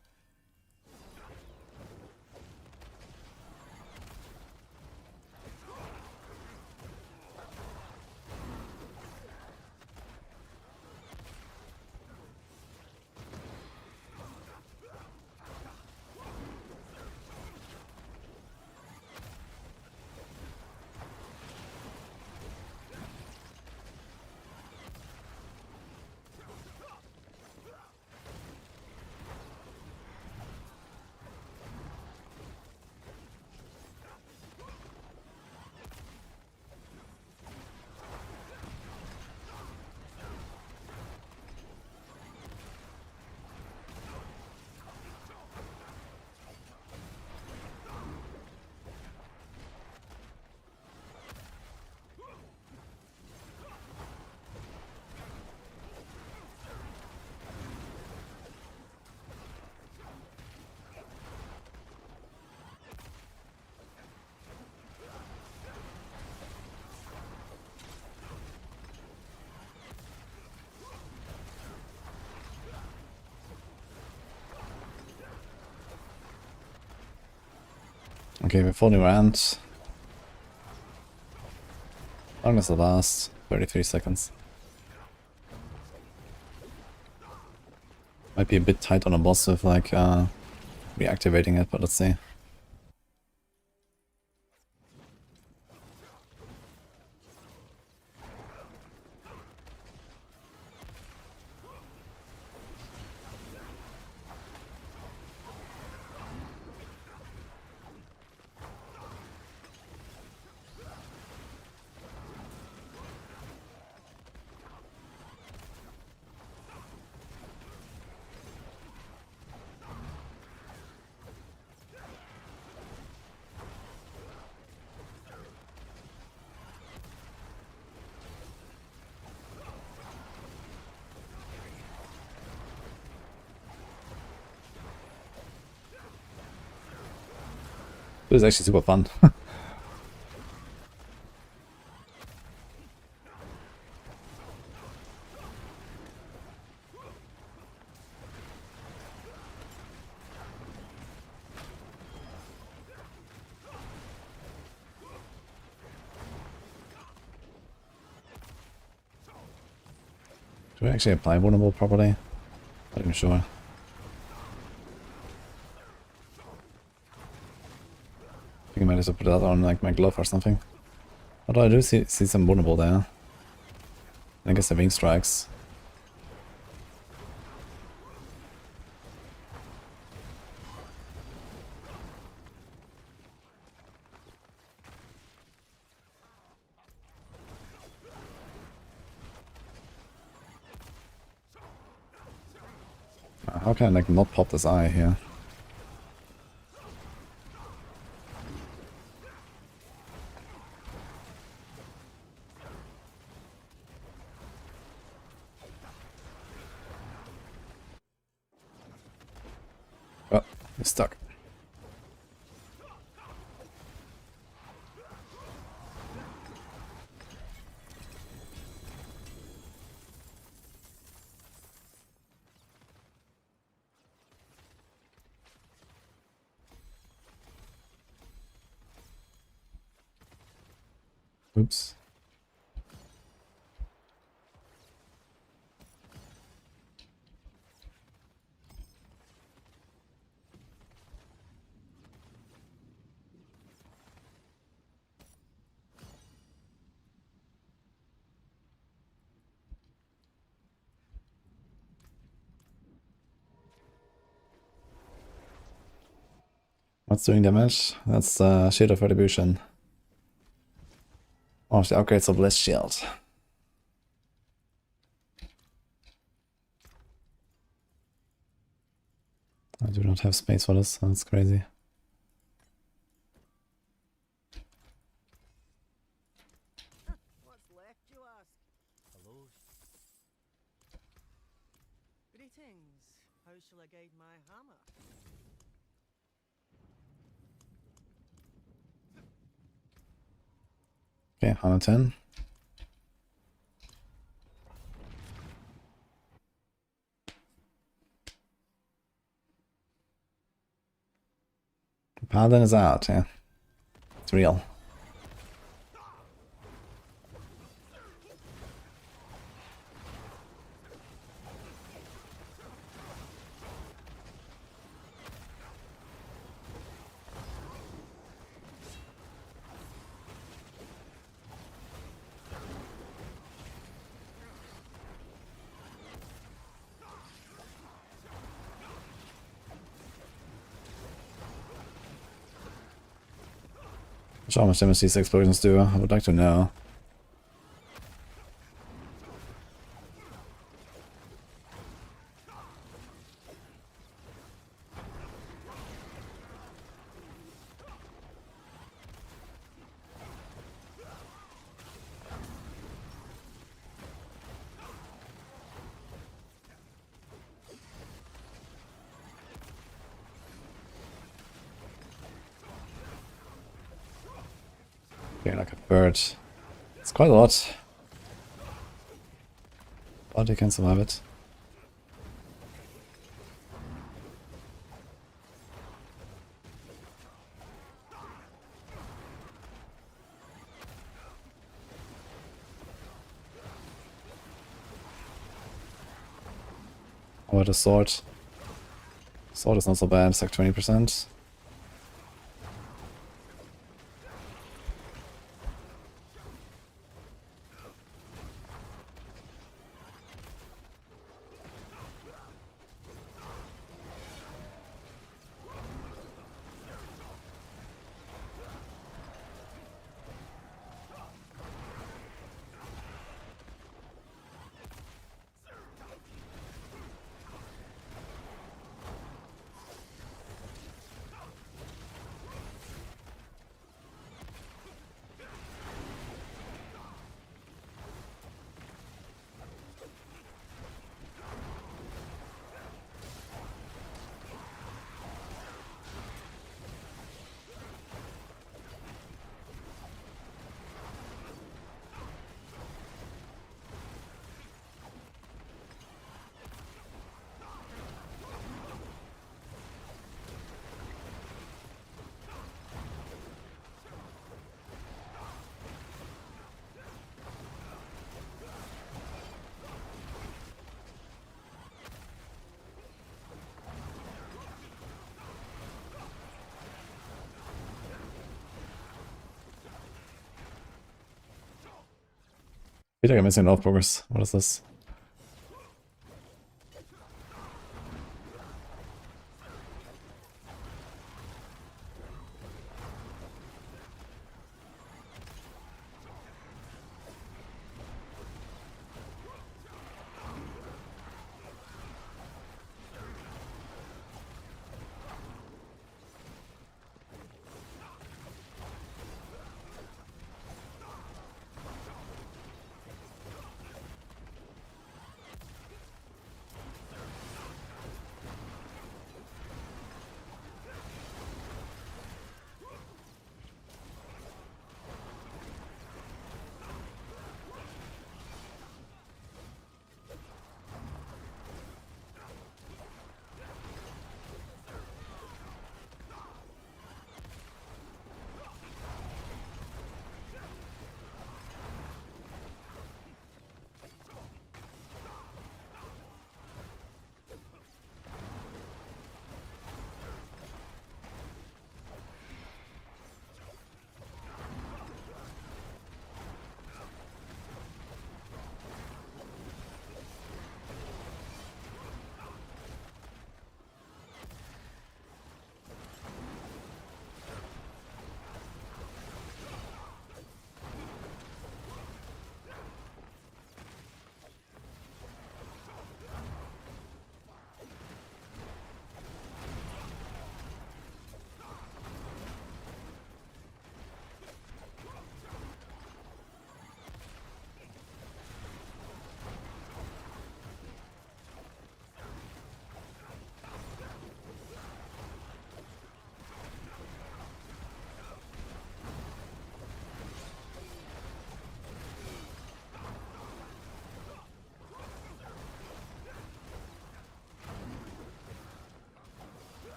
Okay, we're fully around. How long does it last? 33 seconds. Might be a bit tight on a boss with like reactivating it, but let's see. It was actually super fun. Do we actually apply vulnerable properly? Not even sure. I think I might have to put that on like my glove or something. Although I do see some vulnerable there. I guess the wing strikes. How can I like not pop this eye here? Oh, it's stuck. Oops. What's doing damage? That's Shield of Retribution. Oh, the upgrades of Blessed Shield. I do not have space for this, that's crazy. What's left, you ask? Hello. Greetings. How shall I guide my hammer? Okay, 110. Paladin is out, yeah. It's real. How much damage these explosions do, I would like to know. Okay, like a bird. It's quite a lot. But you can survive it. How about a sword? Sword is not so bad, it's like 20%. I feel like I'm missing a lot of progress. What is this?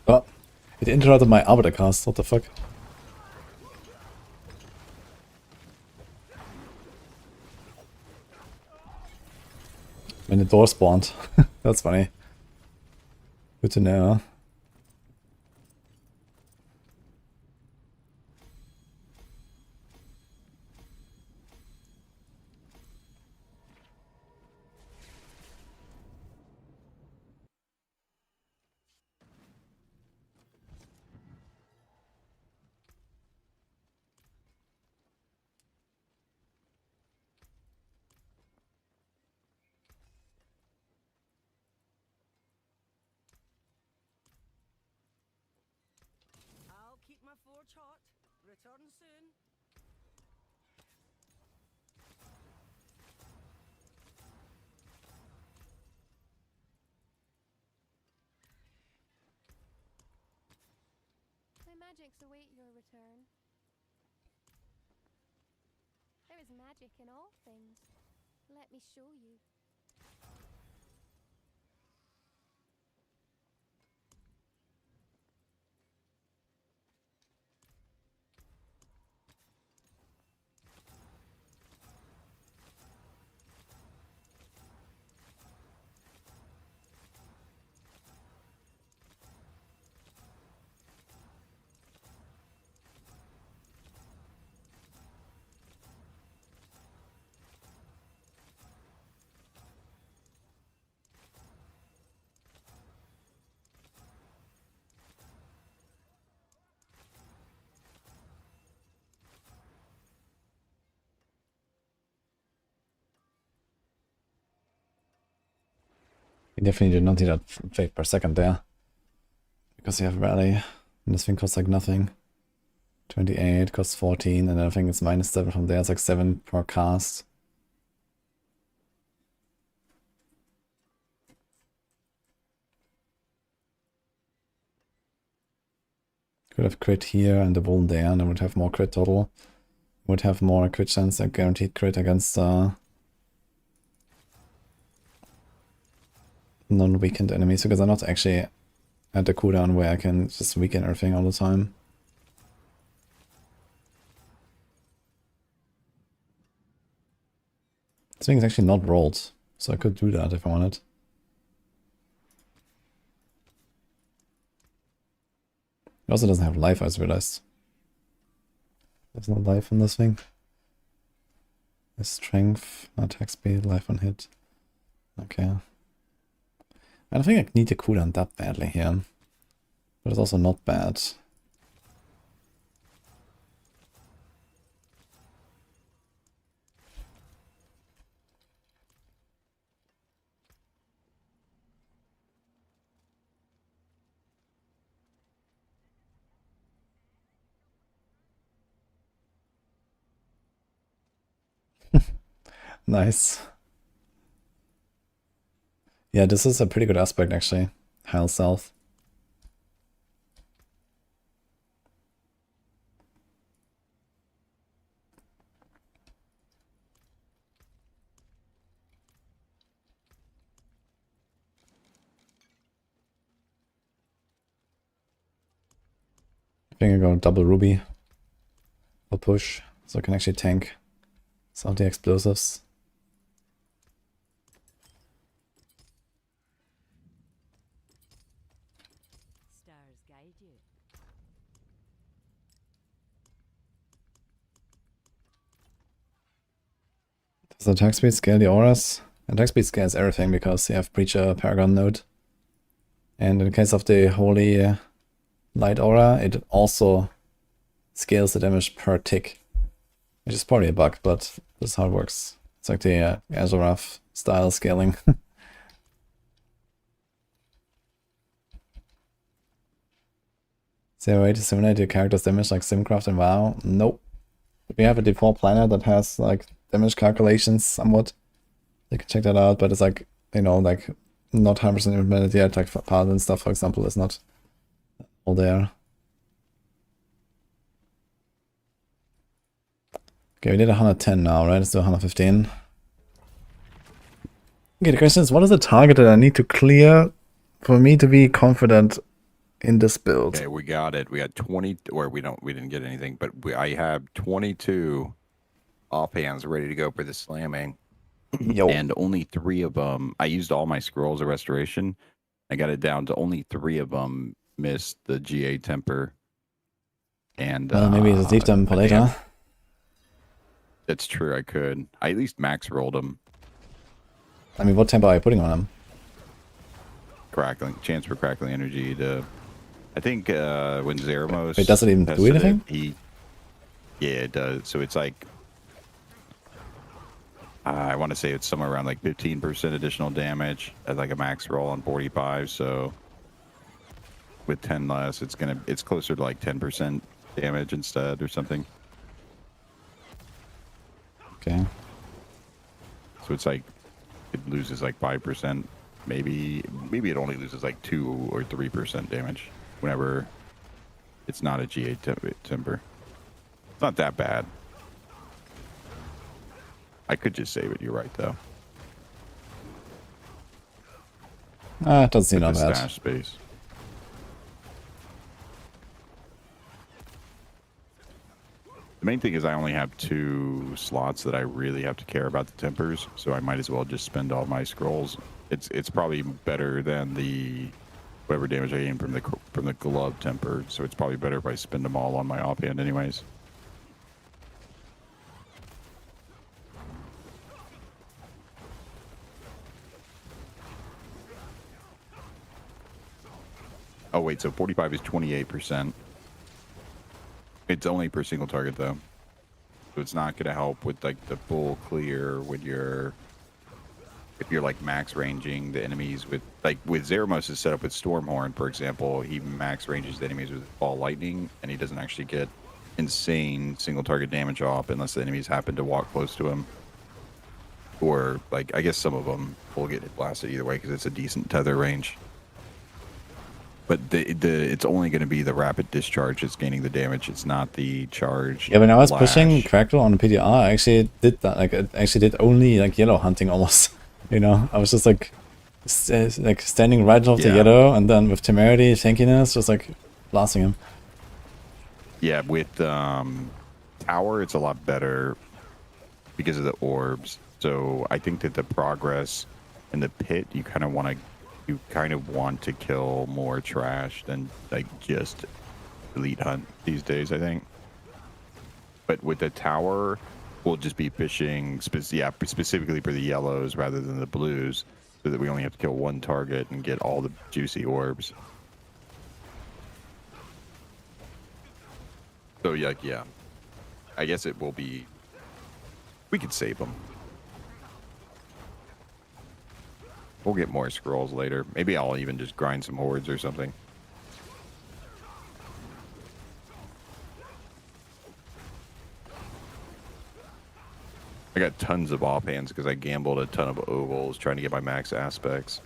Oh, it interrupted my Arbiter cast. What the fuck? When the door spawned. That's funny. Good to know. I'll keep my forge hot. Return soon. My magics await your return. is magic in all things. Let me show you. You definitely did not need that fate per second there. Because you have rally. And this thing costs like nothing. 28 costs 14, and then I think it's -7 from there. It's like 7 per cast. Could have crit here and the wound there, and I would have more crit total. Would have more crit chance, like guaranteed crit against non-weakened enemies, because I'm not actually at the cooldown where I can just weaken everything all the time. This thing is actually not rolled, so I could do that if I wanted. It also doesn't have life, I just realized. There's no life on this thing. There's strength, attack speed, life on hit. Okay. I don't think I need to cooldown that badly here. But it's also not bad. Nice. Yeah, this is a pretty good aspect actually. Heal self. I think I go double ruby or push, so I can actually tank some of the explosives. Stars guide you. Does attack speed scale the auras? Attack speed scales everything because you have Preacher Paragon node. And in the case of the Holy Light Aura, it also scales the damage per tick. Which is probably a bug, but this is how it works. It's like the Azorath style scaling. Is there a way to simulate your character's damage like Simcraft and WoW? Nope. We have a default planner that has like damage calculations somewhat. You can check that out, but it's like, you know, like not 100% implemented yet. Like Paladin stuff, for example, is not all there. Okay, we did 110 now, right? Let's do 115. Okay, the question is, what is the target that I need to clear for me to be confident in this build? Okay, we got it. We got 20, or we didn't get anything, but I have 22 offhands ready to go for the slamming. Yo. And only 3 of them, I used all my scrolls of restoration. I got it down to only 3 of them missed the GA temper. And Well, maybe just leave them for later. That's true, I could. I at least max rolled them. I mean, what tempo are you putting on them? Crackling, chance for crackling energy to... I think when Zeramos... Wait, does it even do anything? Yeah, it does. So it's like... I want to say it's somewhere around like 15% additional damage at like a max roll on 45. So with 10 less, it's closer to like 10% damage instead or something. Okay. So it's like it loses like 5%. Maybe it only loses like 2 or 3% damage whenever it's not a GA temper. It's not that bad. I could just save it. You're right, though. It doesn't seem With that the bad. stash space. The main thing is I only have 2 slots that I really have to care about the tempers, so I might as well just spend all my scrolls. It's probably better than the whatever damage I gain from the glove temper, so it's probably better if I spend them all on my offhand anyways. Oh wait, so 45 is 28%. It's only per single target though. So it's not gonna help with like the full clear when if you're like max ranging the enemies with with Zeramos' setup with Stormhorn, for example, he max ranges the enemies with Ball Lightning and he doesn't actually get insane single target damage off unless the enemies happen to walk close to him. Or like I guess some of them will get blasted either way because it's a decent tether range. But it's only going to be the rapid discharge that's gaining the damage. It's not the charge. Yeah, when I was flash. pushing Crackle on the PDR, I actually did that. Like, I actually did only like yellow hunting almost. You know, I was just like, standing right off the Yeah. yellow, and then with temerity, tankiness, just like blasting him. Yeah, with Tower, it's a lot better because of the orbs. So I think that the progress in the pit, you kind of want to kill more trash than like just elite hunt these days, I think. But with the tower, we'll just be fishing specifically for the yellows rather than the blues, so that we only have to kill one target and get all the juicy orbs. So yeah, I guess it will be. We could save them. We'll get more scrolls later. Maybe I'll even just grind some hordes or something. I got tons of offhands because I gambled a ton of ovals trying to get my max aspects.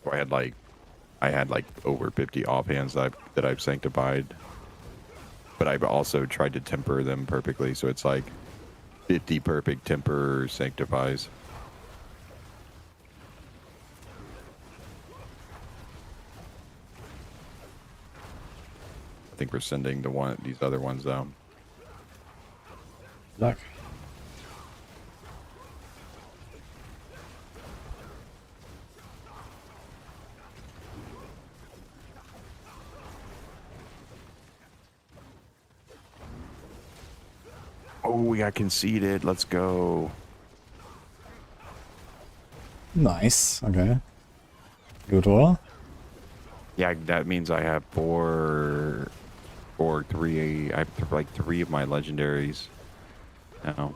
So I had like over 50 offhands that I've sanctified. But I've also tried to temper them perfectly, so it's like 50 perfect temper sanctifies. I think we're sending these other ones though. Luck. Oh, we got conceded. Let's go. Nice. Okay. Good roll. Yeah, that means I have four or three. I have like 3 of my legendaries now.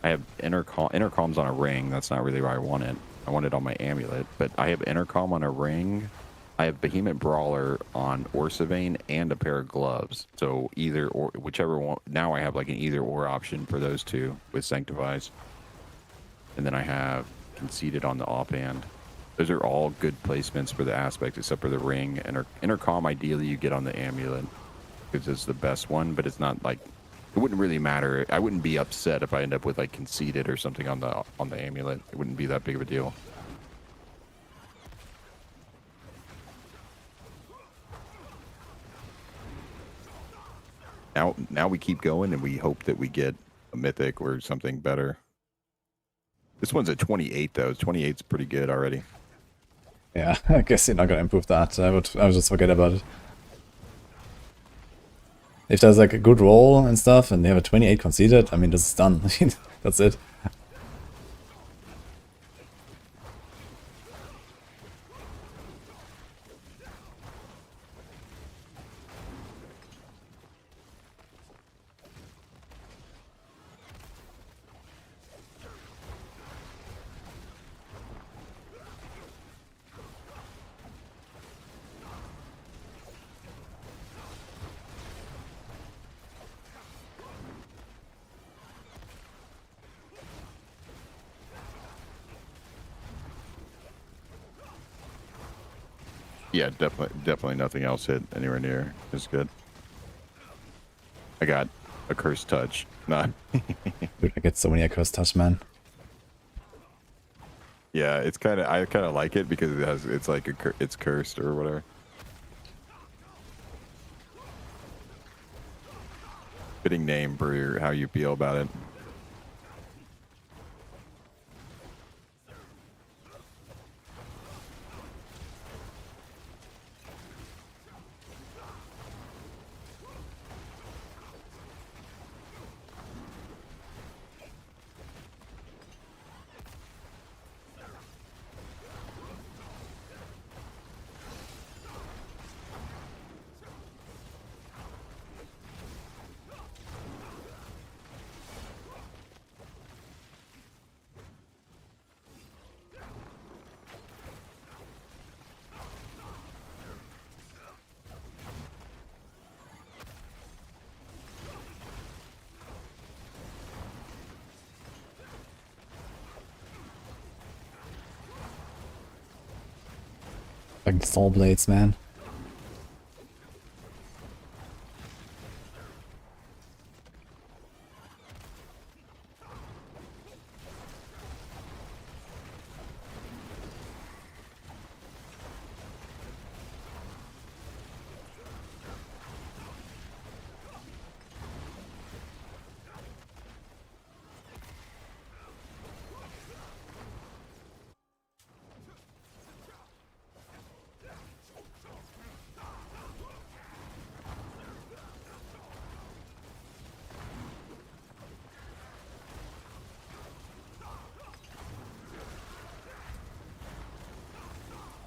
I have intercom's on a ring. That's not really where I want it. I want it on my amulet, but I have intercom on a ring. I have Behemoth Brawler on Orsavane and a pair of gloves. So either or, whichever one. Now I have like an either or option for those 2 with Sanctifies. And then I have Conceited on the offhand. Those are all good placements for the aspect except for the ring. Intercom, ideally you get on the amulet because it's the best one, but it's not like, it wouldn't really matter. I wouldn't be upset if I end up with like Conceited or something on the amulet. It wouldn't be that big of a deal. Now we keep going and we hope that we get a mythic or something better. This one's at 28 though. 28's pretty good already. Yeah, I guess you're not gonna improve that. I would just forget about it. If there's like a good roll and stuff, and they have a 28 conceded, I mean, this is done. That's it. Yeah, definitely nothing else hit anywhere near as good. I got a cursed touch. Nah. Dude, I get so many across touch, man. Yeah, it's I kind of like it because it's like it's cursed or whatever. Fitting name for how you feel about it. Fucking Soul Blades, man.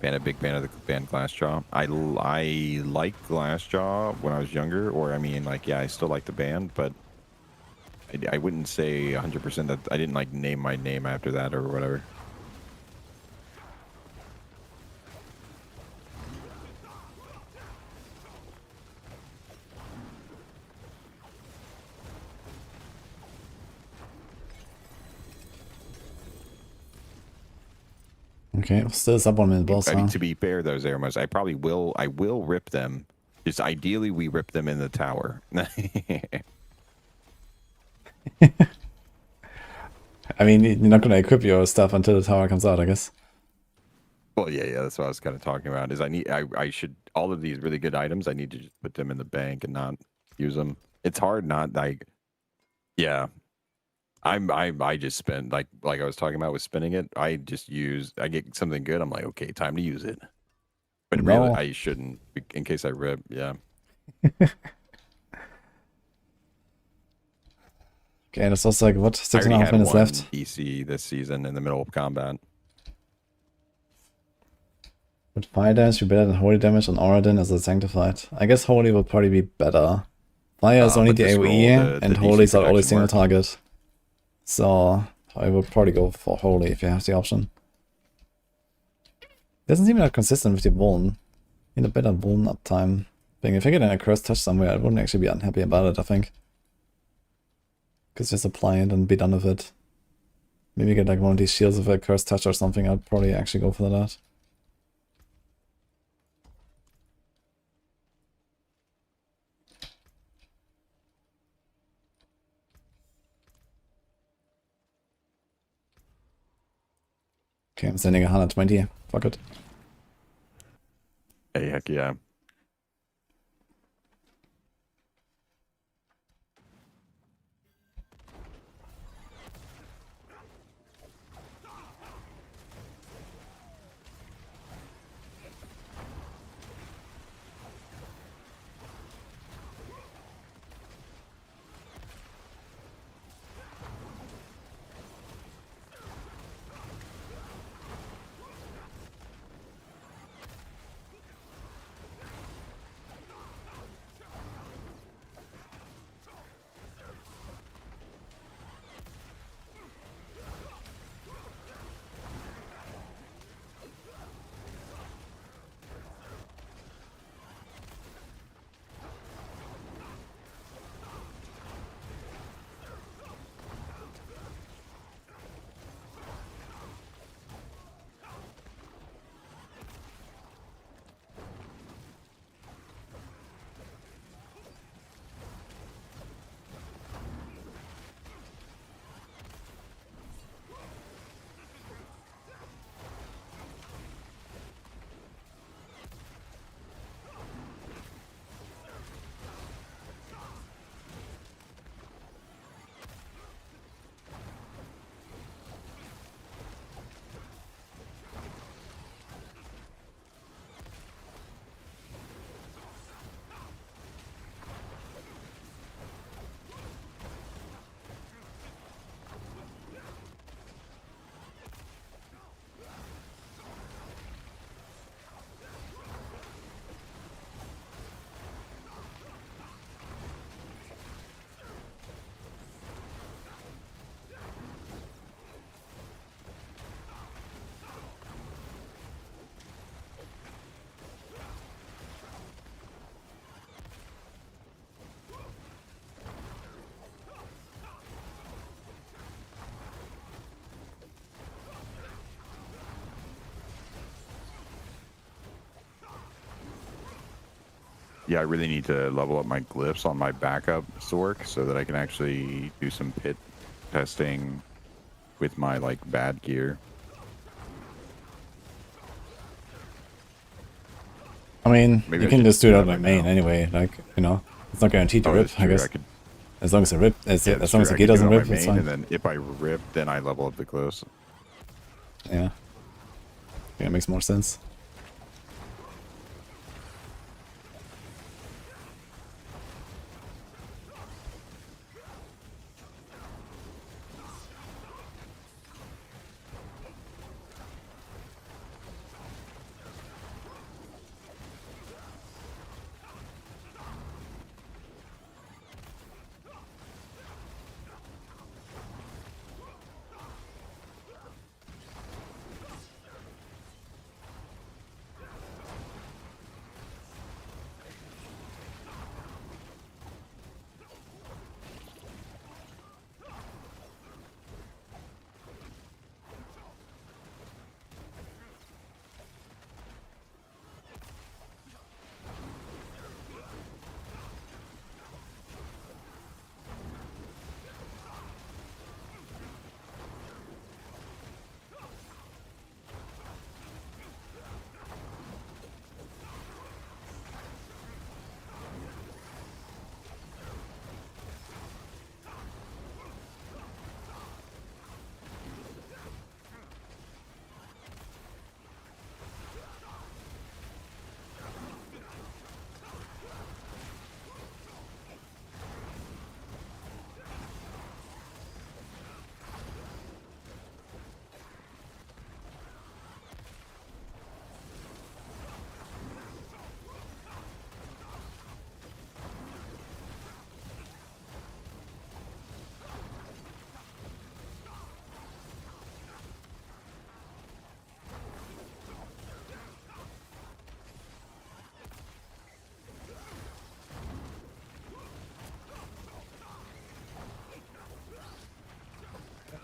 A big fan of the band Glassjaw. I liked Glassjaw when I was younger, or I mean, like, yeah, I still like the band, but I wouldn't say 100% that I didn't like name my name after that or whatever. Okay, still sub 1 minute boss, I mean, huh? to be fair, those Aramos, I will rip them. Just ideally, we rip them in the tower. I mean, you're not gonna equip your stuff until the tower comes out, I guess. Well, yeah, that's what I was kind of talking about. Is I should all of these really good items. I need to just put them in the bank and not use them. It's hard not like, yeah. I just spend like I was talking about with spinning it. I get something good. I'm like, okay, time to use it. But really, No. I shouldn't in case I rip. Yeah. Okay, that's also like, what, I 6.5 already had minutes one left? DC this season in the middle of combat. With fire damage, be better than holy damage on Oradin as a sanctified. I guess holy will probably be better. Fire is only But the the scroll, AoE, and the holy DC is only protection single works. target. So I would probably go for holy if you have the option. Doesn't seem that consistent with your Vuln. Need a better Vuln uptime thing. If I get an accursed touch somewhere, I wouldn't actually be unhappy about it, I think. Because just apply it and be done with it. Maybe get like one of these shields with a cursed touch or something. I'd probably actually go for that. Okay, I'm sending 120. Fuck it. Hey, heck yeah. Yeah, I really need to level up my glyphs on my backup Zork so that I can actually do some pit testing with my like bad gear. I mean, Maybe you I can should just do do it that out by right main now. anyway. Like, you know, it's not guaranteed to Oh, rip, that's I true. guess. I could. As long as it rip, as Yeah, that's long true. as the I gear could do it doesn't on my rip, it's main, fine. and then if I rip, then I level up the glyphs. Yeah. Yeah, it makes more sense.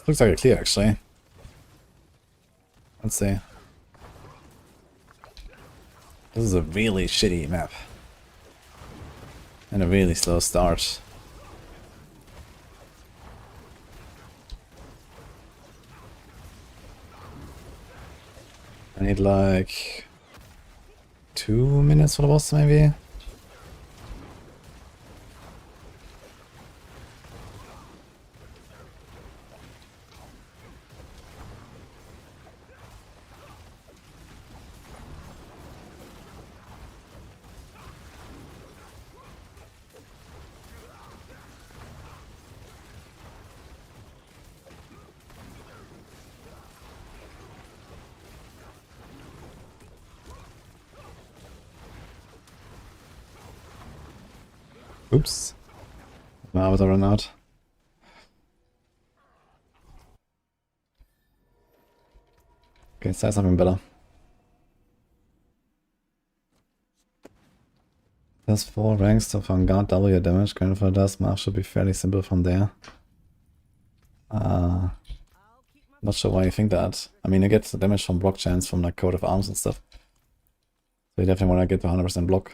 Looks like a clear, actually. Let's see. This is a really shitty map. And a really slow start. I need like 2 minutes for the boss, maybe? Oops. My avatar run out. Okay, let's try something better. Does 4 ranks of Vanguard double your damage? Grandfather does. Math should be fairly simple from there. Not sure why you think that. I mean, you get the damage from block chance from like coat of arms and stuff. So you definitely want to get to 100% block.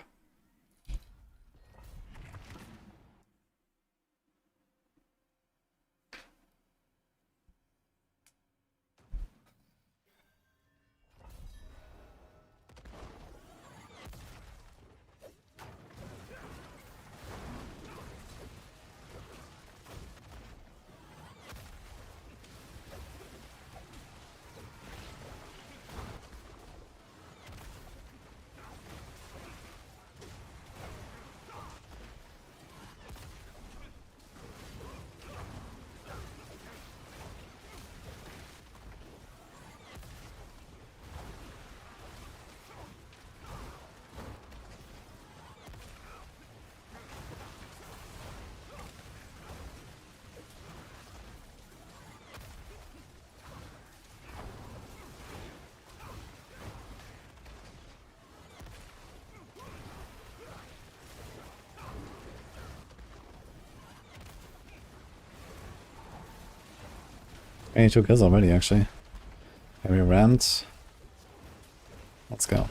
Any 2 kills already, actually. Heavy rammed. Let's go.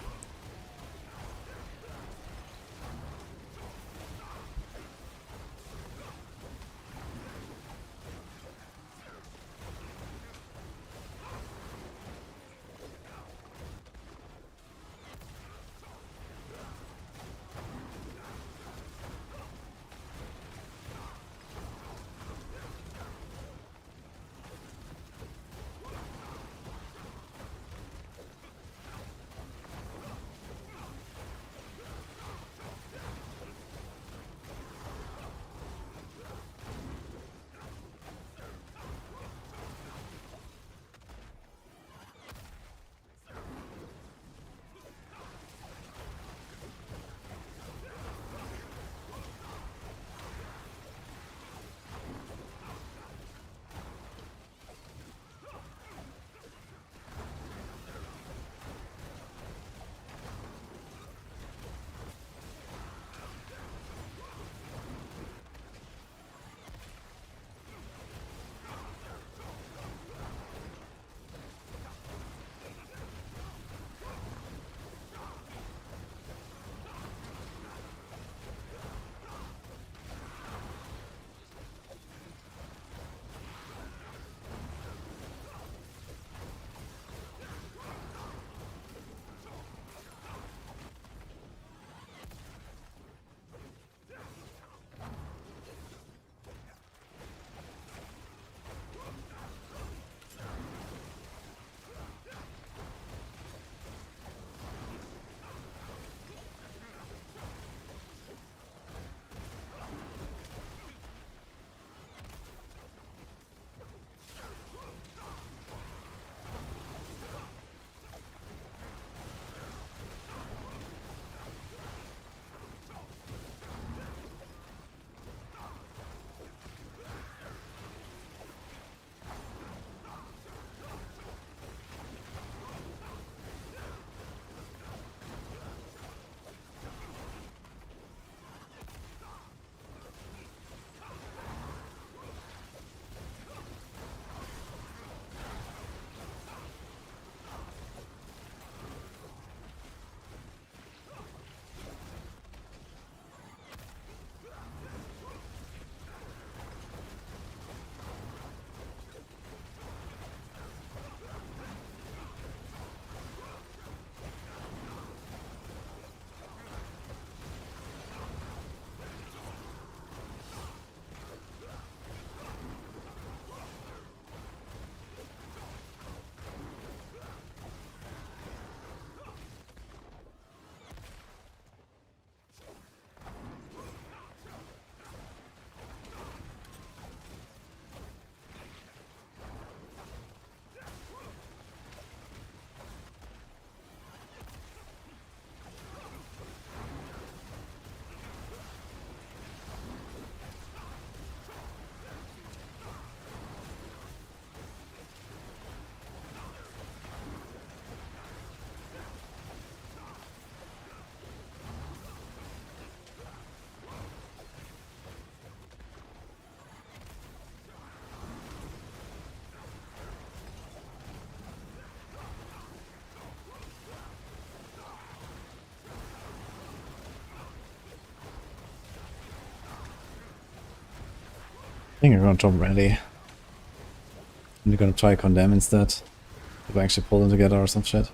I think I'm gonna drop Rally. I'm gonna try Condemn instead. If I actually pull them together or some shit.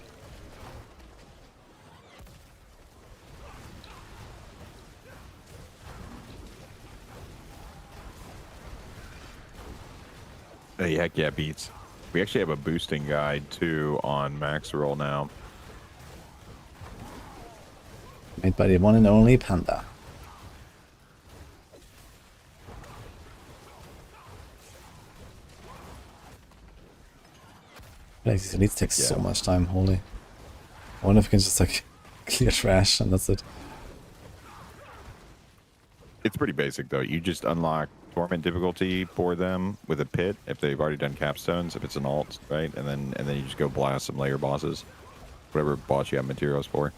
Hey, heck yeah, beats. We actually have a boosting guide too on Maxroll now. Made by the one and only Panda. Like, these elites take so much time, holy. I wonder if we can just like clear trash and that's it. It's pretty basic though. You just unlock torment difficulty for them with a pit if they've already done capstones, if it's an alt, right? And then you just go blast some layer bosses. Whatever boss you have materials for.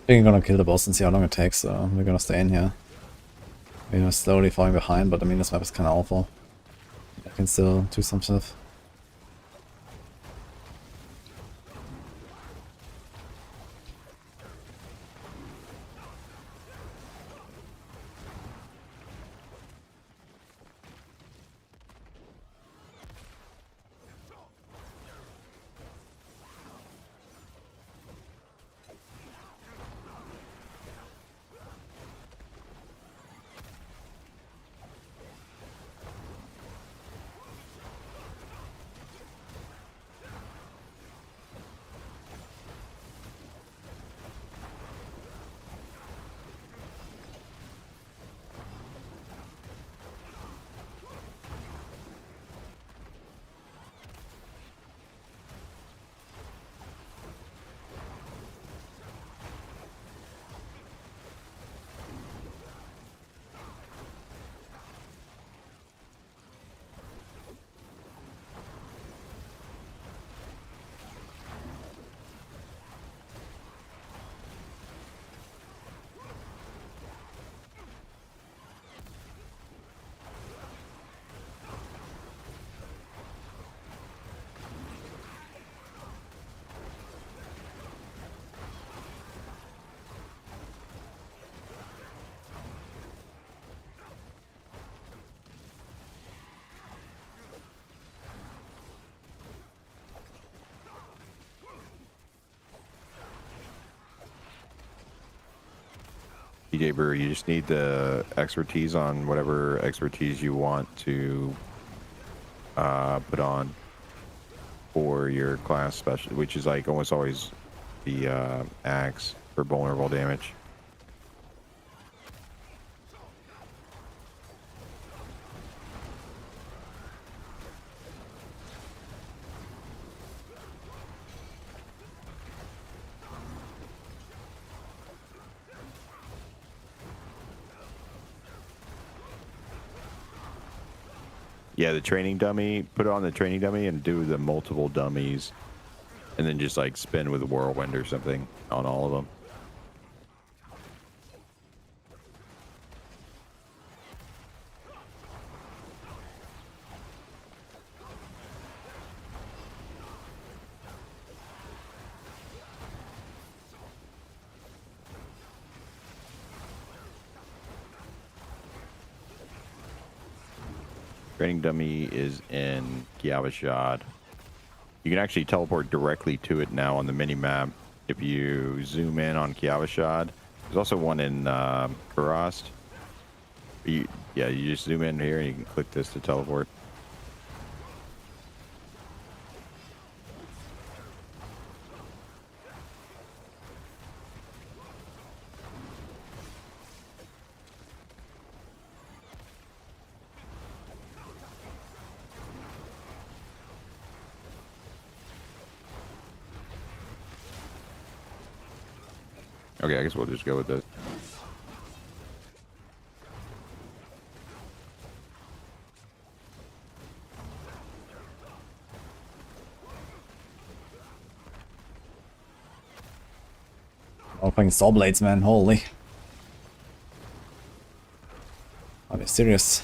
I think I'm gonna kill the boss and see how long it takes, so we're gonna stay in here. You know, slowly falling behind, but I mean, this map is kind of awful. I can still do some stuff. DJ Brewer, you just need the expertise on whatever expertise you want to put on for your class special, which is like almost always the axe for vulnerable damage. Yeah, the training dummy, put it on the training dummy and do the multiple dummies. And then just like spin with a whirlwind or something on all of them. Training dummy is in Gyavashad. You can actually teleport directly to it now on the mini map if you zoom in on Gyavashad. There's also one in Kurast. Yeah, you just zoom in here and you can click this to teleport. Okay, I guess we'll just go with this. Oh, playing Saw Blades, man. Holy. Are they serious?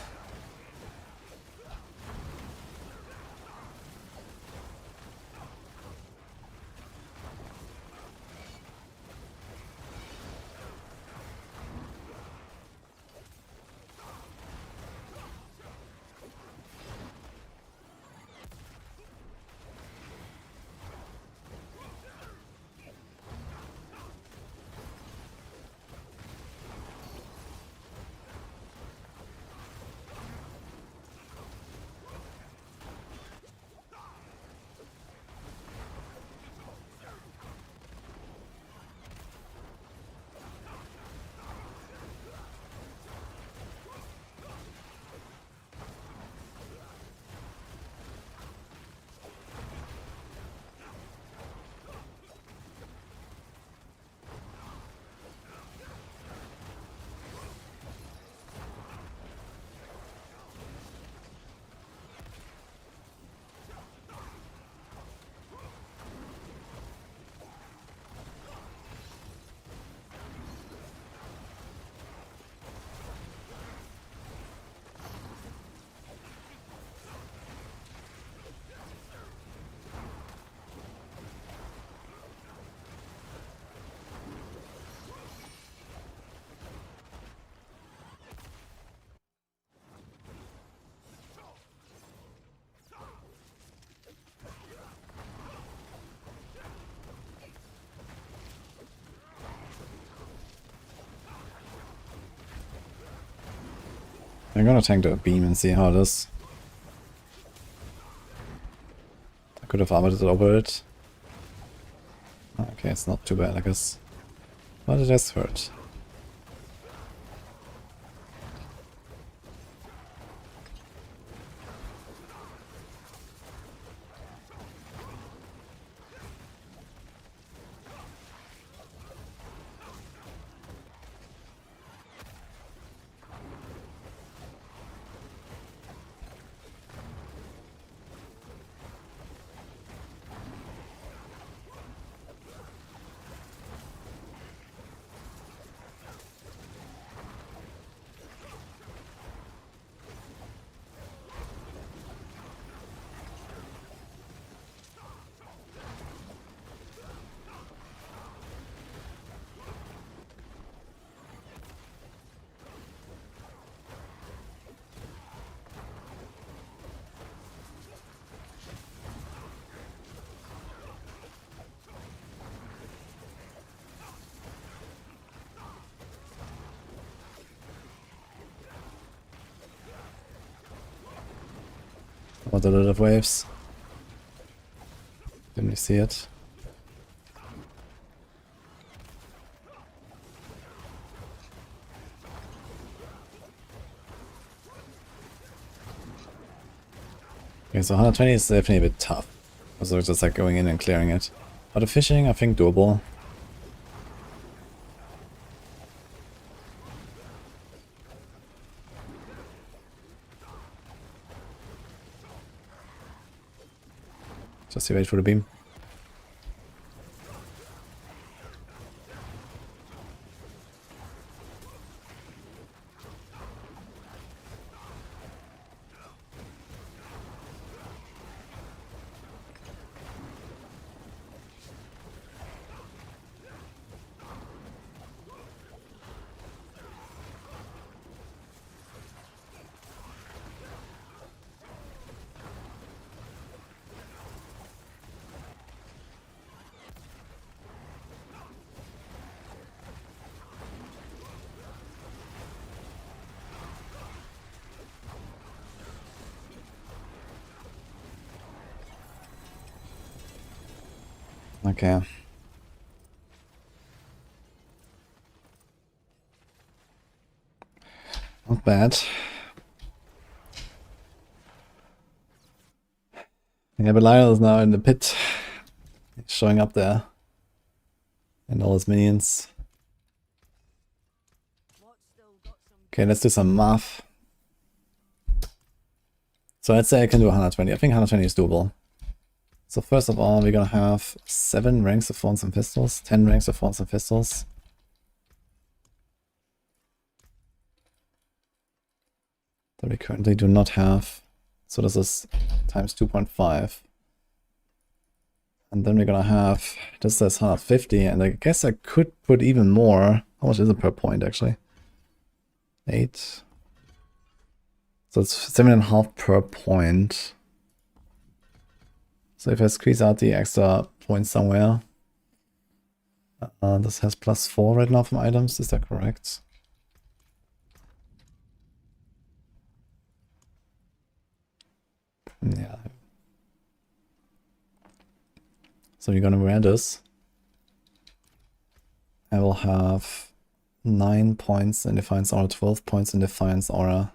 I'm gonna tank the beam and see how it is. I could have armored it over it. Okay, it's not too bad, I guess. But it has hurt. What a lot of waves. Didn't you see it? Okay, so 120 is definitely a bit tough. So just like going in and clearing it. But the fishing, I think doable. Just wait for the beam. Okay. Not bad. Yeah, but Lionel is now in the pit. He's showing up there. And all his minions. Okay, let's do some math. So let's say I can do 120. I think 120 is doable. So first of all, we're gonna have 7 ranks of Thorns and Pistols, 10 ranks of Thorns and Pistols. That we currently do not have. So this is times 2.5. And then we're gonna have, this says 150, and I guess I could put even more. How much is it per point actually? 8. So it's 7.5 per point. So if I squeeze out the extra point somewhere, this has +4 right now from items, is that correct? Yeah. So you're gonna wear this. I will have 9 points in Defiance Aura, 12 points in Defiance Aura.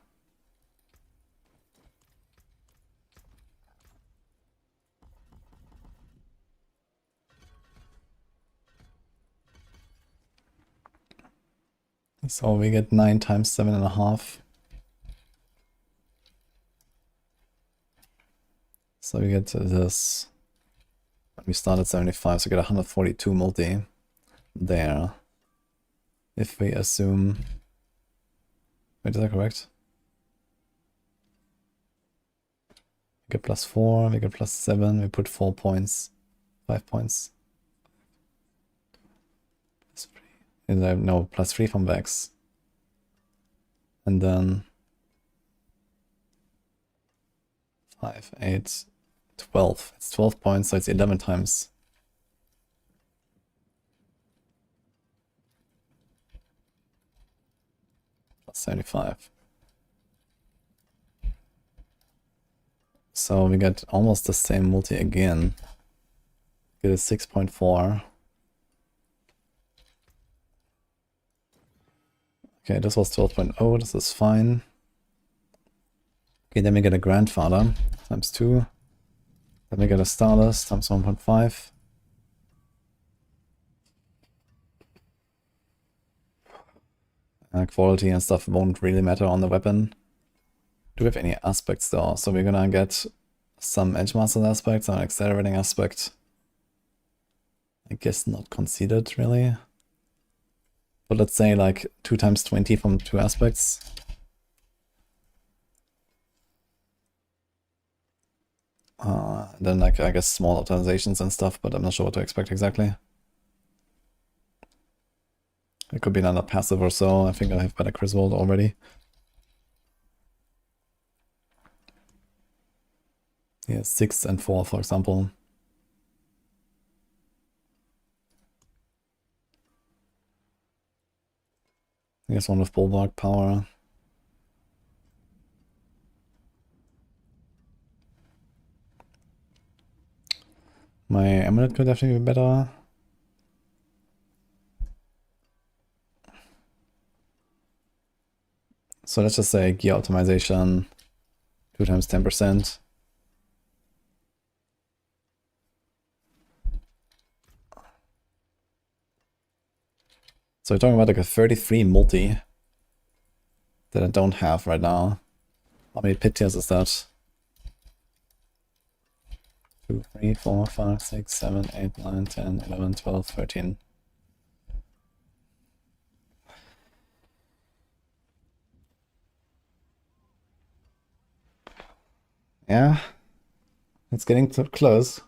So we get 9 times 7.5. So we get this. We start at 75, so we get 142 multi there. If we assume... Wait, is that correct? We get +4, we get +7, we put 4 points. 5 points. No, +3 from Vex. And then 5, 8, 12. It's 12 points, so it's 11 times. +75. So we get almost the same multi again. Get a 6.4. Okay, this was 12.0, this is fine. Okay, then we get a grandfather times 2. Then we get a Stardust times 1.5. Quality and stuff won't really matter on the weapon. Do we have any aspects though? So we're gonna get some Edgemaster aspects, an accelerating aspect. I guess not considered really. But let's say like 2 times 20 from 2 aspects. Then like I guess small optimizations and stuff, but I'm not sure what to expect exactly. It could be another passive or so. I think I have better Griswold already. Yeah, 6 and 4 for example. I guess one with Bulwark power. My amulet could definitely be better. So let's just say gear optimization 2 times 10%. So we're talking about like a 33 multi that I don't have right now. How many pit tiers is that? 2, 3, 4, 5, 6, 7, 8, 9, 10, 11, 12, 13. Yeah, it's getting too close.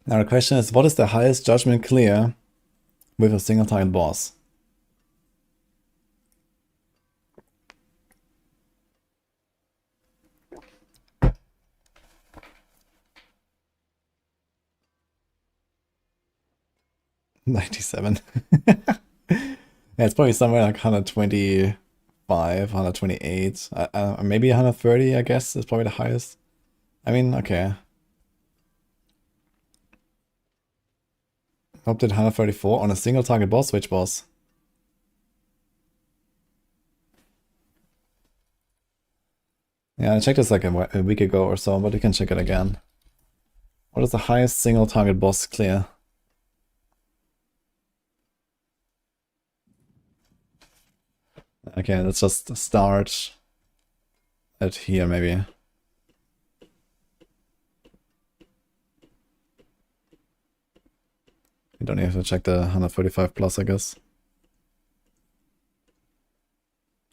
Now the question is, what is the highest judgment clear with a single target boss? $97. Yeah, it's probably somewhere like 125, 128, maybe 130, I guess is probably the highest. I mean, okay. Opted 134 on a single target boss. Which boss? Yeah, I checked this like a week ago or so, but you can check it again. What is the highest single target boss clear? Okay, let's just start at here maybe. You don't even have to check the 135 plus, I guess.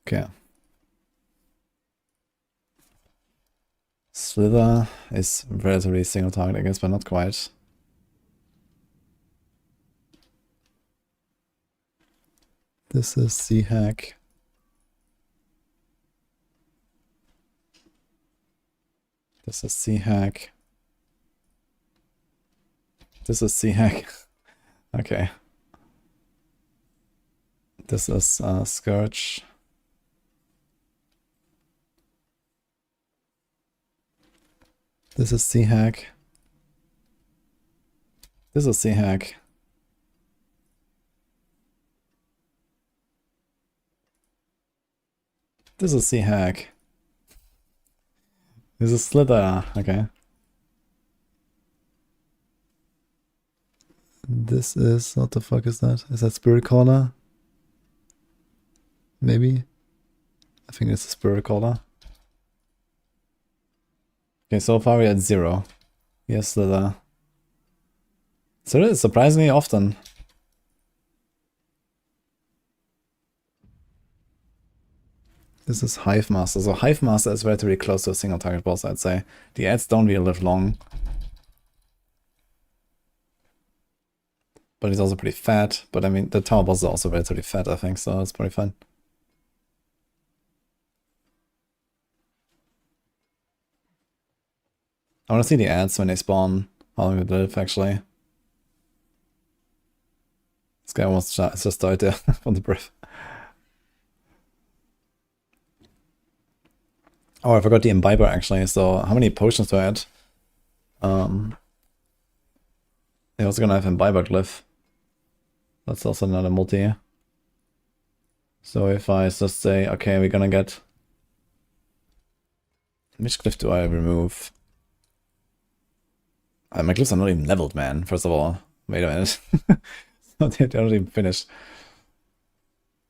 Okay. Slither is relatively single target, I guess, but not quite. This is C-Hack. This is C-Hack. This is C-Hack. Okay. This is Scourge. This is C-Hack. This is C-Hack. This is C-Hack. This is Slither. Okay. This is, what the fuck is that? Is that Spirit Caller? Maybe? I think it's a Spirit Caller. Okay, so far we're at 0. Yes, Slither. So it is surprisingly often. This is Hive Master. So Hive Master is relatively close to a single target boss, I'd say. The ads don't really live long. But he's also pretty fat. But I mean, the tower boss is also relatively fat, I think, so it's pretty fun. I want to see the ads when they spawn. How long they live, actually. This guy almost just died there from the breath. Oh, I forgot the Imbiber actually. So how many potions do I add? I was gonna have Imbiber Glyph. That's also another multi. So if I just say, okay, we're gonna get... Which glyph do I remove? My glyphs are not even leveled, man, first of all. Wait a minute. They're not even finished.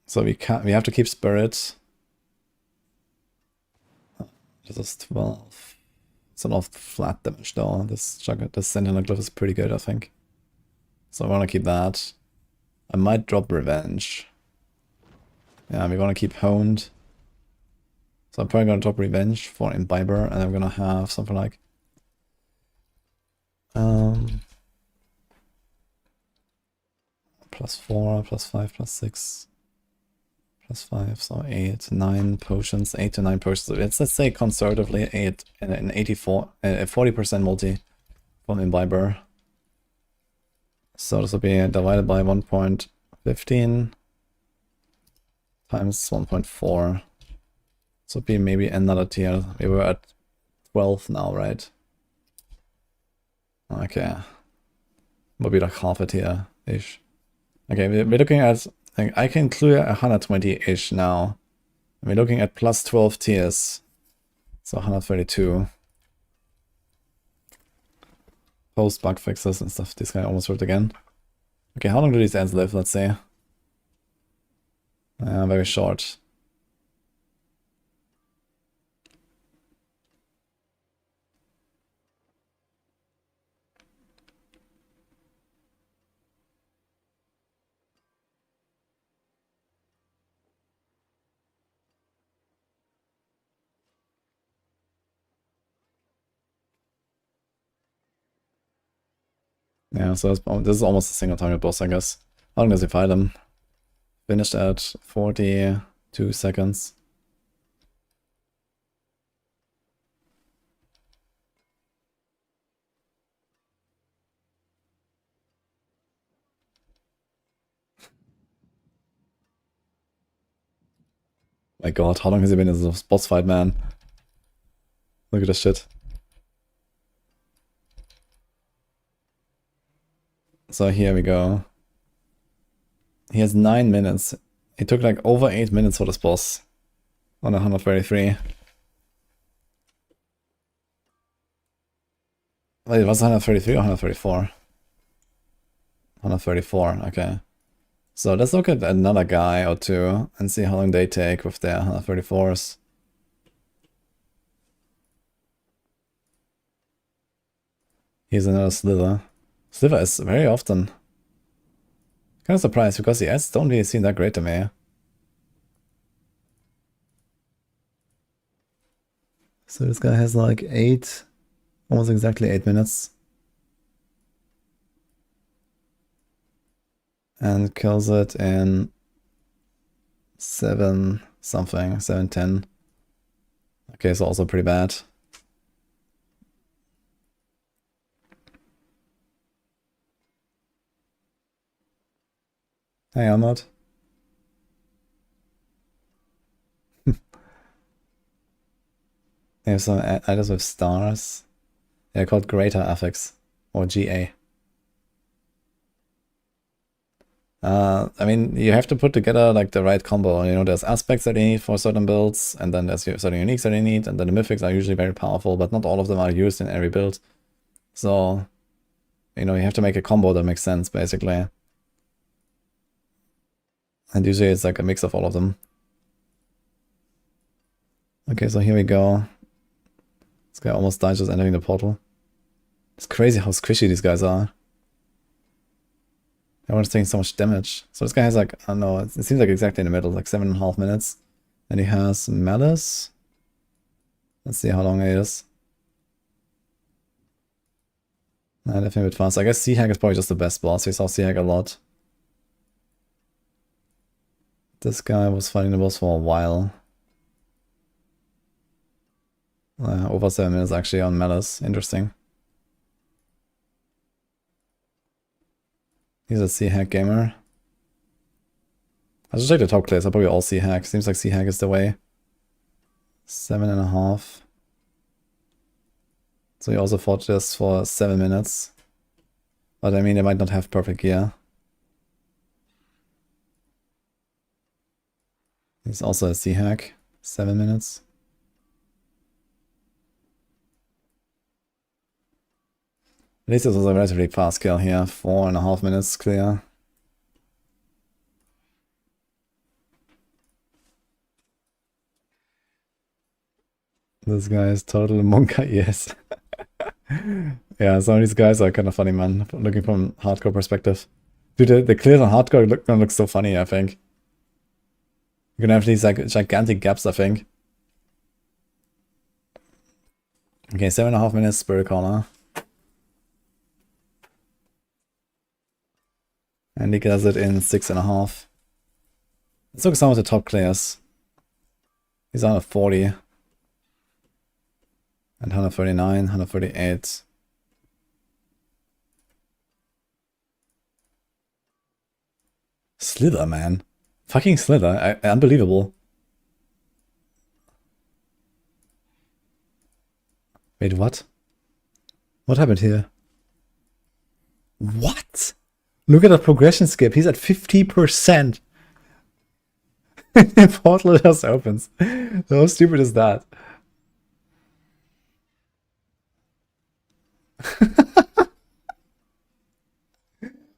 So we have to keep Spirit. This is 12. It's a lot of flat damage though. This Sentinel glyph is pretty good, I think. So I want to keep that. I might drop Revenge. Yeah, we want to keep Honed. So I'm probably going to drop Revenge for Imbiber, and I'm going to have something like... +4, +5, +6, +5, so 8, 9 potions, 8 to 9 potions. So let's say conservatively 8 and an 40% multi from Imbiber. So this will be divided by 1.15 times 1.4. This would be maybe another tier. We were at 12 now, right? Okay. Would be like half a tier-ish. Okay, we're looking at... I can clear 120-ish now. We're looking at plus 12 tiers. So 132. Post bug fixes and stuff. This guy almost worked again. Okay, how long do these ads live, let's say? Very short. Yeah, so this is almost a single target boss, I guess. How long does he fight him? Finished at 42 seconds. My god, how long has he been in this boss fight, man? Look at this shit. So here we go. He has 9 minutes. It took like over 8 minutes for this boss on 133. Wait, was it 133 or 134? 134, okay. So let's look at another guy or two and see how long they take with their 134s. Here's another Slither. Slither is very often. Kind of surprised because the ads don't really seem that great to me. So this guy has like 8, almost exactly 8 minutes. And kills it in 7 something, 7:10. Okay, so also pretty bad. Hey, Ahmad. They have some items with stars. They're called greater affix, or GA. I mean, you have to put together like the right combo. You know, there's aspects that you need for certain builds, and then there's certain uniques that you need, and then the mythics are usually very powerful, but not all of them are used in every build. So, you know, you have to make a combo that makes sense, basically. And usually it's like a mix of all of them. Okay, so here we go. This guy almost died just entering the portal. It's crazy how squishy these guys are. Everyone's taking so much damage. So this guy has like, I don't know, it seems like exactly in the middle, like 7.5 minutes. And he has Malice. Let's see how long it is. Nah, definitely a bit fast. I guess Seahag is probably just the best boss. We saw Seahag a lot. This guy was fighting the boss for a while. Over 7 minutes actually on Malice. Interesting. He's a Seahag gamer. I should check the top clays. I'll probably all Seahag. Seems like Seahag is the way. 7.5. So he also fought this for 7 minutes. But I mean, they might not have perfect gear. He's also a sea hack. 7 minutes. At least this was a relatively fast kill here. 4.5 minutes clear. This guy is total Monka, yes. Yeah, some of these guys are kind of funny, man. Looking from hardcore perspective. Dude, the clears on hardcore gonna look so funny, I think. You're gonna have these like gigantic gaps, I think. Okay, 7.5 minutes Spirit Corner. And he does it in 6.5. Let's look at some of the top clears. He's on a 40. And 139, 138. Slither, man. Fucking Slither. Unbelievable. Wait, what? What happened here? What? Look at the progression skip. He's at 50%. The portal just opens. How stupid is that?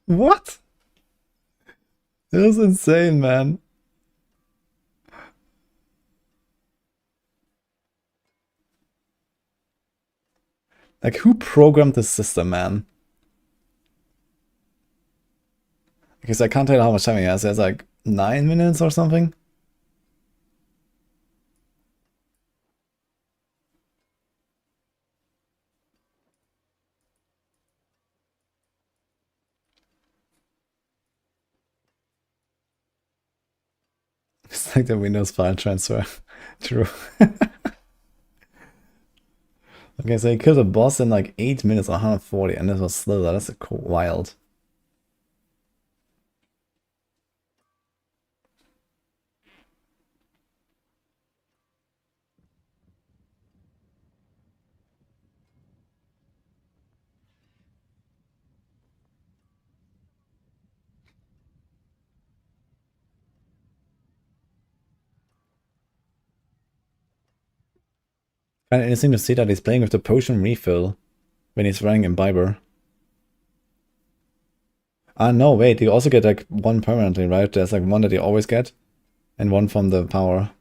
What? That was insane, man. Like, who programmed this system, man? Because I can't tell how much time he has. He has like 9 minutes or something. It's like the Windows file transfer. True. Okay, so he killed a boss in like 8 minutes, 140, and this was Slither. That's wild. Kind of interesting to see that he's playing with the potion refill when he's running Imbiber. Ah, no, wait, you also get like one permanently, right? There's like one that you always get, and one from the power.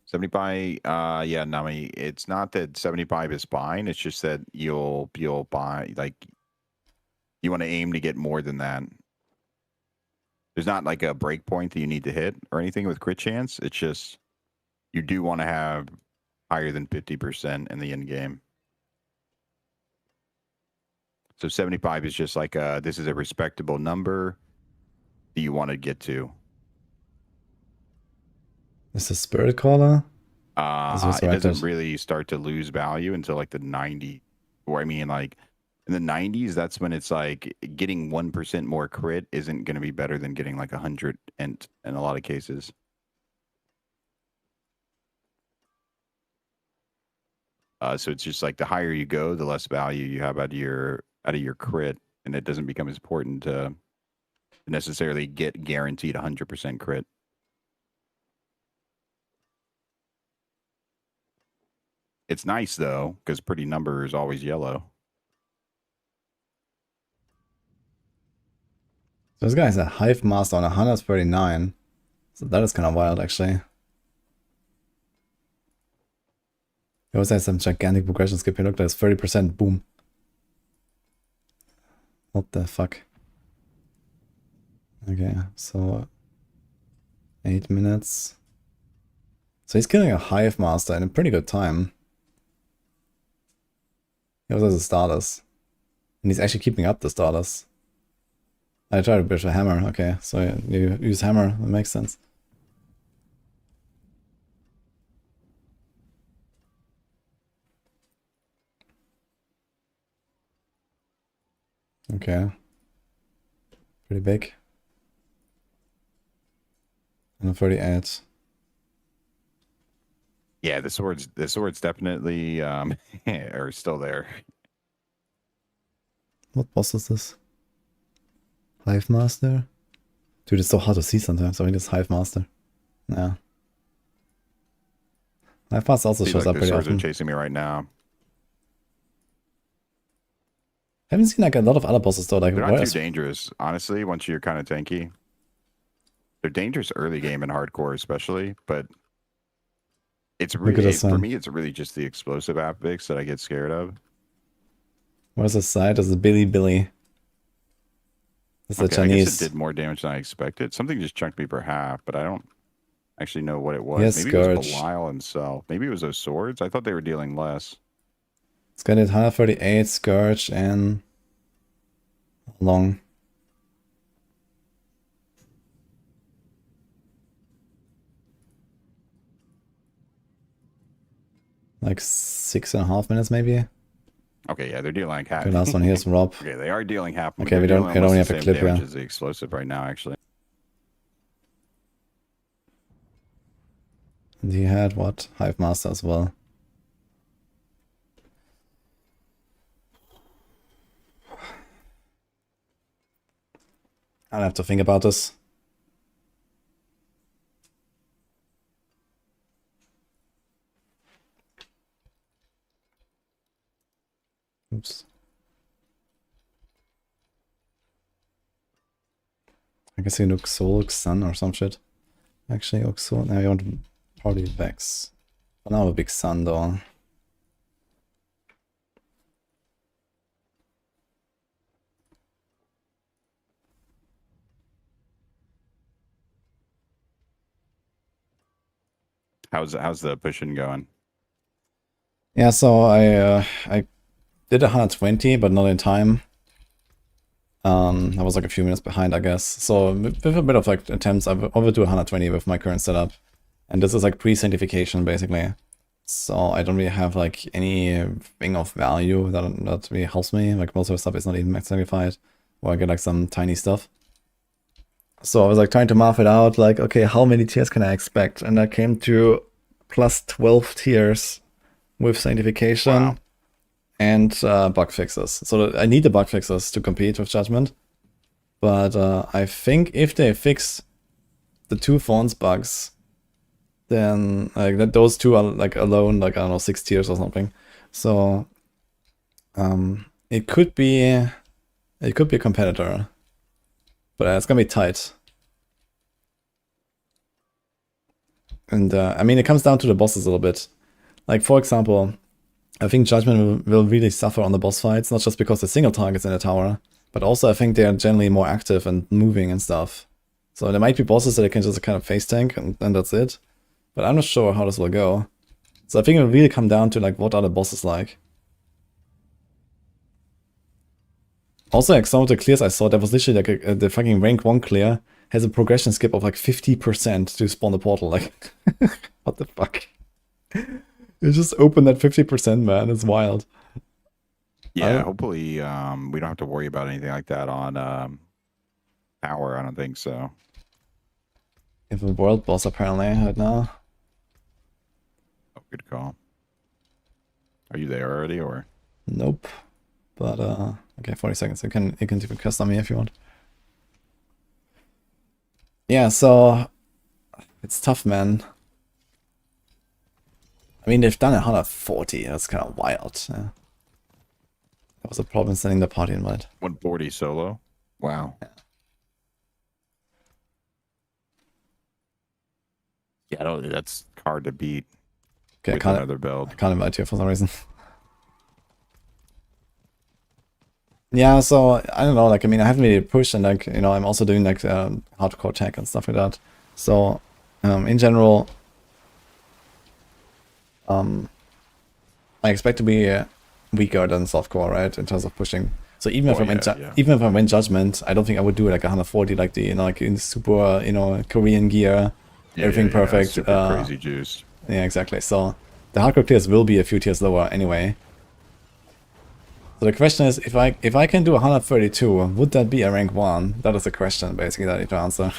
75, yeah, Nami, it's not that 75 is fine, it's just that you'll buy, like, you want to aim to get more than that. There's not like a breakpoint that you need to hit or anything with crit chance, it's just, you do want to have higher than 50% in the end game. So 75 is just like, this is a respectable number that you want to get to. This is Spirit Caller? It doesn't really start to lose value until like the 90, or I mean like in the 90s, that's when it's like getting 1% more crit isn't going to be better than getting like 100 in a lot of cases. So it's just like the higher you go, the less value you have out of your crit, and it doesn't become as important to necessarily get guaranteed 100% crit. It's nice though, because pretty number is always yellow. So this guy's a Hive Master on 139. So that is kind of wild, actually. He also has some gigantic progression skip here. Look, there's 30%. Boom. What the fuck? Okay, so 8 minutes. So he's killing a Hive Master in a pretty good time. He also has a Stardust. And he's actually keeping up the Stardust. I tried to push a hammer. Okay, so you use hammer. That makes sense. Okay. Pretty big. And a 38. Yeah, the swords definitely are still there. What boss is this? Hive Master? Dude, it's so hard to see sometimes. I think it's Hive Master. Yeah. Hive Master also See, shows like, up the pretty swords often. are chasing me right now. Haven't seen like a lot of other bosses though. Like They're not where too is- dangerous, honestly. Once you're kind of tanky, they're dangerous early game and hardcore, especially. But it's Look at really this for one. me. It's really just the explosive apex that I get scared of. Where's the side? This is Billy Billy. This is the Okay, I guess Chinese. it did more damage than I expected. Something just chunked me per half, but I don't actually know what it was. Yes, Maybe it was Scourge. Belial himself. Maybe it was those swords. I thought they were dealing less. It's got it 138, Scourge, and long. Like 6.5 minutes maybe. Okay, yeah, they're dealing like half. Okay, last one here's Rob. Okay, they are dealing half. Okay, they're we don't- dealing we don't almost have the a same clip damage here. as the explosive right now, actually. And he had what? Hive Master as well. I'll have to think about this. Oops. I guess he looks Soul Sun or some shit. Actually, Oxo. Now you want to probably Vex. For now, a big Sun though. How's the pushing going? Yeah, so I did 120, but not in time. I was like a few minutes behind, I guess. So with a bit of like attempts, I would do 120 with my current setup, and this is like pre-sanctification basically. So I don't really have like anything of value that really helps me. Like most of the stuff is not even max sanctified, or I get like some tiny stuff. So I was like trying to math it out, like okay, how many tiers can I expect? And I came to plus 12 tiers with sanctification. Wow. And bug fixes. So I need the bug fixes to compete with Judgement. But I think if they fix the two Fawns bugs, then like those two are like alone, like I don't know, 6 tiers or something. So it could be a competitor, but it's gonna be tight. And I mean, it comes down to the bosses a little bit. Like for example, I think Judgement will really suffer on the boss fights, not just because the single targets in the tower, but also I think they are generally more active and moving and stuff. So there might be bosses that I can just kind of face tank and that's it. But I'm not sure how this will go. So I think it will really come down to like what are the bosses like. Also, like some of the clears I saw, there was literally like the fucking rank 1 clear has a progression skip of like 50% to spawn the portal. Like, what the fuck? It just opened at 50%, man. It's wild. Yeah, hopefully we don't have to worry about anything like that on Power. I don't think so. We have a world boss apparently right now. Oh, good call. Are you there already, or? Nope. But okay, 40 seconds. You can even custom me if you want. Yeah, so it's tough, man. I mean, they've done 140. That's kind of wild. Yeah. That was a problem sending the party invite. 140 solo. Wow. Yeah, that's hard to beat. Okay, with another build. I can't invite you for some reason. Yeah, so I don't know. Like, I mean, I haven't really pushed, and like, you know, I'm also doing like hardcore tech and stuff like that. So, in general, I expect to be weaker than softcore, right, in terms of pushing. So even if even if I win Judgement, I don't think I would do like 140, like the like in super Korean gear, everything perfect, super crazy juice. Yeah, exactly. So the hardcore tiers will be a few tiers lower anyway. So the question is, if I can do 132, would that be a rank 1? That is the question basically that I need to answer.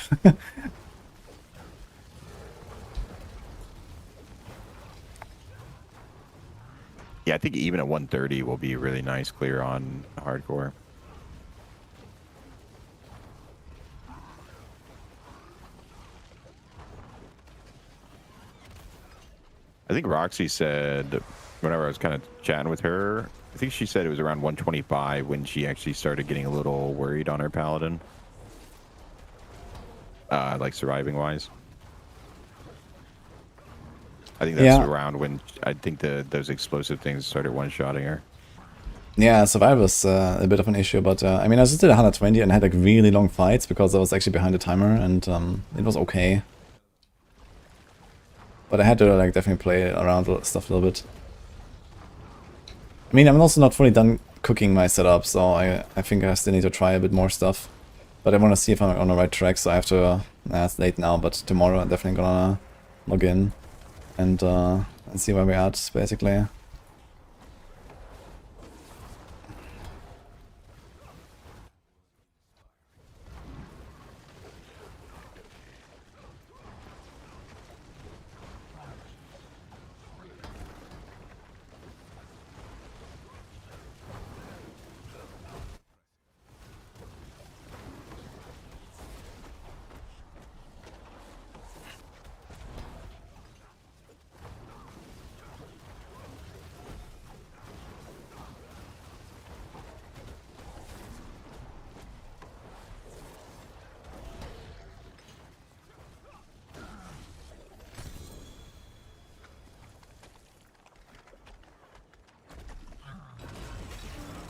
Yeah, I think even at 130 will be really nice clear on hardcore. I think Roxy said, whenever I was kind of chatting with her, I think she said it was around 125 when she actually started getting a little worried on her Paladin. Like surviving wise. I think that's around when I think those explosive things started one-shotting her. Yeah, survival was a bit of an issue, but I mean, I just did 120 and had like really long fights because I was actually behind the timer, and it was okay. But I had to like definitely play around with stuff a little bit. I mean, I'm also not fully done cooking my setup, so I think I still need to try a bit more stuff. But I want to see if I'm on the right track, so I have to... it's late now, but tomorrow I'm definitely gonna log in and see where we're at, basically.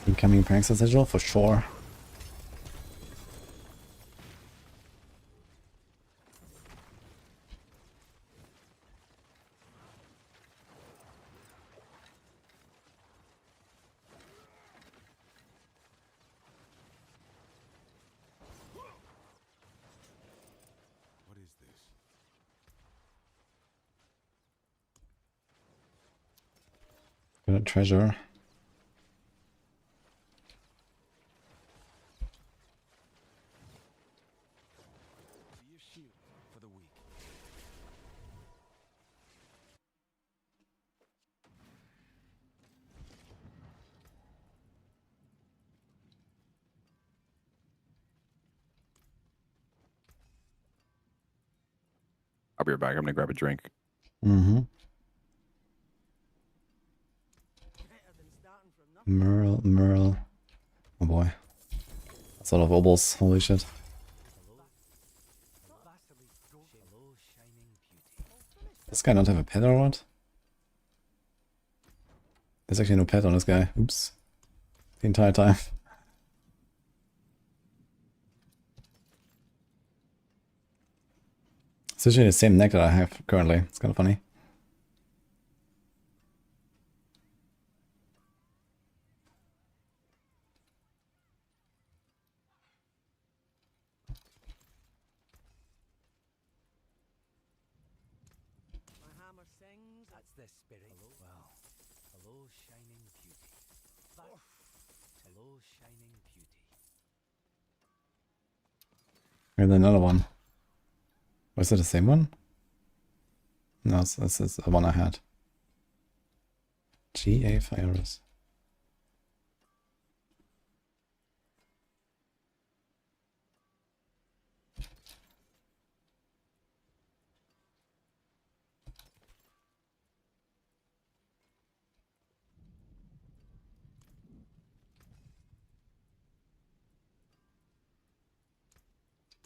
Incoming pranks as usual, for sure. What is this? Got a treasure. Be a shield for the weak. I'll be right back. I'm gonna grab a drink. Mm-hmm. Better than starting from nothing. Merle. Oh boy. That's a lot of obols, holy shit. Does this guy not have a pet or what? There's actually no pet on this guy. Oops. The entire time. It's actually the same neck that I have currently. It's kind of funny. My hammer sings. That's the spirit. Hello. Hello, shining beauty. Hello, shining beauty. And then another one. Was it the same one? No, this is the one I had. GA Virus.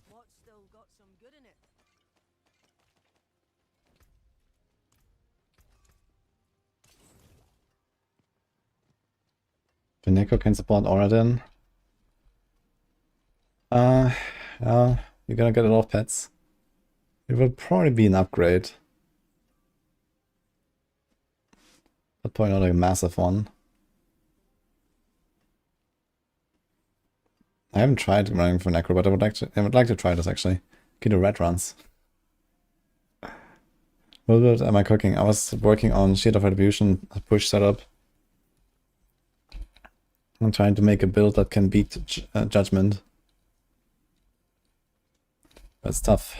What's still got some good in it? The Neko can support Oradin. Yeah, you're gonna get a lot of pets. It will probably be an upgrade. But probably not a massive one. I haven't tried running for Necro, but I would like to try this actually. Can do red runs. What am I cooking? I was working on Shield of Retribution, a push setup. I'm trying to make a build that can beat Judgement. But it's tough.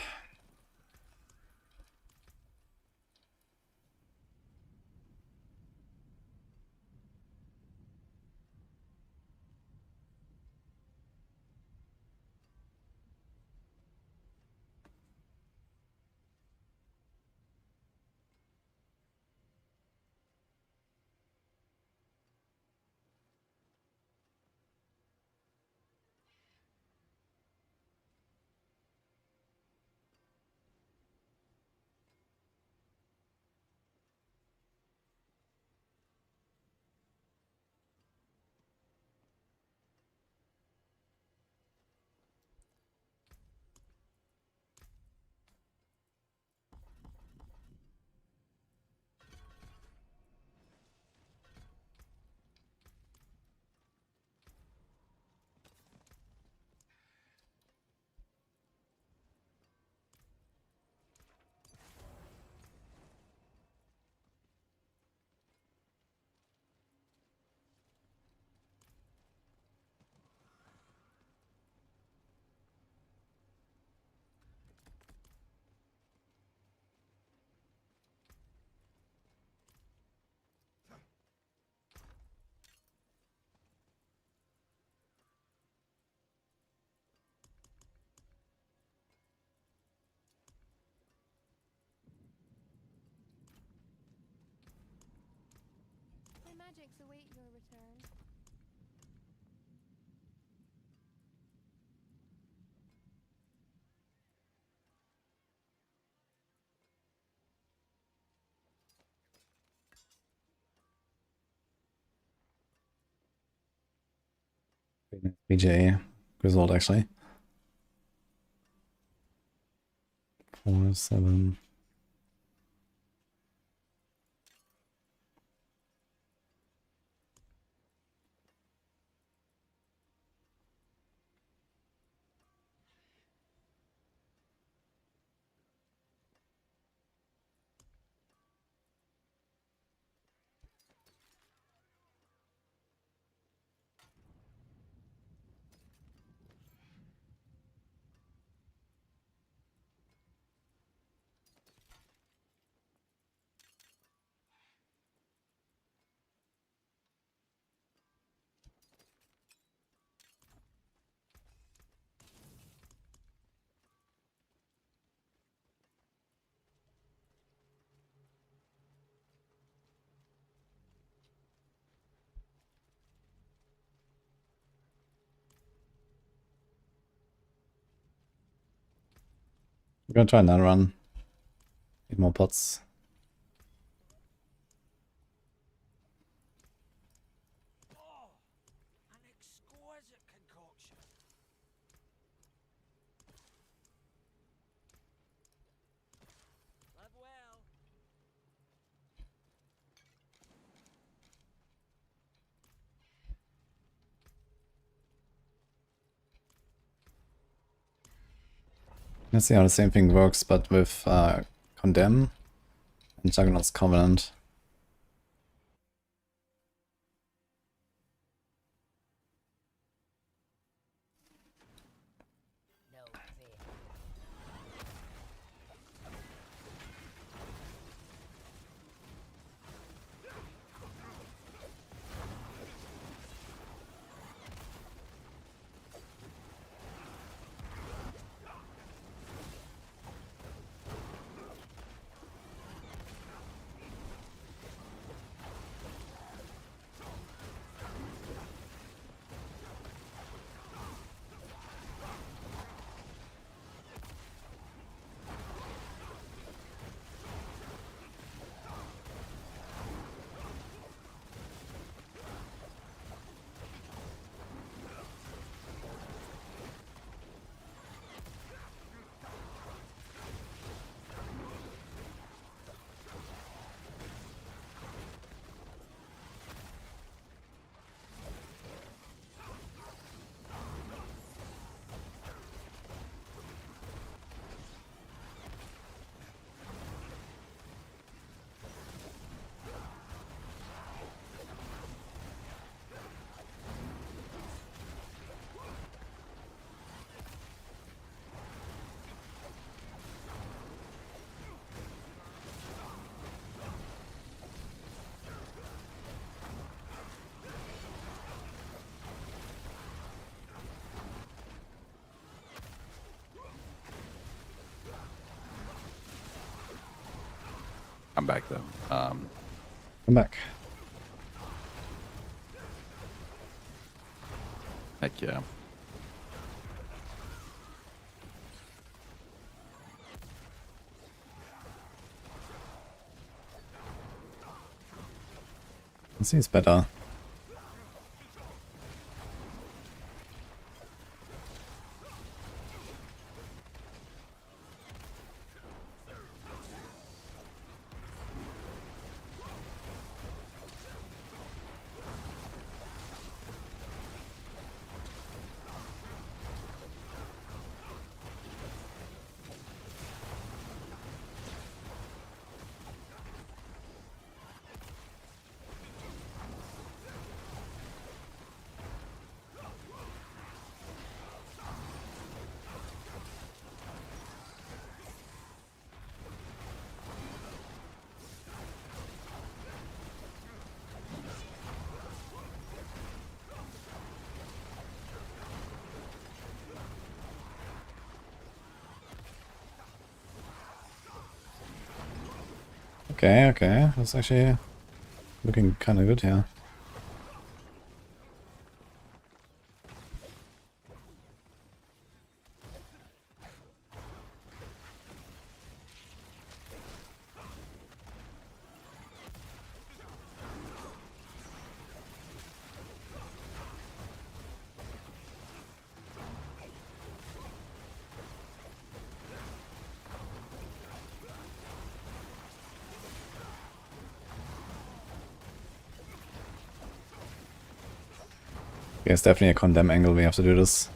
MYTHICS await your return. BJ result actually. 4, 7. We're gonna try another run. Need more pots. Oh, an exquisite concoction. Live well. Let's see how the same thing works, but with Condemn and Juggernaut's Covenant. No fear. I'm back though. Come back. Heck yeah. This seems better. Okay, okay. That's actually looking kind of good here. Okay, it's definitely a condemn angle. We have to do this.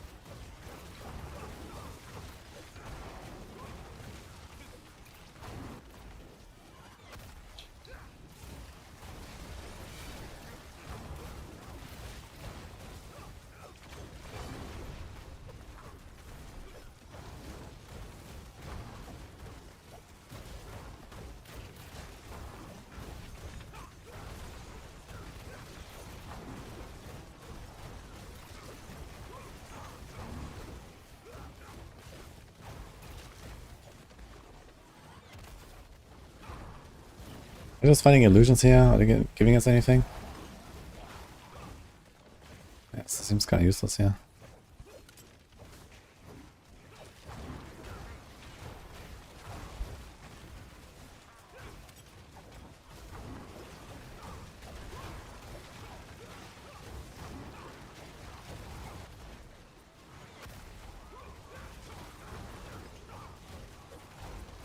Are they just finding illusions here? Are they giving us anything? Yes, it seems kind of useless here.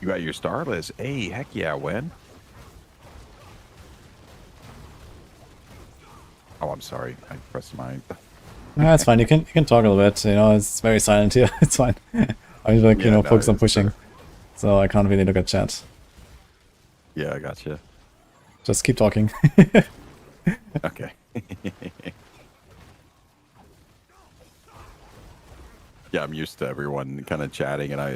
You got your Starless. Hey, heck yeah, when? Oh, I'm sorry. I pressed my... Nah, it's fine. You can talk a little bit. You know, it's very silent here. It's fine. I'm like, you know, no, focused on it's pushing. fair. So I can't really look at chat. Yeah, I gotcha. Just keep talking. Okay. Yeah, I'm used to everyone kind of chatting, and I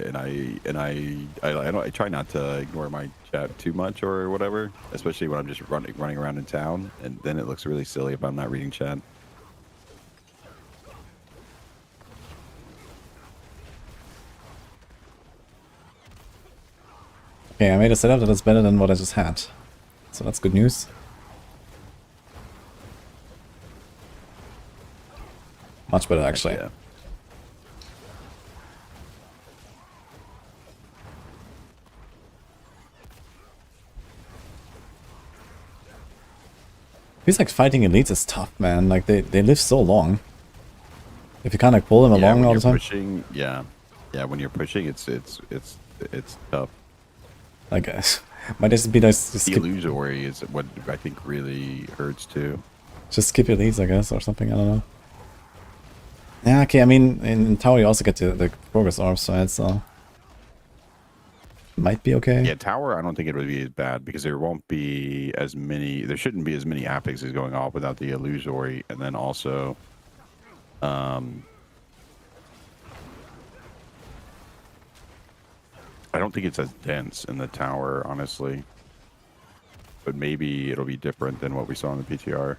try not to ignore my chat too much or whatever, especially when I'm just running around in town, and then it looks really silly if I'm not reading chat. Okay, I made a setup that is better than what I just had. So that's good news. Much better, actually. Yeah. Feels like fighting elites is tough, man. Like, they live so long. If you kind of pull them Yeah, along when all you're the time. pushing, yeah, when you're pushing, it's tough. Like, might just be nice to The skip, illusory is what I think really hurts too. just skip your leads, I guess, or something. I don't know. Yeah, okay, I mean, in Tower you also get the progress orbs, right? So might be okay. Yeah, tower, I don't think it would be as bad because there won't be as many. There shouldn't be as many apexes going off without the illusory, and then also, I don't think it's as dense in the tower, honestly. But maybe it'll be different than what we saw in the PTR.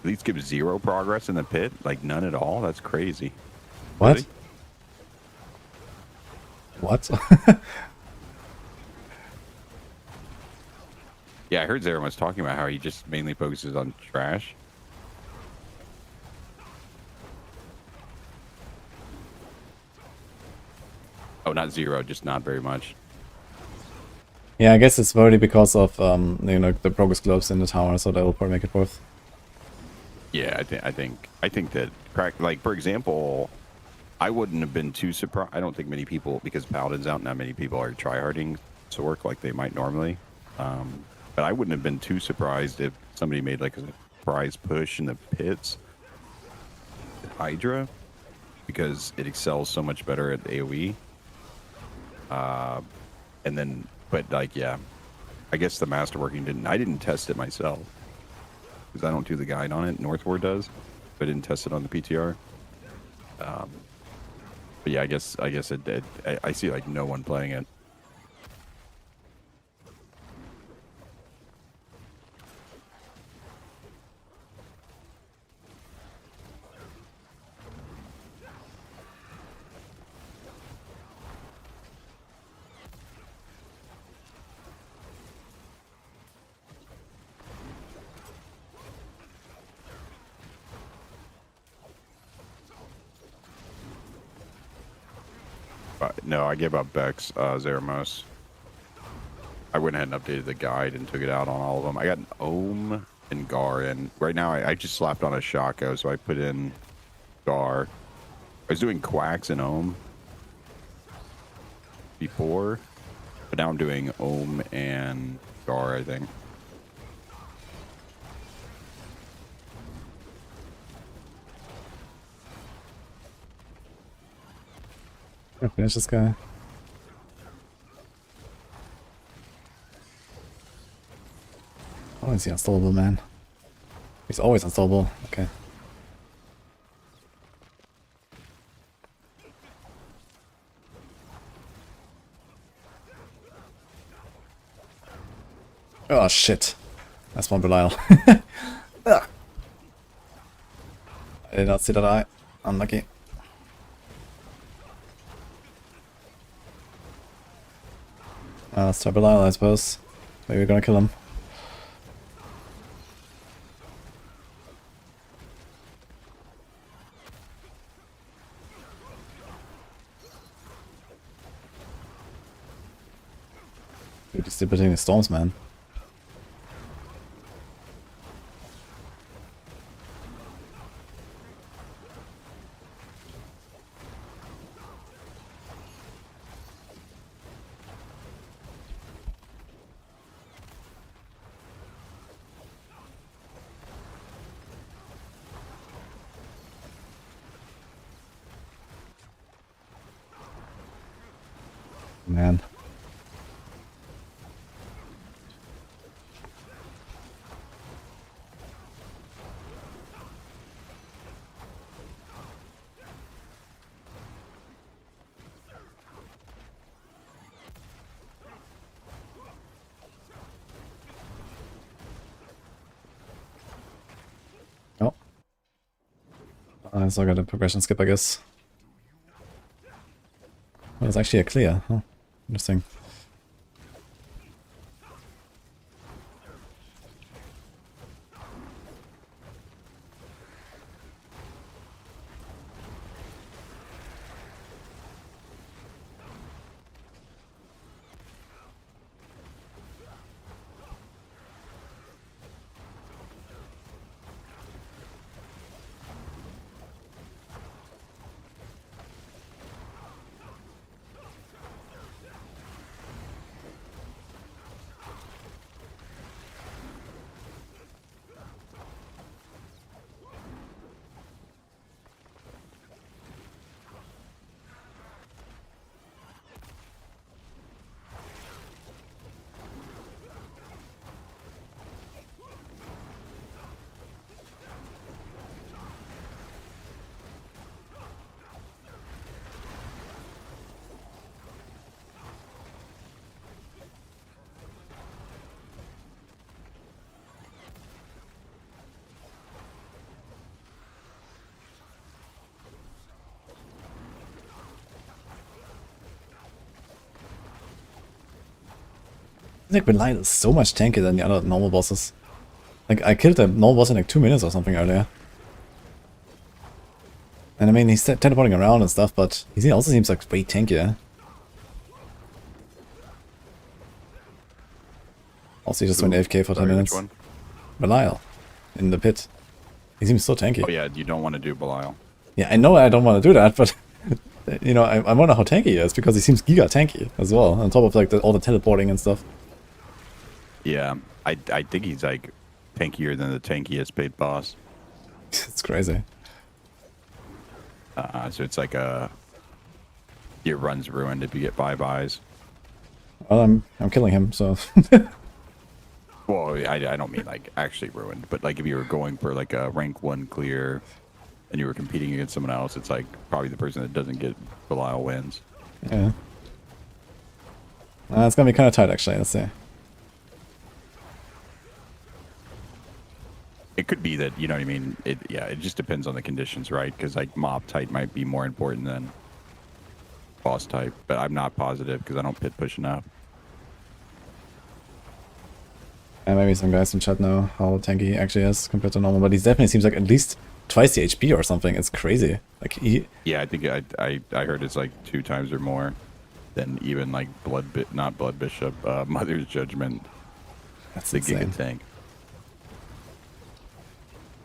These give 0 progress in the pit, like none at all. That's crazy. What? Really? What? Yeah, I heard Zara was talking about how he just mainly focuses on trash. Oh, not 0, just not very much. Yeah, I guess it's probably because of you know, the progress globes in the tower, so that will probably make it worth. Yeah, I think that like for example, I wouldn't have been too surprised. I don't think many people, because Paladin's out, not many people are tryharding to work like they might normally. But I wouldn't have been too surprised if somebody made like a surprise push in the pits, Hydra, because it excels so much better at AoE. And then, but like, yeah, I guess the masterworking didn't. I didn't test it myself because I don't do the guide on it. Northward does, but I didn't test it on the PTR. But yeah, I guess I see like no one playing it. No, I gave up Bex, Zeramos. I went ahead and updated the guide and took it out on all of them. I got an Ohm and Gar, and right now I just slapped on a Shaco, so I put in Gar. I was doing Quacks and Ohm before, But now I'm doing Ohm and Gar, I think. I'll finish this guy. Oh, is he unstoppable, man? He's always unstoppable. Okay. Oh shit. That's one Belial. I did not see that eye. Unlucky. Let's try Belial, I suppose. Maybe we're gonna kill him. Dude, he's distributing the storms, man. Man. Oh. I still got a progression skip, I guess. Well, it's actually a clear. Huh. Interesting. I think Belial is so much tankier than the other normal bosses. Like, I killed a normal boss in like 2 minutes or something earlier. And I mean, he's teleporting around and stuff, but he also seems like way tankier. Also, he just went AFK for 10 minutes. Which one? Belial. In the pit. He seems so tanky. Oh yeah, you don't want to do Belial. Yeah, I know I don't want to do that, but... You know, I wonder how tanky he is, because he seems giga tanky as well, on top of like all the teleporting and stuff. Yeah, I think he's like tankier than the tankiest paid boss. It's crazy. So it's like your run's ruined if you get 5 eyes. Well, I'm killing him, so... Well, I don't mean like actually ruined, but like if you were going for like a rank 1 clear and you were competing against someone else, it's like probably the person that doesn't get Belial wins. Yeah. It's gonna be kind of tight, actually. Let's see. It could be that, you know what I mean? It just depends on the conditions, right? Because like mob type might be more important than boss type, but I'm not positive because I don't pit push enough. And maybe some guys in chat know how tanky he actually is compared to normal, but he definitely seems like at least twice the HP or something. It's crazy. Like Yeah, I think I heard it's like 2 times or more than even like not Blood Bishop, Mother's Judgment. That's the insane. Giga tank.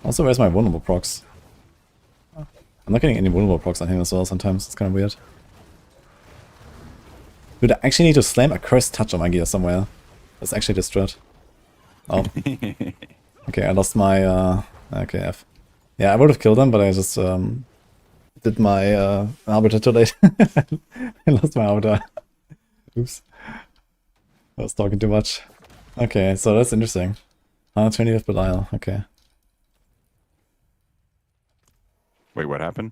Also, where's my vulnerable procs? I'm not getting any vulnerable procs on him as well sometimes. It's kind of weird. Dude, I actually need to slam a cursed touch on my gear somewhere. That's actually the strat. Oh. Okay, I lost my okay, F. Yeah, I would have killed him, but I just did my arbiter too late. I lost my arbiter. Oops. I was talking too much. Okay, so that's interesting. 120th Belial, okay. Wait, what happened?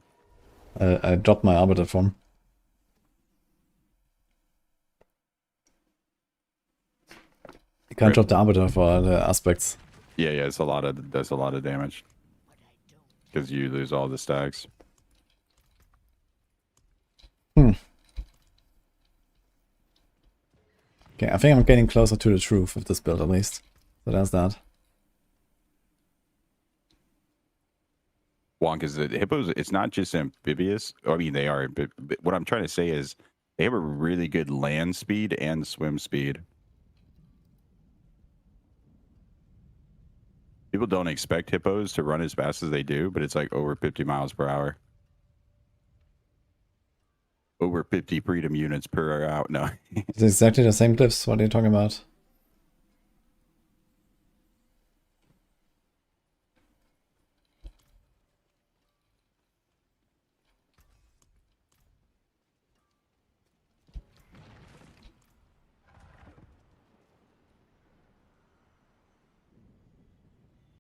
I dropped my arbiter form. You can't drop the arbiter for the aspects. Yeah, it's a lot of does a lot of damage. Because you lose all the stacks. Okay, I think I'm getting closer to the truth with this build at least. So there's that. Wonk is that hippos, it's not just amphibious. I mean, they are, but what I'm trying to say is they have a really good land speed and swim speed. People don't expect hippos to run as fast as they do, but it's like over 50 miles per hour. Over 50 freedom units per hour. No. It's exactly the same cliffs. What are you talking about?